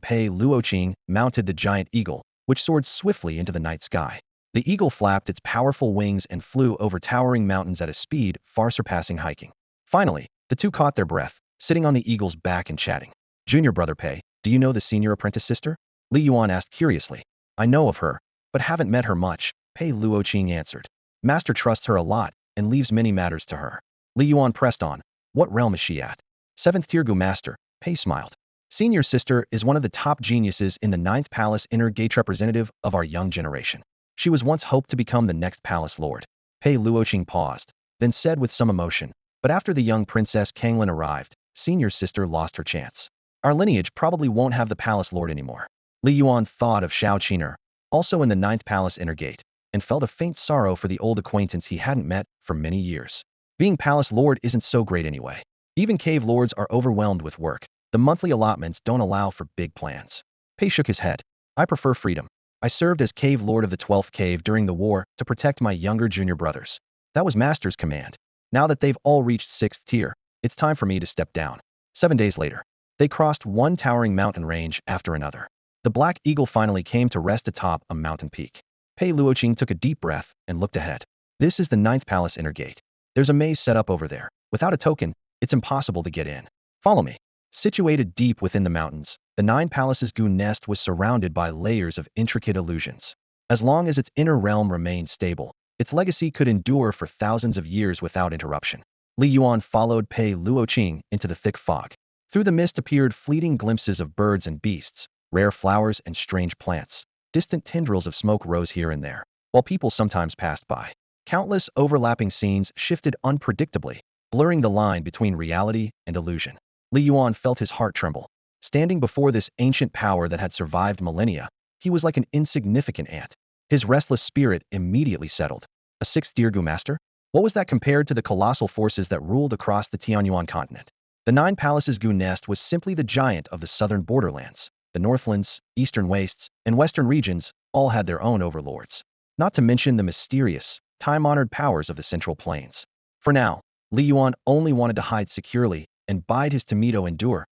Pei Luoqing mounted the giant eagle, which soared swiftly into the night sky. The eagle flapped its powerful wings and flew over towering mountains at a speed far surpassing hiking. Finally, the two caught their breath, sitting on the eagle's back and chatting. Junior Brother Pei, do you know the senior apprentice sister? Li Yuan asked curiously. I know of her, but haven't met her much, Pei Luoqing answered. Master trusts her a lot and leaves many matters to her. Li Yuan pressed on. What realm is she at? 7th tier Goo Master, Pei smiled. Senior sister is one of the top geniuses in the 9th Palace inner gate, representative of our young generation. She was once hoped to become the next palace lord. Pei Luoqing paused, then said with some emotion, but after the young Princess Kanglin arrived, senior sister lost her chance. Our lineage probably won't have the palace lord anymore. Li Yuan thought of Shao Qiner, also in the ninth palace inner gate, and felt a faint sorrow for the old acquaintance he hadn't met for many years. Being palace lord isn't so great anyway. Even cave lords are overwhelmed with work. The monthly allotments don't allow for big plans. Pei shook his head. I prefer freedom. I served as cave lord of the 12th cave during the war to protect my younger junior brothers. That was master's command. Now that they've all reached 6th tier, it's time for me to step down. 7 days later, they crossed one towering mountain range after another. The Black Eagle finally came to rest atop a mountain peak. Pei Luoqing took a deep breath and looked ahead. This is the ninth palace inner gate. There's a maze set up over there. Without a token, it's impossible to get in. Follow me. Situated deep within the mountains, the Nine Palaces Gu nest was surrounded by layers of intricate illusions. As long as its inner realm remained stable, its legacy could endure for thousands of years without interruption. Li Yuan followed Pei Luoqing into the thick fog. Through the mist appeared fleeting glimpses of birds and beasts, rare flowers and strange plants. Distant tendrils of smoke rose here and there, while people sometimes passed by. Countless overlapping scenes shifted unpredictably, blurring the line between reality and illusion. Li Yuan felt his heart tremble. Standing before this ancient power that had survived millennia, he was like an insignificant ant. His restless spirit immediately settled. A sixth-tier Gu master? What was that compared to the colossal forces that ruled across the Tianyuan continent? The Nine Palaces Gu nest was simply the giant of the southern borderlands. The Northlands, Eastern Wastes, and Western regions all had their own overlords. Not to mention the mysterious, time-honored powers of the Central Plains. For now, Li Yuan only wanted to hide securely and bide his tomato endure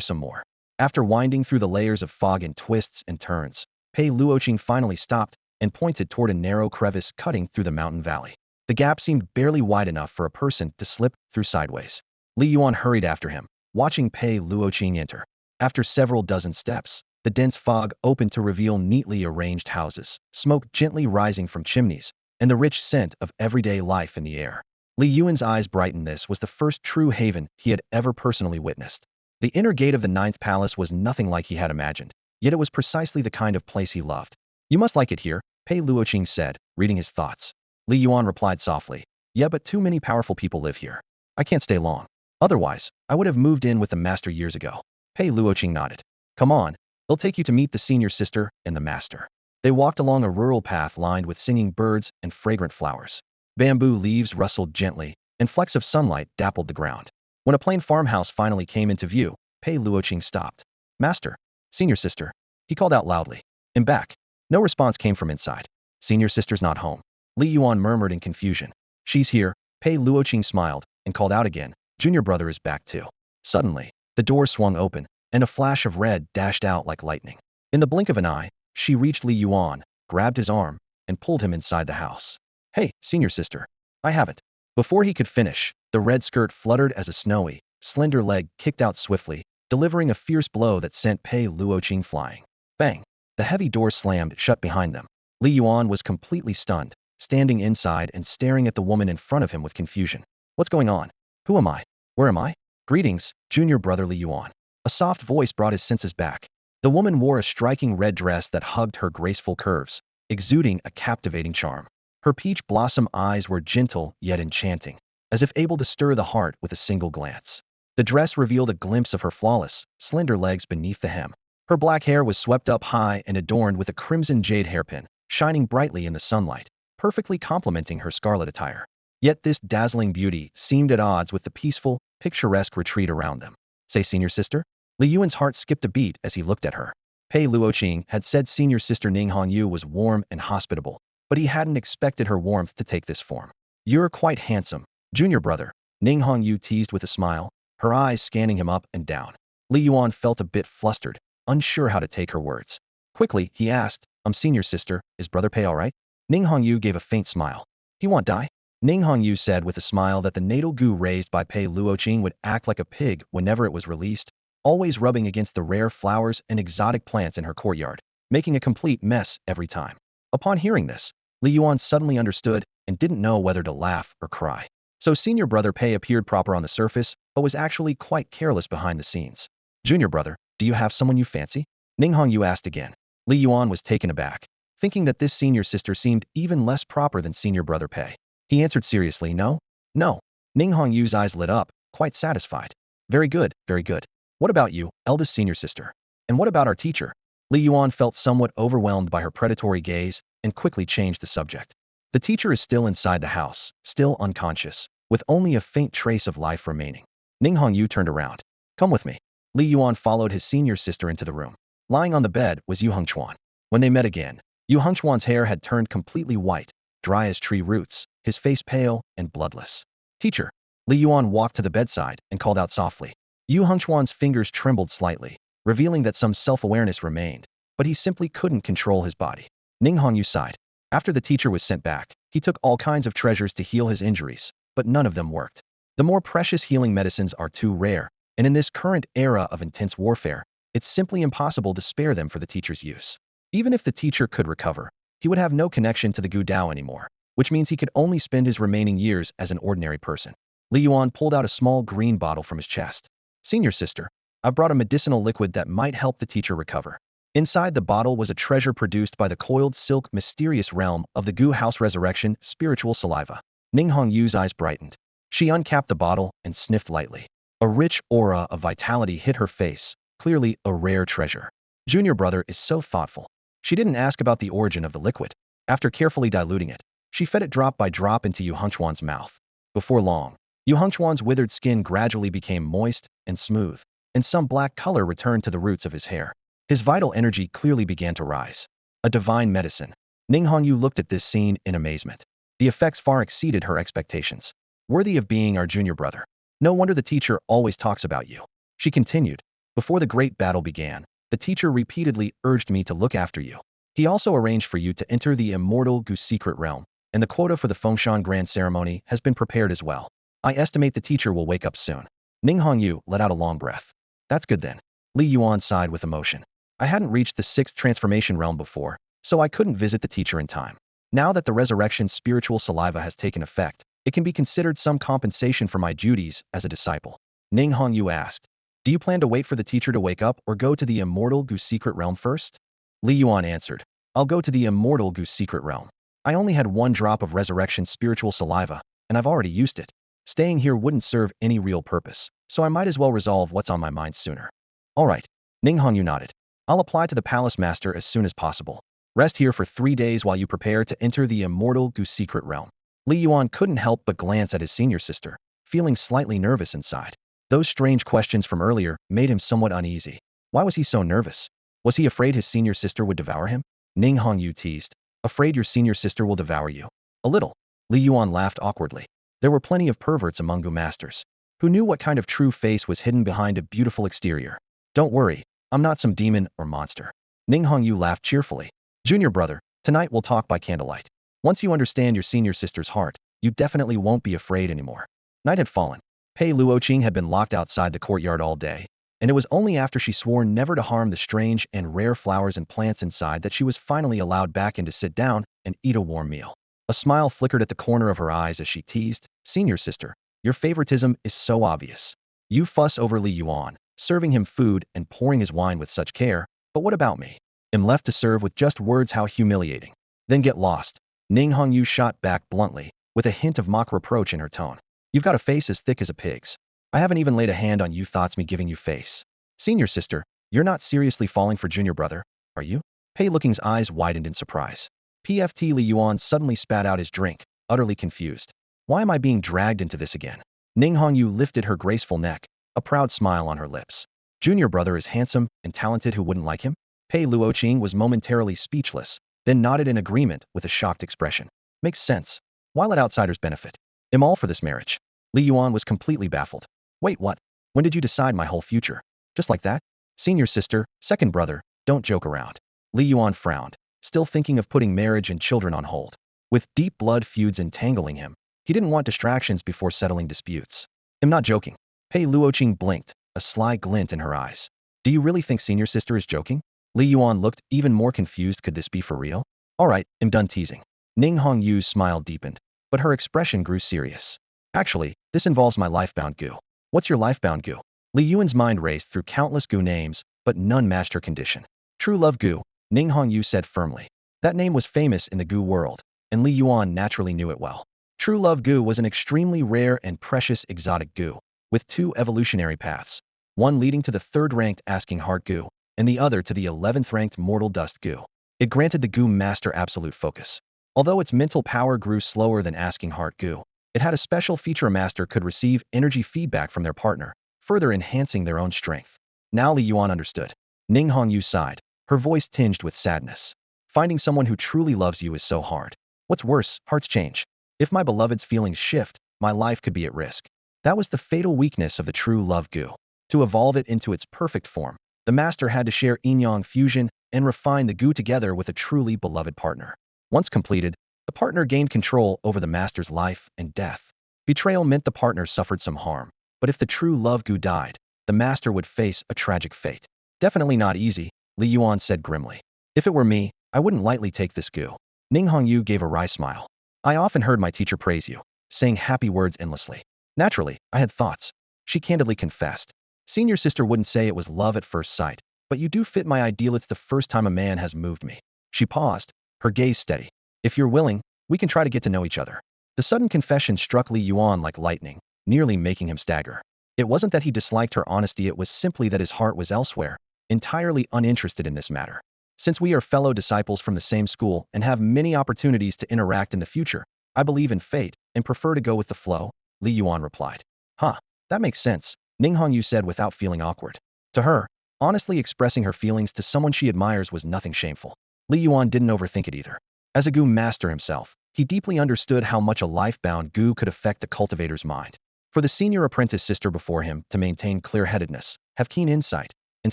some more. After winding through the layers of fog and twists and turns, Pei Luoqing finally stopped and pointed toward a narrow crevice cutting through the mountain valley. The gap seemed barely wide enough for a person to slip through sideways. Li Yuan hurried after him, watching Pei Luoqing enter. After several dozen steps, the dense fog opened to reveal neatly arranged houses, smoke gently rising from chimneys, and the rich scent of everyday life in the air. Li Yuan's eyes brightened. This was the first true haven he had ever personally witnessed. The inner gate of the ninth palace was nothing like he had imagined, yet it was precisely the kind of place he loved. You must like it here, Pei Luoqing said, reading his thoughts. Li Yuan replied softly, yeah, but too many powerful people live here. I can't stay long. Otherwise, I would have moved in with the master years ago. Pei Luoqing nodded. Come on, they'll take you to meet the senior sister and the master. They walked along a rural path lined with singing birds and fragrant flowers. Bamboo leaves rustled gently, and flecks of sunlight dappled the ground. When a plain farmhouse finally came into view, Pei Luoqing stopped. Master, senior sister, he called out loudly. I'm back. No response came from inside. Senior sister's not home. Li Yuan murmured in confusion. She's here. Pei Luoqing smiled and called out again. Junior brother is back too. Suddenly, the door swung open, and a flash of red dashed out like lightning. In the blink of an eye, she reached Li Yuan, grabbed his arm, and pulled him inside the house. Hey, senior sister. I haven't. Before he could finish, the red skirt fluttered as a snowy, slender leg kicked out swiftly, delivering a fierce blow that sent Pei Luoqing flying. Bang! The heavy door slammed shut behind them. Li Yuan was completely stunned, standing inside and staring at the woman in front of him with confusion. What's going on? Who am I? Where am I? Greetings, junior brother Li Yuan. A soft voice brought his senses back. The woman wore a striking red dress that hugged her graceful curves, exuding a captivating charm. Her peach blossom eyes were gentle yet enchanting, as if able to stir the heart with a single glance. The dress revealed a glimpse of her flawless, slender legs beneath the hem. Her black hair was swept up high and adorned with a crimson jade hairpin, shining brightly in the sunlight, perfectly complementing her scarlet attire. Yet this dazzling beauty seemed at odds with the peaceful, picturesque retreat around them. Say senior sister? Li Yuan's heart skipped a beat as he looked at her. Pei Luoqing had said senior sister Ning Hongyu was warm and hospitable, but he hadn't expected her warmth to take this form. You're quite handsome, junior brother, Ning Hongyu teased with a smile, her eyes scanning him up and down. Li Yuan felt a bit flustered, unsure how to take her words. Quickly, he asked, senior sister, is brother Pei alright? Ning Hongyu gave a faint smile. He won't die? Ning Hongyu said with a smile that the natal gu raised by Pei Luoqing would act like a pig whenever it was released, always rubbing against the rare flowers and exotic plants in her courtyard, making a complete mess every time. Upon hearing this, Li Yuan suddenly understood and didn't know whether to laugh or cry. So senior brother Pei appeared proper on the surface, but was actually quite careless behind the scenes. Junior brother, do you have someone you fancy? Ning Hongyu asked again. Li Yuan was taken aback. thinking that this senior sister seemed even less proper than senior brother Pei. He answered seriously, no, no. Ning Hongyu's eyes lit up, quite satisfied. Very good, very good. What about you, eldest senior sister? And what about our teacher? Li Yuan felt somewhat overwhelmed by her predatory gaze and quickly changed the subject. The teacher is still inside the house, still unconscious, with only a faint trace of life remaining. Ning Hongyu turned around. Come with me. Li Yuan followed his senior sister into the room. Lying on the bed was Yu Hengchuan. When they met again, Yu Hengchuan's hair had turned completely white, dry as tree roots, his face pale and bloodless. Teacher. Li Yuan walked to the bedside and called out softly. Yu Hengchuan's fingers trembled slightly, revealing that some self-awareness remained, but he simply couldn't control his body. Ning Hongyu sighed. After the teacher was sent back, he took all kinds of treasures to heal his injuries, but none of them worked. The more precious healing medicines are too rare, and in this current era of intense warfare, it's simply impossible to spare them for the teacher's use. Even if the teacher could recover, he would have no connection to the Gu Dao anymore, which means he could only spend his remaining years as an ordinary person. Li Yuan pulled out a small green bottle from his chest. Senior sister, I brought a medicinal liquid that might help the teacher recover. Inside the bottle was a treasure produced by the coiled silk mysterious realm of the Gu House Resurrection, spiritual saliva. Ning Hongyu's eyes brightened. She uncapped the bottle and sniffed lightly. A rich aura of vitality hit her face, clearly a rare treasure. Junior brother is so thoughtful. She didn't ask about the origin of the liquid. After carefully diluting it, she fed it drop by drop into Yu Hengchuan's mouth. Before long, Yu Hengchuan's withered skin gradually became moist and smooth, and some black color returned to the roots of his hair. His vital energy clearly began to rise. A divine medicine. Ning Hongyu looked at this scene in amazement. The effects far exceeded her expectations. Worthy of being our junior brother. No wonder the teacher always talks about you. She continued. Before the great battle began, the teacher repeatedly urged me to look after you. He also arranged for you to enter the Immortal Gu secret realm, and the quota for the Fengshan Grand Ceremony has been prepared as well. I estimate the teacher will wake up soon. Ning Hongyu let out a long breath. That's good then. Li Yuan sighed with emotion. I hadn't reached the 6th transformation realm before, so I couldn't visit the teacher in time. Now that the resurrection spiritual saliva has taken effect, it can be considered some compensation for my duties as a disciple. Ning Hongyu asked, do you plan to wait for the teacher to wake up or go to the Immortal Gu secret realm first? Li Yuan answered, I'll go to the Immortal Gu secret realm. I only had 1 drop of resurrection spiritual saliva, and I've already used it. Staying here wouldn't serve any real purpose, so I might as well resolve what's on my mind sooner. All right. Ning Hongyu nodded. I'll apply to the palace master as soon as possible. Rest here for 3 days while you prepare to enter the Immortal Gu secret realm. Li Yuan couldn't help but glance at his senior sister, feeling slightly nervous inside. Those strange questions from earlier made him somewhat uneasy. Why was he so nervous? Was he afraid his senior sister would devour him? Ning Hongyu teased. Afraid your senior sister will devour you? A little. Li Yuan laughed awkwardly. There were plenty of perverts among Gu masters. Who knew what kind of true face was hidden behind a beautiful exterior? Don't worry. I'm not some demon or monster. Ning Hongyu laughed cheerfully. Junior brother, tonight we'll talk by candlelight. Once you understand your senior sister's heart, you definitely won't be afraid anymore. Night had fallen. Pei Luoqing had been locked outside the courtyard all day, and it was only after she swore never to harm the strange and rare flowers and plants inside that she was finally allowed back in to sit down and eat a warm meal. A smile flickered at the corner of her eyes as she teased, Senior sister, your favoritism is so obvious. You fuss over Li Yuan, serving him food and pouring his wine with such care, but what about me? Am left to serve with just words, how humiliating. Then get lost. Ning Hongyu shot back bluntly, with a hint of mock reproach in her tone. You've got a face as thick as a pig's. I haven't even laid a hand on you, thoughts me giving you face. Senior sister, you're not seriously falling for junior brother, are you? Pei Looking's eyes widened in surprise. PFT Li Yuan suddenly spat out his drink, utterly confused. Why am I being dragged into this again? Ning Hongyu lifted her graceful neck, a proud smile on her lips. Junior brother is handsome and talented, who wouldn't like him? Pei Luoqing was momentarily speechless, then nodded in agreement with a shocked expression. Makes sense. Why let outsiders benefit? I'm all for this marriage. Li Yuan was completely baffled. Wait, what? When did you decide my whole future? Just like that? Senior sister, second brother, don't joke around. Li Yuan frowned, still thinking of putting marriage and children on hold. With deep blood feuds entangling him, he didn't want distractions before settling disputes. I'm not joking. Pei Luoqing blinked, a sly glint in her eyes. Do you really think senior sister is joking? Li Yuan looked even more confused. Could this be for real? All right, I'm done teasing. Ning Hongyu's smile deepened, but her expression grew serious. Actually, this involves my lifebound Gu. What's your lifebound Gu? Li Yuan's mind raced through countless Gu names, but none matched her condition. True love Gu, Ning Hongyu said firmly. That name was famous in the Gu world, and Li Yuan naturally knew it well. True Love Gu was an extremely rare and precious exotic Gu, with two evolutionary paths, one leading to the third-ranked Asking Heart Gu, and the other to the 11th-ranked Mortal Dust Gu. It granted the Gu master absolute focus. Although its mental power grew slower than Asking Heart Gu, it had a special feature: a master could receive energy feedback from their partner, further enhancing their own strength. Now Li Yuan understood. Ning Hongyu sighed, her voice tinged with sadness. Finding someone who truly loves you is so hard. What's worse, hearts change. If my beloved's feelings shift, my life could be at risk. That was the fatal weakness of the true love Gu. To evolve it into its perfect form, the master had to share yin-yang fusion and refine the Gu together with a truly beloved partner. Once completed, the partner gained control over the master's life and death. Betrayal meant the partner suffered some harm, but if the true love Gu died, the master would face a tragic fate. Definitely not easy, Li Yuan said grimly. If it were me, I wouldn't lightly take this Gu. Ning Hongyu gave a wry smile. I often heard my teacher praise you, saying happy words endlessly. Naturally, I had thoughts. She candidly confessed. Senior sister wouldn't say it was love at first sight, but you do fit my ideal. It's the first time a man has moved me. She paused, her gaze steady. If you're willing, we can try to get to know each other. The sudden confession struck Li Yuan like lightning, nearly making him stagger. It wasn't that he disliked her honesty, it was simply that his heart was elsewhere, entirely uninterested in this matter. Since we are fellow disciples from the same school and have many opportunities to interact in the future, I believe in fate and prefer to go with the flow, Li Yuan replied. Huh, that makes sense, Ning Hongyu said without feeling awkward. To her, honestly expressing her feelings to someone she admires was nothing shameful. Li Yuan didn't overthink it either. As a Gu master himself, he deeply understood how much a life-bound Gu could affect a cultivator's mind. For the senior apprentice sister before him to maintain clear-headedness, have keen insight, and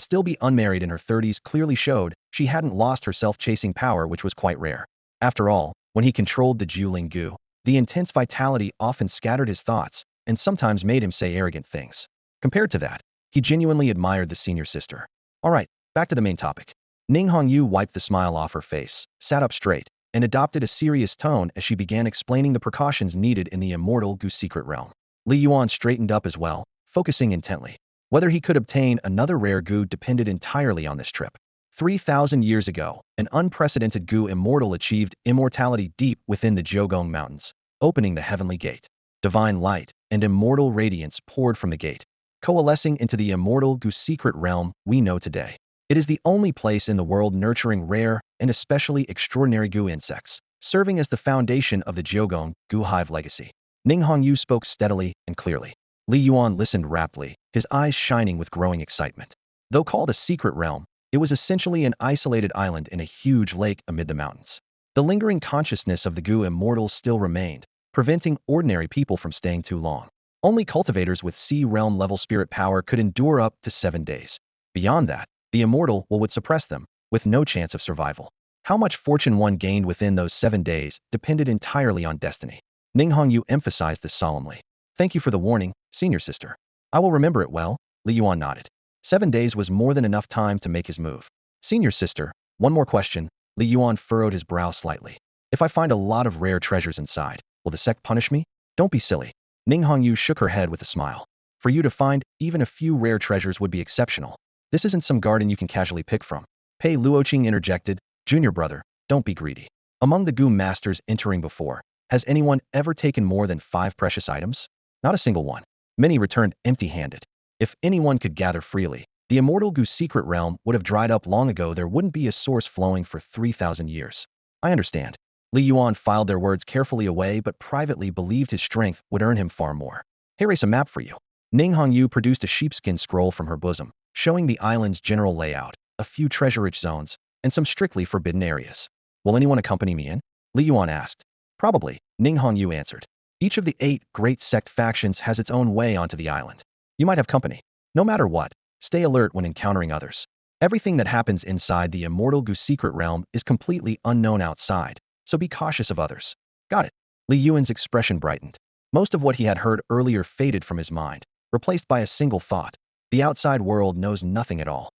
still be unmarried in her 30s clearly showed she hadn't lost herself chasing power, which was quite rare. After all, when he controlled the Juling Gu, the intense vitality often scattered his thoughts and sometimes made him say arrogant things. Compared to that, he genuinely admired the senior sister. All right, back to the main topic. Ning Hongyu wiped the smile off her face, sat up straight, and adopted a serious tone as she began explaining the precautions needed in the Immortal Gu secret realm. Li Yuan straightened up as well, focusing intently. Whether he could obtain another rare Gu depended entirely on this trip. 3,000 years ago, an unprecedented Gu immortal achieved immortality deep within the Jiugong Mountains, opening the heavenly gate. Divine light and immortal radiance poured from the gate, coalescing into the Immortal Gu secret realm we know today. It is the only place in the world nurturing rare and especially extraordinary Gu insects, serving as the foundation of the Jiugong Gu hive legacy. Ning Hongyu spoke steadily and clearly. Li Yuan listened raptly, his eyes shining with growing excitement. Though called a secret realm, it was essentially an isolated island in a huge lake amid the mountains. The lingering consciousness of the Gu immortals still remained, preventing ordinary people from staying too long. Only cultivators with sea realm level spirit power could endure up to 7 days. Beyond that, the immortal would suppress them, with no chance of survival. How much fortune one gained within those 7 days depended entirely on destiny. Ning Hongyu emphasized this solemnly. Thank you for the warning, senior sister. I will remember it well, Li Yuan nodded. 7 days was more than enough time to make his move. Senior sister, one more question, Li Yuan furrowed his brow slightly. If I find a lot of rare treasures inside, will the sect punish me? Don't be silly. Ning Hongyu shook her head with a smile. For you to find even a few rare treasures would be exceptional. This isn't some garden you can casually pick from. Pei Luoqing interjected, Junior brother, don't be greedy. Among the Gu masters entering before, has anyone ever taken more than 5 precious items? Not a single one. Many returned empty-handed. If anyone could gather freely, the Immortal Gu secret realm would have dried up long ago. There wouldn't be a source flowing for 3,000 years. I understand. Li Yuan filed their words carefully away but privately believed his strength would earn him far more. Here is a map for you. Ning Hongyu produced a sheepskin scroll from her bosom, showing the island's general layout, a few treasure-rich zones, and some strictly forbidden areas. Will anyone accompany me in? Li Yuan asked. Probably, Ning Hongyu answered. Each of the 8 great sect factions has its own way onto the island. You might have company. No matter what, stay alert when encountering others. Everything that happens inside the Immortal Gu secret realm is completely unknown outside, so be cautious of others. Got it. Li Yuan's expression brightened. Most of what he had heard earlier faded from his mind, replaced by a single thought. The outside world knows nothing at all.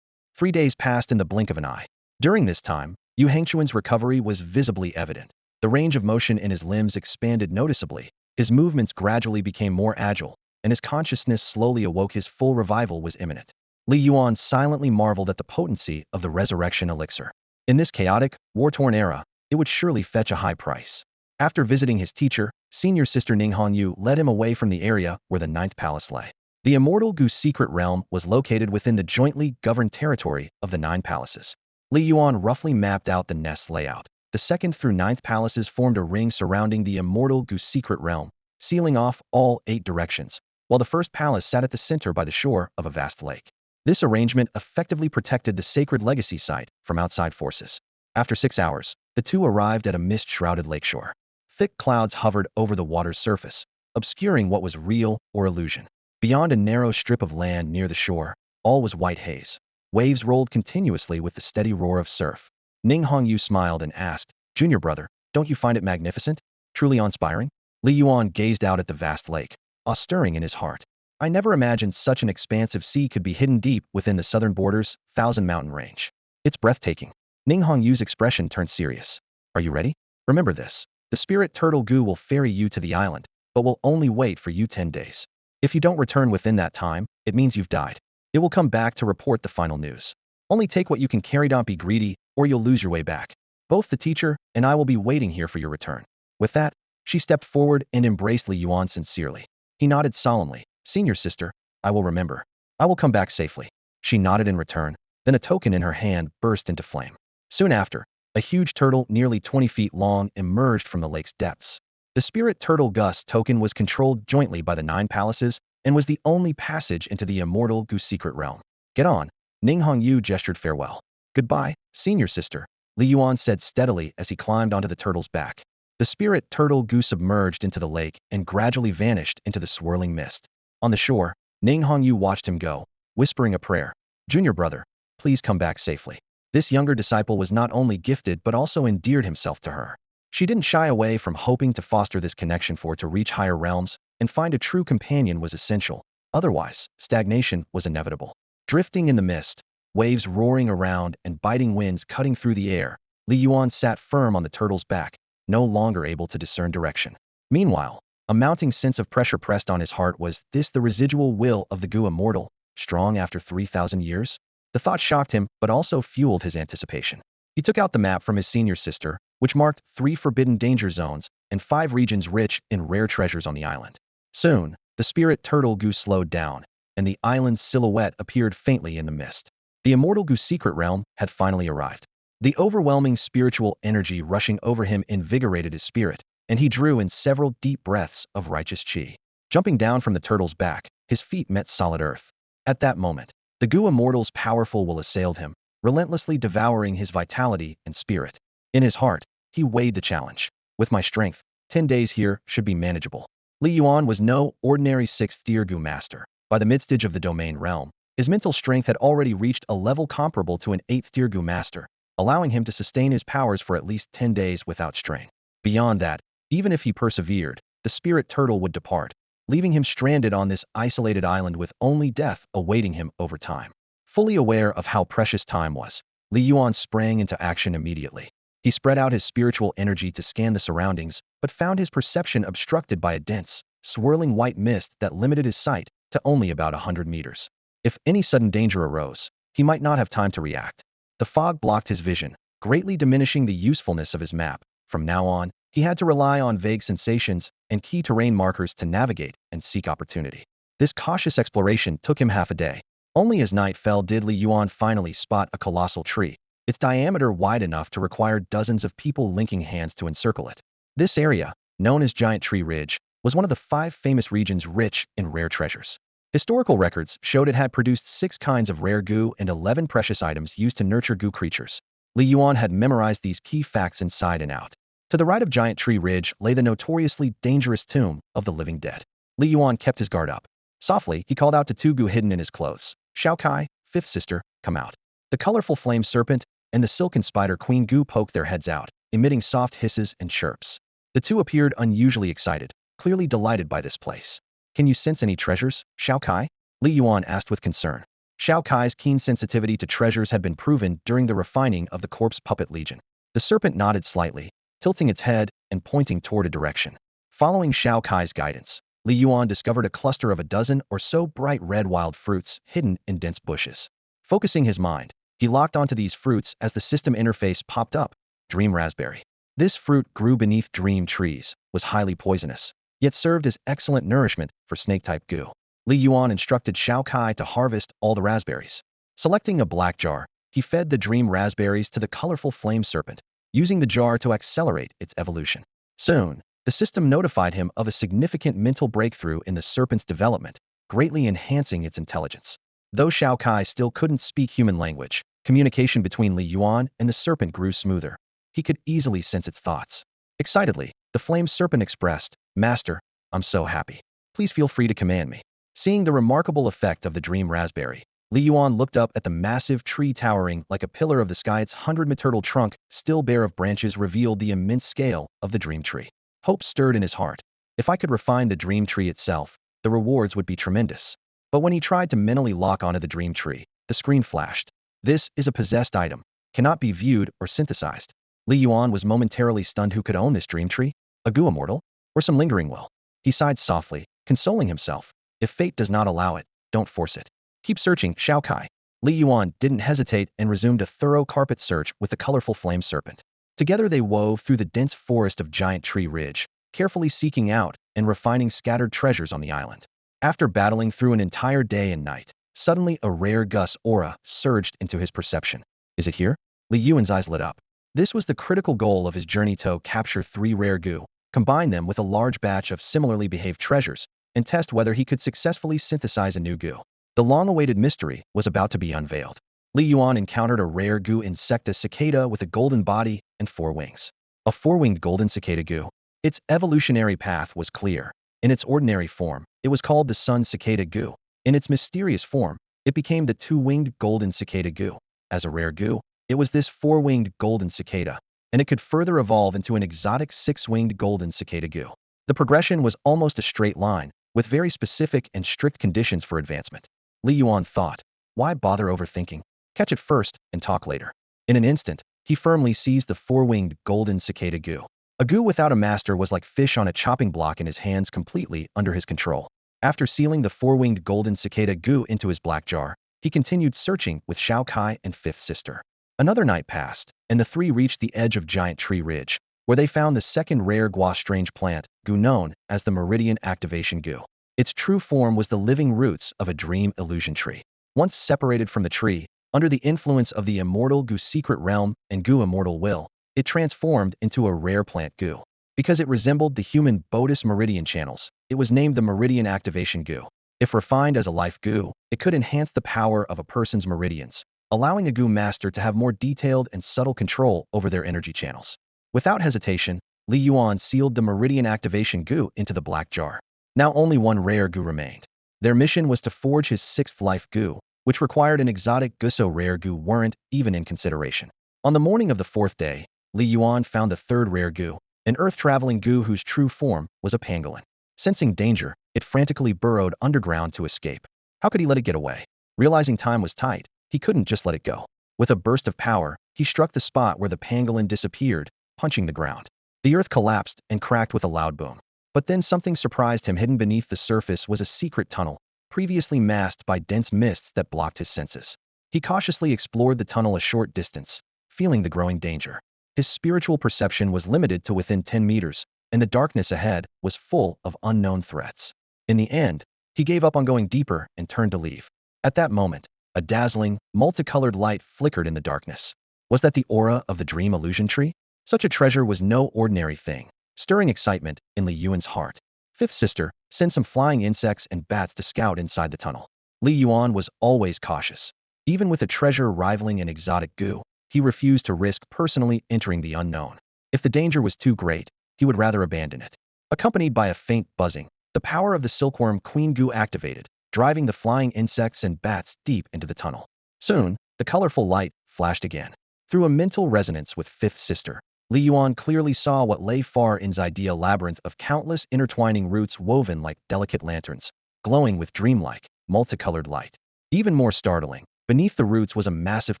3 days passed in the blink of an eye. During this time, Yu Hengchuan's recovery was visibly evident. The range of motion in his limbs expanded noticeably, his movements gradually became more agile, and his consciousness slowly awoke. His full revival was imminent. Li Yuan silently marveled at the potency of the resurrection elixir. In this chaotic, war-torn era, it would surely fetch a high price. After visiting his teacher, senior sister Ning Hongyu led him away from the area where the ninth palace lay. The Immortal Goose secret realm was located within the jointly governed territory of the nine palaces. Li Yuan roughly mapped out the nest's layout. The second through ninth palaces formed a ring surrounding the Immortal Goose secret realm, sealing off all 8 directions, while the first palace sat at the center by the shore of a vast lake. This arrangement effectively protected the sacred legacy site from outside forces. After 6 hours, the two arrived at a mist-shrouded lakeshore. Thick clouds hovered over the water's surface, obscuring what was real or illusion. Beyond a narrow strip of land near the shore, all was white haze. Waves rolled continuously with the steady roar of surf. Ning Hongyu smiled and asked, "Junior brother, don't you find it magnificent? Truly awe-inspiring?" Li Yuan gazed out at the vast lake, awe stirring in his heart. "I never imagined such an expansive sea could be hidden deep within the southern border's Thousand Mountain Range. It's breathtaking." Ning Hongyu's expression turned serious. "Are you ready? Remember this. The spirit turtle Gu will ferry you to the island, but will only wait for you 10 days. If you don't return within that time, it means you've died. It will come back to report the final news. Only take what you can carry, don't be greedy, or you'll lose your way back. Both the teacher and I will be waiting here for your return." With that, she stepped forward and embraced Li Yuan sincerely. He nodded solemnly. "Senior sister, I will remember. I will come back safely." She nodded in return, then a token in her hand burst into flame. Soon after, a huge turtle nearly 20 feet long emerged from the lake's depths. The spirit turtle Gus token was controlled jointly by the 9 palaces and was the only passage into the Immortal Goose secret realm. "Get on." Ning Hongyu gestured farewell. "Goodbye, senior sister," Li Yuan said steadily as he climbed onto the turtle's back. The spirit turtle Goose submerged into the lake and gradually vanished into the swirling mist. On the shore, Ning Hongyu watched him go, whispering a prayer. "Junior brother, please come back safely." This younger disciple was not only gifted but also endeared himself to her. She didn't shy away from hoping to foster this connection for to reach higher realms, and find a true companion was essential. Otherwise, stagnation was inevitable. Drifting in the mist, waves roaring around and biting winds cutting through the air, Li Yuan sat firm on the turtle's back, no longer able to discern direction. Meanwhile, a mounting sense of pressure pressed on his heart. Was this the residual will of the Gu immortal, strong after 3,000 years? The thought shocked him, but also fueled his anticipation. He took out the map from his senior sister, which marked 3 forbidden danger zones and 5 regions rich in rare treasures on the island. Soon, the spirit turtle Goose slowed down, and the island's silhouette appeared faintly in the mist. The Immortal Goose secret realm had finally arrived. The overwhelming spiritual energy rushing over him invigorated his spirit, and he drew in several deep breaths of righteous chi. Jumping down from the turtle's back, his feet met solid earth. At that moment, the Gu immortal's powerful will assailed him, relentlessly devouring his vitality and spirit. In his heart, he weighed the challenge. With my strength, 10 days here should be manageable. Li Yuan was no ordinary 6th-tier Gu master. By the midstage of the domain realm, his mental strength had already reached a level comparable to an 8th-tier Gu master, allowing him to sustain his powers for at least 10 days without strain. Beyond that, even if he persevered, the spirit turtle would depart, leaving him stranded on this isolated island with only death awaiting him over time. Fully aware of how precious time was, Li Yuan sprang into action immediately. He spread out his spiritual energy to scan the surroundings, but found his perception obstructed by a dense, swirling white mist that limited his sight to only about 100 meters. If any sudden danger arose, he might not have time to react. The fog blocked his vision, greatly diminishing the usefulness of his map. From now on, he had to rely on vague sensations and key terrain markers to navigate and seek opportunity. This cautious exploration took him half a day. Only as night fell did Li Yuan finally spot a colossal tree, its diameter wide enough to require dozens of people linking hands to encircle it. This area, known as Giant Tree Ridge, was one of the 5 famous regions rich in rare treasures. Historical records showed it had produced 6 kinds of rare Gu and 11 precious items used to nurture Gu creatures. Li Yuan had memorized these key facts inside and out. To the right of Giant Tree Ridge lay the notoriously dangerous tomb of the living dead. Li Yuan kept his guard up. Softly, he called out to 2 Gu hidden in his clothes. "Shao Kai, 5th sister, come out." The colorful flame serpent and the silken spider Queen Gu poked their heads out, emitting soft hisses and chirps. The 2 appeared unusually excited, clearly delighted by this place. "Can you sense any treasures, Shao Kai?" Li Yuan asked with concern. Shao Kai's keen sensitivity to treasures had been proven during the refining of the Corpse Puppet Legion. The serpent nodded slightly, tilting its head and pointing toward a direction. Following Shao Kai's guidance, Li Yuan discovered a cluster of a dozen or so bright red wild fruits hidden in dense bushes. Focusing his mind, he locked onto these fruits as the system interface popped up. Dream Raspberry. This fruit grew beneath dream trees, was highly poisonous, yet served as excellent nourishment for snake-type goo. Li Yuan instructed Shao Kai to harvest all the raspberries. Selecting a black jar, he fed the dream raspberries to the colorful flame serpent, using the jar to accelerate its evolution. Soon, the system notified him of a significant mental breakthrough in the serpent's development, greatly enhancing its intelligence. Though Shao Kai still couldn't speak human language, communication between Li Yuan and the serpent grew smoother. He could easily sense its thoughts. Excitedly, the flame serpent expressed, "Master, I'm so happy. Please feel free to command me." Seeing the remarkable effect of the dream raspberry, Li Yuan looked up at the massive tree towering like a pillar of the sky. Its 100-meter trunk, still bare of branches, revealed the immense scale of the dream tree. Hope stirred in his heart. If I could refine the dream tree itself, the rewards would be tremendous. But when he tried to mentally lock onto the dream tree, the screen flashed. "This is a possessed item. Cannot be viewed or synthesized." Li Yuan was momentarily stunned. Who could own this dream tree? A goo immortal? Or some lingering will? He sighed softly, consoling himself. If fate does not allow it, don't force it. Keep searching, Shao Kai. Li Yuan didn't hesitate and resumed a thorough carpet search with the colorful flame serpent. Together they wove through the dense forest of giant tree ridge, carefully seeking out and refining scattered treasures on the island. After battling through an entire day and night, suddenly a rare Gus aura surged into his perception. Is it here? Li Yuan's eyes lit up. This was the critical goal of his journey: to capture 3 rare goo, combine them with a large batch of similarly behaved treasures, and test whether he could successfully synthesize a new goo. The long-awaited mystery was about to be unveiled. Li Yuan encountered a rare goo insecta cicada with a golden body and 4 wings. A 4-winged golden cicada goo. Its evolutionary path was clear. In its ordinary form, it was called the sun cicada goo. In its mysterious form, it became the 2-winged golden cicada goo. As a rare goo, it was this 4-winged golden cicada, and it could further evolve into an exotic 6-winged golden cicada goo. The progression was almost a straight line, with very specific and strict conditions for advancement. Li Yuan thought, why bother overthinking? Catch it first and talk later. In an instant, he firmly seized the 4-winged golden cicada goo. A goo without a master was like fish on a chopping block in his hands, completely under his control. After sealing the 4-winged golden cicada goo into his black jar, he continued searching with Shao Kai and 5th sister. Another night passed, and the 3 reached the edge of Giant Tree Ridge, where they found the second rare gua strange plant goo known as the Meridian Activation Goo. Its true form was the living roots of a dream illusion tree. Once separated from the tree, under the influence of the immortal goo secret realm and goo immortal will, it transformed into a rare plant goo. Because it resembled the human Bodis meridian channels, it was named the Meridian Activation Goo. If refined as a life goo, it could enhance the power of a person's meridians, allowing a goo master to have more detailed and subtle control over their energy channels. Without hesitation, Li Yuan sealed the Meridian Activation Goo into the black jar. Now only 1 rare goo remained. Their mission was to forge his 6th life goo, which required an exotic goo. So rare goo weren't even in consideration. On the morning of the 4th day, Li Yuan found the 3rd rare goo, an earth-traveling goo whose true form was a pangolin. Sensing danger, it frantically burrowed underground to escape. How could he let it get away? Realizing time was tight, he couldn't just let it go. With a burst of power, he struck the spot where the pangolin disappeared, punching the ground. The earth collapsed and cracked with a loud boom. But then something surprised him. Hidden beneath the surface was a secret tunnel, previously masked by dense mists that blocked his senses. He cautiously explored the tunnel a short distance, feeling the growing danger. His spiritual perception was limited to within 10 meters, and the darkness ahead was full of unknown threats. In the end, he gave up on going deeper and turned to leave. At that moment, a dazzling, multicolored light flickered in the darkness. Was that the aura of the dream illusion tree? Such a treasure was no ordinary thing, stirring excitement in Li Yuan's heart. 5th sister, send some flying insects and bats to scout inside the tunnel. Li Yuan was always cautious. Even with a treasure rivaling an exotic goo, he refused to risk personally entering the unknown. If the danger was too great, he would rather abandon it. Accompanied by a faint buzzing, the power of the silkworm queen goo activated, driving the flying insects and bats deep into the tunnel. Soon, the colorful light flashed again. Through a mental resonance with 5th sister, Li Yuan clearly saw what lay far inside the labyrinth of countless intertwining roots woven like delicate lanterns, glowing with dreamlike, multicolored light. Even more startling, beneath the roots was a massive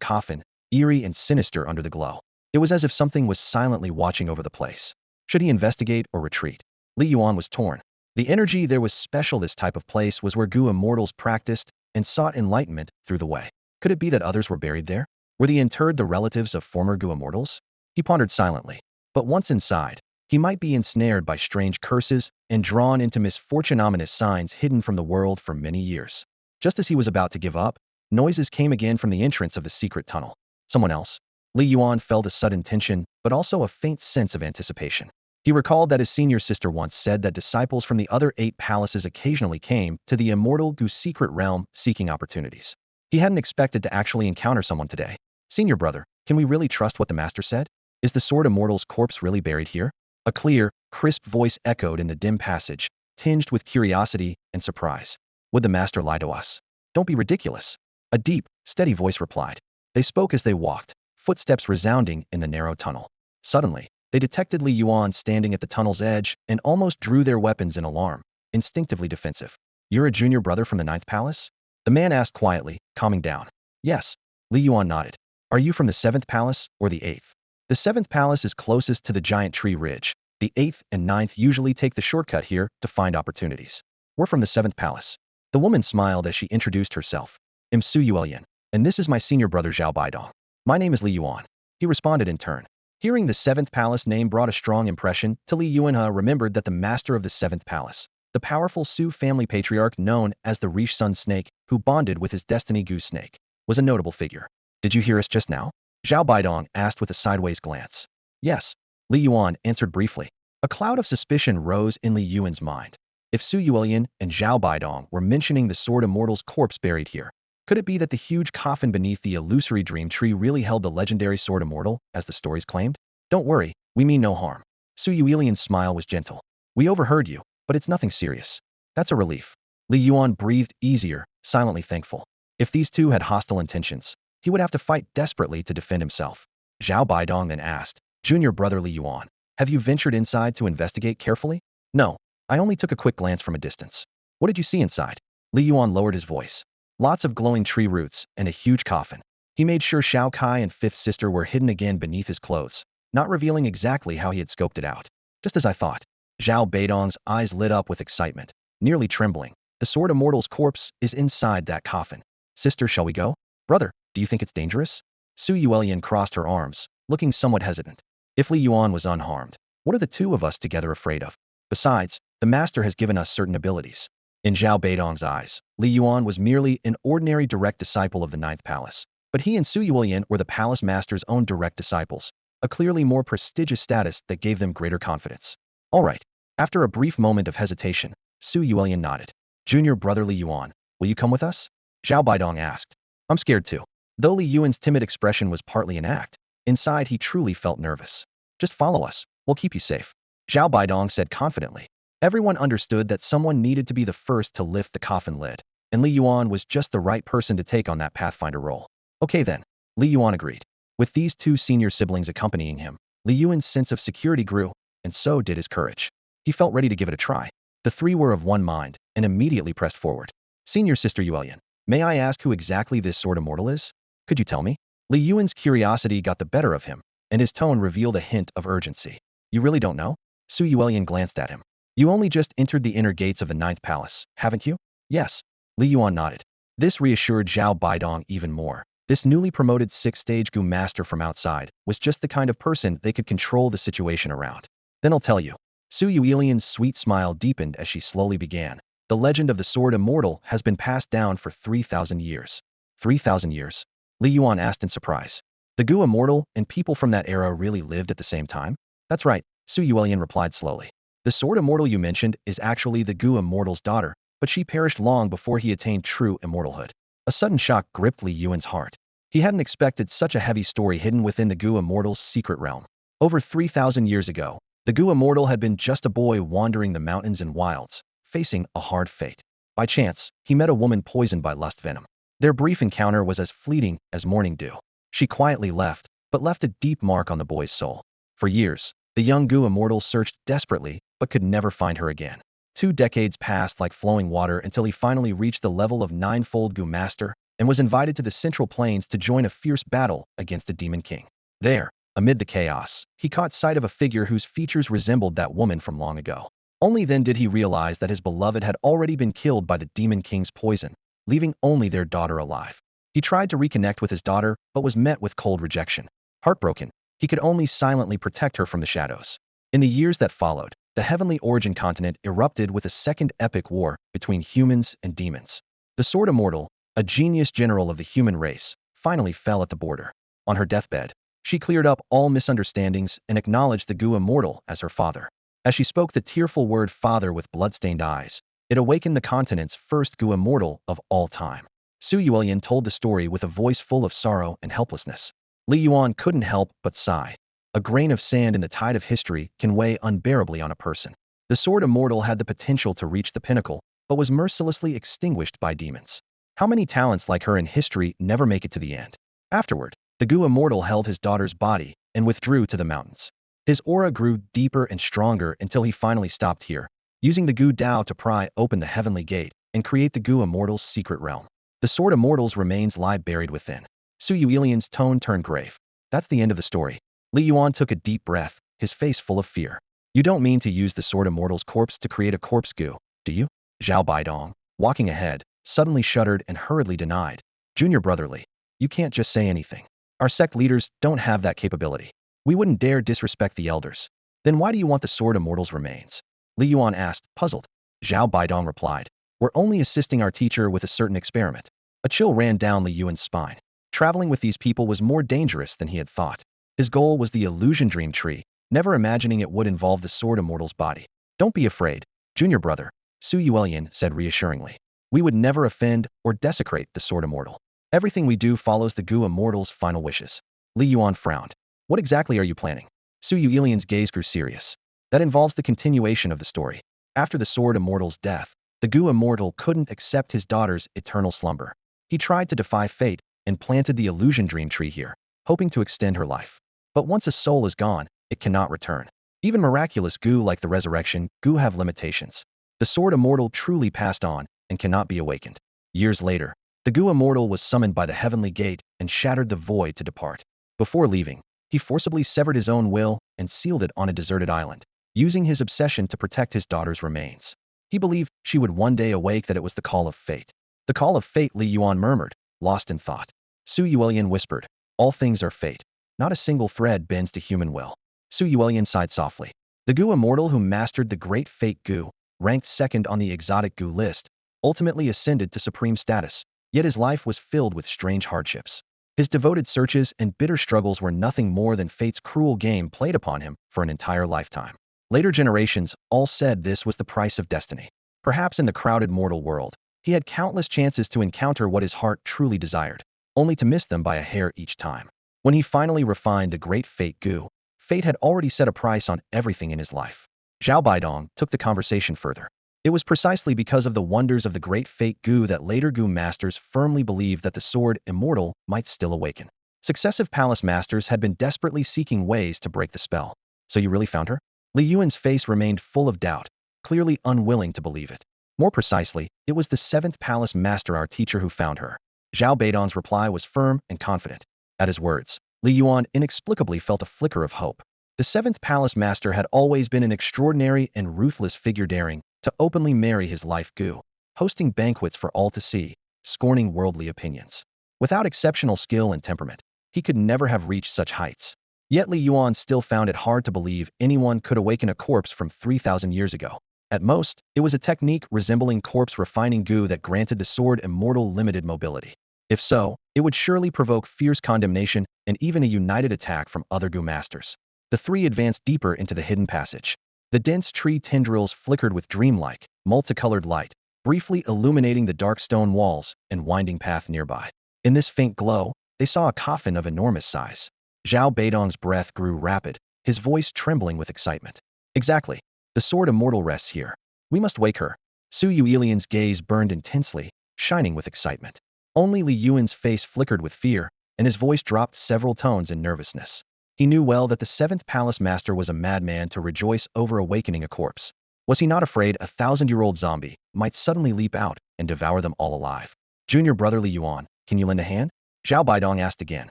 coffin, eerie and sinister under the glow. It was as if something was silently watching over the place. Should he investigate or retreat? Li Yuan was torn. The energy there was special. This type of place was where goo immortals practiced and sought enlightenment through the way. Could it be that others were buried there? Were they interred, the relatives of former goo immortals? He pondered silently. But once inside, he might be ensnared by strange curses and drawn into misfortune ominous signs hidden from the world for many years. Just as he was about to give up, noises came again from the entrance of the secret tunnel. Someone else. Li Yuan felt a sudden tension, but also a faint sense of anticipation. He recalled that his senior sister once said that disciples from the other 8 palaces occasionally came to the Immortal Grass secret realm seeking opportunities. He hadn't expected to actually encounter someone today. Senior brother, can we really trust what the master said? Is the Sword Immortal's corpse really buried here? A clear, crisp voice echoed in the dim passage, tinged with curiosity and surprise. Would the master lie to us? Don't be ridiculous. A deep, steady voice replied. They spoke as they walked, footsteps resounding in the narrow tunnel. Suddenly, they detected Li Yuan standing at the tunnel's edge and almost drew their weapons in alarm, instinctively defensive. You're a junior brother from the 9th palace? The man asked quietly, calming down. Yes. Li Yuan nodded. Are you from the 7th palace or the 8th? The 7th palace is closest to the giant tree ridge. The 8th and 9th usually take the shortcut here to find opportunities. We're from the 7th palace. The woman smiled as she introduced herself. I'm Su Yuan, and this is my senior brother Zhao Baidong. My name is Li Yuan. He responded in turn. Hearing the 7th palace name brought a strong impression to Li Yuan, who remembered that the master of the 7th palace, the powerful Su family patriarch known as the Rish Sun Snake, who bonded with his destiny goose snake, was a notable figure. Did you hear us just now? Zhao Baidong asked with a sideways glance. Yes. Li Yuan answered briefly. A cloud of suspicion rose in Li Yuan's mind. If Su Yuan and Zhao Baidong were mentioning the Sword Immortal's corpse buried here, could it be that the huge coffin beneath the illusory dream tree really held the legendary Sword Immortal, as the stories claimed? Don't worry, we mean no harm. Su Yuan's smile was gentle. We overheard you, but it's nothing serious. That's a relief. Li Yuan breathed easier, silently thankful. If these two had hostile intentions, he would have to fight desperately to defend himself. Zhao Baidong then asked, Junior brother Li Yuan, have you ventured inside to investigate carefully? No, I only took a quick glance from a distance. What did you see inside? Li Yuan lowered his voice. Lots of glowing tree roots and a huge coffin. He made sure Xiao Kai and 5th sister were hidden again beneath his clothes, not revealing exactly how he had scoped it out. Just as I thought. Zhao Baidong's eyes lit up with excitement, nearly trembling. The Sword Immortal's corpse is inside that coffin. Sister, shall we go? Brother, do you think it's dangerous? Su Yuan crossed her arms, looking somewhat hesitant. If Li Yuan was unharmed, what are the two of us together afraid of? Besides, the master has given us certain abilities. In Zhao Baidong's eyes, Li Yuan was merely an ordinary direct disciple of the 9th palace. But he and Su Yuan were the palace master's own direct disciples, a clearly more prestigious status that gave them greater confidence. All right. After a brief moment of hesitation, Su Yuan nodded. Junior brother Li Yuan, will you come with us? Zhao Baidong asked. I'm scared too. Though Li Yuan's timid expression was partly an act, inside he truly felt nervous. Just follow us. We'll keep you safe. Zhao Baidong said confidently. Everyone understood that someone needed to be the first to lift the coffin lid, and Li Yuan was just the right person to take on that Pathfinder role. Okay then. Li Yuan agreed. With these two senior siblings accompanying him, Li Yuan's sense of security grew, and so did his courage. He felt ready to give it a try. The three were of one mind, and immediately pressed forward. Senior sister Yuan, may I ask who exactly this Sword Immortal is? Could you tell me? Li Yuan's curiosity got the better of him, and his tone revealed a hint of urgency. You really don't know? Su Yuan glanced at him. You only just entered the inner gates of the 9th palace, haven't you? Yes. Li Yuan nodded. This reassured Zhao Baidong even more. This newly promoted 6th-stage Gu master from outside was just the kind of person they could control the situation around. Then I'll tell you. Su Yulian's sweet smile deepened as she slowly began. The legend of the Sword Immortal has been passed down for 3,000 years. 3,000 years? Li Yuan asked in surprise. The Gu Immortal and people from that era really lived at the same time? That's right, Su Yulian replied slowly. The Sword Immortal you mentioned is actually the Gu Immortal's daughter, but she perished long before he attained true immortalhood. A sudden shock gripped Li Yuan's heart. He hadn't expected such a heavy story hidden within the Gu Immortal's secret realm. Over 3,000 years ago, the Gu Immortal had been just a boy wandering the mountains and wilds, facing a hard fate. By chance, he met a woman poisoned by lust venom. Their brief encounter was as fleeting as morning dew. She quietly left, but left a deep mark on the boy's soul. For years, the young Gu Immortal searched desperately, but could never find her again. 2 decades passed like flowing water until he finally reached the level of 9-fold Gu Master and was invited to the Central Plains to join a fierce battle against the Demon King. There, amid the chaos, he caught sight of a figure whose features resembled that woman from long ago. Only then did he realize that his beloved had already been killed by the Demon King's poison, leaving only their daughter alive. He tried to reconnect with his daughter, but was met with cold rejection. Heartbroken, He could only silently protect her from the shadows. In the years that followed, the Heavenly Origin continent erupted with a second epic war between humans and demons. The Sword Immortal, a genius general of the human race, finally fell at the border. On her deathbed, she cleared up all misunderstandings and acknowledged the Gu Immortal as her father. As she spoke the tearful word father with bloodstained eyes, it awakened the continent's first Gu Immortal of all time. Su Yulian told the story with a voice full of sorrow and helplessness. Li Yuan couldn't help but sigh. A grain of sand in the tide of history can weigh unbearably on a person. The Sword Immortal had the potential to reach the pinnacle, but was mercilessly extinguished by demons. How many talents like her in history never make it to the end? Afterward, the Gu Immortal held his daughter's body and withdrew to the mountains. His aura grew deeper and stronger until he finally stopped here, using the Gu Dao to pry open the heavenly gate and create the Gu Immortal's secret realm. The Sword Immortal's remains lie buried within. Su Yulian's tone turned grave. That's the end of the story. Li Yuan took a deep breath, his face full of fear. You don't mean to use the Sword Immortal's corpse to create a corpse Gu, do you? Zhao Baidong, walking ahead, suddenly shuddered and hurriedly denied. Junior brotherly, you can't just say anything. Our sect leaders don't have that capability. We wouldn't dare disrespect the elders. Then why do you want the Sword Immortal's remains? Li Yuan asked, puzzled. Zhao Baidong replied, we're only assisting our teacher with a certain experiment. A chill ran down Li Yuan's spine. Traveling with these people was more dangerous than he had thought. His goal was the illusion dream tree, never imagining it would involve the Sword Immortal's body. Don't be afraid, junior brother, Su Yulian said reassuringly. We would never offend or desecrate the Sword Immortal. Everything we do follows the Gu Immortal's final wishes. Li Yuan frowned. What exactly are you planning? Su Yulian's gaze grew serious. That involves the continuation of the story. After the Sword Immortal's death, the Gu Immortal couldn't accept his daughter's eternal slumber. He tried to defy fate and planted the illusion dream tree here, hoping to extend her life. But once a soul is gone, it cannot return. Even miraculous Gu like the resurrection Gu have limitations. The Sword Immortal truly passed on and cannot be awakened. Years later, the Gu Immortal was summoned by the heavenly gate and shattered the void to depart. Before leaving, he forcibly severed his own will and sealed it on a deserted island, using his obsession to protect his daughter's remains. He believed she would one day awake, that it was the call of fate. The call of fate, Li Yuan murmured, lost in thought. Su Yulian whispered, all things are fate. Not a single thread bends to human will. Su Yulian sighed softly. The Gu Immortal who mastered the great fate Gu, ranked second on the exotic Gu list, ultimately ascended to supreme status, yet his life was filled with strange hardships. His devoted searches and bitter struggles were nothing more than fate's cruel game played upon him for an entire lifetime. Later generations all said this was the price of destiny. Perhaps in the crowded mortal world, he had countless chances to encounter what his heart truly desired, only to miss them by a hair each time. When he finally refined the great fate Gu, fate had already set a price on everything in his life. Zhao Baidong took the conversation further. It was precisely because of the wonders of the great fate Gu that later Gu masters firmly believed that the Sword Immortal might still awaken. Successive palace masters had been desperately seeking ways to break the spell. So you really found her? Li Yuan's face remained full of doubt, clearly unwilling to believe it. More precisely, it was the 7th palace master, our teacher, who found her. Zhao Baidong's reply was firm and confident. At his words, Li Yuan inexplicably felt a flicker of hope. The 7th palace master had always been an extraordinary and ruthless figure, daring to openly marry his life Gu, hosting banquets for all to see, scorning worldly opinions. Without exceptional skill and temperament, he could never have reached such heights. Yet Li Yuan still found it hard to believe anyone could awaken a corpse from 3,000 years ago. At most, it was a technique resembling corpse refining Gu that granted the Sword Immortal limited mobility. If so, it would surely provoke fierce condemnation and even a united attack from other Gu masters. The three advanced deeper into the hidden passage. The dense tree tendrils flickered with dreamlike, multicolored light, briefly illuminating the dark stone walls and winding path nearby. In this faint glow, they saw a coffin of enormous size. Zhao Baidong's breath grew rapid, his voice trembling with excitement. Exactly. The Sword Immortal rests here. We must wake her. Su Yulian's gaze burned intensely, shining with excitement. Only Li Yuan's face flickered with fear, and his voice dropped several tones in nervousness. He knew well that the 7th palace master was a madman to rejoice over awakening a corpse. Was he not afraid a 1,000-year-old zombie might suddenly leap out and devour them all alive? Junior brother Li Yuan, can you lend a hand? Zhao Baidong asked again.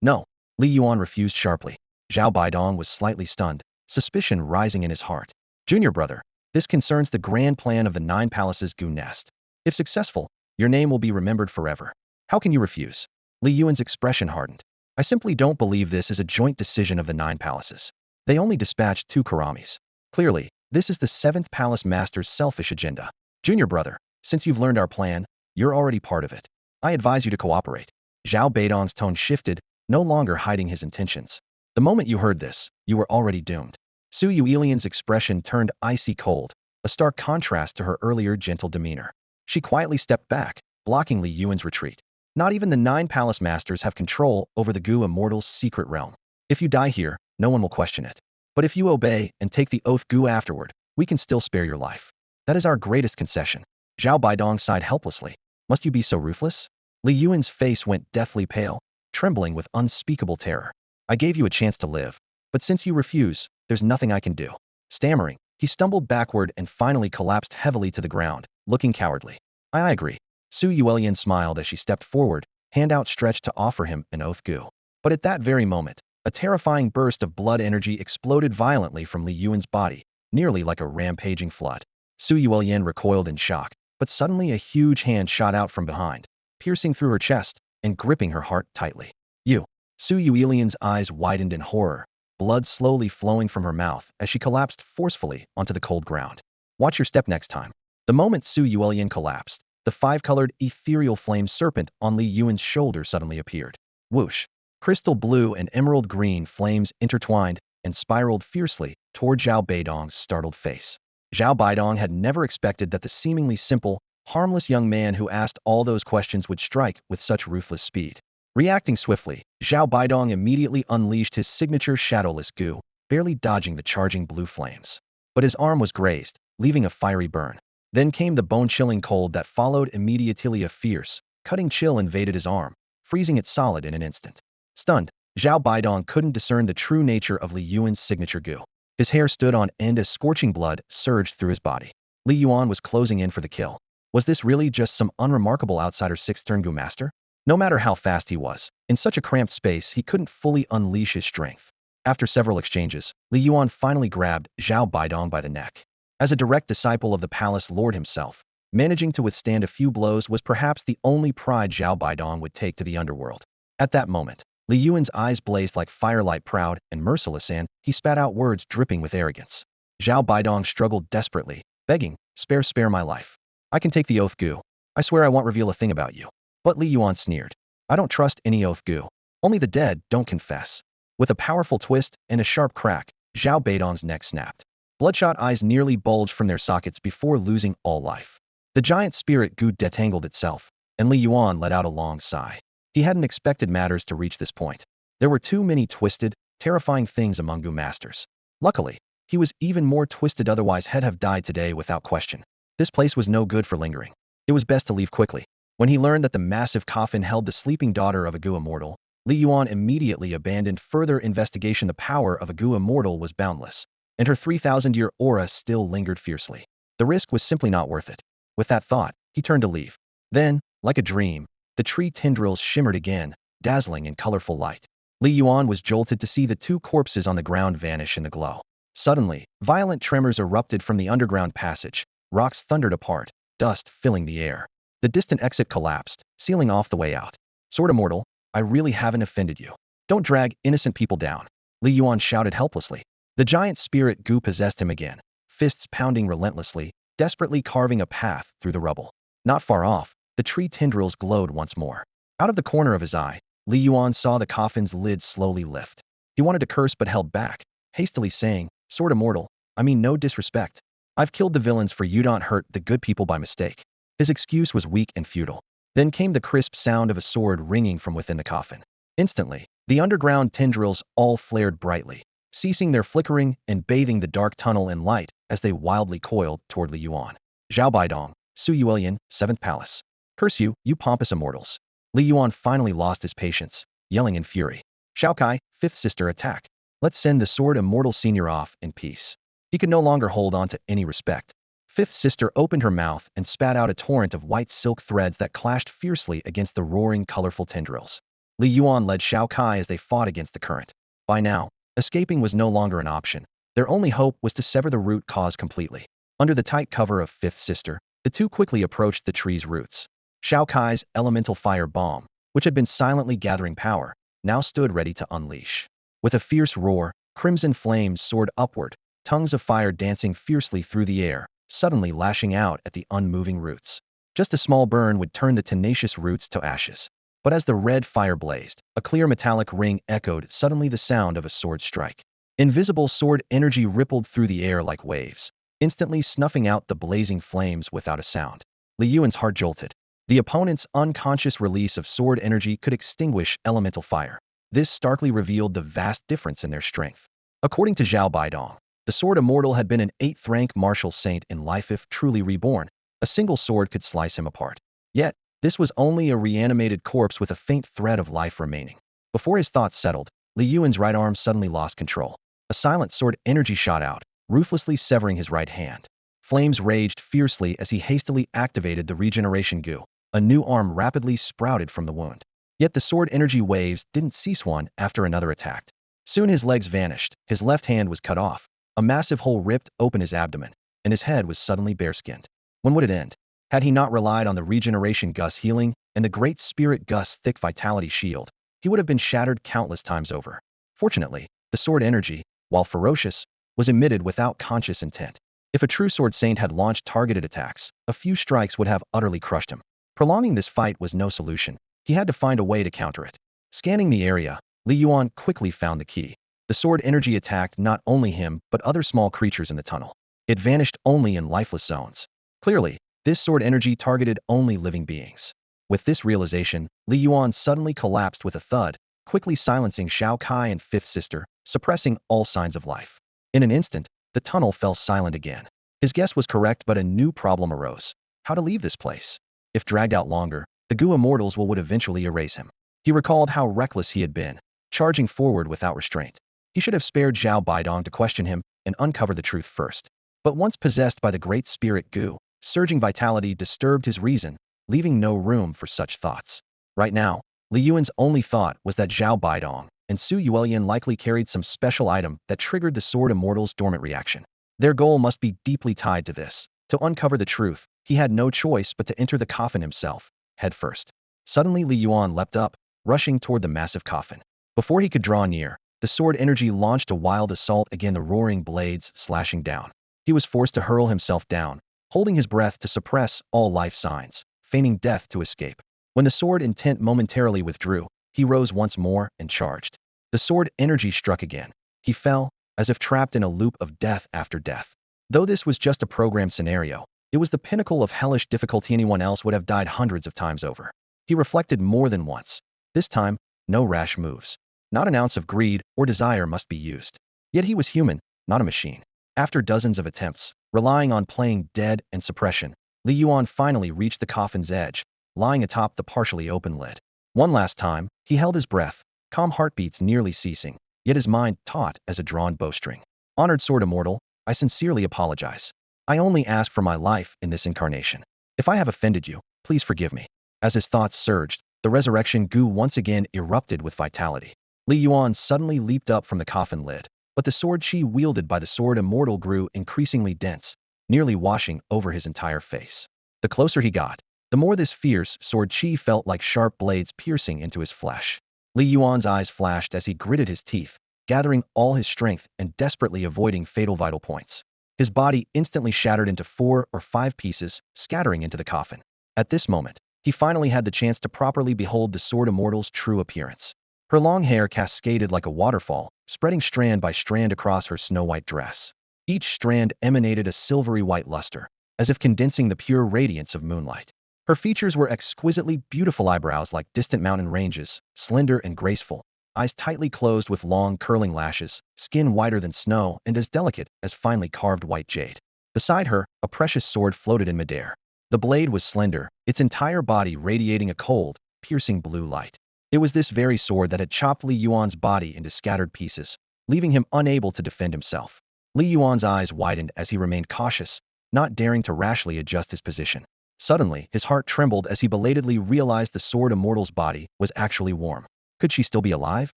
No. Li Yuan refused sharply. Zhao Baidong was slightly stunned, suspicion rising in his heart. Junior brother, this concerns the grand plan of the 9 palaces Gu nest. If successful, your name will be remembered forever. How can you refuse? Li Yuan's expression hardened. I simply don't believe this is a joint decision of the 9 palaces. They only dispatched 2 Karamis. Clearly, this is the 7th palace master's selfish agenda. Junior brother, since you've learned our plan, you're already part of it. I advise you to cooperate. Zhao Beidong's tone shifted, no longer hiding his intentions. The moment you heard this, you were already doomed. Su Yulian's expression turned icy cold, a stark contrast to her earlier gentle demeanor. She quietly stepped back, blocking Li Yuan's retreat. Not even the 9 palace masters have control over the Gu Immortal's secret realm. If you die here, no one will question it. But if you obey and take the oath Gu afterward, we can still spare your life. That is our greatest concession. Zhao Baidong sighed helplessly. Must you be so ruthless? Li Yuan's face went deathly pale, trembling with unspeakable terror. I gave you a chance to live, but since you refuse, there's nothing I can do. Stammering, he stumbled backward and finally collapsed heavily to the ground, looking cowardly. I agree. Su Yulian smiled as she stepped forward, hand outstretched to offer him an oath Gu. But at that very moment, a terrifying burst of blood energy exploded violently from Li Yuan's body, nearly like a rampaging flood. Su Yulian recoiled in shock, but suddenly a huge hand shot out from behind, piercing through her chest and gripping her heart tightly. You. Su Yulian's eyes widened in horror, blood slowly flowing from her mouth as she collapsed forcefully onto the cold ground. Watch your step next time. The moment Su Yulian collapsed, the 5-colored ethereal flame serpent on Li Yuan's shoulder suddenly appeared. Whoosh! Crystal blue and emerald green flames intertwined and spiraled fiercely toward Zhao Beidong's startled face. Zhao Beidong had never expected that the seemingly simple, harmless young man who asked all those questions would strike with such ruthless speed. Reacting swiftly, Zhao Beidong immediately unleashed his signature shadowless Gu, barely dodging the charging blue flames. But his arm was grazed, leaving a fiery burn. Then came the bone-chilling cold that followed immediately. A fierce, cutting chill invaded his arm, freezing it solid in an instant. Stunned, Zhao Beidong couldn't discern the true nature of Li Yuan's signature Gu. His hair stood on end as scorching blood surged through his body. Li Yuan was closing in for the kill. Was this really just some unremarkable outsider 6th-turn Gu master? No matter how fast he was, in such a cramped space he couldn't fully unleash his strength. After several exchanges, Li Yuan finally grabbed Zhao Beidong by the neck. As a direct disciple of the palace lord himself, managing to withstand a few blows was perhaps the only pride Zhao Beidong would take to the underworld. At that moment, Li Yuan's eyes blazed like firelight, proud and merciless, and he spat out words dripping with arrogance. Zhao Beidong struggled desperately, begging, spare my life. I can take the oath Gu. I swear I won't reveal a thing about you. But Li Yuan sneered. I don't trust any oath Gu. Only the dead don't confess. With a powerful twist and a sharp crack, Zhao Beidong's neck snapped. Bloodshot eyes nearly bulged from their sockets before losing all life. The giant spirit Gu detangled itself, and Li Yuan let out a long sigh. He hadn't expected matters to reach this point. There were too many twisted, terrifying things among Gu masters. Luckily, he was even more twisted, otherwise he'd have died today without question. This place was no good for lingering. It was best to leave quickly. When he learned that the massive coffin held the sleeping daughter of a Gu immortal, Li Yuan immediately abandoned further investigation. The power of a Gu immortal was boundless, and her 3,000-year aura still lingered fiercely. The risk was simply not worth it. With that thought, he turned to leave. Then, like a dream, the tree tendrils shimmered again, dazzling in colorful light. Li Yuan was jolted to see the 2 corpses on the ground vanish in the glow. Suddenly, violent tremors erupted from the underground passage. Rocks thundered apart, dust filling the air. The distant exit collapsed, sealing off the way out. Sword Immortal, I really haven't offended you. Don't drag innocent people down. Li Yuan shouted helplessly. The giant spirit Gu possessed him again, fists pounding relentlessly, desperately carving a path through the rubble. Not far off, the tree tendrils glowed once more. Out of the corner of his eye, Li Yuan saw the coffin's lid slowly lift. He wanted to curse but held back, hastily saying, Sword Immortal, I mean no disrespect. I've killed the villains for you, don't hurt the good people by mistake. His excuse was weak and futile. Then came the crisp sound of a sword ringing from within the coffin. Instantly, the underground tendrils all flared brightly, ceasing their flickering and bathing the dark tunnel in light as they wildly coiled toward Li Yuan. Zhao Baidong, Su Yulian, 7th Palace. Curse you, you pompous immortals. Li Yuan finally lost his patience, yelling in fury. Xiaokai, 5th sister, attack. Let's send the Sword Immortal Senior off in peace. He could no longer hold on to any respect. 5th sister opened her mouth and spat out a torrent of white silk threads that clashed fiercely against the roaring, colorful tendrils. Li Yuan led Xiaokai as they fought against the current. By now, escaping was no longer an option. Their only hope was to sever the root cause completely. Under the tight cover of 5th sister, the 2 quickly approached the tree's roots. Xiaokai's elemental fire bomb, which had been silently gathering power, now stood ready to unleash. With a fierce roar, crimson flames soared upward, tongues of fire dancing fiercely through the air, suddenly lashing out at the unmoving roots. Just a small burn would turn the tenacious roots to ashes. But as the red fire blazed, a clear metallic ring echoed suddenly the sound of a sword strike. Invisible sword energy rippled through the air like waves, instantly snuffing out the blazing flames without a sound. Li Yuan's heart jolted. The opponent's unconscious release of sword energy could extinguish elemental fire. This starkly revealed the vast difference in their strength. According to Zhao Baidong, the sword immortal had been an 8th-rank martial saint in life. If truly reborn, a single sword could slice him apart. Yet, this was only a reanimated corpse with a faint thread of life remaining. Before his thoughts settled, Li Yuan's right arm suddenly lost control. A silent sword energy shot out, ruthlessly severing his right hand. Flames raged fiercely as he hastily activated the regeneration goo. A new arm rapidly sprouted from the wound. Yet the sword energy waves didn't cease one after another attacked. Soon his legs vanished, his left hand was cut off, a massive hole ripped open his abdomen, and his head was suddenly bare-skinned. When would it end? Had he not relied on the regeneration Gus healing and the Great Spirit Gus thick vitality shield, he would have been shattered countless times over. Fortunately, the sword energy, while ferocious, was emitted without conscious intent. If a true sword saint had launched targeted attacks, a few strikes would have utterly crushed him. Prolonging this fight was no solution. He had to find a way to counter it. Scanning the area, Li Yuan quickly found the key. The sword energy attacked not only him but other small creatures in the tunnel. It vanished only in lifeless zones. Clearly, this sword energy targeted only living beings. With this realization, Li Yuan suddenly collapsed with a thud, quickly silencing Shao Kai and Fifth Sister, suppressing all signs of life. In an instant, the tunnel fell silent again. His guess was correct, but a new problem arose. How to leave this place? If dragged out longer, the Gu Immortals would eventually erase him. He recalled how reckless he had been, charging forward without restraint. He should have spared Zhao Baidong to question him and uncover the truth first. But once possessed by the Great Spirit Gu, surging vitality disturbed his reason, leaving no room for such thoughts. Right now, Li Yuan's only thought was that Zhao Baidong and Su Yuelian likely carried some special item that triggered the Sword Immortal's dormant reaction. Their goal must be deeply tied to this. To uncover the truth, he had no choice but to enter the coffin himself, head first. Suddenly Li Yuan leapt up, rushing toward the massive coffin. Before he could draw near, the sword energy launched a wild assault against the roaring blades slashing down. He was forced to hurl himself down, holding his breath to suppress all life signs, feigning death to escape. When the sword intent momentarily withdrew, he rose once more and charged. The sword energy struck again. He fell, as if trapped in a loop of death after death. Though this was just a programmed scenario, it was the pinnacle of hellish difficulty. Anyone else would have died hundreds of times over. He reflected more than once. This time, no rash moves. Not an ounce of greed or desire must be used. Yet he was human, not a machine. After dozens of attempts, relying on playing dead and suppression, Li Yuan finally reached the coffin's edge, lying atop the partially open lid. One last time, he held his breath, calm heartbeats nearly ceasing, yet his mind taut as a drawn bowstring. Honored Sword Immortal, I sincerely apologize. I only ask for my life in this incarnation. If I have offended you, please forgive me. As his thoughts surged, the resurrection goo once again erupted with vitality. Li Yuan suddenly leaped up from the coffin lid, but the sword chi wielded by the Sword Immortal grew increasingly dense, nearly washing over his entire face. The closer he got, the more this fierce sword chi felt like sharp blades piercing into his flesh. Li Yuan's eyes flashed as he gritted his teeth, gathering all his strength and desperately avoiding fatal vital points. His body instantly shattered into 4 or 5 pieces, scattering into the coffin. At this moment, he finally had the chance to properly behold the Sword Immortal's true appearance. Her long hair cascaded like a waterfall, spreading strand by strand across her snow-white dress. Each strand emanated a silvery white luster, as if condensing the pure radiance of moonlight. Her features were exquisitely beautiful, eyebrows like distant mountain ranges, slender and graceful, eyes tightly closed with long curling lashes, skin whiter than snow and as delicate as finely carved white jade. Beside her, a precious sword floated in midair. The blade was slender, its entire body radiating a cold, piercing blue light. It was this very sword that had chopped Li Yuan's body into scattered pieces, leaving him unable to defend himself. Li Yuan's eyes widened as he remained cautious, not daring to rashly adjust his position. Suddenly, his heart trembled as he belatedly realized the Sword Immortal's body was actually warm. Could she still be alive?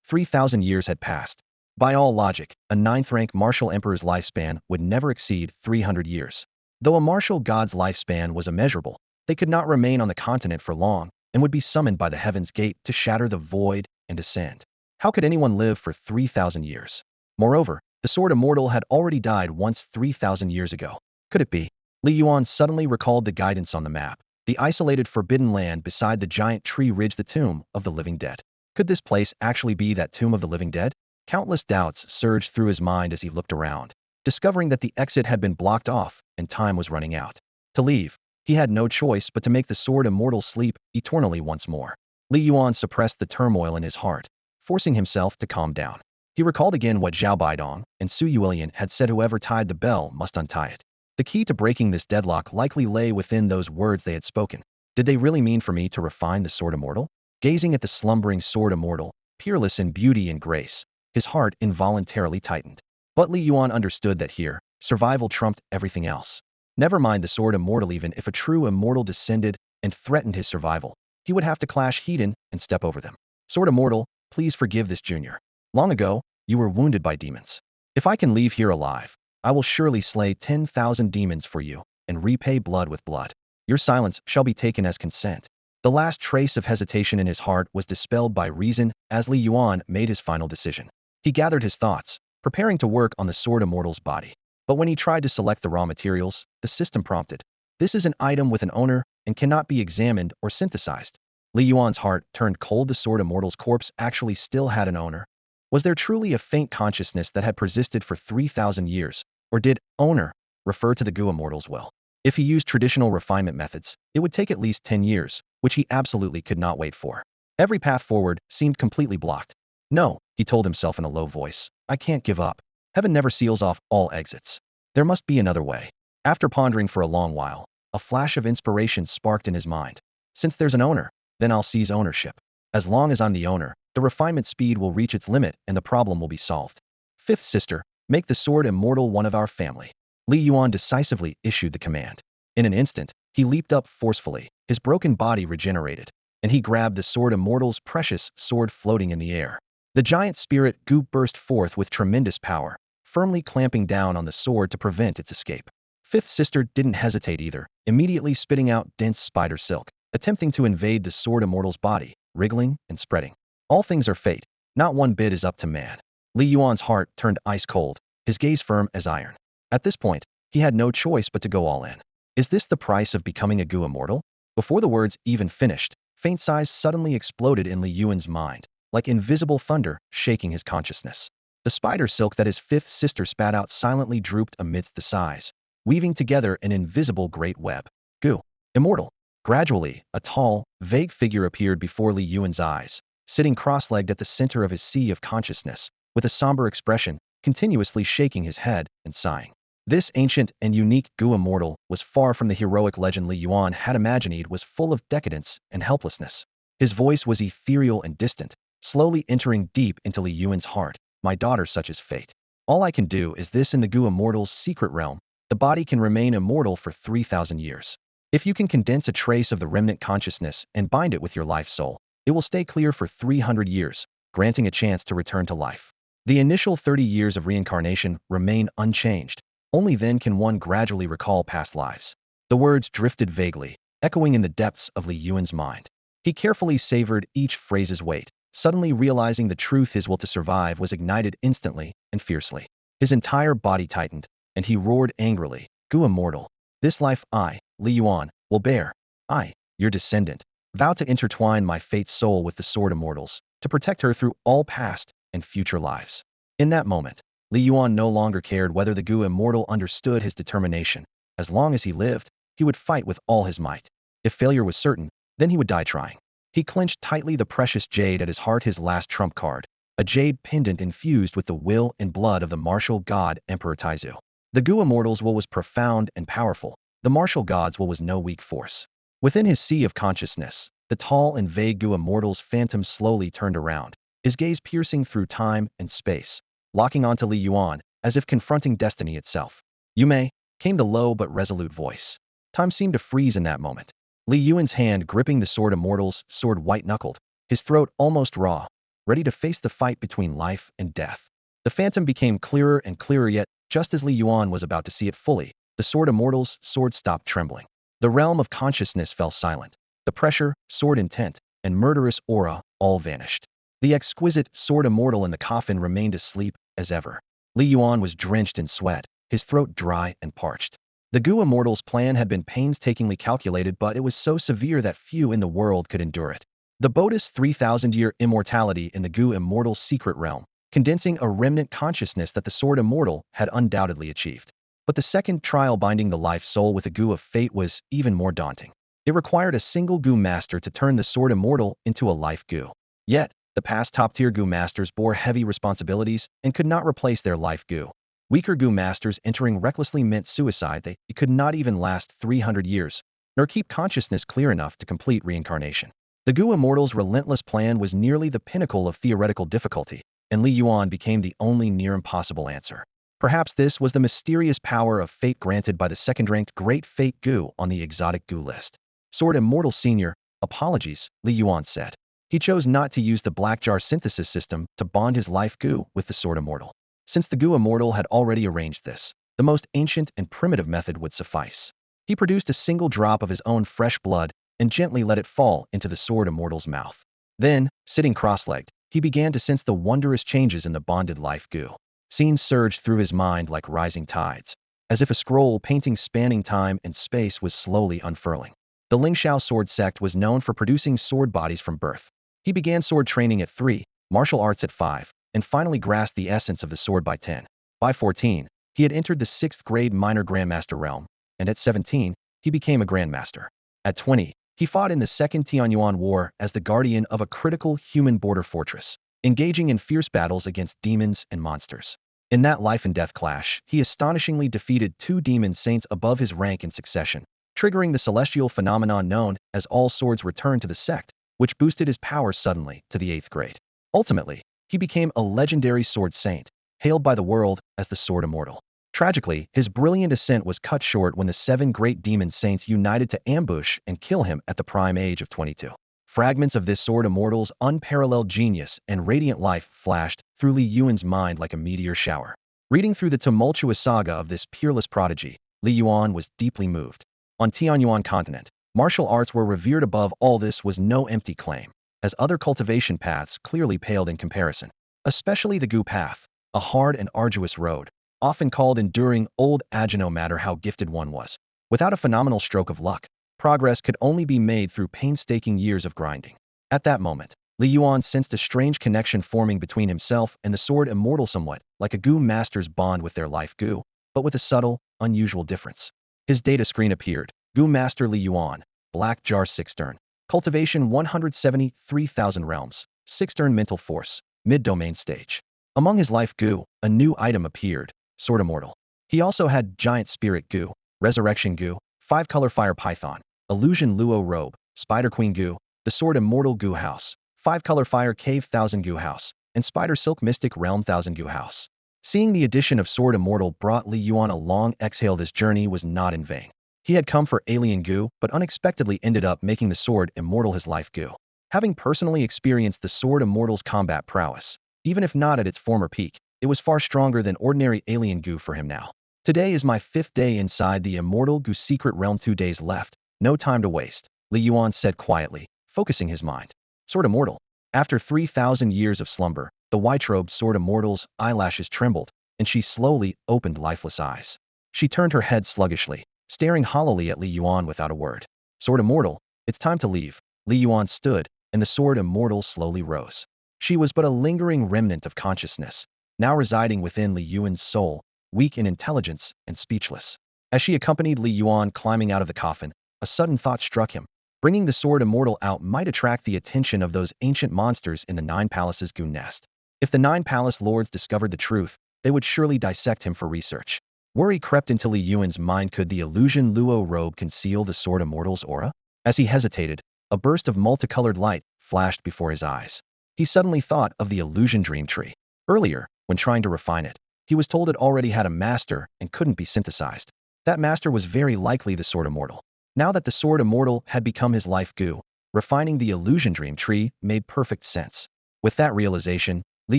3,000 years had passed. By all logic, a 9th-rank martial emperor's lifespan would never exceed 300 years. Though a martial god's lifespan was immeasurable, they could not remain on the continent for long and would be summoned by the Heaven's Gate to shatter the void and ascend. How could anyone live for 3,000 years? Moreover, the sword immortal had already died once 3,000 years ago. Could it be? Li Yuan suddenly recalled the guidance on the map, the isolated forbidden land beside the giant tree ridge, the tomb of the living dead. Could this place actually be that tomb of the living dead? Countless doubts surged through his mind as he looked around, discovering that the exit had been blocked off and time was running out. To leave, he had no choice but to make the sword immortal sleep eternally once more. Li Yuan suppressed the turmoil in his heart, forcing himself to calm down. He recalled again what Zhao Baidong and Su Yulian had said: whoever tied the bell must untie it. The key to breaking this deadlock likely lay within those words they had spoken. Did they really mean for me to refine the sword immortal? Gazing at the slumbering sword immortal, peerless in beauty and grace, his heart involuntarily tightened. But Li Yuan understood that here, survival trumped everything else. Never mind the sword immortal. Even if a true immortal descended and threatened his survival, he would have to clash head-in and step over them. Sword immortal, please forgive this junior. Long ago, you were wounded by demons. If I can leave here alive, I will surely slay 10,000 demons for you and repay blood with blood. Your silence shall be taken as consent. The last trace of hesitation in his heart was dispelled by reason as Li Yuan made his final decision. He gathered his thoughts, preparing to work on the sword immortal's body. But when he tried to select the raw materials, the system prompted. This is an item with an owner and cannot be examined or synthesized. Li Yuan's heart turned cold. The sword immortal's corpse actually still had an owner. Was there truly a faint consciousness that had persisted for 3,000 years? Or did owner refer to the Gu immortal's will? If he used traditional refinement methods, it would take at least 10 years, which he absolutely could not wait for. Every path forward seemed completely blocked. No, he told himself in a low voice, I can't give up. Heaven never seals off all exits. There must be another way. After pondering for a long while, a flash of inspiration sparked in his mind. Since there's an owner, then I'll seize ownership. As long as I'm the owner, the refinement speed will reach its limit and the problem will be solved. Fifth sister, make the sword immortal one of our family. Li Yuan decisively issued the command. In an instant, he leaped up forcefully, his broken body regenerated, and he grabbed the sword immortal's precious sword floating in the air. The giant spirit Gu burst forth with tremendous power, firmly clamping down on the sword to prevent its escape. Fifth sister didn't hesitate either, immediately spitting out dense spider silk, attempting to invade the sword immortal's body, wriggling and spreading. All things are fate, not one bit is up to man. Li Yuan's heart turned ice cold, his gaze firm as iron. At this point, he had no choice but to go all in. Is this the price of becoming a Gu immortal? Before the words even finished, faint sighs suddenly exploded in Li Yuan's mind, like invisible thunder shaking his consciousness. The spider silk that his fifth sister spat out silently drooped amidst the sighs, weaving together an invisible great web. Gu immortal. Gradually, a tall, vague figure appeared before Li Yuan's eyes, sitting cross-legged at the center of his sea of consciousness, with a somber expression, continuously shaking his head and sighing. This ancient and unique Gu immortal was far from the heroic legend Li Yuan had imagined. It was full of decadence and helplessness. His voice was ethereal and distant, slowly entering deep into Li Yuan's heart. My daughter, such is fate. All I can do is this. In the Gu immortal's secret realm, the body can remain immortal for 3,000 years. If you can condense a trace of the remnant consciousness and bind it with your life soul, it will stay clear for 300 years, granting a chance to return to life. The initial 30 years of reincarnation remain unchanged. Only then can one gradually recall past lives. The words drifted vaguely, echoing in the depths of Li Yuan's mind. He carefully savored each phrase's weight, suddenly realizing the truth. His will to survive was ignited instantly and fiercely. His entire body tightened, and he roared angrily, Gu immortal. This life I, Li Yuan, will bear. I, your descendant, vow to intertwine my fate's soul with the sword immortals, to protect her through all past and future lives. In that moment, Li Yuan no longer cared whether the Gu immortal understood his determination. As long as he lived, he would fight with all his might. If failure was certain, then he would die trying. He clenched tightly the precious jade at his heart, his last trump card, a jade pendant infused with the will and blood of the martial god Emperor Taizu. The Gu immortal's will was profound and powerful. The martial god's will was no weak force. Within his sea of consciousness, the tall and vague Gu immortal's phantom slowly turned around, his gaze piercing through time and space, locking onto Li Yuan, as if confronting destiny itself. You may, came the low but resolute voice. Time seemed to freeze in that moment. Li Yuan's hand gripping the sword immortal's sword white-knuckled, his throat almost raw, ready to face the fight between life and death. The phantom became clearer and clearer, yet, just as Li Yuan was about to see it fully, the sword immortal's sword stopped trembling. The realm of consciousness fell silent. The pressure, sword intent, and murderous aura all vanished. The exquisite sword immortal in the coffin remained asleep as ever. Li Yuan was drenched in sweat, his throat dry and parched. The Gu Immortal's plan had been painstakingly calculated, but it was so severe that few in the world could endure it. The Bodhi's 3,000-year immortality in the Gu Immortal's secret realm, condensing a remnant consciousness that the Sword Immortal had undoubtedly achieved. But the second trial binding the life soul with the Gu of Fate was even more daunting. It required a single Gu master to turn the Sword Immortal into a life Gu. Yet, the past top-tier Gu masters bore heavy responsibilities and could not replace their life Gu. Weaker Gu masters entering recklessly meant suicide. They could not even last 300 years, nor keep consciousness clear enough to complete reincarnation. The Gu Immortal's relentless plan was nearly the pinnacle of theoretical difficulty, and Li Yuan became the only near-impossible answer. Perhaps this was the mysterious power of fate granted by the second-ranked Great Fate Gu on the exotic Gu list. Sword Immortal Senior, apologies, Li Yuan said. He chose not to use the Black Jar synthesis system to bond his life Gu with the Sword Immortal. Since the Gu Immortal had already arranged this, the most ancient and primitive method would suffice. He produced a single drop of his own fresh blood and gently let it fall into the Sword Immortal's mouth. Then, sitting cross-legged, he began to sense the wondrous changes in the bonded life Gu. Scenes surged through his mind like rising tides, as if a scroll painting spanning time and space was slowly unfurling. The Lingxiao sword sect was known for producing sword bodies from birth. He began sword training at 3, martial arts at 5, and finally grasped the essence of the sword by 10. By 14, he had entered the 6th grade minor grandmaster realm, and at 17, he became a grandmaster. At 20, he fought in the Second Tianyuan War as the guardian of a critical human border fortress, engaging in fierce battles against demons and monsters. In that life-and-death clash, he astonishingly defeated 2 demon saints above his rank in succession, triggering the celestial phenomenon known as all swords return to the sect, which boosted his power suddenly to the 8th grade. Ultimately, he became a legendary sword saint, hailed by the world as the Sword Immortal. Tragically, his brilliant ascent was cut short when the 7 great demon saints united to ambush and kill him at the prime age of 22. Fragments of this Sword Immortal's unparalleled genius and radiant life flashed through Li Yuan's mind like a meteor shower. Reading through the tumultuous saga of this peerless prodigy, Li Yuan was deeply moved. On Tianyuan continent, martial arts were revered above all. This was no empty claim, as other cultivation paths clearly paled in comparison. Especially the Gu path, a hard and arduous road, often called enduring old age no matter how gifted one was. Without a phenomenal stroke of luck, progress could only be made through painstaking years of grinding. At that moment, Li Yuan sensed a strange connection forming between himself and the Sword Immortal, somewhat like a Gu master's bond with their life Gu, but with a subtle, unusual difference. His data screen appeared. Gu Master Li Yuan, Black Jar 6-turn. Cultivation 173,000 realms, 6-turn mental force, mid-domain stage. Among his life Gu, a new item appeared, Sword Immortal. He also had Giant Spirit Gu, Resurrection Gu, 5-color Fire Python, Illusion Luo Robe, Spider Queen Gu, the Sword Immortal Gu House, 5-color Fire Cave 1000 Gu House, and Spider Silk Mystic Realm 1000 Gu House. Seeing the addition of Sword Immortal brought Li Yuan a long exhale. This journey was not in vain. He had come for alien Gu, but unexpectedly ended up making the Sword Immortal his life Gu. Having personally experienced the Sword Immortal's combat prowess, even if not at its former peak, it was far stronger than ordinary alien Gu for him now. Today is my 5th day inside the Immortal Gu secret realm. 2 days left, no time to waste, Li Yuan said quietly, focusing his mind. Sword Immortal. After 3,000 years of slumber, the white-robed Sword Immortal's eyelashes trembled, and she slowly opened lifeless eyes. She turned her head sluggishly, staring hollowly at Li Yuan without a word. Sword Immortal, it's time to leave. Li Yuan stood, and the Sword Immortal slowly rose. She was but a lingering remnant of consciousness, now residing within Li Yuan's soul, weak in intelligence and speechless. As she accompanied Li Yuan climbing out of the coffin, a sudden thought struck him. Bringing the Sword Immortal out might attract the attention of those ancient monsters in the 9 Palaces Gu nest. If the 9 Palace Lords discovered the truth, they would surely dissect him for research. Worry crept into Li Yuan's mind. Could the Illusion Luo Robe conceal the Sword Immortal's aura? As he hesitated, a burst of multicolored light flashed before his eyes. He suddenly thought of the Illusion Dream Tree. Earlier, when trying to refine it, he was told it already had a master and couldn't be synthesized. That master was very likely the Sword Immortal. Now that the Sword Immortal had become his life Gu, refining the Illusion Dream Tree made perfect sense. With that realization, Li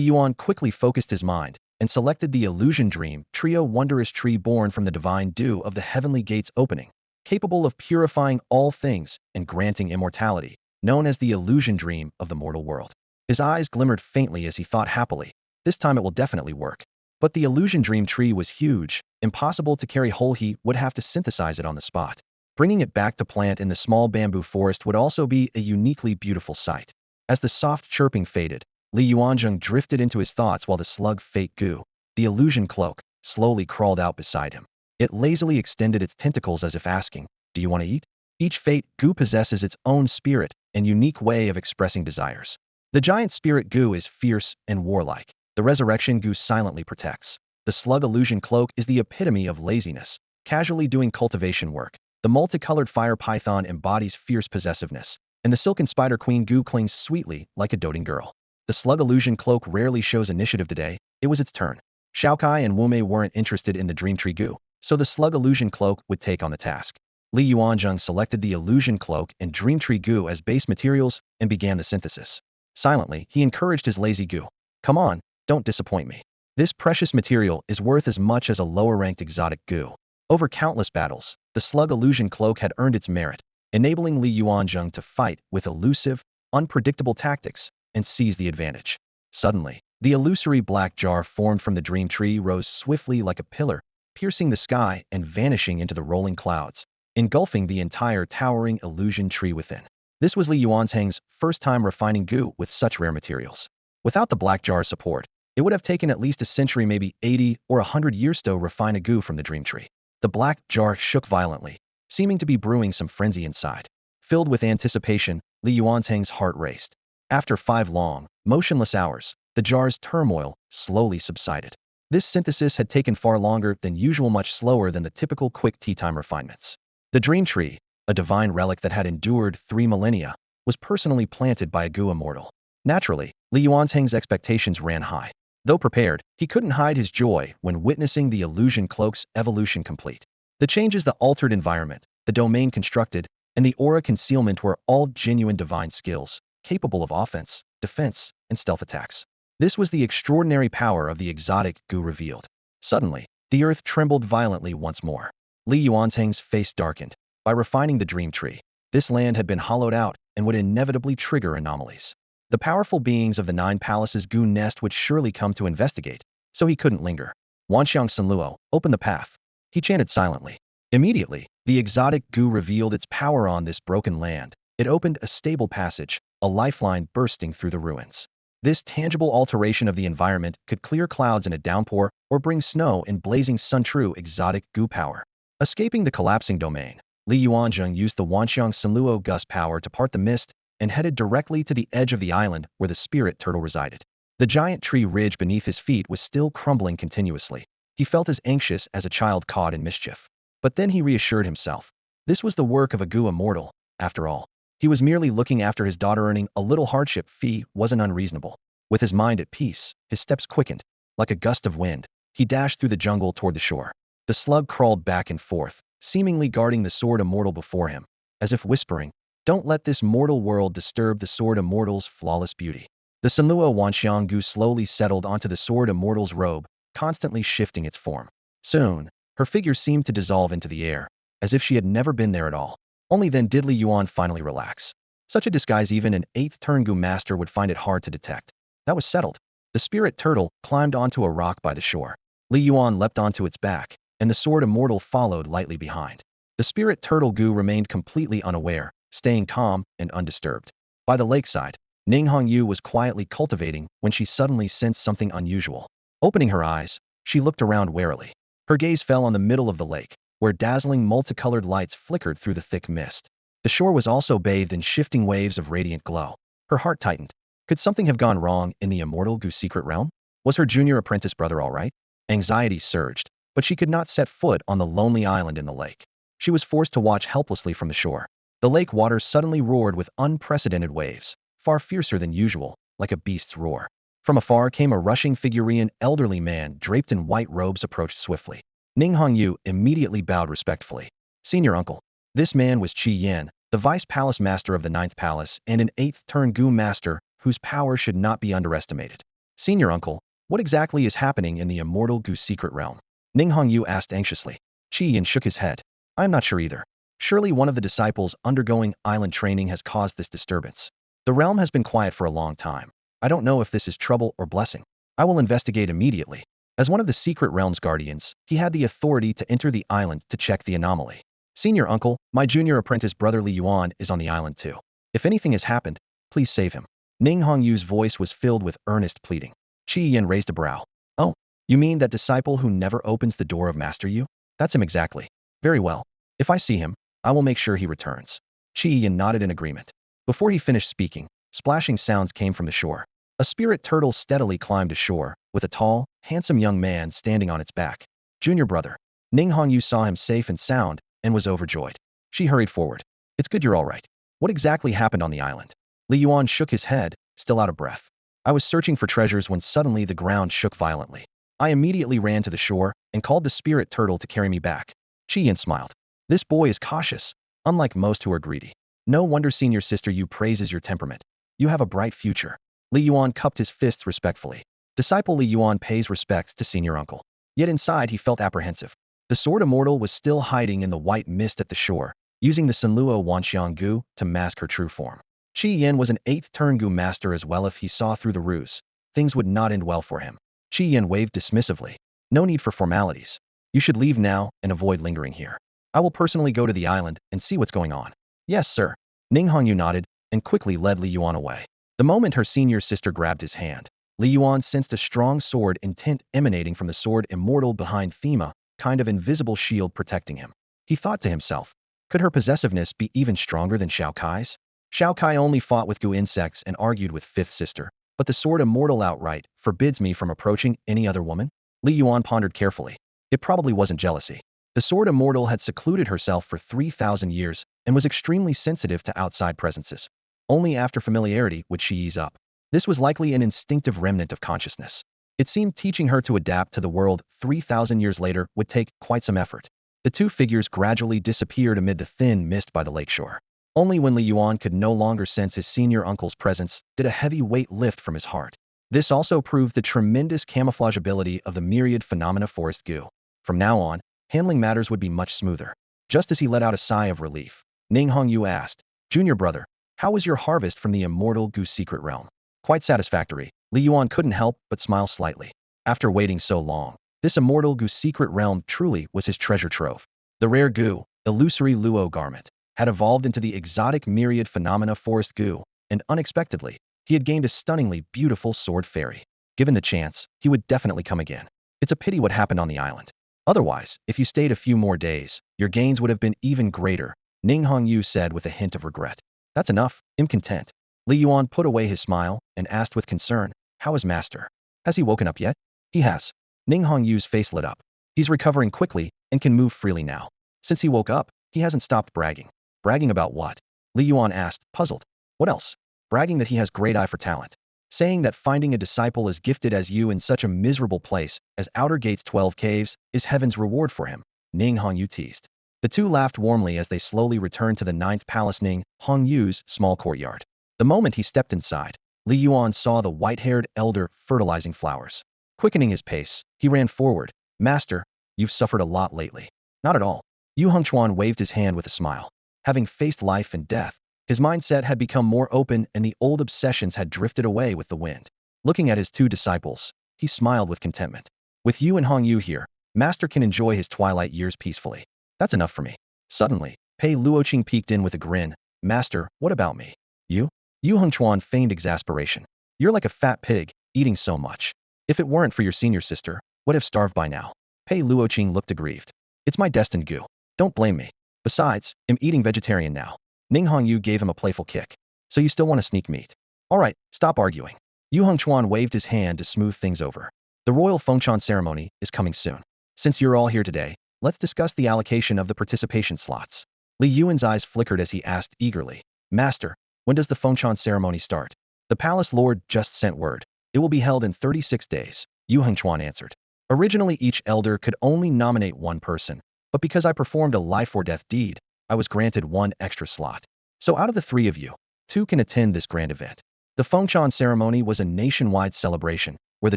Yuan quickly focused his mind and selected the Illusion Dream Trio, wondrous tree born from the divine dew of the heavenly gates opening, capable of purifying all things and granting immortality, known as the Illusion Dream of the mortal world. His eyes glimmered faintly as he thought happily, this time it will definitely work. But the illusion dream tree was huge, impossible to carry whole. He would have to synthesize it on the spot. Bringing it back to plant in the small bamboo forest would also be a uniquely beautiful sight. As the soft chirping faded, Li Yuan drifted into his thoughts while the slug fate goo, the illusion cloak, slowly crawled out beside him. It lazily extended its tentacles as if asking, "Do you want to eat?" Each fate goo possesses its own spirit and unique way of expressing desires. The giant spirit goo is fierce and warlike. The resurrection goo silently protects. The slug illusion cloak is the epitome of laziness, casually doing cultivation work. The multicolored fire python embodies fierce possessiveness, and the silken spider queen goo clings sweetly like a doting girl. The slug illusion cloak rarely shows initiative today. It was its turn. Xiaokai and Wumei weren't interested in the dream tree goo, so the slug illusion cloak would take on the task. Li Yuan selected the illusion cloak and dream tree goo as base materials and began the synthesis. Silently, he encouraged his lazy goo. "Come on, don't disappoint me. This precious material is worth as much as a lower-ranked exotic goo." Over countless battles, the slug illusion cloak had earned its merit, enabling Li Yuan to fight with elusive, unpredictable tactics and seize the advantage. Suddenly, the illusory black jar formed from the dream tree rose swiftly like a pillar, piercing the sky and vanishing into the rolling clouds, engulfing the entire towering illusion tree within. This was Li Yuan's first time refining goo with such rare materials. Without the black jar's support, it would have taken at least a century, maybe 80 or 100 years to refine a goo from the dream tree. The black jar shook violently, seeming to be brewing some frenzy inside. Filled with anticipation, Li Yuan's heart raced. After 5 long, motionless hours, the jar's turmoil slowly subsided. This synthesis had taken far longer than usual, much slower than the typical quick tea time refinements. The dream tree, a divine relic that had endured 3 millennia, was personally planted by a goo immortal. Naturally, Li Yuan's expectations ran high. Though prepared, he couldn't hide his joy when witnessing the illusion cloak's evolution complete. The changes, the altered environment, the domain constructed, and the aura concealment were all genuine divine skills, capable of offense, defense, and stealth attacks. This was the extraordinary power of the exotic goo revealed. Suddenly, the earth trembled violently once more. Li Yuan's face darkened. By refining the dream tree, this land had been hollowed out and would inevitably trigger anomalies. The powerful beings of the 9 palaces goo nest would surely come to investigate, so he couldn't linger. Wanxiang Sanluo, open the path. He chanted silently. Immediately, the exotic goo revealed its power on this broken land. It opened a stable passage, a lifeline bursting through the ruins. This tangible alteration of the environment could clear clouds in a downpour or bring snow in blazing sun. True exotic goo power. Escaping the collapsing domain, Li Yuan used the Wanxiang Sanluo gust power to part the mist and headed directly to the edge of the island where the spirit turtle resided. The giant tree ridge beneath his feet was still crumbling continuously. He felt as anxious as a child caught in mischief. But then he reassured himself. This was the work of a goo immortal, after all. He was merely looking after his daughter. Earning a little hardship fee wasn't unreasonable. With his mind at peace, his steps quickened. Like a gust of wind, he dashed through the jungle toward the shore. The slug crawled back and forth, seemingly guarding the sword immortal before him, as if whispering, "Don't let this mortal world disturb the sword immortal's flawless beauty." The Sanluo Wanxiang goo slowly settled onto the sword immortal's robe, constantly shifting its form. Soon, her figure seemed to dissolve into the air, as if she had never been there at all. Only then did Li Yuan finally relax. Such a disguise even an 8th turn goo master would find it hard to detect. That was settled. The spirit turtle climbed onto a rock by the shore. Li Yuan leapt onto its back, and the sword immortal followed lightly behind. The spirit turtle goo remained completely unaware, staying calm and undisturbed. By the lakeside, Ning Hongyu was quietly cultivating when she suddenly sensed something unusual. Opening her eyes, she looked around warily. Her gaze fell on the middle of the lake, where dazzling multicolored lights flickered through the thick mist. The shore was also bathed in shifting waves of radiant glow. Her heart tightened. Could something have gone wrong in the immortal goo secret realm? Was her junior apprentice brother all right? Anxiety surged, but she could not set foot on the lonely island in the lake. She was forced to watch helplessly from the shore. The lake waters suddenly roared with unprecedented waves, far fiercer than usual, like a beast's roar. From afar came a rushing figure. An elderly man draped in white robes approached swiftly. Ning Hongyu immediately bowed respectfully. "Senior uncle." This man was Qi Yan, the vice palace master of the 9th palace and an 8th turn goo master whose power should not be underestimated. "Senior uncle, what exactly is happening in the immortal goo secret realm?" Ning Hongyu asked anxiously. Qi Yan shook his head. "I am not sure either. Surely one of the disciples undergoing island training has caused this disturbance. The realm has been quiet for a long time. I don't know if this is trouble or blessing. I will investigate immediately. As one of the secret realm's guardians, he had the authority to enter the island to check the anomaly. Senior uncle, my junior apprentice brother Li Yuan is on the island too. If anything has happened, please save him. Ning Hongyu's voice was filled with earnest pleading. Qi Yin raised a brow. Oh, you mean that disciple who never opens the door of Master Yu? That's him exactly. Very well. If I see him, I will make sure he returns. Qi Yin nodded in agreement. Before he finished speaking, splashing sounds came from the shore. A spirit turtle steadily climbed ashore, with a tall, handsome young man standing on its back. Junior brother. Ning Hongyu saw him safe and sound, and was overjoyed. She hurried forward. It's good you're all right. What exactly happened on the island? Li Yuan shook his head, still out of breath. I was searching for treasures when suddenly the ground shook violently. I immediately ran to the shore and called the spirit turtle to carry me back. Qi Yin smiled. This boy is cautious, unlike most who are greedy. No wonder senior sister Yu praises your temperament. You have a bright future. Li Yuan cupped his fists respectfully. Disciple Li Yuan pays respects to senior uncle. Yet inside he felt apprehensive. The sword immortal was still hiding in the white mist at the shore, using the Senluo Wanxiang Gu to mask her true form. Qi Yin was an 8th turn Gu master as well. If he saw through the ruse, things would not end well for him. Qi Yin waved dismissively. No need for formalities. You should leave now and avoid lingering here. I will personally go to the island and see what's going on. Yes, sir. Ning Hongyu nodded and quickly led Li Yuan away. The moment her senior sister grabbed his hand, Li Yuan sensed a strong sword intent emanating from the sword immortal behind Thema, kind of invisible shield protecting him. He thought to himself, could her possessiveness be even stronger than Xiao Kai's? Xiao Kai only fought with Gu insects and argued with fifth sister, but the sword immortal outright forbids me from approaching any other woman? Li Yuan pondered carefully. It probably wasn't jealousy. The sword immortal had secluded herself for 3,000 years and was extremely sensitive to outside presences. Only after familiarity would she ease up. This was likely an instinctive remnant of consciousness. It seemed teaching her to adapt to the world 3,000 years later would take quite some effort. The two figures gradually disappeared amid the thin mist by the lakeshore. Only when Li Yuan could no longer sense his senior uncle's presence did a heavy weight lift from his heart. This also proved the tremendous camouflage ability of the myriad phenomena forest Gu. From now on, handling matters would be much smoother. Just as he let out a sigh of relief, Ning Hongyu asked, Junior brother, how was your harvest from the immortal Gu secret realm? Quite satisfactory. Li Yuan couldn't help but smile slightly. After waiting so long, this immortal Gu secret realm truly was his treasure trove. The rare Gu, illusory Luo garment, had evolved into the exotic myriad phenomena forest Gu, and unexpectedly, he had gained a stunningly beautiful sword fairy. Given the chance, he would definitely come again. It's a pity what happened on the island. Otherwise, if you stayed a few more days, your gains would have been even greater, Ning Hongyu said with a hint of regret. That's enough, I'm content. Li Yuan put away his smile and asked with concern, how is master? Has he woken up yet? He has. Ning Hongyu's face lit up. He's recovering quickly and can move freely now. Since he woke up, he hasn't stopped bragging. Bragging about what? Li Yuan asked, puzzled. What else? Bragging that he has great eye for talent. Saying that finding a disciple as gifted as you in such a miserable place as Outer Gate's 12 caves is heaven's reward for him, Ning Hongyu teased. The two laughed warmly as they slowly returned to the 9th palace Ning Hongyu's small courtyard. The moment he stepped inside, Li Yuan saw the white-haired elder fertilizing flowers. Quickening his pace, he ran forward. Master, you've suffered a lot lately. Not at all. Yu Hengchuan waved his hand with a smile. Having faced life and death, his mindset had become more open and the old obsessions had drifted away with the wind. Looking at his two disciples, he smiled with contentment. With you and Hongyu here, Master can enjoy his twilight years peacefully. That's enough for me. Suddenly, Pei Luoqing peeked in with a grin. Master, what about me? You? Yu Hengchuan feigned exasperation. You're like a fat pig, eating so much. If it weren't for your senior sister, would have starved by now. Pei Luoqing looked aggrieved. It's my destined Gu. Don't blame me. Besides, I'm eating vegetarian now. Ning Hongyu gave him a playful kick. So you still want to sneak meat? All right, stop arguing. Yu Hengchuan waved his hand to smooth things over. The royal Fengshan ceremony is coming soon. Since you're all here today, let's discuss the allocation of the participation slots. Li Yuan's eyes flickered as he asked eagerly, Master, when does the Fengshan ceremony start? The palace lord just sent word. It will be held in 36 days, Yu Hengchuan answered. Originally each elder could only nominate one person, but because I performed a life or death deed, I was granted one extra slot. So out of the 3 of you, 2 can attend this grand event. The Fengshan ceremony was a nationwide celebration, where the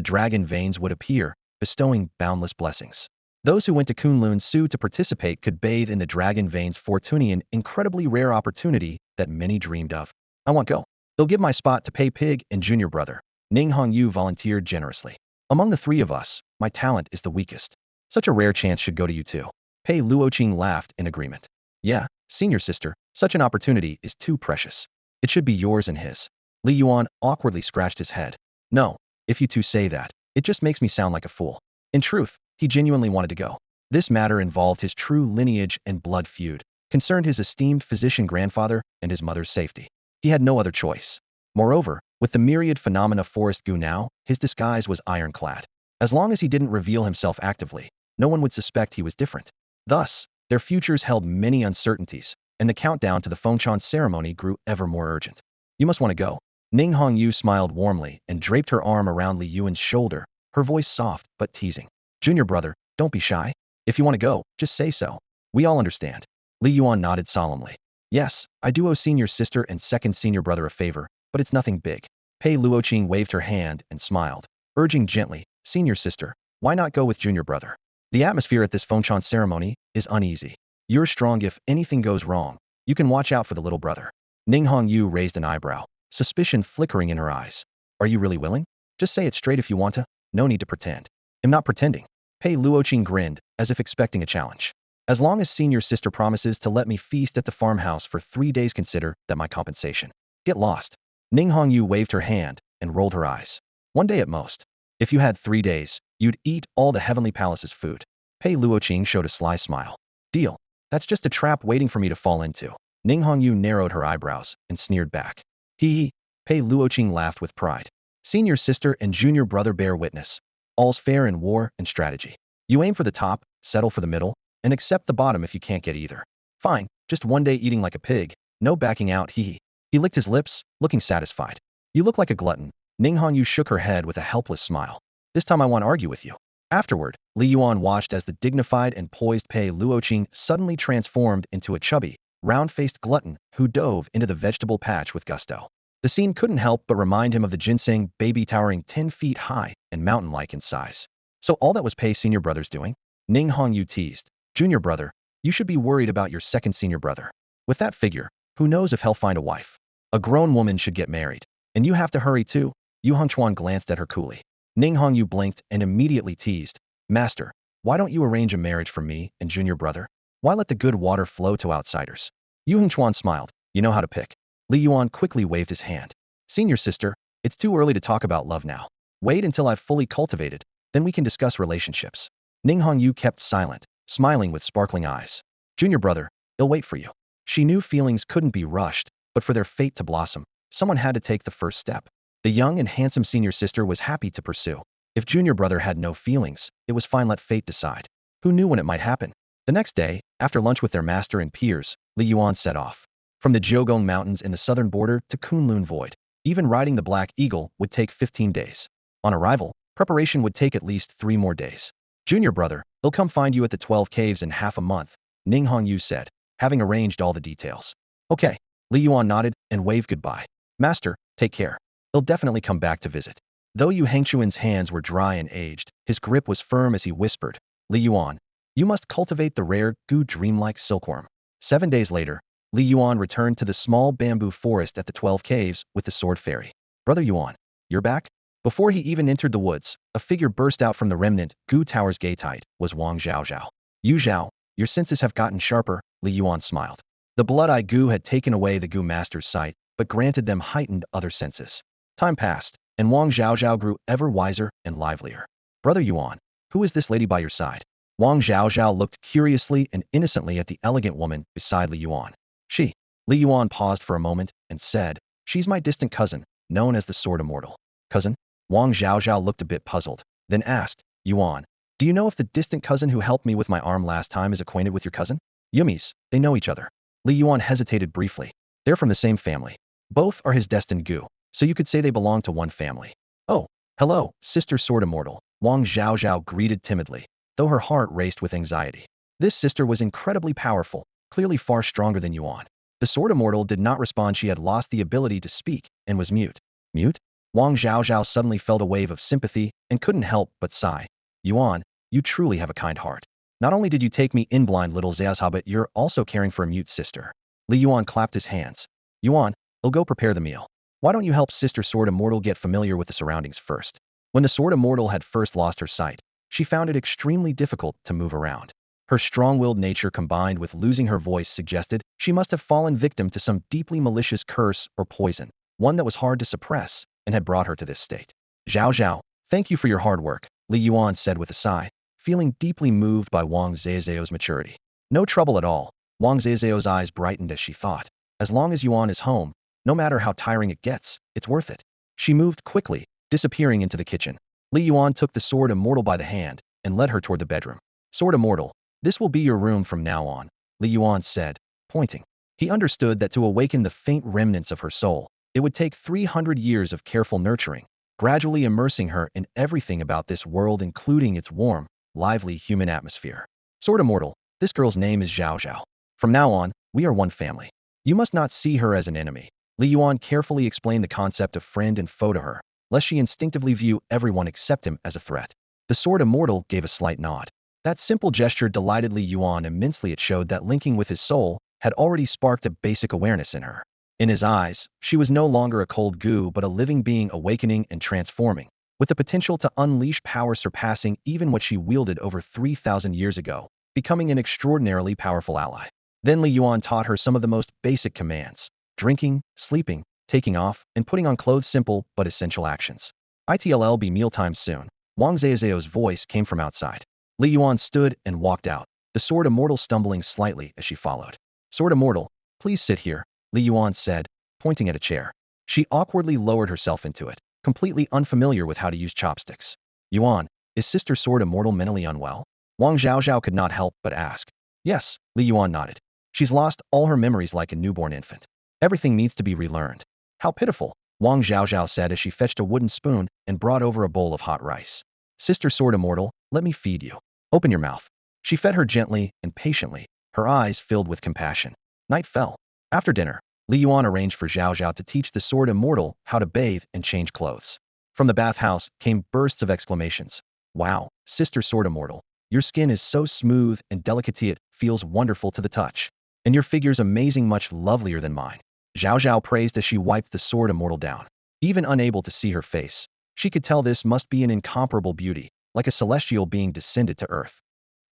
dragon veins would appear, bestowing boundless blessings. Those who went to Kunlun Su to participate could bathe in the dragon veins Fortunian, incredibly rare opportunity that many dreamed of. I want go. They'll give my spot to Pei Pig and Junior Brother. Ning Hongyu volunteered generously. Among the three of us, my talent is the weakest. Such a rare chance should go to you too. Pei Luoqing laughed in agreement. Yeah, senior sister, such an opportunity is too precious. It should be yours and his. Li Yuan awkwardly scratched his head. No, if you two say that, it just makes me sound like a fool. In truth, he genuinely wanted to go. This matter involved his true lineage and blood feud, concerned his esteemed physician grandfather and his mother's safety. He had no other choice. Moreover, with the myriad phenomena Forest Gu now, his disguise was ironclad. As long as he didn't reveal himself actively, no one would suspect he was different. Thus, their futures held many uncertainties, and the countdown to the Fengshan ceremony grew ever more urgent. You must want to go. Ning Hongyu smiled warmly and draped her arm around Li Yuan's shoulder, her voice soft but teasing. Junior brother, don't be shy. If you want to go, just say so. We all understand. Li Yuan nodded solemnly. Yes, I do owe senior sister and second senior brother a favor, but it's nothing big. Pei Luoqing waved her hand and smiled, urging gently, senior sister, why not go with junior brother? The atmosphere at this Fengshan ceremony is uneasy. You're strong if anything goes wrong. You can watch out for the little brother. Ning Hongyu raised an eyebrow, suspicion flickering in her eyes. Are you really willing? Just say it straight if you want to. No need to pretend. I'm not pretending. Pei Luoqing grinned, as if expecting a challenge. As long as senior sister promises to let me feast at the farmhouse for 3 days, consider that my compensation. Get lost. Ning Hongyu waved her hand and rolled her eyes. 1 day at most. If you had 3 days, you'd eat all the heavenly palace's food. Pei Luoqing showed a sly smile. Deal. That's just a trap waiting for me to fall into. Ning Hongyu narrowed her eyebrows and sneered back. Hee. Pei Luoqing laughed with pride. Senior sister and junior brother bear witness. All's fair in war and strategy. You aim for the top, settle for the middle, and accept the bottom if you can't get either. Fine, just 1 day eating like a pig, no backing out, hee. He licked his lips, looking satisfied. You look like a glutton. Ning Hongyu shook her head with a helpless smile. This time I want to argue with you. Afterward, Li Yuan watched as the dignified and poised Pei Luoqing suddenly transformed into a chubby, round-faced glutton who dove into the vegetable patch with gusto. The scene couldn't help but remind him of the ginseng baby towering 10 feet high and mountain-like in size. So all that was Pei senior brother's doing? Ning Hongyu teased. Junior brother, you should be worried about your second senior brother. With that figure, who knows if he'll find a wife? A grown woman should get married. And you have to hurry too. Yu Hengchuan glanced at her coolly. Ning Hongyu blinked and immediately teased. Master, why don't you arrange a marriage for me and junior brother? Why let the good water flow to outsiders? Yu Hengchuan smiled. You know how to pick. Li Yuan quickly waved his hand. Senior sister, it's too early to talk about love now. Wait until I've fully cultivated, then we can discuss relationships. Ning Hongyu kept silent, smiling with sparkling eyes. Junior brother, they'll wait for you. She knew feelings couldn't be rushed, but for their fate to blossom, someone had to take the first step. The young and handsome senior sister was happy to pursue. If junior brother had no feelings, it was fine, let fate decide. Who knew when it might happen? The next day, after lunch with their master and peers, Li Yuan set off. From the Jiugong Mountains in the southern border to Kunlun Void, even riding the Black Eagle would take 15 days. On arrival, preparation would take at least 3 more days. Junior brother, they'll come find you at the 12 caves in half a month, Ning Hongyu said, having arranged all the details. Okay. Li Yuan nodded and waved goodbye. Master, take care. They'll definitely come back to visit. Though Yu Hengchuan's hands were dry and aged, his grip was firm as he whispered, Li Yuan, you must cultivate the rare Gu dreamlike silkworm. 7 days later, Li Yuan returned to the small bamboo forest at the 12 caves with the sword fairy. Brother Yuan, you're back? Before he even entered the woods, a figure burst out from the remnant Gu Tower's gate height was Wang Zhaozhao. Yu Zhao, your senses have gotten sharper, Li Yuan smiled. The blood-eye Gu had taken away the Gu master's sight, but granted them heightened other senses. Time passed, and Wang Zhaozhao grew ever wiser and livelier. Brother Yuan, who is this lady by your side? Wang Zhaozhao looked curiously and innocently at the elegant woman beside Li Yuan. She. Li Yuan paused for a moment and said, she's my distant cousin, known as the Sword Immortal. Cousin? Wang Zhaozhao looked a bit puzzled, then asked, Yuan, do you know if the distant cousin who helped me with my arm last time is acquainted with your cousin? Yumis, they know each other. Li Yuan hesitated briefly. They're from the same family. Both are his destined Gu, so you could say they belong to one family. Oh, hello, sister Sword Immortal, Wang Zhaozhao greeted timidly, though her heart raced with anxiety. This sister was incredibly powerful, clearly far stronger than Yuan. The Sword Immortal did not respond. She had lost the ability to speak and was mute. Mute? Wang Zhaozhao suddenly felt a wave of sympathy and couldn't help but sigh. Yuan, you truly have a kind heart. Not only did you take me in blind, little Zhaozhao, but you're also caring for a mute sister. Li Yuan clapped his hands. Yuan, I'll go prepare the meal. Why don't you help Sister Sword Immortal get familiar with the surroundings first? When the Sword Immortal had first lost her sight, she found it extremely difficult to move around. Her strong-willed nature combined with losing her voice suggested she must have fallen victim to some deeply malicious curse or poison, one that was hard to suppress and had brought her to this state. Zhao Zhao, thank you for your hard work, Li Yuan said with a sigh, feeling deeply moved by Wang Zhezeo's maturity. No trouble at all. Wang Zhezeo's eyes brightened as she thought. As long as Yuan is home, no matter how tiring it gets, it's worth it. She moved quickly, disappearing into the kitchen. Li Yuan took the Sword Immortal by the hand and led her toward the bedroom. Sword Immortal, this will be your room from now on, Li Yuan said, pointing. He understood that to awaken the faint remnants of her soul, it would take 300 years of careful nurturing, gradually immersing her in everything about this world including its warm, lively human atmosphere. Sword Immortal, this girl's name is Zhao Zhao. From now on, we are one family. You must not see her as an enemy. Li Yuan carefully explained the concept of friend and foe to her, lest she instinctively view everyone except him as a threat. The Sword Immortal gave a slight nod. That simple gesture delighted Li Yuan immensely. It showed that linking with his soul had already sparked a basic awareness in her. In his eyes, she was no longer a cold goo but a living being awakening and transforming, with the potential to unleash power surpassing even what she wielded over 3,000 years ago, becoming an extraordinarily powerful ally. Then Li Yuan taught her some of the most basic commands: drinking, sleeping, taking off, and putting on clothes, simple but essential actions. It'll be mealtime soon. Wang Zhezeo's voice came from outside. Li Yuan stood and walked out, the Sword Immortal stumbling slightly as she followed. Sword Immortal, please sit here, Li Yuan said, pointing at a chair. She awkwardly lowered herself into it, completely unfamiliar with how to use chopsticks. Yuan, is Sister Sword Immortal mentally unwell? Wang Zhaozhao could not help but ask. Yes, Li Yuan nodded. She's lost all her memories like a newborn infant. Everything needs to be relearned. How pitiful, Wang Zhaozhao said as she fetched a wooden spoon and brought over a bowl of hot rice. Sister Sword Immortal, let me feed you. Open your mouth. She fed her gently and patiently, her eyes filled with compassion. Night fell. After dinner, Li Yuan arranged for Zhao Zhao to teach the Sword Immortal how to bathe and change clothes. From the bathhouse came bursts of exclamations. Wow, Sister Sword Immortal, your skin is so smooth and delicate it feels wonderful to the touch. And your figure's amazing, much lovelier than mine. Zhao Zhao praised as she wiped the Sword Immortal down. Even unable to see her face, she could tell this must be an incomparable beauty, like a celestial being descended to earth.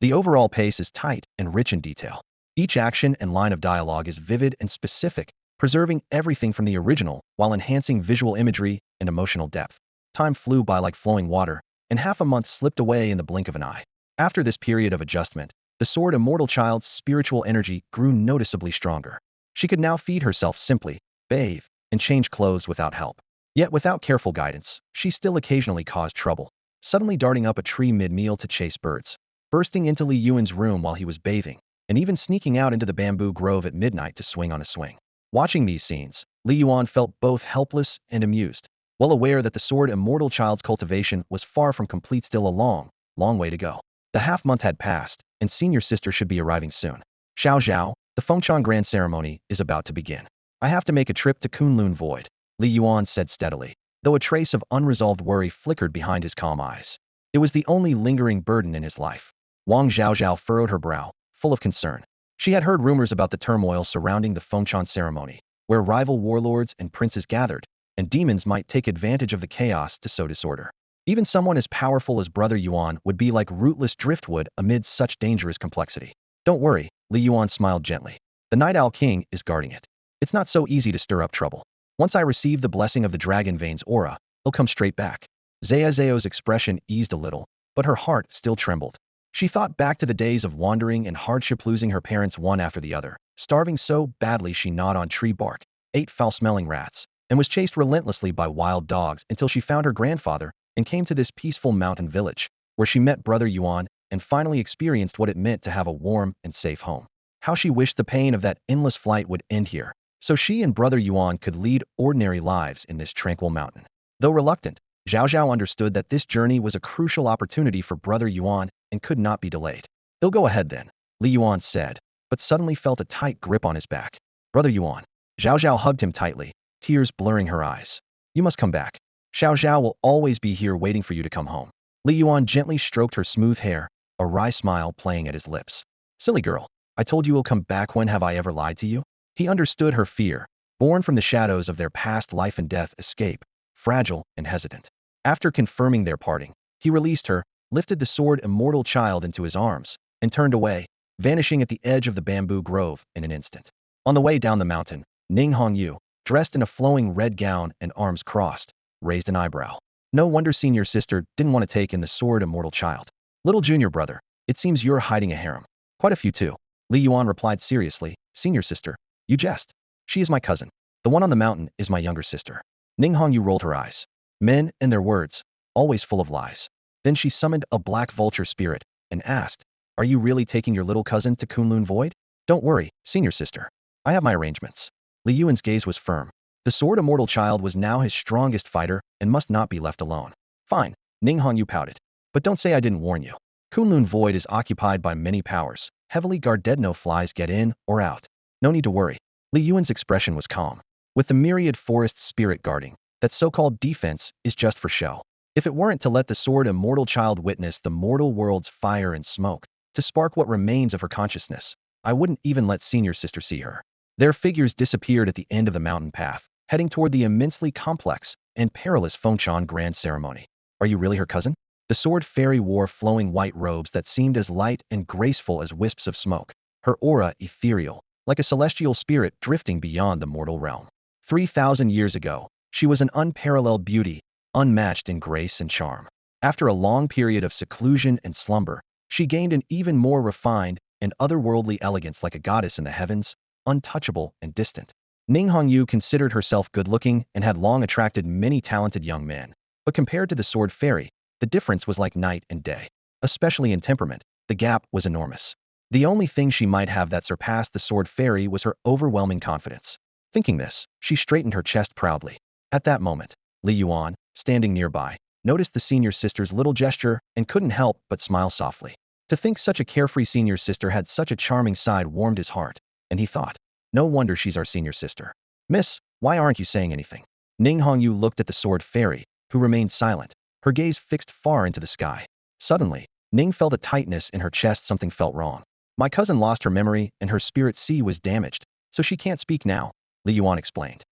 The overall pace is tight and rich in detail. Each action and line of dialogue is vivid and specific, preserving everything from the original while enhancing visual imagery and emotional depth. Time flew by like flowing water, and half a month slipped away in the blink of an eye. After this period of adjustment, the Sword Immortal child's spiritual energy grew noticeably stronger. She could now feed herself simply, bathe, and change clothes without help. Yet without careful guidance, she still occasionally caused trouble, suddenly darting up a tree mid-meal to chase birds, bursting into Li Yuan's room while he was bathing, and even sneaking out into the bamboo grove at midnight to swing on a swing. Watching these scenes, Li Yuan felt both helpless and amused, well aware that the Sword Immortal child's cultivation was far from complete, still a long, long way to go. The half-month had passed, and senior sister should be arriving soon. Xiao Zhao, the Fengshan Grand Ceremony is about to begin. I have to make a trip to Kunlun Void, Li Yuan said steadily, though a trace of unresolved worry flickered behind his calm eyes. It was the only lingering burden in his life. Wang Zhaozhao furrowed her brow, full of concern. She had heard rumors about the turmoil surrounding the Fengshan Ceremony, where rival warlords and princes gathered, and demons might take advantage of the chaos to sow disorder. Even someone as powerful as Brother Yuan would be like rootless driftwood amid such dangerous complexity. Don't worry, Li Yuan smiled gently. The Night Owl King is guarding it. It's not so easy to stir up trouble. Once I receive the blessing of the Dragon Veins aura, it'll come straight back. Zhezeo's expression eased a little, but her heart still trembled. She thought back to the days of wandering and hardship, losing her parents one after the other, starving so badly she gnawed on tree bark, ate foul-smelling rats, and was chased relentlessly by wild dogs until she found her grandfather and came to this peaceful mountain village, where she met Brother Yuan and finally experienced what it meant to have a warm and safe home. How she wished the pain of that endless flight would end here, so she and Brother Yuan could lead ordinary lives in this tranquil mountain. Though reluctant, Zhao Zhao understood that this journey was a crucial opportunity for Brother Yuan and could not be delayed. "He'll go ahead then," Li Yuan said, but suddenly felt a tight grip on his back. "Brother Yuan." Zhao Zhao hugged him tightly, tears blurring her eyes. "You must come back. Xiao Zhao will always be here waiting for you to come home." Li Yuan gently stroked her smooth hair, a wry smile playing at his lips. "Silly girl, I told you you'll come back. When have I ever lied to you?" He understood her fear, born from the shadows of their past life and death escape, fragile and hesitant. After confirming their parting, he released her, lifted the sword immortal child into his arms, and turned away, vanishing at the edge of the bamboo grove in an instant. On the way down the mountain, Ning Hongyu, dressed in a flowing red gown and arms crossed, raised an eyebrow. No wonder senior sister didn't want to take in the sword immortal child. Little junior brother, it seems you're hiding a harem. Quite a few too. Li Yuan replied seriously, senior sister, you jest. She is my cousin. The one on the mountain is my younger sister. Ning Hongyu rolled her eyes. Men and their words, always full of lies. Then she summoned a black vulture spirit and asked, are you really taking your little cousin to Kunlun Void? Don't worry, senior sister. I have my arrangements. Li Yuan's gaze was firm. The sword immortal child was now his strongest fighter and must not be left alone. Fine, Ning Hongyu pouted. But don't say I didn't warn you. Kunlun Void is occupied by many powers, heavily guarded, no flies get in or out. No need to worry. Li Yuan's expression was calm. With the myriad forest spirit guarding, that so-called defense is just for show. If it weren't to let the sword immortal child witness the mortal world's fire and smoke, to spark what remains of her consciousness, I wouldn't even let senior sister see her. Their figures disappeared at the end of the mountain path, heading toward the immensely complex and perilous Fengshan grand ceremony. Are you really her cousin? The sword fairy wore flowing white robes that seemed as light and graceful as wisps of smoke, her aura ethereal, like a celestial spirit drifting beyond the mortal realm. 3,000 years ago, she was an unparalleled beauty, unmatched in grace and charm. After a long period of seclusion and slumber, she gained an even more refined and otherworldly elegance, like a goddess in the heavens, untouchable and distant. Ning Hongyu considered herself good-looking and had long attracted many talented young men. But compared to the sword fairy, the difference was like night and day. Especially in temperament, the gap was enormous. The only thing she might have that surpassed the sword fairy was her overwhelming confidence. Thinking this, she straightened her chest proudly. At that moment, Li Yuan, standing nearby, noticed the senior sister's little gesture and couldn't help but smile softly. To think such a carefree senior sister had such a charming side warmed his heart, and he thought, no wonder she's our senior sister. Miss, why aren't you saying anything? Ning Hongyu looked at the sword fairy, who remained silent, her gaze fixed far into the sky. Suddenly, Ning felt a tightness in her chest. Something felt wrong. My cousin lost her memory and her spirit sea was damaged, so she can't speak now, Li Yuan explained.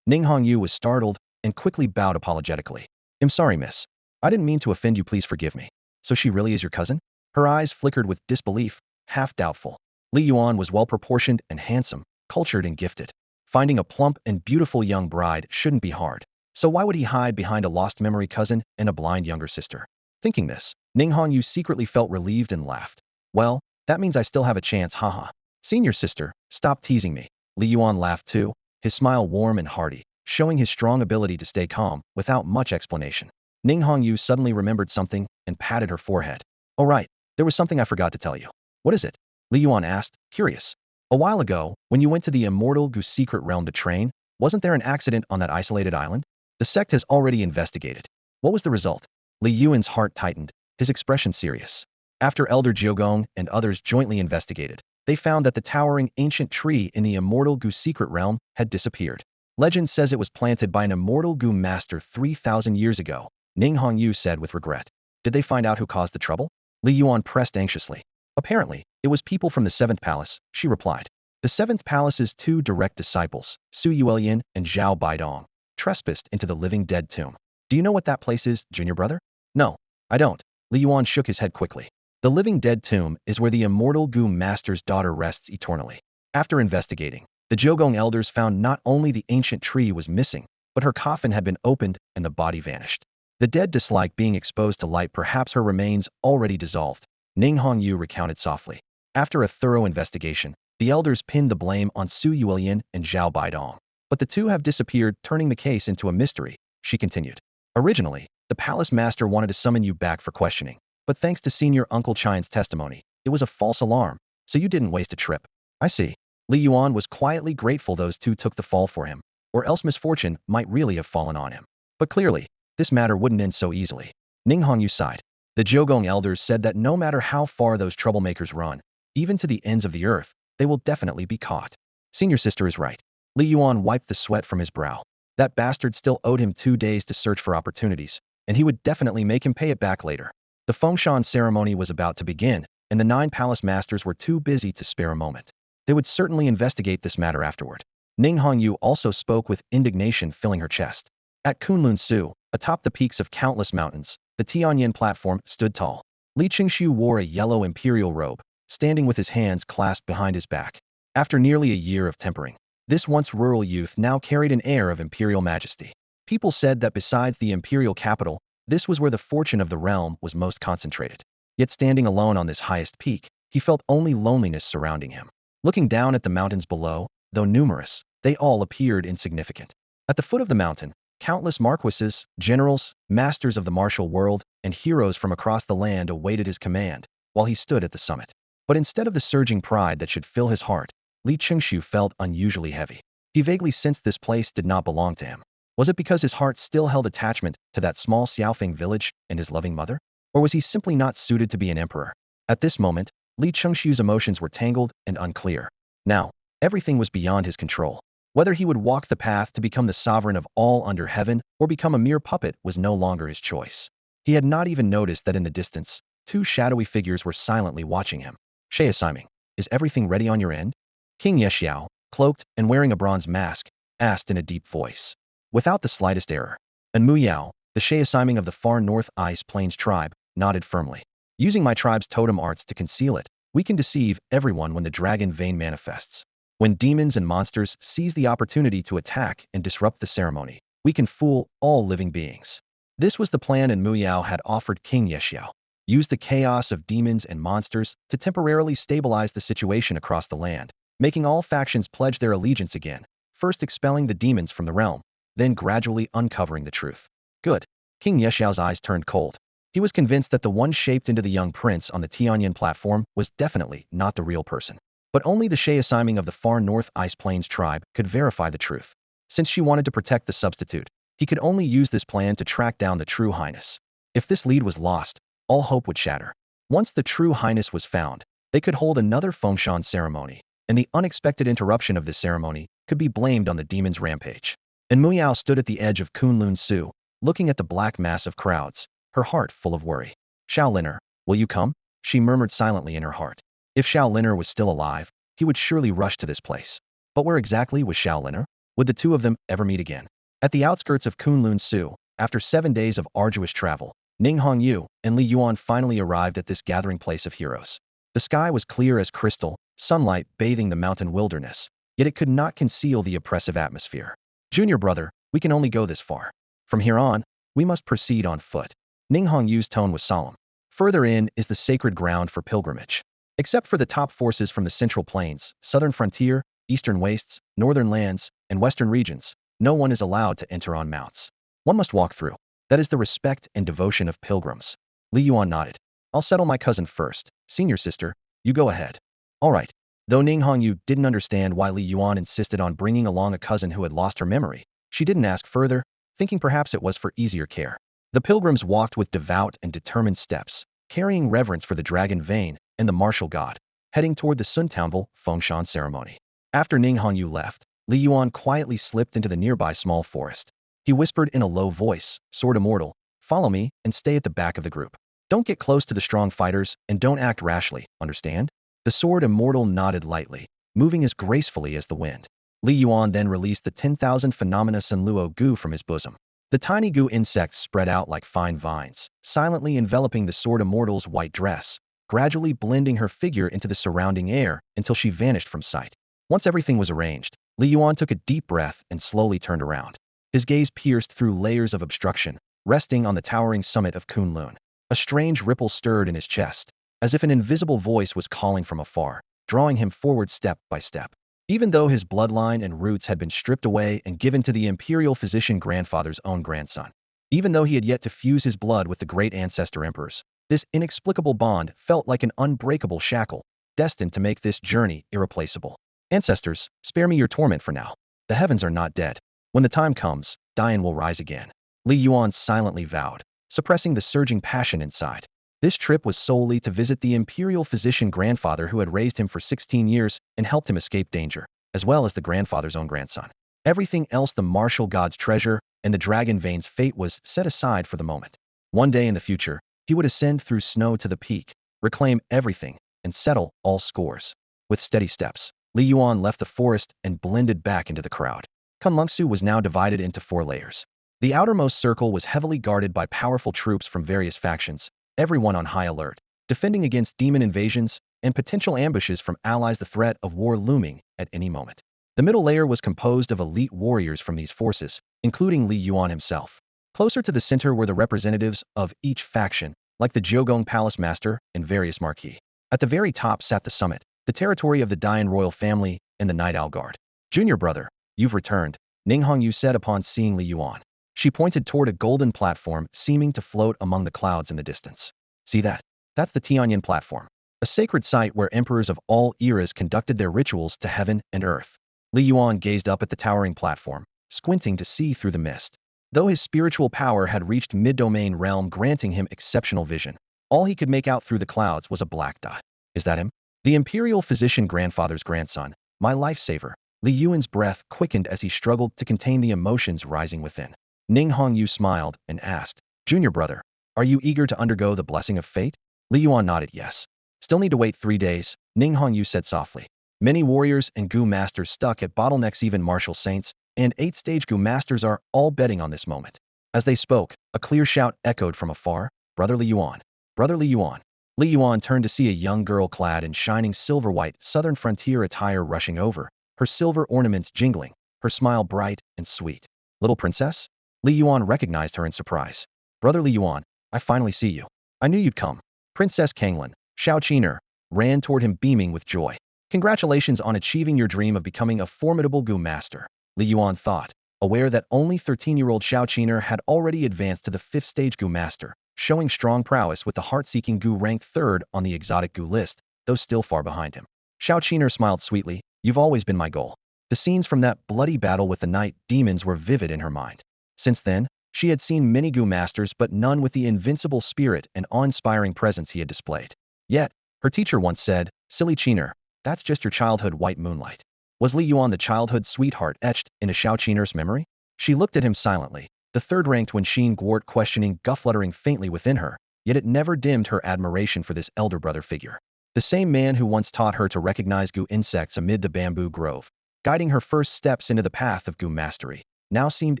Ning Hongyu was startled and quickly bowed apologetically. I'm sorry, miss. I didn't mean to offend you, please forgive me. So she really is your cousin? Her eyes flickered with disbelief, half doubtful. Li Yuan was well-proportioned and handsome, cultured and gifted. Finding a plump and beautiful young bride shouldn't be hard. So why would he hide behind a lost memory cousin and a blind younger sister? Thinking this, Ning Hongyu secretly felt relieved and laughed. Well, that means I still have a chance, haha. Senior sister, stop teasing me. Li Yuan laughed too, his smile warm and hearty, showing his strong ability to stay calm without much explanation. Ning Hongyu suddenly remembered something and patted her forehead. Oh right, there was something I forgot to tell you. What is it? Li Yuan asked, curious. A while ago, when you went to the Immortal Grass secret realm to train, wasn't there an accident on that isolated island? The sect has already investigated. What was the result? Li Yuan's heart tightened, his expression serious. After Elder Jiogong and others jointly investigated, they found that the towering ancient tree in the Immortal Grass secret realm had disappeared. Legend says it was planted by an Immortal Grass master 3,000 years ago, Ning Hongyu said with regret. Did they find out who caused the trouble? Li Yuan pressed anxiously. Apparently, it was people from the 7th Palace, she replied. The 7th Palace's 2 direct disciples, Su Yuelian and Zhao Baidong, trespassed into the living dead tomb. Do you know what that place is, junior brother? No, I don't. Li Yuan shook his head quickly. The living dead tomb is where the Immortal Grass master's daughter rests eternally. After investigating, the Jiogong elders found not only the ancient tree was missing, but her coffin had been opened and the body vanished. The dead disliked being exposed to light, perhaps her remains already dissolved, Ning Hongyu recounted softly. After a thorough investigation, the elders pinned the blame on Su Yuelian and Zhao Baidong. But the two have disappeared, turning the case into a mystery, she continued. Originally, the palace master wanted to summon you back for questioning, but thanks to Senior Uncle Chian's testimony, it was a false alarm, so you didn't waste a trip. I see. Li Yuan was quietly grateful those two took the fall for him, or else misfortune might really have fallen on him. But clearly, this matter wouldn't end so easily. Ning Hongyu sighed. The Jiogong elders said that no matter how far those troublemakers run, even to the ends of the earth, they will definitely be caught. Senior sister is right. Li Yuan wiped the sweat from his brow. That bastard still owed him 2 days to search for opportunities, and he would definitely make him pay it back later. The Fengshan ceremony was about to begin, and the 9 palace masters were too busy to spare a moment. They would certainly investigate this matter afterward. Ning Hongyu also spoke with indignation filling her chest. At Kunlun Su, atop the peaks of countless mountains, the Tianyin platform stood tall. Li Qingshu wore a yellow imperial robe, standing with his hands clasped behind his back. After nearly a year of tempering, this once rural youth now carried an air of imperial majesty. People said that besides the imperial capital, this was where the fortune of the realm was most concentrated. Yet standing alone on this highest peak, he felt only loneliness surrounding him. Looking down at the mountains below, though numerous, they all appeared insignificant. At the foot of the mountain, countless marquises, generals, masters of the martial world, and heroes from across the land awaited his command, while he stood at the summit. But instead of the surging pride that should fill his heart, Li Qingshu felt unusually heavy. He vaguely sensed this place did not belong to him. Was it because his heart still held attachment to that small Xiaofeng village and his loving mother? Or was he simply not suited to be an emperor? At this moment, Li Qingshu's emotions were tangled and unclear. Now, everything was beyond his control. Whether he would walk the path to become the sovereign of all under heaven or become a mere puppet was no longer his choice. He had not even noticed that in the distance, two shadowy figures were silently watching him. Shiesiming, is everything ready on your end? King Yexiao, cloaked and wearing a bronze mask, asked in a deep voice. Without the slightest error. And Mu Yao, the Shiesiming of the far north Ice Plains tribe, nodded firmly. Using my tribe's totem arts to conceal it, we can deceive everyone when the dragon vein manifests. When demons and monsters seize the opportunity to attack and disrupt the ceremony, we can fool all living beings. This was the plan, and Mu Yao had offered King Yexiao. Use the chaos of demons and monsters to temporarily stabilize the situation across the land, making all factions pledge their allegiance again, first expelling the demons from the realm, then gradually uncovering the truth. Good. King Yexiao's eyes turned cold. He was convinced that the one shaped into the young prince on the Tianyin platform was definitely not the real person. But only the Shiesiming of the far north Ice Plains tribe could verify the truth. Since she wanted to protect the substitute, he could only use this plan to track down the true highness. If this lead was lost, all hope would shatter. Once the true highness was found, they could hold another Fengshan ceremony, and the unexpected interruption of this ceremony could be blamed on the demon's rampage. And Mu Yao stood at the edge of Kunlun Su, looking at the black mass of crowds, her heart full of worry. Shaoliner, will you come? She murmured silently in her heart. If Shaoliner was still alive, he would surely rush to this place. But where exactly was Shaoliner? Would the two of them ever meet again? At the outskirts of Kunlun Su, after 7 days of arduous travel, Ning Hongyu and Li Yuan finally arrived at this gathering place of heroes. The sky was clear as crystal, sunlight bathing the mountain wilderness, yet it could not conceal the oppressive atmosphere. Junior brother, we can only go this far. From here on, we must proceed on foot. Ning Hongyu's tone was solemn. Further in is the sacred ground for pilgrimage. Except for the top forces from the Central Plains, Southern Frontier, Eastern Wastes, Northern Lands, and Western regions, no one is allowed to enter on mounts. One must walk through. That is the respect and devotion of pilgrims. Li Yuan nodded. I'll settle my cousin first. Senior sister, you go ahead. All right. Though Ning Hongyu didn't understand why Li Yuan insisted on bringing along a cousin who had lost her memory, she didn't ask further, thinking perhaps it was for easier care. The pilgrims walked with devout and determined steps, carrying reverence for the dragon vein and the martial god, heading toward the Suntownville Fengshan ceremony. After Ning Hongyu left, Li Yuan quietly slipped into the nearby small forest. He whispered in a low voice, Sword Immortal, follow me and stay at the back of the group. Don't get close to the strong fighters and don't act rashly, understand? The Sword Immortal nodded lightly, moving as gracefully as the wind. Li Yuan then released the 10,000 phenomena Sunluo goo from his bosom. The tiny goo insects spread out like fine vines, silently enveloping the Sword Immortal's white dress, gradually blending her figure into the surrounding air until she vanished from sight. Once everything was arranged, Li Yuan took a deep breath and slowly turned around. His gaze pierced through layers of obstruction, resting on the towering summit of Kunlun. A strange ripple stirred in his chest, as if an invisible voice was calling from afar, drawing him forward step by step. Even though his bloodline and roots had been stripped away and given to the imperial physician grandfather's own grandson, even though he had yet to fuse his blood with the great ancestor emperors, this inexplicable bond felt like an unbreakable shackle, destined to make this journey irreplaceable. Ancestors, spare me your torment for now. The heavens are not dead. When the time comes, Dian will rise again. Li Yuan silently vowed, suppressing the surging passion inside. This trip was solely to visit the imperial physician grandfather who had raised him for 16 years and helped him escape danger, as well as the grandfather's own grandson. Everything else, the martial god's treasure and the dragon vein's fate, was set aside for the moment. One day in the future, he would ascend through snow to the peak, reclaim everything, and settle all scores. With steady steps, Li Yuan left the forest and blended back into the crowd. Kunlunxu was now divided into 4 layers. The outermost circle was heavily guarded by powerful troops from various factions, everyone on high alert, defending against demon invasions and potential ambushes from allies, the threat of war looming at any moment. The middle layer was composed of elite warriors from these forces, including Li Yuan himself. Closer to the center were the representatives of each faction, like the Jiugong Palace Master and various marquis. At the very top sat the summit, the territory of the Dian royal family and the Night Owl Guard. "Junior brother, you've returned," Ning Hongyu said upon seeing Li Yuan. She pointed toward a golden platform seeming to float among the clouds in the distance. "See that? That's the Tianyan platform, a sacred site where emperors of all eras conducted their rituals to heaven and earth." Li Yuan gazed up at the towering platform, squinting to see through the mist. Though his spiritual power had reached mid-domain realm, granting him exceptional vision, all he could make out through the clouds was a black dot. "Is that him? The imperial physician grandfather's grandson, my lifesaver." Li Yuan's breath quickened as he struggled to contain the emotions rising within. Ning Hongyu smiled and asked, "Junior brother, are you eager to undergo the blessing of fate?" Li Yuan nodded yes. "Still need to wait 3 days," Ning Hongyu said softly. "Many warriors and Gu masters stuck at bottlenecks, even martial saints and 8-stage Gu masters are all betting on this moment." As they spoke, a clear shout echoed from afar, "Brother Li Yuan! Brother Li Yuan!" Li Yuan turned to see a young girl clad in shining silver-white southern frontier attire rushing over, her silver ornaments jingling, her smile bright and sweet. "Little princess?" Li Yuan recognized her in surprise. "Brother Li Yuan, I finally see you. I knew you'd come." Princess Kanglin, Xiao Qiner, ran toward him beaming with joy. "Congratulations on achieving your dream of becoming a formidable Gu master," Li Yuan thought, aware that only 13-year-old Xiao Qiner had already advanced to the 5th stage Gu master, showing strong prowess with the heart-seeking Gu ranked 3rd on the exotic Gu list, though still far behind him. Xiao Qiner smiled sweetly. "You've always been my goal." The scenes from that bloody battle with the night demons were vivid in her mind. Since then, she had seen many Gu masters, but none with the invincible spirit and awe-inspiring presence he had displayed. Yet, her teacher once said, "Silly Qiner, that's just your childhood white moonlight." Was Li Yuan the childhood sweetheart etched into Xiao Qiner's memory? She looked at him silently, the 3rd-ranked Wenxin Gwart questioning fluttering faintly within her, yet it never dimmed her admiration for this elder brother figure. The same man who once taught her to recognize Gu insects amid the bamboo grove, guiding her first steps into the path of Gu mastery, now seemed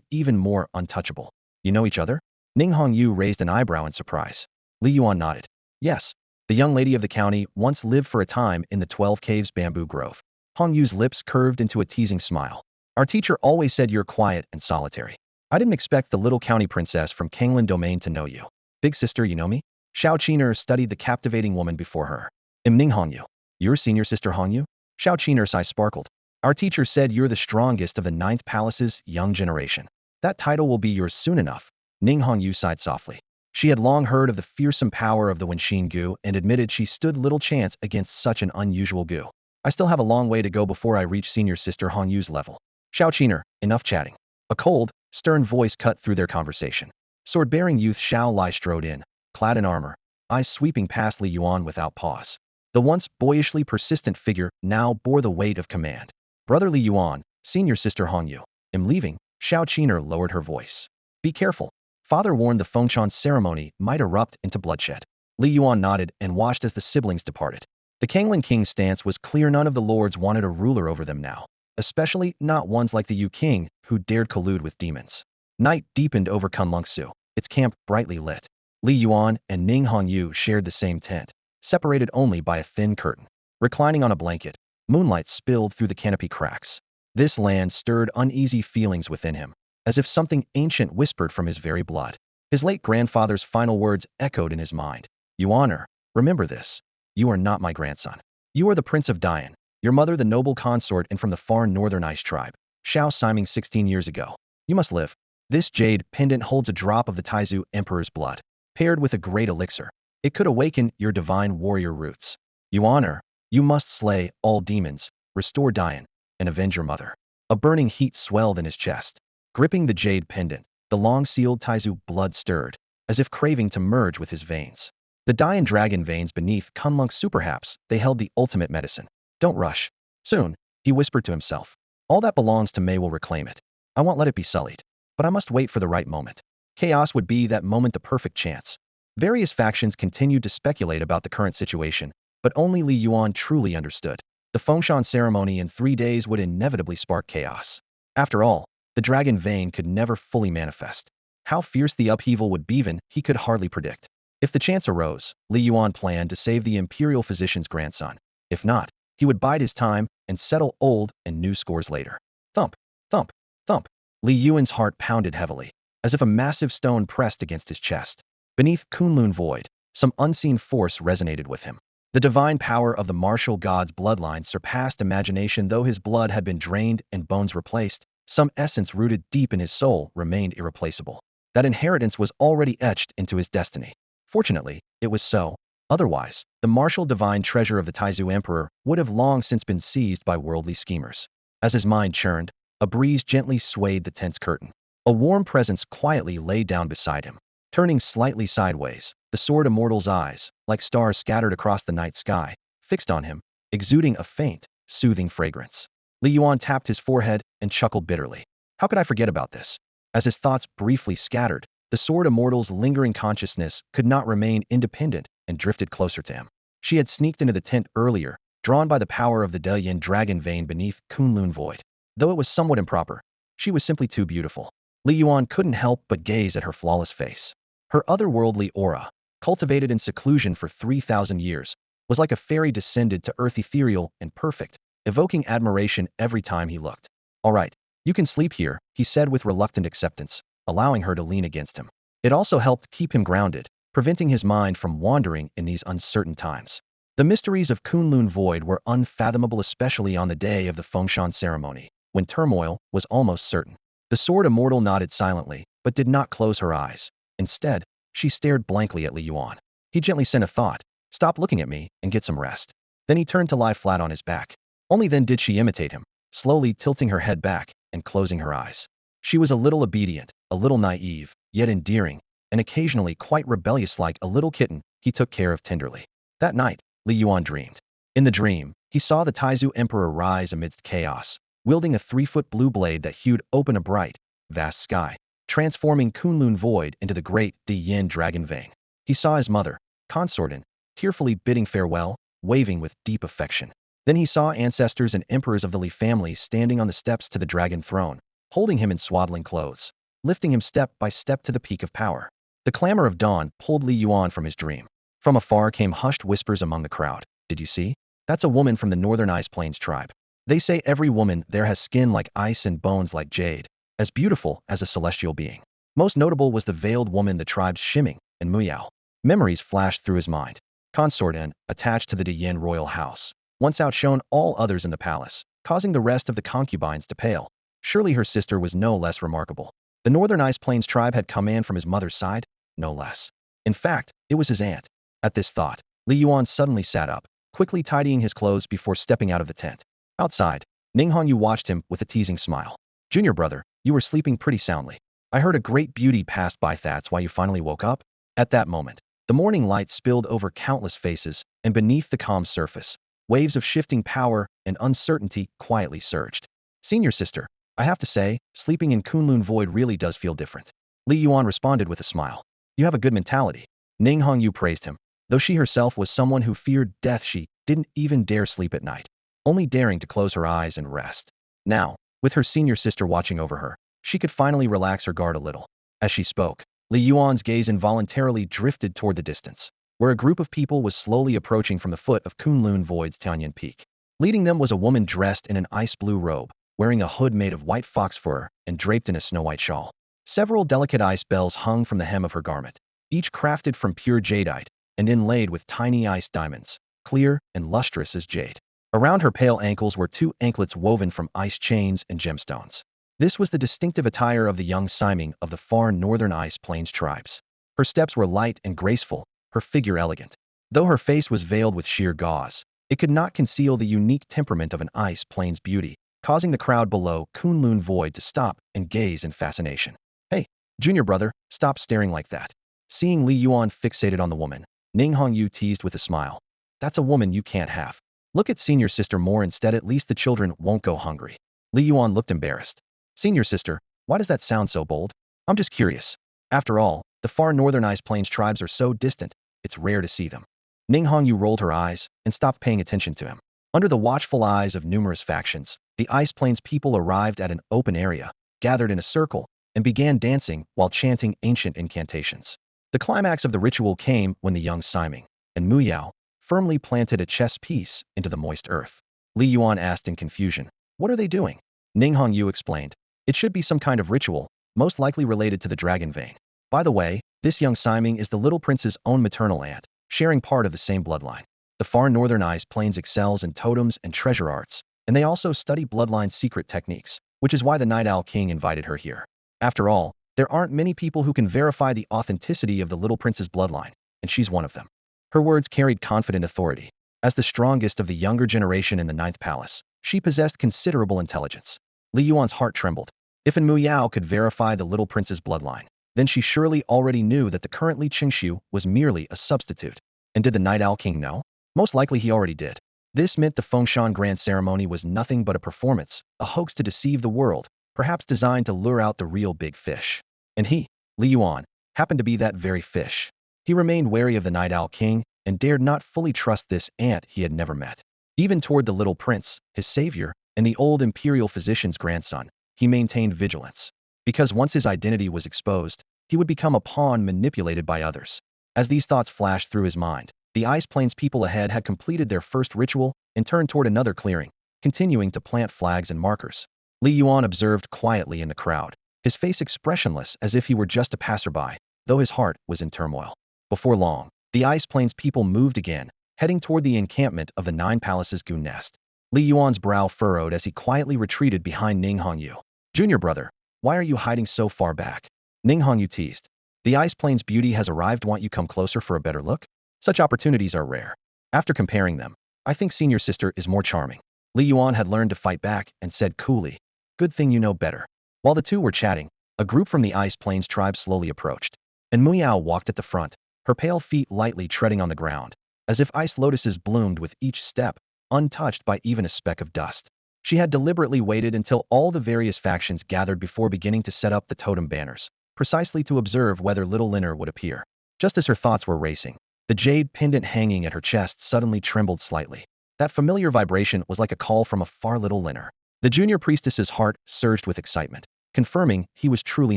even more untouchable. "You know each other?" Ning Hongyu raised an eyebrow in surprise. Li Yuan nodded. "Yes. The young lady of the county once lived for a time in the 12 Caves bamboo grove." Hongyu's lips curved into a teasing smile. "Our teacher always said you're quiet and solitary. I didn't expect the little county princess from Kanglin Domain to know you." "Big sister, you know me?" Xiao Qiner studied the captivating woman before her. Ning Hongyu. "Your senior sister Hongyu?" Xiao Qiner's eyes sparkled. "Our teacher said you're the strongest of the 9th Palace's young generation. That title will be yours soon enough." Ning Hongyu sighed softly. She had long heard of the fearsome power of the Wenxin Gu and admitted she stood little chance against such an unusual Gu. "I still have a long way to go before I reach senior sister Hongyu's level." "Xiao Qiner, enough chatting." A cold, stern voice cut through their conversation. Sword-bearing youth Xiao Li strode in, clad in armor, eyes sweeping past Li Yuan without pause. The once boyishly persistent figure now bore the weight of command. "Brother Li Yuan, senior sister Hongyu, am leaving." Xiao Qiner lowered her voice. "Be careful." Father warned the Fengshan ceremony might erupt into bloodshed. Li Yuan nodded and watched as the siblings departed. The Kanglin King's stance was clear. None of the lords wanted a ruler over them now, especially not ones like the Yu King who dared collude with demons. Night deepened over Kunlunxu, its camp brightly lit. Li Yuan and Ning Hongyu shared the same tent, separated only by a thin curtain. Reclining on a blanket, moonlight spilled through the canopy cracks. This land stirred uneasy feelings within him, as if something ancient whispered from his very blood. His late grandfather's final words echoed in his mind. "Yuaner, remember this. You are not my grandson. You are the Prince of Dian, your mother the noble consort and from the far northern ice tribe, Xiao Siming 16 years ago. You must live." This jade pendant holds a drop of the Taizu Emperor's blood, paired with a great elixir. It could awaken your divine warrior roots. Yuaner, you must slay all demons, restore Dian, and avenge your mother. A burning heat swelled in his chest. Gripping the jade pendant, the long-sealed Taizu blood stirred, as if craving to merge with his veins. The Dian dragon veins beneath Kunlunxu, perhaps they held the ultimate medicine. "Don't rush. Soon," he whispered to himself. "All that belongs to Mei will reclaim it. I won't let it be sullied. But I must wait for the right moment." Chaos would be that moment, the perfect chance. Various factions continued to speculate about the current situation, but only Li Yuan truly understood. The Fengshan ceremony in 3 days would inevitably spark chaos. After all, the dragon vein could never fully manifest. How fierce the upheaval would be even, he could hardly predict. If the chance arose, Li Yuan planned to save the imperial physician's grandson. If not, he would bide his time and settle old and new scores later. Thump, thump, thump. Li Yuan's heart pounded heavily, as if a massive stone pressed against his chest. Beneath Kunlun Void, some unseen force resonated with him. The divine power of the martial god's bloodline surpassed imagination. Though his blood had been drained and bones replaced, some essence rooted deep in his soul remained irreplaceable. That inheritance was already etched into his destiny. Fortunately, it was so. Otherwise, the martial divine treasure of the Taizu Emperor would have long since been seized by worldly schemers. As his mind churned, a breeze gently swayed the tent's curtain. A warm presence quietly lay down beside him. Turning slightly sideways, the sword immortal's eyes, like stars scattered across the night sky, fixed on him, exuding a faint, soothing fragrance. Li Yuan tapped his forehead and chuckled bitterly. How could I forget about this? As his thoughts briefly scattered, the sword immortal's lingering consciousness could not remain independent and drifted closer to him. She had sneaked into the tent earlier, drawn by the power of the Delian dragon vein beneath Kunlun Void. Though it was somewhat improper, she was simply too beautiful. Li Yuan couldn't help but gaze at her flawless face. Her otherworldly aura, cultivated in seclusion for 3,000 years, was like a fairy descended to earth, ethereal and perfect, evoking admiration every time he looked. All right, you can sleep here, he said with reluctant acceptance, allowing her to lean against him. It also helped keep him grounded, preventing his mind from wandering in these uncertain times. The mysteries of Kunlun Void were unfathomable, especially on the day of the Fengshan ceremony, when turmoil was almost certain. The sword immortal nodded silently, but did not close her eyes. Instead, she stared blankly at Li Yuan. He gently sent a thought, stop looking at me and get some rest. Then he turned to lie flat on his back. Only then did she imitate him, slowly tilting her head back and closing her eyes. She was a little obedient, a little naive, yet endearing, and occasionally quite rebellious like a little kitten he took care of tenderly. That night, Li Yuan dreamed. In the dream, he saw the Taizu Emperor rise amidst chaos, wielding a 3-foot blue blade that hewed open a bright, vast sky, transforming Kunlun Void into the great Yin dragon vein. He saw his mother, Consortin, tearfully bidding farewell, waving with deep affection. Then he saw ancestors and emperors of the Li family standing on the steps to the dragon throne, holding him in swaddling clothes, lifting him step by step to the peak of power. The clamor of dawn pulled Li Yuan from his dream. From afar came hushed whispers among the crowd. Did you see? That's a woman from the Northern Ice Plains tribe. They say every woman there has skin like ice and bones like jade, as beautiful as a celestial being. Most notable was the veiled woman, the tribes Shiming and Muyao. Memories flashed through his mind. Consortin, attached to the Yin royal house, once outshone all others in the palace, causing the rest of the concubines to pale. Surely her sister was no less remarkable. The Northern Ice Plains tribe had command from his mother's side, no less. In fact, it was his aunt. At this thought, Li Yuan suddenly sat up, quickly tidying his clothes before stepping out of the tent. Outside, Ning Hongyu watched him with a teasing smile. Junior brother, you were sleeping pretty soundly. I heard a great beauty passed by. That's why you finally woke up? At that moment, the morning light spilled over countless faces, and beneath the calm surface, waves of shifting power and uncertainty quietly surged. Senior sister, I have to say, sleeping in Kunlun Void really does feel different. Li Yuan responded with a smile. You have a good mentality. Ning Hongyu praised him. Though she herself was someone who feared death, she didn't even dare sleep at night, only daring to close her eyes and rest. Now, with her senior sister watching over her, she could finally relax her guard a little. As she spoke, Li Yuan's gaze involuntarily drifted toward the distance, where a group of people was slowly approaching from the foot of Kunlun Void's Tianyan Peak. Leading them was a woman dressed in an ice blue robe, wearing a hood made of white fox fur and draped in a snow-white shawl. Several delicate ice bells hung from the hem of her garment, each crafted from pure jadeite and inlaid with tiny ice diamonds, clear and lustrous as jade. Around her pale ankles were 2 anklets woven from ice chains and gemstones. This was the distinctive attire of the young Siming of the far northern Ice Plains tribes. Her steps were light and graceful, her figure elegant. Though her face was veiled with sheer gauze, it could not conceal the unique temperament of an Ice Plains beauty, causing the crowd below Kunlun Void to stop and gaze in fascination. Hey, junior brother, stop staring like that. Seeing Li Yuan fixated on the woman, Ning Hongyu teased with a smile. That's a woman you can't have. Look at senior sister more instead, at least the children won't go hungry. Li Yuan looked embarrassed. Senior sister, why does that sound so bold? I'm just curious. After all, the far northern Ice Plains tribes are so distant, it's rare to see them. Ning Hongyu rolled her eyes and stopped paying attention to him. Under the watchful eyes of numerous factions, the Ice Plains people arrived at an open area, gathered in a circle, and began dancing while chanting ancient incantations. The climax of the ritual came when the young Siming and Mu Yao firmly planted a chess piece into the moist earth. Li Yuan asked in confusion, "What are they doing?" Ning Hongyu explained, "It should be some kind of ritual, most likely related to the dragon vein. By the way, this young Siming is the little prince's own maternal aunt, sharing part of the same bloodline. The far northern Ice Plains excels in totems and treasure arts, and they also study bloodline secret techniques, which is why the Night Owl King invited her here. After all, there aren't many people who can verify the authenticity of the little prince's bloodline, and she's one of them." Her words carried confident authority. As the strongest of the younger generation in the Ninth Palace, she possessed considerable intelligence. Li Yuan's heart trembled. If Mu Yao could verify the little prince's bloodline, then she surely already knew that the current Li Qingshu was merely a substitute. And did the Night Owl King know? Most likely he already did. This meant the Fengshan Grand Ceremony was nothing but a performance, a hoax to deceive the world, perhaps designed to lure out the real big fish. And he, Li Yuan, happened to be that very fish. He remained wary of the Night Owl King and dared not fully trust this aunt he had never met. Even toward the little prince, his savior, and the old imperial physician's grandson, he maintained vigilance. Because once his identity was exposed, he would become a pawn manipulated by others. As these thoughts flashed through his mind, the Ice Plains people ahead had completed their first ritual and turned toward another clearing, continuing to plant flags and markers. Li Yuan observed quietly in the crowd, his face expressionless as if he were just a passerby, though his heart was in turmoil. Before long, the Ice Plains people moved again, heading toward the encampment of the Nine Palaces Goon Nest. Li Yuan's brow furrowed as he quietly retreated behind Ning Hongyu. "Junior brother, why are you hiding so far back?" Ning Hongyu teased. "The Ice Plains beauty has arrived. Want you come closer for a better look? Such opportunities are rare. After comparing them, I think senior sister is more charming." Li Yuan had learned to fight back and said coolly, "Good thing you know better." While the two were chatting, a group from the Ice Plains tribe slowly approached, and Mu Yao walked at the front, her pale feet lightly treading on the ground, as if ice lotuses bloomed with each step, untouched by even a speck of dust. She had deliberately waited until all the various factions gathered before beginning to set up the totem banners, precisely to observe whether little Linner would appear. Just as her thoughts were racing, the jade pendant hanging at her chest suddenly trembled slightly. That familiar vibration was like a call from afar. Little Linner. The junior priestess's heart surged with excitement, confirming he was truly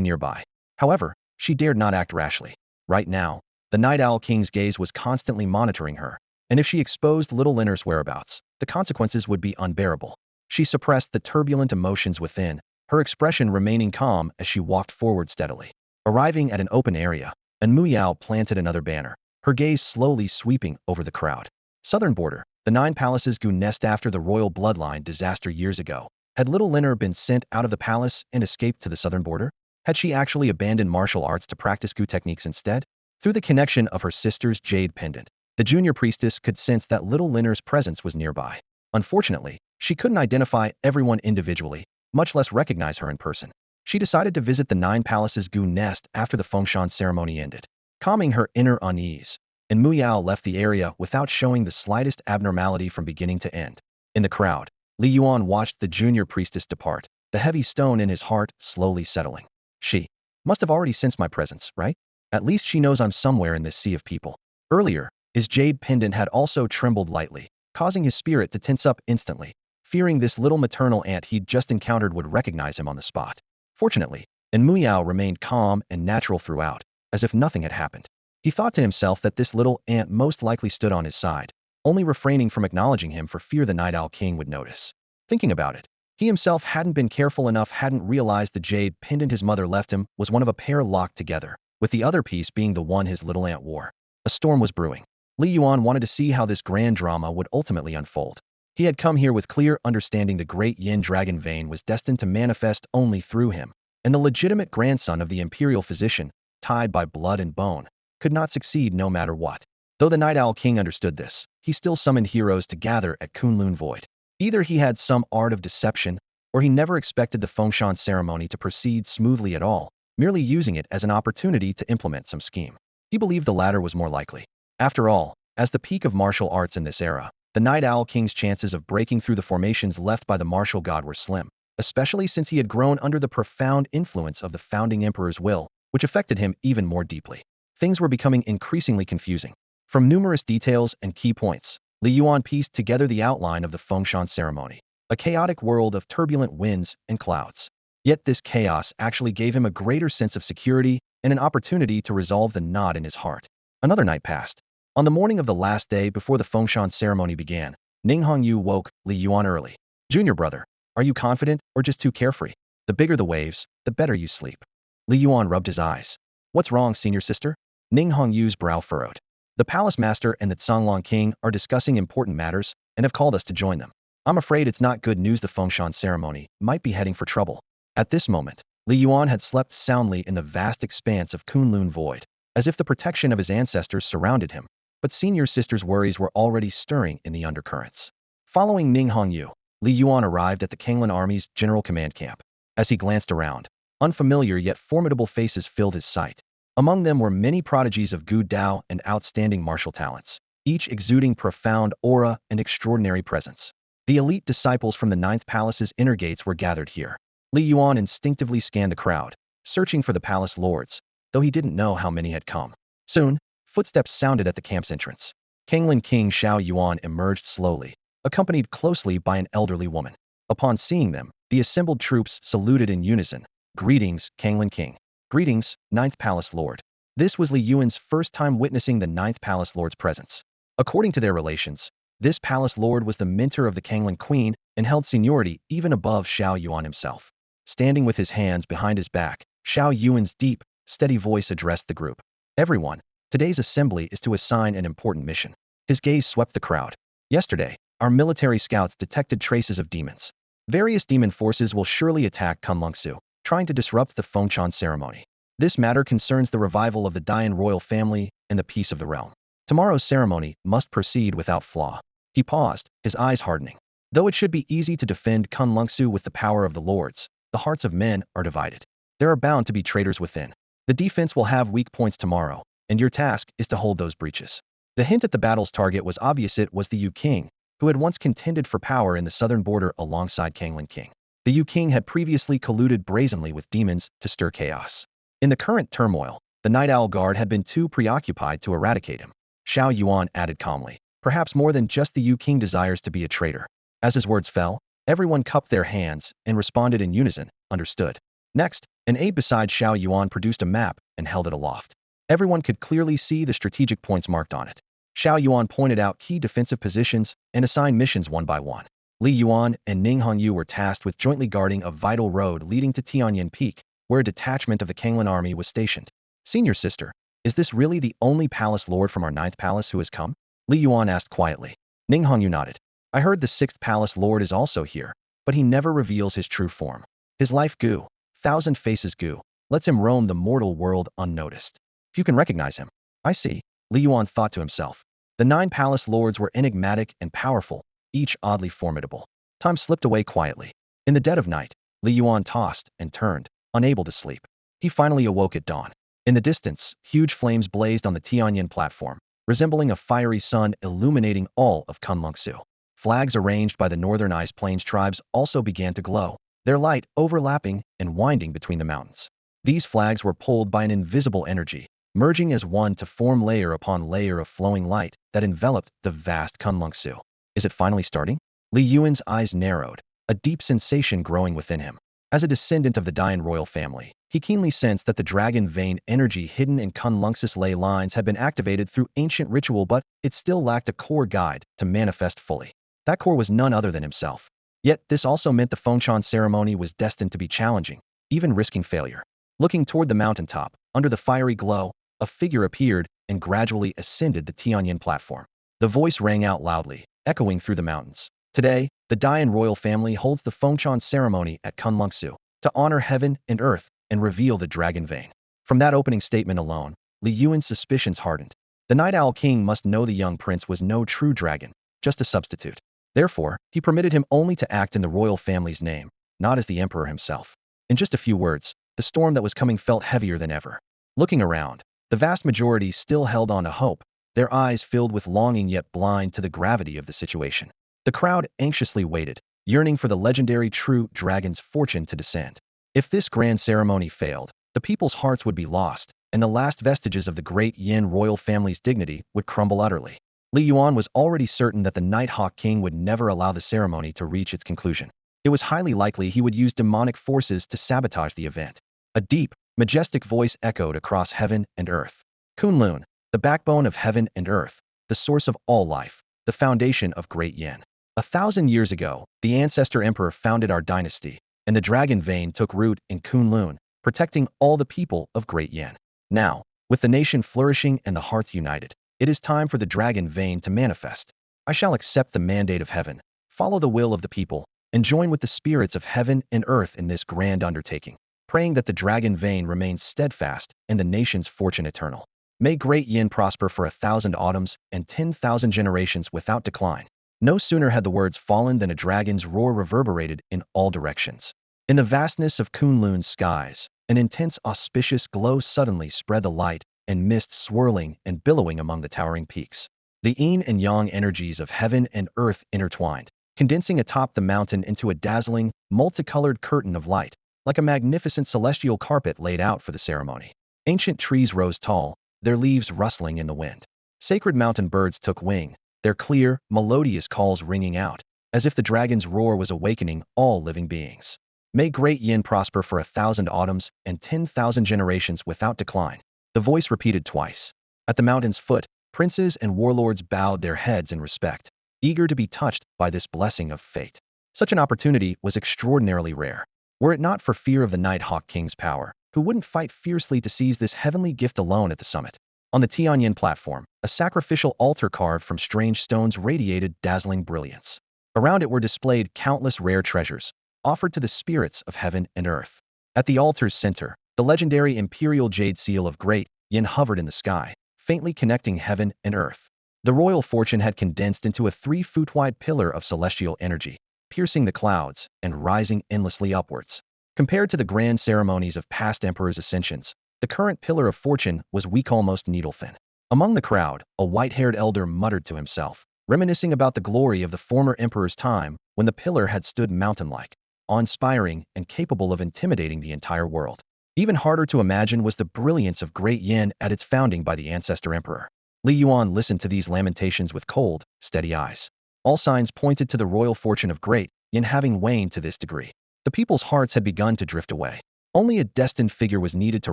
nearby. However, she dared not act rashly. Right now, the Night Owl King's gaze was constantly monitoring her, and if she exposed little Linner's whereabouts, the consequences would be unbearable. She suppressed the turbulent emotions within, her expression remaining calm as she walked forward steadily. Arriving at an open area, and Mu Yao planted another banner, her gaze slowly sweeping over the crowd. Southern border, the Nine Palaces Goon Nest. After the royal bloodline disaster years ago, had little Linner been sent out of the palace and escaped to the southern border? Had she actually abandoned martial arts to practice Gu techniques instead? Through the connection of her sister's jade pendant, the junior priestess could sense that little Linner's presence was nearby. Unfortunately, she couldn't identify everyone individually, much less recognize her in person. She decided to visit the Nine Palaces Goon Nest after the Fengshan ceremony ended, calming her inner unease, and Mu Yao left the area without showing the slightest abnormality from beginning to end. In the crowd, Li Yuan watched the junior priestess depart, the heavy stone in his heart slowly settling. She must have already sensed my presence, right? At least she knows I'm somewhere in this sea of people. Earlier, his jade pendant had also trembled lightly, causing his spirit to tense up instantly, fearing this little maternal aunt he'd just encountered would recognize him on the spot. Fortunately, Mu Yao remained calm and natural throughout, as if nothing had happened. He thought to himself that this little aunt most likely stood on his side, only refraining from acknowledging him for fear the Night Owl King would notice. Thinking about it, he himself hadn't been careful enough, hadn't realized the jade pendant his mother left him was one of a pair locked together, with the other piece being the one his little aunt wore. A storm was brewing. Li Yuan wanted to see how this grand drama would ultimately unfold. He had come here with clear understanding the great yin dragon vein was destined to manifest only through him, and the legitimate grandson of the imperial physician, tied by blood and bone, could not succeed no matter what. Though the Night Owl King understood this, he still summoned heroes to gather at Kunlun Void. Either he had some art of deception, or he never expected the Fengshan ceremony to proceed smoothly at all, merely using it as an opportunity to implement some scheme. He believed the latter was more likely. After all, as the peak of martial arts in this era, the Night Owl King's chances of breaking through the formations left by the martial god were slim, especially since he had grown under the profound influence of the founding emperor's will, which affected him even more deeply. Things were becoming increasingly confusing. From numerous details and key points, Li Yuan pieced together the outline of the Fengshan ceremony, a chaotic world of turbulent winds and clouds. Yet this chaos actually gave him a greater sense of security and an opportunity to resolve the knot in his heart. Another night passed. On the morning of the last day before the Fengshan ceremony began, Ning Hongyu woke Li Yuan early. "Junior brother, are you confident or just too carefree? The bigger the waves, the better you sleep." Li Yuan rubbed his eyes. "What's wrong, senior sister?" Ning Hongyu's brow furrowed. "The palace master and the Songlong king are discussing important matters and have called us to join them. I'm afraid it's not good news. The Fengshan ceremony might be heading for trouble." At this moment, Li Yuan had slept soundly in the vast expanse of Kunlun Void, as if the protection of his ancestors surrounded him, but senior sister's worries were already stirring in the undercurrents. Following Ning Hongyu, Li Yuan arrived at the Kanglan Army's general command camp. As he glanced around, unfamiliar yet formidable faces filled his sight. Among them were many prodigies of Gu Dao and outstanding martial talents, each exuding profound aura and extraordinary presence. The elite disciples from the Ninth Palace's inner gates were gathered here. Li Yuan instinctively scanned the crowd, searching for the palace lords, though he didn't know how many had come. Soon, footsteps sounded at the camp's entrance. Kanglan King Xiao Yuan emerged slowly, accompanied closely by an elderly woman. Upon seeing them, the assembled troops saluted in unison. "Greetings, Kanglan King." "Greetings, Ninth Palace Lord." This was Li Yuan's first time witnessing the Ninth Palace Lord's presence. According to their relations, this Palace Lord was the mentor of the Kanglan Queen and held seniority even above Xiao Yuan himself. Standing with his hands behind his back, Xiao Yuan's deep, steady voice addressed the group. "Everyone, today's assembly is to assign an important mission." His gaze swept the crowd. "Yesterday, our military scouts detected traces of demons. Various demon forces will surely attack Kunlungsu, trying to disrupt the Fengshan ceremony. This matter concerns the revival of the Dian royal family and the peace of the realm. Tomorrow's ceremony must proceed without flaw." He paused, his eyes hardening. Though it should be easy to defend Kunlungsu with the power of the lords, the hearts of men are divided. There are bound to be traitors within. The defense will have weak points tomorrow, and your task is to hold those breaches. The hint at the battle's target was obvious. It was the Yu King, who had once contended for power in the southern border alongside Kanglan King. The Yu King had previously colluded brazenly with demons to stir chaos. In the current turmoil, the Night Owl Guard had been too preoccupied to eradicate him. Xiao Yuan added calmly, "Perhaps more than just the Yu King desires to be a traitor." As his words fell, everyone cupped their hands and responded in unison, "Understood." Next, an aide beside Xiao Yuan produced a map and held it aloft. Everyone could clearly see the strategic points marked on it. Xiao Yuan pointed out key defensive positions and assigned missions one by one. Li Yuan and Ning Hongyu were tasked with jointly guarding a vital road leading to Tianyan Peak, where a detachment of the Kanglan army was stationed. "Senior sister, is this really the only palace lord from our ninth palace who has come?" Li Yuan asked quietly. Ning Hongyu nodded. "I heard the sixth palace lord is also here, but he never reveals his true form. His life Gu, thousand faces Gu, lets him roam the mortal world unnoticed. If you can recognize him." "I see," Li Yuan thought to himself. The 9 palace lords were enigmatic and powerful, each oddly formidable. Time slipped away quietly. In the dead of night, Li Yuan tossed and turned, unable to sleep. He finally awoke at dawn. In the distance, huge flames blazed on the Tianyan platform, resembling a fiery sun illuminating all of Kunlungsu. Flags arranged by the Northern Ice Plains tribes also began to glow, their light overlapping and winding between the mountains. These flags were pulled by an invisible energy, merging as one to form layer upon layer of flowing light that enveloped the vast Kunlungsu. Is it finally starting? Li Yuan's eyes narrowed, a deep sensation growing within him. As a descendant of the Dian royal family, he keenly sensed that the dragon vein energy hidden in Kunlungsus ley lines had been activated through ancient ritual, but it still lacked a core guide to manifest fully. That core was none other than himself. Yet this also meant the Fengshan ceremony was destined to be challenging, even risking failure. Looking toward the mountaintop, under the fiery glow, a figure appeared and gradually ascended the Tianyan platform. The voice rang out loudly, echoing through the mountains. "Today, the Dian royal family holds the Fengshan ceremony at Kunlungsu to honor heaven and earth and reveal the dragon vein." From that opening statement alone, Li Yuan's suspicions hardened. The Night Owl King must know the young prince was no true dragon, just a substitute. Therefore, he permitted him only to act in the royal family's name, not as the emperor himself. In just a few words, the storm that was coming felt heavier than ever. Looking around, the vast majority still held on to hope, their eyes filled with longing yet blind to the gravity of the situation. The crowd anxiously waited, yearning for the legendary true dragon's fortune to descend. If this grand ceremony failed, the people's hearts would be lost, and the last vestiges of the great Yin royal family's dignity would crumble utterly. Li Yuan was already certain that the Nighthawk King would never allow the ceremony to reach its conclusion. It was highly likely he would use demonic forces to sabotage the event. A deep, majestic voice echoed across heaven and earth. Kunlun, the backbone of heaven and earth, the source of all life, the foundation of Great Yin. 1,000 years ago, the ancestor emperor founded our dynasty, and the dragon vein took root in Kunlun, protecting all the people of Great Yin. Now, with the nation flourishing and the hearts united, it is time for the dragon vein to manifest. I shall accept the mandate of heaven, follow the will of the people, and join with the spirits of heaven and earth in this grand undertaking, praying that the dragon vein remains steadfast and the nation's fortune eternal. May Great Yin prosper for 1,000 autumns and 10,000 generations without decline. No sooner had the words fallen than a dragon's roar reverberated in all directions. In the vastness of Kunlun's skies, an intense auspicious glow suddenly spread the light and mist swirling and billowing among the towering peaks. The yin and yang energies of heaven and earth intertwined, condensing atop the mountain into a dazzling, multicolored curtain of light, like a magnificent celestial carpet laid out for the ceremony. Ancient trees rose tall, their leaves rustling in the wind. Sacred mountain birds took wing, their clear, melodious calls ringing out, as if the dragon's roar was awakening all living beings. May Great Yin prosper for 1,000 autumns and 10,000 generations without decline. The voice repeated twice. At the mountain's foot, princes and warlords bowed their heads in respect, eager to be touched by this blessing of fate. Such an opportunity was extraordinarily rare. Were it not for fear of the Nighthawk King's power, who wouldn't fight fiercely to seize this heavenly gift alone at the summit? On the Tianyin platform, a sacrificial altar carved from strange stones radiated dazzling brilliance. Around it were displayed countless rare treasures, offered to the spirits of heaven and earth. At the altar's center, the legendary imperial jade seal of Great Yin hovered in the sky, faintly connecting heaven and earth. The royal fortune had condensed into a 3-foot-wide pillar of celestial energy, piercing the clouds and rising endlessly upwards. Compared to the grand ceremonies of past emperors' ascensions, the current pillar of fortune was weak, almost needle-thin. Among the crowd, a white-haired elder muttered to himself, reminiscing about the glory of the former emperor's time when the pillar had stood mountain-like, awe-inspiring and capable of intimidating the entire world. Even harder to imagine was the brilliance of Great Yin at its founding by the ancestor emperor. Li Yuan listened to these lamentations with cold, steady eyes. All signs pointed to the royal fortune of Great Yin having waned to this degree. The people's hearts had begun to drift away. Only a destined figure was needed to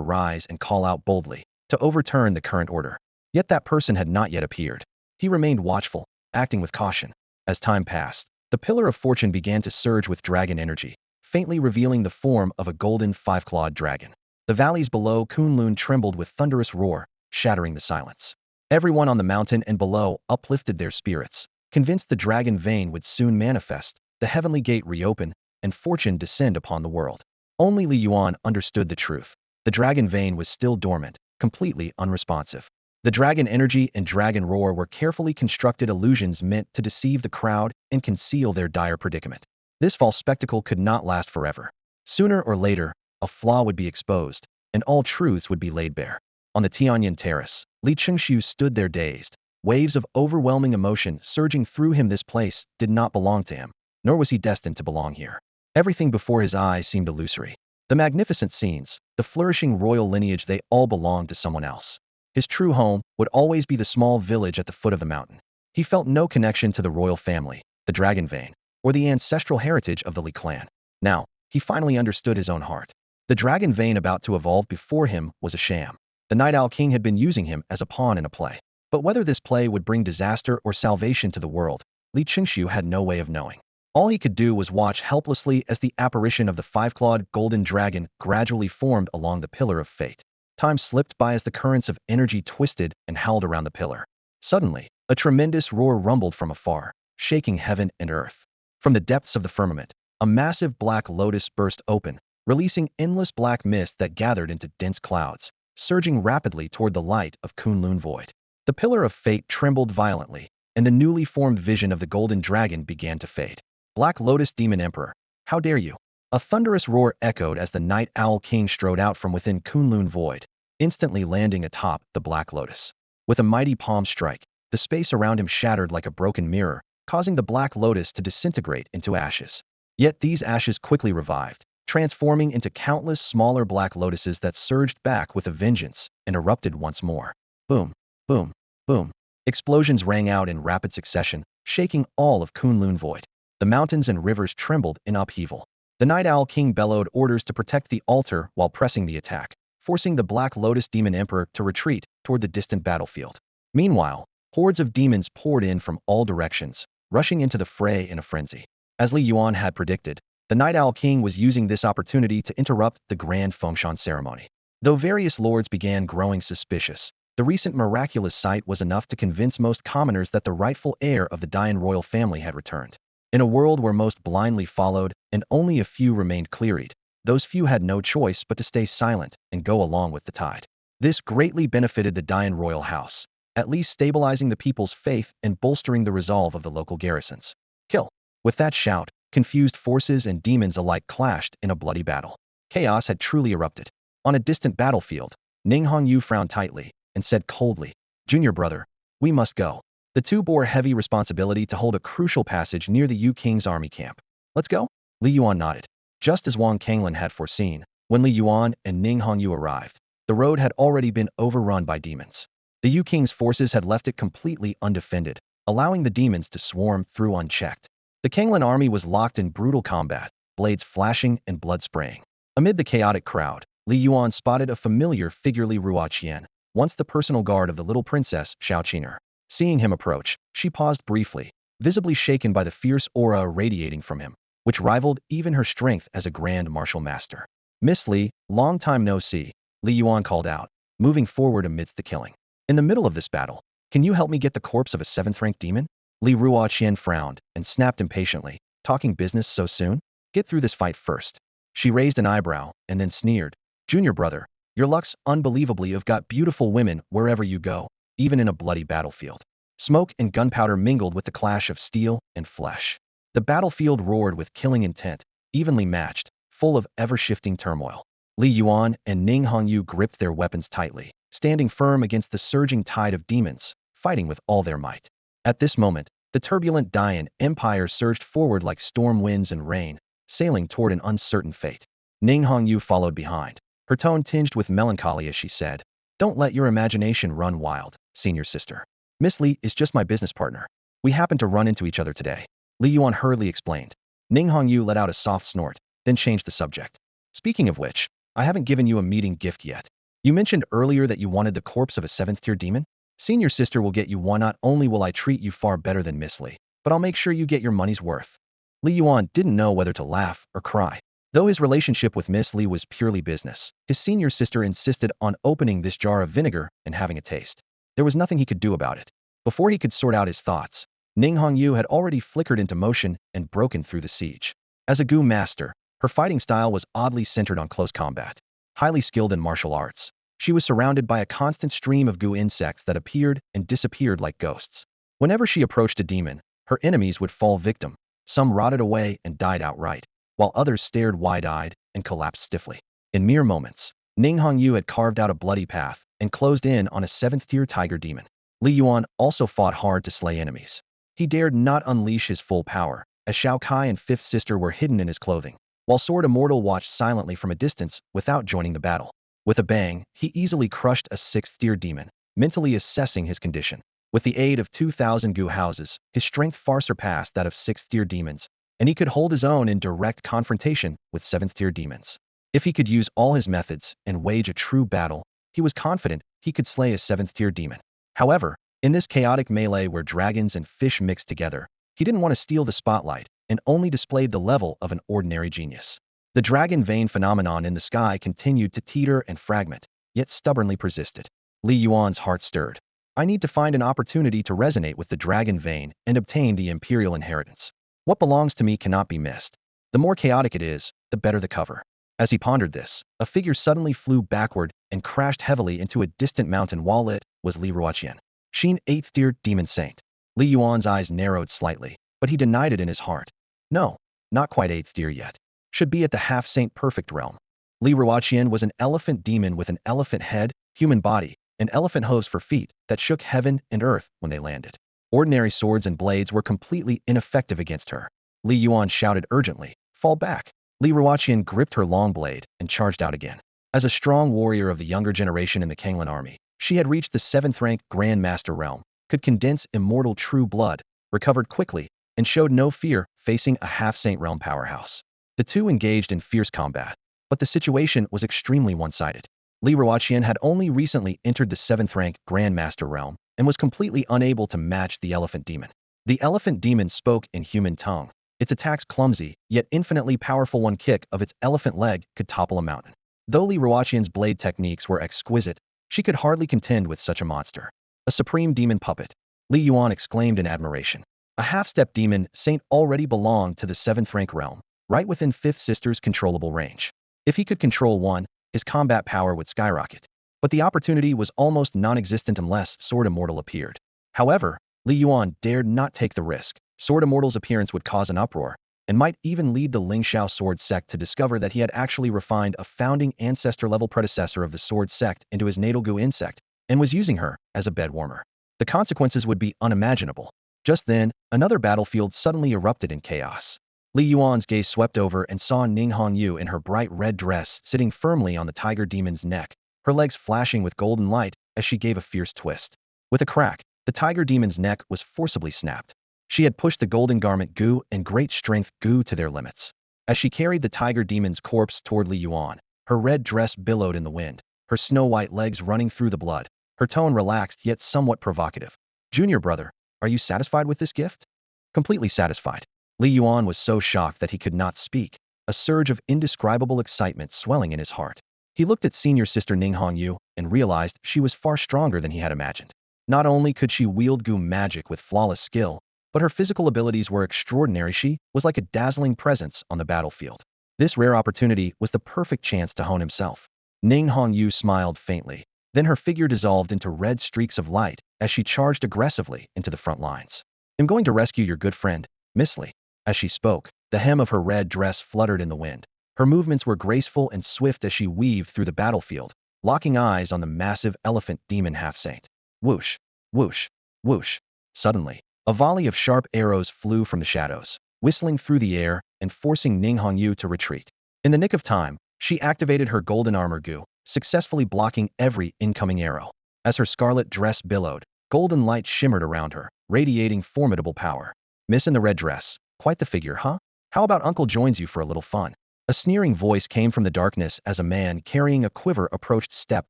rise and call out boldly, to overturn the current order. Yet that person had not yet appeared. He remained watchful, acting with caution. As time passed, the pillar of fortune began to surge with dragon energy, faintly revealing the form of a golden 5-clawed dragon. The valleys below Kunlun trembled with thunderous roar, shattering the silence. Everyone on the mountain and below uplifted their spirits, convinced the dragon vein would soon manifest, the heavenly gate reopen, and fortune descend upon the world. Only Li Yuan understood the truth. The dragon vein was still dormant, completely unresponsive. The dragon energy and dragon roar were carefully constructed illusions meant to deceive the crowd and conceal their dire predicament. This false spectacle could not last forever. Sooner or later, a flaw would be exposed, and all truths would be laid bare. On the Tianyin terrace, Li Qingshu stood there dazed, waves of overwhelming emotion surging through him. This place did not belong to him, nor was he destined to belong here. Everything before his eyes seemed illusory. The magnificent scenes, the flourishing royal lineage, they all belonged to someone else. His true home would always be the small village at the foot of the mountain. He felt no connection to the royal family, the dragon vein, or the ancestral heritage of the Li clan. Now, he finally understood his own heart. The dragon vein about to evolve before him was a sham. The Night Owl King had been using him as a pawn in a play. But whether this play would bring disaster or salvation to the world, Li Qingshu had no way of knowing. All he could do was watch helplessly as the apparition of the 5-clawed golden dragon gradually formed along the pillar of fate. Time slipped by as the currents of energy twisted and howled around the pillar. Suddenly, a tremendous roar rumbled from afar, shaking heaven and earth. From the depths of the firmament, a massive black lotus burst open, releasing endless black mist that gathered into dense clouds, surging rapidly toward the light of Kunlun Void. The pillar of fate trembled violently, and the newly formed vision of the golden dragon began to fade. Black Lotus Demon Emperor, how dare you? A thunderous roar echoed as the Night Owl King strode out from within Kunlun Void, instantly landing atop the Black Lotus. With a mighty palm strike, the space around him shattered like a broken mirror, causing the Black Lotus to disintegrate into ashes. Yet these ashes quickly revived, transforming into countless smaller Black Lotuses that surged back with a vengeance and erupted once more. Boom, boom, boom. Explosions rang out in rapid succession, shaking all of Kunlun Void. The mountains and rivers trembled in upheaval. The Night Owl King bellowed orders to protect the altar while pressing the attack, forcing the Black Lotus Demon Emperor to retreat toward the distant battlefield. Meanwhile, hordes of demons poured in from all directions, rushing into the fray in a frenzy. As Li Yuan had predicted, the Night Owl King was using this opportunity to interrupt the grand Fengshan ceremony. Though various lords began growing suspicious, the recent miraculous sight was enough to convince most commoners that the rightful heir of the Dian royal family had returned. In a world where most blindly followed and only a few remained clear-eyed, those few had no choice but to stay silent and go along with the tide. This greatly benefited the Dian royal house, at least stabilizing the people's faith and bolstering the resolve of the local garrisons. Kill! With that shout, confused forces and demons alike clashed in a bloody battle. Chaos had truly erupted. On a distant battlefield, Ning Hongyu frowned tightly and said coldly, "Junior brother, we must go." The two bore heavy responsibility to hold a crucial passage near the Yu King's army camp. "Let's go?" Li Yuan nodded. Just as Wang Kanglin had foreseen, when Li Yuan and Ning Hongyu arrived, the road had already been overrun by demons. The Yu King's forces had left it completely undefended, allowing the demons to swarm through unchecked. The Kanglin army was locked in brutal combat, blades flashing and blood spraying. Amid the chaotic crowd, Li Yuan spotted a familiar figure, Li Ruoqian, once the personal guard of the little princess Xiao Qiner. Seeing him approach, she paused briefly, visibly shaken by the fierce aura radiating from him, which rivaled even her strength as a grand martial master. "Miss Li, long time no see," Li Yuan called out, moving forward amidst the killing. "In the middle of this battle, can you help me get the corpse of a 7th-rank demon?" Li Ruoqian frowned and snapped impatiently, "Talking business so soon? Get through this fight first." She raised an eyebrow and then sneered, "Junior brother, your luck's unbelievably you've got beautiful women wherever you go, even in a bloody battlefield." Smoke and gunpowder mingled with the clash of steel and flesh. The battlefield roared with killing intent, evenly matched, full of ever-shifting turmoil. Li Yuan and Ning Hongyu gripped their weapons tightly, standing firm against the surging tide of demons, fighting with all their might. At this moment, the turbulent Dian Empire surged forward like storm winds and rain, sailing toward an uncertain fate. Ning Hongyu followed behind, her tone tinged with melancholy as she said, "Don't let your imagination run wild, senior sister. Miss Li is just my business partner. We happened to run into each other today." Li Yuan hurriedly explained. Ning Hongyu let out a soft snort, then changed the subject. "Speaking of which, I haven't given you a meeting gift yet. You mentioned earlier that you wanted the corpse of a 7th-tier demon? Senior sister will get you one. Not only will I treat you far better than Miss Li, but I'll make sure you get your money's worth." Li Yuan didn't know whether to laugh or cry. Though his relationship with Miss Li was purely business, his senior sister insisted on opening this jar of vinegar and having a taste. There was nothing he could do about it. Before he could sort out his thoughts, Ning Hongyu had already flickered into motion and broken through the siege. As a Gu master, her fighting style was oddly centered on close combat. Highly skilled in martial arts, she was surrounded by a constant stream of Gu insects that appeared and disappeared like ghosts. Whenever she approached a demon, her enemies would fall victim. Some rotted away and died outright, while others stared wide-eyed and collapsed stiffly. In mere moments, Ning Hongyu had carved out a bloody path and closed in on a 7th-tier tiger demon. Li Yuan also fought hard to slay enemies. He dared not unleash his full power, as Shao Kai and 5th Sister were hidden in his clothing, while Sword Immortal watched silently from a distance without joining the battle. With a bang, he easily crushed a 6th-tier demon, mentally assessing his condition. With the aid of 2,000 Gu houses, his strength far surpassed that of 6th-tier demons, and he could hold his own in direct confrontation with 7th-tier demons. If he could use all his methods and wage a true battle, he was confident he could slay a 7th-tier demon. However, in this chaotic melee where dragons and fish mixed together, he didn't want to steal the spotlight and only displayed the level of an ordinary genius. The dragon vein phenomenon in the sky continued to teeter and fragment, yet stubbornly persisted. Li Yuan's heart stirred. "I need to find an opportunity to resonate with the dragon vein and obtain the imperial inheritance. What belongs to me cannot be missed. The more chaotic it is, the better the cover." As he pondered this, a figure suddenly flew backward and crashed heavily into a distant mountain wall. It was Li Ruoqian. Sheen 8th-tier demon saint. Li Yuan's eyes narrowed slightly, but he denied it in his heart. No, not quite 8th-tier yet. Should be at the half-saint perfect realm. Li Ruoqian was an elephant demon with an elephant head, human body, and elephant hooves for feet that shook heaven and earth when they landed. Ordinary swords and blades were completely ineffective against her. Li Yuan shouted urgently, "Fall back." Li Ruoqian gripped her long blade and charged out again. As a strong warrior of the younger generation in the Kanglin army, she had reached the 7th-rank Grand Master realm, could condense immortal true blood, recovered quickly, and showed no fear facing a half-saint realm powerhouse. The two engaged in fierce combat, but the situation was extremely one-sided. Li Yuan had only recently entered the 7th rank Grandmaster realm and was completely unable to match the elephant demon. The elephant demon spoke in human tongue. Its attacks clumsy, yet infinitely powerful. One kick of its elephant leg could topple a mountain. Though Li Yuan's blade techniques were exquisite, she could hardly contend with such a monster. A supreme demon puppet, Li Yuan exclaimed in admiration. A half-step demon saint already belonged to the 7th rank realm, right within 5th Sister's controllable range. If he could control one, his combat power would skyrocket. But the opportunity was almost non-existent unless Sword Immortal appeared. However, Li Yuan dared not take the risk. Sword Immortal's appearance would cause an uproar, and might even lead the Lingxiao sword sect to discover that he had actually refined a founding ancestor-level predecessor of the sword sect into his natal goo insect, and was using her as a bed warmer. The consequences would be unimaginable. Just then, another battlefield suddenly erupted in chaos. Li Yuan's gaze swept over and saw Ning Hongyu in her bright red dress sitting firmly on the tiger demon's neck, her legs flashing with golden light as she gave a fierce twist. With a crack, the tiger demon's neck was forcibly snapped. She had pushed the golden garment goo and great strength goo to their limits. As she carried the tiger demon's corpse toward Li Yuan, her red dress billowed in the wind, her snow-white legs running through the blood, her tone relaxed yet somewhat provocative. "Junior brother, are you satisfied with this gift?" "Completely satisfied." Li Yuan was so shocked that he could not speak, a surge of indescribable excitement swelling in his heart. He looked at senior sister Ning Hongyu and realized she was far stronger than he had imagined. Not only could she wield goo magic with flawless skill, but her physical abilities were extraordinary. She was like a dazzling presence on the battlefield. This rare opportunity was the perfect chance to hone himself. Ning Hongyu smiled faintly. Then her figure dissolved into red streaks of light as she charged aggressively into the front lines. "I'm going to rescue your good friend, Miss Li." As she spoke, the hem of her red dress fluttered in the wind. Her movements were graceful and swift as she weaved through the battlefield, locking eyes on the massive elephant demon half-saint. Whoosh, whoosh, whoosh. Suddenly, a volley of sharp arrows flew from the shadows, whistling through the air and forcing Ning Hongyu to retreat. In the nick of time, she activated her golden armor goo, successfully blocking every incoming arrow. As her scarlet dress billowed, golden light shimmered around her, radiating formidable power. "Miss in the red dress, quite the figure, huh? How about Uncle joins you for a little fun?" A sneering voice came from the darkness as a man carrying a quiver approached step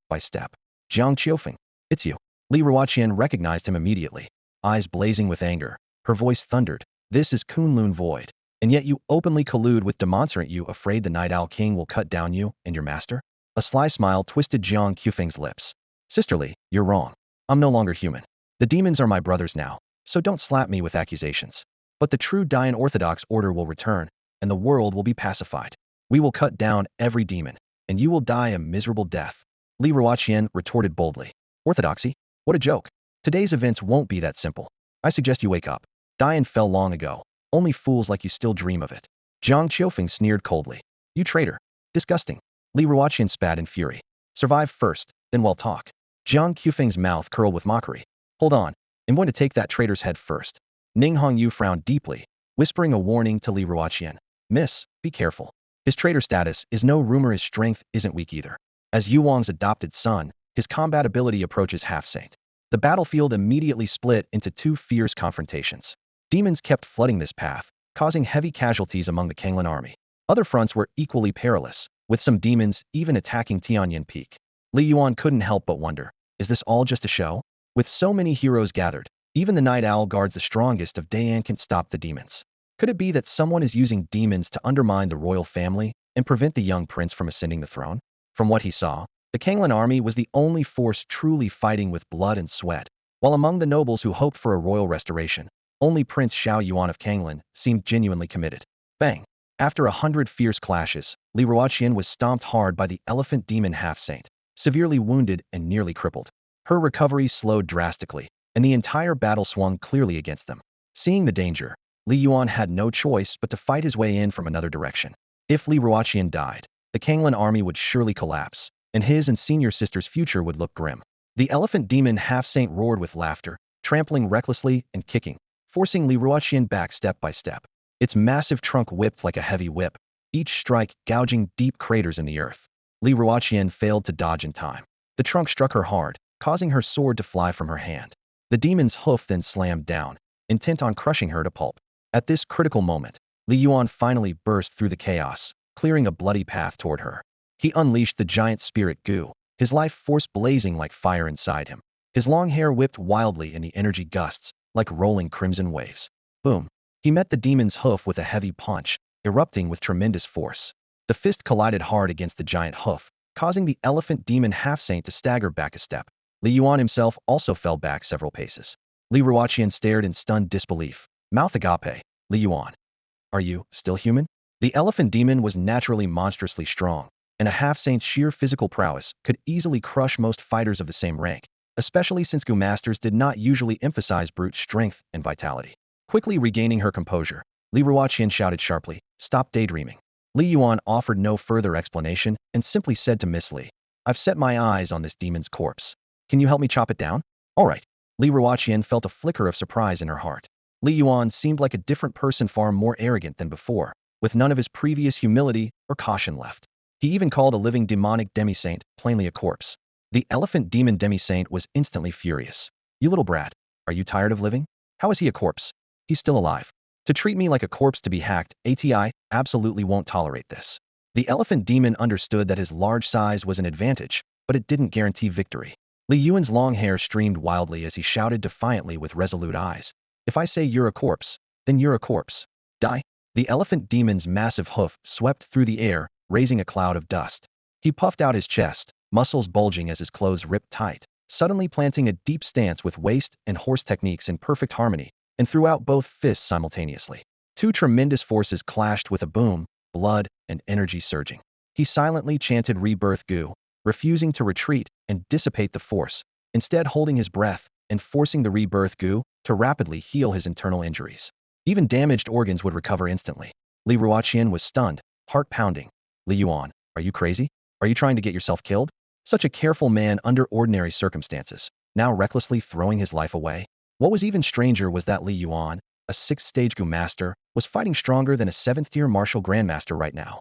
by step. "Jiang Qiufeng, it's you." Li Yuan recognized him immediately. Eyes blazing with anger, her voice thundered. "This is Kunlun Void, and yet you openly collude with demonstrant. You afraid the Night Owl King will cut down you and your master?" A sly smile twisted Jiang Qiufeng's lips. "Sisterly, you're wrong. I'm no longer human. The demons are my brothers now, so don't slap me with accusations. But the true Dayan Orthodox order will return, and the world will be pacified. We will cut down every demon, and you will die a miserable death." Li Yuan retorted boldly. "Orthodoxy? What a joke. Today's events won't be that simple. I suggest you wake up. Dayan fell long ago. Only fools like you still dream of it." Jiang Qiufeng sneered coldly. "You traitor. Disgusting." Li Yuan spat in fury. "Survive first, then we'll talk." Jiang Qiufeng's mouth curled with mockery. "Hold on. I'm going to take that traitor's head first." Ning Hongyu frowned deeply, whispering a warning to Li Yuan. "Miss, be careful. His traitor status is no rumor. His strength isn't weak either. As Yu Wang's adopted son, his combat ability approaches half-saint." The battlefield immediately split into two fierce confrontations. Demons kept flooding this path, causing heavy casualties among the Kanglan army. Other fronts were equally perilous, with some demons even attacking Tianyan Peak. Li Yuan couldn't help but wonder, is this all just a show? With so many heroes gathered, even the Night Owl guards the strongest of Dayan can't stop the demons. Could it be that someone is using demons to undermine the royal family and prevent the young prince from ascending the throne? From what he saw, the Kanglan army was the only force truly fighting with blood and sweat, while among the nobles who hoped for a royal restoration, only Prince Xiao Yuan of Kanglan seemed genuinely committed. Bang! After 100 fierce clashes, Li Yuan was stomped hard by the elephant demon half-saint, severely wounded and nearly crippled. Her recovery slowed drastically, and the entire battle swung clearly against them. Seeing the danger, Li Yuan had no choice but to fight his way in from another direction. If Li Yuan died, the Kanglan army would surely collapse, and his and senior sister's future would look grim. The elephant demon half-saint roared with laughter, trampling recklessly and kicking, forcing Li Yuan back step by step. Its massive trunk whipped like a heavy whip, each strike gouging deep craters in the earth. Li Yuan failed to dodge in time. The trunk struck her hard, causing her sword to fly from her hand. The demon's hoof then slammed down, intent on crushing her to pulp. At this critical moment, Li Yuan finally burst through the chaos, clearing a bloody path toward her. He unleashed the giant spirit goo, his life force blazing like fire inside him. His long hair whipped wildly in the energy gusts, like rolling crimson waves. Boom! He met the demon's hoof with a heavy punch, erupting with tremendous force. The fist collided hard against the giant hoof, causing the elephant demon half-saint to stagger back a step. Li Yuan himself also fell back several paces. Li Yuan stared in stunned disbelief. Mouth agape. Li Yuan. Are you still human? The elephant demon was naturally monstrously strong, and a half-saint's sheer physical prowess could easily crush most fighters of the same rank, especially since Gu masters did not usually emphasize brute strength and vitality. Quickly regaining her composure, Li Yuan shouted sharply, "Stop daydreaming." Li Yuan offered no further explanation and simply said to Miss Li, "I've set my eyes on this demon's corpse. Can you help me chop it down?" "All right." Li Yuan felt a flicker of surprise in her heart. Li Yuan seemed like a different person, far more arrogant than before, with none of his previous humility or caution left. He even called a living demonic demi-saint plainly a corpse. The elephant demon demi-saint was instantly furious. "You little brat, are you tired of living? How is he a corpse? He's still alive. To treat me like a corpse to be hacked, ATI absolutely won't tolerate this." The elephant demon understood that his large size was an advantage, but it didn't guarantee victory. Li Yuan's long hair streamed wildly as he shouted defiantly with resolute eyes, "If I say you're a corpse, then you're a corpse. Die." The elephant demon's massive hoof swept through the air, raising a cloud of dust. He puffed out his chest, muscles bulging as his clothes ripped tight, suddenly planting a deep stance with waist and horse techniques in perfect harmony, and threw out both fists simultaneously. Two tremendous forces clashed with a boom, blood and energy surging. He silently chanted rebirth goo, refusing to retreat and dissipate the force, instead holding his breath and forcing the rebirth goo to rapidly heal his internal injuries. Even damaged organs would recover instantly. Li Yuan was stunned, heart pounding. "Li Yuan, are you crazy? Are you trying to get yourself killed?" Such a careful man under ordinary circumstances, now recklessly throwing his life away. What was even stranger was that Li Yuan, a 6th-stage Gu master, was fighting stronger than a 7th-tier martial grandmaster right now.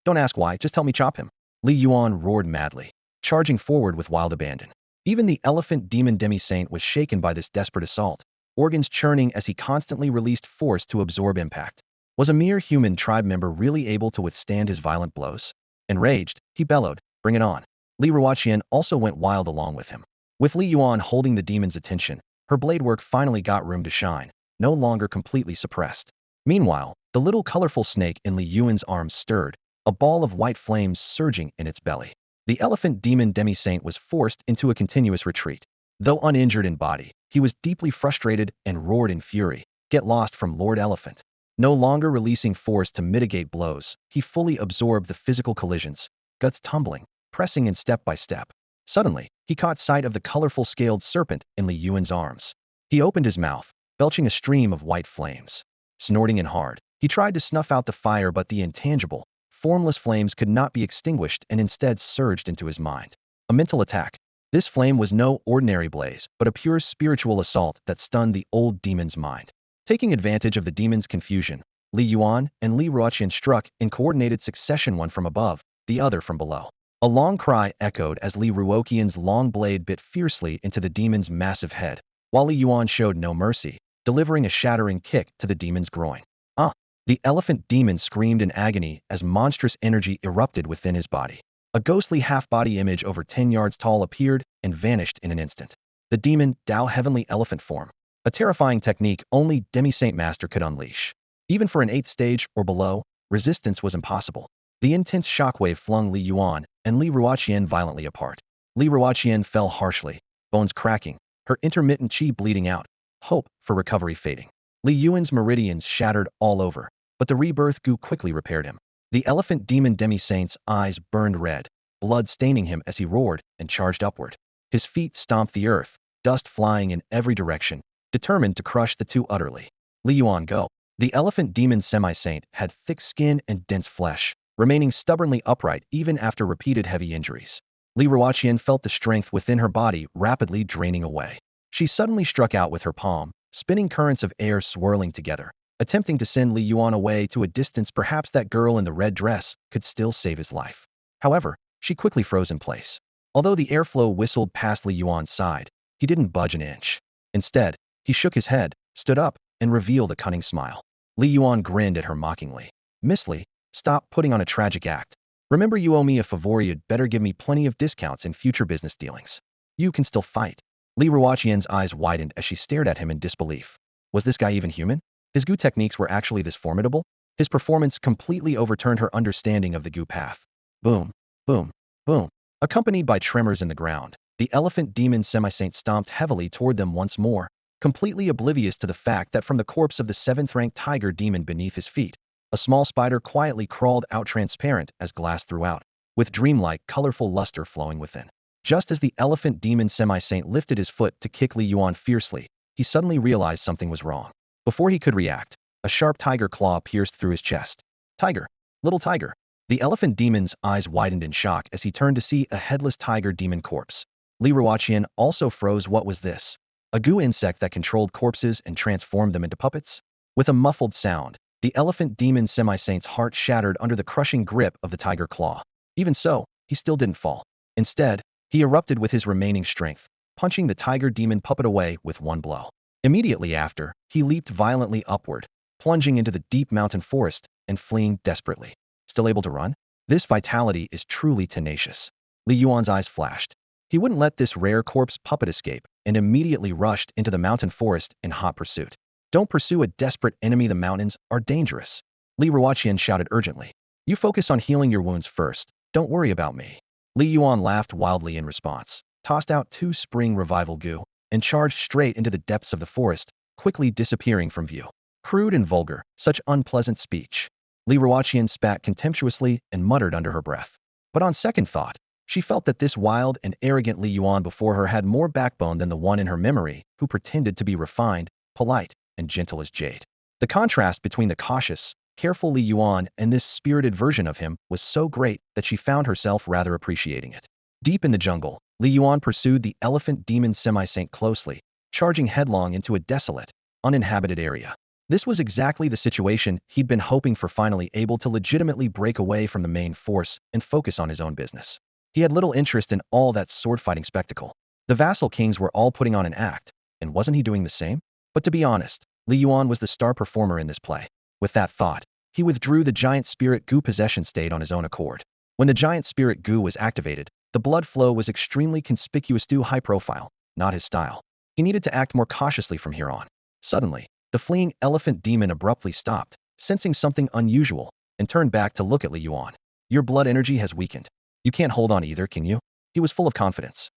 "Don't ask why, just help me chop him." Li Yuan roared madly, charging forward with wild abandon. Even the elephant demon demi-saint was shaken by this desperate assault, organs churning as he constantly released force to absorb impact. Was a mere human tribe member really able to withstand his violent blows? Enraged, he bellowed, "Bring it on." Li Yuan also went wild along with him. With Li Yuan holding the demon's attention, her blade work finally got room to shine, no longer completely suppressed. Meanwhile, the little colorful snake in Li Yuan's arms stirred, a ball of white flames surging in its belly. The elephant demon demi-saint was forced into a continuous retreat. Though uninjured in body, he was deeply frustrated and roared in fury, "Get lost from Lord Elephant." No longer releasing force to mitigate blows, he fully absorbed the physical collisions, guts tumbling, pressing in step by step. Suddenly, he caught sight of the colorful scaled serpent in Li Yuan's arms. He opened his mouth, belching a stream of white flames. Snorting and hard, he tried to snuff out the fire, but the intangible, formless flames could not be extinguished and instead surged into his mind. A mental attack. This flame was no ordinary blaze, but a pure spiritual assault that stunned the old demon's mind. Taking advantage of the demon's confusion, Li Yuan and Li Yuan struck in coordinated succession, one from above, the other from below. A long cry echoed as Li Yuan's long blade bit fiercely into the demon's massive head, while Li Yuan showed no mercy, delivering a shattering kick to the demon's groin. "Ah!" The elephant demon screamed in agony as monstrous energy erupted within his body. A ghostly half-body image over 10 yards tall appeared and vanished in an instant. The demon, Dao heavenly elephant form. A terrifying technique only Demi-Saint Master could unleash. Even for an 8th stage or below, resistance was impossible. The intense shockwave flung Li Yuan and Li Yuan violently apart. Li Yuan fell harshly, bones cracking, her intermittent chi bleeding out, hope for recovery fading. Li Yuan's meridians shattered all over, but the rebirth goo quickly repaired him. The elephant demon demi-saint's eyes burned red, blood staining him as he roared and charged upward. His feet stomped the earth, dust flying in every direction, determined to crush the two utterly. Li Yuan, go. The elephant demon semi-saint had thick skin and dense flesh, remaining stubbornly upright even after repeated heavy injuries. Li Yuan felt the strength within her body rapidly draining away. She suddenly struck out with her palm, spinning currents of air swirling together, attempting to send Li Yuan away to a distance. Perhaps that girl in the red dress could still save his life. However, she quickly froze in place. Although the airflow whistled past Li Yuan's side, he didn't budge an inch. Instead, he shook his head, stood up, and revealed a cunning smile. Li Yuan grinned at her mockingly. Miss Li, stop putting on a tragic act. Remember, you owe me a favor. You'd better give me plenty of discounts in future business dealings. You can still fight. Li Yuan's eyes widened as she stared at him in disbelief. Was this guy even human? His Gu techniques were actually this formidable? His performance completely overturned her understanding of the Gu path. Boom, boom, boom. Accompanied by tremors in the ground, the elephant demon semi-saint stomped heavily toward them once more, completely oblivious to the fact that from the corpse of the 7th-ranked tiger demon beneath his feet, a small spider quietly crawled out, transparent as glass throughout, with dreamlike, colorful luster flowing within. Just as the elephant demon semi-saint lifted his foot to kick Li Yuan fiercely, he suddenly realized something was wrong. Before he could react, a sharp tiger claw pierced through his chest. Tiger! Little tiger! The elephant demon's eyes widened in shock as he turned to see a headless tiger demon corpse. Li Yuan also froze. What was this? A goo insect that controlled corpses and transformed them into puppets? With a muffled sound, the elephant demon semi-saint's heart shattered under the crushing grip of the tiger claw. Even so, he still didn't fall. Instead, he erupted with his remaining strength, punching the tiger demon puppet away with one blow. Immediately after, he leaped violently upward, plunging into the deep mountain forest and fleeing desperately. Still able to run? This vitality is truly tenacious. Li Yuan's eyes flashed. He wouldn't let this rare corpse puppet escape and immediately rushed into the mountain forest in hot pursuit. Don't pursue a desperate enemy. The mountains are dangerous. Li Yuan shouted urgently. You focus on healing your wounds first. Don't worry about me. Li Yuan laughed wildly in response, tossed out 2 spring revival goo, and charged straight into the depths of the forest, quickly disappearing from view. Crude and vulgar, such unpleasant speech. Li Yuan spat contemptuously and muttered under her breath. But on second thought, she felt that this wild and arrogant Li Yuan before her had more backbone than the one in her memory, who pretended to be refined, polite, and gentle as jade. The contrast between the cautious, careful Li Yuan and this spirited version of him was so great that she found herself rather appreciating it. Deep in the jungle, Li Yuan pursued the elephant demon semi-saint closely, charging headlong into a desolate, uninhabited area. This was exactly the situation he'd been hoping for, finally able to legitimately break away from the main force and focus on his own business. He had little interest in all that sword-fighting spectacle. The vassal kings were all putting on an act, and wasn't he doing the same? But to be honest, Li Yuan was the star performer in this play. With that thought, he withdrew the giant spirit goo possession state on his own accord. When the giant spirit goo was activated, the blood flow was extremely conspicuous to high profile, not his style. He needed to act more cautiously from here on. Suddenly, the fleeing elephant demon abruptly stopped, sensing something unusual, and turned back to look at Li Yuan. Your blood energy has weakened. You can't hold on either, can you? He was full of confidence.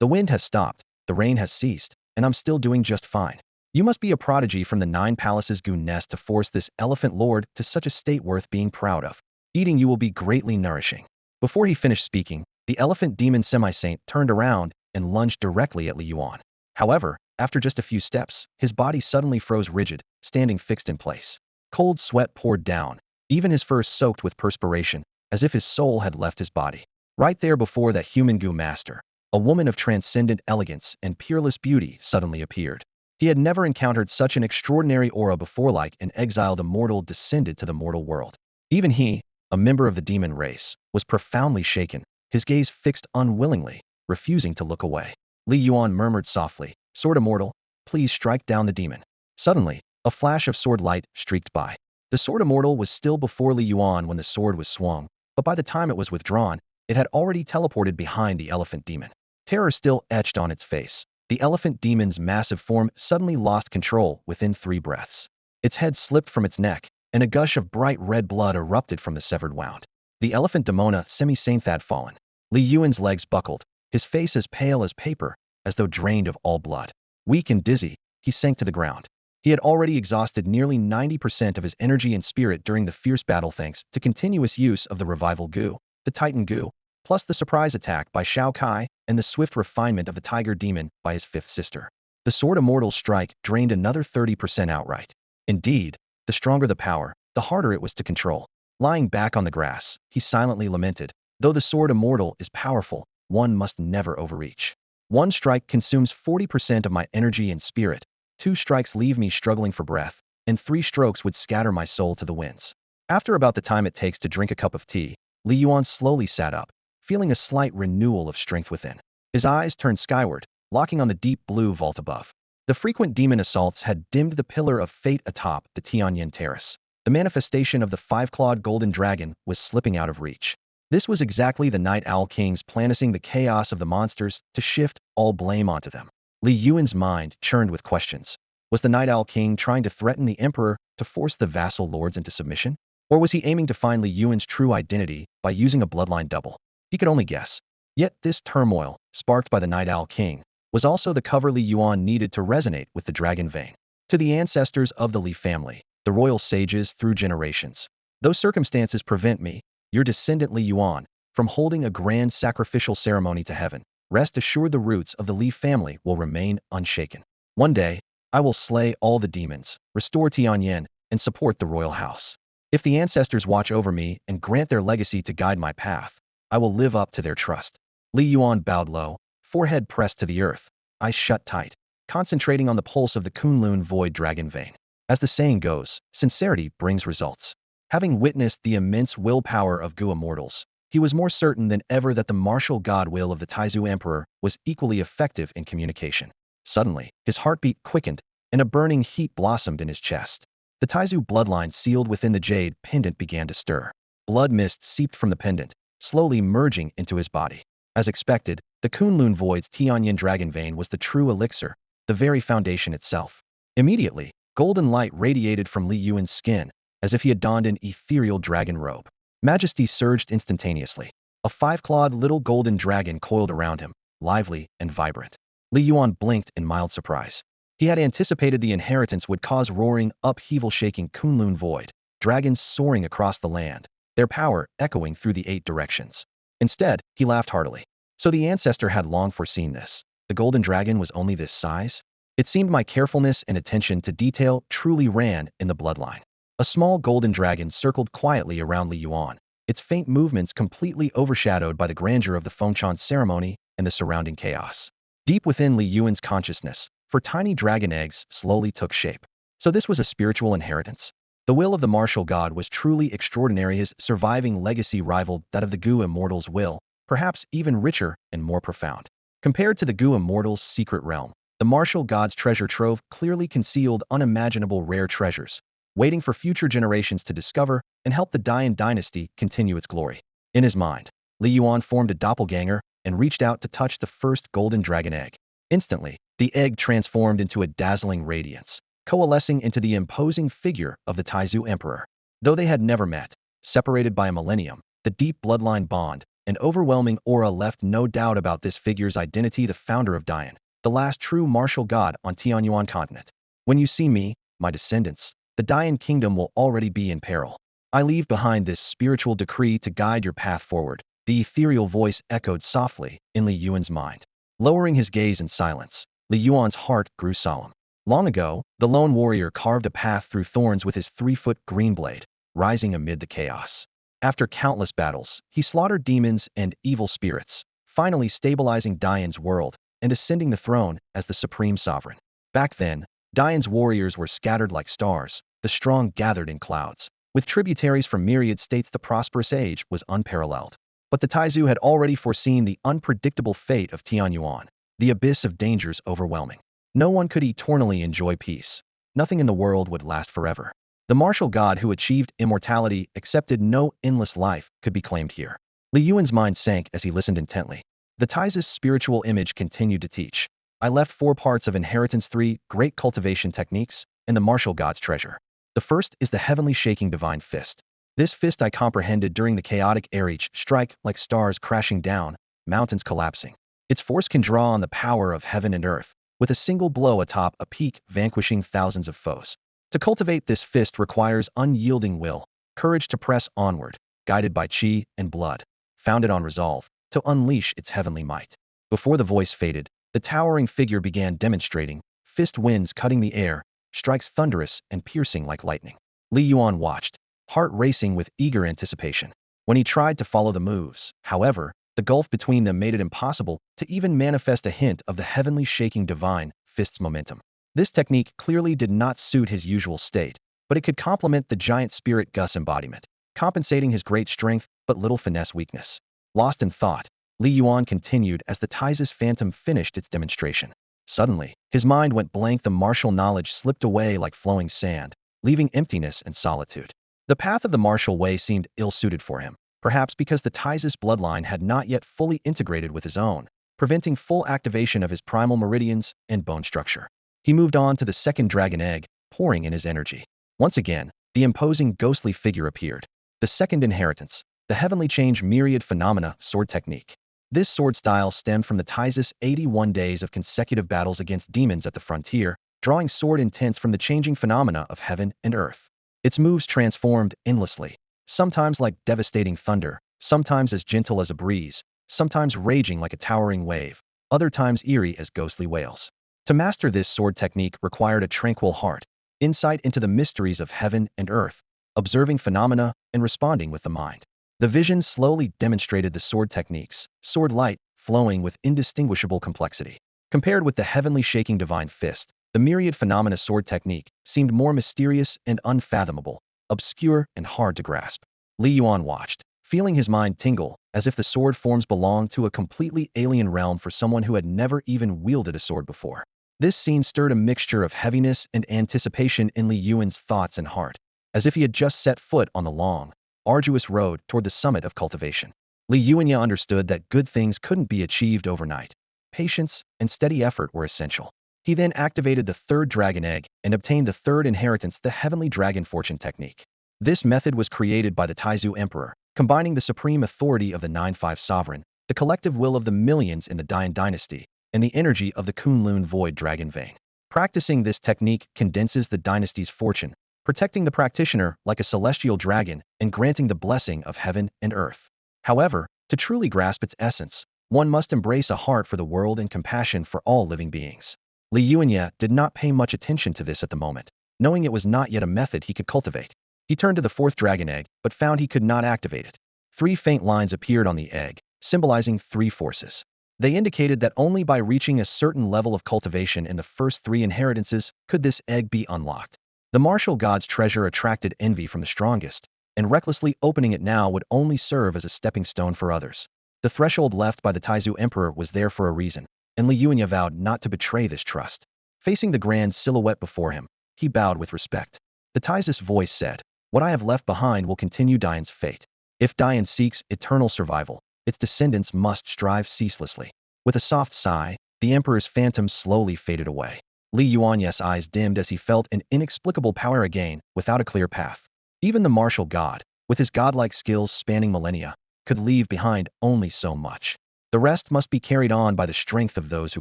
The wind has stopped, the rain has ceased, and I'm still doing just fine. You must be a prodigy from the 9 palaces goo nest to force this elephant lord to such a state worth being proud of. Eating you will be greatly nourishing. Before he finished speaking, the elephant demon semi-saint turned around and lunged directly at Li Yuan. However, after just a few steps, his body suddenly froze rigid, standing fixed in place. Cold sweat poured down, even his fur soaked with perspiration, as if his soul had left his body. Right there before that human goo master, a woman of transcendent elegance and peerless beauty suddenly appeared. He had never encountered such an extraordinary aura before, like an exiled immortal descended to the mortal world. Even he, a member of the demon race, was profoundly shaken, his gaze fixed unwillingly, refusing to look away. Li Yuan murmured softly, Sword Immortal, please strike down the demon. Suddenly, a flash of sword light streaked by. The Sword Immortal was still before Li Yuan when the sword was swung, but by the time it was withdrawn, it had already teleported behind the elephant demon. Terror still etched on its face. The elephant demon's massive form suddenly lost control within 3 breaths. Its head slipped from its neck, and a gush of bright red blood erupted from the severed wound. The elephant demona semi-saint had fallen. Li Yuan's legs buckled, his face as pale as paper, as though drained of all blood. Weak and dizzy, he sank to the ground. He had already exhausted nearly 90% of his energy and spirit during the fierce battle thanks to continuous use of the revival goo, the Titan goo, plus the surprise attack by Shao Kai and the swift refinement of the tiger demon by his 5th sister. The Sword Immortal's strike drained another 30% outright. Indeed, the stronger the power, the harder it was to control. Lying back on the grass, he silently lamented, though the Sword Immortal is powerful, one must never overreach. 1 strike consumes 40% of my energy and spirit, 2 strikes leave me struggling for breath, and 3 strokes would scatter my soul to the winds. After about the time it takes to drink a cup of tea, Li Yuan slowly sat up, feeling a slight renewal of strength within. His eyes turned skyward, locking on the deep blue vault above. The frequent demon assaults had dimmed the pillar of fate atop the Tianyin terrace. The manifestation of the five-clawed golden dragon was slipping out of reach. This was exactly the Night Owl Kings planning the chaos of the monsters to shift all blame onto them. Li Yuan's mind churned with questions. Was the Night Owl King trying to threaten the Emperor to force the vassal lords into submission? Or was he aiming to find Li Yuan's true identity by using a bloodline double? He could only guess. Yet this turmoil, sparked by the Night Owl King, was also the cover Li Yuan needed to resonate with the dragon vein. To the ancestors of the Li family, the royal sages through generations. Those circumstances prevent me, your descendant Li Yuan, from holding a grand sacrificial ceremony to heaven. Rest assured the roots of the Li family will remain unshaken. One day, I will slay all the demons, restore Tianyin, and support the royal house. If the ancestors watch over me and grant their legacy to guide my path, I will live up to their trust. Li Yuan bowed low, forehead pressed to the earth, eyes shut tight, concentrating on the pulse of the Kunlun void dragon vein. As the saying goes, sincerity brings results. Having witnessed the immense willpower of Gu immortals, he was more certain than ever that the martial god will of the Taizu Emperor was equally effective in communication. Suddenly, his heartbeat quickened, and a burning heat blossomed in his chest. The Taizu bloodline sealed within the jade pendant began to stir. Blood mist seeped from the pendant, slowly merging into his body. As expected, the Kunlun Void's Tianyin dragon vein was the true elixir, the very foundation itself. Immediately, golden light radiated from Li Yuan's skin, as if he had donned an ethereal dragon robe. Majesty surged instantaneously. A five-clawed little golden dragon coiled around him, lively and vibrant. Li Yuan blinked in mild surprise. He had anticipated the inheritance would cause roaring, upheaval-shaking Kunlun Void, dragons soaring across the land, their power echoing through the 8 directions. Instead, he laughed heartily. So the ancestor had long foreseen this. The golden dragon was only this size? It seemed my carefulness and attention to detail truly ran in the bloodline. A small golden dragon circled quietly around Li Yuan, its faint movements completely overshadowed by the grandeur of the Fengshan ceremony and the surrounding chaos. Deep within Li Yuan's consciousness, 4 tiny dragon eggs slowly took shape. So this was a spiritual inheritance? The will of the martial god was truly extraordinary. His surviving legacy rivaled that of the Gu immortals' will, perhaps even richer and more profound. Compared to the Gu immortals' secret realm, the martial god's treasure trove clearly concealed unimaginable rare treasures, waiting for future generations to discover and help the Dian dynasty continue its glory. In his mind, Li Yuan formed a doppelganger and reached out to touch the first golden dragon egg. Instantly, the egg transformed into a dazzling radiance, coalescing into the imposing figure of the Taizu Emperor. Though they had never met, separated by a millennium, the deep bloodline bond, an overwhelming aura left no doubt about this figure's identity, the founder of Dian, the last true martial god on Tianyuan continent. When you see me, my descendants, the Dian kingdom will already be in peril. I leave behind this spiritual decree to guide your path forward. The ethereal voice echoed softly in Li Yuan's mind. Lowering his gaze in silence, Li Yuan's heart grew solemn. Long ago, the lone warrior carved a path through thorns with his 3-foot green blade, rising amid the chaos. After countless battles, he slaughtered demons and evil spirits, finally stabilizing Dian's world and ascending the throne as the supreme sovereign. Back then, Dian's warriors were scattered like stars, the strong gathered in clouds. With tributaries from myriad states, the prosperous age was unparalleled. But the Taizu had already foreseen the unpredictable fate of Tianyuan, the abyss of dangers overwhelming. No one could eternally enjoy peace. Nothing in the world would last forever. The martial god who achieved immortality accepted no endless life could be claimed here. Li Yuan's mind sank as he listened intently. The Taizu's spiritual image continued to teach. I left 4 parts of inheritance, 3 great cultivation techniques, and the martial god's treasure. The first is the heavenly shaking divine fist. This fist I comprehended during the chaotic era, each strike like stars crashing down, mountains collapsing. Its force can draw on the power of heaven and earth, with a single blow atop a peak vanquishing thousands of foes. To cultivate this fist requires unyielding will, courage to press onward, guided by chi and blood, founded on resolve, to unleash its heavenly might. Before the voice faded, the towering figure began demonstrating, fist winds cutting the air, strikes thunderous and piercing like lightning. Li Yuan watched, heart racing with eager anticipation. When he tried to follow the moves, however, the gulf between them made it impossible to even manifest a hint of the heavenly shaking divine fist's momentum. This technique clearly did not suit his usual state, but it could complement the giant spirit Gus embodiment, compensating his great strength but little finesse weakness. Lost in thought, Li Yuan continued as the Taizu's phantom finished its demonstration. Suddenly, his mind went blank. The martial knowledge slipped away like flowing sand, leaving emptiness and solitude. The path of the martial way seemed ill-suited for him, perhaps because the Taisis bloodline had not yet fully integrated with his own, preventing full activation of his primal meridians and bone structure. He moved on to the second dragon egg, pouring in his energy. Once again, the imposing ghostly figure appeared. The second inheritance, the heavenly change myriad phenomena sword technique. This sword style stemmed from the Taisis 81 days of consecutive battles against demons at the frontier, drawing sword intents from the changing phenomena of heaven and earth. Its moves transformed endlessly, sometimes like devastating thunder, sometimes as gentle as a breeze, sometimes raging like a towering wave, other times eerie as ghostly wails. To master this sword technique required a tranquil heart, insight into the mysteries of heaven and earth, observing phenomena and responding with the mind. The vision slowly demonstrated the sword techniques, sword light, flowing with indistinguishable complexity. Compared with the heavenly shaking divine fist, the myriad phenomena sword technique seemed more mysterious and unfathomable, obscure and hard to grasp. Li Yuan watched, feeling his mind tingle, as if the sword forms belonged to a completely alien realm for someone who had never even wielded a sword before. This scene stirred a mixture of heaviness and anticipation in Li Yuan's thoughts and heart, as if he had just set foot on the long, arduous road toward the summit of cultivation. Li Yuan understood that good things couldn't be achieved overnight. Patience and steady effort were essential. He then activated the third dragon egg and obtained the third inheritance, the heavenly dragon fortune technique. This method was created by the Taizu Emperor, combining the supreme authority of the 9-5 sovereign, the collective will of the millions in the Dian dynasty, and the energy of the Kunlun void dragon vein. Practicing this technique condenses the dynasty's fortune, protecting the practitioner like a celestial dragon and granting the blessing of heaven and earth. However, to truly grasp its essence, one must embrace a heart for the world and compassion for all living beings. Li Yuan did not pay much attention to this at the moment, knowing it was not yet a method he could cultivate. He turned to the fourth dragon egg, but found he could not activate it. 3 faint lines appeared on the egg, symbolizing 3 forces. They indicated that only by reaching a certain level of cultivation in the first 3 inheritances could this egg be unlocked. The martial god's treasure attracted envy from the strongest, and recklessly opening it now would only serve as a stepping stone for others. The threshold left by the Taizu Emperor was there for a reason, and Li Yuan vowed not to betray this trust. Facing the grand silhouette before him, he bowed with respect. The Taizus voice said, "What I have left behind will continue Dian's fate. If Dian seeks eternal survival, its descendants must strive ceaselessly." With a soft sigh, the Emperor's phantom slowly faded away. Li Yuan's eyes dimmed as he felt an inexplicable power again, without a clear path. Even the martial god, with his godlike skills spanning millennia, could leave behind only so much. The rest must be carried on by the strength of those who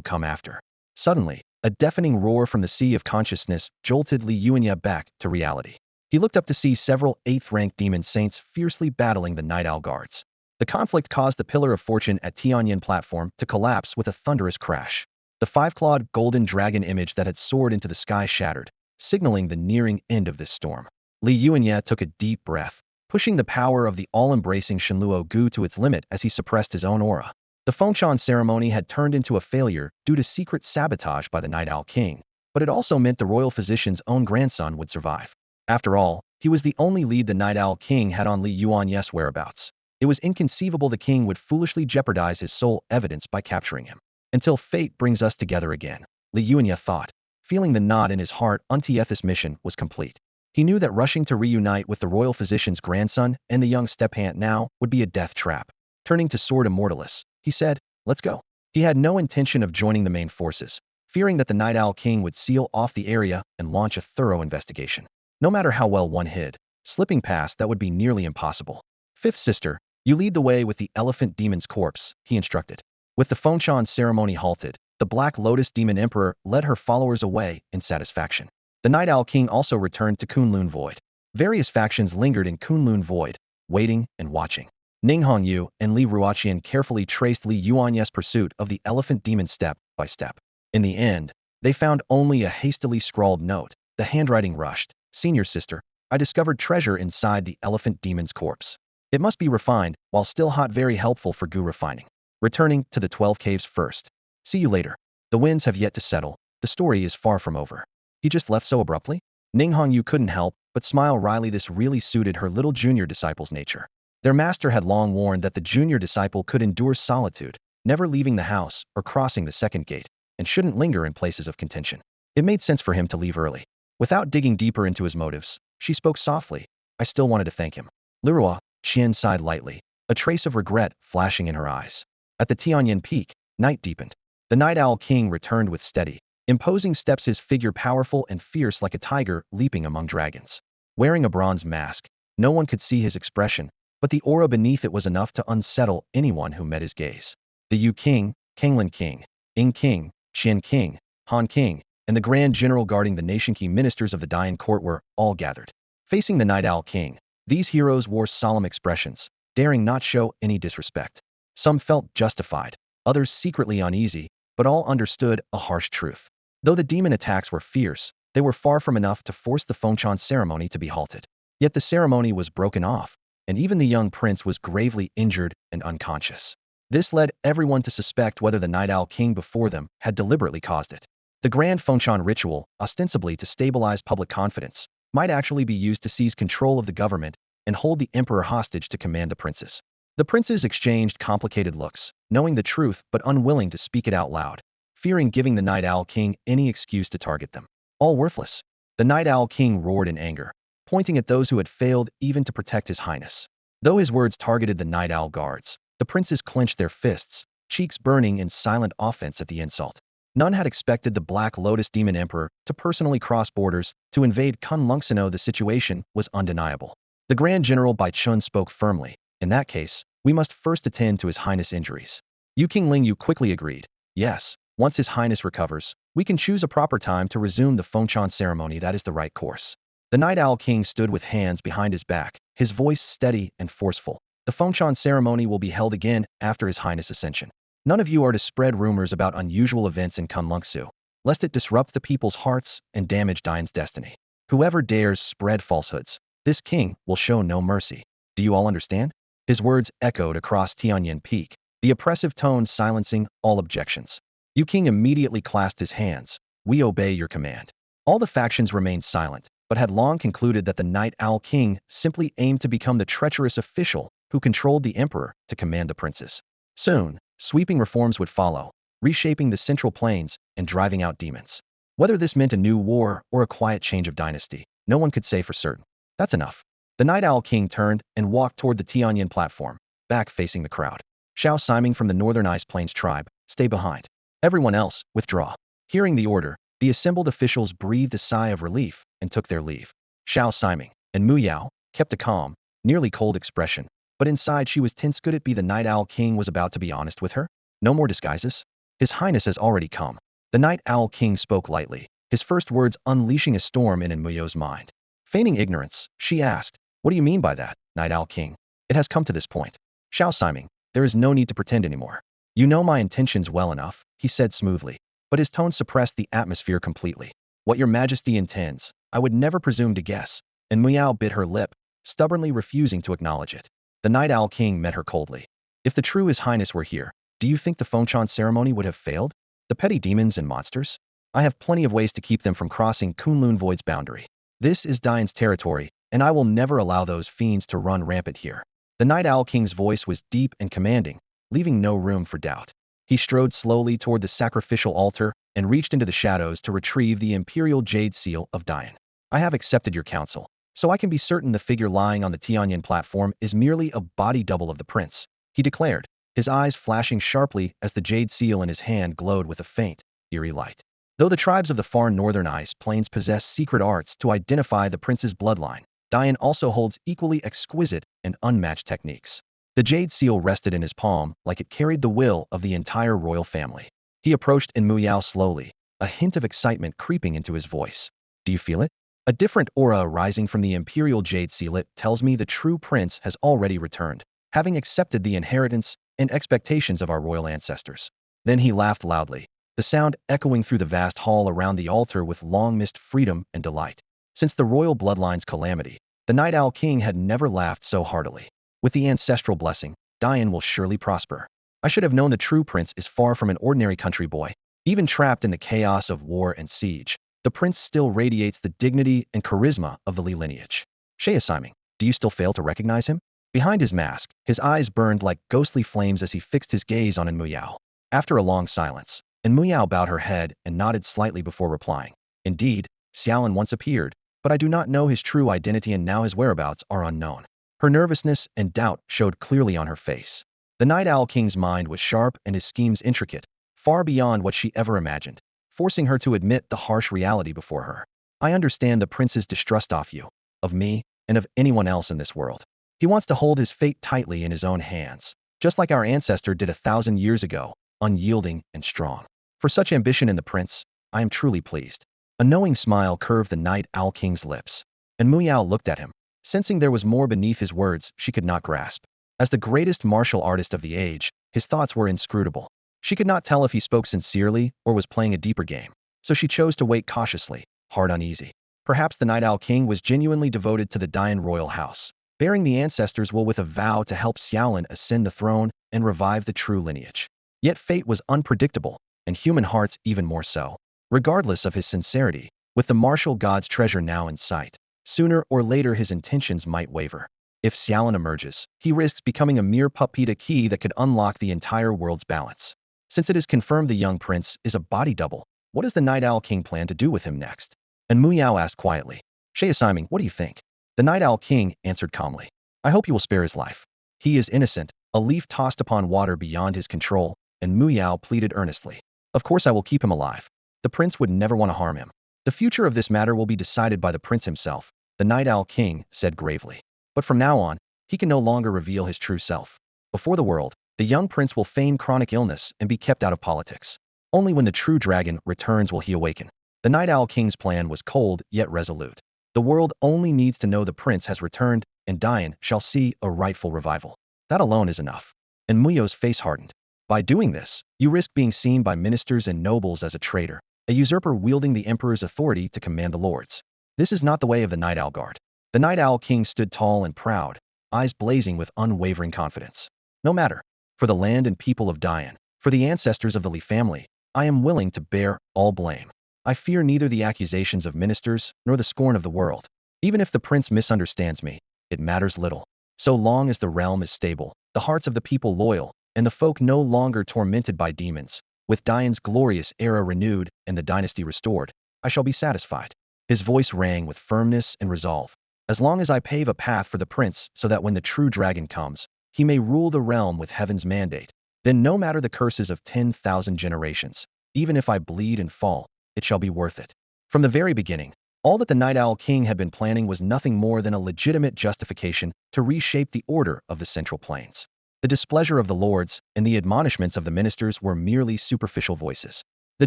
come after. Suddenly, a deafening roar from the sea of consciousness jolted Li Yuan back to reality. He looked up to see several 8th-rank demon saints fiercely battling the Night Owl guards. The conflict caused the Pillar of Fortune at Tianyin platform to collapse with a thunderous crash. The 5-clawed golden dragon image that had soared into the sky shattered, signaling the nearing end of this storm. Li Yuan took a deep breath, pushing the power of the all-embracing Shenluo Gu to its limit as he suppressed his own aura. The Fengshan ceremony had turned into a failure due to secret sabotage by the Night Owl King, but it also meant the royal physician's own grandson would survive. After all, he was the only lead the Night Owl King had on Li Yuan's whereabouts. It was inconceivable the king would foolishly jeopardize his sole evidence by capturing him. Until fate brings us together again, Li Yuan thought, feeling the knot in his heart until this mission was complete. He knew that rushing to reunite with the royal physician's grandson and the young step-aunt now would be a death trap. Turning to Sword Immortalis, he said, "Let's go." He had no intention of joining the main forces, fearing that the Night Owl King would seal off the area and launch a thorough investigation. No matter how well one hid, slipping past that would be nearly impossible. "Fifth sister, you lead the way with the elephant demon's corpse," he instructed. With the Fengshan ceremony halted, the Black Lotus Demon Emperor led her followers away in satisfaction. The Night Owl King also returned to Kunlun Void. Various factions lingered in Kunlun Void, waiting and watching. Ning Hongyu and Li Ruoqian carefully traced Li Yuan's pursuit of the elephant demon step by step. In the end, they found only a hastily scrawled note. The handwriting rushed. "Senior sister, I discovered treasure inside the elephant demon's corpse. It must be refined, while still hot, very helpful for goo refining. Returning to the 12 caves first. See you later." The winds have yet to settle. The story is far from over. He just left so abruptly? Ning Hongyu couldn't help but smile wryly. This really suited her little junior disciple's nature. Their master had long warned that the junior disciple could endure solitude, never leaving the house or crossing the second gate. and shouldn't linger in places of contention. It made sense for him to leave early. Without digging deeper into his motives, she spoke softly. I still wanted to thank him. Leroy, Qian sighed lightly, a trace of regret flashing in her eyes. At the Tianyan Peak, night deepened. The Night Owl King returned with steady, imposing steps, his figure powerful and fierce like a tiger leaping among dragons. Wearing a bronze mask, no one could see his expression, but the aura beneath it was enough to unsettle anyone who met his gaze. The Yu King, Kanglin King, Ing King, Qian King, Han King, and the Grand General guarding the nation key ministers of the Dian court were all gathered. Facing the Night Owl King, these heroes wore solemn expressions, daring not show any disrespect. Some felt justified, others secretly uneasy, but all understood a harsh truth. Though the demon attacks were fierce, they were far from enough to force the Fengshan ceremony to be halted. Yet the ceremony was broken off, and even the young prince was gravely injured and unconscious. This led everyone to suspect whether the Night Owl King before them had deliberately caused it. The Grand Fengshan ritual, ostensibly to stabilize public confidence, might actually be used to seize control of the government and hold the emperor hostage to command the princes. The princes exchanged complicated looks, knowing the truth but unwilling to speak it out loud, fearing giving the Night Owl King any excuse to target them. All worthless. The Night Owl King roared in anger, pointing at those who had failed even to protect his highness. Though his words targeted the Night Owl guards, the princes clenched their fists, cheeks burning in silent offense at the insult. None had expected the Black Lotus Demon Emperor to personally cross borders to invade Kunlunxino. The situation was undeniable. The Grand General Bai Chun spoke firmly. In that case, we must first attend to His Highness' injuries. Yu King Ling Yu quickly agreed. Yes, once His Highness recovers, we can choose a proper time to resume the Fengshan ceremony. That is the right course. The Night Owl King stood with hands behind his back, his voice steady and forceful. The Fengshan ceremony will be held again after His Highness' ascension. None of you are to spread rumors about unusual events in Kunlunxu, lest it disrupt the people's hearts and damage Dian's destiny. Whoever dares spread falsehoods, this king will show no mercy. Do you all understand? His words echoed across Tianyan Peak, the oppressive tone silencing all objections. Yu King immediately clasped his hands. We obey your command. All the factions remained silent, but had long concluded that the Night Owl King simply aimed to become the treacherous official who controlled the emperor to command the princes. Soon, sweeping reforms would follow, reshaping the Central Plains and driving out demons. Whether this meant a new war or a quiet change of dynasty, no one could say for certain. That's enough. The Night Owl King turned and walked toward the Tianyan platform, back facing the crowd. Xiao Siming from the Northern Ice Plains tribe, stay behind. Everyone else, withdraw. Hearing the order, the assembled officials breathed a sigh of relief and took their leave. Xiao Siming and Mu Yao kept a calm, nearly cold expression, but inside she was tense. Could it be the Night Owl King was about to be honest with her? No more disguises? His Highness has already come. The Night Owl King spoke lightly, his first words unleashing a storm in Mu Yao's mind. Feigning ignorance, she asked, what do you mean by that, Night Owl King? It has come to this point. Xiao Siming, there is no need to pretend anymore. You know my intentions well enough, he said smoothly, but his tone suppressed the atmosphere completely. What your majesty intends, I would never presume to guess. And Mu Yao bit her lip, stubbornly refusing to acknowledge it. The Night Owl King met her coldly. If the true His Highness were here, do you think the Fengshan ceremony would have failed? The petty demons and monsters? I have plenty of ways to keep them from crossing Kunlun Void's boundary. This is Dian's territory, and I will never allow those fiends to run rampant here. The Night Owl King's voice was deep and commanding, leaving no room for doubt. He strode slowly toward the sacrificial altar and reached into the shadows to retrieve the imperial jade seal of Dian. I have accepted your counsel, so I can be certain the figure lying on the Tianyan platform is merely a body double of the prince, he declared, his eyes flashing sharply as the jade seal in his hand glowed with a faint, eerie light. Though the tribes of the far northern ice plains possess secret arts to identify the prince's bloodline, Dian also holds equally exquisite and unmatched techniques. The jade seal rested in his palm like it carried the will of the entire royal family. He approached Mu Yao slowly, a hint of excitement creeping into his voice. Do you feel it? A different aura arising from the imperial jade seal. It tells me the true prince has already returned, having accepted the inheritance and expectations of our royal ancestors. Then he laughed loudly, the sound echoing through the vast hall around the altar with long-missed freedom and delight. Since the royal bloodline's calamity, the Night Owl King had never laughed so heartily. With the ancestral blessing, Dian will surely prosper. I should have known the true prince is far from an ordinary country boy. Even trapped in the chaos of war and siege, the prince still radiates the dignity and charisma of the Li lineage. Xiao Siming, do you still fail to recognize him? Behind his mask, his eyes burned like ghostly flames as he fixed his gaze on Mu Yao. After a long silence, And Muyao bowed her head and nodded slightly before replying. Indeed, Xiaolin once appeared, but I do not know his true identity and now his whereabouts are unknown. Her nervousness and doubt showed clearly on her face. The Night Owl King's mind was sharp and his schemes intricate, far beyond what she ever imagined, forcing her to admit the harsh reality before her. I understand the prince's distrust of you, of me, and of anyone else in this world. He wants to hold his fate tightly in his own hands, just like our ancestor did 1,000 years ago, unyielding and strong. For such ambition in the prince, I am truly pleased. A knowing smile curved the Night Owl King's lips, and Muyao looked at him, sensing there was more beneath his words she could not grasp. As the greatest martial artist of the age, his thoughts were inscrutable. She could not tell if he spoke sincerely or was playing a deeper game, so she chose to wait cautiously, heart uneasy. Perhaps the Night Owl King was genuinely devoted to the Dian royal house, bearing the ancestors' will with a vow to help Xiaolin ascend the throne and revive the true lineage. Yet fate was unpredictable, and human hearts even more so. Regardless of his sincerity, with the martial god's treasure now in sight, sooner or later his intentions might waver. If Xiaolin emerges, he risks becoming a mere puppet, a key that could unlock the entire world's balance. Since it is confirmed the young prince is a body double, what does the Night Owl King plan to do with him next? And Muyao asked quietly. Siming, what do you think? The Night Owl King answered calmly. I hope you will spare his life. He is innocent, a leaf tossed upon water beyond his control, and Muyao pleaded earnestly. Of course I will keep him alive. The prince would never want to harm him. The future of this matter will be decided by the prince himself, the Night Owl King said gravely. But from now on, he can no longer reveal his true self. Before the world, the young prince will feign chronic illness and be kept out of politics. Only when the true dragon returns will he awaken. The Night Owl King's plan was cold yet resolute. The world only needs to know the prince has returned, and Dian shall see a rightful revival. That alone is enough. And Muyo's face hardened. By doing this, you risk being seen by ministers and nobles as a traitor, a usurper wielding the emperor's authority to command the lords. This is not the way of the Night Owl Guard. The Night Owl King stood tall and proud, eyes blazing with unwavering confidence. No matter. For the land and people of Dian, for the ancestors of the Li family, I am willing to bear all blame. I fear neither the accusations of ministers nor the scorn of the world. Even if the prince misunderstands me, it matters little. So long as the realm is stable, the hearts of the people loyal, and the folk no longer tormented by demons, with Dian's glorious era renewed and the dynasty restored, I shall be satisfied. His voice rang with firmness and resolve. As long as I pave a path for the prince so that when the true dragon comes, he may rule the realm with heaven's mandate, then no matter the curses of 10,000 generations, even if I bleed and fall, it shall be worth it. From the very beginning, all that the Night Owl King had been planning was nothing more than a legitimate justification to reshape the order of the Central Plains. The displeasure of the lords and the admonishments of the ministers were merely superficial voices. The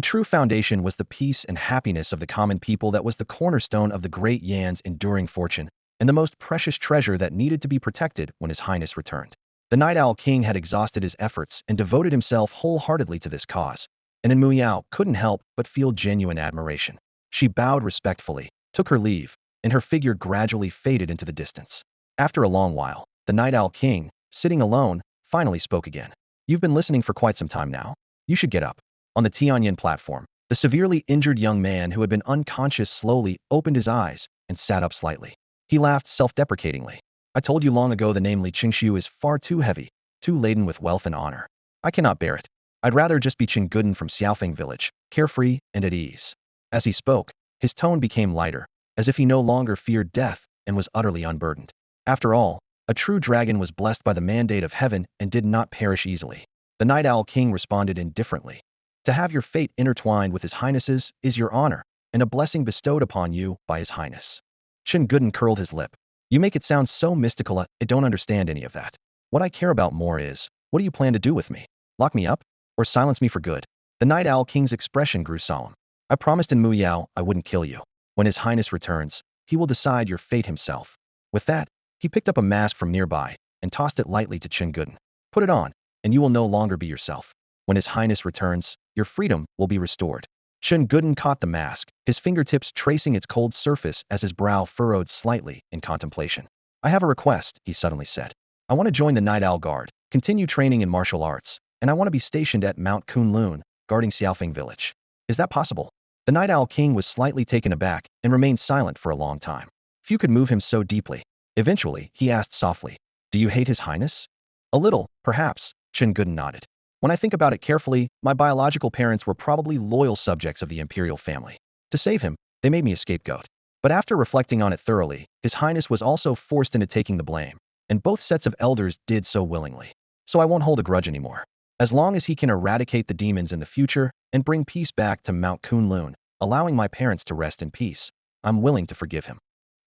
true foundation was the peace and happiness of the common people that was the cornerstone of the great Yan's enduring fortune, and the most precious treasure that needed to be protected when His Highness returned. The Night Owl King had exhausted his efforts and devoted himself wholeheartedly to this cause, and Muyao couldn't help but feel genuine admiration. She bowed respectfully, took her leave, and her figure gradually faded into the distance. After a long while, the Night Owl King, sitting alone, finally spoke again. You've been listening for quite some time now. You should get up. On the Tianyan platform, the severely injured young man who had been unconscious slowly opened his eyes and sat up slightly. He laughed self-deprecatingly. I told you long ago the name Li Qingshu is far too heavy, too laden with wealth and honor. I cannot bear it. I'd rather just be Qingguden from Xiaofeng village, carefree and at ease. As he spoke, his tone became lighter, as if he no longer feared death and was utterly unburdened. After all, a true dragon was blessed by the mandate of heaven and did not perish easily. The Night Owl King responded indifferently. To have your fate intertwined with His Highness's is your honor, and a blessing bestowed upon you by His Highness. Qingguden curled his lip. You make it sound so mystical, I don't understand any of that. What I care about more is, what do you plan to do with me? Lock me up? Or silence me for good? The Night Owl King's expression grew solemn. I promised in Muyao I wouldn't kill you. When His Highness returns, he will decide your fate himself. With that, he picked up a mask from nearby and tossed it lightly to Qingguden. Put it on, and you will no longer be yourself. When His Highness returns, your freedom will be restored. Qingguden caught the mask, his fingertips tracing its cold surface as his brow furrowed slightly in contemplation. I have a request, he suddenly said. I want to join the Night Owl Guard, continue training in martial arts, and I want to be stationed at Mount Kunlun, guarding Xiaofeng village. Is that possible? The Night Owl King was slightly taken aback and remained silent for a long time. Few could move him so deeply. Eventually, he asked softly, Do you hate His Highness? A little, perhaps, Qingguden nodded. When I think about it carefully, my biological parents were probably loyal subjects of the imperial family. To save him, they made me a scapegoat. But after reflecting on it thoroughly, His Highness was also forced into taking the blame, and both sets of elders did so willingly. So I won't hold a grudge anymore. As long as he can eradicate the demons in the future and bring peace back to Mount Kunlun, allowing my parents to rest in peace, I'm willing to forgive him.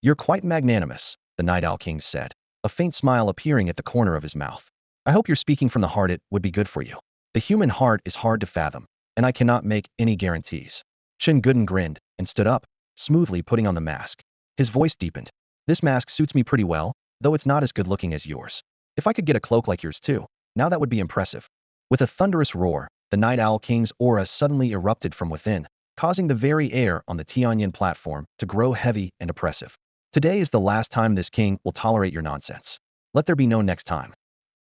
You're quite magnanimous, the Night Owl King said, a faint smile appearing at the corner of his mouth. I hope you're speaking from the heart. It would be good for you. The human heart is hard to fathom, and I cannot make any guarantees. Shin Gooden grinned and stood up, smoothly putting on the mask. His voice deepened. This mask suits me pretty well, though it's not as good looking as yours. If I could get a cloak like yours too, now that would be impressive. With a thunderous roar, the Night Owl King's aura suddenly erupted from within, causing the very air on the Tianyan platform to grow heavy and oppressive. Today is the last time this king will tolerate your nonsense. Let there be no next time.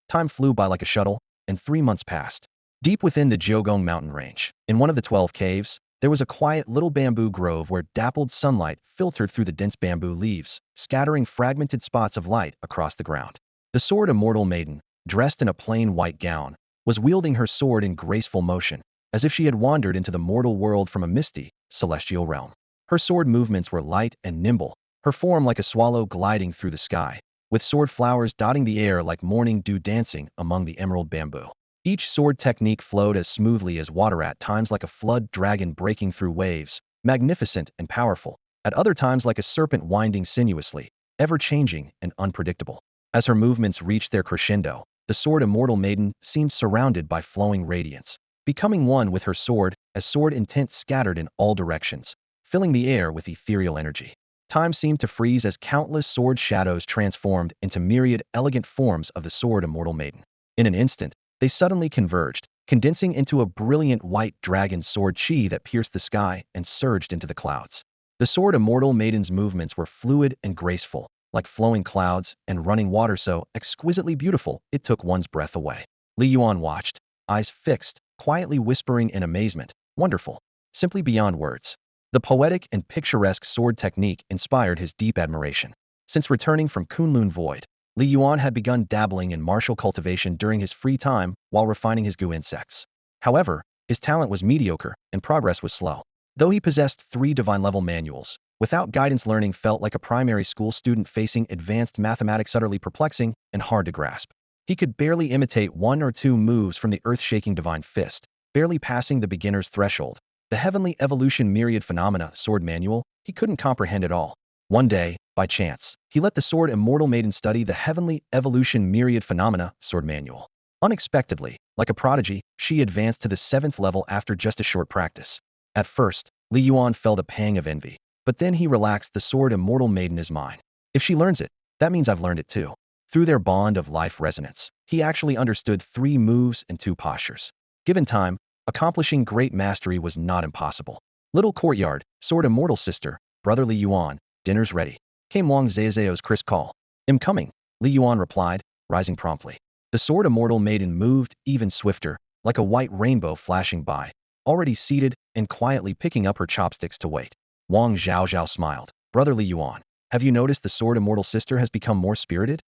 Time flew by like a shuttle, and 3 months passed. Deep within the Jiogong mountain range, in one of the 12 caves, there was a quiet little bamboo grove where dappled sunlight filtered through the dense bamboo leaves, scattering fragmented spots of light across the ground. The sword Immortal Maiden, dressed in a plain white gown, was wielding her sword in graceful motion, as if she had wandered into the mortal world from a misty, celestial realm. Her sword movements were light and nimble, her form like a swallow gliding through the sky, with sword flowers dotting the air like morning dew dancing among the emerald bamboo. Each sword technique flowed as smoothly as water, at times like a flood dragon breaking through waves, magnificent and powerful, at other times like a serpent winding sinuously, ever-changing and unpredictable. As her movements reached their crescendo, the sword Immortal Maiden seemed surrounded by flowing radiance, becoming one with her sword as sword intent scattered in all directions, filling the air with ethereal energy. Time seemed to freeze as countless sword shadows transformed into myriad elegant forms of the sword Immortal Maiden. In an instant, they suddenly converged, condensing into a brilliant white dragon sword chi that pierced the sky and surged into the clouds. The sword Immortal Maiden's movements were fluid and graceful, like flowing clouds and running water, so exquisitely beautiful it took one's breath away. Li Yuan watched, eyes fixed, quietly whispering in amazement, "Wonderful, simply beyond words." The poetic and picturesque sword technique inspired his deep admiration. Since returning from Kunlun Void, Li Yuan had begun dabbling in martial cultivation during his free time while refining his goo insects. However, his talent was mediocre and progress was slow. Though he possessed 3 divine-level manuals, without guidance learning felt like a primary school student facing advanced mathematics, utterly perplexing and hard to grasp. He could barely imitate 1 or 2 moves from the earth-shaking Divine Fist, barely passing the beginner's threshold. The Heavenly Evolution Myriad Phenomena sword manual, he couldn't comprehend at all. One day, by chance, he let the sword Immortal Maiden study the Heavenly Evolution Myriad Phenomena sword manual. Unexpectedly, like a prodigy, she advanced to the 7th level after just a short practice. At first, Li Yuan felt a pang of envy, but then he relaxed. The sword Immortal Maiden is mine. If she learns it, that means I've learned it too. Through their bond of life resonance, he actually understood 3 moves and 2 postures. Given time, accomplishing great mastery was not impossible. Little courtyard, sword Immortal sister, brother Li Yuan, dinner's ready. Came Wang Zhezeo's crisp call. "I'm coming," Li Yuan replied, rising promptly. The sword Immortal Maiden moved even swifter, like a white rainbow flashing by, already seated and quietly picking up her chopsticks to wait. Wang Zhaozhao smiled. "Brother Li Yuan, have you noticed the sword Immortal sister has become more spirited?"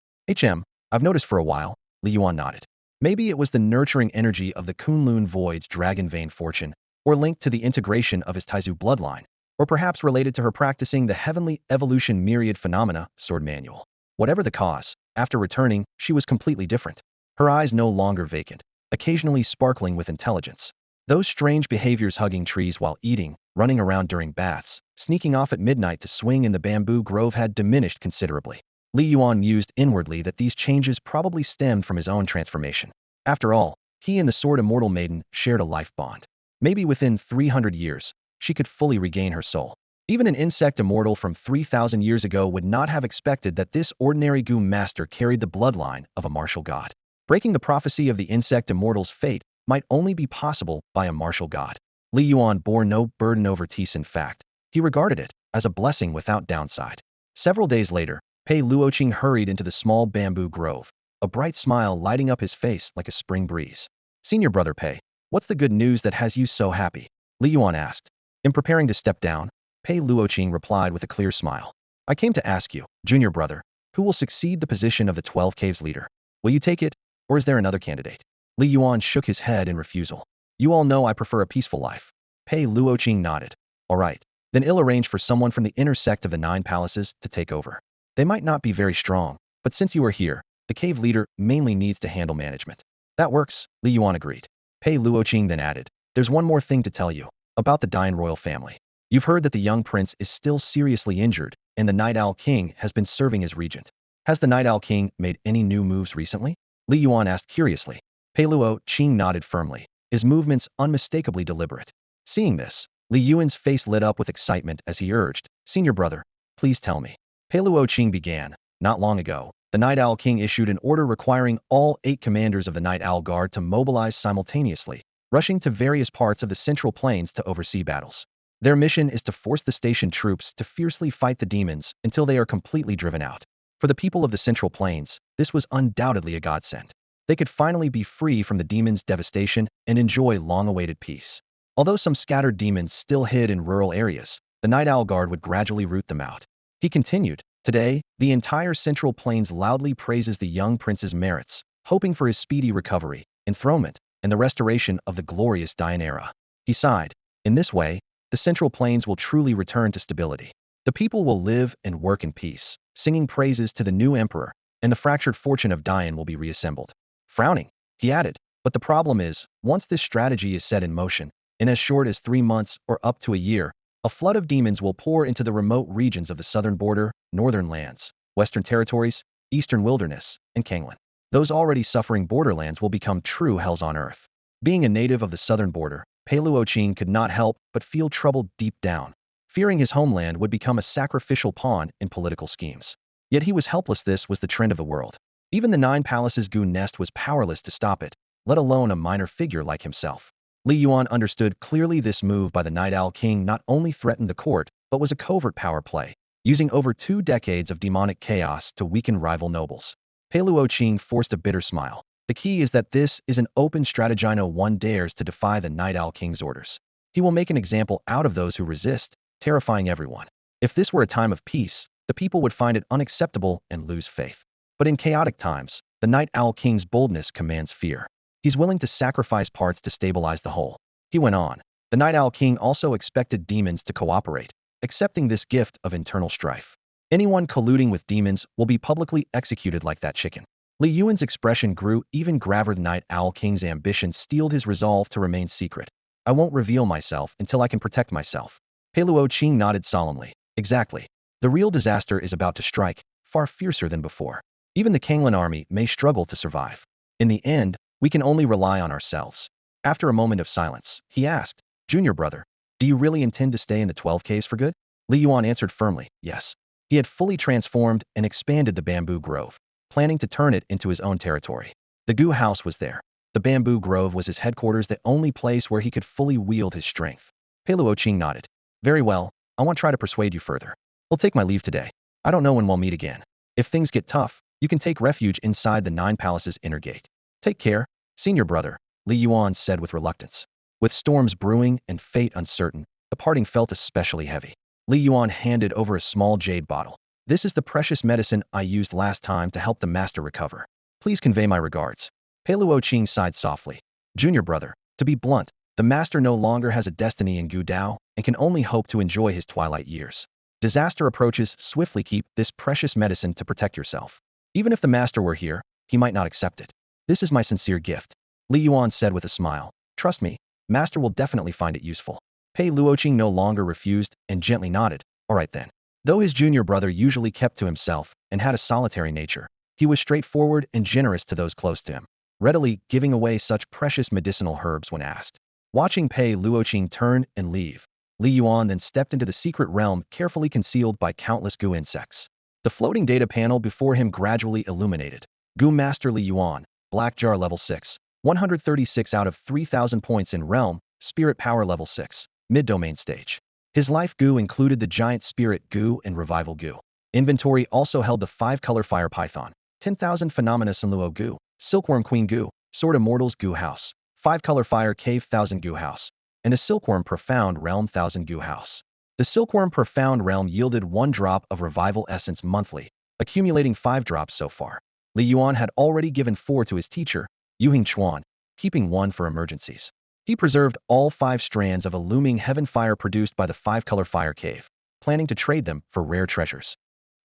I've noticed for a while," Li Yuan nodded. Maybe it was the nurturing energy of the Kunlun Void's dragon vein fortune, or linked to the integration of his Taizu bloodline, or perhaps related to her practicing the Heavenly Evolution Myriad Phenomena sword manual. Whatever the cause, after returning, she was completely different. Her eyes no longer vacant, occasionally sparkling with intelligence. Those strange behaviors, hugging trees while eating, running around during baths, sneaking off at midnight to swing in the bamboo grove, had diminished considerably. Li Yuan mused inwardly that these changes probably stemmed from his own transformation. After all, he and the sword Immortal Maiden shared a life bond. Maybe within 300 years, she could fully regain her soul. Even an insect immortal from 3,000 years ago would not have expected that this ordinary goo master carried the bloodline of a martial god. Breaking the prophecy of the insect immortal's fate might only be possible by a martial god. Li Yuan bore no burden over Tis. In fact, he regarded it as a blessing without downside. Several days later, Pei Luoqing hurried into the small bamboo grove, a bright smile lighting up his face like a spring breeze. "Senior brother Pei, what's the good news that has you so happy?" Li Yuan asked. In preparing to step down, Pei Luoqing replied with a clear smile. "I came to ask you, junior brother, who will succeed the position of the 12 Caves leader? Will you take it, or is there another candidate?" Li Yuan shook his head in refusal. You all know I prefer a peaceful life. Pei Luoqing nodded. All right. Then I'll arrange for someone from the inner sect of the 9 palaces to take over. They might not be very strong, but since you are here, the cave leader mainly needs to handle management. That works, Li Yuan agreed. Pei Luoqing then added, there's one more thing to tell you, about the Dine royal family. You've heard that the young prince is still seriously injured, and the Night Owl King has been serving as regent. Has the Night Owl King made any new moves recently? Li Yuan asked curiously. Pei Luoqing nodded firmly, his movements unmistakably deliberate. Seeing this, Li Yuan's face lit up with excitement as he urged, Senior brother, please tell me. Pei Luoqing began. Not long ago, the Night Owl King issued an order requiring all 8 commanders of the Night Owl Guard to mobilize simultaneously, rushing to various parts of the Central Plains to oversee battles. Their mission is to force the station troops to fiercely fight the demons until they are completely driven out. For the people of the Central Plains, this was undoubtedly a godsend. They could finally be free from the demons' devastation and enjoy long-awaited peace. Although some scattered demons still hid in rural areas, the Night Owl Guard would gradually root them out. He continued, today, the entire Central Plains loudly praises the young prince's merits, hoping for his speedy recovery, enthronement, and the restoration of the glorious Dine era. He sighed. In this way, the Central Plains will truly return to stability. The people will live and work in peace, singing praises to the new emperor, and the fractured fortune of Dine will be reassembled. Frowning, he added, but the problem is, once this strategy is set in motion, in as short as 3 months or up to a year, a flood of demons will pour into the remote regions of the southern border, northern lands, western territories, eastern wilderness, and Kanglan. Those already suffering borderlands will become true hells on earth. Being a native of the southern border, Pei Luoqing could not help but feel troubled deep down, fearing his homeland would become a sacrificial pawn in political schemes. Yet he was helpless. This was the trend of the world. Even the 9 palaces Gu nest was powerless to stop it, let alone a minor figure like himself. Li Yuan understood clearly this move by the Night Owl King not only threatened the court, but was a covert power play, using over 2 decades of demonic chaos to weaken rival nobles. Pei Luoqing forced a bitter smile. The key is that this is an open strategy. No one dares to defy the Night Owl King's orders. He will make an example out of those who resist, terrifying everyone. If this were a time of peace, the people would find it unacceptable and lose faith. But in chaotic times, the Night Owl King's boldness commands fear. He's willing to sacrifice parts to stabilize the whole. He went on. The Night Owl King also expected demons to cooperate, accepting this gift of internal strife. Anyone colluding with demons will be publicly executed like that chicken. Li Yuan's expression grew even graver. The Night Owl King's ambition steeled his resolve to remain secret. I won't reveal myself until I can protect myself. Pei Luoqing nodded solemnly. Exactly. The real disaster is about to strike, far fiercer than before. Even the Kanglan army may struggle to survive. In the end, we can only rely on ourselves. After a moment of silence, he asked, Junior brother, do you really intend to stay in the 12 caves for good? Li Yuan answered firmly, yes. He had fully transformed and expanded the bamboo grove, planning to turn it into his own territory. The Gu house was there. The bamboo grove was his headquarters, the only place where he could fully wield his strength. Pei Luoqing nodded. Very well, I won't try to persuade you further. I'll take my leave today. I don't know when we'll meet again. If things get tough, you can take refuge inside the 9 palaces inner gate. Take care, senior brother, Li Yuan said with reluctance. With storms brewing and fate uncertain, the parting felt especially heavy. Li Yuan handed over a small jade bottle. This is the precious medicine I used last time to help the master recover. Please convey my regards. Pei Luoqing sighed softly. Junior brother, to be blunt, the master no longer has a destiny in Gu Dao and can only hope to enjoy his twilight years. Disaster approaches swiftly. Keep this precious medicine to protect yourself. Even if the master were here, he might not accept it. This is my sincere gift, Li Yuan said with a smile. Trust me, master will definitely find it useful. Pei Luoqing no longer refused and gently nodded. All right then. Though his junior brother usually kept to himself and had a solitary nature, he was straightforward and generous to those close to him, readily giving away such precious medicinal herbs when asked. Watching Pei Luoqing turn and leave, Li Yuan then stepped into the secret realm carefully concealed by countless Gu insects. The floating data panel before him gradually illuminated. Gu Master Li Yuan, Black Jar level 6, 136 out of 3,000 points in realm, spirit power level 6, mid-domain stage. His life Gu included the giant spirit Gu and revival Gu. Inventory also held the 5-color fire python, 10,000 phenomena Sunluo Gu, silkworm queen Gu, sword immortals Gu house, 5-color fire cave 1000 Gu house, and a silkworm profound realm 1000 Gu house. The silkworm profound realm yielded 1 drop of revival essence monthly, accumulating 5 drops so far. Li Yuan had already given 4 to his teacher, Yuhing Chuan, keeping one for emergencies. He preserved all 5 strands of a looming heaven fire produced by the 5-color fire cave, planning to trade them for rare treasures.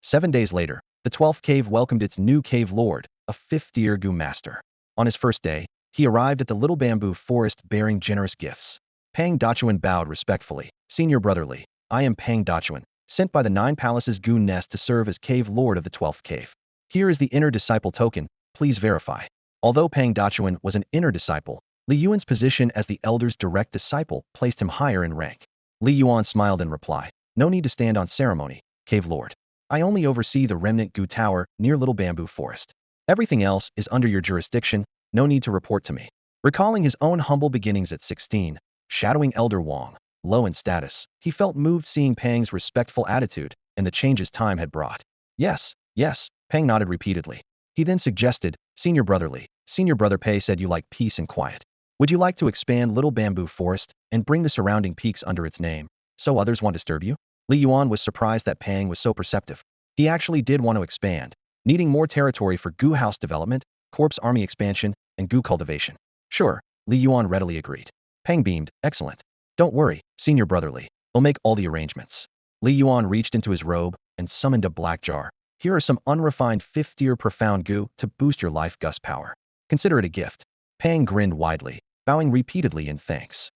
7 days later, the 12th cave welcomed its new cave lord, a 5th-tier Gu master. On his first day, he arrived at the little bamboo forest bearing generous gifts. Pang Dachuan bowed respectfully. Senior Brother Li, I am Pang Dachuan, sent by the 9 Palaces Gu nest to serve as cave lord of the 12th cave. Here is the inner disciple token, please verify. Although Pang Dachuan was an inner disciple, Li Yuan's position as the elder's direct disciple placed him higher in rank. Li Yuan smiled in reply. No need to stand on ceremony, cave lord. I only oversee the remnant Gu tower near Little Bamboo Forest. Everything else is under your jurisdiction, no need to report to me. Recalling his own humble beginnings at 16, shadowing Elder Wang, low in status, he felt moved seeing Pang's respectful attitude and the changes time had brought. Yes, yes, Pang nodded repeatedly. He then suggested, Senior Brother Li, Senior Brother Pei said you like peace and quiet. Would you like to expand Little Bamboo Forest and bring the surrounding peaks under its name, so others won't disturb you? Li Yuan was surprised that Pang was so perceptive. He actually did want to expand, needing more territory for Gu house development, corpse army expansion, and Gu cultivation. Sure, Li Yuan readily agreed. Pang beamed, excellent. Don't worry, Senior Brother Li, I'll make all the arrangements. Li Yuan reached into his robe and summoned a black jar. Here are some unrefined 5th-tier profound Gu to boost your life gust power. Consider it a gift. Pang grinned widely, bowing repeatedly in thanks.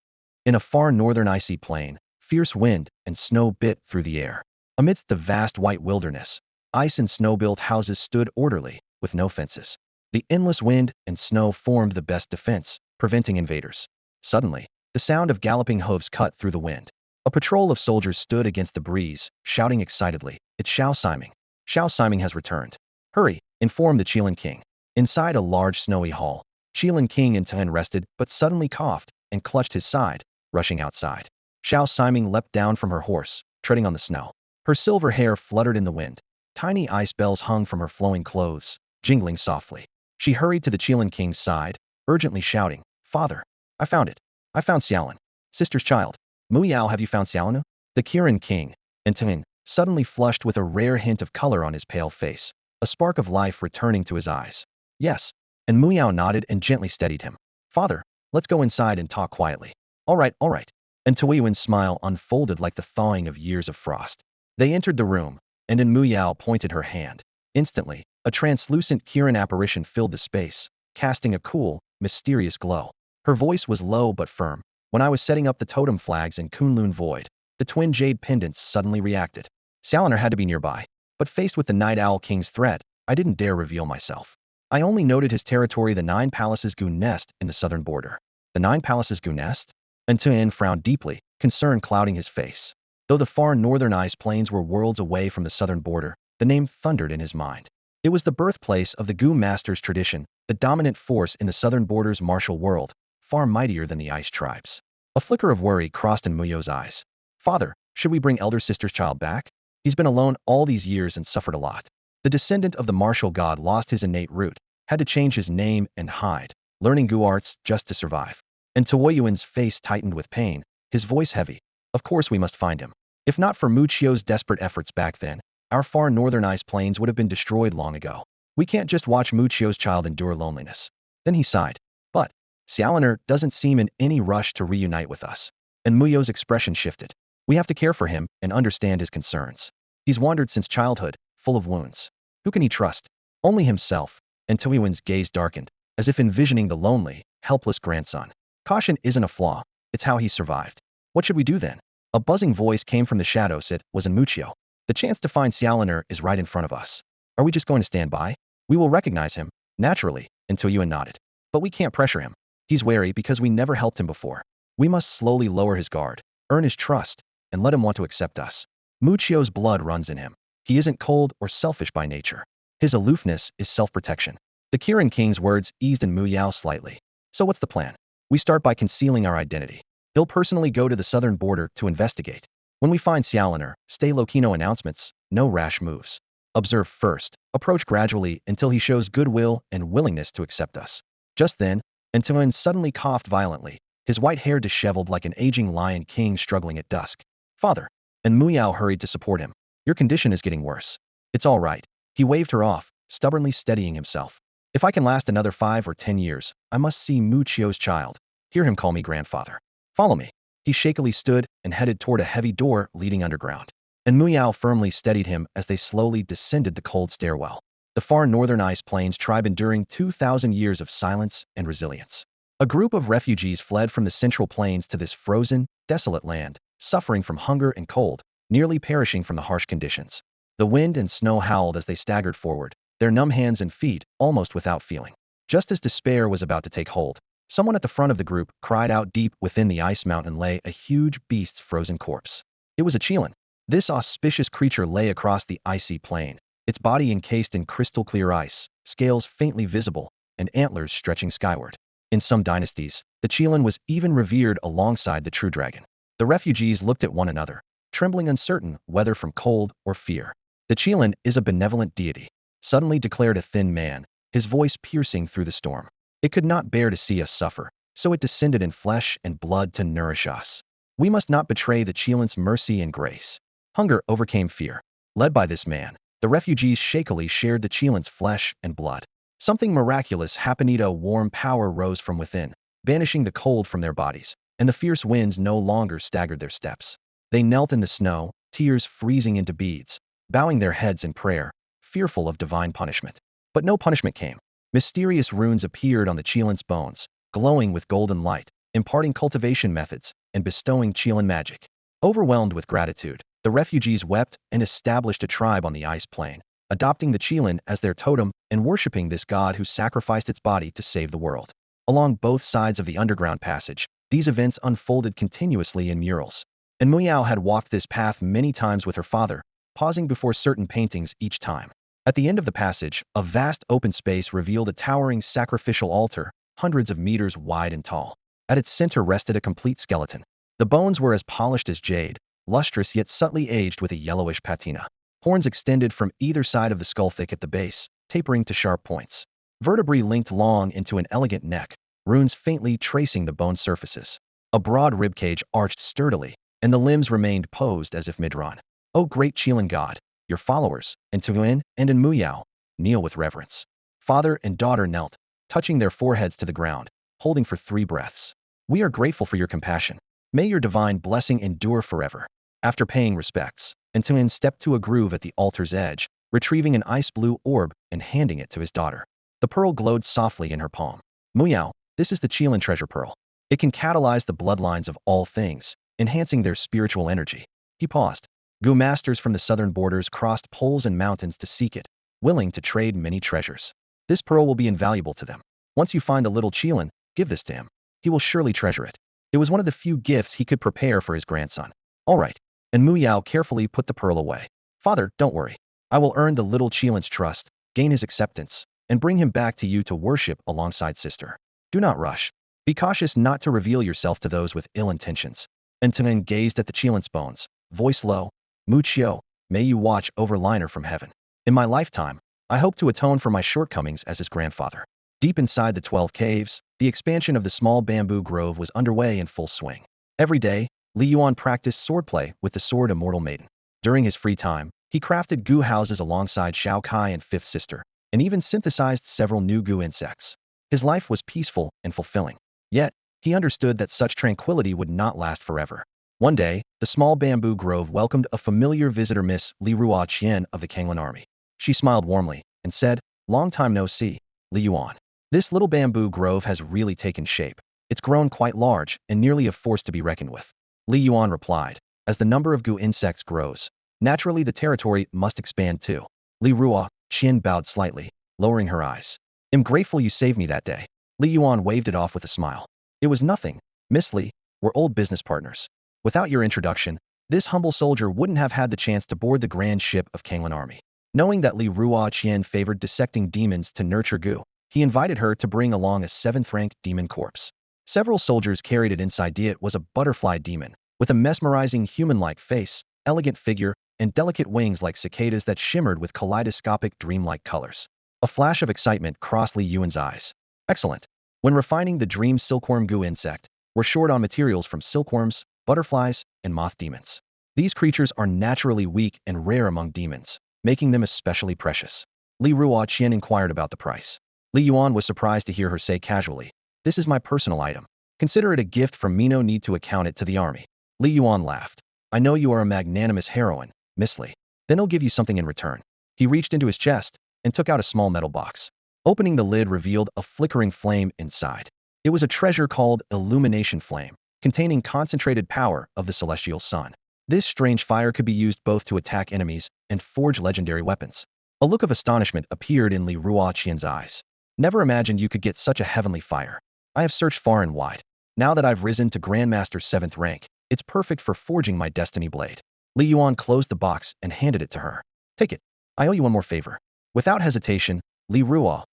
In a far northern icy plain, fierce wind and snow bit through the air. Amidst the vast white wilderness, ice and snow-built houses stood orderly, with no fences. The endless wind and snow formed the best defense, preventing invaders. Suddenly, the sound of galloping hooves cut through the wind. A patrol of soldiers stood against the breeze, shouting excitedly, It's Xiao Siming. Xiao Siming has returned. Hurry, inform the Qilin King. Inside a large snowy hall, Qilin King and Tan rested but suddenly coughed and clutched his side, rushing outside. Xiao Siming leapt down from her horse, treading on the snow. Her silver hair fluttered in the wind. Tiny ice bells hung from her flowing clothes, jingling softly. She hurried to the Qilin King's side, urgently shouting, Father, I found it. I found Xiaolin. Sister's child. Mu Yao, have you found Xiaolin? The Qilin King, and Tan, suddenly flushed with a rare hint of color on his pale face, a spark of life returning to his eyes. Yes, and Mu Yao nodded and gently steadied him. Father, let's go inside and talk quietly. All right, all right. And Tui Yuan's smile unfolded like the thawing of years of frost. They entered the room, and Mu Yao pointed her hand. Instantly, a translucent Kirin apparition filled the space, casting a cool, mysterious glow. Her voice was low but firm. When I was setting up the totem flags in Kunlun Void, the twin jade pendants suddenly reacted. Salinger had to be nearby, but faced with the Night Owl King's threat, I didn't dare reveal myself. I only noted his territory, the 9 Palaces Gu nest in the southern border. The 9 Palaces Gu nest? And Tuan frowned deeply, concern clouding his face. Though the far northern ice plains were worlds away from the southern border, the name thundered in his mind. It was the birthplace of the Gu Master's tradition, the dominant force in the southern border's martial world, far mightier than the ice tribes. A flicker of worry crossed in Muyo's eyes. Father, should we bring elder sister's child back? He's been alone all these years and suffered a lot. The descendant of the martial god lost his innate root, had to change his name and hide, learning Gu arts just to survive. And Tuoyuan's face tightened with pain, his voice heavy. Of course we must find him. If not for Mu Chio's desperate efforts back then, our far northern ice plains would have been destroyed long ago. We can't just watch Mu Chio's child endure loneliness. Then he sighed. But Xiaoliner doesn't seem in any rush to reunite with us. And Muyo's expression shifted. We have to care for him and understand his concerns. He's wandered since childhood, full of wounds. Who can he trust? Only himself. And Tuiwan's gaze darkened, as if envisioning the lonely, helpless grandson. Caution isn't a flaw, it's how he survived. What should we do then? A buzzing voice came from the shadows. It was in Muccio. The chance to find Xiaoliner is right in front of us. Are we just going to stand by? We will recognize him, naturally, until Yuan nodded. But we can't pressure him. He's wary because we never helped him before. We must slowly lower his guard, earn his trust, and let him want to accept us. Muccio's blood runs in him. He isn't cold or selfish by nature. His aloofness is self-protection. The Kirin King's words eased in Mu Yao slightly. So what's the plan? We start by concealing our identity. He'll personally go to the southern border to investigate. When we find Xiaoliner, stay low-key, no announcements, no rash moves. Observe first, approach gradually until he shows goodwill and willingness to accept us. Just then, Antoine suddenly coughed violently, his white hair disheveled like an aging lion king struggling at dusk. Father, and Mu Yao hurried to support him. Your condition is getting worse. It's all right. He waved her off, stubbornly steadying himself. If I can last another 5 or 10 years, I must see Mu Chio's child. Hear him call me grandfather. Follow me. He shakily stood and headed toward a heavy door leading underground. And Mu Yao firmly steadied him as they slowly descended the cold stairwell. The far northern ice plains tribe enduring 2,000 years of silence and resilience. A group of refugees fled from the central plains to this frozen, desolate land, suffering from hunger and cold, nearly perishing from the harsh conditions. The wind and snow howled as they staggered forward, their numb hands and feet almost without feeling. Just as despair was about to take hold, someone at the front of the group cried out. Deep within the ice mountain lay a huge beast's frozen corpse. It was a Qilin. This auspicious creature lay across the icy plain, its body encased in crystal-clear ice, scales faintly visible, and antlers stretching skyward. In some dynasties, the Qilin was even revered alongside the true dragon. The refugees looked at one another, trembling, uncertain whether from cold or fear. The Qilin is a benevolent deity, suddenly declared a thin man, his voice piercing through the storm. It could not bear to see us suffer, so it descended in flesh and blood to nourish us. We must not betray the Qilin's mercy and grace. Hunger overcame fear. Led by this man, the refugees shakily shared the Qilin's flesh and blood. Something miraculous happened. A warm power rose from within, banishing the cold from their bodies, and the fierce winds no longer staggered their steps. They knelt in the snow, tears freezing into beads, bowing their heads in prayer, fearful of divine punishment. But no punishment came. Mysterious runes appeared on the Qilin's bones, glowing with golden light, imparting cultivation methods and bestowing Qilin magic. Overwhelmed with gratitude, the refugees wept and established a tribe on the ice plain, adopting the Qilin as their totem and worshipping this god who sacrificed its body to save the world. Along both sides of the underground passage, these events unfolded continuously in murals. And Mu Yao had walked this path many times with her father, pausing before certain paintings each time. At the end of the passage, a vast open space revealed a towering sacrificial altar, hundreds of meters wide and tall. At its center rested a complete skeleton. The bones were as polished as jade, lustrous yet subtly aged with a yellowish patina. Horns extended from either side of the skull, thick at the base, tapering to sharp points. Vertebrae linked long into an elegant neck, runes faintly tracing the bone surfaces. A broad ribcage arched sturdily, and the limbs remained posed as if mid-run. O great Qilin god, your followers, and Tuin and Mu Yao, kneel with reverence. Father and daughter knelt, touching their foreheads to the ground, holding for 3 breaths. We are grateful for your compassion. May your divine blessing endure forever. After paying respects, Tuin stepped to a groove at the altar's edge, retrieving an ice-blue orb and handing it to his daughter. The pearl glowed softly in her palm. Mu Yao, this is the Qilin treasure pearl. It can catalyze the bloodlines of all things, enhancing their spiritual energy. He paused. Gu masters from the southern borders crossed poles and mountains to seek it, willing to trade many treasures. This pearl will be invaluable to them. Once you find the little Qilin, give this to him. He will surely treasure it. It was one of the few gifts he could prepare for his grandson. All right. And Mu Yao carefully put the pearl away. Father, don't worry. I will earn the little Qilin's trust, gain his acceptance, and bring him back to you to worship alongside sister. Do not rush. Be cautious not to reveal yourself to those with ill intentions. And Tuin gazed at the Qilin's bones, voice low. Mu Chio, may you watch over Liner from heaven. In my lifetime, I hope to atone for my shortcomings as his grandfather. Deep inside the 12 caves, the expansion of the small bamboo grove was underway in full swing. Every day, Li Yuan practiced swordplay with the sword Immortal Maiden. During his free time, he crafted gu houses alongside Xiao Kai and Fifth Sister, and even synthesized several new gu insects. His life was peaceful and fulfilling. Yet, he understood that such tranquility would not last forever. One day, the small bamboo grove welcomed a familiar visitor, Miss Li Yuan of the Kanglan army. She smiled warmly and said, "Long time no see, Li Yuan. This little bamboo grove has really taken shape. It's grown quite large and nearly a force to be reckoned with." Li Yuan replied, "As the number of gu insects grows, naturally the territory must expand too." Li Yuan bowed slightly, lowering her eyes. "I'm grateful you saved me that day." Li Yuan waved it off with a smile. "It was nothing, Miss Li. We're old business partners. Without your introduction, this humble soldier wouldn't have had the chance to board the grand ship of Kanglan army." Knowing that Li Yuan favored dissecting demons to nurture gu, he invited her to bring along a 7th-rank demon corpse. Several soldiers carried it. Inside it was a butterfly demon, with a mesmerizing human-like face, elegant figure, and delicate wings like cicadas that shimmered with kaleidoscopic dreamlike colors. A flash of excitement crossed Li Yuan's eyes. Excellent. When refining the dream silkworm gu insect, we're short on materials from silkworms, butterflies, and moth demons. These creatures are naturally weak and rare among demons, making them especially precious. Li Yuan inquired about the price. Li Yuan was surprised to hear her say casually, "This is my personal item. Consider it a gift from me, no need to account it to the army." Li Yuan laughed. "I know you are a magnanimous heroine, Miss Li. Then I'll give you something in return." He reached into his chest and took out a small metal box. Opening the lid revealed a flickering flame inside. It was a treasure called Illumination Flame, containing concentrated power of the celestial sun. This strange fire could be used both to attack enemies and forge legendary weapons. A look of astonishment appeared in Li Yuan's eyes. "Never imagined you could get such a heavenly fire. I have searched far and wide. Now that I've risen to Grandmaster 7th rank, it's perfect for forging my destiny blade." Li Yuan closed the box and handed it to her. "Take it. I owe you one more favor." Without hesitation, Li Yuan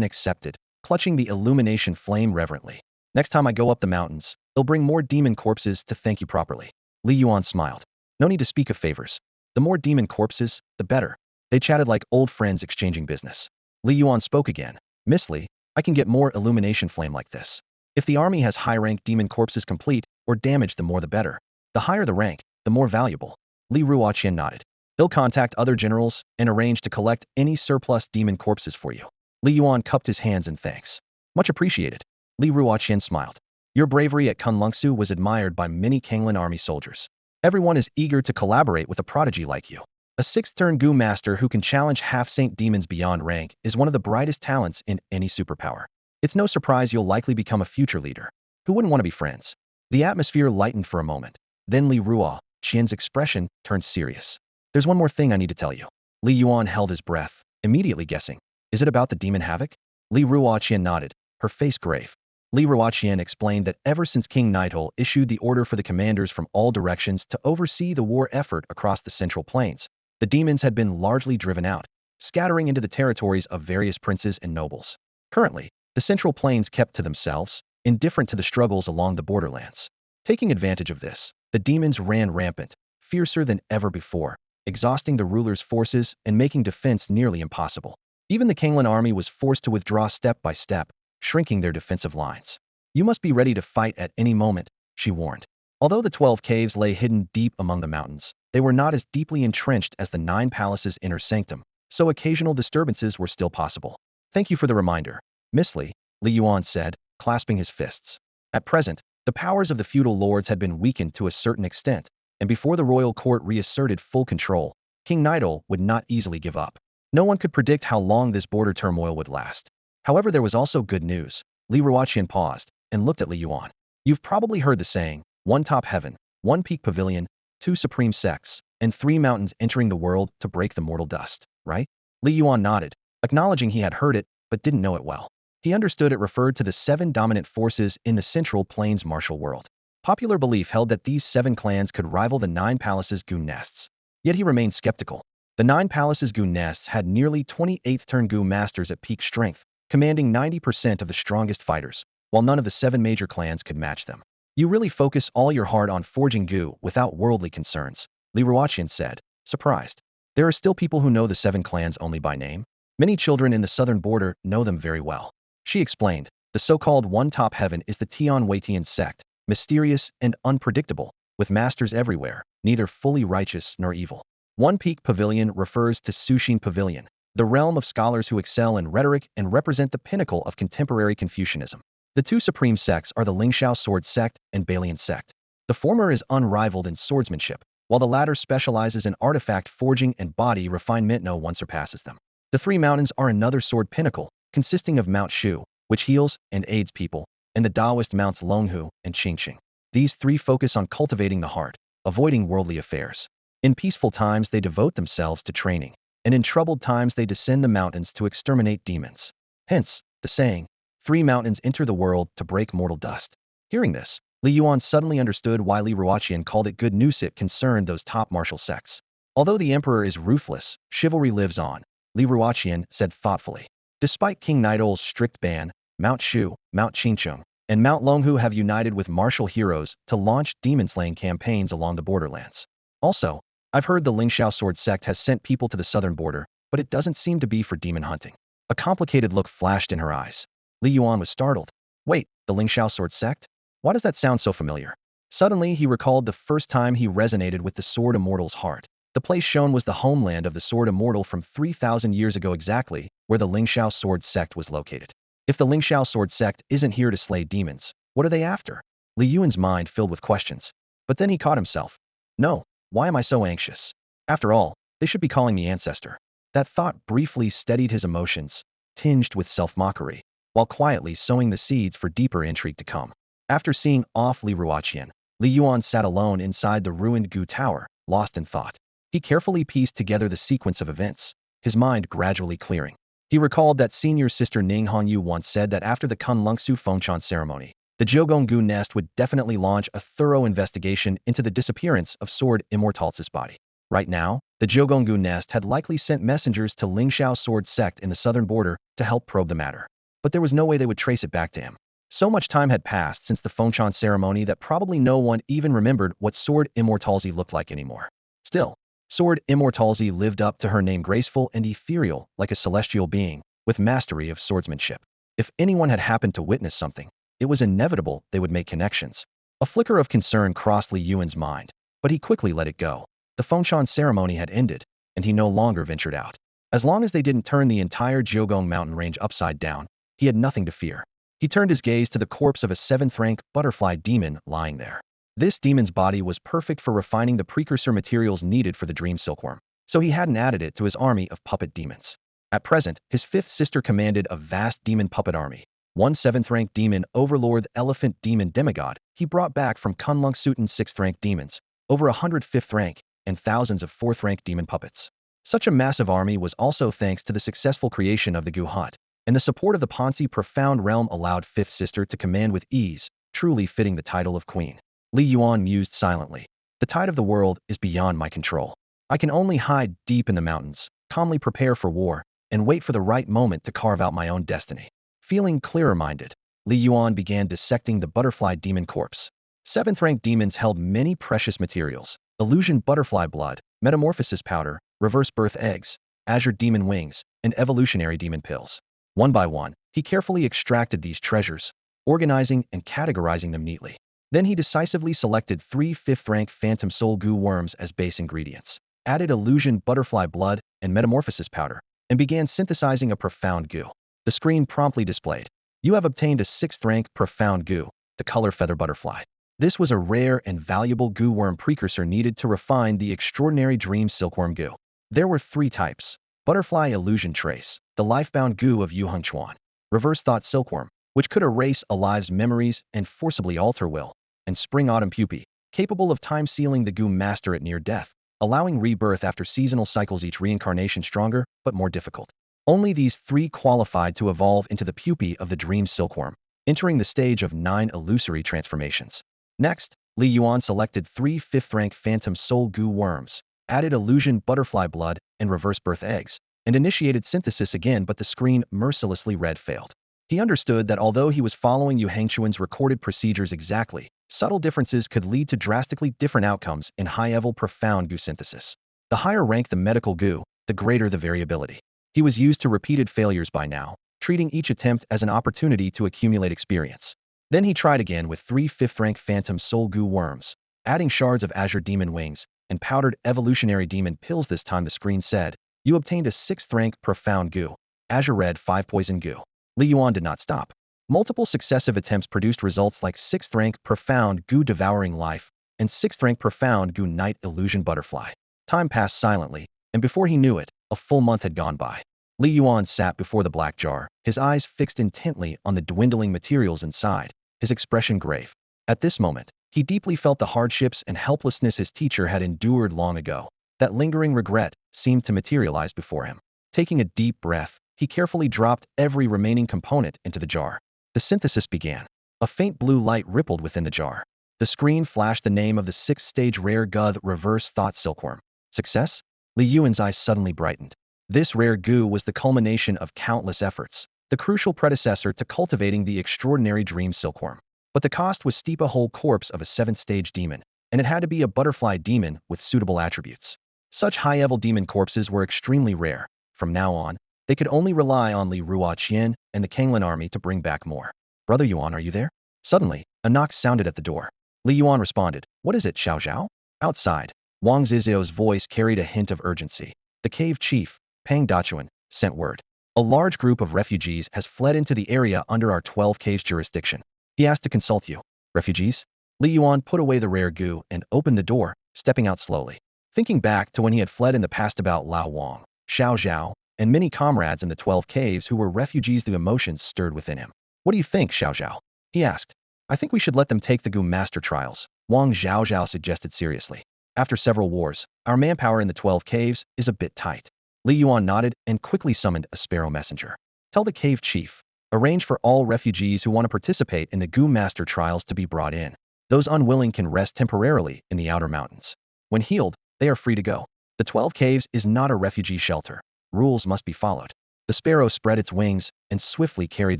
accepted, clutching the illumination flame reverently. "Next time I go up the mountains, they'll bring more demon corpses to thank you properly." Li Yuan smiled. "No need to speak of favors. The more demon corpses, the better." They chatted like old friends exchanging business. Li Yuan spoke again. "Miss Li, I can get more illumination flame like this. If the army has high-rank demon corpses complete or damaged, the more the better. The higher the rank, the more valuable." Li Yuan nodded. "They'll contact other generals and arrange to collect any surplus demon corpses for you." Li Yuan cupped his hands in thanks. "Much appreciated." Li Yuan smiled. "Your bravery at Kunlungsu was admired by many Kanglan army soldiers. Everyone is eager to collaborate with a prodigy like you. A sixth-turn Gu master who can challenge half-saint demons beyond rank is one of the brightest talents in any superpower. It's no surprise you'll likely become a future leader. Who wouldn't want to be friends?" The atmosphere lightened for a moment. Then Li Yuan's expression turned serious. "There's one more thing I need to tell you." Li Yuan held his breath, immediately guessing. "Is it about the demon havoc?" Li Yuan nodded, her face grave. Li Yuan explained that ever since King Nidal issued the order for the commanders from all directions to oversee the war effort across the Central Plains, the demons had been largely driven out, scattering into the territories of various princes and nobles. Currently, the Central Plains kept to themselves, indifferent to the struggles along the borderlands. Taking advantage of this, the demons ran rampant, fiercer than ever before, exhausting the ruler's forces and making defense nearly impossible. Even the Kanglan army was forced to withdraw step by step, shrinking their defensive lines. "You must be ready to fight at any moment," she warned. Although the 12 caves lay hidden deep among the mountains, they were not as deeply entrenched as the 9 palaces' inner sanctum, so occasional disturbances were still possible. "Thank you for the reminder, Miss Li," Li Yuan said, clasping his fists. At present, the powers of the feudal lords had been weakened to a certain extent, and before the royal court reasserted full control, King Nidal would not easily give up. No one could predict how long this border turmoil would last. However, there was also good news. Li Yuan paused and looked at Li Yuan. "You've probably heard the saying, 1 top heaven, 1 peak pavilion, 2 supreme sects, and 3 mountains entering the world to break the mortal dust, right?" Li Yuan nodded, acknowledging he had heard it, but didn't know it well. He understood it referred to the 7 dominant forces in the Central Plains martial world. Popular belief held that these 7 clans could rival the 9 palaces' Gu nests. Yet he remained skeptical. The 9 palaces' Gu nests had nearly 28th-turn Gu masters at peak strength, commanding 90% of the strongest fighters, while none of the 7 major clans could match them. "You really focus all your heart on forging Gu without worldly concerns," Li Yuan said, surprised. "There are still people who know the 7 clans only by name. Many children in the southern border know them very well." She explained, "The so-called 1 top heaven is the Tian Weitian sect, mysterious and unpredictable, with masters everywhere, neither fully righteous nor evil. 1 peak pavilion refers to Sushin Pavilion, the realm of scholars who excel in rhetoric and represent the pinnacle of contemporary Confucianism. The 2 supreme sects are the Lingxiao sword sect and Balian sect. The former is unrivaled in swordsmanship, while the latter specializes in artifact forging and body refinement. No one surpasses them. The 3 mountains are another sword pinnacle, consisting of Mount Shu, which heals and aids people, and the Taoist Mounts Longhu and Qingqing. These 3 focus on cultivating the heart, avoiding worldly affairs. In peaceful times they devote themselves to training, and in troubled times they descend the mountains to exterminate demons. Hence, the saying, 3 mountains enter the world to break mortal dust." Hearing this, Li Yuan suddenly understood why Li Yuan called it good news. It concerned those top martial sects. "Although the emperor is ruthless, chivalry lives on," Li Yuan said thoughtfully. "Despite King Nidal's strict ban, Mount Shu, Mount Qingqing, and Mount Longhu have united with martial heroes to launch demon-slaying campaigns along the borderlands. Also, I've heard the Lingxiao sword sect has sent people to the southern border, but it doesn't seem to be for demon hunting." A complicated look flashed in her eyes. Li Yuan was startled. "Wait, the Lingxiao sword sect? Why does that sound so familiar?" Suddenly, he recalled the first time he resonated with the sword immortal's heart. The place shown was the homeland of the Sword Immortal from 3,000 years ago, exactly where the Lingxiao Sword Sect was located. If the Lingxiao Sword Sect isn't here to slay demons, what are they after? Li Yuan's mind filled with questions. But then he caught himself. No, why am I so anxious? After all, they should be calling me ancestor. That thought briefly steadied his emotions, tinged with self-mockery, while quietly sowing the seeds for deeper intrigue to come. After seeing off Li Ruoqian, Li Yuan sat alone inside the ruined Gu Tower, lost in thought. He carefully pieced together the sequence of events, his mind gradually clearing. He recalled that senior sister Ning Hongyu once said that after the Kunlungsu Fengshan ceremony, the Jiugonggu nest would definitely launch a thorough investigation into the disappearance of Sword Immortal's body. Right now, the Jiugonggu nest had likely sent messengers to Lingxiao Sword Sect in the southern border to help probe the matter. But there was no way they would trace it back to him. So much time had passed since the Fengshan ceremony that probably no one even remembered what Sword Immortal's looked like anymore. Still, Sword Immortal's lived up to her name, graceful and ethereal like a celestial being, with mastery of swordsmanship. If anyone had happened to witness something, it was inevitable they would make connections. A flicker of concern crossed Li Yuan's mind, but he quickly let it go. The Fengshan ceremony had ended, and he no longer ventured out. As long as they didn't turn the entire Jiugong mountain range upside down, he had nothing to fear. He turned his gaze to the corpse of a 7th-rank butterfly demon lying there. This demon's body was perfect for refining the precursor materials needed for the dream silkworm, so he hadn't added it to his army of puppet demons. At present, his 5th sister commanded a vast demon puppet army. One 7th-rank demon overlord elephant demon demigod he brought back from Kunlung Sutan's 6th-rank demons, over 100 5th-rank, and thousands of 4th-rank demon puppets. Such a massive army was also thanks to the successful creation of the Gu Hut, and the support of the Ponzi profound realm allowed 5th sister to command with ease, truly fitting the title of queen. Li Yuan mused silently. The tide of the world is beyond my control. I can only hide deep in the mountains, calmly prepare for war, and wait for the right moment to carve out my own destiny. Feeling clearer-minded, Li Yuan began dissecting the butterfly demon corpse. 7th-rank demons held many precious materials: illusion butterfly blood, metamorphosis powder, reverse birth eggs, azure demon wings, and evolutionary demon pills. One by one, he carefully extracted these treasures, organizing and categorizing them neatly. Then he decisively selected 3 5th-rank phantom soul goo worms as base ingredients, added illusion butterfly blood and metamorphosis powder, and began synthesizing a profound goo. The screen promptly displayed, "You have obtained a 6th-rank profound goo, the color feather butterfly." This was a rare and valuable goo worm precursor needed to refine the extraordinary dream silkworm goo. There were 3 types: butterfly illusion trace, the lifebound goo of Yu Hengchuan; reverse thought silkworm, which could erase alive's memories and forcibly alter will; and spring autumn pupae, capable of time sealing the goo master at near death, allowing rebirth after seasonal cycles, each reincarnation stronger but more difficult. Only these 3 qualified to evolve into the pupae of the dream silkworm, entering the stage of 9 illusory transformations. Next, Li Yuan selected 3 5th-rank phantom soul goo worms, added illusion butterfly blood and reverse birth eggs, and initiated synthesis again, but the screen mercilessly read failed. He understood that although he was following Yu Hengchuan's recorded procedures exactly, subtle differences could lead to drastically different outcomes in high-level profound goo synthesis. The higher rank the medical goo, the greater the variability. He was used to repeated failures by now, treating each attempt as an opportunity to accumulate experience. Then he tried again with 3 5th-rank phantom soul goo worms, adding shards of azure demon wings and powdered evolutionary demon pills. This time the screen said, "You obtained a 6th-rank profound goo, azure red 5 poison goo." Li Yuan did not stop. Multiple successive attempts produced results like 6th-rank profound goo devouring life and 6th-rank profound goo night illusion butterfly. Time passed silently, and before he knew it, a full month had gone by. Li Yuan sat before the black jar, his eyes fixed intently on the dwindling materials inside, his expression grave. At this moment, he deeply felt the hardships and helplessness his teacher had endured long ago. That lingering regret seemed to materialize before him. Taking a deep breath, he carefully dropped every remaining component into the jar. The synthesis began. A faint blue light rippled within the jar. The screen flashed the name of the 6th-stage rare goo reverse thought silkworm. Success? Li Yuan's eyes suddenly brightened. This rare goo was the culmination of countless efforts, the crucial predecessor to cultivating the extraordinary dream silkworm. But the cost was steep: a whole corpse of a 7th-stage demon, and it had to be a butterfly demon with suitable attributes. Such high-level demon corpses were extremely rare. From now on, they could only rely on Li Ruoqian and the Kanglin army to bring back more. "Brother Yuan, are you there?" Suddenly, a knock sounded at the door. Li Yuan responded, "What is it, Xiao Zhao?" Outside, Wang Zizio's voice carried a hint of urgency. The cave chief, Pang Dachuan, sent word. A large group of refugees has fled into the area under our 12 caves jurisdiction. He asked to consult you. Refugees? Li Yuan put away the rare goo and opened the door, stepping out slowly. Thinking back to when he had fled in the past about Lao Wang, Xiao Zhao, and many comrades in the 12 caves who were refugees, the emotions stirred within him. What do you think, Xiao Zhao? He asked. I think we should let them take the goo master trials, Wang Zhao suggested seriously. After several wars, our manpower in the 12 caves is a bit tight. Li Yuan nodded and quickly summoned a sparrow messenger. Tell the cave chief. Arrange for all refugees who want to participate in the goo master trials to be brought in. Those unwilling can rest temporarily in the outer mountains. When healed, they are free to go. The 12 caves is not a refugee shelter. Rules must be followed. The sparrow spread its wings and swiftly carried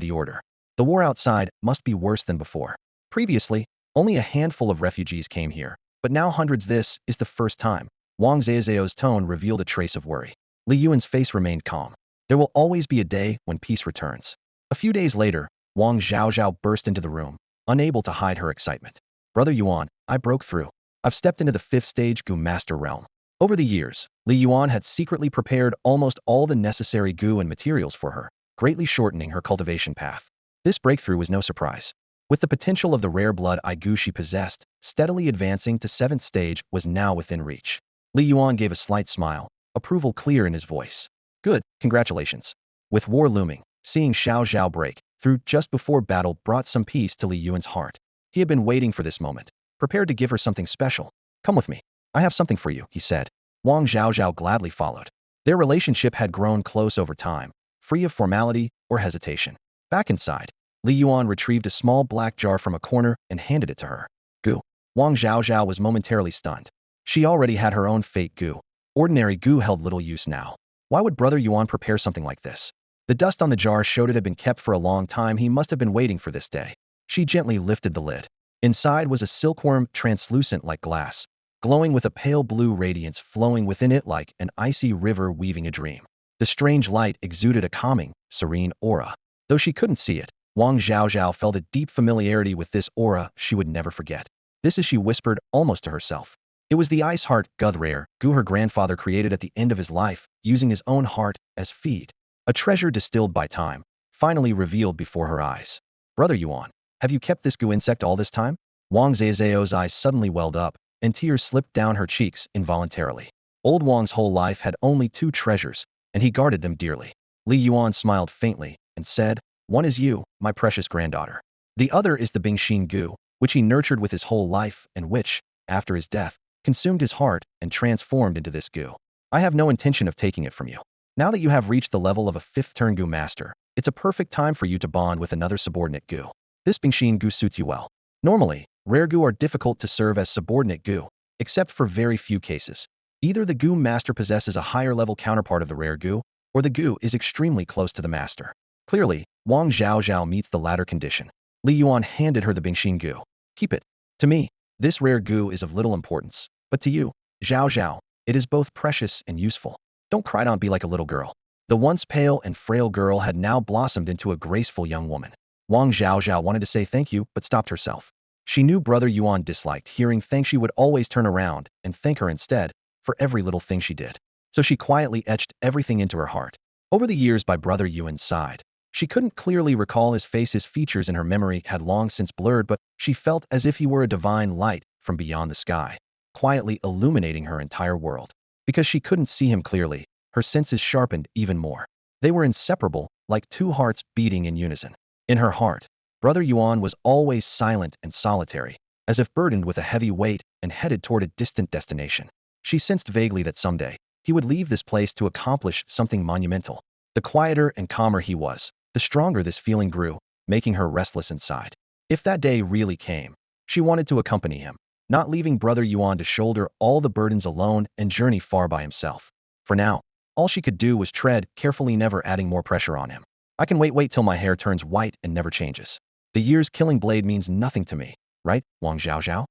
the order. The war outside must be worse than before. Previously, only a handful of refugees came here, but now hundreds. This is the first time. Wang Zizio's tone revealed a trace of worry. Li Yuan's face remained calm. There will always be a day when peace returns. A few days later, Wang Zhao burst into the room, unable to hide her excitement. Brother Yuan, I broke through. I've stepped into the 5th stage goo master realm. Over the years, Li Yuan had secretly prepared almost all the necessary goo and materials for her, greatly shortening her cultivation path. This breakthrough was no surprise. With the potential of the rare blood goo she possessed, steadily advancing to 7th stage was now within reach. Li Yuan gave a slight smile, approval clear in his voice. Good, congratulations. With war looming, seeing Xiao Zhao break through just before battle brought some peace to Li Yuan's heart. He had been waiting for this moment, prepared to give her something special. Come with me. I have something for you, he said. Wang Zhao gladly followed. Their relationship had grown close over time, free of formality or hesitation. Back inside, Li Yuan retrieved a small black jar from a corner and handed it to her. Goo. Wang Zhao was momentarily stunned. She already had her own fake goo. Ordinary goo held little use now. Why would Brother Yuan prepare something like this? The dust on the jar showed it had been kept for a long time. He must have been waiting for this day. She gently lifted the lid. Inside was a silkworm translucent like glass, glowing with a pale blue radiance flowing within it like an icy river weaving a dream. The strange light exuded a calming, serene aura. Though she couldn't see it, Wang Zhao felt a deep familiarity with this aura she would never forget. This is, she whispered, almost to herself. It was the ice heart rare goo her grandfather created at the end of his life, using his own heart as feed. A treasure distilled by time, finally revealed before her eyes. Brother Yuan, have you kept this goo insect all this time? Wang Zizio's eyes suddenly welled up, and tears slipped down her cheeks involuntarily. Old Wang's whole life had only 2 treasures, and he guarded them dearly. Li Yuan smiled faintly and said, one is you, my precious granddaughter. The other is the Bingxin goo, which he nurtured with his whole life and which, after his death, consumed his heart and transformed into this goo. I have no intention of taking it from you. Now that you have reached the level of a 5th turn goo master, it's a perfect time for you to bond with another subordinate goo. This Bingxin goo suits you well. Normally, rare goo are difficult to serve as subordinate goo, except for very few cases. Either the goo master possesses a higher level counterpart of the rare goo, or the goo is extremely close to the master. Clearly, Wang Zhao meets the latter condition. Li Yuan handed her the Bingxin goo. Keep it. To me, this rare goo is of little importance, but to you, Zhao, it is both precious and useful. Don't cry, don't be like a little girl. The once pale and frail girl had now blossomed into a graceful young woman. Wang Zhao wanted to say thank you, but stopped herself. She knew Brother Yuan disliked hearing thanks. She would always turn around and thank her instead for every little thing she did. So she quietly etched everything into her heart. Over the years by Brother Yuan's side, she couldn't clearly recall his face. His features in her memory had long since blurred, but she felt as if he were a divine light from beyond the sky, quietly illuminating her entire world. Because she couldn't see him clearly, her senses sharpened even more. They were inseparable, like 2 hearts beating in unison. In her heart, Brother Yuan was always silent and solitary, as if burdened with a heavy weight and headed toward a distant destination. She sensed vaguely that someday, he would leave this place to accomplish something monumental. The quieter and calmer he was, the stronger this feeling grew, making her restless inside. If that day really came, she wanted to accompany him, not leaving Brother Yuan to shoulder all the burdens alone and journey far by himself. For now, all she could do was tread carefully, never adding more pressure on him. I can wait till my hair turns white and never changes. The year's killing blade means nothing to me, right, Wang Zhao?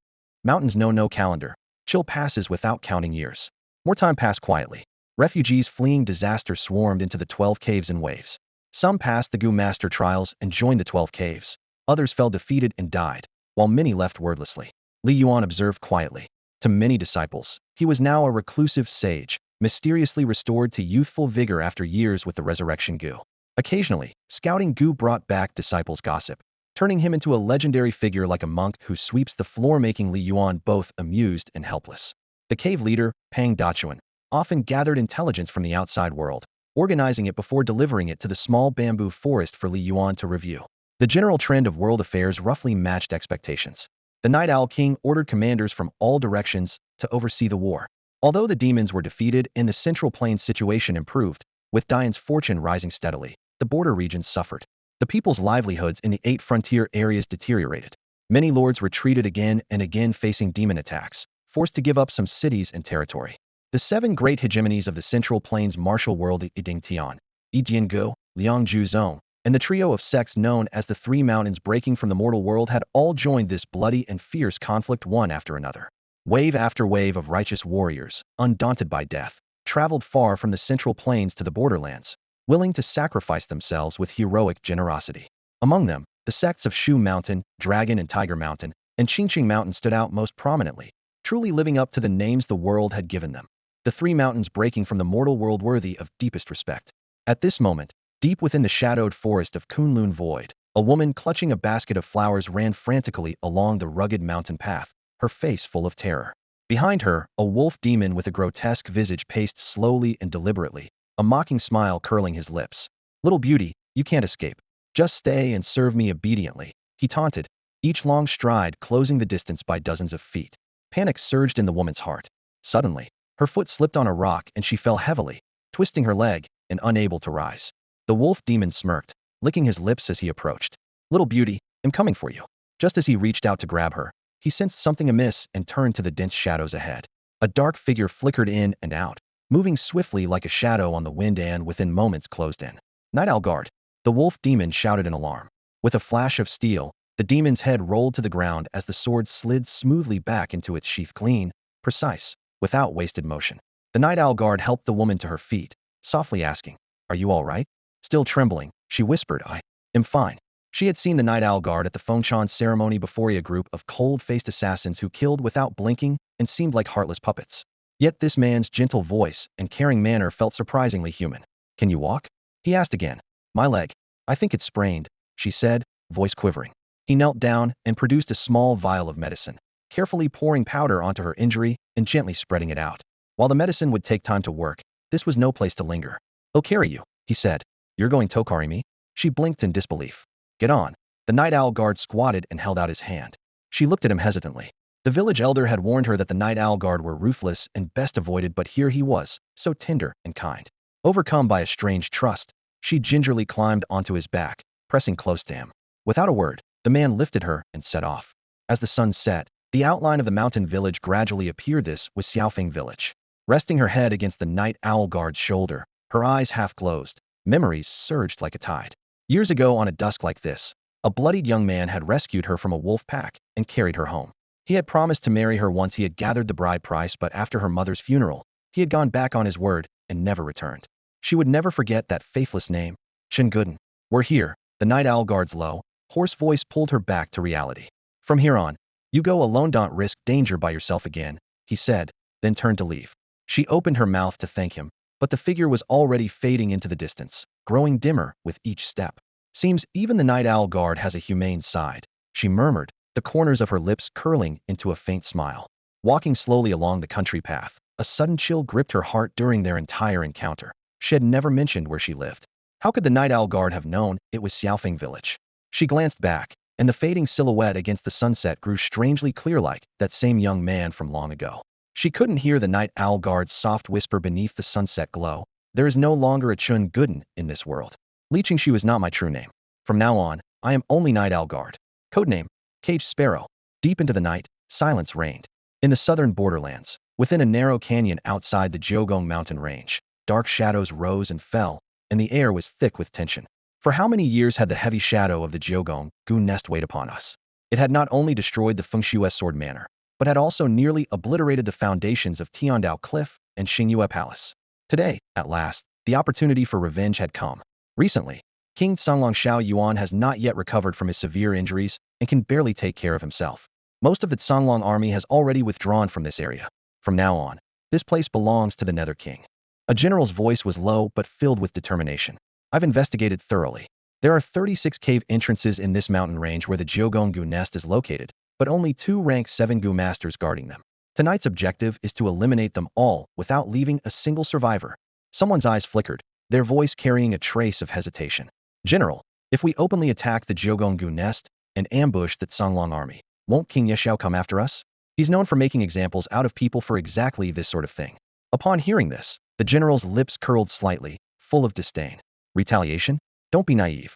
Mountains know no calendar. Chill passes without counting years. More time passed quietly. Refugees fleeing disaster swarmed into the 12 caves in waves. Some passed the goo master trials and joined the 12 caves. Others fell defeated and died, while many left wordlessly. Li Yuan observed quietly. To many disciples, he was now a reclusive sage, mysteriously restored to youthful vigor after years with the resurrection goo. Occasionally, scouting goo brought back disciples' gossip, turning him into a legendary figure like a monk who sweeps the floor, making Li Yuan both amused and helpless. The cave leader, Pang Dachuan, often gathered intelligence from the outside world, organizing it before delivering it to the small bamboo forest for Li Yuan to review. The general trend of world affairs roughly matched expectations. The Night Owl King ordered commanders from all directions to oversee the war. Although the demons were defeated and the Central Plains situation improved, with Dian's fortune rising steadily, the border regions suffered. The people's livelihoods in the 8 frontier areas deteriorated. Many lords retreated again and again, facing demon attacks, forced to give up some cities and territory. The 7 great hegemonies of the Central Plains martial world, Yiding Tian, Yijiangu, Liangju Zong, and the trio of sects known as the 3 Mountains breaking from the mortal world had all joined this bloody and fierce conflict one after another. Wave after wave of righteous warriors, undaunted by death, traveled far from the Central Plains to the borderlands, willing to sacrifice themselves with heroic generosity. Among them, the sects of Shu Mountain, Dragon and Tiger Mountain, and Qingqing Mountain stood out most prominently, truly living up to the names the world had given them. The 3 mountains breaking from the mortal world worthy of deepest respect. At this moment, deep within the shadowed forest of Kunlun Void, a woman clutching a basket of flowers ran frantically along the rugged mountain path, her face full of terror. Behind her, a wolf demon with a grotesque visage paced slowly and deliberately, a mocking smile curling his lips. "Little beauty, you can't escape. Just stay and serve me obediently," he taunted, each long stride closing the distance by dozens of feet. Panic surged in the woman's heart. Suddenly, her foot slipped on a rock and she fell heavily, twisting her leg and unable to rise. The wolf demon smirked, licking his lips as he approached. "Little beauty, I'm coming for you." Just as he reached out to grab her, he sensed something amiss and turned to the dense shadows ahead. A dark figure flickered in and out, moving swiftly like a shadow on the wind, and within moments closed in. "Night Owl Guard!" The wolf demon shouted in alarm. With a flash of steel, the demon's head rolled to the ground as the sword slid smoothly back into its sheath, clean, precise, without wasted motion. The Night Owl Guard helped the woman to her feet, softly asking, "Are you all right?" Still trembling, she whispered, "I am fine." She had seen the Night Owl Guard at the Fengshan ceremony before, a group of cold-faced assassins who killed without blinking and seemed like heartless puppets. Yet this man's gentle voice and caring manner felt surprisingly human. "Can you walk?" he asked again. "My leg. I think it's sprained," she said, voice quivering. He knelt down and produced a small vial of medicine, carefully pouring powder onto her injury and gently spreading it out. While the medicine would take time to work, this was no place to linger. "I'll carry you," he said. "You're going to carry me?" She blinked in disbelief. "Get on." The Night Owl Guard squatted and held out his hand. She looked at him hesitantly. The village elder had warned her that the Night Owl Guard were ruthless and best avoided, but here he was, so tender and kind. Overcome by a strange trust, she gingerly climbed onto his back, pressing close to him. Without a word, the man lifted her and set off. As the sun set, the outline of the mountain village gradually appeared. This was Xiaofeng village. Resting her head against the Night Owl Guard's shoulder, her eyes half closed, memories surged like a tide. Years ago on a dusk like this, a bloodied young man had rescued her from a wolf pack and carried her home. He had promised to marry her once he had gathered the bride price, but after her mother's funeral, he had gone back on his word and never returned. She would never forget that faithless name, Chen Guden. "We're here," the Night Owl Guard's low, hoarse voice pulled her back to reality. "From here on, you go alone, don't risk danger by yourself again," he said, then turned to leave. She opened her mouth to thank him, but the figure was already fading into the distance, growing dimmer with each step. "Seems even the Night Owl Guard has a humane side," she murmured, the corners of her lips curling into a faint smile. Walking slowly along the country path, a sudden chill gripped her heart. During their entire encounter, she had never mentioned where she lived. How could the Night Owl Guard have known it was Xiaofeng village? She glanced back, and the fading silhouette against the sunset grew strangely clear, like that same young man from long ago. She couldn't hear the Night Owl Guard's soft whisper beneath the sunset glow. "There is no longer a Chun Guden in this world. Li Qingxu was not my true name. From now on, I am only Night Owl Guard." Codename, Caged Sparrow. Deep into the night, silence reigned. In the southern borderlands, within a narrow canyon outside the Jiugong mountain range, dark shadows rose and fell, and the air was thick with tension. For how many years had the heavy shadow of the Jiugong Gu nest weighed upon us? It had not only destroyed the Fengshui Sword Manor, but had also nearly obliterated the foundations of Tiandao Cliff and Xingyue Palace. Today, at last, the opportunity for revenge had come. Recently, King Li Yuan has not yet recovered from his severe injuries and can barely take care of himself. Most of the Songlong army has already withdrawn from this area. From now on, this place belongs to the Nether King. A general's voice was low but filled with determination. I've investigated thoroughly. There are 36 cave entrances in this mountain range where the Jiogong nest is located, but only 2 rank 7 Gu masters guarding them. Tonight's objective is to eliminate them all without leaving a single survivor. Someone's eyes flickered, their voice carrying a trace of hesitation. General, if we openly attack the Jiogong nest and ambush the Songlong army, won't King Yexiao come after us? He's known for making examples out of people for exactly this sort of thing. Upon hearing this, the general's lips curled slightly, full of disdain. Retaliation? Don't be naive.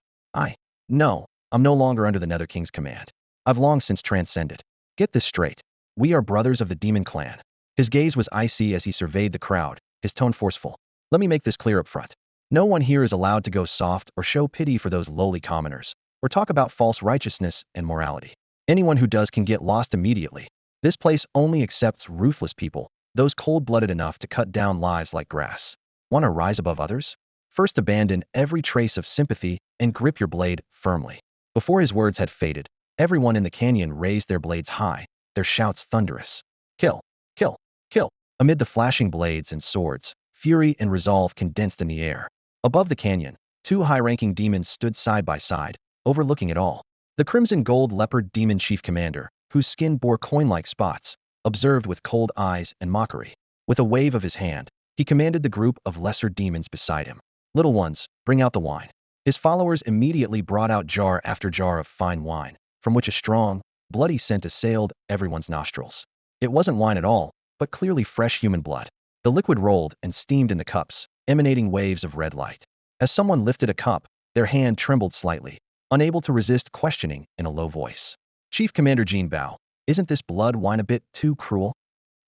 No, I'm no longer under the Nether King's command. I've long since transcended. Get this straight. We are brothers of the demon clan. His gaze was icy as he surveyed the crowd, his tone forceful. Let me make this clear up front. No one here is allowed to go soft or show pity for those lowly commoners, or talk about false righteousness and morality. Anyone who does can get lost immediately. This place only accepts ruthless people, those cold-blooded enough to cut down lives like grass. Want to rise above others? First abandon every trace of sympathy and grip your blade firmly. Before his words had faded, everyone in the canyon raised their blades high, their shouts thunderous. Kill! Kill! Kill! Amid the flashing blades and swords, fury and resolve condensed in the air. Above the canyon, 2 high-ranking demons stood side by side, overlooking it all. The crimson gold leopard demon chief commander, whose skin bore coin-like spots, observed with cold eyes and mockery. With a wave of his hand, he commanded the group of lesser demons beside him. Little ones, bring out the wine. His followers immediately brought out jar after jar of fine wine, from which a strong, bloody scent assailed everyone's nostrils. It wasn't wine at all, but clearly fresh human blood. The liquid rolled and steamed in the cups, emanating waves of red light. As someone lifted a cup, their hand trembled slightly, unable to resist questioning in a low voice. Chief Commander Jin Bao, isn't this blood wine a bit too cruel?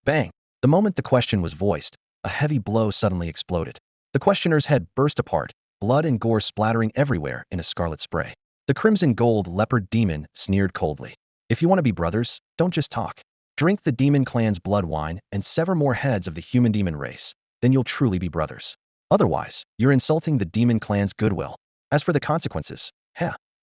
Bang! The moment the question was voiced, a heavy blow suddenly exploded. The questioner's head burst apart, blood and gore splattering everywhere in a scarlet spray. The crimson gold leopard demon sneered coldly. If you want to be brothers, don't just talk. Drink the demon clan's blood wine and sever more heads of the human demon race, then you'll truly be brothers. Otherwise, you're insulting the demon clan's goodwill. As for the consequences,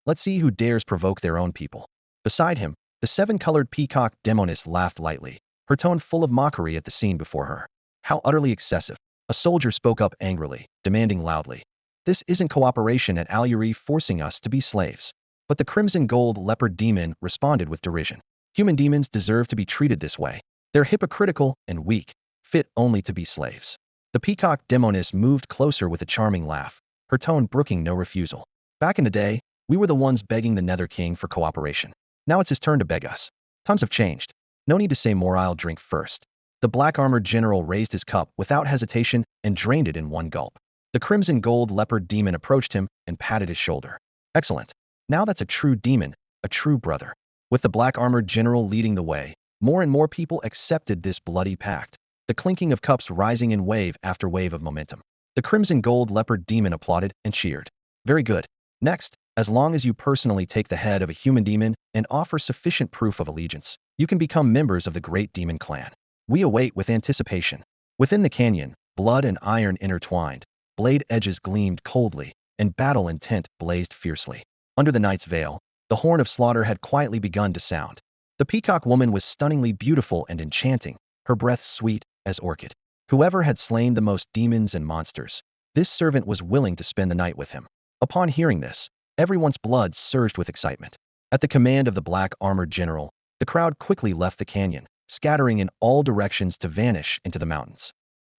let's see who dares provoke their own people. Beside him, the 7-colored peacock demoness laughed lightly, her tone full of mockery at the scene before her. How utterly excessive. A soldier spoke up angrily, demanding loudly. This isn't cooperation at Al-Yuri forcing us to be slaves. But the crimson gold leopard demon responded with derision. Human demons deserve to be treated this way. They're hypocritical and weak, fit only to be slaves. The peacock demoness moved closer with a charming laugh, her tone brooking no refusal. Back in the day, we were the ones begging the Nether King for cooperation. Now it's his turn to beg us. Times have changed. No need to say more, I'll drink first. The black-armored general raised his cup without hesitation and drained it in one gulp. The crimson gold leopard demon approached him and patted his shoulder. Excellent. Now that's a true demon, a true brother. With the black-armored general leading the way, more and more people accepted this bloody pact, the clinking of cups rising in wave after wave of momentum. The crimson gold leopard demon applauded and cheered. Very good. Next, as long as you personally take the head of a human demon and offer sufficient proof of allegiance, you can become members of the great demon clan. We await with anticipation. Within the canyon, blood and iron intertwined, blade edges gleamed coldly, and battle intent blazed fiercely. Under the night's veil, the horn of slaughter had quietly begun to sound. The peacock woman was stunningly beautiful and enchanting, her breath sweet as orchid. Whoever had slain the most demons and monsters, this servant was willing to spend the night with him. Upon hearing this, everyone's blood surged with excitement. At the command of the black-armored general, the crowd quickly left the canyon, scattering in all directions to vanish into the mountains.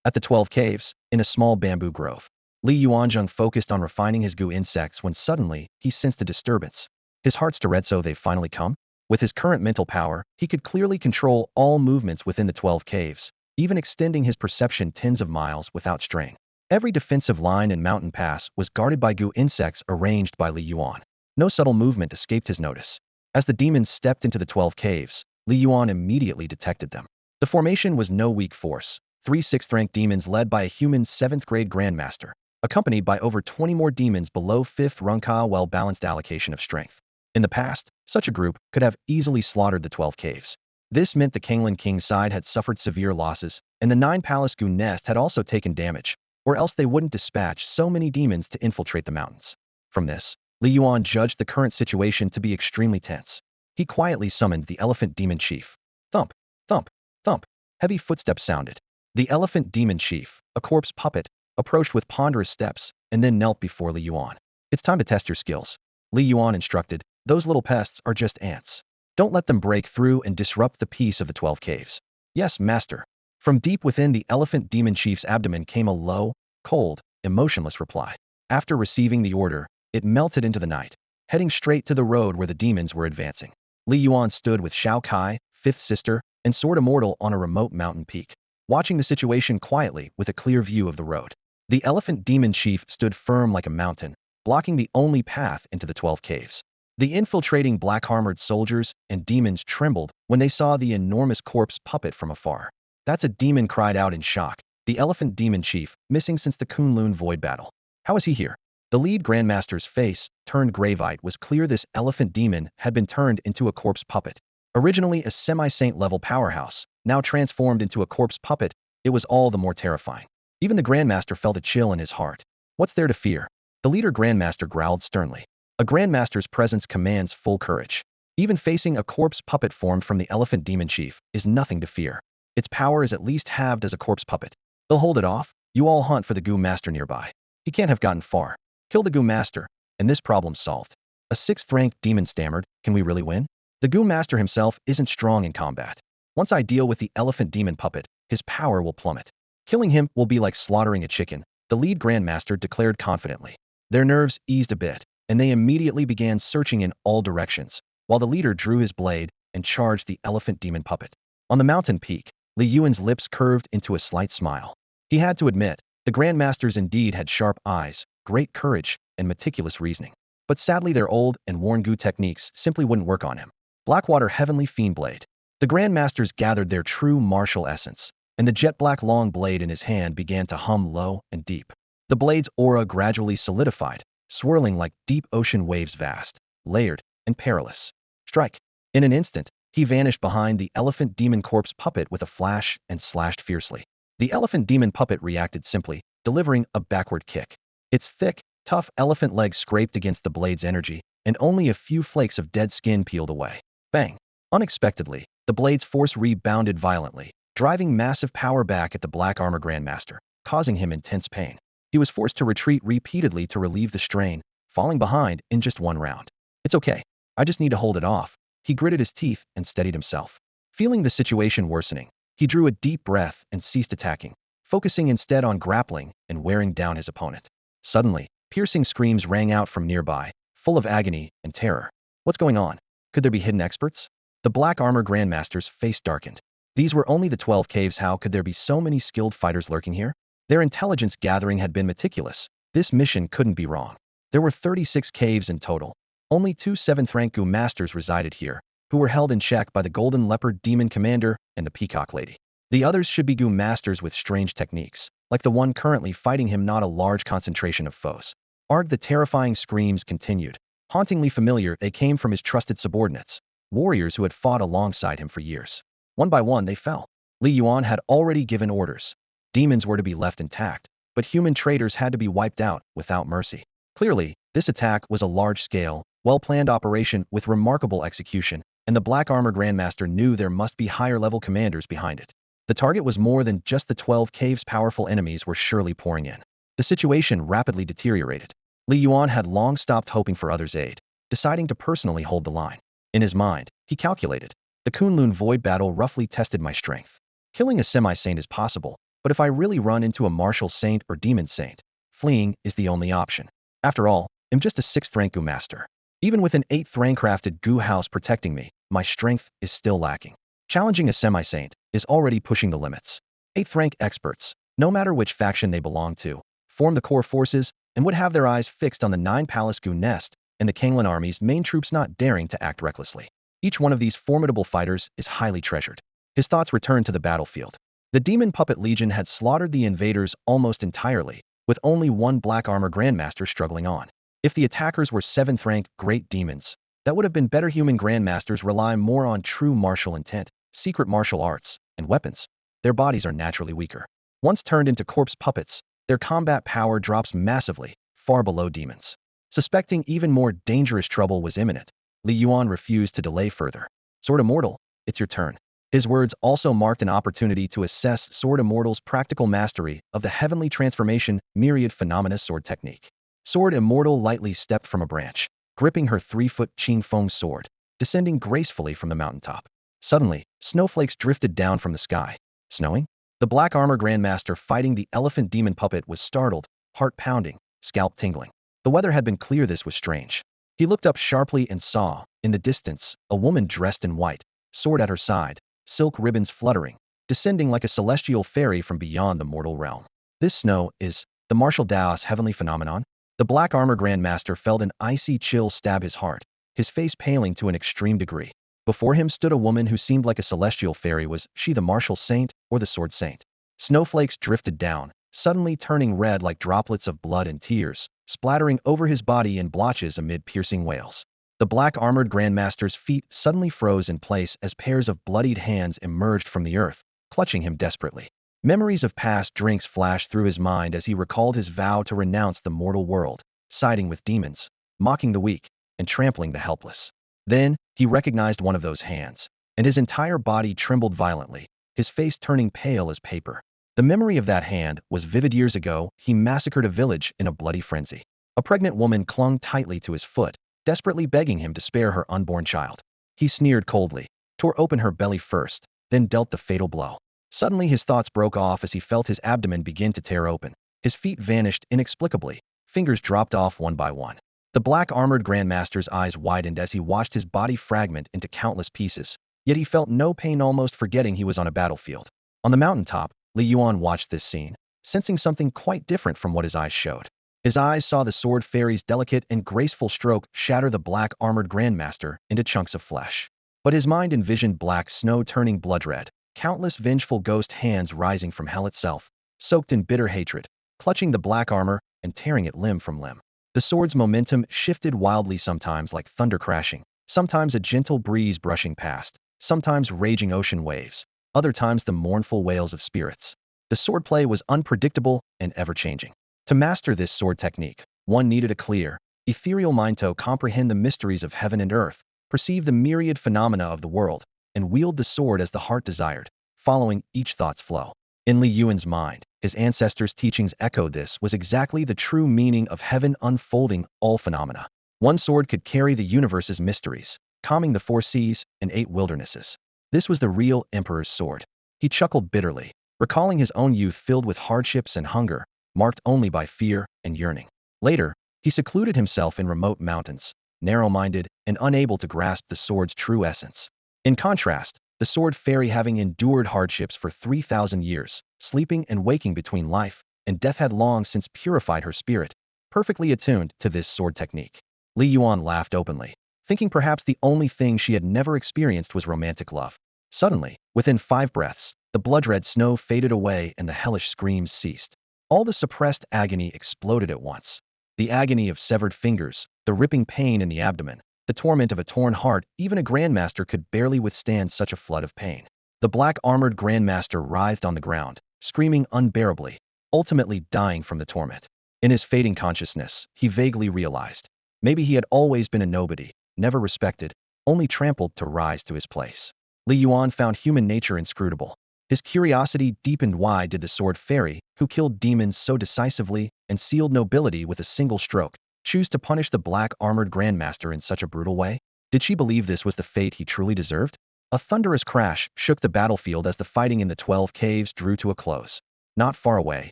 At the 12 caves, in a small bamboo grove, Li Yuan focused on refining his goo insects when suddenly he sensed a disturbance. His heart stirred. So they've finally come? With his current mental power, he could clearly control all movements within the 12 caves, even extending his perception tens of miles without straying. Every defensive line and mountain pass was guarded by goo insects arranged by Li Yuan. No subtle movement escaped his notice. As the demons stepped into the 12 caves, Li Yuan immediately detected them. The formation was no weak force. 3 6th-rank demons led by a human 7th-grade grandmaster, accompanied by over 20 more demons below 5th rank, well-balanced allocation of strength. In the past, such a group could have easily slaughtered the 12 caves. This meant the Kanglan King side had suffered severe losses, and the 9 Palace Goo nest had also taken damage, or else they wouldn't dispatch so many demons to infiltrate the mountains. From this, Li Yuan judged the current situation to be extremely tense. He quietly summoned the elephant demon chief. Thump, thump, thump. Heavy footsteps sounded. The elephant demon chief, a corpse puppet, approached with ponderous steps and then knelt before Li Yuan. It's time to test your skills. Li Yuan instructed, those little pests are just ants. Don't let them break through and disrupt the peace of the 12 caves. Yes, master. From deep within the elephant demon chief's abdomen came a low, cold, emotionless reply. After receiving the order, it melted into the night, heading straight to the road where the demons were advancing. Li Yuan stood with Shao Kai, fifth sister, and Sword Immortal on a remote mountain peak, watching the situation quietly with a clear view of the road. The elephant demon chief stood firm like a mountain, blocking the only path into the 12 caves. The infiltrating black-armored soldiers and demons trembled when they saw the enormous corpse puppet from afar. That's a demon, cried out in shock. The elephant demon chief, missing since the Kunlun void battle. How is he here? The lead grandmaster's face, turned gravite, was clear. This elephant demon had been turned into a corpse puppet. Originally a semi-saint level powerhouse, now transformed into a corpse puppet, it was all the more terrifying. Even the grandmaster felt a chill in his heart. What's there to fear? The leader grandmaster growled sternly. A grandmaster's presence commands full courage. Even facing a corpse puppet formed from the elephant demon chief is nothing to fear. Its power is at least halved as a corpse puppet. They'll hold it off. You all hunt for the goo master nearby. He can't have gotten far. Kill the goo master, and this problem's solved. A 6th rank demon stammered, can we really win? The goo master himself isn't strong in combat. Once I deal with the elephant demon puppet, his power will plummet. Killing him will be like slaughtering a chicken, the lead grandmaster declared confidently. Their nerves eased a bit, and they immediately began searching in all directions, while the leader drew his blade and charged the elephant demon puppet. On the mountain peak, Li Yuan's lips curved into a slight smile. He had to admit, the grandmasters indeed had sharp eyes, great courage, and meticulous reasoning. But sadly their old and worn goo techniques simply wouldn't work on him. Blackwater Heavenly Fiend Blade. The grandmasters gathered their true martial essence, and the jet-black long blade in his hand began to hum low and deep. The blade's aura gradually solidified, swirling like deep ocean waves, vast, layered, and perilous. Strike. In an instant, he vanished behind the elephant demon corpse puppet with a flash and slashed fiercely. The elephant demon puppet reacted simply, delivering a backward kick. Its thick, tough elephant legs scraped against the blade's energy, and only a few flakes of dead skin peeled away. Bang! Unexpectedly, the blade's force rebounded violently, driving massive power back at the black armor grandmaster, causing him intense pain. He was forced to retreat repeatedly to relieve the strain, falling behind in just one round. It's okay. I just need to hold it off. He gritted his teeth and steadied himself. Feeling the situation worsening, he drew a deep breath and ceased attacking, focusing instead on grappling and wearing down his opponent. Suddenly, piercing screams rang out from nearby, full of agony and terror. What's going on? Could there be hidden experts? The black armor grandmaster's face darkened. These were only the 12 caves. How could there be so many skilled fighters lurking here? Their intelligence gathering had been meticulous. This mission couldn't be wrong. There were 36 caves in total. Only 2 7th rank goo masters resided here, who were held in check by the golden leopard demon commander and the peacock lady. The others should be goo masters with strange techniques, like the one currently fighting him, not a large concentration of foes. Arg, the terrifying screams continued. Hauntingly familiar, they came from his trusted subordinates, warriors who had fought alongside him for years. One by one they fell. Li Yuan had already given orders. Demons were to be left intact, but human traitors had to be wiped out without mercy. Clearly, this attack was a large-scale, well-planned operation with remarkable execution, and the Black Armor Grandmaster knew there must be higher-level commanders behind it. The target was more than just the 12 caves. Powerful enemies were surely pouring in. The situation rapidly deteriorated. Li Yuan had long stopped hoping for others' aid, deciding to personally hold the line. In his mind, he calculated, the Kunlun void battle roughly tested my strength. Killing a semi-saint is possible, but if I really run into a martial saint or demon saint, fleeing is the only option. After all, I'm just a 6th rank goo master. Even with an 8th rank crafted goo house protecting me, my strength is still lacking. Challenging a semi-saint is already pushing the limits. 8th rank experts, no matter which faction they belong to, form the core forces and would have their eyes fixed on the 9 palace goo nest and the Kanglan army's main troops, not daring to act recklessly. Each one of these formidable fighters is highly treasured. His thoughts returned to the battlefield. The Demon Puppet Legion had slaughtered the invaders almost entirely, with only one Black Armor Grandmaster struggling on. If the attackers were 7th rank great demons, that would have been better. Human Grandmasters rely more on true martial intent, secret martial arts, and weapons. Their bodies are naturally weaker. Once turned into corpse puppets, their combat power drops massively, far below demons. Suspecting even more dangerous trouble was imminent, Li Yuan refused to delay further. Sword Immortal, it's your turn. His words also marked an opportunity to assess Sword Immortal's practical mastery of the heavenly transformation myriad phenomena sword technique. Sword Immortal lightly stepped from a branch, gripping her 3-foot Qingfeng sword, descending gracefully from the mountaintop. Suddenly, snowflakes drifted down from the sky. Snowing? The black armor grandmaster fighting the elephant demon puppet was startled, heart pounding, scalp tingling. The weather had been clear. This was strange. He looked up sharply and saw, in the distance, a woman dressed in white, sword at her side, silk ribbons fluttering, descending like a celestial fairy from beyond the mortal realm. This snow is the martial Daos heavenly phenomenon? The black armor grandmaster felt an icy chill stab his heart, his face paling to an extreme degree. Before him stood a woman who seemed like a celestial fairy. Was she the martial saint or the sword saint? Snowflakes drifted down, suddenly turning red like droplets of blood and tears, splattering over his body in blotches amid piercing wails. The black-armored grandmaster's feet suddenly froze in place as pairs of bloodied hands emerged from the earth, clutching him desperately. Memories of past drinks flashed through his mind as he recalled his vow to renounce the mortal world, siding with demons, mocking the weak, and trampling the helpless. Then, he recognized one of those hands, and his entire body trembled violently, his face turning pale as paper. The memory of that hand was vivid. Years ago, he massacred a village in a bloody frenzy. A pregnant woman clung tightly to his foot, desperately begging him to spare her unborn child. He sneered coldly, tore open her belly first, then dealt the fatal blow. Suddenly his thoughts broke off as he felt his abdomen begin to tear open. His feet vanished inexplicably, fingers dropped off one by one. The black-armored grandmaster's eyes widened as he watched his body fragment into countless pieces, yet he felt no pain, almost forgetting he was on a battlefield. On the mountaintop, Li Yuan watched this scene, sensing something quite different from what his eyes showed. His eyes saw the sword fairy's delicate and graceful stroke shatter the black-armored grandmaster into chunks of flesh. But his mind envisioned black snow turning blood red, countless vengeful ghost hands rising from hell itself, soaked in bitter hatred, clutching the black armor and tearing it limb from limb. The sword's momentum shifted wildly, sometimes like thunder crashing, sometimes a gentle breeze brushing past, sometimes raging ocean waves, other times the mournful wails of spirits. The swordplay was unpredictable and ever-changing. To master this sword technique, one needed a clear, ethereal mind to comprehend the mysteries of heaven and earth, perceive the myriad phenomena of the world, and wield the sword as the heart desired, following each thought's flow. In Li Yuan's mind, his ancestors' teachings echoed. This was exactly the true meaning of heaven unfolding all phenomena. One sword could carry the universe's mysteries, calming the 4 seas and 8 wildernesses. This was the real Emperor's sword. He chuckled bitterly, recalling his own youth filled with hardships and hunger, marked only by fear and yearning. Later, he secluded himself in remote mountains, narrow-minded and unable to grasp the sword's true essence. In contrast, the sword fairy, having endured hardships for 3,000 years, sleeping and waking between life and death, had long since purified her spirit, perfectly attuned to this sword technique. Li Yuan laughed openly, thinking perhaps the only thing she had never experienced was romantic love. Suddenly, within 5 breaths, the blood-red snow faded away and the hellish screams ceased. All the suppressed agony exploded at once. The agony of severed fingers, the ripping pain in the abdomen, the torment of a torn heart. Even a grandmaster could barely withstand such a flood of pain. The black-armored grandmaster writhed on the ground, screaming unbearably, ultimately dying from the torment. In his fading consciousness, he vaguely realized, maybe he had always been a nobody, never respected, only trampled to rise to his place. Li Yuan found human nature inscrutable. His curiosity deepened. Why did the sword fairy, who killed demons so decisively and sealed nobility with a single stroke, choose to punish the black-armored grandmaster in such a brutal way? Did she believe this was the fate he truly deserved? A thunderous crash shook the battlefield as the fighting in the 12 caves drew to a close. Not far away,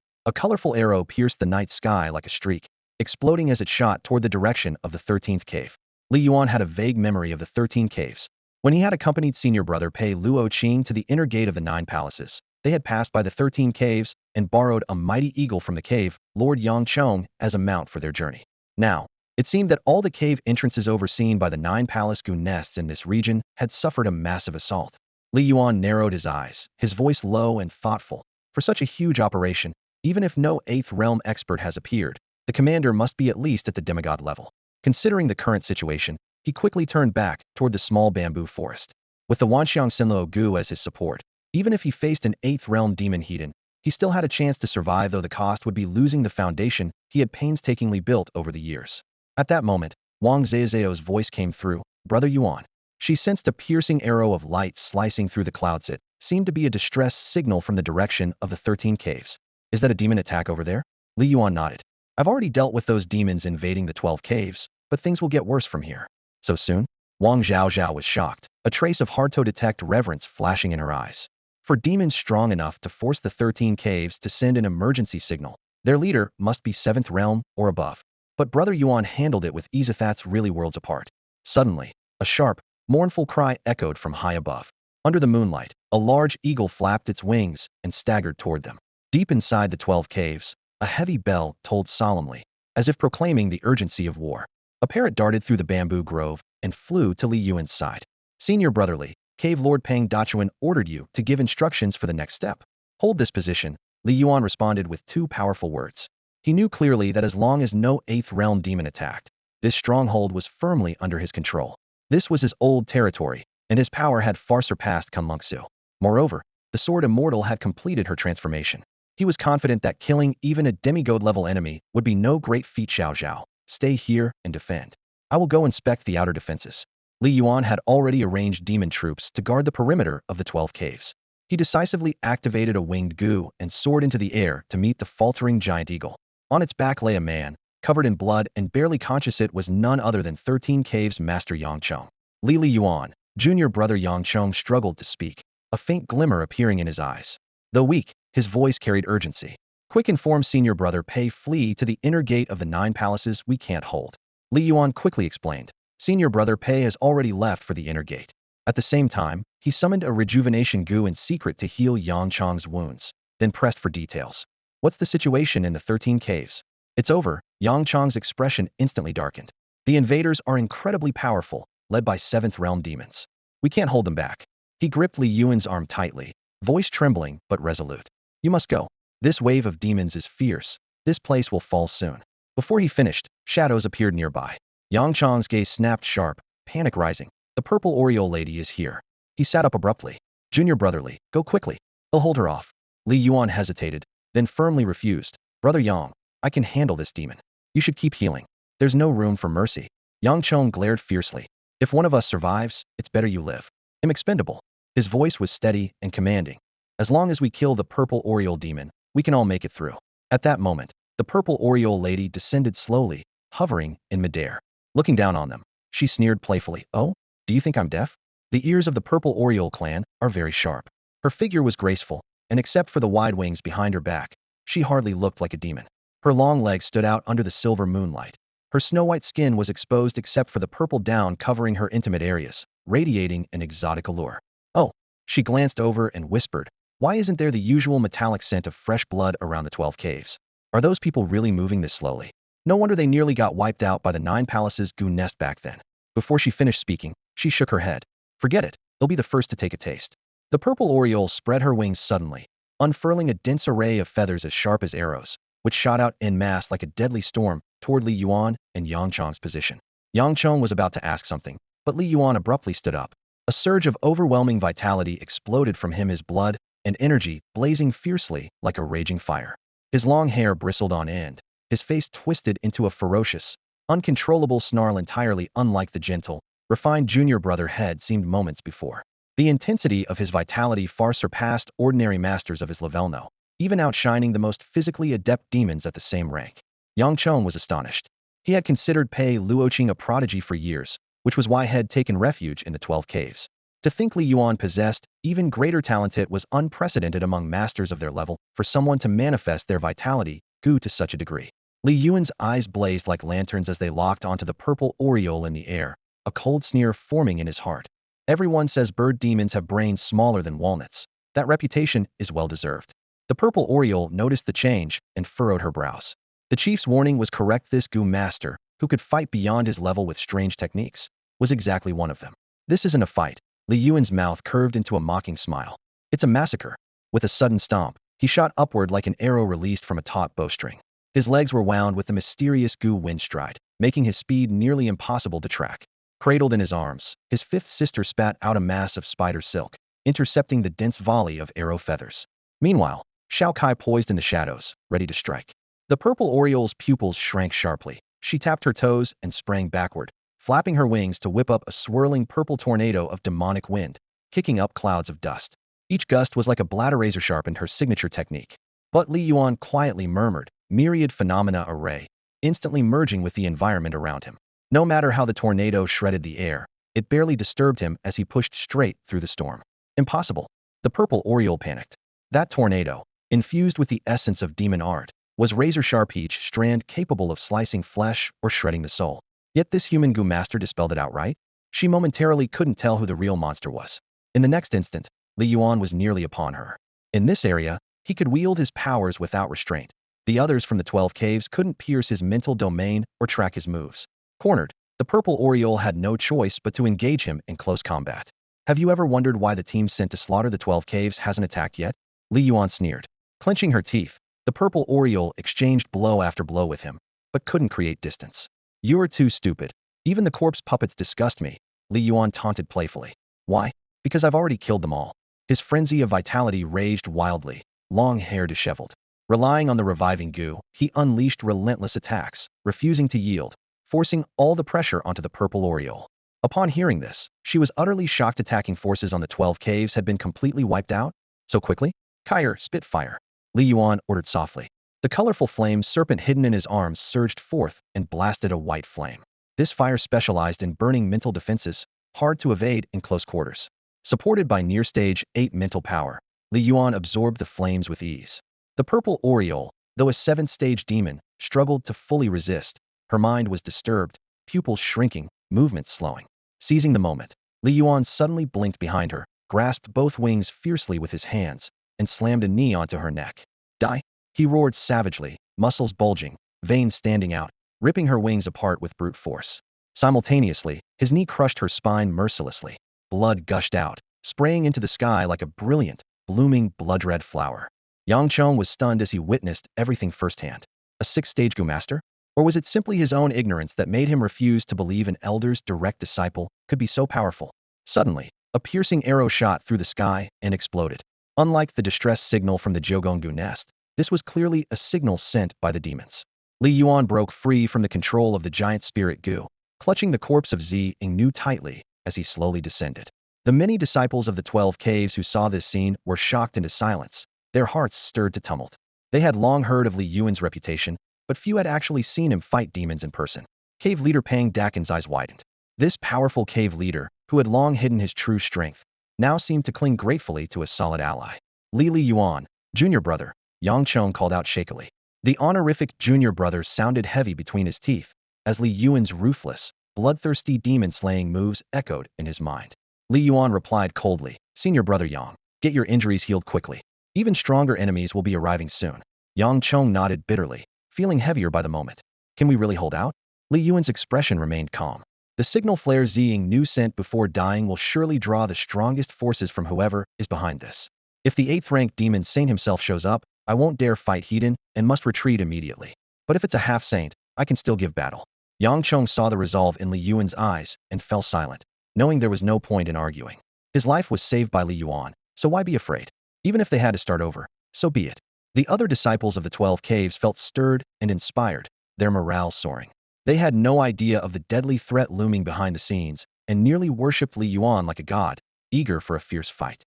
a colorful arrow pierced the night sky like a streak, exploding as it shot toward the direction of the 13th cave. Li Yuan had a vague memory of the 13 caves. When he had accompanied senior brother Pei Luo Qing to the inner gate of the 9 palaces, they had passed by the 13 caves and borrowed a mighty eagle from the cave, Lord Yang Chong, as a mount for their journey. Now, it seemed that all the cave entrances overseen by the 9 palace goon nests in this region had suffered a massive assault. Li Yuan narrowed his eyes, his voice low and thoughtful. For such a huge operation, even if no 8th realm expert has appeared, the commander must be at least at the demigod level. Considering the current situation, he quickly turned back toward the small bamboo forest. With the Wanxiang Sinluo Gu as his support, even if he faced an 8th realm demon Hedon, he still had a chance to survive, though the cost would be losing the foundation he had painstakingly built over the years. At that moment, Wang Zhezeo's voice came through, Brother Yuan. She sensed a piercing arrow of light slicing through the clouds. It seemed to be a distress signal from the direction of the 13 caves. Is that a demon attack over there? Li Yuan nodded. I've already dealt with those demons invading the 12 caves, but things will get worse from here. So soon? Wang Zhaozhao was shocked, a trace of hard-to-detect reverence flashing in her eyes. For demons strong enough to force the 13 caves to send an emergency signal, their leader must be 7th realm or above. But Brother Yuan handled it with ease. That's really worlds apart. Suddenly, a sharp, mournful cry echoed from high above. Under the moonlight, a large eagle flapped its wings and staggered toward them. Deep inside the 12 caves, a heavy bell tolled solemnly, as if proclaiming the urgency of war. A parrot darted through the bamboo grove and flew to Li Yuan's side. Senior Brotherly, Cave Lord Peng Dachuan ordered you to give instructions for the next step. Hold this position, Li Yuan responded with 2 powerful words. He knew clearly that as long as no 8th realm demon attacked, this stronghold was firmly under his control. This was his old territory, and his power had far surpassed Kunlunxu. Moreover, the sword Immortal had completed her transformation. He was confident that killing even a demigod-level enemy would be no great feat. Zhao, stay here and defend. I will go inspect the outer defenses. Li Yuan had already arranged demon troops to guard the perimeter of the 12 caves. He decisively activated a winged goo and soared into the air to meet the faltering giant eagle. On its back lay a man, covered in blood and barely conscious. It was none other than 13 Caves Master Yang Cheng. Li Yuan, junior brother Yang Cheng struggled to speak, a faint glimmer appearing in his eyes. Though weak, his voice carried urgency. Quick, inform senior brother Pei, flee to the inner gate of the 9 palaces we can't hold. Li Yuan quickly explained. Senior brother Pei has already left for the inner gate. At the same time, he summoned a rejuvenation goo in secret to heal Yang Cheng's wounds, then pressed for details. What's the situation in the 13 caves? It's over. Yang Cheng's expression instantly darkened. The invaders are incredibly powerful, led by 7th realm demons. We can't hold them back. He gripped Li Yuan's arm tightly, voice trembling but resolute. You must go. This wave of demons is fierce. This place will fall soon. Before he finished, shadows appeared nearby. Yang Cheng's gaze snapped sharp, panic rising. The purple Oriole lady is here. He sat up abruptly. Junior brotherly, go quickly. He'll hold her off. Li Yuan hesitated, then firmly refused. Brother Yang, I can handle this demon. You should keep healing. There's no room for mercy. Yang Cheng glared fiercely. If one of us survives, it's better you live. I'm expendable. His voice was steady and commanding. As long as we kill the purple Oriole demon, we can all make it through. At that moment, the purple Oriole lady descended slowly, hovering in midair. Looking down on them, she sneered playfully. Oh, do you think I'm deaf? The ears of the purple Oriole clan are very sharp. Her figure was graceful, and except for the wide wings behind her back, she hardly looked like a demon. Her long legs stood out under the silver moonlight. Her snow-white skin was exposed except for the purple down covering her intimate areas, radiating an exotic allure. Oh, she glanced over and whispered, why isn't there the usual metallic scent of fresh blood around the 12 caves? Are those people really moving this slowly? No wonder they nearly got wiped out by the 9 palaces goo nest back then. Before she finished speaking, she shook her head. Forget it, they'll be the first to take a taste. The purple Oriole spread her wings suddenly, unfurling a dense array of feathers as sharp as arrows, which shot out en masse like a deadly storm toward Li Yuan and Yang Cheng's position. Yang Cheng was about to ask something, but Li Yuan abruptly stood up. A surge of overwhelming vitality exploded from him, his blood and energy blazing fiercely like a raging fire. His long hair bristled on end, his face twisted into a ferocious, uncontrollable snarl entirely unlike the gentle, refined junior brother had seemed moments before. The intensity of his vitality far surpassed ordinary masters of his level, even outshining the most physically adept demons at the same rank. Yang Cheng was astonished. He had considered Pei Luoqing a prodigy for years, which was why he had taken refuge in the 12 caves. To think Li Yuan possessed even greater talent, it was unprecedented among masters of their level for someone to manifest their vitality goo to such a degree. Li Yuan's eyes blazed like lanterns as they locked onto the purple Oriole in the air, a cold sneer forming in his heart. Everyone says bird demons have brains smaller than walnuts. That reputation is well deserved. The purple Oriole noticed the change and furrowed her brows. The chief's warning was correct. This goo master, who could fight beyond his level with strange techniques, was exactly one of them. This isn't a fight. Li Yuan's mouth curved into a mocking smile. It's a massacre. With a sudden stomp, he shot upward like an arrow released from a taut bowstring. His legs were wound with the mysterious goo wind stride, making his speed nearly impossible to track. Cradled in his arms, his 5th sister spat out a mass of spider silk, intercepting the dense volley of arrow feathers. Meanwhile, Shao Kai poised in the shadows, ready to strike. The purple Oriole's pupils shrank sharply. She tapped her toes and sprang backward, flapping her wings to whip up a swirling purple tornado of demonic wind, kicking up clouds of dust. Each gust was like a bladder razor sharpened her signature technique. But Li Yuan quietly murmured, myriad phenomena array, instantly merging with the environment around him. No matter how the tornado shredded the air, it barely disturbed him as he pushed straight through the storm. Impossible. The purple Oriole panicked. That tornado, infused with the essence of demon art, was razor-sharp, each strand capable of slicing flesh or shredding the soul. Yet this human goo master dispelled it outright. She momentarily couldn't tell who the real monster was. In the next instant, Li Yuan was nearly upon her. In this area, he could wield his powers without restraint. The others from the 12 caves couldn't pierce his mental domain or track his moves. Cornered, the purple Oriole had no choice but to engage him in close combat. Have you ever wondered why the team sent to slaughter the 12 caves hasn't attacked yet? Li Yuan sneered. Clenching her teeth, the purple Oriole exchanged blow after blow with him, but couldn't create distance. You're too stupid. Even the corpse puppets disgust me, Li Yuan taunted playfully. Why? Because I've already killed them all. His frenzy of vitality raged wildly, long hair disheveled. Relying on the reviving goo, he unleashed relentless attacks, refusing to yield, forcing all the pressure onto the purple Oriole. Upon hearing this, she was utterly shocked. Attacking forces on the 12 caves had been completely wiped out? So quickly? Kyre, spit fire, Li Yuan ordered softly. The colorful flame serpent hidden in his arms surged forth and blasted a white flame. This fire specialized in burning mental defenses, hard to evade in close quarters. Supported by near stage 8 mental power, Li Yuan absorbed the flames with ease. The purple Oriole, though a 7th stage demon, struggled to fully resist. Her mind was disturbed, pupils shrinking, movements slowing. Seizing the moment, Li Yuan suddenly blinked behind her, grasped both wings fiercely with his hands, and slammed a knee onto her neck. Die! He roared savagely, muscles bulging, veins standing out, ripping her wings apart with brute force. Simultaneously, his knee crushed her spine mercilessly. Blood gushed out, spraying into the sky like a brilliant, blooming blood-red flower. Yang Chong was stunned as he witnessed everything firsthand. A 6th-stage goo master? Or was it simply his own ignorance that made him refuse to believe an elder's direct disciple could be so powerful? Suddenly, a piercing arrow shot through the sky and exploded. Unlike the distress signal from the Jiugong goo nest, this was clearly a signal sent by the demons. Li Yuan broke free from the control of the giant spirit goo, clutching the corpse of Zi Yingnu tightly as he slowly descended. The many disciples of the 12 caves who saw this scene were shocked into silence, their hearts stirred to tumult. They had long heard of Li Yuan's reputation, but few had actually seen him fight demons in person. Cave leader Pang Dakin's eyes widened. This powerful cave leader, who had long hidden his true strength, now seemed to cling gratefully to a solid ally. Li Yuan, junior brother, Yang Chong called out shakily. The honorific junior brother sounded heavy between his teeth, as Li Yuan's ruthless, bloodthirsty demon-slaying moves echoed in his mind. Li Yuan replied coldly, Senior brother Yang, get your injuries healed quickly. Even stronger enemies will be arriving soon. Yang Chong nodded bitterly, feeling heavier by the moment. Can we really hold out? Li Yuan's expression remained calm. The signal flare Zi Yingnu sent before dying will surely draw the strongest forces from whoever is behind this. If the 8th-ranked demon saint himself shows up, I won't dare fight Hedon and must retreat immediately. But if it's a half-saint, I can still give battle. Yang Chong saw the resolve in Li Yuan's eyes and fell silent, knowing there was no point in arguing. His life was saved by Li Yuan, so why be afraid? Even if they had to start over, so be it. The other disciples of the 12 caves felt stirred and inspired, their morale soaring. They had no idea of the deadly threat looming behind the scenes and nearly worshipped Li Yuan like a god, eager for a fierce fight.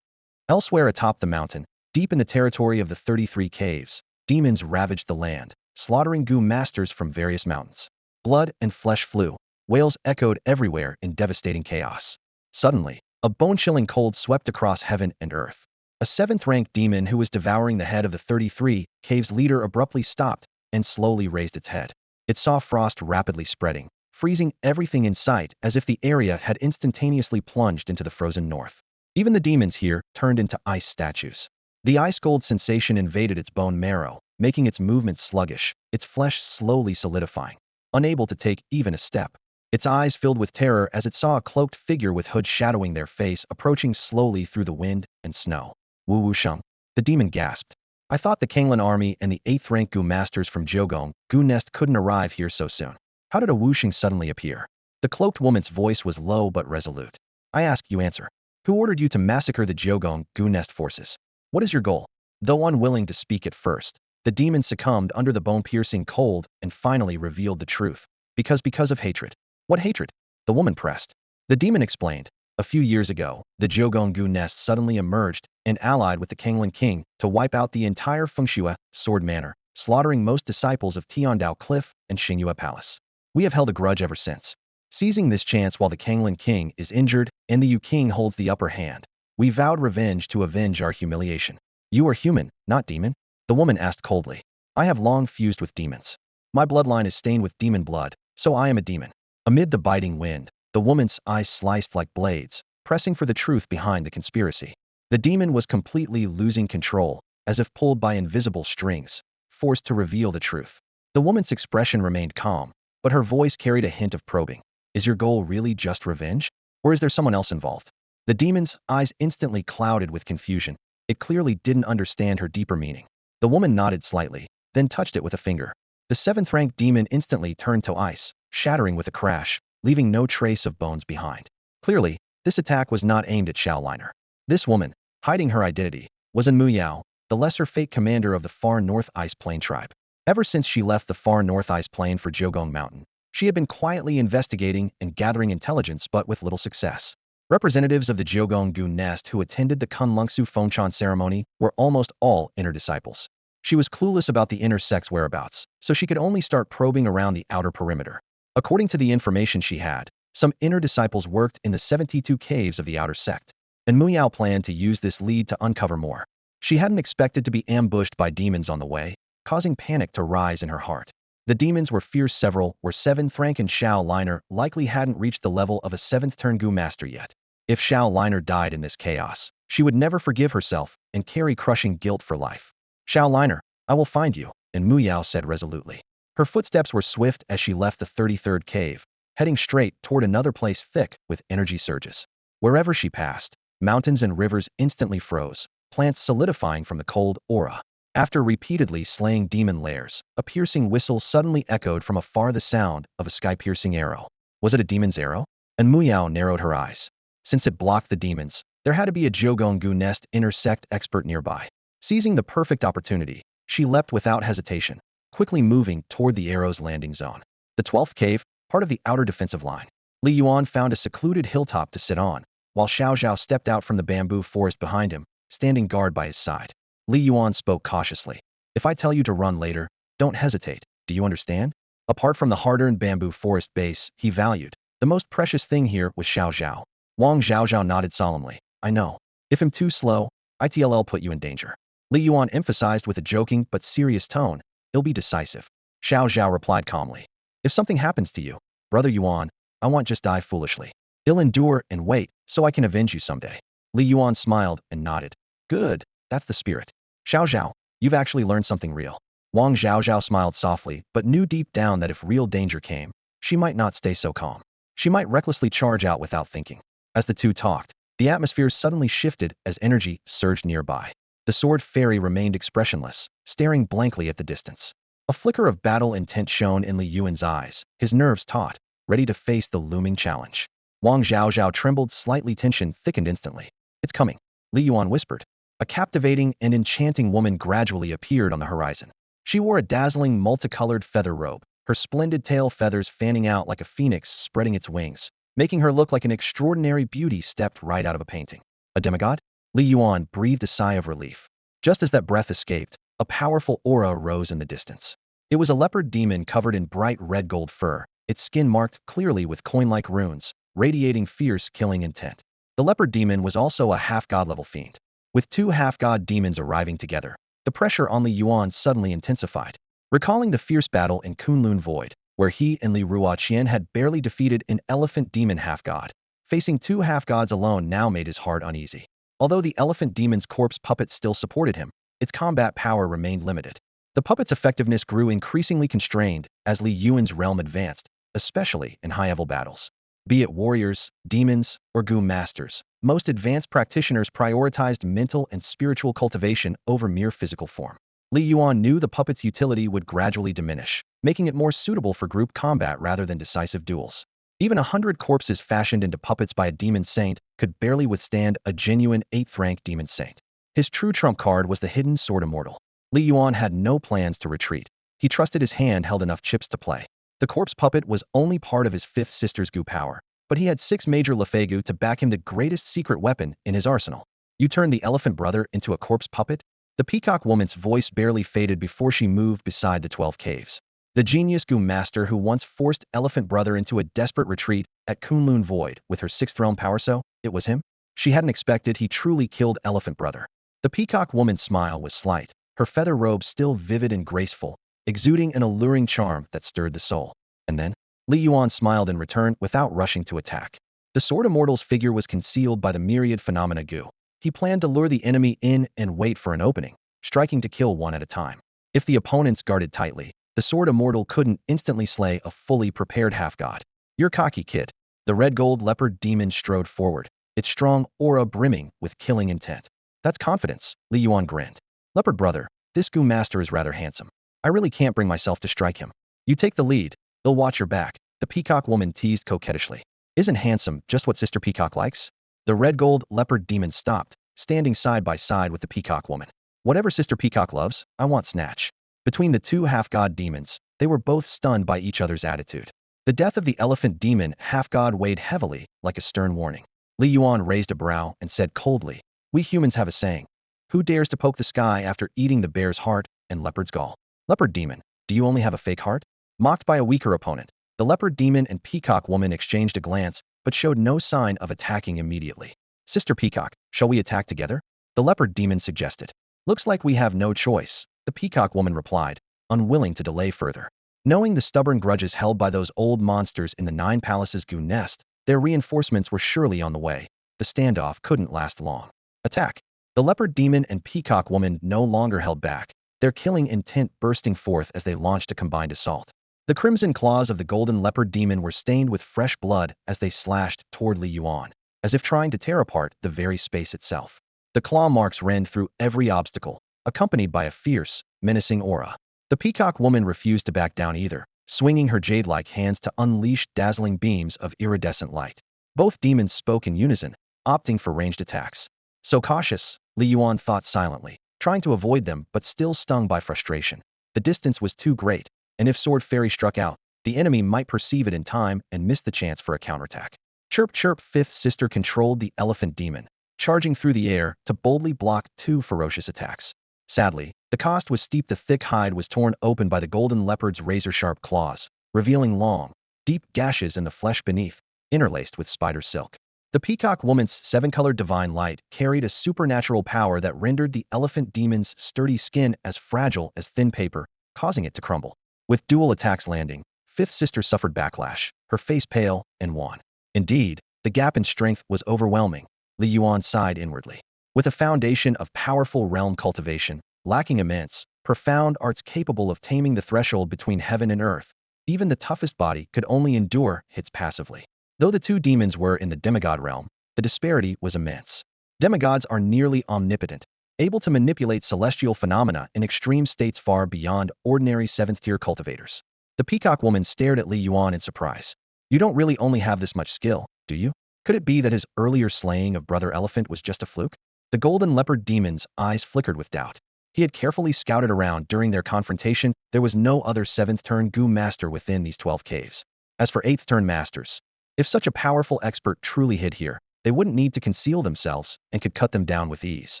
Elsewhere atop the mountain, deep in the territory of the 33 caves, demons ravaged the land, slaughtering goo masters from various mountains. Blood and flesh flew, wails echoed everywhere in devastating chaos. Suddenly, a bone-chilling cold swept across heaven and earth. A 7th-ranked demon who was devouring the head of the 33 caves leader abruptly stopped and slowly raised its head. It saw frost rapidly spreading, freezing everything in sight as if the area had instantaneously plunged into the frozen north. Even the demons here turned into ice statues. The ice-cold sensation invaded its bone marrow, making its movements sluggish, its flesh slowly solidifying. Unable to take even a step. Its eyes filled with terror as it saw a cloaked figure with hood shadowing their face approaching slowly through the wind and snow. Wu Wu Sheng. The demon gasped. I thought the Kanglan army and the 8th-rank goo masters from Jiugong goo nest couldn't arrive here so soon. How did a Wu Sheng suddenly appear? The cloaked woman's voice was low but resolute. I ask, you answer. Who ordered you to massacre the Jiugong goo nest forces? What is your goal? Though unwilling to speak at first, the demon succumbed under the bone-piercing cold and finally revealed the truth. Because of hatred. What hatred? The woman pressed. The demon explained. A few years ago, the Jiugonggu nest suddenly emerged and allied with the Kanglan king to wipe out the entire Fengxue sword manor, slaughtering most disciples of Tiandao Cliff and Xingyue Palace. We have held a grudge ever since. Seizing this chance while the Kanglan king is injured and the Yu king holds the upper hand, we vowed revenge to avenge our humiliation. You are human, not demon? The woman asked coldly. I have long fused with demons. My bloodline is stained with demon blood, so I am a demon. Amid the biting wind, the woman's eyes sliced like blades, pressing for the truth behind the conspiracy. The demon was completely losing control, as if pulled by invisible strings, forced to reveal the truth. The woman's expression remained calm, but her voice carried a hint of probing. Is your goal really just revenge? Or is there someone else involved? The demon's eyes instantly clouded with confusion. It clearly didn't understand her deeper meaning. The woman nodded slightly, then touched it with a finger. The seventh-rank demon instantly turned to ice, shattering with a crash, leaving no trace of bones behind. Clearly, this attack was not aimed at Xiao Liner. This woman, hiding her identity, was Mu Yao, the lesser fate commander of the Far North Ice Plain tribe. Ever since she left the Far North Ice Plain for Jiugong Mountain, she had been quietly investigating and gathering intelligence but with little success. Representatives of the Jiugonggu nest who attended the Kunlungsu Fengshan ceremony were almost all inner disciples. She was clueless about the inner sect's whereabouts, so she could only start probing around the outer perimeter. According to the information she had, some inner disciples worked in the 72 caves of the outer sect, and Mu Yao planned to use this lead to uncover more. She hadn't expected to be ambushed by demons on the way, causing panic to rise in her heart. The demons were fierce. Several were 7th rank, and Xiao Liner likely hadn't reached the level of a 7th turn Gu master yet. If Xiao Liner died in this chaos, she would never forgive herself and carry crushing guilt for life. Xiao Liner, I will find you, and Mu Yao said resolutely. Her footsteps were swift as she left the 33rd cave, heading straight toward another place thick with energy surges. Wherever she passed, mountains and rivers instantly froze, plants solidifying from the cold aura. After repeatedly slaying demon lairs, a piercing whistle suddenly echoed from afar, the sound of a sky-piercing arrow. Was it a demon's arrow? And Mu Yao narrowed her eyes. Since it blocked the demons, there had to be a Jiugonggu nest inner sect expert nearby. Seizing the perfect opportunity, she leapt without hesitation, quickly moving toward the arrow's landing zone. The 12th cave, part of the outer defensive line. Li Yuan found a secluded hilltop to sit on, while Xiao Zhao stepped out from the bamboo forest behind him, standing guard by his side. Li Yuan spoke cautiously. If I tell you to run later, don't hesitate, do you understand? Apart from the hard-earned bamboo forest base he valued, the most precious thing here was Xiao Zhao. Wang Zhaozhao nodded solemnly. I know. If I'm too slow, I'll put you in danger. Li Yuan emphasized with a joking but serious tone. It'll be decisive. Xiao Zhao replied calmly. If something happens to you, Brother Yuan, I won't just die foolishly. I'll endure and wait so I can avenge you someday. Li Yuan smiled and nodded. Good, that's the spirit. Xiao Zhao, you've actually learned something real. Wang Zhaozhao smiled softly but knew deep down that if real danger came, she might not stay so calm. She might recklessly charge out without thinking. As the two talked, the atmosphere suddenly shifted as energy surged nearby. The sword fairy remained expressionless, staring blankly at the distance. A flicker of battle intent shone in Li Yuan's eyes, his nerves taut, ready to face the looming challenge. Wang Zhaozhao trembled slightly, tension thickened instantly. It's coming, Li Yuan whispered. A captivating and enchanting woman gradually appeared on the horizon. She wore a dazzling multicolored feather robe, her splendid tail feathers fanning out like a phoenix spreading its wings, making her look like an extraordinary beauty stepped right out of a painting. A demigod? Li Yuan breathed a sigh of relief. Just as that breath escaped, a powerful aura rose in the distance. It was a leopard demon covered in bright red gold fur, its skin marked clearly with coin-like runes, radiating fierce killing intent. The leopard demon was also a half-god level fiend. With two half-god demons arriving together, the pressure on Li Yuan suddenly intensified. Recalling the fierce battle in Kunlun Void, where he and Li Ruoqian had barely defeated an elephant demon half-god, facing two half-gods alone now made his heart uneasy. Although the elephant demon's corpse puppet still supported him, its combat power remained limited. The puppet's effectiveness grew increasingly constrained as Li Yuan's realm advanced, especially in high-level battles. Be it warriors, demons, or Gu masters, most advanced practitioners prioritized mental and spiritual cultivation over mere physical form. Li Yuan knew the puppet's utility would gradually diminish, making it more suitable for group combat rather than decisive duels. Even 100 corpses fashioned into puppets by a demon saint could barely withstand a genuine 8th-rank demon saint. His true trump card was the hidden sword immortal. Li Yuan had no plans to retreat. He trusted his hand held enough chips to play. The corpse puppet was only part of his fifth sister's Gu power. but he had 6 major Lefegu to back him, the greatest secret weapon in his arsenal. You turned the elephant brother into a corpse puppet? The peacock woman's voice barely faded before she moved beside the 12 caves. The genius Gu master who once forced elephant brother into a desperate retreat at Kunlun Void with her 6th realm power, so it was him? She hadn't expected he truly killed elephant brother. The peacock woman's smile was slight, her feather robe still vivid and graceful, exuding an alluring charm that stirred the soul. And then, Li Yuan smiled in return without rushing to attack. The Sword Immortal's figure was concealed by the myriad phenomena Gu. He planned to lure the enemy in and wait for an opening, striking to kill one at a time. If the opponents guarded tightly, the Sword Immortal couldn't instantly slay a fully prepared half-god. You're cocky, kid. The red-gold leopard demon strode forward, its strong aura brimming with killing intent. That's confidence, Li Yuan grinned. Leopard brother, this Gu master is rather handsome. I really can't bring myself to strike him. You take the lead, they'll watch your back, the peacock woman teased coquettishly. Isn't handsome just what Sister Peacock likes? The red-gold leopard demon stopped, standing side by side with the peacock woman. Whatever Sister Peacock loves, I want snatch. Between the two half-god demons, they were both stunned by each other's attitude. The death of the elephant demon half-god weighed heavily, like a stern warning. Li Yuan raised a brow and said coldly, we humans have a saying. Who dares to poke the sky after eating the bear's heart and leopard's gall? Leopard demon, do you only have a fake heart? Mocked by a weaker opponent, the leopard demon and peacock woman exchanged a glance, but showed no sign of attacking immediately. Sister Peacock, shall we attack together? The leopard demon suggested. Looks like we have no choice, the peacock woman replied, unwilling to delay further. Knowing the stubborn grudges held by those old monsters in the 9 Palaces Gu nest, their reinforcements were surely on the way. The standoff couldn't last long. Attack! The leopard demon and peacock woman no longer held back, their killing intent bursting forth as they launched a combined assault. The crimson claws of the golden leopard demon were stained with fresh blood as they slashed toward Li Yuan, as if trying to tear apart the very space itself. The claw marks ran through every obstacle, accompanied by a fierce, menacing aura. The peacock woman refused to back down either, swinging her jade-like hands to unleash dazzling beams of iridescent light. Both demons spoke in unison, opting for ranged attacks. So cautious, Li Yuan thought silently, trying to avoid them but still stung by frustration. The distance was too great, and if Sword Fairy struck out, the enemy might perceive it in time and miss the chance for a counterattack. Chirp chirp, 5th sister controlled the elephant demon, charging through the air to boldly block 2 ferocious attacks. Sadly, the cost was steep. The thick hide was torn open by the golden leopard's razor-sharp claws, revealing long, deep gashes in the flesh beneath, interlaced with spider silk. The peacock woman's 7-colored divine light carried a supernatural power that rendered the elephant demon's sturdy skin as fragile as thin paper, causing it to crumble. With dual attacks landing, 5th sister suffered backlash, her face pale and wan. Indeed, the gap in strength was overwhelming. Li Yuan sighed inwardly. With a foundation of powerful realm cultivation, lacking immense, profound arts capable of taming the threshold between heaven and earth, even the toughest body could only endure hits passively. Though the 2 demons were in the demigod realm, the disparity was immense. Demigods are nearly omnipotent, able to manipulate celestial phenomena in extreme states far beyond ordinary 7th-tier cultivators. The peacock woman stared at Li Yuan in surprise. You don't really only have this much skill, do you? Could it be that his earlier slaying of Brother Elephant was just a fluke? The golden leopard demon's eyes flickered with doubt. He had carefully scouted around during their confrontation. There was no other 7th-turn Gu master within these 12 caves. As for 8th-turn masters, if such a powerful expert truly hid here, they wouldn't need to conceal themselves and could cut them down with ease.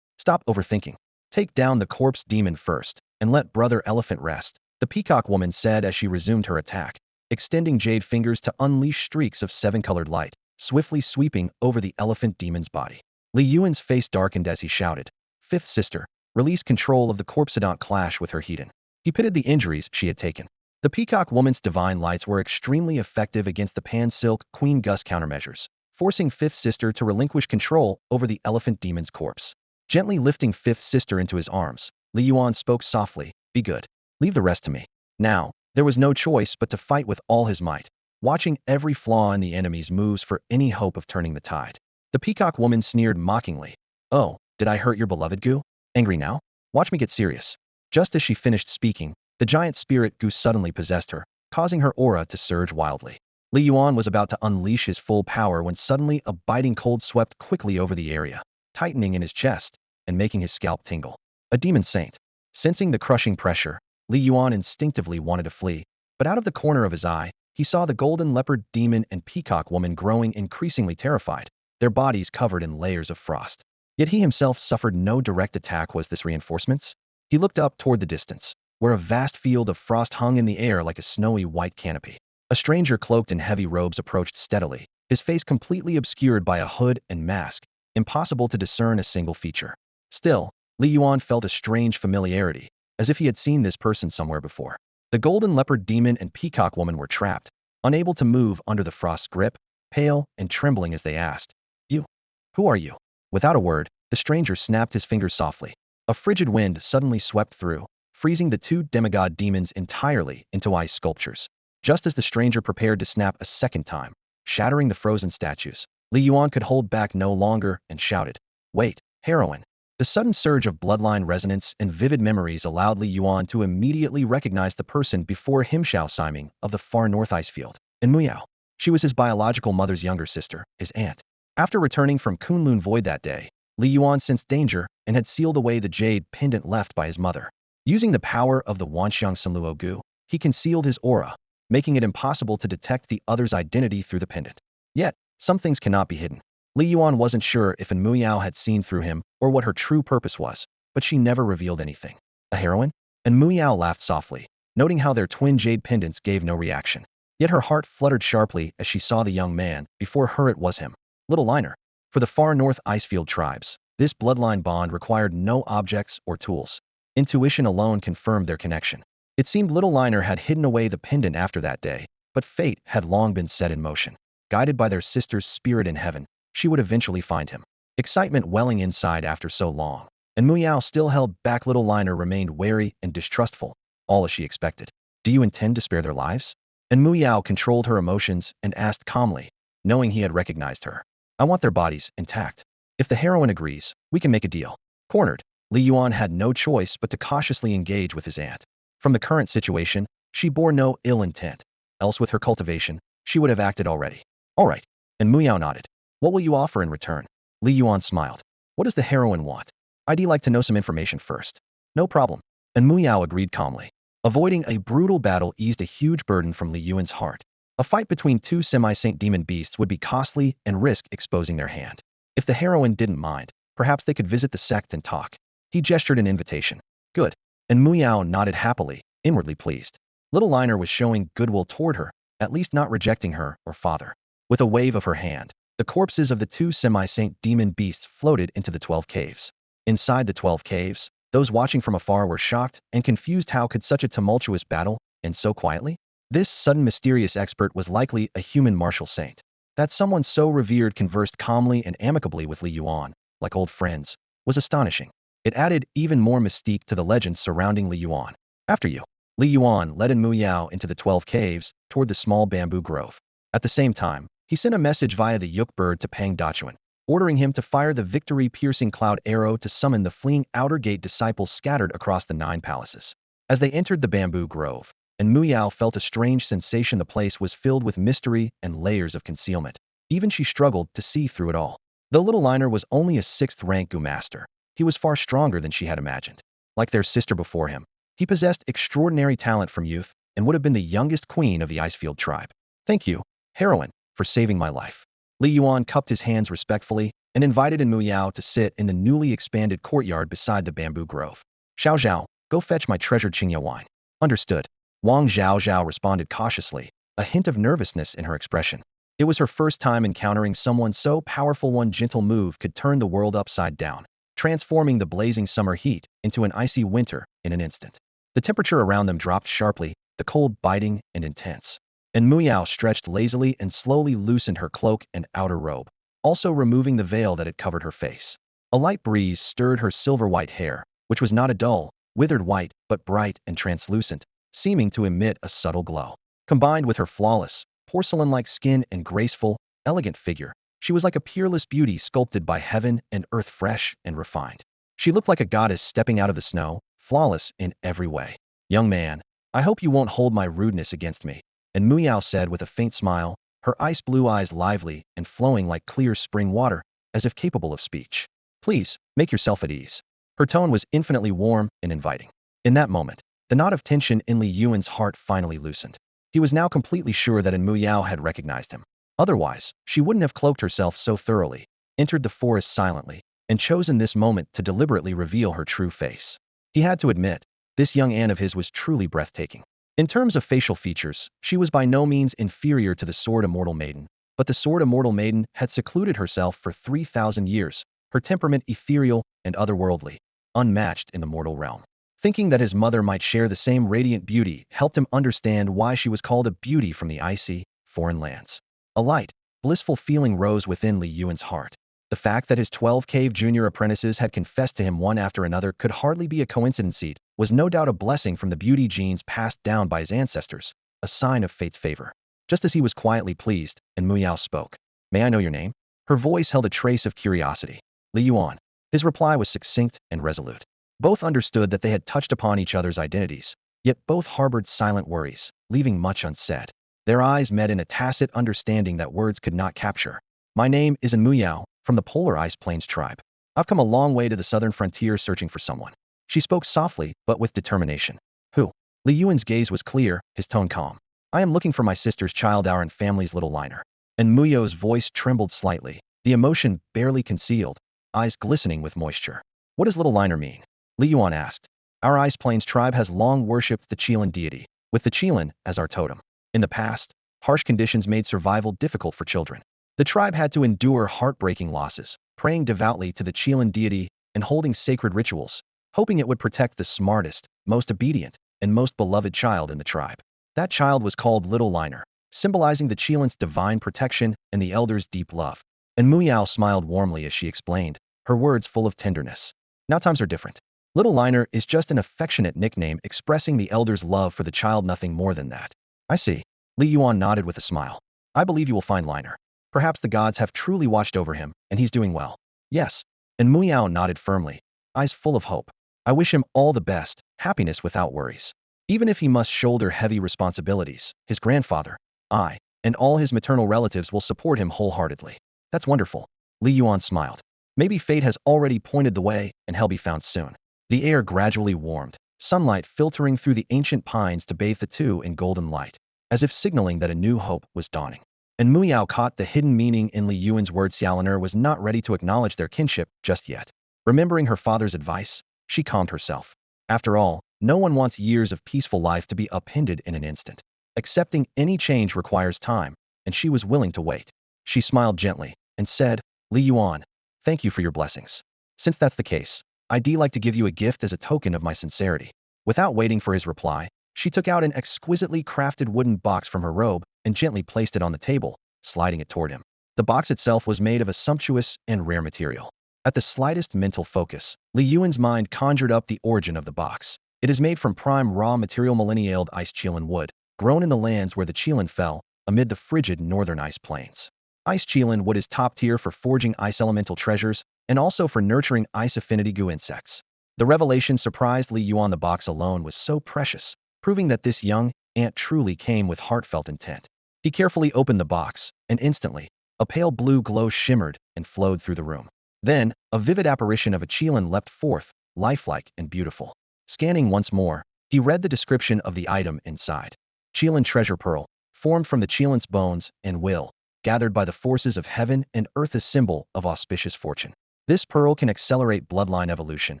Stop overthinking. Take down the corpse demon first, and let Brother Elephant rest, the peacock woman said as she resumed her attack, extending jade fingers to unleash streaks of 7-colored light, swiftly sweeping over the elephant demon's body. Li Yuan's face darkened as he shouted, 5th sister, release control of the corpsodont clash with her Hedon. He pitted the injuries she had taken. The peacock woman's divine lights were extremely effective against the pan-silk Queen Gus countermeasures, forcing 5th sister to relinquish control over the elephant demon's corpse. Gently lifting 5th sister into his arms, Li Yuan spoke softly, be good. Leave the rest to me. Now, there was no choice but to fight with all his might, watching every flaw in the enemy's moves for any hope of turning the tide. The peacock woman sneered mockingly. Oh, did I hurt your beloved Gu? Angry now? Watch me get serious. Just as she finished speaking, the giant spirit Gu suddenly possessed her, causing her aura to surge wildly. Li Yuan was about to unleash his full power when suddenly a biting cold swept quickly over the area, tightening in his chest and making his scalp tingle. A demon saint. Sensing the crushing pressure, Li Yuan instinctively wanted to flee, but out of the corner of his eye, he saw the golden leopard demon and peacock woman growing increasingly terrified, their bodies covered in layers of frost. Yet he himself suffered no direct attack. Was this reinforcements? He looked up toward the distance, where a vast field of frost hung in the air like a snowy white canopy. A stranger cloaked in heavy robes approached steadily, his face completely obscured by a hood and mask, impossible to discern a single feature. Still, Li Yuan felt a strange familiarity, as if he had seen this person somewhere before. The golden leopard demon and peacock woman were trapped, unable to move under the frost's grip, pale and trembling as they asked, "You? Who are you?" Without a word, the stranger snapped his fingers softly. A frigid wind suddenly swept through, freezing the two demigod demons entirely into ice sculptures. Just as the stranger prepared to snap a second time, shattering the frozen statues, Li Yuan could hold back no longer and shouted, "Wait, heroine!" The sudden surge of bloodline resonance and vivid memories allowed Li Yuan to immediately recognize the person before him, Xiao Siming of the far north icefield, and Muyao. She was his biological mother's younger sister, his aunt. After returning from Kunlun Void that day, Li Yuan sensed danger and had sealed away the jade pendant left by his mother. Using the power of the Wanxiang Sanluo Gu, he concealed his aura, making it impossible to detect the other's identity through the pendant. Yet, some things cannot be hidden. Li Yuan wasn't sure if Muyao had seen through him or what her true purpose was, but she never revealed anything. A heroine? And Muyao laughed softly, noting how their twin jade pendants gave no reaction. Yet her heart fluttered sharply as she saw the young man. Before her it was him. Little Liner. For the far north icefield tribes, this bloodline bond required no objects or tools. Intuition alone confirmed their connection. It seemed Little Liner had hidden away the pendant after that day, but fate had long been set in motion. Guided by their sister's spirit in heaven, she would eventually find him. Excitement welling inside after so long, and Muyao still held back. Little Liner remained wary and distrustful, all as she expected. "Do you intend to spare their lives?" And Muyao controlled her emotions and asked calmly, knowing he had recognized her. "I want their bodies intact. If the heroine agrees, we can make a deal." Cornered, Li Yuan had no choice but to cautiously engage with his aunt. From the current situation, she bore no ill intent. Else with her cultivation, she would have acted already. "All right." And Muyao nodded. "What will you offer in return?" Li Yuan smiled. "What does the heroine want? I'd like to know some information first." "No problem." And Muyao agreed calmly. Avoiding a brutal battle eased a huge burden from Li Yuan's heart. A fight between two semi-saint demon beasts would be costly and risk exposing their hand. If the heroine didn't mind, perhaps they could visit the sect and talk. He gestured an invitation. "Good." And Muyao nodded happily, inwardly pleased. Little Liner was showing goodwill toward her, at least not rejecting her or father. With a wave of her hand, the corpses of the two semi-saint demon beasts floated into the 12 caves. Inside the 12 caves, those watching from afar were shocked and confused. How could such a tumultuous battle end so quietly? This sudden mysterious expert was likely a human martial saint. That someone so revered conversed calmly and amicably with Li Yuan, like old friends, was astonishing. It added even more mystique to the legend surrounding Li Yuan. "After you." Li Yuan led Muyao into the 12 caves, toward the small bamboo grove. At the same time, he sent a message via the Yuk bird to Pang Dachuan, ordering him to fire the victory-piercing cloud arrow to summon the fleeing outer gate disciples scattered across the 9 palaces. As they entered the bamboo grove, and Muyao felt a strange sensation. The place was filled with mystery and layers of concealment. Even she struggled to see through it all. Though Little Liner was only a 6th rank Gu master, he was far stronger than she had imagined. Like their sister before him, he possessed extraordinary talent from youth and would have been the youngest queen of the Icefield tribe. "Thank you, heroine, for saving my life." Li Yuan cupped his hands respectfully and invited Muyao to sit in the newly expanded courtyard beside the bamboo grove. "Xiao Zhao, go fetch my treasured Qingya wine." "Understood." Wang Zhao responded cautiously, a hint of nervousness in her expression. It was her first time encountering someone so powerful. One gentle move could turn the world upside down, transforming the blazing summer heat into an icy winter in an instant. The temperature around them dropped sharply, the cold biting and intense. And Muyao stretched lazily and slowly loosened her cloak and outer robe, also removing the veil that had covered her face. A light breeze stirred her silver-white hair, which was not a dull, withered white, but bright and translucent, seeming to emit a subtle glow. Combined with her flawless, porcelain-like skin and graceful, elegant figure, she was like a peerless beauty sculpted by heaven and earth, fresh and refined. She looked like a goddess stepping out of the snow, flawless in every way. "Young man, I hope you won't hold my rudeness against me." And Muyao said with a faint smile, her ice blue eyes lively and flowing like clear spring water, as if capable of speech. "Please, make yourself at ease." Her tone was infinitely warm and inviting. In that moment, the knot of tension in Li Yuan's heart finally loosened. He was now completely sure that Muyao had recognized him. Otherwise, she wouldn't have cloaked herself so thoroughly, entered the forest silently, and chosen this moment to deliberately reveal her true face. He had to admit, this young Anne of his was truly breathtaking. In terms of facial features, she was by no means inferior to the Sword Immortal Maiden, but the Sword Immortal Maiden had secluded herself for 3,000 years, her temperament ethereal and otherworldly, unmatched in the mortal realm. Thinking that his mother might share the same radiant beauty helped him understand why she was called a beauty from the icy, foreign lands. A light, blissful feeling rose within Li Yuan's heart. The fact that his 12 cave junior apprentices had confessed to him one after another could hardly be a coincidence. It was no doubt a blessing from the beauty genes passed down by his ancestors, a sign of fate's favor. Just as he was quietly pleased, and Muyao spoke. May I know your name? Her voice held a trace of curiosity. Li Yuan. His reply was succinct and resolute. Both understood that they had touched upon each other's identities, yet both harbored silent worries, leaving much unsaid. Their eyes met in a tacit understanding that words could not capture. My name is Muyao, from the Polar Ice Plains tribe. I've come a long way to the southern frontier searching for someone. She spoke softly, but with determination. Who? Li Yuan's gaze was clear, his tone calm. I am looking for my sister's child, our and family's little liner. And Muyao's voice trembled slightly, the emotion barely concealed, eyes glistening with moisture. What does little liner mean? Li Yuan asked. Our Ice Plains tribe has long worshipped the Qilin deity, with the Qilin as our totem. In the past, harsh conditions made survival difficult for children. The tribe had to endure heartbreaking losses, praying devoutly to the Qilin deity and holding sacred rituals, hoping it would protect the smartest, most obedient, and most beloved child in the tribe. That child was called Little Liner, symbolizing the Qilin's divine protection and the elders' deep love. And Muyao smiled warmly as she explained, her words full of tenderness. Now times are different. Little Liner is just an affectionate nickname expressing the elders' love for the child, nothing more than that. I see. Li Yuan nodded with a smile. I believe you will find Liner. Perhaps the gods have truly watched over him, and he's doing well. Yes. And Muyao nodded firmly, eyes full of hope. I wish him all the best, happiness without worries. Even if he must shoulder heavy responsibilities, his grandfather, I, and all his maternal relatives will support him wholeheartedly. That's wonderful. Li Yuan smiled. Maybe fate has already pointed the way, and he'll be found soon. The air gradually warmed, sunlight filtering through the ancient pines to bathe the two in golden light, as if signaling that a new hope was dawning. And Muyao caught the hidden meaning in Li Yuan's words. Xiaoliner was not ready to acknowledge their kinship just yet. Remembering her father's advice, she calmed herself. After all, no one wants years of peaceful life to be upended in an instant. Accepting any change requires time, and she was willing to wait. She smiled gently and said, Li Yuan, thank you for your blessings. Since that's the case, I'd like to give you a gift as a token of my sincerity. Without waiting for his reply, she took out an exquisitely crafted wooden box from her robe and gently placed it on the table, sliding it toward him. The box itself was made of a sumptuous and rare material. At the slightest mental focus, Li Yuan's mind conjured up the origin of the box. It is made from prime raw material millennia-old ice Qilin wood, grown in the lands where the Qilin fell, amid the frigid northern ice plains. Ice Qilin wood is top tier for forging ice elemental treasures, and also for nurturing ice affinity goo insects. The revelation surprised Li Yuan. The box alone was so precious, proving that this young ant truly came with heartfelt intent. He carefully opened the box, and instantly, a pale blue glow shimmered and flowed through the room. Then, a vivid apparition of a Qilin leapt forth, lifelike and beautiful. Scanning once more, he read the description of the item inside. Qilin treasure pearl, formed from the Qilin's bones and will, gathered by the forces of heaven and earth, a symbol of auspicious fortune. This pearl can accelerate bloodline evolution,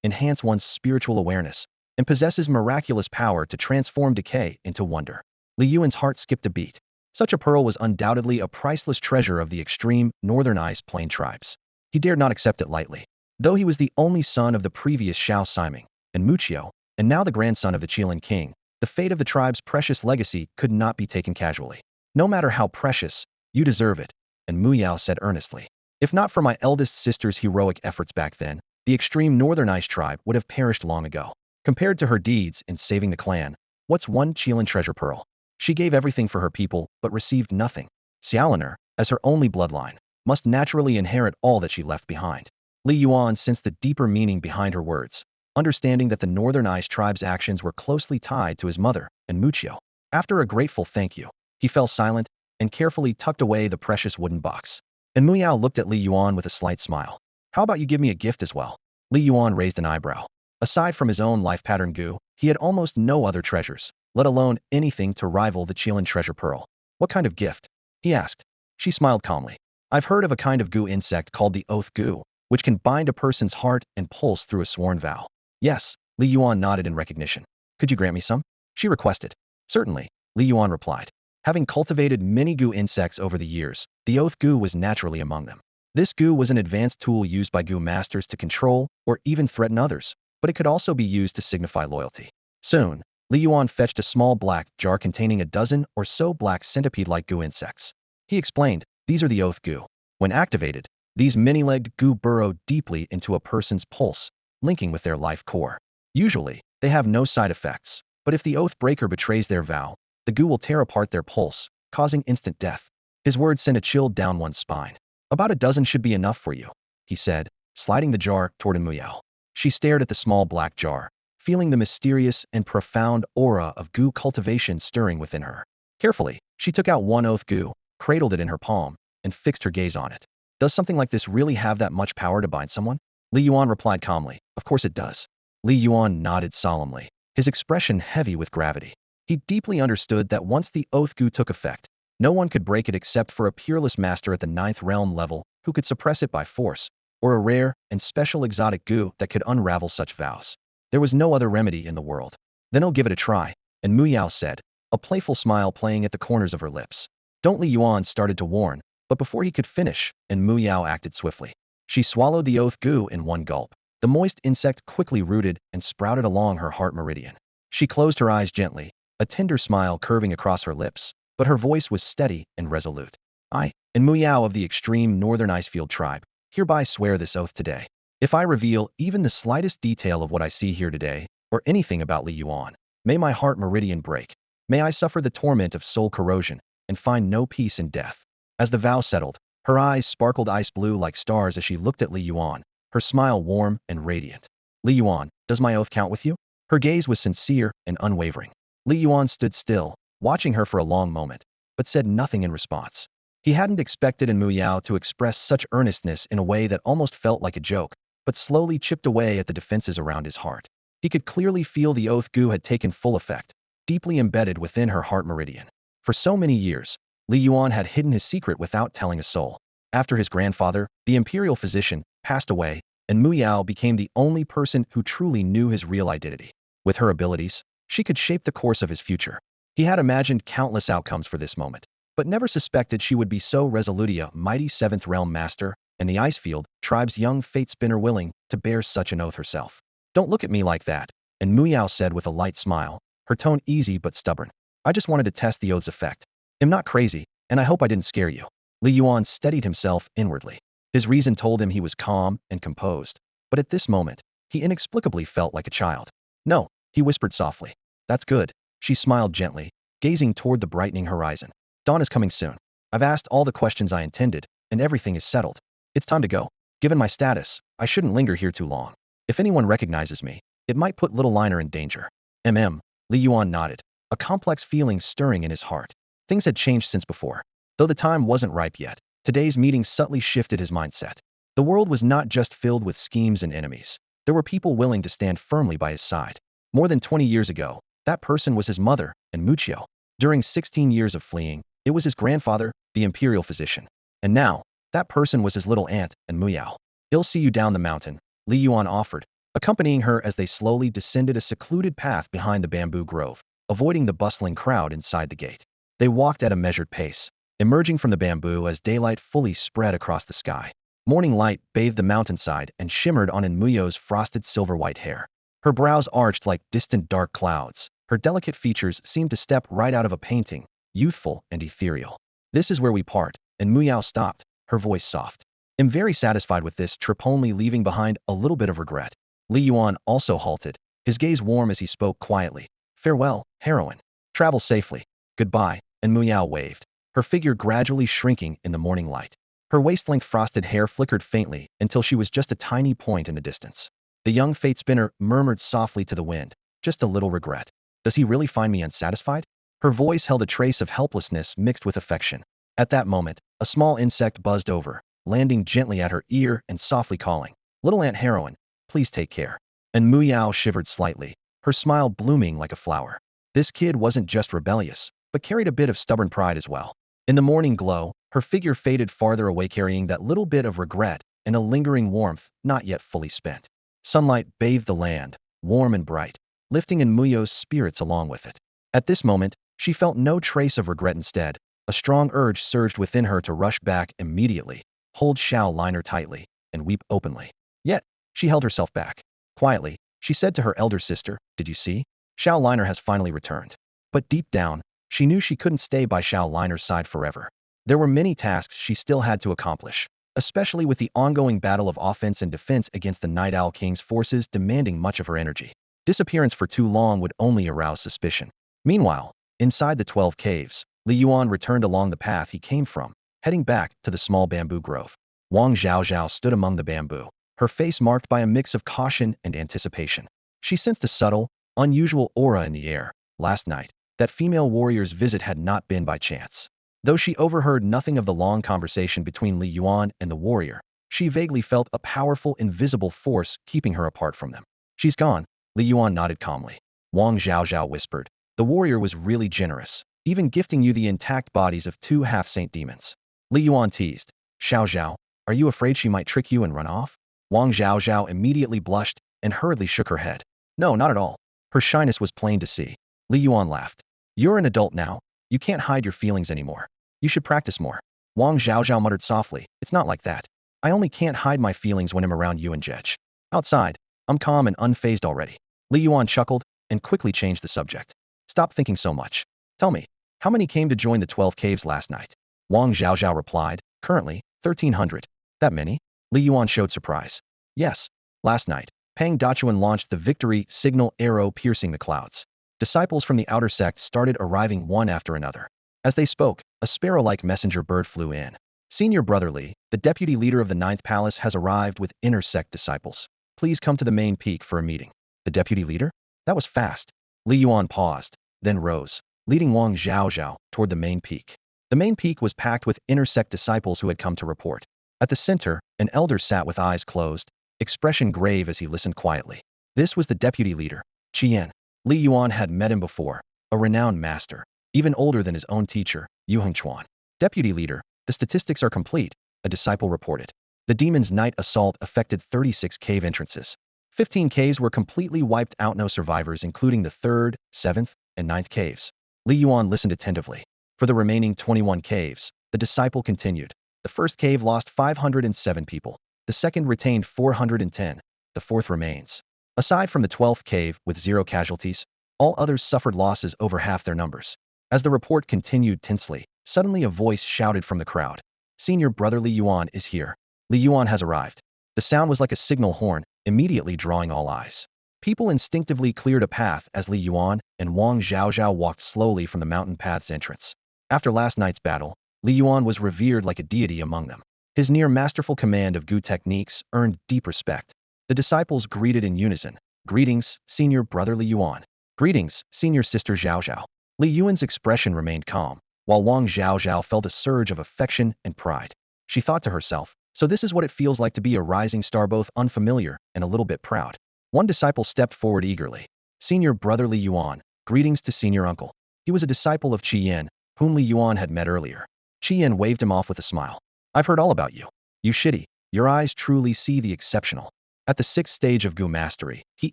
enhance one's spiritual awareness, and possesses miraculous power to transform decay into wonder. Li Yuan's heart skipped a beat. Such a pearl was undoubtedly a priceless treasure of the extreme northern ice plain tribes. He dared not accept it lightly. Though he was the only son of the previous Xiao Siming and Muqiu, and now the grandson of the Qilin king, the fate of the tribe's precious legacy could not be taken casually. No matter how precious, you deserve it, and Muyao said earnestly. If not for my eldest sister's heroic efforts back then, the extreme northern ice tribe would have perished long ago. Compared to her deeds in saving the clan, what's one Qilin treasure pearl? She gave everything for her people, but received nothing. Xiaoliner, as her only bloodline, must naturally inherit all that she left behind. Li Yuan sensed the deeper meaning behind her words, understanding that the northern ice tribe's actions were closely tied to his mother and Muqiu. After a grateful thank you, he fell silent and carefully tucked away the precious wooden box. And Muyao looked at Li Yuan with a slight smile. How about you give me a gift as well? Li Yuan raised an eyebrow. Aside from his own life pattern goo, he had almost no other treasures. let alone anything to rival the Qilin treasure pearl. What kind of gift? He asked. She smiled calmly. I've heard of a kind of goo insect called the oath goo, which can bind a person's heart and pulse through a sworn vow. Yes, Li Yuan nodded in recognition. Could you grant me some? She requested. Certainly, Li Yuan replied. Having cultivated many goo insects over the years, the oath goo was naturally among them. This goo was an advanced tool used by goo masters to control or even threaten others, but it could also be used to signify loyalty. Soon, Li Yuan fetched a small black jar containing a dozen or so black centipede-like goo insects. He explained, these are the oath goo. When activated, these many-legged goo burrow deeply into a person's pulse, linking with their life core. Usually, they have no side effects, but if the oath breaker betrays their vow, the goo will tear apart their pulse, causing instant death. His words sent a chill down one's spine. About a dozen should be enough for you, he said, sliding the jar toward Muyao. She stared at the small black jar, feeling the mysterious and profound aura of goo cultivation stirring within her. Carefully, she took out one oath goo, cradled it in her palm, and fixed her gaze on it. Does something like this really have that much power to bind someone? Li Yuan replied calmly, of course it does. Li Yuan nodded solemnly, his expression heavy with gravity. He deeply understood that once the oath goo took effect, no one could break it except for a peerless master at the 9th realm level who could suppress it by force, or a rare and special exotic goo that could unravel such vows. There was no other remedy in the world. Then I'll give it a try, and Mu Yao said, a playful smile playing at the corners of her lips. Don't Li Yuan started to warn, but before he could finish, and Mu Yao acted swiftly. She swallowed the oath goo in one gulp. The moist insect quickly rooted and sprouted along her heart meridian. She closed her eyes gently, a tender smile curving across her lips, but her voice was steady and resolute. I, and Mu Yao of the extreme northern Icefield tribe, hereby swear this oath today. If I reveal even the slightest detail of what I see here today, or anything about Li Yuan, may my heart meridian break. May I suffer the torment of soul corrosion, and find no peace in death. As the vow settled, her eyes sparkled ice blue like stars as she looked at Li Yuan, her smile warm and radiant. Li Yuan, does my oath count with you? Her gaze was sincere and unwavering. Li Yuan stood still, watching her for a long moment, but said nothing in response. He hadn't expected Mu Yao to express such earnestness in a way that almost felt like a joke, but slowly chipped away at the defenses around his heart. He could clearly feel the oath goo had taken full effect, deeply embedded within her heart meridian. For so many years, Li Yuan had hidden his secret without telling a soul. After his grandfather, the imperial physician, passed away, and Mu Yao became the only person who truly knew his real identity. With her abilities, she could shape the course of his future. He had imagined countless outcomes for this moment, but never suspected she would be so resolute, a mighty 7th realm master, and the Icefield tribe's young fate spinner willing to bear such an oath herself. Don't look at me like that, and Mu Yao said with a light smile, her tone easy but stubborn. I just wanted to test the oath's effect. I'm not crazy, and I hope I didn't scare you. Li Yuan steadied himself inwardly. His reason told him he was calm and composed, but at this moment, he inexplicably felt like a child. No, he whispered softly. That's good. She smiled gently, gazing toward the brightening horizon. Dawn is coming soon. I've asked all the questions I intended, and everything is settled. It's time to go. Given my status, I shouldn't linger here too long. If anyone recognizes me, it might put little Liner in danger. Li Yuan nodded, a complex feeling stirring in his heart. Things had changed since before. Though the time wasn't ripe yet, today's meeting subtly shifted his mindset. The world was not just filled with schemes and enemies. There were people willing to stand firmly by his side. More than 20 years ago, that person was his mother, and Muchio. During 16 years of fleeing, it was his grandfather, the imperial physician. And now, that person was his little aunt, and Muyao. He'll see you down the mountain, Li Yuan offered, accompanying her as they slowly descended a secluded path behind the bamboo grove, avoiding the bustling crowd inside the gate. They walked at a measured pace, emerging from the bamboo as daylight fully spread across the sky. Morning light bathed the mountainside and shimmered on Muyo's frosted silver-white hair. Her brows arched like distant dark clouds. Her delicate features seemed to step right out of a painting, youthful and ethereal. This is where we part, and Muyao stopped, her voice soft. I'm very satisfied with this trip, only leaving behind a little bit of regret. Li Yuan also halted, his gaze warm as he spoke quietly. Farewell, heroine. Travel safely. Goodbye, and Muyao waved, her figure gradually shrinking in the morning light. Her waist-length frosted hair flickered faintly until she was just a tiny point in the distance. The young fate spinner murmured softly to the wind, just a little regret. Does he really find me unsatisfied? Her voice held a trace of helplessness mixed with affection. At that moment, a small insect buzzed over, landing gently at her ear and softly calling, Little Aunt Heroine, please take care. And Mu Yao shivered slightly, her smile blooming like a flower. This kid wasn't just rebellious, but carried a bit of stubborn pride as well. In the morning glow, her figure faded farther away, carrying that little bit of regret and a lingering warmth not yet fully spent. Sunlight bathed the land, warm and bright, lifting in Muyo's spirits along with it. At this moment, she felt no trace of regret. Instead, a strong urge surged within her to rush back immediately, hold Xiao Liner tightly, and weep openly. Yet, she held herself back. Quietly, she said to her elder sister, "Did you see? Xiao Liner has finally returned." But deep down, she knew she couldn't stay by Xiao Liner's side forever. There were many tasks she still had to accomplish, especially with the ongoing battle of offense and defense against the Night Owl King's forces demanding much of her energy. Disappearance for too long would only arouse suspicion. Meanwhile, inside the 12 caves, Li Yuan returned along the path he came from, heading back to the small bamboo grove. Wang Zhaozhao stood among the bamboo, her face marked by a mix of caution and anticipation. She sensed a subtle, unusual aura in the air. Last night, that female warrior's visit had not been by chance. Though she overheard nothing of the long conversation between Li Yuan and the warrior, she vaguely felt a powerful invisible force keeping her apart from them. "She's gone," Li Yuan nodded calmly. Wang Zhaozhao whispered, "The warrior was really generous, even gifting you the intact bodies of 2 half-saint demons." Li Yuan teased, "Xiao Zhao, are you afraid she might trick you and run off?" Wang Zhaozhao immediately blushed and hurriedly shook her head. "No, not at all." Her shyness was plain to see. Li Yuan laughed. "You're an adult now. You can't hide your feelings anymore. You should practice more." Wang Zhaozhao muttered softly, "It's not like that. I only can't hide my feelings when I'm around you and Jej. Outside, I'm calm and unfazed already." Li Yuan chuckled and quickly changed the subject. "Stop thinking so much. Tell me, how many came to join the 12 caves last night?" Wang Zhaozhao replied, "Currently, 1,300. That many?" Li Yuan showed surprise. "Yes. Last night, Pang Dachuan launched the victory signal arrow piercing the clouds. Disciples from the outer sect started arriving one after another. As they spoke, a sparrow-like messenger bird flew in. Senior Brother Li, the deputy leader of the 9th Palace, has arrived with inner sect disciples. Please come to the main peak for a meeting." The deputy leader? That was fast. Li Yuan paused, then rose, leading Wang Zhaozhao toward the main peak. The main peak was packed with inner sect disciples who had come to report. At the center, an elder sat with eyes closed, expression grave as he listened quietly. This was the deputy leader, Qian. Li Yuan had met him before, a renowned master, even older than his own teacher, Yu Hengchuan. "Deputy leader, the statistics are complete," a disciple reported. "The demon's night assault affected 36 cave entrances. 15 caves were completely wiped out, no survivors, including the 3rd, 7th, and 9th caves." Li Yuan listened attentively. For the remaining 21 caves, the disciple continued. "The first cave lost 507 people. The second retained 410. The fourth remains. Aside from the 12th cave, with 0 casualties, all others suffered losses over half their numbers." As the report continued tensely, suddenly a voice shouted from the crowd. "Senior Brother Li Yuan is here. Li Yuan has arrived." The sound was like a signal horn, immediately drawing all eyes. People instinctively cleared a path as Li Yuan and Wang Zhaozhao walked slowly from the mountain path's entrance. After last night's battle, Li Yuan was revered like a deity among them. His near-masterful command of Gu techniques earned deep respect. The disciples greeted in unison. "Greetings, Senior Brother Li Yuan." "Greetings, Senior Sister Zhaozhao." Li Yuan's expression remained calm, while Wang Zhaozhao felt a surge of affection and pride. She thought to herself, "So this is what it feels like to be a rising star, both unfamiliar and a little bit proud." One disciple stepped forward eagerly. "Senior Brother Li Yuan, greetings to Senior Uncle." He was a disciple of Qian, whom Li Yuan had met earlier. Qian waved him off with a smile. "I've heard all about you. You shitty. Your eyes truly see the exceptional." At the 6th stage of Gu mastery, he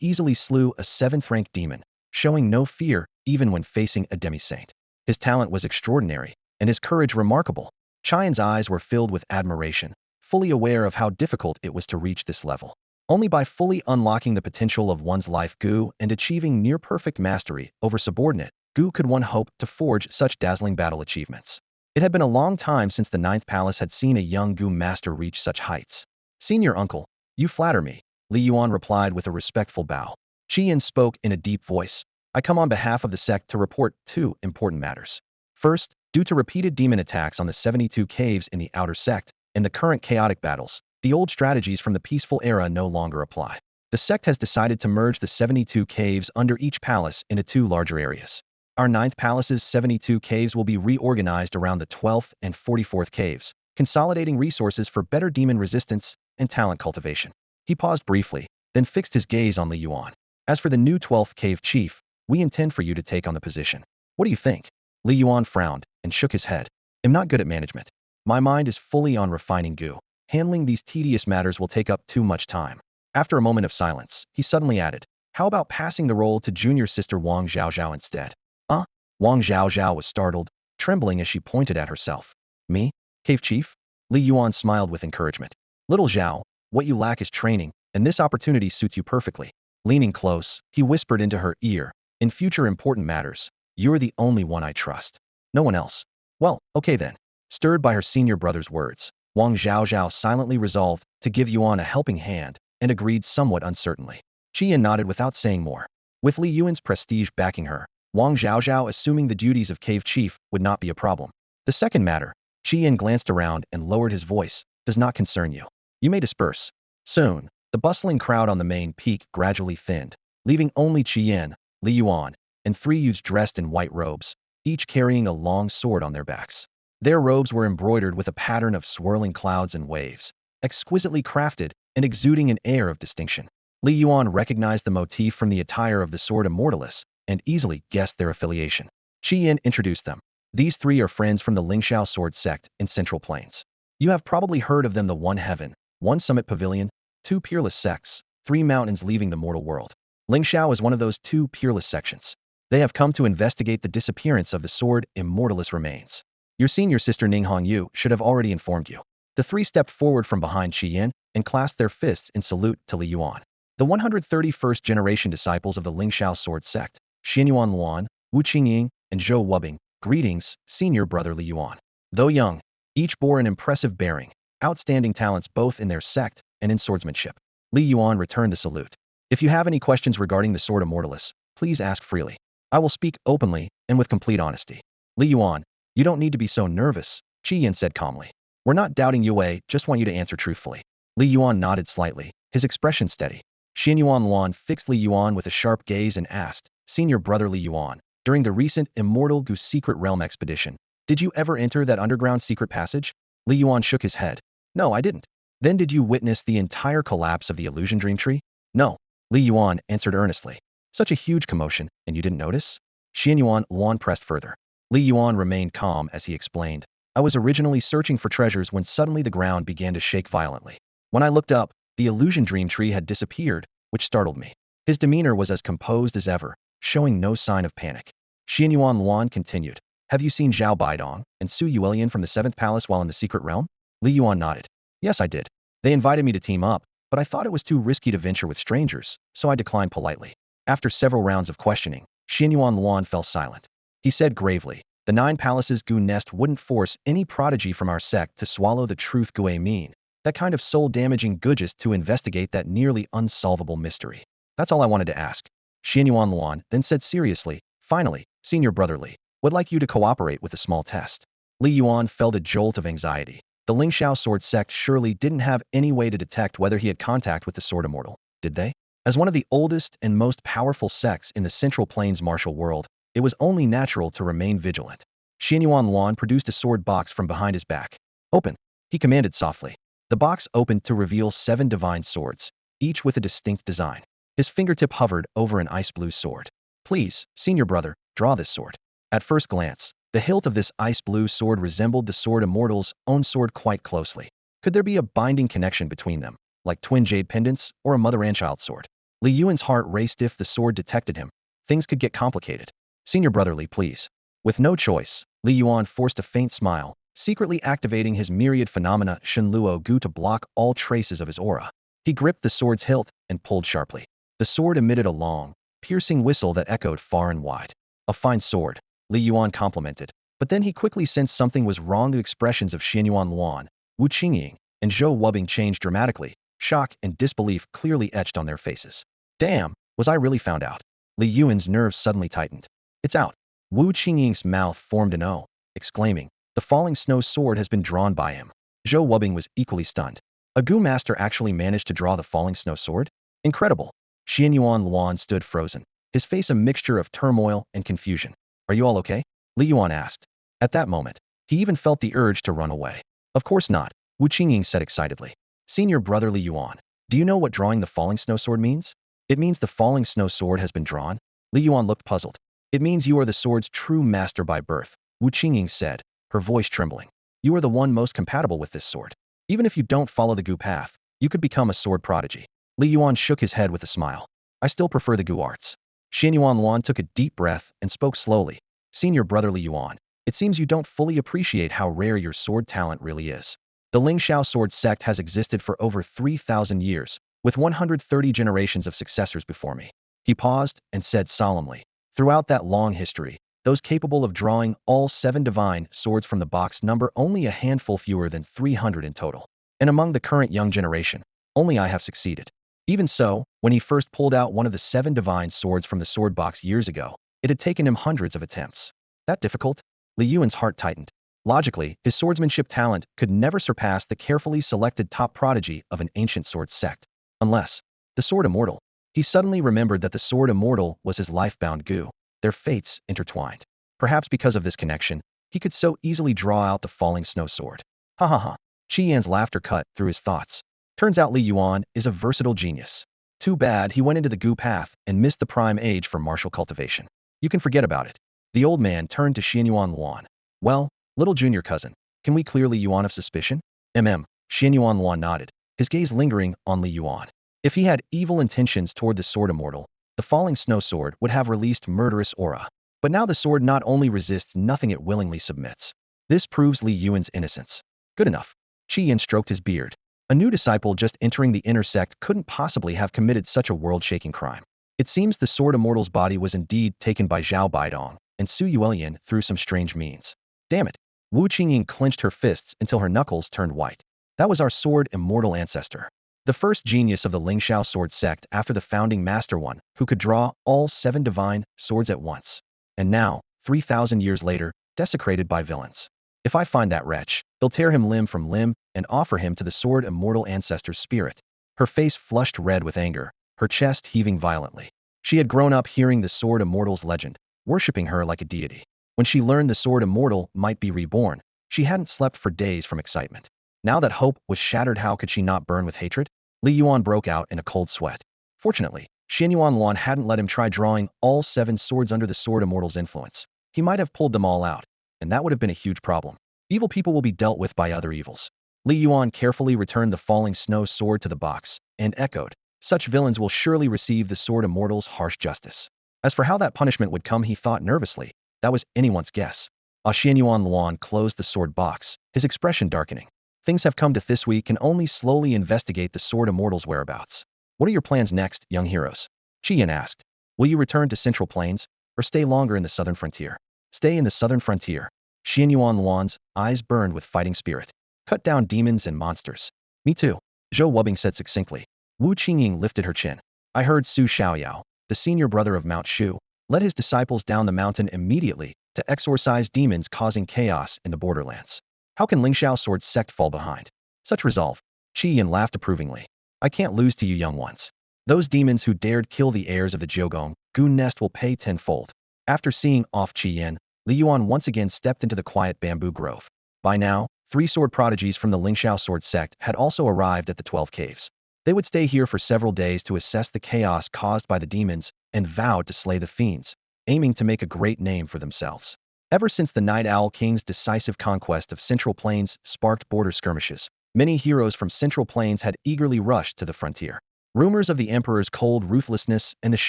easily slew a 7th-rank demon, showing no fear even when facing a demi-saint. His talent was extraordinary, and his courage remarkable. Qian's eyes were filled with admiration, fully aware of how difficult it was to reach this level. Only by fully unlocking the potential of one's life Gu and achieving near-perfect mastery over subordinate Gu could one hope to forge such dazzling battle achievements. It had been a long time since the 9th Palace had seen a young Gu master reach such heights. "Senior Uncle, you flatter me," Li Yuan replied with a respectful bow. Qian spoke in a deep voice. "I come on behalf of the sect to report 2 important matters. First, due to repeated demon attacks on the 72 caves in the outer sect and the current chaotic battles, the old strategies from the peaceful era no longer apply. The sect has decided to merge the 72 caves under each palace into 2 larger areas. Our 9th Palace's 72 caves will be reorganized around the 12th and 44th caves, consolidating resources for better demon resistance and talent cultivation." He paused briefly, then fixed his gaze on Li Yuan. "As for the new 12th cave chief, we intend for you to take on the position. What do you think? Li Yuan frowned and shook his head. I'm not good at management. My mind is fully on refining goo. Handling these tedious matters will take up too much time. After a moment of silence, he suddenly added, how about passing the role to junior sister Wang Zhaozhao instead? Huh? Wang Zhaozhao was startled, trembling as she pointed at herself. Me? Cave chief? Li Yuan smiled with encouragement. Little Zhao, what you lack is training, and this opportunity suits you perfectly. Leaning close, he whispered into her ear, in future important matters, you're the only one I trust. No one else. Well, okay then. Stirred by her senior brother's words, Wang Zhaozhao silently resolved to give Yuan a helping hand and agreed somewhat uncertainly. Qian nodded without saying more. With Li Yuan's prestige backing her, Wang Zhaozhao assuming the duties of cave chief would not be a problem. The second matter, Qian glanced around and lowered his voice, does not concern you. You may disperse. Soon, the bustling crowd on the main peak gradually thinned, leaving only Qian, Li Yuan, and 3 youths dressed in white robes, each carrying a long sword on their backs. Their robes were embroidered with a pattern of swirling clouds and waves, exquisitely crafted and exuding an air of distinction. Li Yuan recognized the motif from the attire of the sword Immortalis and easily guessed their affiliation. Qian introduced them. These 3 are friends from the Lingxiao sword sect in Central Plains. You have probably heard of them: the One Heaven, One Summit Pavilion, 2 peerless sects, 3 mountains leaving the mortal world. Lingxiao is one of those 2 peerless sections. They have come to investigate the disappearance of the sword Immortalis remains. Your senior sister Ninghong Yu should have already informed you. The 3 stepped forward from behind Qian and clasped their fists in salute to Li Yuan. The 131st generation disciples of the Lingxiao sword sect, Xianyuan Luan, Wu Qingying, and Zhou Wubing, greetings, senior brother Li Yuan. Though young, each bore an impressive bearing, outstanding talents both in their sect and in swordsmanship. Li Yuan returned the salute. If you have any questions regarding the sword Immortalis, please ask freely. I will speak openly and with complete honesty. Li Yuan, you don't need to be so nervous, Qian said calmly. We're not doubting Yue, just want you to answer truthfully. Li Yuan nodded slightly, his expression steady. Xianyuan Luan fixed Li Yuan with a sharp gaze and asked, Senior brother Li Yuan, during the recent Immortal Grass secret realm expedition, did you ever enter that underground secret passage? Li Yuan shook his head. No, I didn't. Then did you witness the entire collapse of the illusion dream tree? No. Li Yuan answered earnestly. Such a huge commotion, and you didn't notice? Xianyuan Luan pressed further. Li Yuan remained calm as he explained. I was originally searching for treasures when suddenly the ground began to shake violently. When I looked up, the illusion dream tree had disappeared, which startled me. His demeanor was as composed as ever, showing no sign of panic. Xianyuan Luan continued. Have you seen Zhao Baidong and Su Yuelian from the 7th Palace while in the secret realm? Li Yuan nodded. Yes, I did. They invited me to team up, but I thought it was too risky to venture with strangers, so I declined politely. After several rounds of questioning, Xianyuan Luan fell silent. He said gravely, the 9 Palaces Gu nest wouldn't force any prodigy from our sect to swallow the truth Gue mean. That kind of soul-damaging gujist to investigate that nearly unsolvable mystery. That's all I wanted to ask. Xianyuan Luan then said seriously, finally, Senior Brother Li, would like you to cooperate with a small test. Li Yuan felt a jolt of anxiety. The Lingxiao sword sect surely didn't have any way to detect whether he had contact with the sword immortal, did they? As one of the oldest and most powerful sects in the Central Plains martial world, it was only natural to remain vigilant. Xianyuan Luan produced a sword box from behind his back. Open, he commanded softly. The box opened to reveal 7 divine swords, each with a distinct design. His fingertip hovered over an ice blue sword. Please, senior brother, draw this sword. At first glance, the hilt of this ice blue sword resembled the sword immortal's own sword quite closely. Could there be a binding connection between them, like twin jade pendants or a mother and child sword? Li Yuan's heart raced. If the sword detected him, things could get complicated. Senior brother Li, please. With no choice, Li Yuan forced a faint smile, secretly activating his myriad phenomena Shenluo Gu to block all traces of his aura. He gripped the sword's hilt and pulled sharply. The sword emitted a long, piercing whistle that echoed far and wide. A fine sword, Li Yuan complimented. But then he quickly sensed something was wrong. The expressions of Xianyuan Luan, Wu Qingying, and Zhou Wubing changed dramatically, shock and disbelief clearly etched on their faces. Damn, was I really found out? Li Yuan's nerves suddenly tightened. It's out. Wu Qingying's mouth formed an O, exclaiming, the falling snow sword has been drawn by him. Zhou Wubing was equally stunned. A Gu master actually managed to draw the falling snow sword? Incredible. Xianyuan Luan stood frozen, his face a mixture of turmoil and confusion. Are you all okay? Li Yuan asked. At that moment, he even felt the urge to run away. Of course not, Wu Qingying said excitedly. Senior brother Li Yuan, do you know what drawing the falling snow sword means? It means the falling snow sword has been drawn. Li Yuan looked puzzled. It means you are the sword's true master by birth, Wu Qingying said, her voice trembling. You are the one most compatible with this sword. Even if you don't follow the Gu path, you could become a sword prodigy. Li Yuan shook his head with a smile. I still prefer the Gu arts. Xianyuan Luan took a deep breath and spoke slowly. Senior brother Li Yuan, it seems you don't fully appreciate how rare your sword talent really is. The Lingxiao sword sect has existed for over 3,000 years, with 130 generations of successors before me. He paused and said solemnly, throughout that long history, those capable of drawing all 7 divine swords from the box number only a handful fewer than 300 in total. And among the current young generation, only I have succeeded. Even so, when he first pulled out one of the 7 divine swords from the sword box years ago, it had taken him hundreds of attempts. That difficult? Li Yuan's heart tightened. Logically, his swordsmanship talent could never surpass the carefully selected top prodigy of an ancient sword sect. Unless, the sword immortal. He suddenly remembered that the sword immortal was his life-bound Gu. Their fates intertwined. Perhaps because of this connection, he could so easily draw out the falling snow sword. Ha ha ha. Qi Yan's laughter cut through his thoughts. Turns out Li Yuan is a versatile genius. Too bad he went into the Gu path and missed the prime age for martial cultivation. You can forget about it. The old man turned to Xianyuan Luan. Well, little junior cousin, can we clear Li Yuan of suspicion? Xianyuan Luan nodded, his gaze lingering on Li Yuan. If he had evil intentions toward the sword immortal, the falling snow sword would have released murderous aura. But now the sword not only resists nothing, it willingly submits. This proves Li Yuan's innocence. Good enough. Qi Yan stroked his beard. A new disciple just entering the inner sect couldn't possibly have committed such a world-shaking crime. It seems the sword immortal's body was indeed taken by Zhao Baidong and Su Yuelian through some strange means. Damn it. Wu Qingying clenched her fists until her knuckles turned white. That was our sword immortal ancestor. The first genius of the Lingxiao sword sect after the founding master one, who could draw all 7 divine swords at once. And now, 3,000 years later, desecrated by villains. If I find that wretch, they'll tear him limb from limb and offer him to the sword immortal ancestor's spirit. Her face flushed red with anger, her chest heaving violently. She had grown up hearing the sword immortal's legend, worshipping her like a deity. When she learned the sword immortal might be reborn, she hadn't slept for days from excitement. Now that hope was shattered, how could she not burn with hatred? Li Yuan broke out in a cold sweat. Fortunately, Xianyuan Luan hadn't let him try drawing all 7 swords under the sword immortal's influence. He might have pulled them all out, and that would have been a huge problem. Evil people will be dealt with by other evils. Li Yuan carefully returned the falling snow sword to the box, and echoed, such villains will surely receive the sword immortal's harsh justice. As for how that punishment would come, he thought nervously. That was anyone's guess. Xianyuan Luan closed the sword box, his expression darkening. Things have come to this, we can only slowly investigate the sword immortal's whereabouts. What are your plans next, young heroes? Qi Yan asked. Will you return to Central Plains, or stay longer in the southern frontier? Stay in the southern frontier. Xianyuan Luan's eyes burned with fighting spirit. Cut down demons and monsters. Me too, Zhou Wubing said succinctly. Wu Qingying lifted her chin. I heard Su Xiaoyao, the senior brother of Mount Shu, led his disciples down the mountain immediately to exorcise demons causing chaos in the borderlands. How can Lingxiao sword sect fall behind such resolve? Qi Yan laughed approvingly. I can't lose to you young ones. Those demons who dared kill the heirs of the Jiugong Gu nest will pay tenfold. After seeing off Qi Yan, Li Yuan once again stepped into the quiet bamboo grove. By now, 3 sword prodigies from the Lingxiao sword sect had also arrived at the 12 caves. They would stay here for several days to assess the chaos caused by the demons and vowed to slay the fiends, aiming to make a great name for themselves. Ever since the Night Owl King's decisive conquest of Central Plains sparked border skirmishes, many heroes from Central Plains had eagerly rushed to the frontier. Rumors of the Emperor's cold ruthlessness and the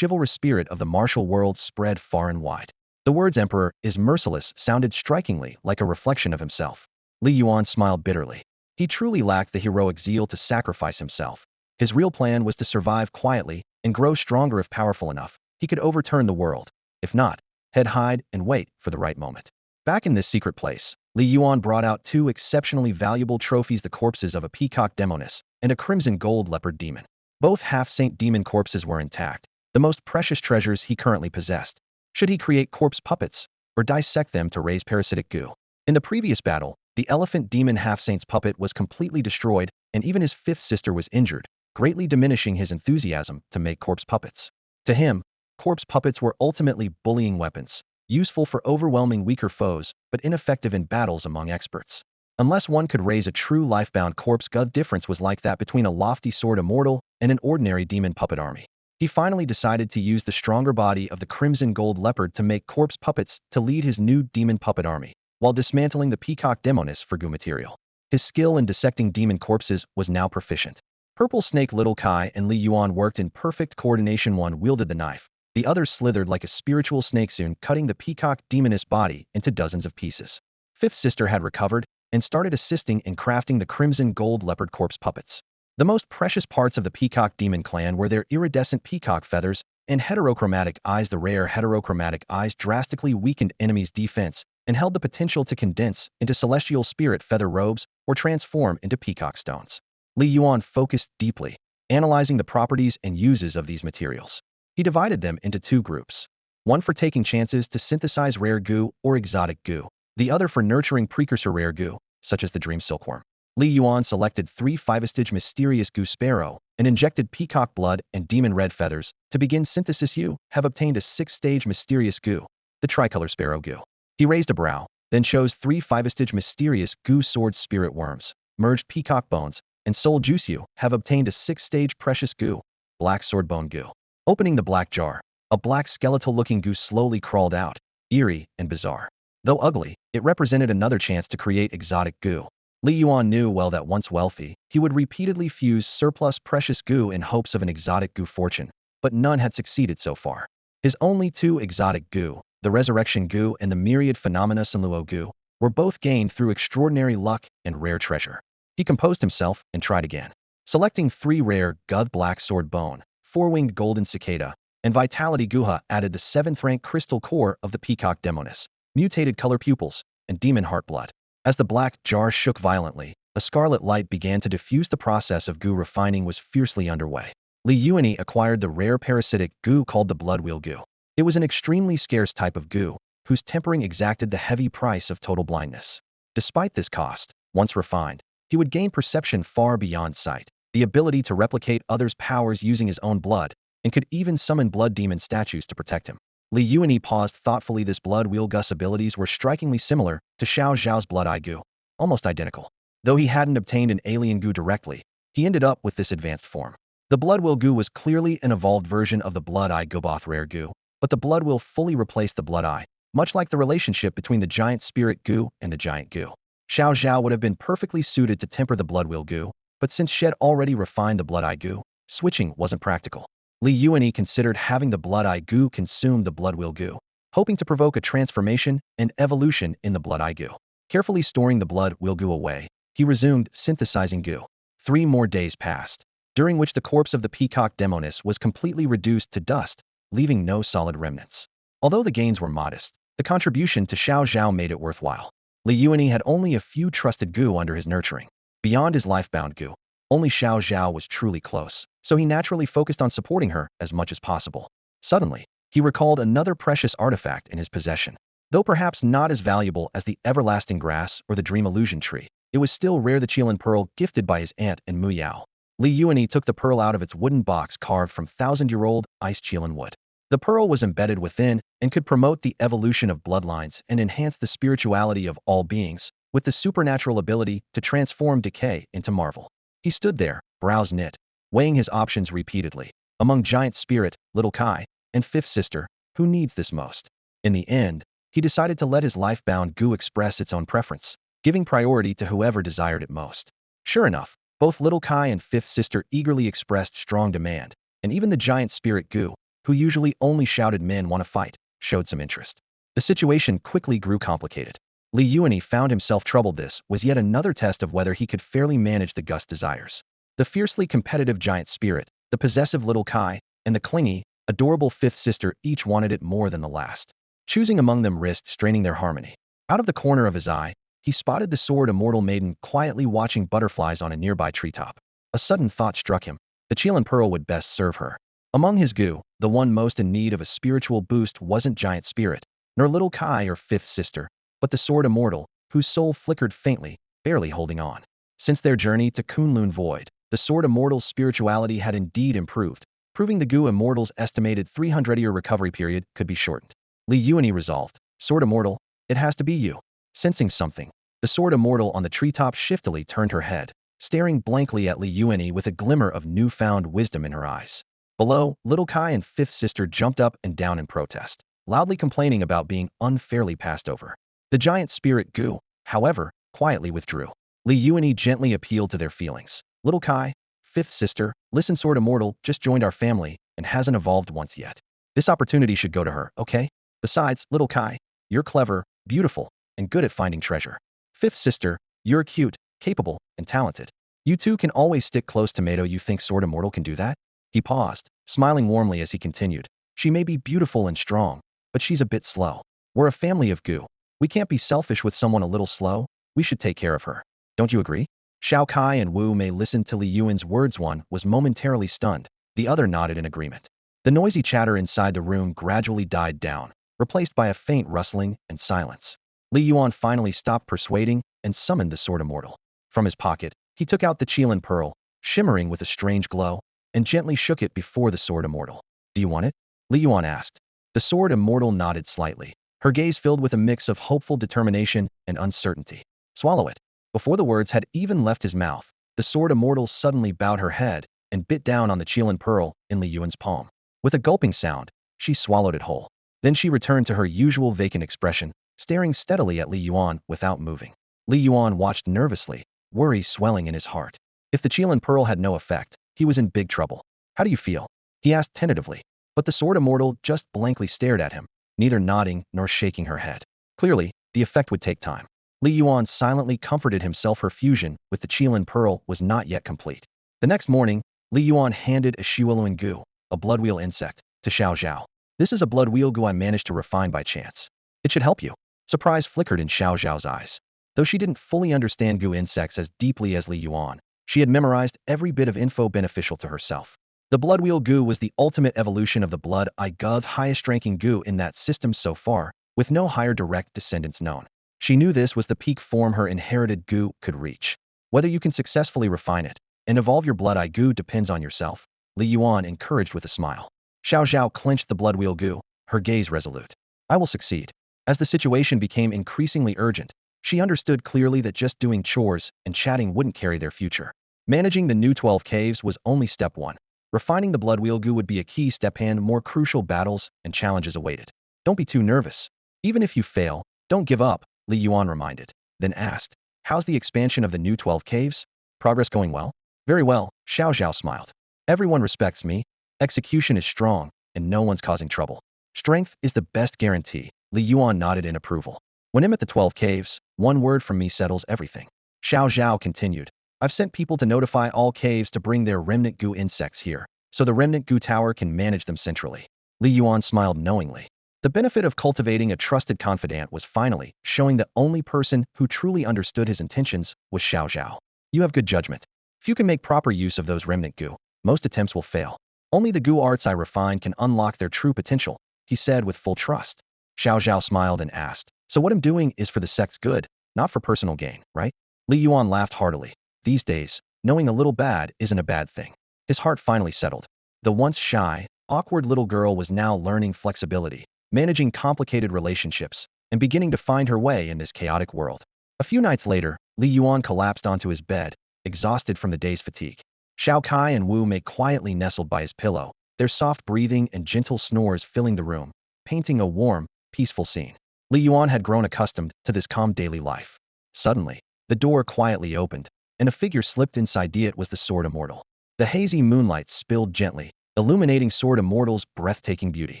chivalrous spirit of the martial world spread far and wide. The words "Emperor is merciless" sounded strikingly like a reflection of himself. Li Yuan smiled bitterly. He truly lacked the heroic zeal to sacrifice himself. His real plan was to survive quietly and grow stronger. If powerful enough, he could overturn the world. If not, he'd hide and wait for the right moment. Back in this secret place, Li Yuan brought out 2 exceptionally valuable trophies, the corpses of a peacock demoness and a crimson gold leopard demon. Both half-saint demon corpses were intact, the most precious treasures he currently possessed. Should he create corpse puppets, or dissect them to raise parasitic goo? In the previous battle, the elephant demon half-saint's puppet was completely destroyed, and even his 5th sister was injured, greatly diminishing his enthusiasm to make corpse puppets. To him, corpse puppets were ultimately bullying weapons, useful for overwhelming weaker foes, but ineffective in battles among experts. Unless one could raise a true life-bound corpse, the difference was like that between a lofty sword immortal and an ordinary demon puppet army. He finally decided to use the stronger body of the crimson gold leopard to make corpse puppets to lead his new demon puppet army, while dismantling the peacock demonis for goo material. His skill in dissecting demon corpses was now proficient. Purple Snake Little Kai and Li Yuan worked in perfect coordination. One wielded the knife, the other slithered like a spiritual snake, soon cutting the peacock demoness body into dozens of pieces. Fifth Sister had recovered and started assisting in crafting the crimson gold leopard corpse puppets. The most precious parts of the peacock demon clan were their iridescent peacock feathers and heterochromatic eyes. The rare heterochromatic eyes drastically weakened enemies' defense and held the potential to condense into celestial spirit feather robes or transform into peacock stones. Li Yuan focused deeply, analyzing the properties and uses of these materials. He divided them into two groups, one for taking chances to synthesize rare goo or exotic goo, the other for nurturing precursor rare goo, such as the dream silkworm. Li Yuan selected 3 5-stage mysterious goo sparrow and injected peacock blood and demon red feathers to begin synthesis. You have obtained a 6-stage mysterious goo, the tricolor sparrow goo. He raised a brow, then chose 3 5-stage mysterious goo sword spirit worms, merged peacock bones, and soul juice. You have obtained a 6-stage precious goo, black sword bone goo. Opening the black jar, a black skeletal-looking goo slowly crawled out, eerie and bizarre. Though ugly, it represented another chance to create exotic goo. Li Yuan knew well that once wealthy, he would repeatedly fuse surplus precious goo in hopes of an exotic goo fortune, but none had succeeded so far. His only 2 exotic goo, the resurrection goo and the myriad phenomena Sanluo goo, were both gained through extraordinary luck and rare treasure. He composed himself and tried again. Selecting 3 rare Guth black sword bone, 4-winged golden cicada, and vitality guha added the 7th rank crystal core of the peacock demonis, mutated color pupils, and demon heart blood. As the black jar shook violently, a scarlet light began to diffuse. The process of goo refining was fiercely underway. Li Yuan acquired the rare parasitic goo called the blood wheel goo. It was an extremely scarce type of goo, whose tempering exacted the heavy price of total blindness. Despite this cost, once refined, he would gain perception far beyond sight, the ability to replicate others' powers using his own blood, and could even summon blood demon statues to protect him. Li Yuan paused thoughtfully. This blood wheel Gus abilities were strikingly similar to Xiao Zhao's blood eye goo, almost identical. Though he hadn't obtained an alien goo directly, he ended up with this advanced form. The blood wheel goo was clearly an evolved version of the blood eye goboth rare goo, but the blood wheel fully replaced the blood eye, much like the relationship between the giant spirit goo and the giant goo. Xiao Zhao would have been perfectly suited to temper the blood wheel goo, but since Shed already refined the blood eye goo, switching wasn't practical. Li Yuan considered having the blood eye goo consume the blood wheel goo, hoping to provoke a transformation and evolution in the blood eye goo. Carefully storing the blood wheel goo away, he resumed synthesizing goo. 3 more days passed, during which the corpse of the peacock demonis was completely reduced to dust, leaving no solid remnants. Although the gains were modest, the contribution to Xiao Zhao made it worthwhile. Li Yuan had only a few trusted goo under his nurturing. Beyond his lifebound goo, only Xiao Zhao was truly close, so he naturally focused on supporting her as much as possible. Suddenly, he recalled another precious artifact in his possession. Though perhaps not as valuable as the everlasting grass or the dream illusion tree, it was still rare. The Qilin pearl gifted by his aunt and Mu Yao. Li Yuan took the pearl out of its wooden box carved from 1,000-year-old ice Qilin wood. The pearl was embedded within and could promote the evolution of bloodlines and enhance the spirituality of all beings, with the supernatural ability to transform decay into marvel. He stood there, brows knit, weighing his options repeatedly. Among giant spirit, little Kai, and fifth sister, who needs this most? In the end, he decided to let his life-bound goo express its own preference, giving priority to whoever desired it most. Sure enough, both little Kai and fifth sister eagerly expressed strong demand, and even the giant spirit goo, who usually only shouted "men want to fight," showed some interest. The situation quickly grew complicated. Li Yuan found himself troubled. This was yet another test of whether he could fairly manage the Gus desires. The fiercely competitive giant spirit, the possessive little Kai, and the clingy, adorable fifth sister each wanted it more than the last. Choosing among them risked straining their harmony. Out of the corner of his eye, he spotted the sword immortal maiden quietly watching butterflies on a nearby treetop. A sudden thought struck him. The Qilin pearl would best serve her. Among his goo, the one most in need of a spiritual boost wasn't giant spirit, nor little Kai or fifth sister, but the sword immortal, whose soul flickered faintly, barely holding on. Since their journey to Kunlun Void, the sword immortal's spirituality had indeed improved, proving the goo immortal's estimated 300-year recovery period could be shortened. Li Yuan resolved, "Sword immortal, it has to be you." Sensing something, the sword immortal on the treetop shiftily turned her head, staring blankly at Li Yuan with a glimmer of newfound wisdom in her eyes. Below, little Kai and fifth sister jumped up and down in protest, loudly complaining about being unfairly passed over. The giant spirit Gu, however, quietly withdrew. Li Yuan gently appealed to their feelings. Little Kai, fifth sister, listen, Sword Immortal just joined our family and hasn't evolved once yet. This opportunity should go to her, okay? Besides, little Kai, you're clever, beautiful, and good at finding treasure. Fifth sister, you're cute, capable, and talented. You two can always stick close. Tomato, you think Sword Immortal can do that? He paused, smiling warmly as he continued. She may be beautiful and strong, but she's a bit slow. We're a family of goo. We can't be selfish with someone a little slow. We should take care of her. Don't you agree? Xiao Kai and Wu Mei listened to Li Yuan's words. One was momentarily stunned, the other nodded in agreement. The noisy chatter inside the room gradually died down, replaced by a faint rustling and silence. Li Yuan finally stopped persuading and summoned the Sword Immortal. From his pocket, he took out the Qilin pearl, shimmering with a strange glow, and gently shook it before the Sword Immortal. Do you want it? Li Yuan asked. The Sword Immortal nodded slightly, her gaze filled with a mix of hopeful determination and uncertainty. Swallow it. Before the words had even left his mouth, the Sword Immortal suddenly bowed her head and bit down on the Qilin pearl in Li Yuan's palm. With a gulping sound, she swallowed it whole. Then she returned to her usual vacant expression, staring steadily at Li Yuan without moving. Li Yuan watched nervously, worry swelling in his heart. If the Qilin pearl had no effect, he was in big trouble. How do you feel? He asked tentatively. But the Sword Immortal just blankly stared at him, neither nodding nor shaking her head. Clearly, the effect would take time. Li Yuan silently comforted himself. Her fusion with the Qilin pearl was not yet complete. The next morning, Li Yuan handed a Shuiluan Gu, a bloodwheel insect, to Xiao Zhao. This is a bloodwheel Gu I managed to refine by chance. It should help you. Surprise flickered in Xiao Zhao's eyes. Though she didn't fully understand Gu insects as deeply as Li Yuan, she had memorized every bit of info beneficial to herself. The bloodwheel Gu was the ultimate evolution of the blood Gov, highest-ranking Gu in that system so far, with no higher direct descendants known. She knew this was the peak form her inherited Gu could reach. Whether you can successfully refine it and evolve your blood Gu depends on yourself, Li Yuan encouraged with a smile. Xiao Zhao clenched the bloodwheel Gu, her gaze resolute. I will succeed. As the situation became increasingly urgent, she understood clearly that just doing chores and chatting wouldn't carry their future. Managing the new 12 caves was only step one. Refining the bloodwheel Gu would be a key step, and more crucial battles and challenges awaited. Don't be too nervous. Even if you fail, don't give up, Li Yuan reminded, then asked, how's the expansion of the new 12 caves? Progress going well? Very well, Xiao Zhao smiled. Everyone respects me, execution is strong, and no one's causing trouble. Strength is the best guarantee, Li Yuan nodded in approval. When I'm at the 12 caves, one word from me settles everything. Xiao Zhao continued. I've sent people to notify all caves to bring their remnant Gu insects here, so the remnant Gu tower can manage them centrally. Li Yuan smiled knowingly. The benefit of cultivating a trusted confidant was finally showing the only person who truly understood his intentions was Xiao Zhao. You have good judgment. If you can make proper use of those remnant Gu, most attempts will fail. Only the Gu arts I refine can unlock their true potential, he said with full trust. Xiao Zhao smiled and asked, so what I'm doing is for the sect's good, not for personal gain, right? Li Yuan laughed heartily. These days, knowing a little bad isn't a bad thing. His heart finally settled. The once shy, awkward little girl was now learning flexibility, managing complicated relationships, and beginning to find her way in this chaotic world. A few nights later, Li Yuan collapsed onto his bed, exhausted from the day's fatigue. Xiao Kai and Wu Mei quietly nestled by his pillow, their soft breathing and gentle snores filling the room, painting a warm, peaceful scene. Li Yuan had grown accustomed to this calm daily life. Suddenly, the door quietly opened, and a figure slipped inside. It was the Sword Immortal. The hazy moonlight spilled gently, illuminating Sword Immortal's breathtaking beauty.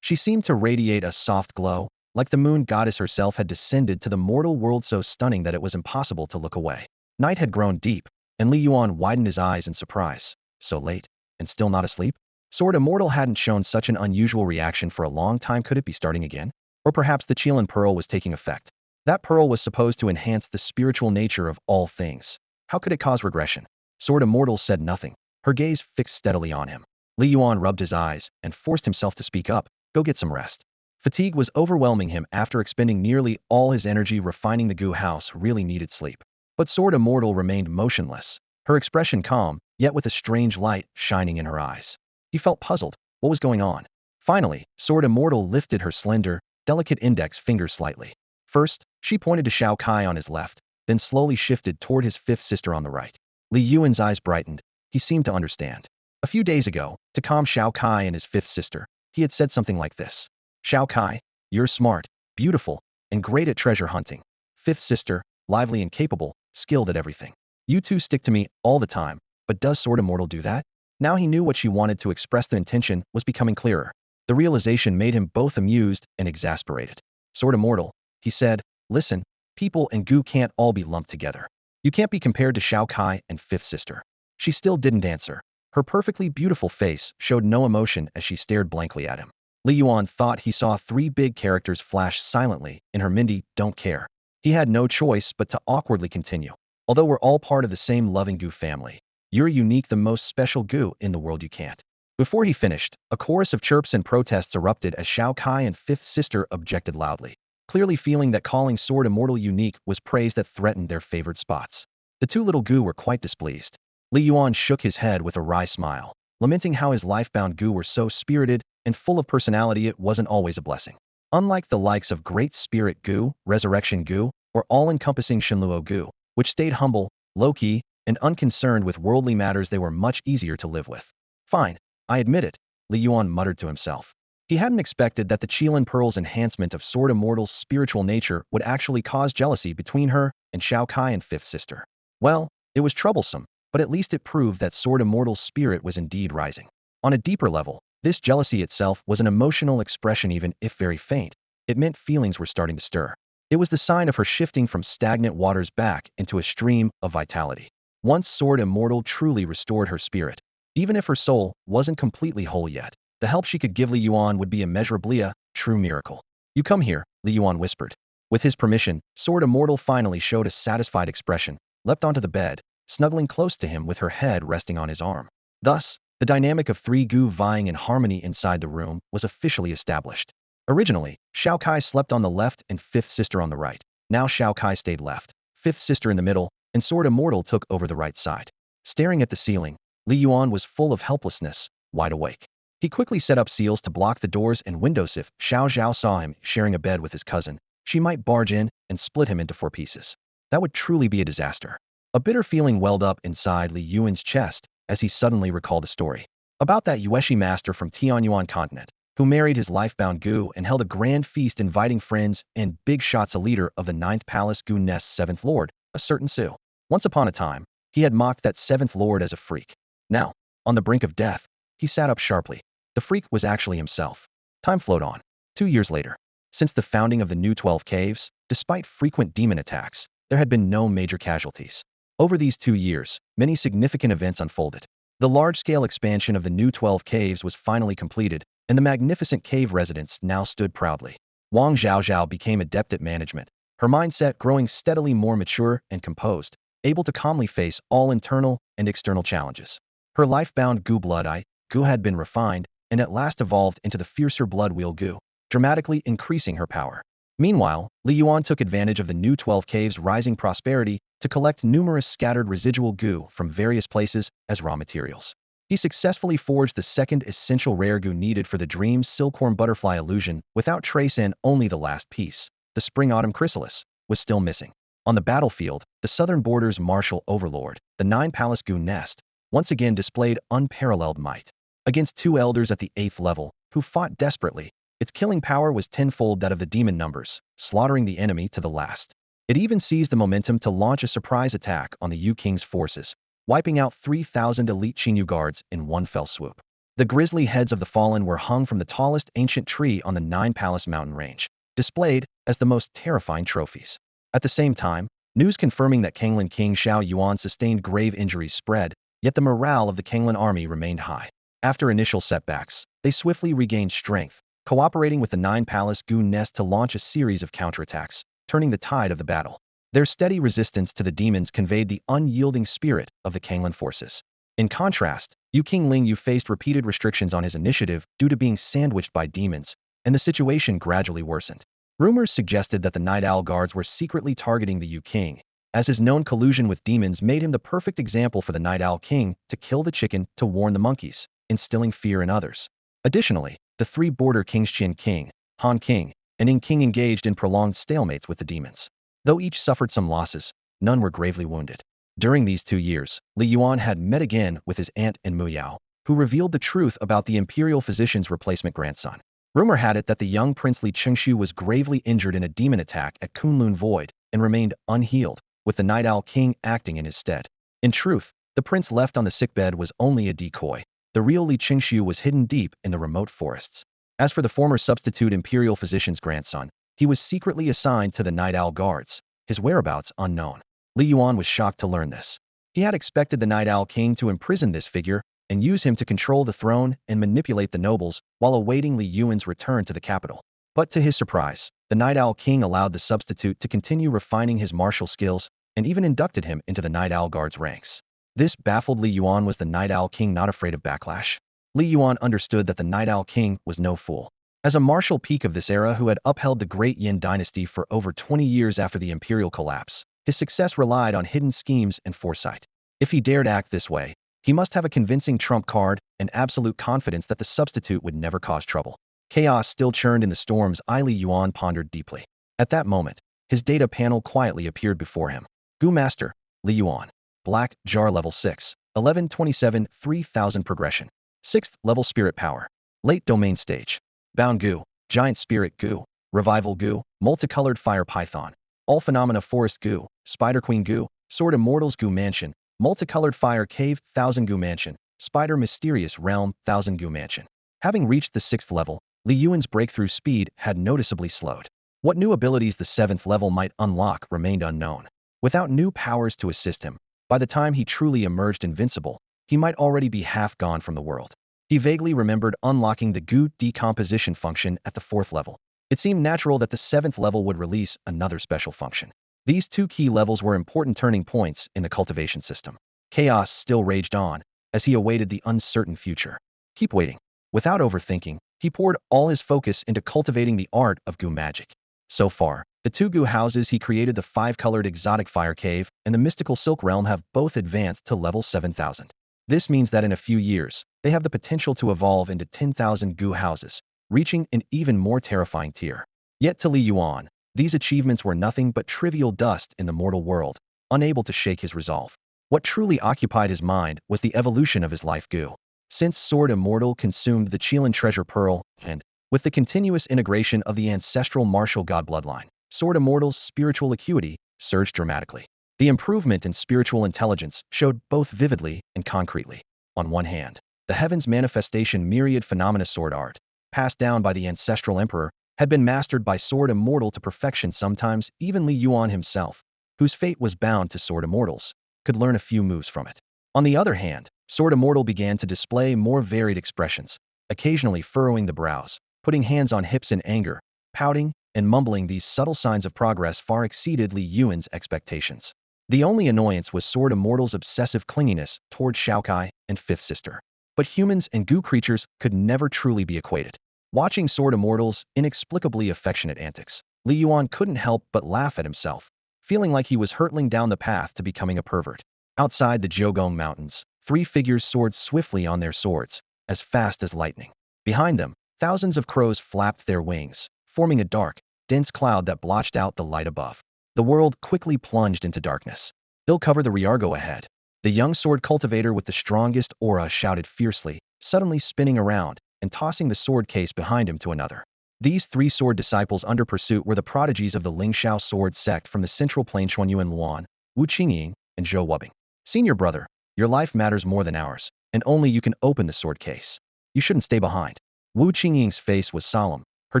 She seemed to radiate a soft glow, like the moon goddess herself had descended to the mortal world, so stunning that it was impossible to look away. Night had grown deep, and Li Yuan widened his eyes in surprise. So late, and still not asleep? Sword Immortal hadn't shown such an unusual reaction for a long time. Could it be starting again? Or perhaps the Qilin pearl was taking effect. That pearl was supposed to enhance the spiritual nature of all things. How could it cause regression? Sword Immortal said nothing, her gaze fixed steadily on him. Li Yuan rubbed his eyes and forced himself to speak up. Go get some rest. Fatigue was overwhelming him after expending nearly all his energy refining the Gu house. Really needed sleep. But Sword Immortal remained motionless, her expression calm, yet with a strange light shining in her eyes. He felt puzzled. What was going on? Finally, Sword Immortal lifted her slender, delicate index finger slightly. First, she pointed to Xiao Kai on his left, then slowly shifted toward his fifth sister on the right. Li Yuan's eyes brightened. He seemed to understand. A few days ago, to calm Xiao Kai and his fifth sister, he had said something like this. Xiao Kai, you're smart, beautiful, and great at treasure hunting. Fifth sister, lively and capable, skilled at everything. You two stick to me all the time, but does Sword Immortal do that? Now he knew what she wanted to express. The intention was becoming clearer. The realization made him both amused and exasperated. Sword Immortal, he said, listen, people and goo can't all be lumped together. You can't be compared to Xiao Kai and fifth sister. She still didn't answer. Her perfectly beautiful face showed no emotion as she stared blankly at him. Li Yuan thought he saw three big characters flash silently in her Mindy don't care. He had no choice but to awkwardly continue. Although we're all part of the same loving goo family, you're unique, the most special goo in the world. You can't. Before he finished, a chorus of chirps and protests erupted as Xiao Kai and fifth sister objected loudly, clearly feeling that calling Sword Immortal unique was praise that threatened their favored spots. The two little goo were quite displeased. Li Yuan shook his head with a wry smile, lamenting how his life-bound goo were so spirited and full of personality. It wasn't always a blessing. Unlike the likes of Great Spirit Goo, Resurrection Goo, or all-encompassing Shinluo Goo, which stayed humble, low-key, and unconcerned with worldly matters, they were much easier to live with. Fine, I admit it, Li Yuan muttered to himself. He hadn't expected that the Qilin Pearl's enhancement of Sword Immortal's spiritual nature would actually cause jealousy between her and Xiao Kai and fifth sister. Well, it was troublesome, but at least it proved that Sword Immortal's spirit was indeed rising. On a deeper level, this jealousy itself was an emotional expression. Even if very faint, it meant feelings were starting to stir. It was the sign of her shifting from stagnant waters back into a stream of vitality. Once Sword Immortal truly restored her spirit, even if her soul wasn't completely whole yet, the help she could give Li Yuan would be immeasurably a true miracle. You come here, Li Yuan whispered. With his permission, Sword Immortal finally showed a satisfied expression, leapt onto the bed, snuggling close to him with her head resting on his arm. Thus, the dynamic of three goo vying in harmony inside the room was officially established. Originally, Xiao Kai slept on the left and fifth sister on the right. Now Xiao Kai stayed left, fifth sister in the middle, and Sword Immortal took over the right side. Staring at the ceiling, Li Yuan was full of helplessness, wide awake. He quickly set up seals to block the doors and windows. If Xiao Zhao saw him sharing a bed with his cousin, she might barge in and split him into 4 pieces. That would truly be a disaster. A bitter feeling welled up inside Li Yuan's chest as he suddenly recalled a story about that Yueshi master from Tianyuan continent, who married his life-bound goo and held a grand feast inviting friends and big shots. A leader of the 9th Palace Goo Nest's 7th Lord, a certain Su. Once upon a time, he had mocked that 7th Lord as a freak. Now, on the brink of death, he sat up sharply. The freak was actually himself. Time flowed on. 2 years later. Since the founding of the new 12 caves, despite frequent demon attacks, there had been no major casualties. Over these 2 years, many significant events unfolded. The large-scale expansion of the new 12 caves was finally completed, and the magnificent cave residence now stood proudly. Wang Zhaozhao became adept at management, her mindset growing steadily more mature and composed, able to calmly face all internal and external challenges. Her life-bound Goo blood Goo had been refined, and at last evolved into the fiercer blood wheel Goo, dramatically increasing her power. Meanwhile, Li Yuan took advantage of the new 12 caves' rising prosperity to collect numerous scattered residual goo from various places as raw materials. He successfully forged the second essential rare goo needed for the Dream's silkworm butterfly illusion without trace, and only the last piece, the spring-autumn chrysalis, was still missing. On the battlefield, the southern border's martial overlord, the 9 Palace Goo Nest, once again displayed unparalleled might. Against 2 elders at the 8th level, who fought desperately, its killing power was tenfold that of the demon numbers, slaughtering the enemy to the last. It even seized the momentum to launch a surprise attack on the Yu King's forces, wiping out 3,000 elite Qinyu guards in one fell swoop. The grisly heads of the fallen were hung from the tallest ancient tree on the 9 Palace mountain range, displayed as the most terrifying trophies. At the same time, news confirming that Kanglan King Xiao Yuan sustained grave injuries spread, yet the morale of the Kanglan army remained high. After initial setbacks, they swiftly regained strength, cooperating with the 9 Palace Goo Nest to launch a series of counterattacks, turning the tide of the battle. Their steady resistance to the demons conveyed the unyielding spirit of the Kanglan forces. In contrast, Yu King Ling Yu faced repeated restrictions on his initiative due to being sandwiched by demons, and the situation gradually worsened. Rumors suggested that the Night Owl guards were secretly targeting the Yu King, as his known collusion with demons made him the perfect example for the Night Owl King to kill the chicken to warn the monkeys, instilling fear in others. Additionally, the 3 border kings Qin King, Han King, and Ing King engaged in prolonged stalemates with the demons. Though each suffered some losses, none were gravely wounded. During these 2 years, Li Yuan had met again with his aunt and Mu Yao, who revealed the truth about the imperial physician's replacement grandson. Rumor had it that the young Prince Li Qingshu was gravely injured in a demon attack at Kunlun Void and remained unhealed, with the Night Owl King acting in his stead. In truth, the prince left on the sickbed was only a decoy. The real Li Qingshu was hidden deep in the remote forests. As for the former substitute imperial physician's grandson, he was secretly assigned to the Night Owl Guards, his whereabouts unknown. Li Yuan was shocked to learn this. He had expected the Night Owl King to imprison this figure and use him to control the throne and manipulate the nobles while awaiting Li Yuan's return to the capital. But to his surprise, the Night Owl King allowed the substitute to continue refining his martial skills and even inducted him into the Night Owl Guard's ranks. This baffled Li Yuan. Was the Night Owl King not afraid of backlash? Li Yuan understood that the Night Owl King was no fool. As a martial peak of this era who had upheld the great Yin dynasty for over 20 years after the imperial collapse, his success relied on hidden schemes and foresight. If he dared act this way, he must have a convincing trump card and absolute confidence that the substitute would never cause trouble. Chaos still churned in the storms. Li Yuan pondered deeply. At that moment, his data panel quietly appeared before him. Gu Master, Li Yuan. Black, Jar level 6, 1127, 3000 progression. 6th level spirit power. Late domain stage. Bound Gu, Giant Spirit Gu, Revival Gu, Multicolored Fire Python. All Phenomena Forest Gu, Spider Queen Gu, Sword Immortals Gu Mansion, Multicolored Fire Cave, 1000 Gu Mansion, Spider Mysterious Realm, 1000 Gu Mansion. Having reached the 6th level, Li Yuan's breakthrough speed had noticeably slowed. What new abilities the 7th level might unlock remained unknown. Without new powers to assist him, by the time he truly emerged invincible, he might already be half gone from the world. He vaguely remembered unlocking the Gu decomposition function at the 4th level. It seemed natural that the 7th level would release another special function. These two key levels were important turning points in the cultivation system. Chaos still raged on as he awaited the uncertain future. Keep waiting. Without overthinking, he poured all his focus into cultivating the art of Gu magic. So far, the 2 Gu houses he created, the 5-colored exotic fire cave and the mystical silk realm, have both advanced to level 7000. This means that in a few years, they have the potential to evolve into 10,000 Gu houses, reaching an even more terrifying tier. Yet to Li Yuan, these achievements were nothing but trivial dust in the mortal world, unable to shake his resolve. What truly occupied his mind was the evolution of his life Gu. Since Sword Immortal consumed the Qilin treasure pearl, and, with the continuous integration of the ancestral martial god bloodline, Sword Immortal's spiritual acuity surged dramatically. The improvement in spiritual intelligence showed both vividly and concretely. On one hand, the heavens manifestation myriad phenomena sword art, passed down by the ancestral emperor, had been mastered by Sword Immortal to perfection. Sometimes even Li Yuan himself, whose fate was bound to Sword Immortal's, could learn a few moves from it. On the other hand, Sword Immortal began to display more varied expressions, occasionally furrowing the brows, putting hands on hips in anger, pouting, and mumbling. These subtle signs of progress far exceeded Li Yuan's expectations. The only annoyance was Sword Immortal's obsessive clinginess toward Xiaokai and Fifth Sister. But humans and Gu creatures could never truly be equated. Watching Sword Immortal's inexplicably affectionate antics, Li Yuan couldn't help but laugh at himself, feeling like he was hurtling down the path to becoming a pervert. Outside the Jiugong Mountains, 3 figures soared swiftly on their swords, as fast as lightning. Behind them, thousands of crows flapped their wings, forming a dark, dense cloud that blotched out the light above. The world quickly plunged into darkness. "They'll cover the Riargo ahead." The young sword cultivator with the strongest aura shouted fiercely, suddenly spinning around and tossing the sword case behind him to another. These 3 sword disciples under pursuit were the prodigies of the Lingxiao sword sect from the central plain: Xuanyuan Luan, Wu Qingying, and Zhou Wubing. "Senior brother, your life matters more than ours, and only you can open the sword case. You shouldn't stay behind." Wu Qingying's face was solemn, her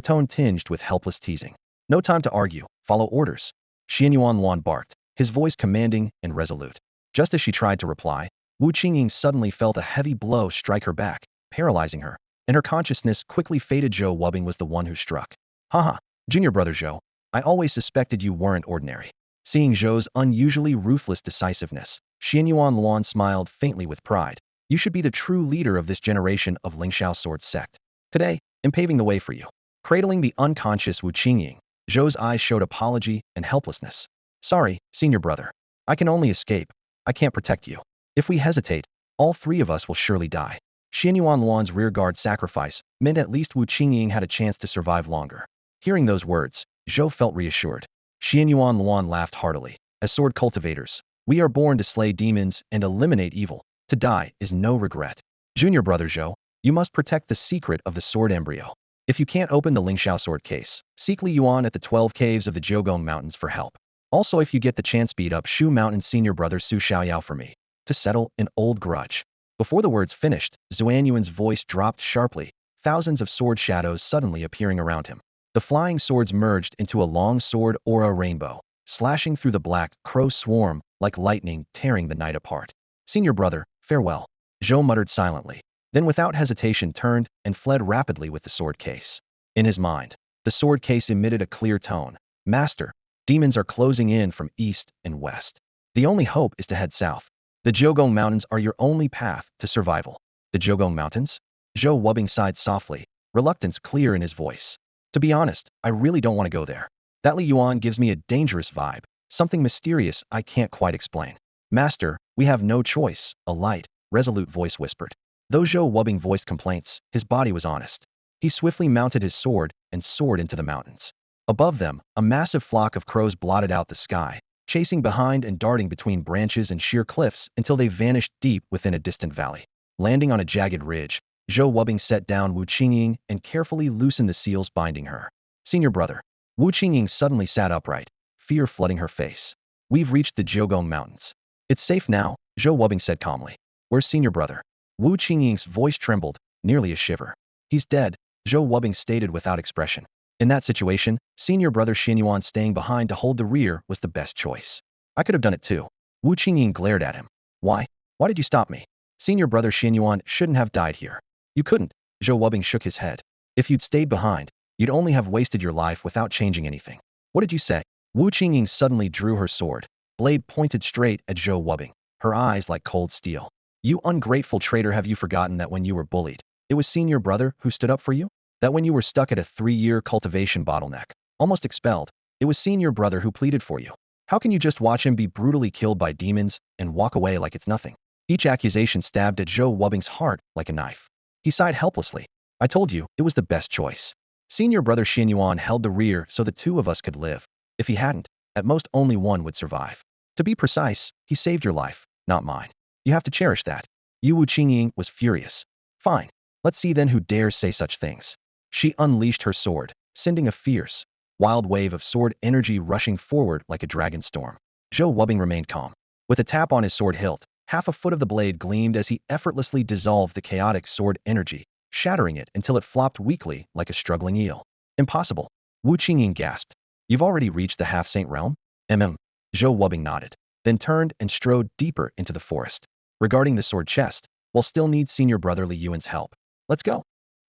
tone tinged with helpless teasing. "No time to argue, follow orders." Xuanyuan Luan barked, his voice commanding and resolute. Just as she tried to reply, Wu Qingying suddenly felt a heavy blow strike her back, paralyzing her, and her consciousness quickly faded. Zhou Wubing was the one who struck. "Haha, junior brother Zhou, I always suspected you weren't ordinary." Seeing Zhou's unusually ruthless decisiveness, Xuanyuan Luan smiled faintly with pride. "You should be the true leader of this generation of Lingxiao sword sect. Today, I'm paving the way for you." Cradling the unconscious Wu Qingying, Zhou's eyes showed apology and helplessness. "Sorry, senior brother. I can only escape. I can't protect you. If we hesitate, all 3 of us will surely die." Xuanyuan Luan's rearguard sacrifice meant at least Wu Qingying had a chance to survive longer. Hearing those words, Zhou felt reassured. Xuanyuan Luan laughed heartily. "As sword cultivators, we are born to slay demons and eliminate evil. To die is no regret." Junior brother Zhou, you must protect the secret of the sword embryo. If you can't open the Lingxiao sword case, seek Li Yuan at the 12 caves of the Jiugong Mountains for help. Also, if you get the chance, beat up Shu Mountain's senior brother Su Xiaoyao for me, to settle an old grudge. Before the words finished, Yuan's voice dropped sharply, thousands of sword shadows suddenly appearing around him. The flying swords merged into a long sword aura rainbow, slashing through the black crow swarm like lightning, tearing the night apart. Senior brother, farewell. Zhou muttered silently, then without hesitation turned and fled rapidly with the sword case. In his mind, the sword case emitted a clear tone. Master, demons are closing in from east and west. The only hope is to head south. The Jiugong Mountains are your only path to survival. The Jiugong Mountains? Zhou Wubbing sighed softly, reluctance clear in his voice. To be honest, I really don't want to go there. That Li Yuan gives me a dangerous vibe, something mysterious I can't quite explain. Master, we have no choice, a light, resolute voice whispered. Though Zhou Wubbing voiced complaints, his body was honest. He swiftly mounted his sword and soared into the mountains. Above them, a massive flock of crows blotted out the sky, chasing behind and darting between branches and sheer cliffs until they vanished deep within a distant valley. Landing on a jagged ridge, Zhou Wubbing set down Wu Qingying and carefully loosened the seals binding her. Senior brother. Wu Qingying suddenly sat upright, fear flooding her face. We've reached the Jiugong Mountains. It's safe now, Zhou Wubbing said calmly. Where's senior brother? Wu Qingying's voice trembled, nearly a shiver. He's dead, Zhou Wubbing stated without expression. In that situation, senior brother Xin Yuan staying behind to hold the rear was the best choice. I could have done it too. Wu Qingying glared at him. Why? Why did you stop me? Senior brother Xin Yuan shouldn't have died here. You couldn't, Zhou Wubbing shook his head. If you'd stayed behind, you'd only have wasted your life without changing anything. What did you say? Wu Qingying suddenly drew her sword, blade pointed straight at Zhou Wubbing, her eyes like cold steel. You ungrateful traitor, have you forgotten that when you were bullied, it was senior brother who stood up for you? That when you were stuck at a 3-year cultivation bottleneck, almost expelled, it was senior brother who pleaded for you. How can you just watch him be brutally killed by demons and walk away like it's nothing? Each accusation stabbed at Zhou Wubbing's heart like a knife. He sighed helplessly. I told you, it was the best choice. Senior brother Xin Yuan held the rear so the two of us could live. If he hadn't, at most only one would survive. To be precise, he saved your life, not mine. You have to cherish that. Wu Qingying was furious. Fine. Let's see then who dares say such things. She unleashed her sword, sending a fierce, wild wave of sword energy rushing forward like a dragon storm. Zhou Wubbing remained calm. With a tap on his sword hilt, half a foot of the blade gleamed as he effortlessly dissolved the chaotic sword energy, shattering it until it flopped weakly like a struggling eel. Impossible. Wu Qingying gasped. You've already reached the half-saint realm? Zhou Wubbing nodded, then turned and strode deeper into the forest. Regarding the sword chest, we'll still need senior brother Li Yuan's help. Let's go.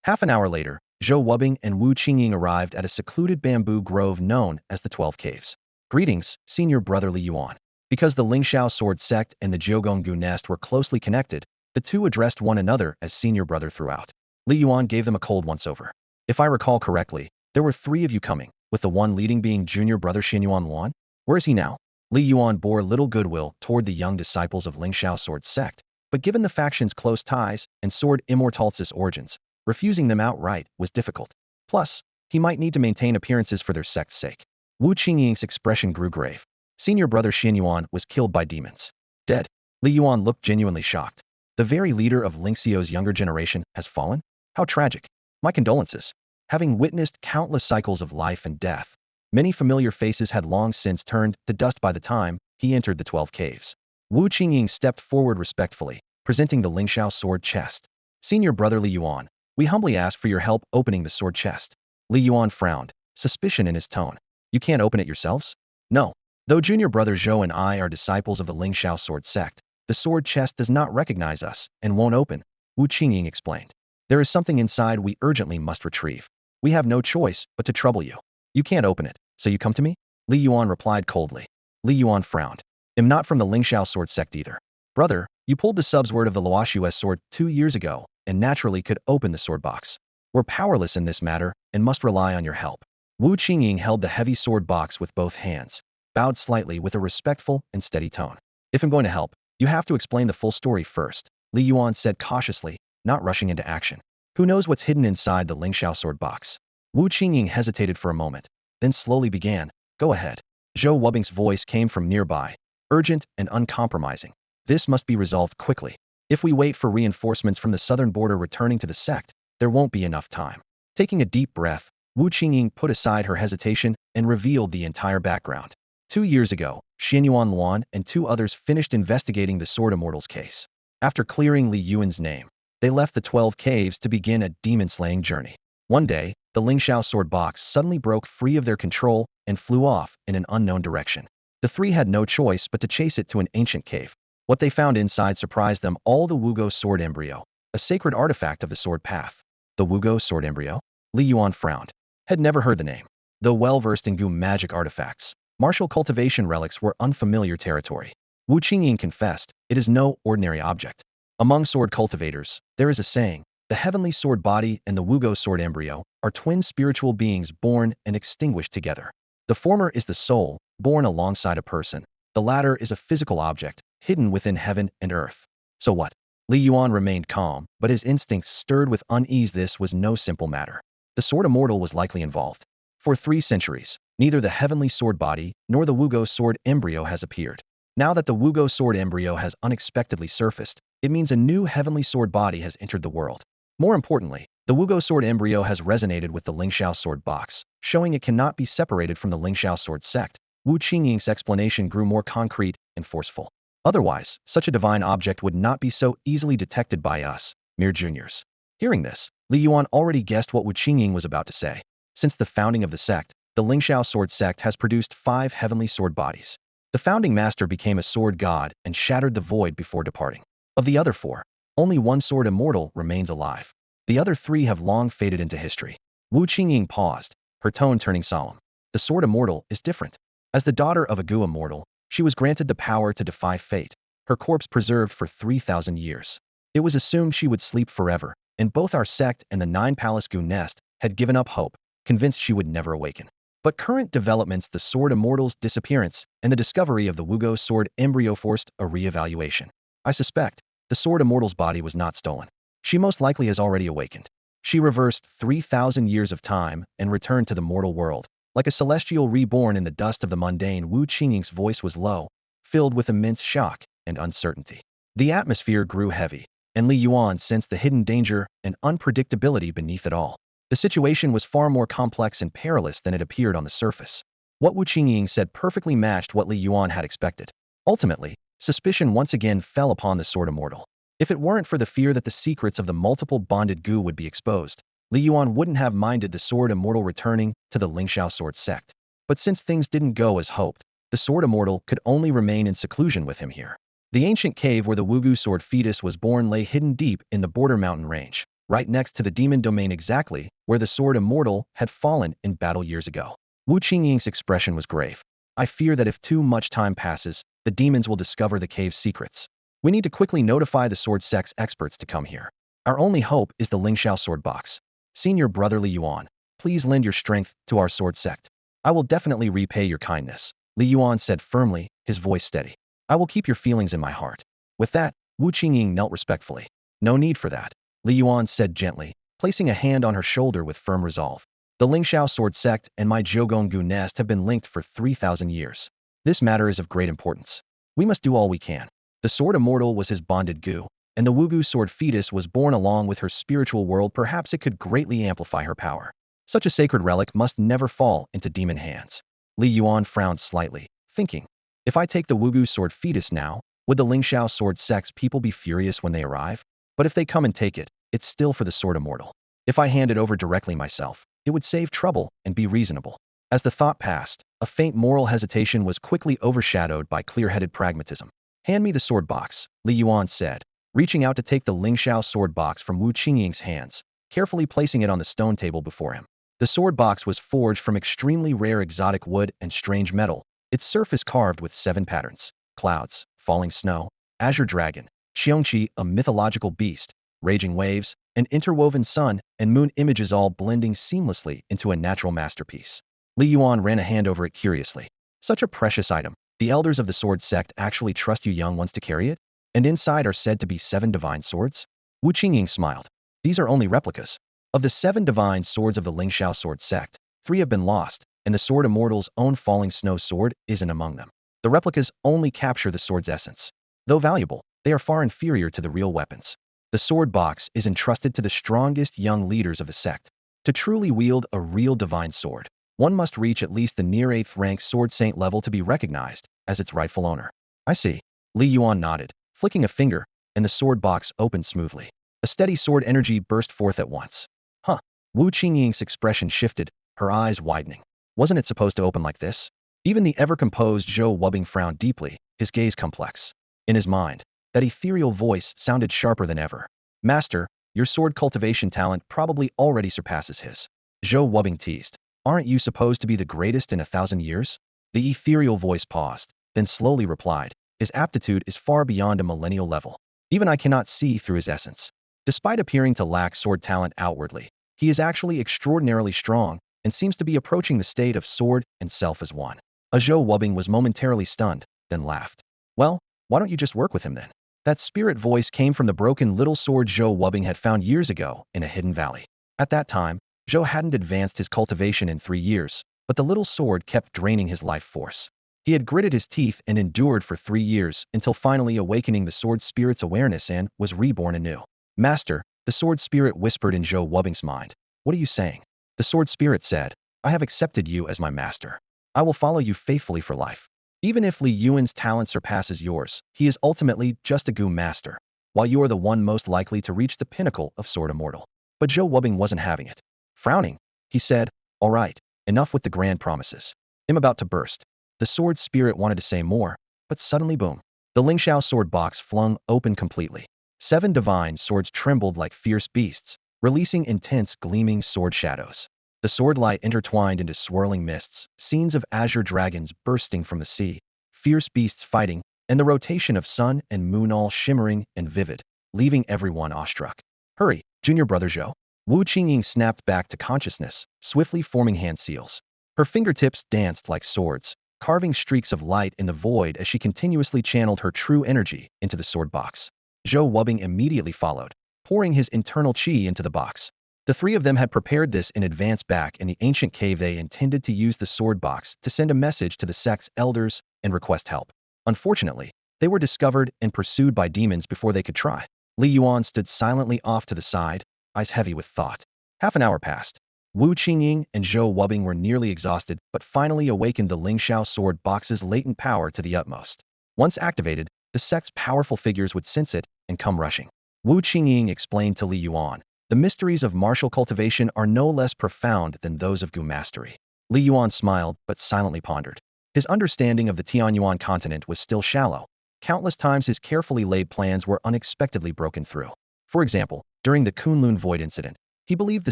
Half an hour later, Zhou Wubbing and Wu Qingying arrived at a secluded bamboo grove known as the 12 Caves. Greetings, senior brother Li Yuan. Because the Lingxiao sword sect and the Jiugonggu nest were closely connected, the two addressed one another as senior brother throughout. Li Yuan gave them a cold once-over. If I recall correctly, there were 3 of you coming, with the one leading being junior brother Xin Yuan. Where is he now? Li Yuan bore little goodwill toward the young disciples of Lingxiao sword sect, but given the faction's close ties and sword immortal's origins, refusing them outright was difficult. Plus, he might need to maintain appearances for their sect's sake. Wu Qingying's expression grew grave. Senior brother Xin Yuan was killed by demons. Dead. Li Yuan looked genuinely shocked. The very leader of Lingxiao's younger generation has fallen? How tragic. My condolences. Having witnessed countless cycles of life and death, many familiar faces had long since turned to dust by the time he entered the 12 Caves. Wu Qingying stepped forward respectfully, presenting the Lingxiao sword chest. Senior brother Li Yuan, we humbly ask for your help opening the sword chest. Li Yuan frowned, suspicion in his tone. You can't open it yourselves? No. Though junior brother Zhou and I are disciples of the Lingxiao sword sect, the sword chest does not recognize us and won't open, Wu Qingying explained. There is something inside we urgently must retrieve. We have no choice but to trouble you. You can't open it, so you come to me? Li Yuan replied coldly. Li Yuan frowned. I'm not from the Lingxiao sword sect either. Brother, you pulled the subsword of the Luoshu's sword 2 years ago, and naturally could open the sword box. We're powerless in this matter, and must rely on your help. Wu Qingying held the heavy sword box with both hands, bowed slightly with a respectful and steady tone. If I'm going to help, you have to explain the full story first, Li Yuan said cautiously, not rushing into action. Who knows what's hidden inside the Lingxiao sword box? Wu Qingying hesitated for a moment, then slowly began. Go ahead. Zhou Wubbing's voice came from nearby, urgent and uncompromising. This must be resolved quickly. If we wait for reinforcements from the southern border returning to the sect, there won't be enough time. Taking a deep breath, Wu Qingying put aside her hesitation and revealed the entire background. 2 years ago, Li Yuan and two others finished investigating the Sword Immortals case. After clearing Li Yuan's name, they left the 12 caves to begin a demon-slaying journey. One day, the Lingxiao sword box suddenly broke free of their control and flew off in an unknown direction. The three had no choice but to chase it to an ancient cave. What they found inside surprised them all: the Wugo sword embryo, a sacred artifact of the sword path. The Wugo sword embryo? Li Yuan frowned. Had never heard the name. Though well-versed in Gu magic artifacts, martial cultivation relics were unfamiliar territory. Wu Qingying confessed, it is no ordinary object. Among sword cultivators, there is a saying: the heavenly sword body and the Wugo sword embryo are twin spiritual beings born and extinguished together. The former is the soul, born alongside a person. The latter is a physical object, hidden within heaven and earth. So what? Li Yuan remained calm, but his instincts stirred with unease. This was no simple matter. The sword immortal was likely involved. For 3 centuries, neither the heavenly sword body nor the Wugo sword embryo has appeared. Now that the Wugo sword embryo has unexpectedly surfaced, it means a new heavenly sword body has entered the world. More importantly, the Wugo sword embryo has resonated with the Lingxiao sword box, showing it cannot be separated from the Lingxiao sword sect. Wu Qingying's explanation grew more concrete and forceful. Otherwise, such a divine object would not be so easily detected by us, mere juniors. Hearing this, Li Yuan already guessed what Wu Qingying was about to say. Since the founding of the sect, the Lingxiao sword sect has produced 5 heavenly sword bodies. The founding master became a sword god and shattered the void before departing. Of the other 4, only one sword immortal remains alive. The other 3 have long faded into history. Wu Qingying paused, her tone turning solemn. The sword immortal is different. As the daughter of a Gu immortal, she was granted the power to defy fate, her corpse preserved for 3,000 years. It was assumed she would sleep forever, and both our sect and the 9-palace Gu nest had given up hope, convinced she would never awaken. But current developments, the sword immortal's disappearance and the discovery of the Wugo sword embryo, forced a re-evaluation. I suspect the sword immortal's body was not stolen. She most likely has already awakened. She reversed 3,000 years of time and returned to the mortal world. Like a celestial reborn in the dust of the mundane, Wu Qingying's voice was low, filled with immense shock and uncertainty. The atmosphere grew heavy, and Li Yuan sensed the hidden danger and unpredictability beneath it all. The situation was far more complex and perilous than it appeared on the surface. What Wu Qingying said perfectly matched what Li Yuan had expected. Ultimately, suspicion once again fell upon the sword immortal. If it weren't for the fear that the secrets of the multiple bonded Gu would be exposed, Li Yuan wouldn't have minded the sword immortal returning to the Lingxiao sword sect. But since things didn't go as hoped, the sword immortal could only remain in seclusion with him here. The ancient cave where the Wugu sword fetus was born lay hidden deep in the border mountain range, right next to the demon domain, exactly where the sword immortal had fallen in battle years ago. Wu Qingying's expression was grave. I fear that if too much time passes, the demons will discover the cave's secrets. We need to quickly notify the sword sect's experts to come here. Our only hope is the Lingxiao sword box. Senior brother Li Yuan, please lend your strength to our sword sect. I will definitely repay your kindness, Li Yuan said firmly, his voice steady. I will keep your feelings in my heart. With that, Wu Qingying knelt respectfully. No need for that, Li Yuan said gently, placing a hand on her shoulder with firm resolve. The Lingxiao sword sect and my Zhougong nest have been linked for 3,000 years. This matter is of great importance. We must do all we can. The sword immortal was his bonded Gu, and the Wugu sword fetus was born along with her spiritual world. Perhaps it could greatly amplify her power. Such a sacred relic must never fall into demon hands. Li Yuan frowned slightly, thinking, if I take the Wugu sword fetus now, would the Lingxiao sword sect's people be furious when they arrive? But if they come and take it, it's still for the sword immortal. If I hand it over directly myself, it would save trouble and be reasonable. As the thought passed, a faint moral hesitation was quickly overshadowed by clear-headed pragmatism. Hand me the sword box, Li Yuan said, reaching out to take the Lingxiao sword box from Wu Qingying's hands, carefully placing it on the stone table before him. The sword box was forged from extremely rare exotic wood and strange metal, its surface carved with 7 patterns: clouds, falling snow, azure dragon, Xiongqi, a mythological beast, raging waves, and interwoven sun and moon images, all blending seamlessly into a natural masterpiece. Li Yuan ran a hand over it curiously. Such a precious item. The elders of the sword sect actually trust you young ones to carry it? And inside are said to be 7 divine swords? Wu Qingying smiled. These are only replicas. Of the 7 divine swords of the Lingxiao sword sect, 3 have been lost, and the sword immortal's own falling snow sword isn't among them. The replicas only capture the sword's essence. Though valuable, They are far inferior to the real weapons. The sword box is entrusted to the strongest young leaders of the sect. To truly wield a real divine sword, one must reach at least the near 8th rank sword saint level to be recognized as its rightful owner. I see. Li Yuan nodded, flicking a finger, and the sword box opened smoothly. A steady sword energy burst forth at once. Huh. Wu Qingying's expression shifted, her eyes widening. Wasn't it supposed to open like this? Even the ever-composed Zhou Wubing frowned deeply, his gaze complex. In his mind, that ethereal voice sounded sharper than ever. Master, your sword cultivation talent probably already surpasses his. Zhou Wubing teased. Aren't you supposed to be the greatest in 1,000 years? The ethereal voice paused, then slowly replied. His aptitude is far beyond a millennial level. Even I cannot see through his essence. Despite appearing to lack sword talent outwardly, he is actually extraordinarily strong and seems to be approaching the state of sword and self as one. Zhou Wubing was momentarily stunned, then laughed. Well, why don't you just work with him then? That spirit voice came from the broken little sword Zhou Wubing had found years ago in a hidden valley. At that time, Zhou hadn't advanced his cultivation in 3 years, but the little sword kept draining his life force. He had gritted his teeth and endured for 3 years until finally awakening the sword spirit's awareness and was reborn anew. Master, the sword spirit whispered in Zhou Wubing's mind. What are you saying? The sword spirit said, I have accepted you as my master. I will follow you faithfully for life. Even if Li Yuan's talent surpasses yours, he is ultimately just a Gu master, while you are the one most likely to reach the pinnacle of sword immortal. But Zhou Wubing wasn't having it. Frowning, he said, all right, enough with the grand promises. I'm about to burst. The sword spirit wanted to say more, but suddenly boom. The Lingxiao sword box flung open completely. 7 divine swords trembled like fierce beasts, releasing intense gleaming sword shadows. The sword light intertwined into swirling mists, scenes of azure dragons bursting from the sea, fierce beasts fighting, and the rotation of sun and moon all shimmering and vivid, leaving everyone awestruck. Hurry, junior brother Zhou. Wu Qingying snapped back to consciousness, swiftly forming hand seals. Her fingertips danced like swords, carving streaks of light in the void as she continuously channeled her true energy into the sword box. Zhou Wubing immediately followed, pouring his internal qi into the box. The 3 of them had prepared this in advance back in the ancient cave. They intended to use the sword box to send a message to the sect's elders and request help. Unfortunately, they were discovered and pursued by demons before they could try. Li Yuan stood silently off to the side, eyes heavy with thought. Half an hour passed. Wu Qingying and Zhou Wubing were nearly exhausted, but finally awakened the Lingxiao sword box's latent power to the utmost. Once activated, the sect's powerful figures would sense it and come rushing. Wu Qingying explained to Li Yuan, the mysteries of martial cultivation are no less profound than those of Gu mastery. Li Yuan smiled, but silently pondered. His understanding of the Tianyuan continent was still shallow. Countless times his carefully laid plans were unexpectedly broken through. For example, during the Kunlun Void incident, he believed the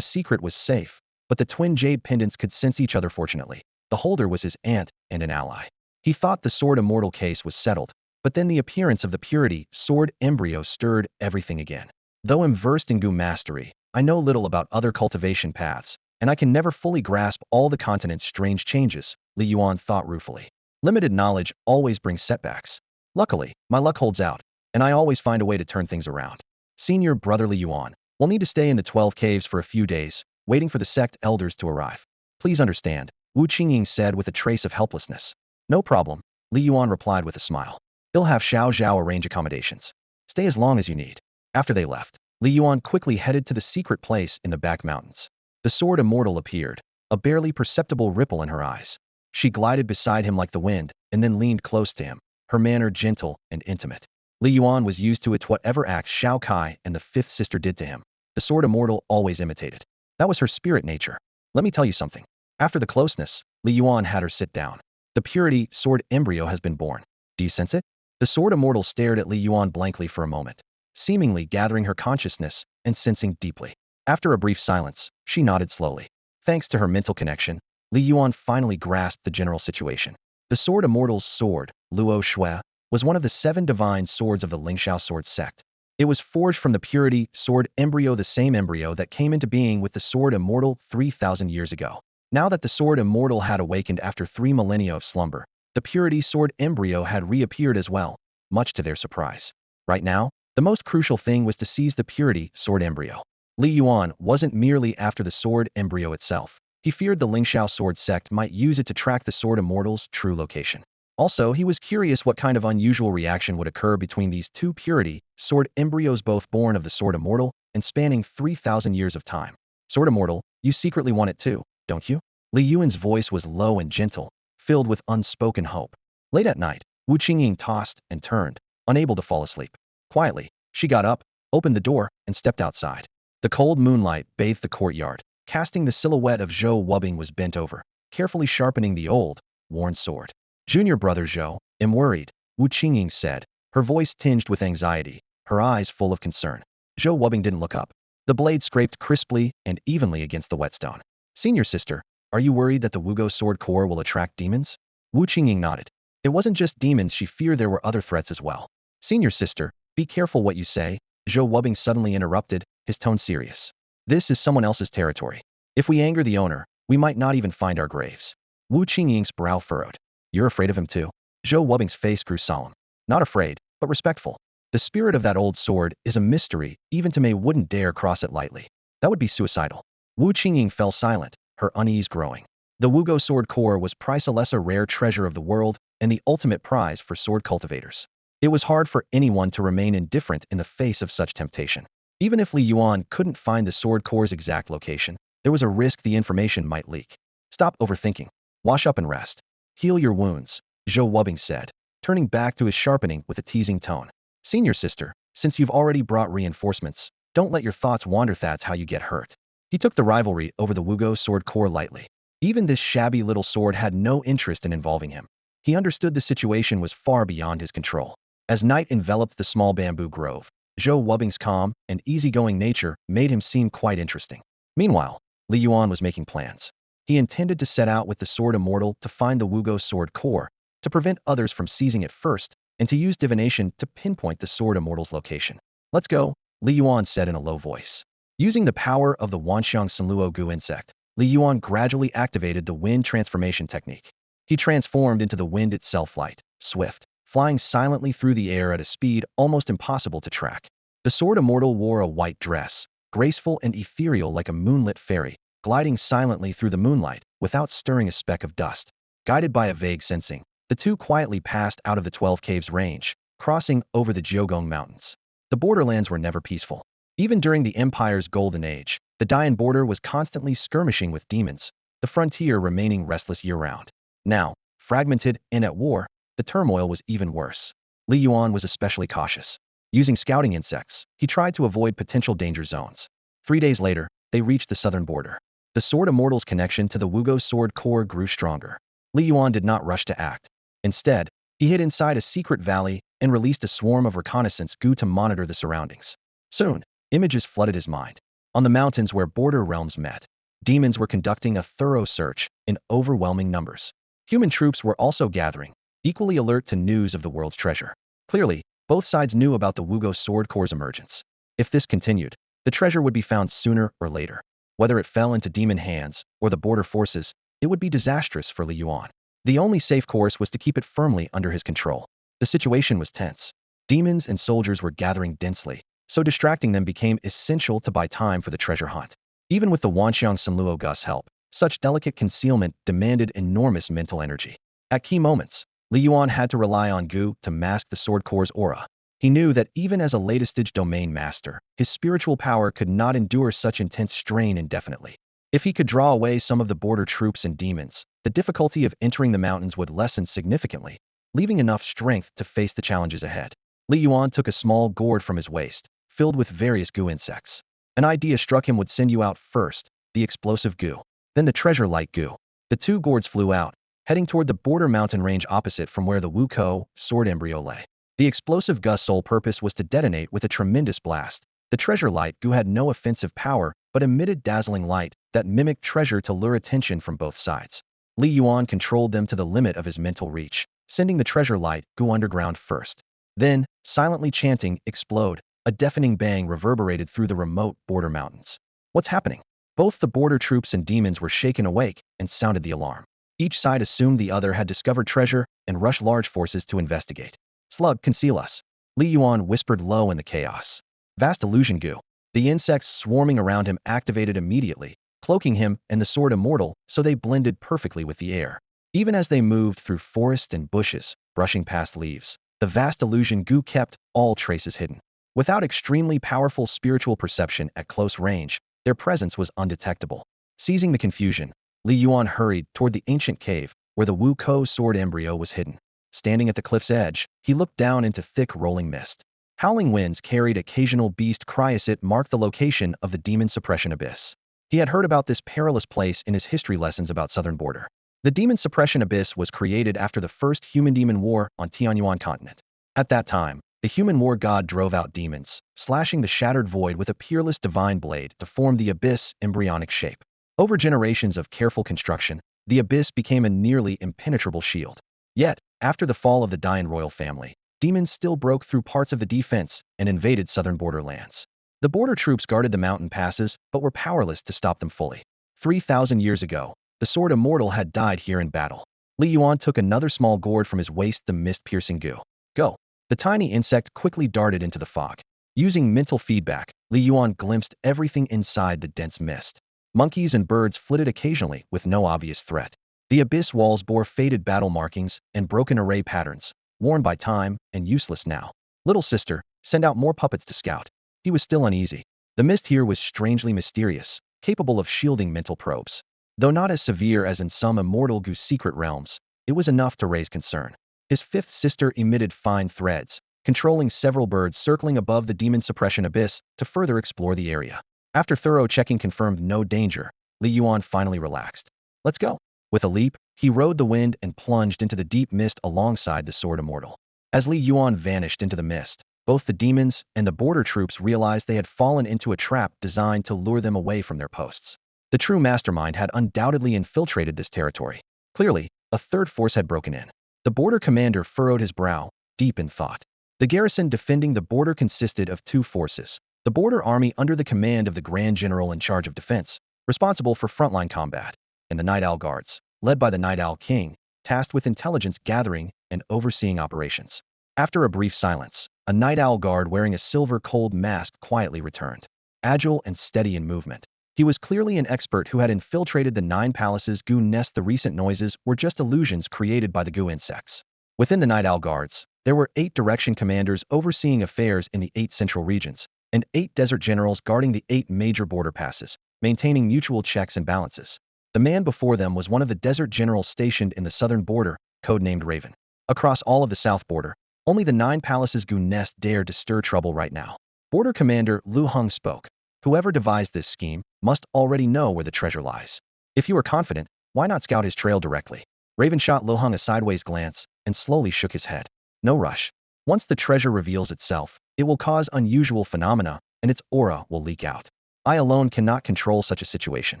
secret was safe, but the twin jade pendants could sense each other. Fortunately, the holder was his aunt and an ally. He thought the sword immortal case was settled, but then the appearance of the purity sword embryo stirred everything again. Though I'm versed in Gu mastery, I know little about other cultivation paths, and I can never fully grasp all the continent's strange changes, Li Yuan thought ruefully. Limited knowledge always brings setbacks. Luckily, my luck holds out, and I always find a way to turn things around. Senior brother Li Yuan will need to stay in the 12 caves for a few days, waiting for the sect elders to arrive. Please understand, Wu Qingying said with a trace of helplessness. No problem, Li Yuan replied with a smile. They'll have Xiao Zhao arrange accommodations. Stay as long as you need. After they left, Li Yuan quickly headed to the secret place in the back mountains. The sword immortal appeared, a barely perceptible ripple in her eyes. She glided beside him like the wind, and then leaned close to him, her manner gentle and intimate. Li Yuan was used to it. Whatever acts Shao Kai and the 5th sister did to him, the sword immortal always imitated. That was her spirit nature. Let me tell you something. After the closeness, Li Yuan had her sit down. The purity sword embryo has been born. Do you sense it? The sword immortal stared at Li Yuan blankly for a moment, seemingly gathering her consciousness and sensing deeply. After a brief silence, she nodded slowly. Thanks to her mental connection, Li Yuan finally grasped the general situation. The sword immortal's sword, Luo Shui, was one of the 7 divine swords of the Lingxiao sword sect. It was forged from the purity sword embryo, the same embryo that came into being with the sword immortal 3,000 years ago. Now that the sword immortal had awakened after 3 millennia of slumber, the purity sword embryo had reappeared as well, much to their surprise. Right now, the most crucial thing was to seize the purity sword embryo. Li Yuan wasn't merely after the sword embryo itself. He feared the Lingxiao sword sect might use it to track the sword immortal's true location. Also, he was curious what kind of unusual reaction would occur between these two purity sword embryos, both born of the sword immortal and spanning 3,000 years of time. Sword immortal, you secretly want it too, don't you? Li Yuan's voice was low and gentle, filled with unspoken hope. Late at night, Wu Qingying tossed and turned, unable to fall asleep. Quietly, she got up, opened the door, and stepped outside. The cold moonlight bathed the courtyard, casting the silhouette of Zhou Wubing was bent over, carefully sharpening the old, worn sword. Junior brother Zhou, am worried, Wu Qingying said, her voice tinged with anxiety, her eyes full of concern. Zhou Wubing didn't look up. The blade scraped crisply and evenly against the whetstone. Senior sister, are you worried that the Wugo sword core will attract demons? Wu Qingying nodded. It wasn't just demons she feared, there were other threats as well. Senior sister, be careful what you say, Zhou Wubing suddenly interrupted, his tone serious. This is someone else's territory. If we anger the owner, we might not even find our graves. Wu Qingying's brow furrowed. You're afraid of him too? Zhou Wubing's face grew solemn. Not afraid, but respectful. The spirit of that old sword is a mystery, even Tame wouldn't dare cross it lightly. That would be suicidal. Wu Qingying fell silent, her unease growing. The Wugo sword core was priceless, a rare treasure of the world, and the ultimate prize for sword cultivators. It was hard for anyone to remain indifferent in the face of such temptation. Even if Li Yuan couldn't find the sword core's exact location, there was a risk the information might leak. Stop overthinking. Wash up and rest. Heal your wounds, Zhou Wubing said, turning back to his sharpening with a teasing tone. Senior sister, since you've already brought reinforcements, don't let your thoughts wander, that's how you get hurt. He took the rivalry over the Wugo sword core lightly. Even this shabby little sword had no interest in involving him. He understood the situation was far beyond his control. As night enveloped the small bamboo grove, Zhou Wubing's calm and easygoing nature made him seem quite interesting. Meanwhile, Li Yuan was making plans. He intended to set out with the sword immortal to find the Wugo sword core, to prevent others from seizing it first, and to use divination to pinpoint the sword immortal's location. Let's go, Li Yuan said in a low voice. Using the power of the Wanxiang Sanluo Gu insect, Li Yuan gradually activated the wind transformation technique. He transformed into the wind itself, light, swift, flying silently through the air at a speed almost impossible to track. The sword immortal wore a white dress, graceful and ethereal like a moonlit fairy, gliding silently through the moonlight without stirring a speck of dust. Guided by a vague sensing, the two quietly passed out of the 12 Caves range, crossing over the Jiogong Mountains. The borderlands were never peaceful. Even during the Empire's golden age, the Dian border was constantly skirmishing with demons, the frontier remaining restless year-round. Now, fragmented and at war, the turmoil was even worse. Li Yuan was especially cautious. Using scouting insects, he tried to avoid potential danger zones. 3 days later, they reached the southern border. The sword immortal's connection to the Wugo sword core grew stronger. Li Yuan did not rush to act. Instead, he hid inside a secret valley and released a swarm of reconnaissance Gu to monitor the surroundings. Soon, images flooded his mind. On the mountains where border realms met, demons were conducting a thorough search in overwhelming numbers. Human troops were also gathering, equally alert to news of the world's treasure. Clearly, both sides knew about the Wugo sword core's emergence. If this continued, the treasure would be found sooner or later. Whether it fell into demon hands or the border forces, it would be disastrous for Li Yuan. The only safe course was to keep it firmly under his control. The situation was tense. Demons and soldiers were gathering densely, so distracting them became essential to buy time for the treasure hunt. Even with the Wanxiang Sanluo Gu's help, such delicate concealment demanded enormous mental energy. At key moments, Li Yuan had to rely on Gu to mask the sword core's aura. He knew that even as a late-stage domain master, his spiritual power could not endure such intense strain indefinitely. If he could draw away some of the border troops and demons, the difficulty of entering the mountains would lessen significantly, leaving enough strength to face the challenges ahead. Li Yuan took a small gourd from his waist, filled with various Gu insects. An idea struck him: would send you out first, the explosive Gu, then the treasure-light Gu. The 2 gourds flew out, heading toward the border mountain range opposite from where the Wuko sword embryo lay. The explosive Gu's sole purpose was to detonate with a tremendous blast. The treasure-light Gu had no offensive power, but emitted dazzling light that mimicked treasure to lure attention from both sides. Li Yuan controlled them to the limit of his mental reach, sending the treasure-light Gu underground first. Then, silently chanting, "Explode," a deafening bang reverberated through the remote border mountains. What's happening? Both the border troops and demons were shaken awake and sounded the alarm. Each side assumed the other had discovered treasure and rushed large forces to investigate. "Slug, conceal us," Li Yuan whispered low in the chaos. Vast illusion Gu. The insects swarming around him activated immediately, cloaking him and the sword immortal so they blended perfectly with the air. Even as they moved through forest and bushes, brushing past leaves, the vast illusion Gu kept all traces hidden. Without extremely powerful spiritual perception at close range, their presence was undetectable. Seizing the confusion, Li Yuan hurried toward the ancient cave where the Wu Ko sword embryo was hidden. Standing at the cliff's edge, he looked down into thick rolling mist. Howling winds carried occasional beast cry as it marked the location of the demon suppression abyss. He had heard about this perilous place in his history lessons about southern border. The demon suppression abyss was created after the first human-demon war on Tianyuan continent. At that time, the human war god drove out demons, slashing the shattered void with a peerless divine blade to form the abyss embryonic shape. Over generations of careful construction, the abyss became a nearly impenetrable shield. Yet, after the fall of the Dian royal family, demons still broke through parts of the defense and invaded southern borderlands. The border troops guarded the mountain passes, but were powerless to stop them fully. 3,000 years ago, the sword Immortal had died here in battle. Li Yuan took another small gourd from his waist, the mist-piercing goo. Go. The tiny insect quickly darted into the fog. Using mental feedback, Li Yuan glimpsed everything inside the dense mist. Monkeys and birds flitted occasionally with no obvious threat. The abyss walls bore faded battle markings and broken array patterns, worn by time and useless now. Little sister, send out more puppets to scout. He was still uneasy. The mist here was strangely mysterious, capable of shielding mental probes. Though not as severe as in some immortal Gu secret realms, it was enough to raise concern. His fifth sister emitted fine threads, controlling several birds circling above the demon suppression abyss to further explore the area. After thorough checking confirmed no danger, Li Yuan finally relaxed. Let's go. With a leap, he rode the wind and plunged into the deep mist alongside the sword Immortal. As Li Yuan vanished into the mist, both the demons and the border troops realized they had fallen into a trap designed to lure them away from their posts. The true mastermind had undoubtedly infiltrated this territory. Clearly, a third force had broken in. The border commander furrowed his brow, deep in thought. The garrison defending the border consisted of two forces. The border army under the command of the Grand General in charge of defense, responsible for frontline combat, and the Night Owl Guards, led by the Night Owl King, tasked with intelligence gathering and overseeing operations. After a brief silence, a Night Owl Guard wearing a silver cold mask quietly returned. Agile and steady in movement, he was clearly an expert who had infiltrated the 9 palaces Gu nest. The recent noises were just illusions created by the Gu insects. Within the Night Owl Guards, there were 8 direction commanders overseeing affairs in the 8 central regions, and 8 desert generals guarding the 8 major border passes, maintaining mutual checks and balances. The man before them was one of the desert generals stationed in the southern border, codenamed Raven. Across all of the south border, only the 9 palaces Gu nest dared to stir trouble right now. Border Commander Lu Heng spoke. Whoever devised this scheme must already know where the treasure lies. If you are confident, why not scout his trail directly? Raven shot Lu Heng a sideways glance and slowly shook his head. No rush. Once the treasure reveals itself, it will cause unusual phenomena, and its aura will leak out. I alone cannot control such a situation.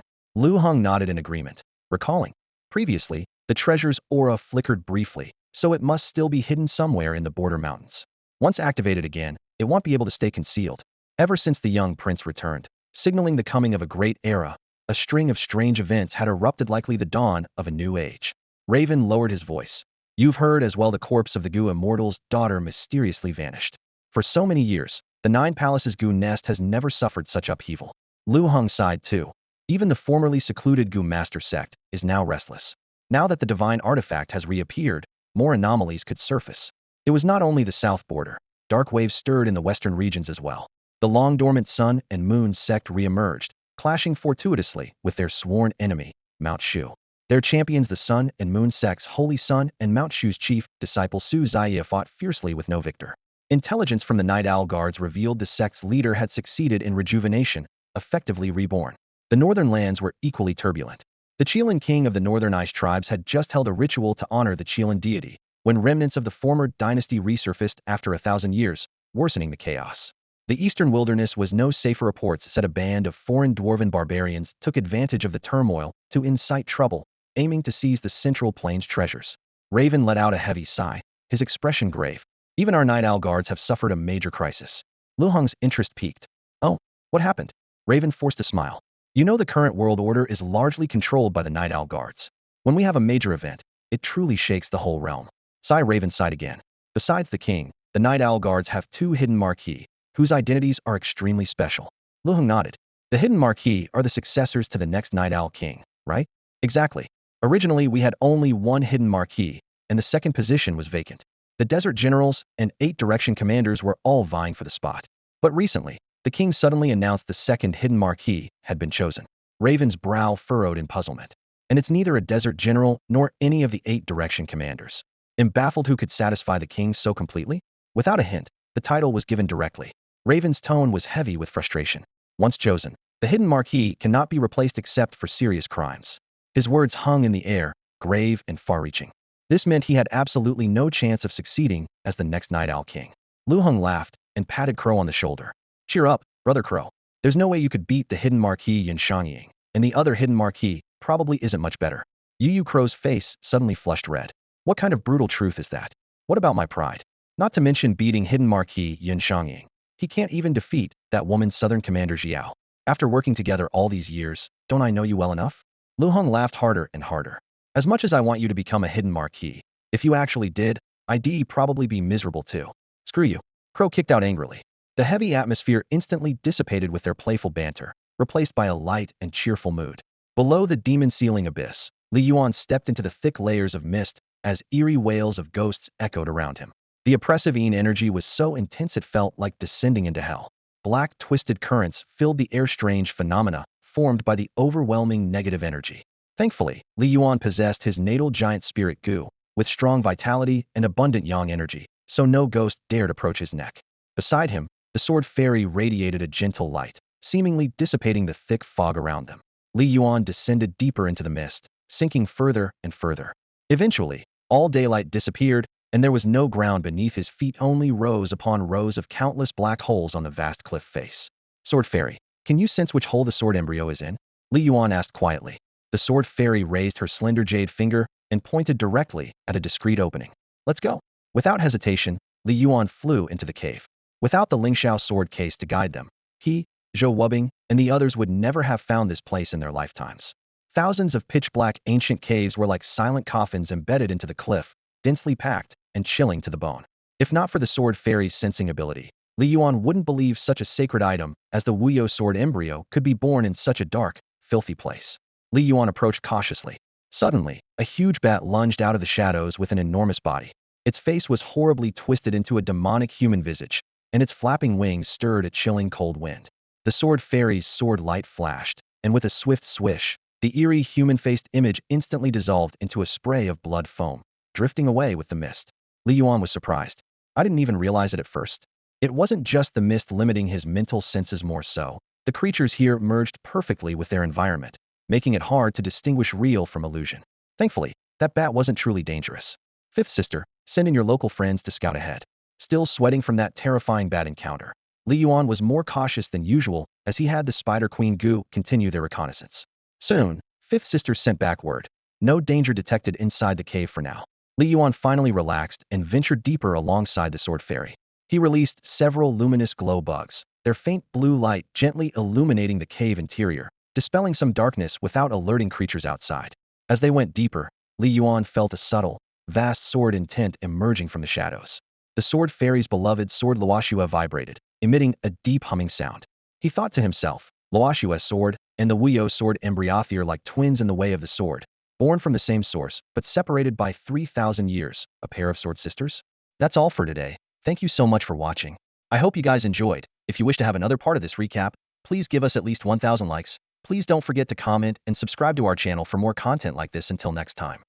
Lu Heng nodded in agreement, recalling. Previously, the treasure's aura flickered briefly, so it must still be hidden somewhere in the border mountains. Once activated again, it won't be able to stay concealed. Ever since the young prince returned, signaling the coming of a great era, a string of strange events had erupted, likely the dawn of a new age. Raven lowered his voice. You've heard as well. The corpse of the Gu Immortal's daughter mysteriously vanished. For so many years, the 9 palaces Gu nest has never suffered such upheaval. Lu Heng sighed too. Even the formerly secluded Gu master sect is now restless. Now that the divine artifact has reappeared, more anomalies could surface. It was not only the south border. Dark waves stirred in the western regions as well. The long-dormant Sun and Moon sect re-emerged, clashing fortuitously with their sworn enemy, Mount Shu. Their champions, the Sun and Moon sect's Holy Sun and Mount Shu's chief disciple Su Zaya, fought fiercely with no victor. Intelligence from the Night Owl Guards revealed the sect's leader had succeeded in rejuvenation, effectively reborn. The northern lands were equally turbulent. The Qilin king of the northern ice tribes had just held a ritual to honor the Qilin deity, when remnants of the former dynasty resurfaced after 1,000 years, worsening the chaos. The eastern wilderness was no safer. Reports said a band of foreign dwarven barbarians took advantage of the turmoil to incite trouble, aiming to seize the central plains treasures. Raven let out a heavy sigh, his expression grave. Even our Night Owl Guards have suffered a major crisis. Lu Heng's interest peaked. Oh, what happened? Raven forced a smile. You know, the current world order is largely controlled by the Night Owl Guards. When we have a major event, it truly shakes the whole realm. Raven sighed again. Besides the king, the Night Owl Guards have 2 hidden marquis, whose identities are extremely special. Lu Heng nodded. The hidden marquis are the successors to the next Night Owl King, right? Exactly. Originally, we had only one hidden marquee, and the second position was vacant. The desert generals and 8 direction commanders were all vying for the spot. But recently, the king suddenly announced the second hidden marquee had been chosen. Raven's brow furrowed in puzzlement. And it's neither a desert general nor any of the 8 direction commanders. I'm baffled who could satisfy the king so completely. Without a hint, the title was given directly. Raven's tone was heavy with frustration. Once chosen, the hidden marquee cannot be replaced except for serious crimes. His words hung in the air, grave and far-reaching. This meant he had absolutely no chance of succeeding as the next Night Owl King. Lu Heng laughed and patted Crow on the shoulder. Cheer up, Brother Crow. There's no way you could beat the hidden marquee Yin Shangying, and the other hidden marquee probably isn't much better. Yu Crow's face suddenly flushed red. What kind of brutal truth is that? What about my pride? Not to mention beating hidden marquee Yin Shangying. He can't even defeat that woman Southern Commander Jiao. After working together all these years, don't I know you well enough? Lu Heng laughed harder and harder. As much as I want you to become a hidden marquee, if you actually did, I'd probably be miserable too. Screw you. Crow kicked out angrily. The heavy atmosphere instantly dissipated with their playful banter, replaced by a light and cheerful mood. Below the demon ceiling abyss, Li Yuan stepped into the thick layers of mist as eerie wails of ghosts echoed around him. The oppressive Yin energy was so intense it felt like descending into hell. Black, twisted currents filled the air, strange phenomena formed by the overwhelming negative energy. Thankfully, Li Yuan possessed his natal giant spirit Gu, with strong vitality and abundant yang energy, so no ghost dared approach his neck. Beside him, the sword fairy radiated a gentle light, seemingly dissipating the thick fog around them. Li Yuan descended deeper into the mist, sinking further and further. Eventually, all daylight disappeared, and there was no ground beneath his feet, only rows upon rows of countless black holes on the vast cliff face. Sword fairy, can you sense which hole the sword embryo is in? Li Yuan asked quietly. The sword fairy raised her slender jade finger and pointed directly at a discreet opening. Let's go. Without hesitation, Li Yuan flew into the cave. Without the Lingxiao sword case to guide them, he, Zhou Wubing, and the others would never have found this place in their lifetimes. Thousands of pitch-black ancient caves were like silent coffins embedded into the cliff, densely packed and chilling to the bone. If not for the sword fairy's sensing ability, Li Yuan wouldn't believe such a sacred item as the Wuyo sword embryo could be born in such a dark, filthy place. Li Yuan approached cautiously. Suddenly, a huge bat lunged out of the shadows with an enormous body. Its face was horribly twisted into a demonic human visage, and its flapping wings stirred a chilling cold wind. The sword fairy's sword light flashed, and with a swift swish, the eerie human-faced image instantly dissolved into a spray of blood foam, drifting away with the mist. Li Yuan was surprised. I didn't even realize it at first. It wasn't just the mist limiting his mental senses, more so. The creatures here merged perfectly with their environment, making it hard to distinguish real from illusion. Thankfully, that bat wasn't truly dangerous. Fifth sister, send in your local friends to scout ahead. Still sweating from that terrifying bat encounter, Li Yuan was more cautious than usual as he had the Spider Queen Gu continue their reconnaissance. Soon, fifth sister sent back word. No danger detected inside the cave for now. Li Yuan finally relaxed and ventured deeper alongside the sword fairy. He released several luminous glow bugs, their faint blue light gently illuminating the cave interior, dispelling some darkness without alerting creatures outside. As they went deeper, Li Yuan felt a subtle, vast sword intent emerging from the shadows. The sword fairy's beloved sword Luoxua vibrated, emitting a deep humming sound. He thought to himself, Luoxua's sword and the Wuyo sword embryothea are like twins in the way of the sword, born from the same source, but separated by 3,000 years, a pair of sword sisters? That's all for today. Thank you so much for watching. I hope you guys enjoyed. If you wish to have another part of this recap, please give us at least 1,000 likes. Please don't forget to comment and subscribe to our channel for more content like this. Until next time.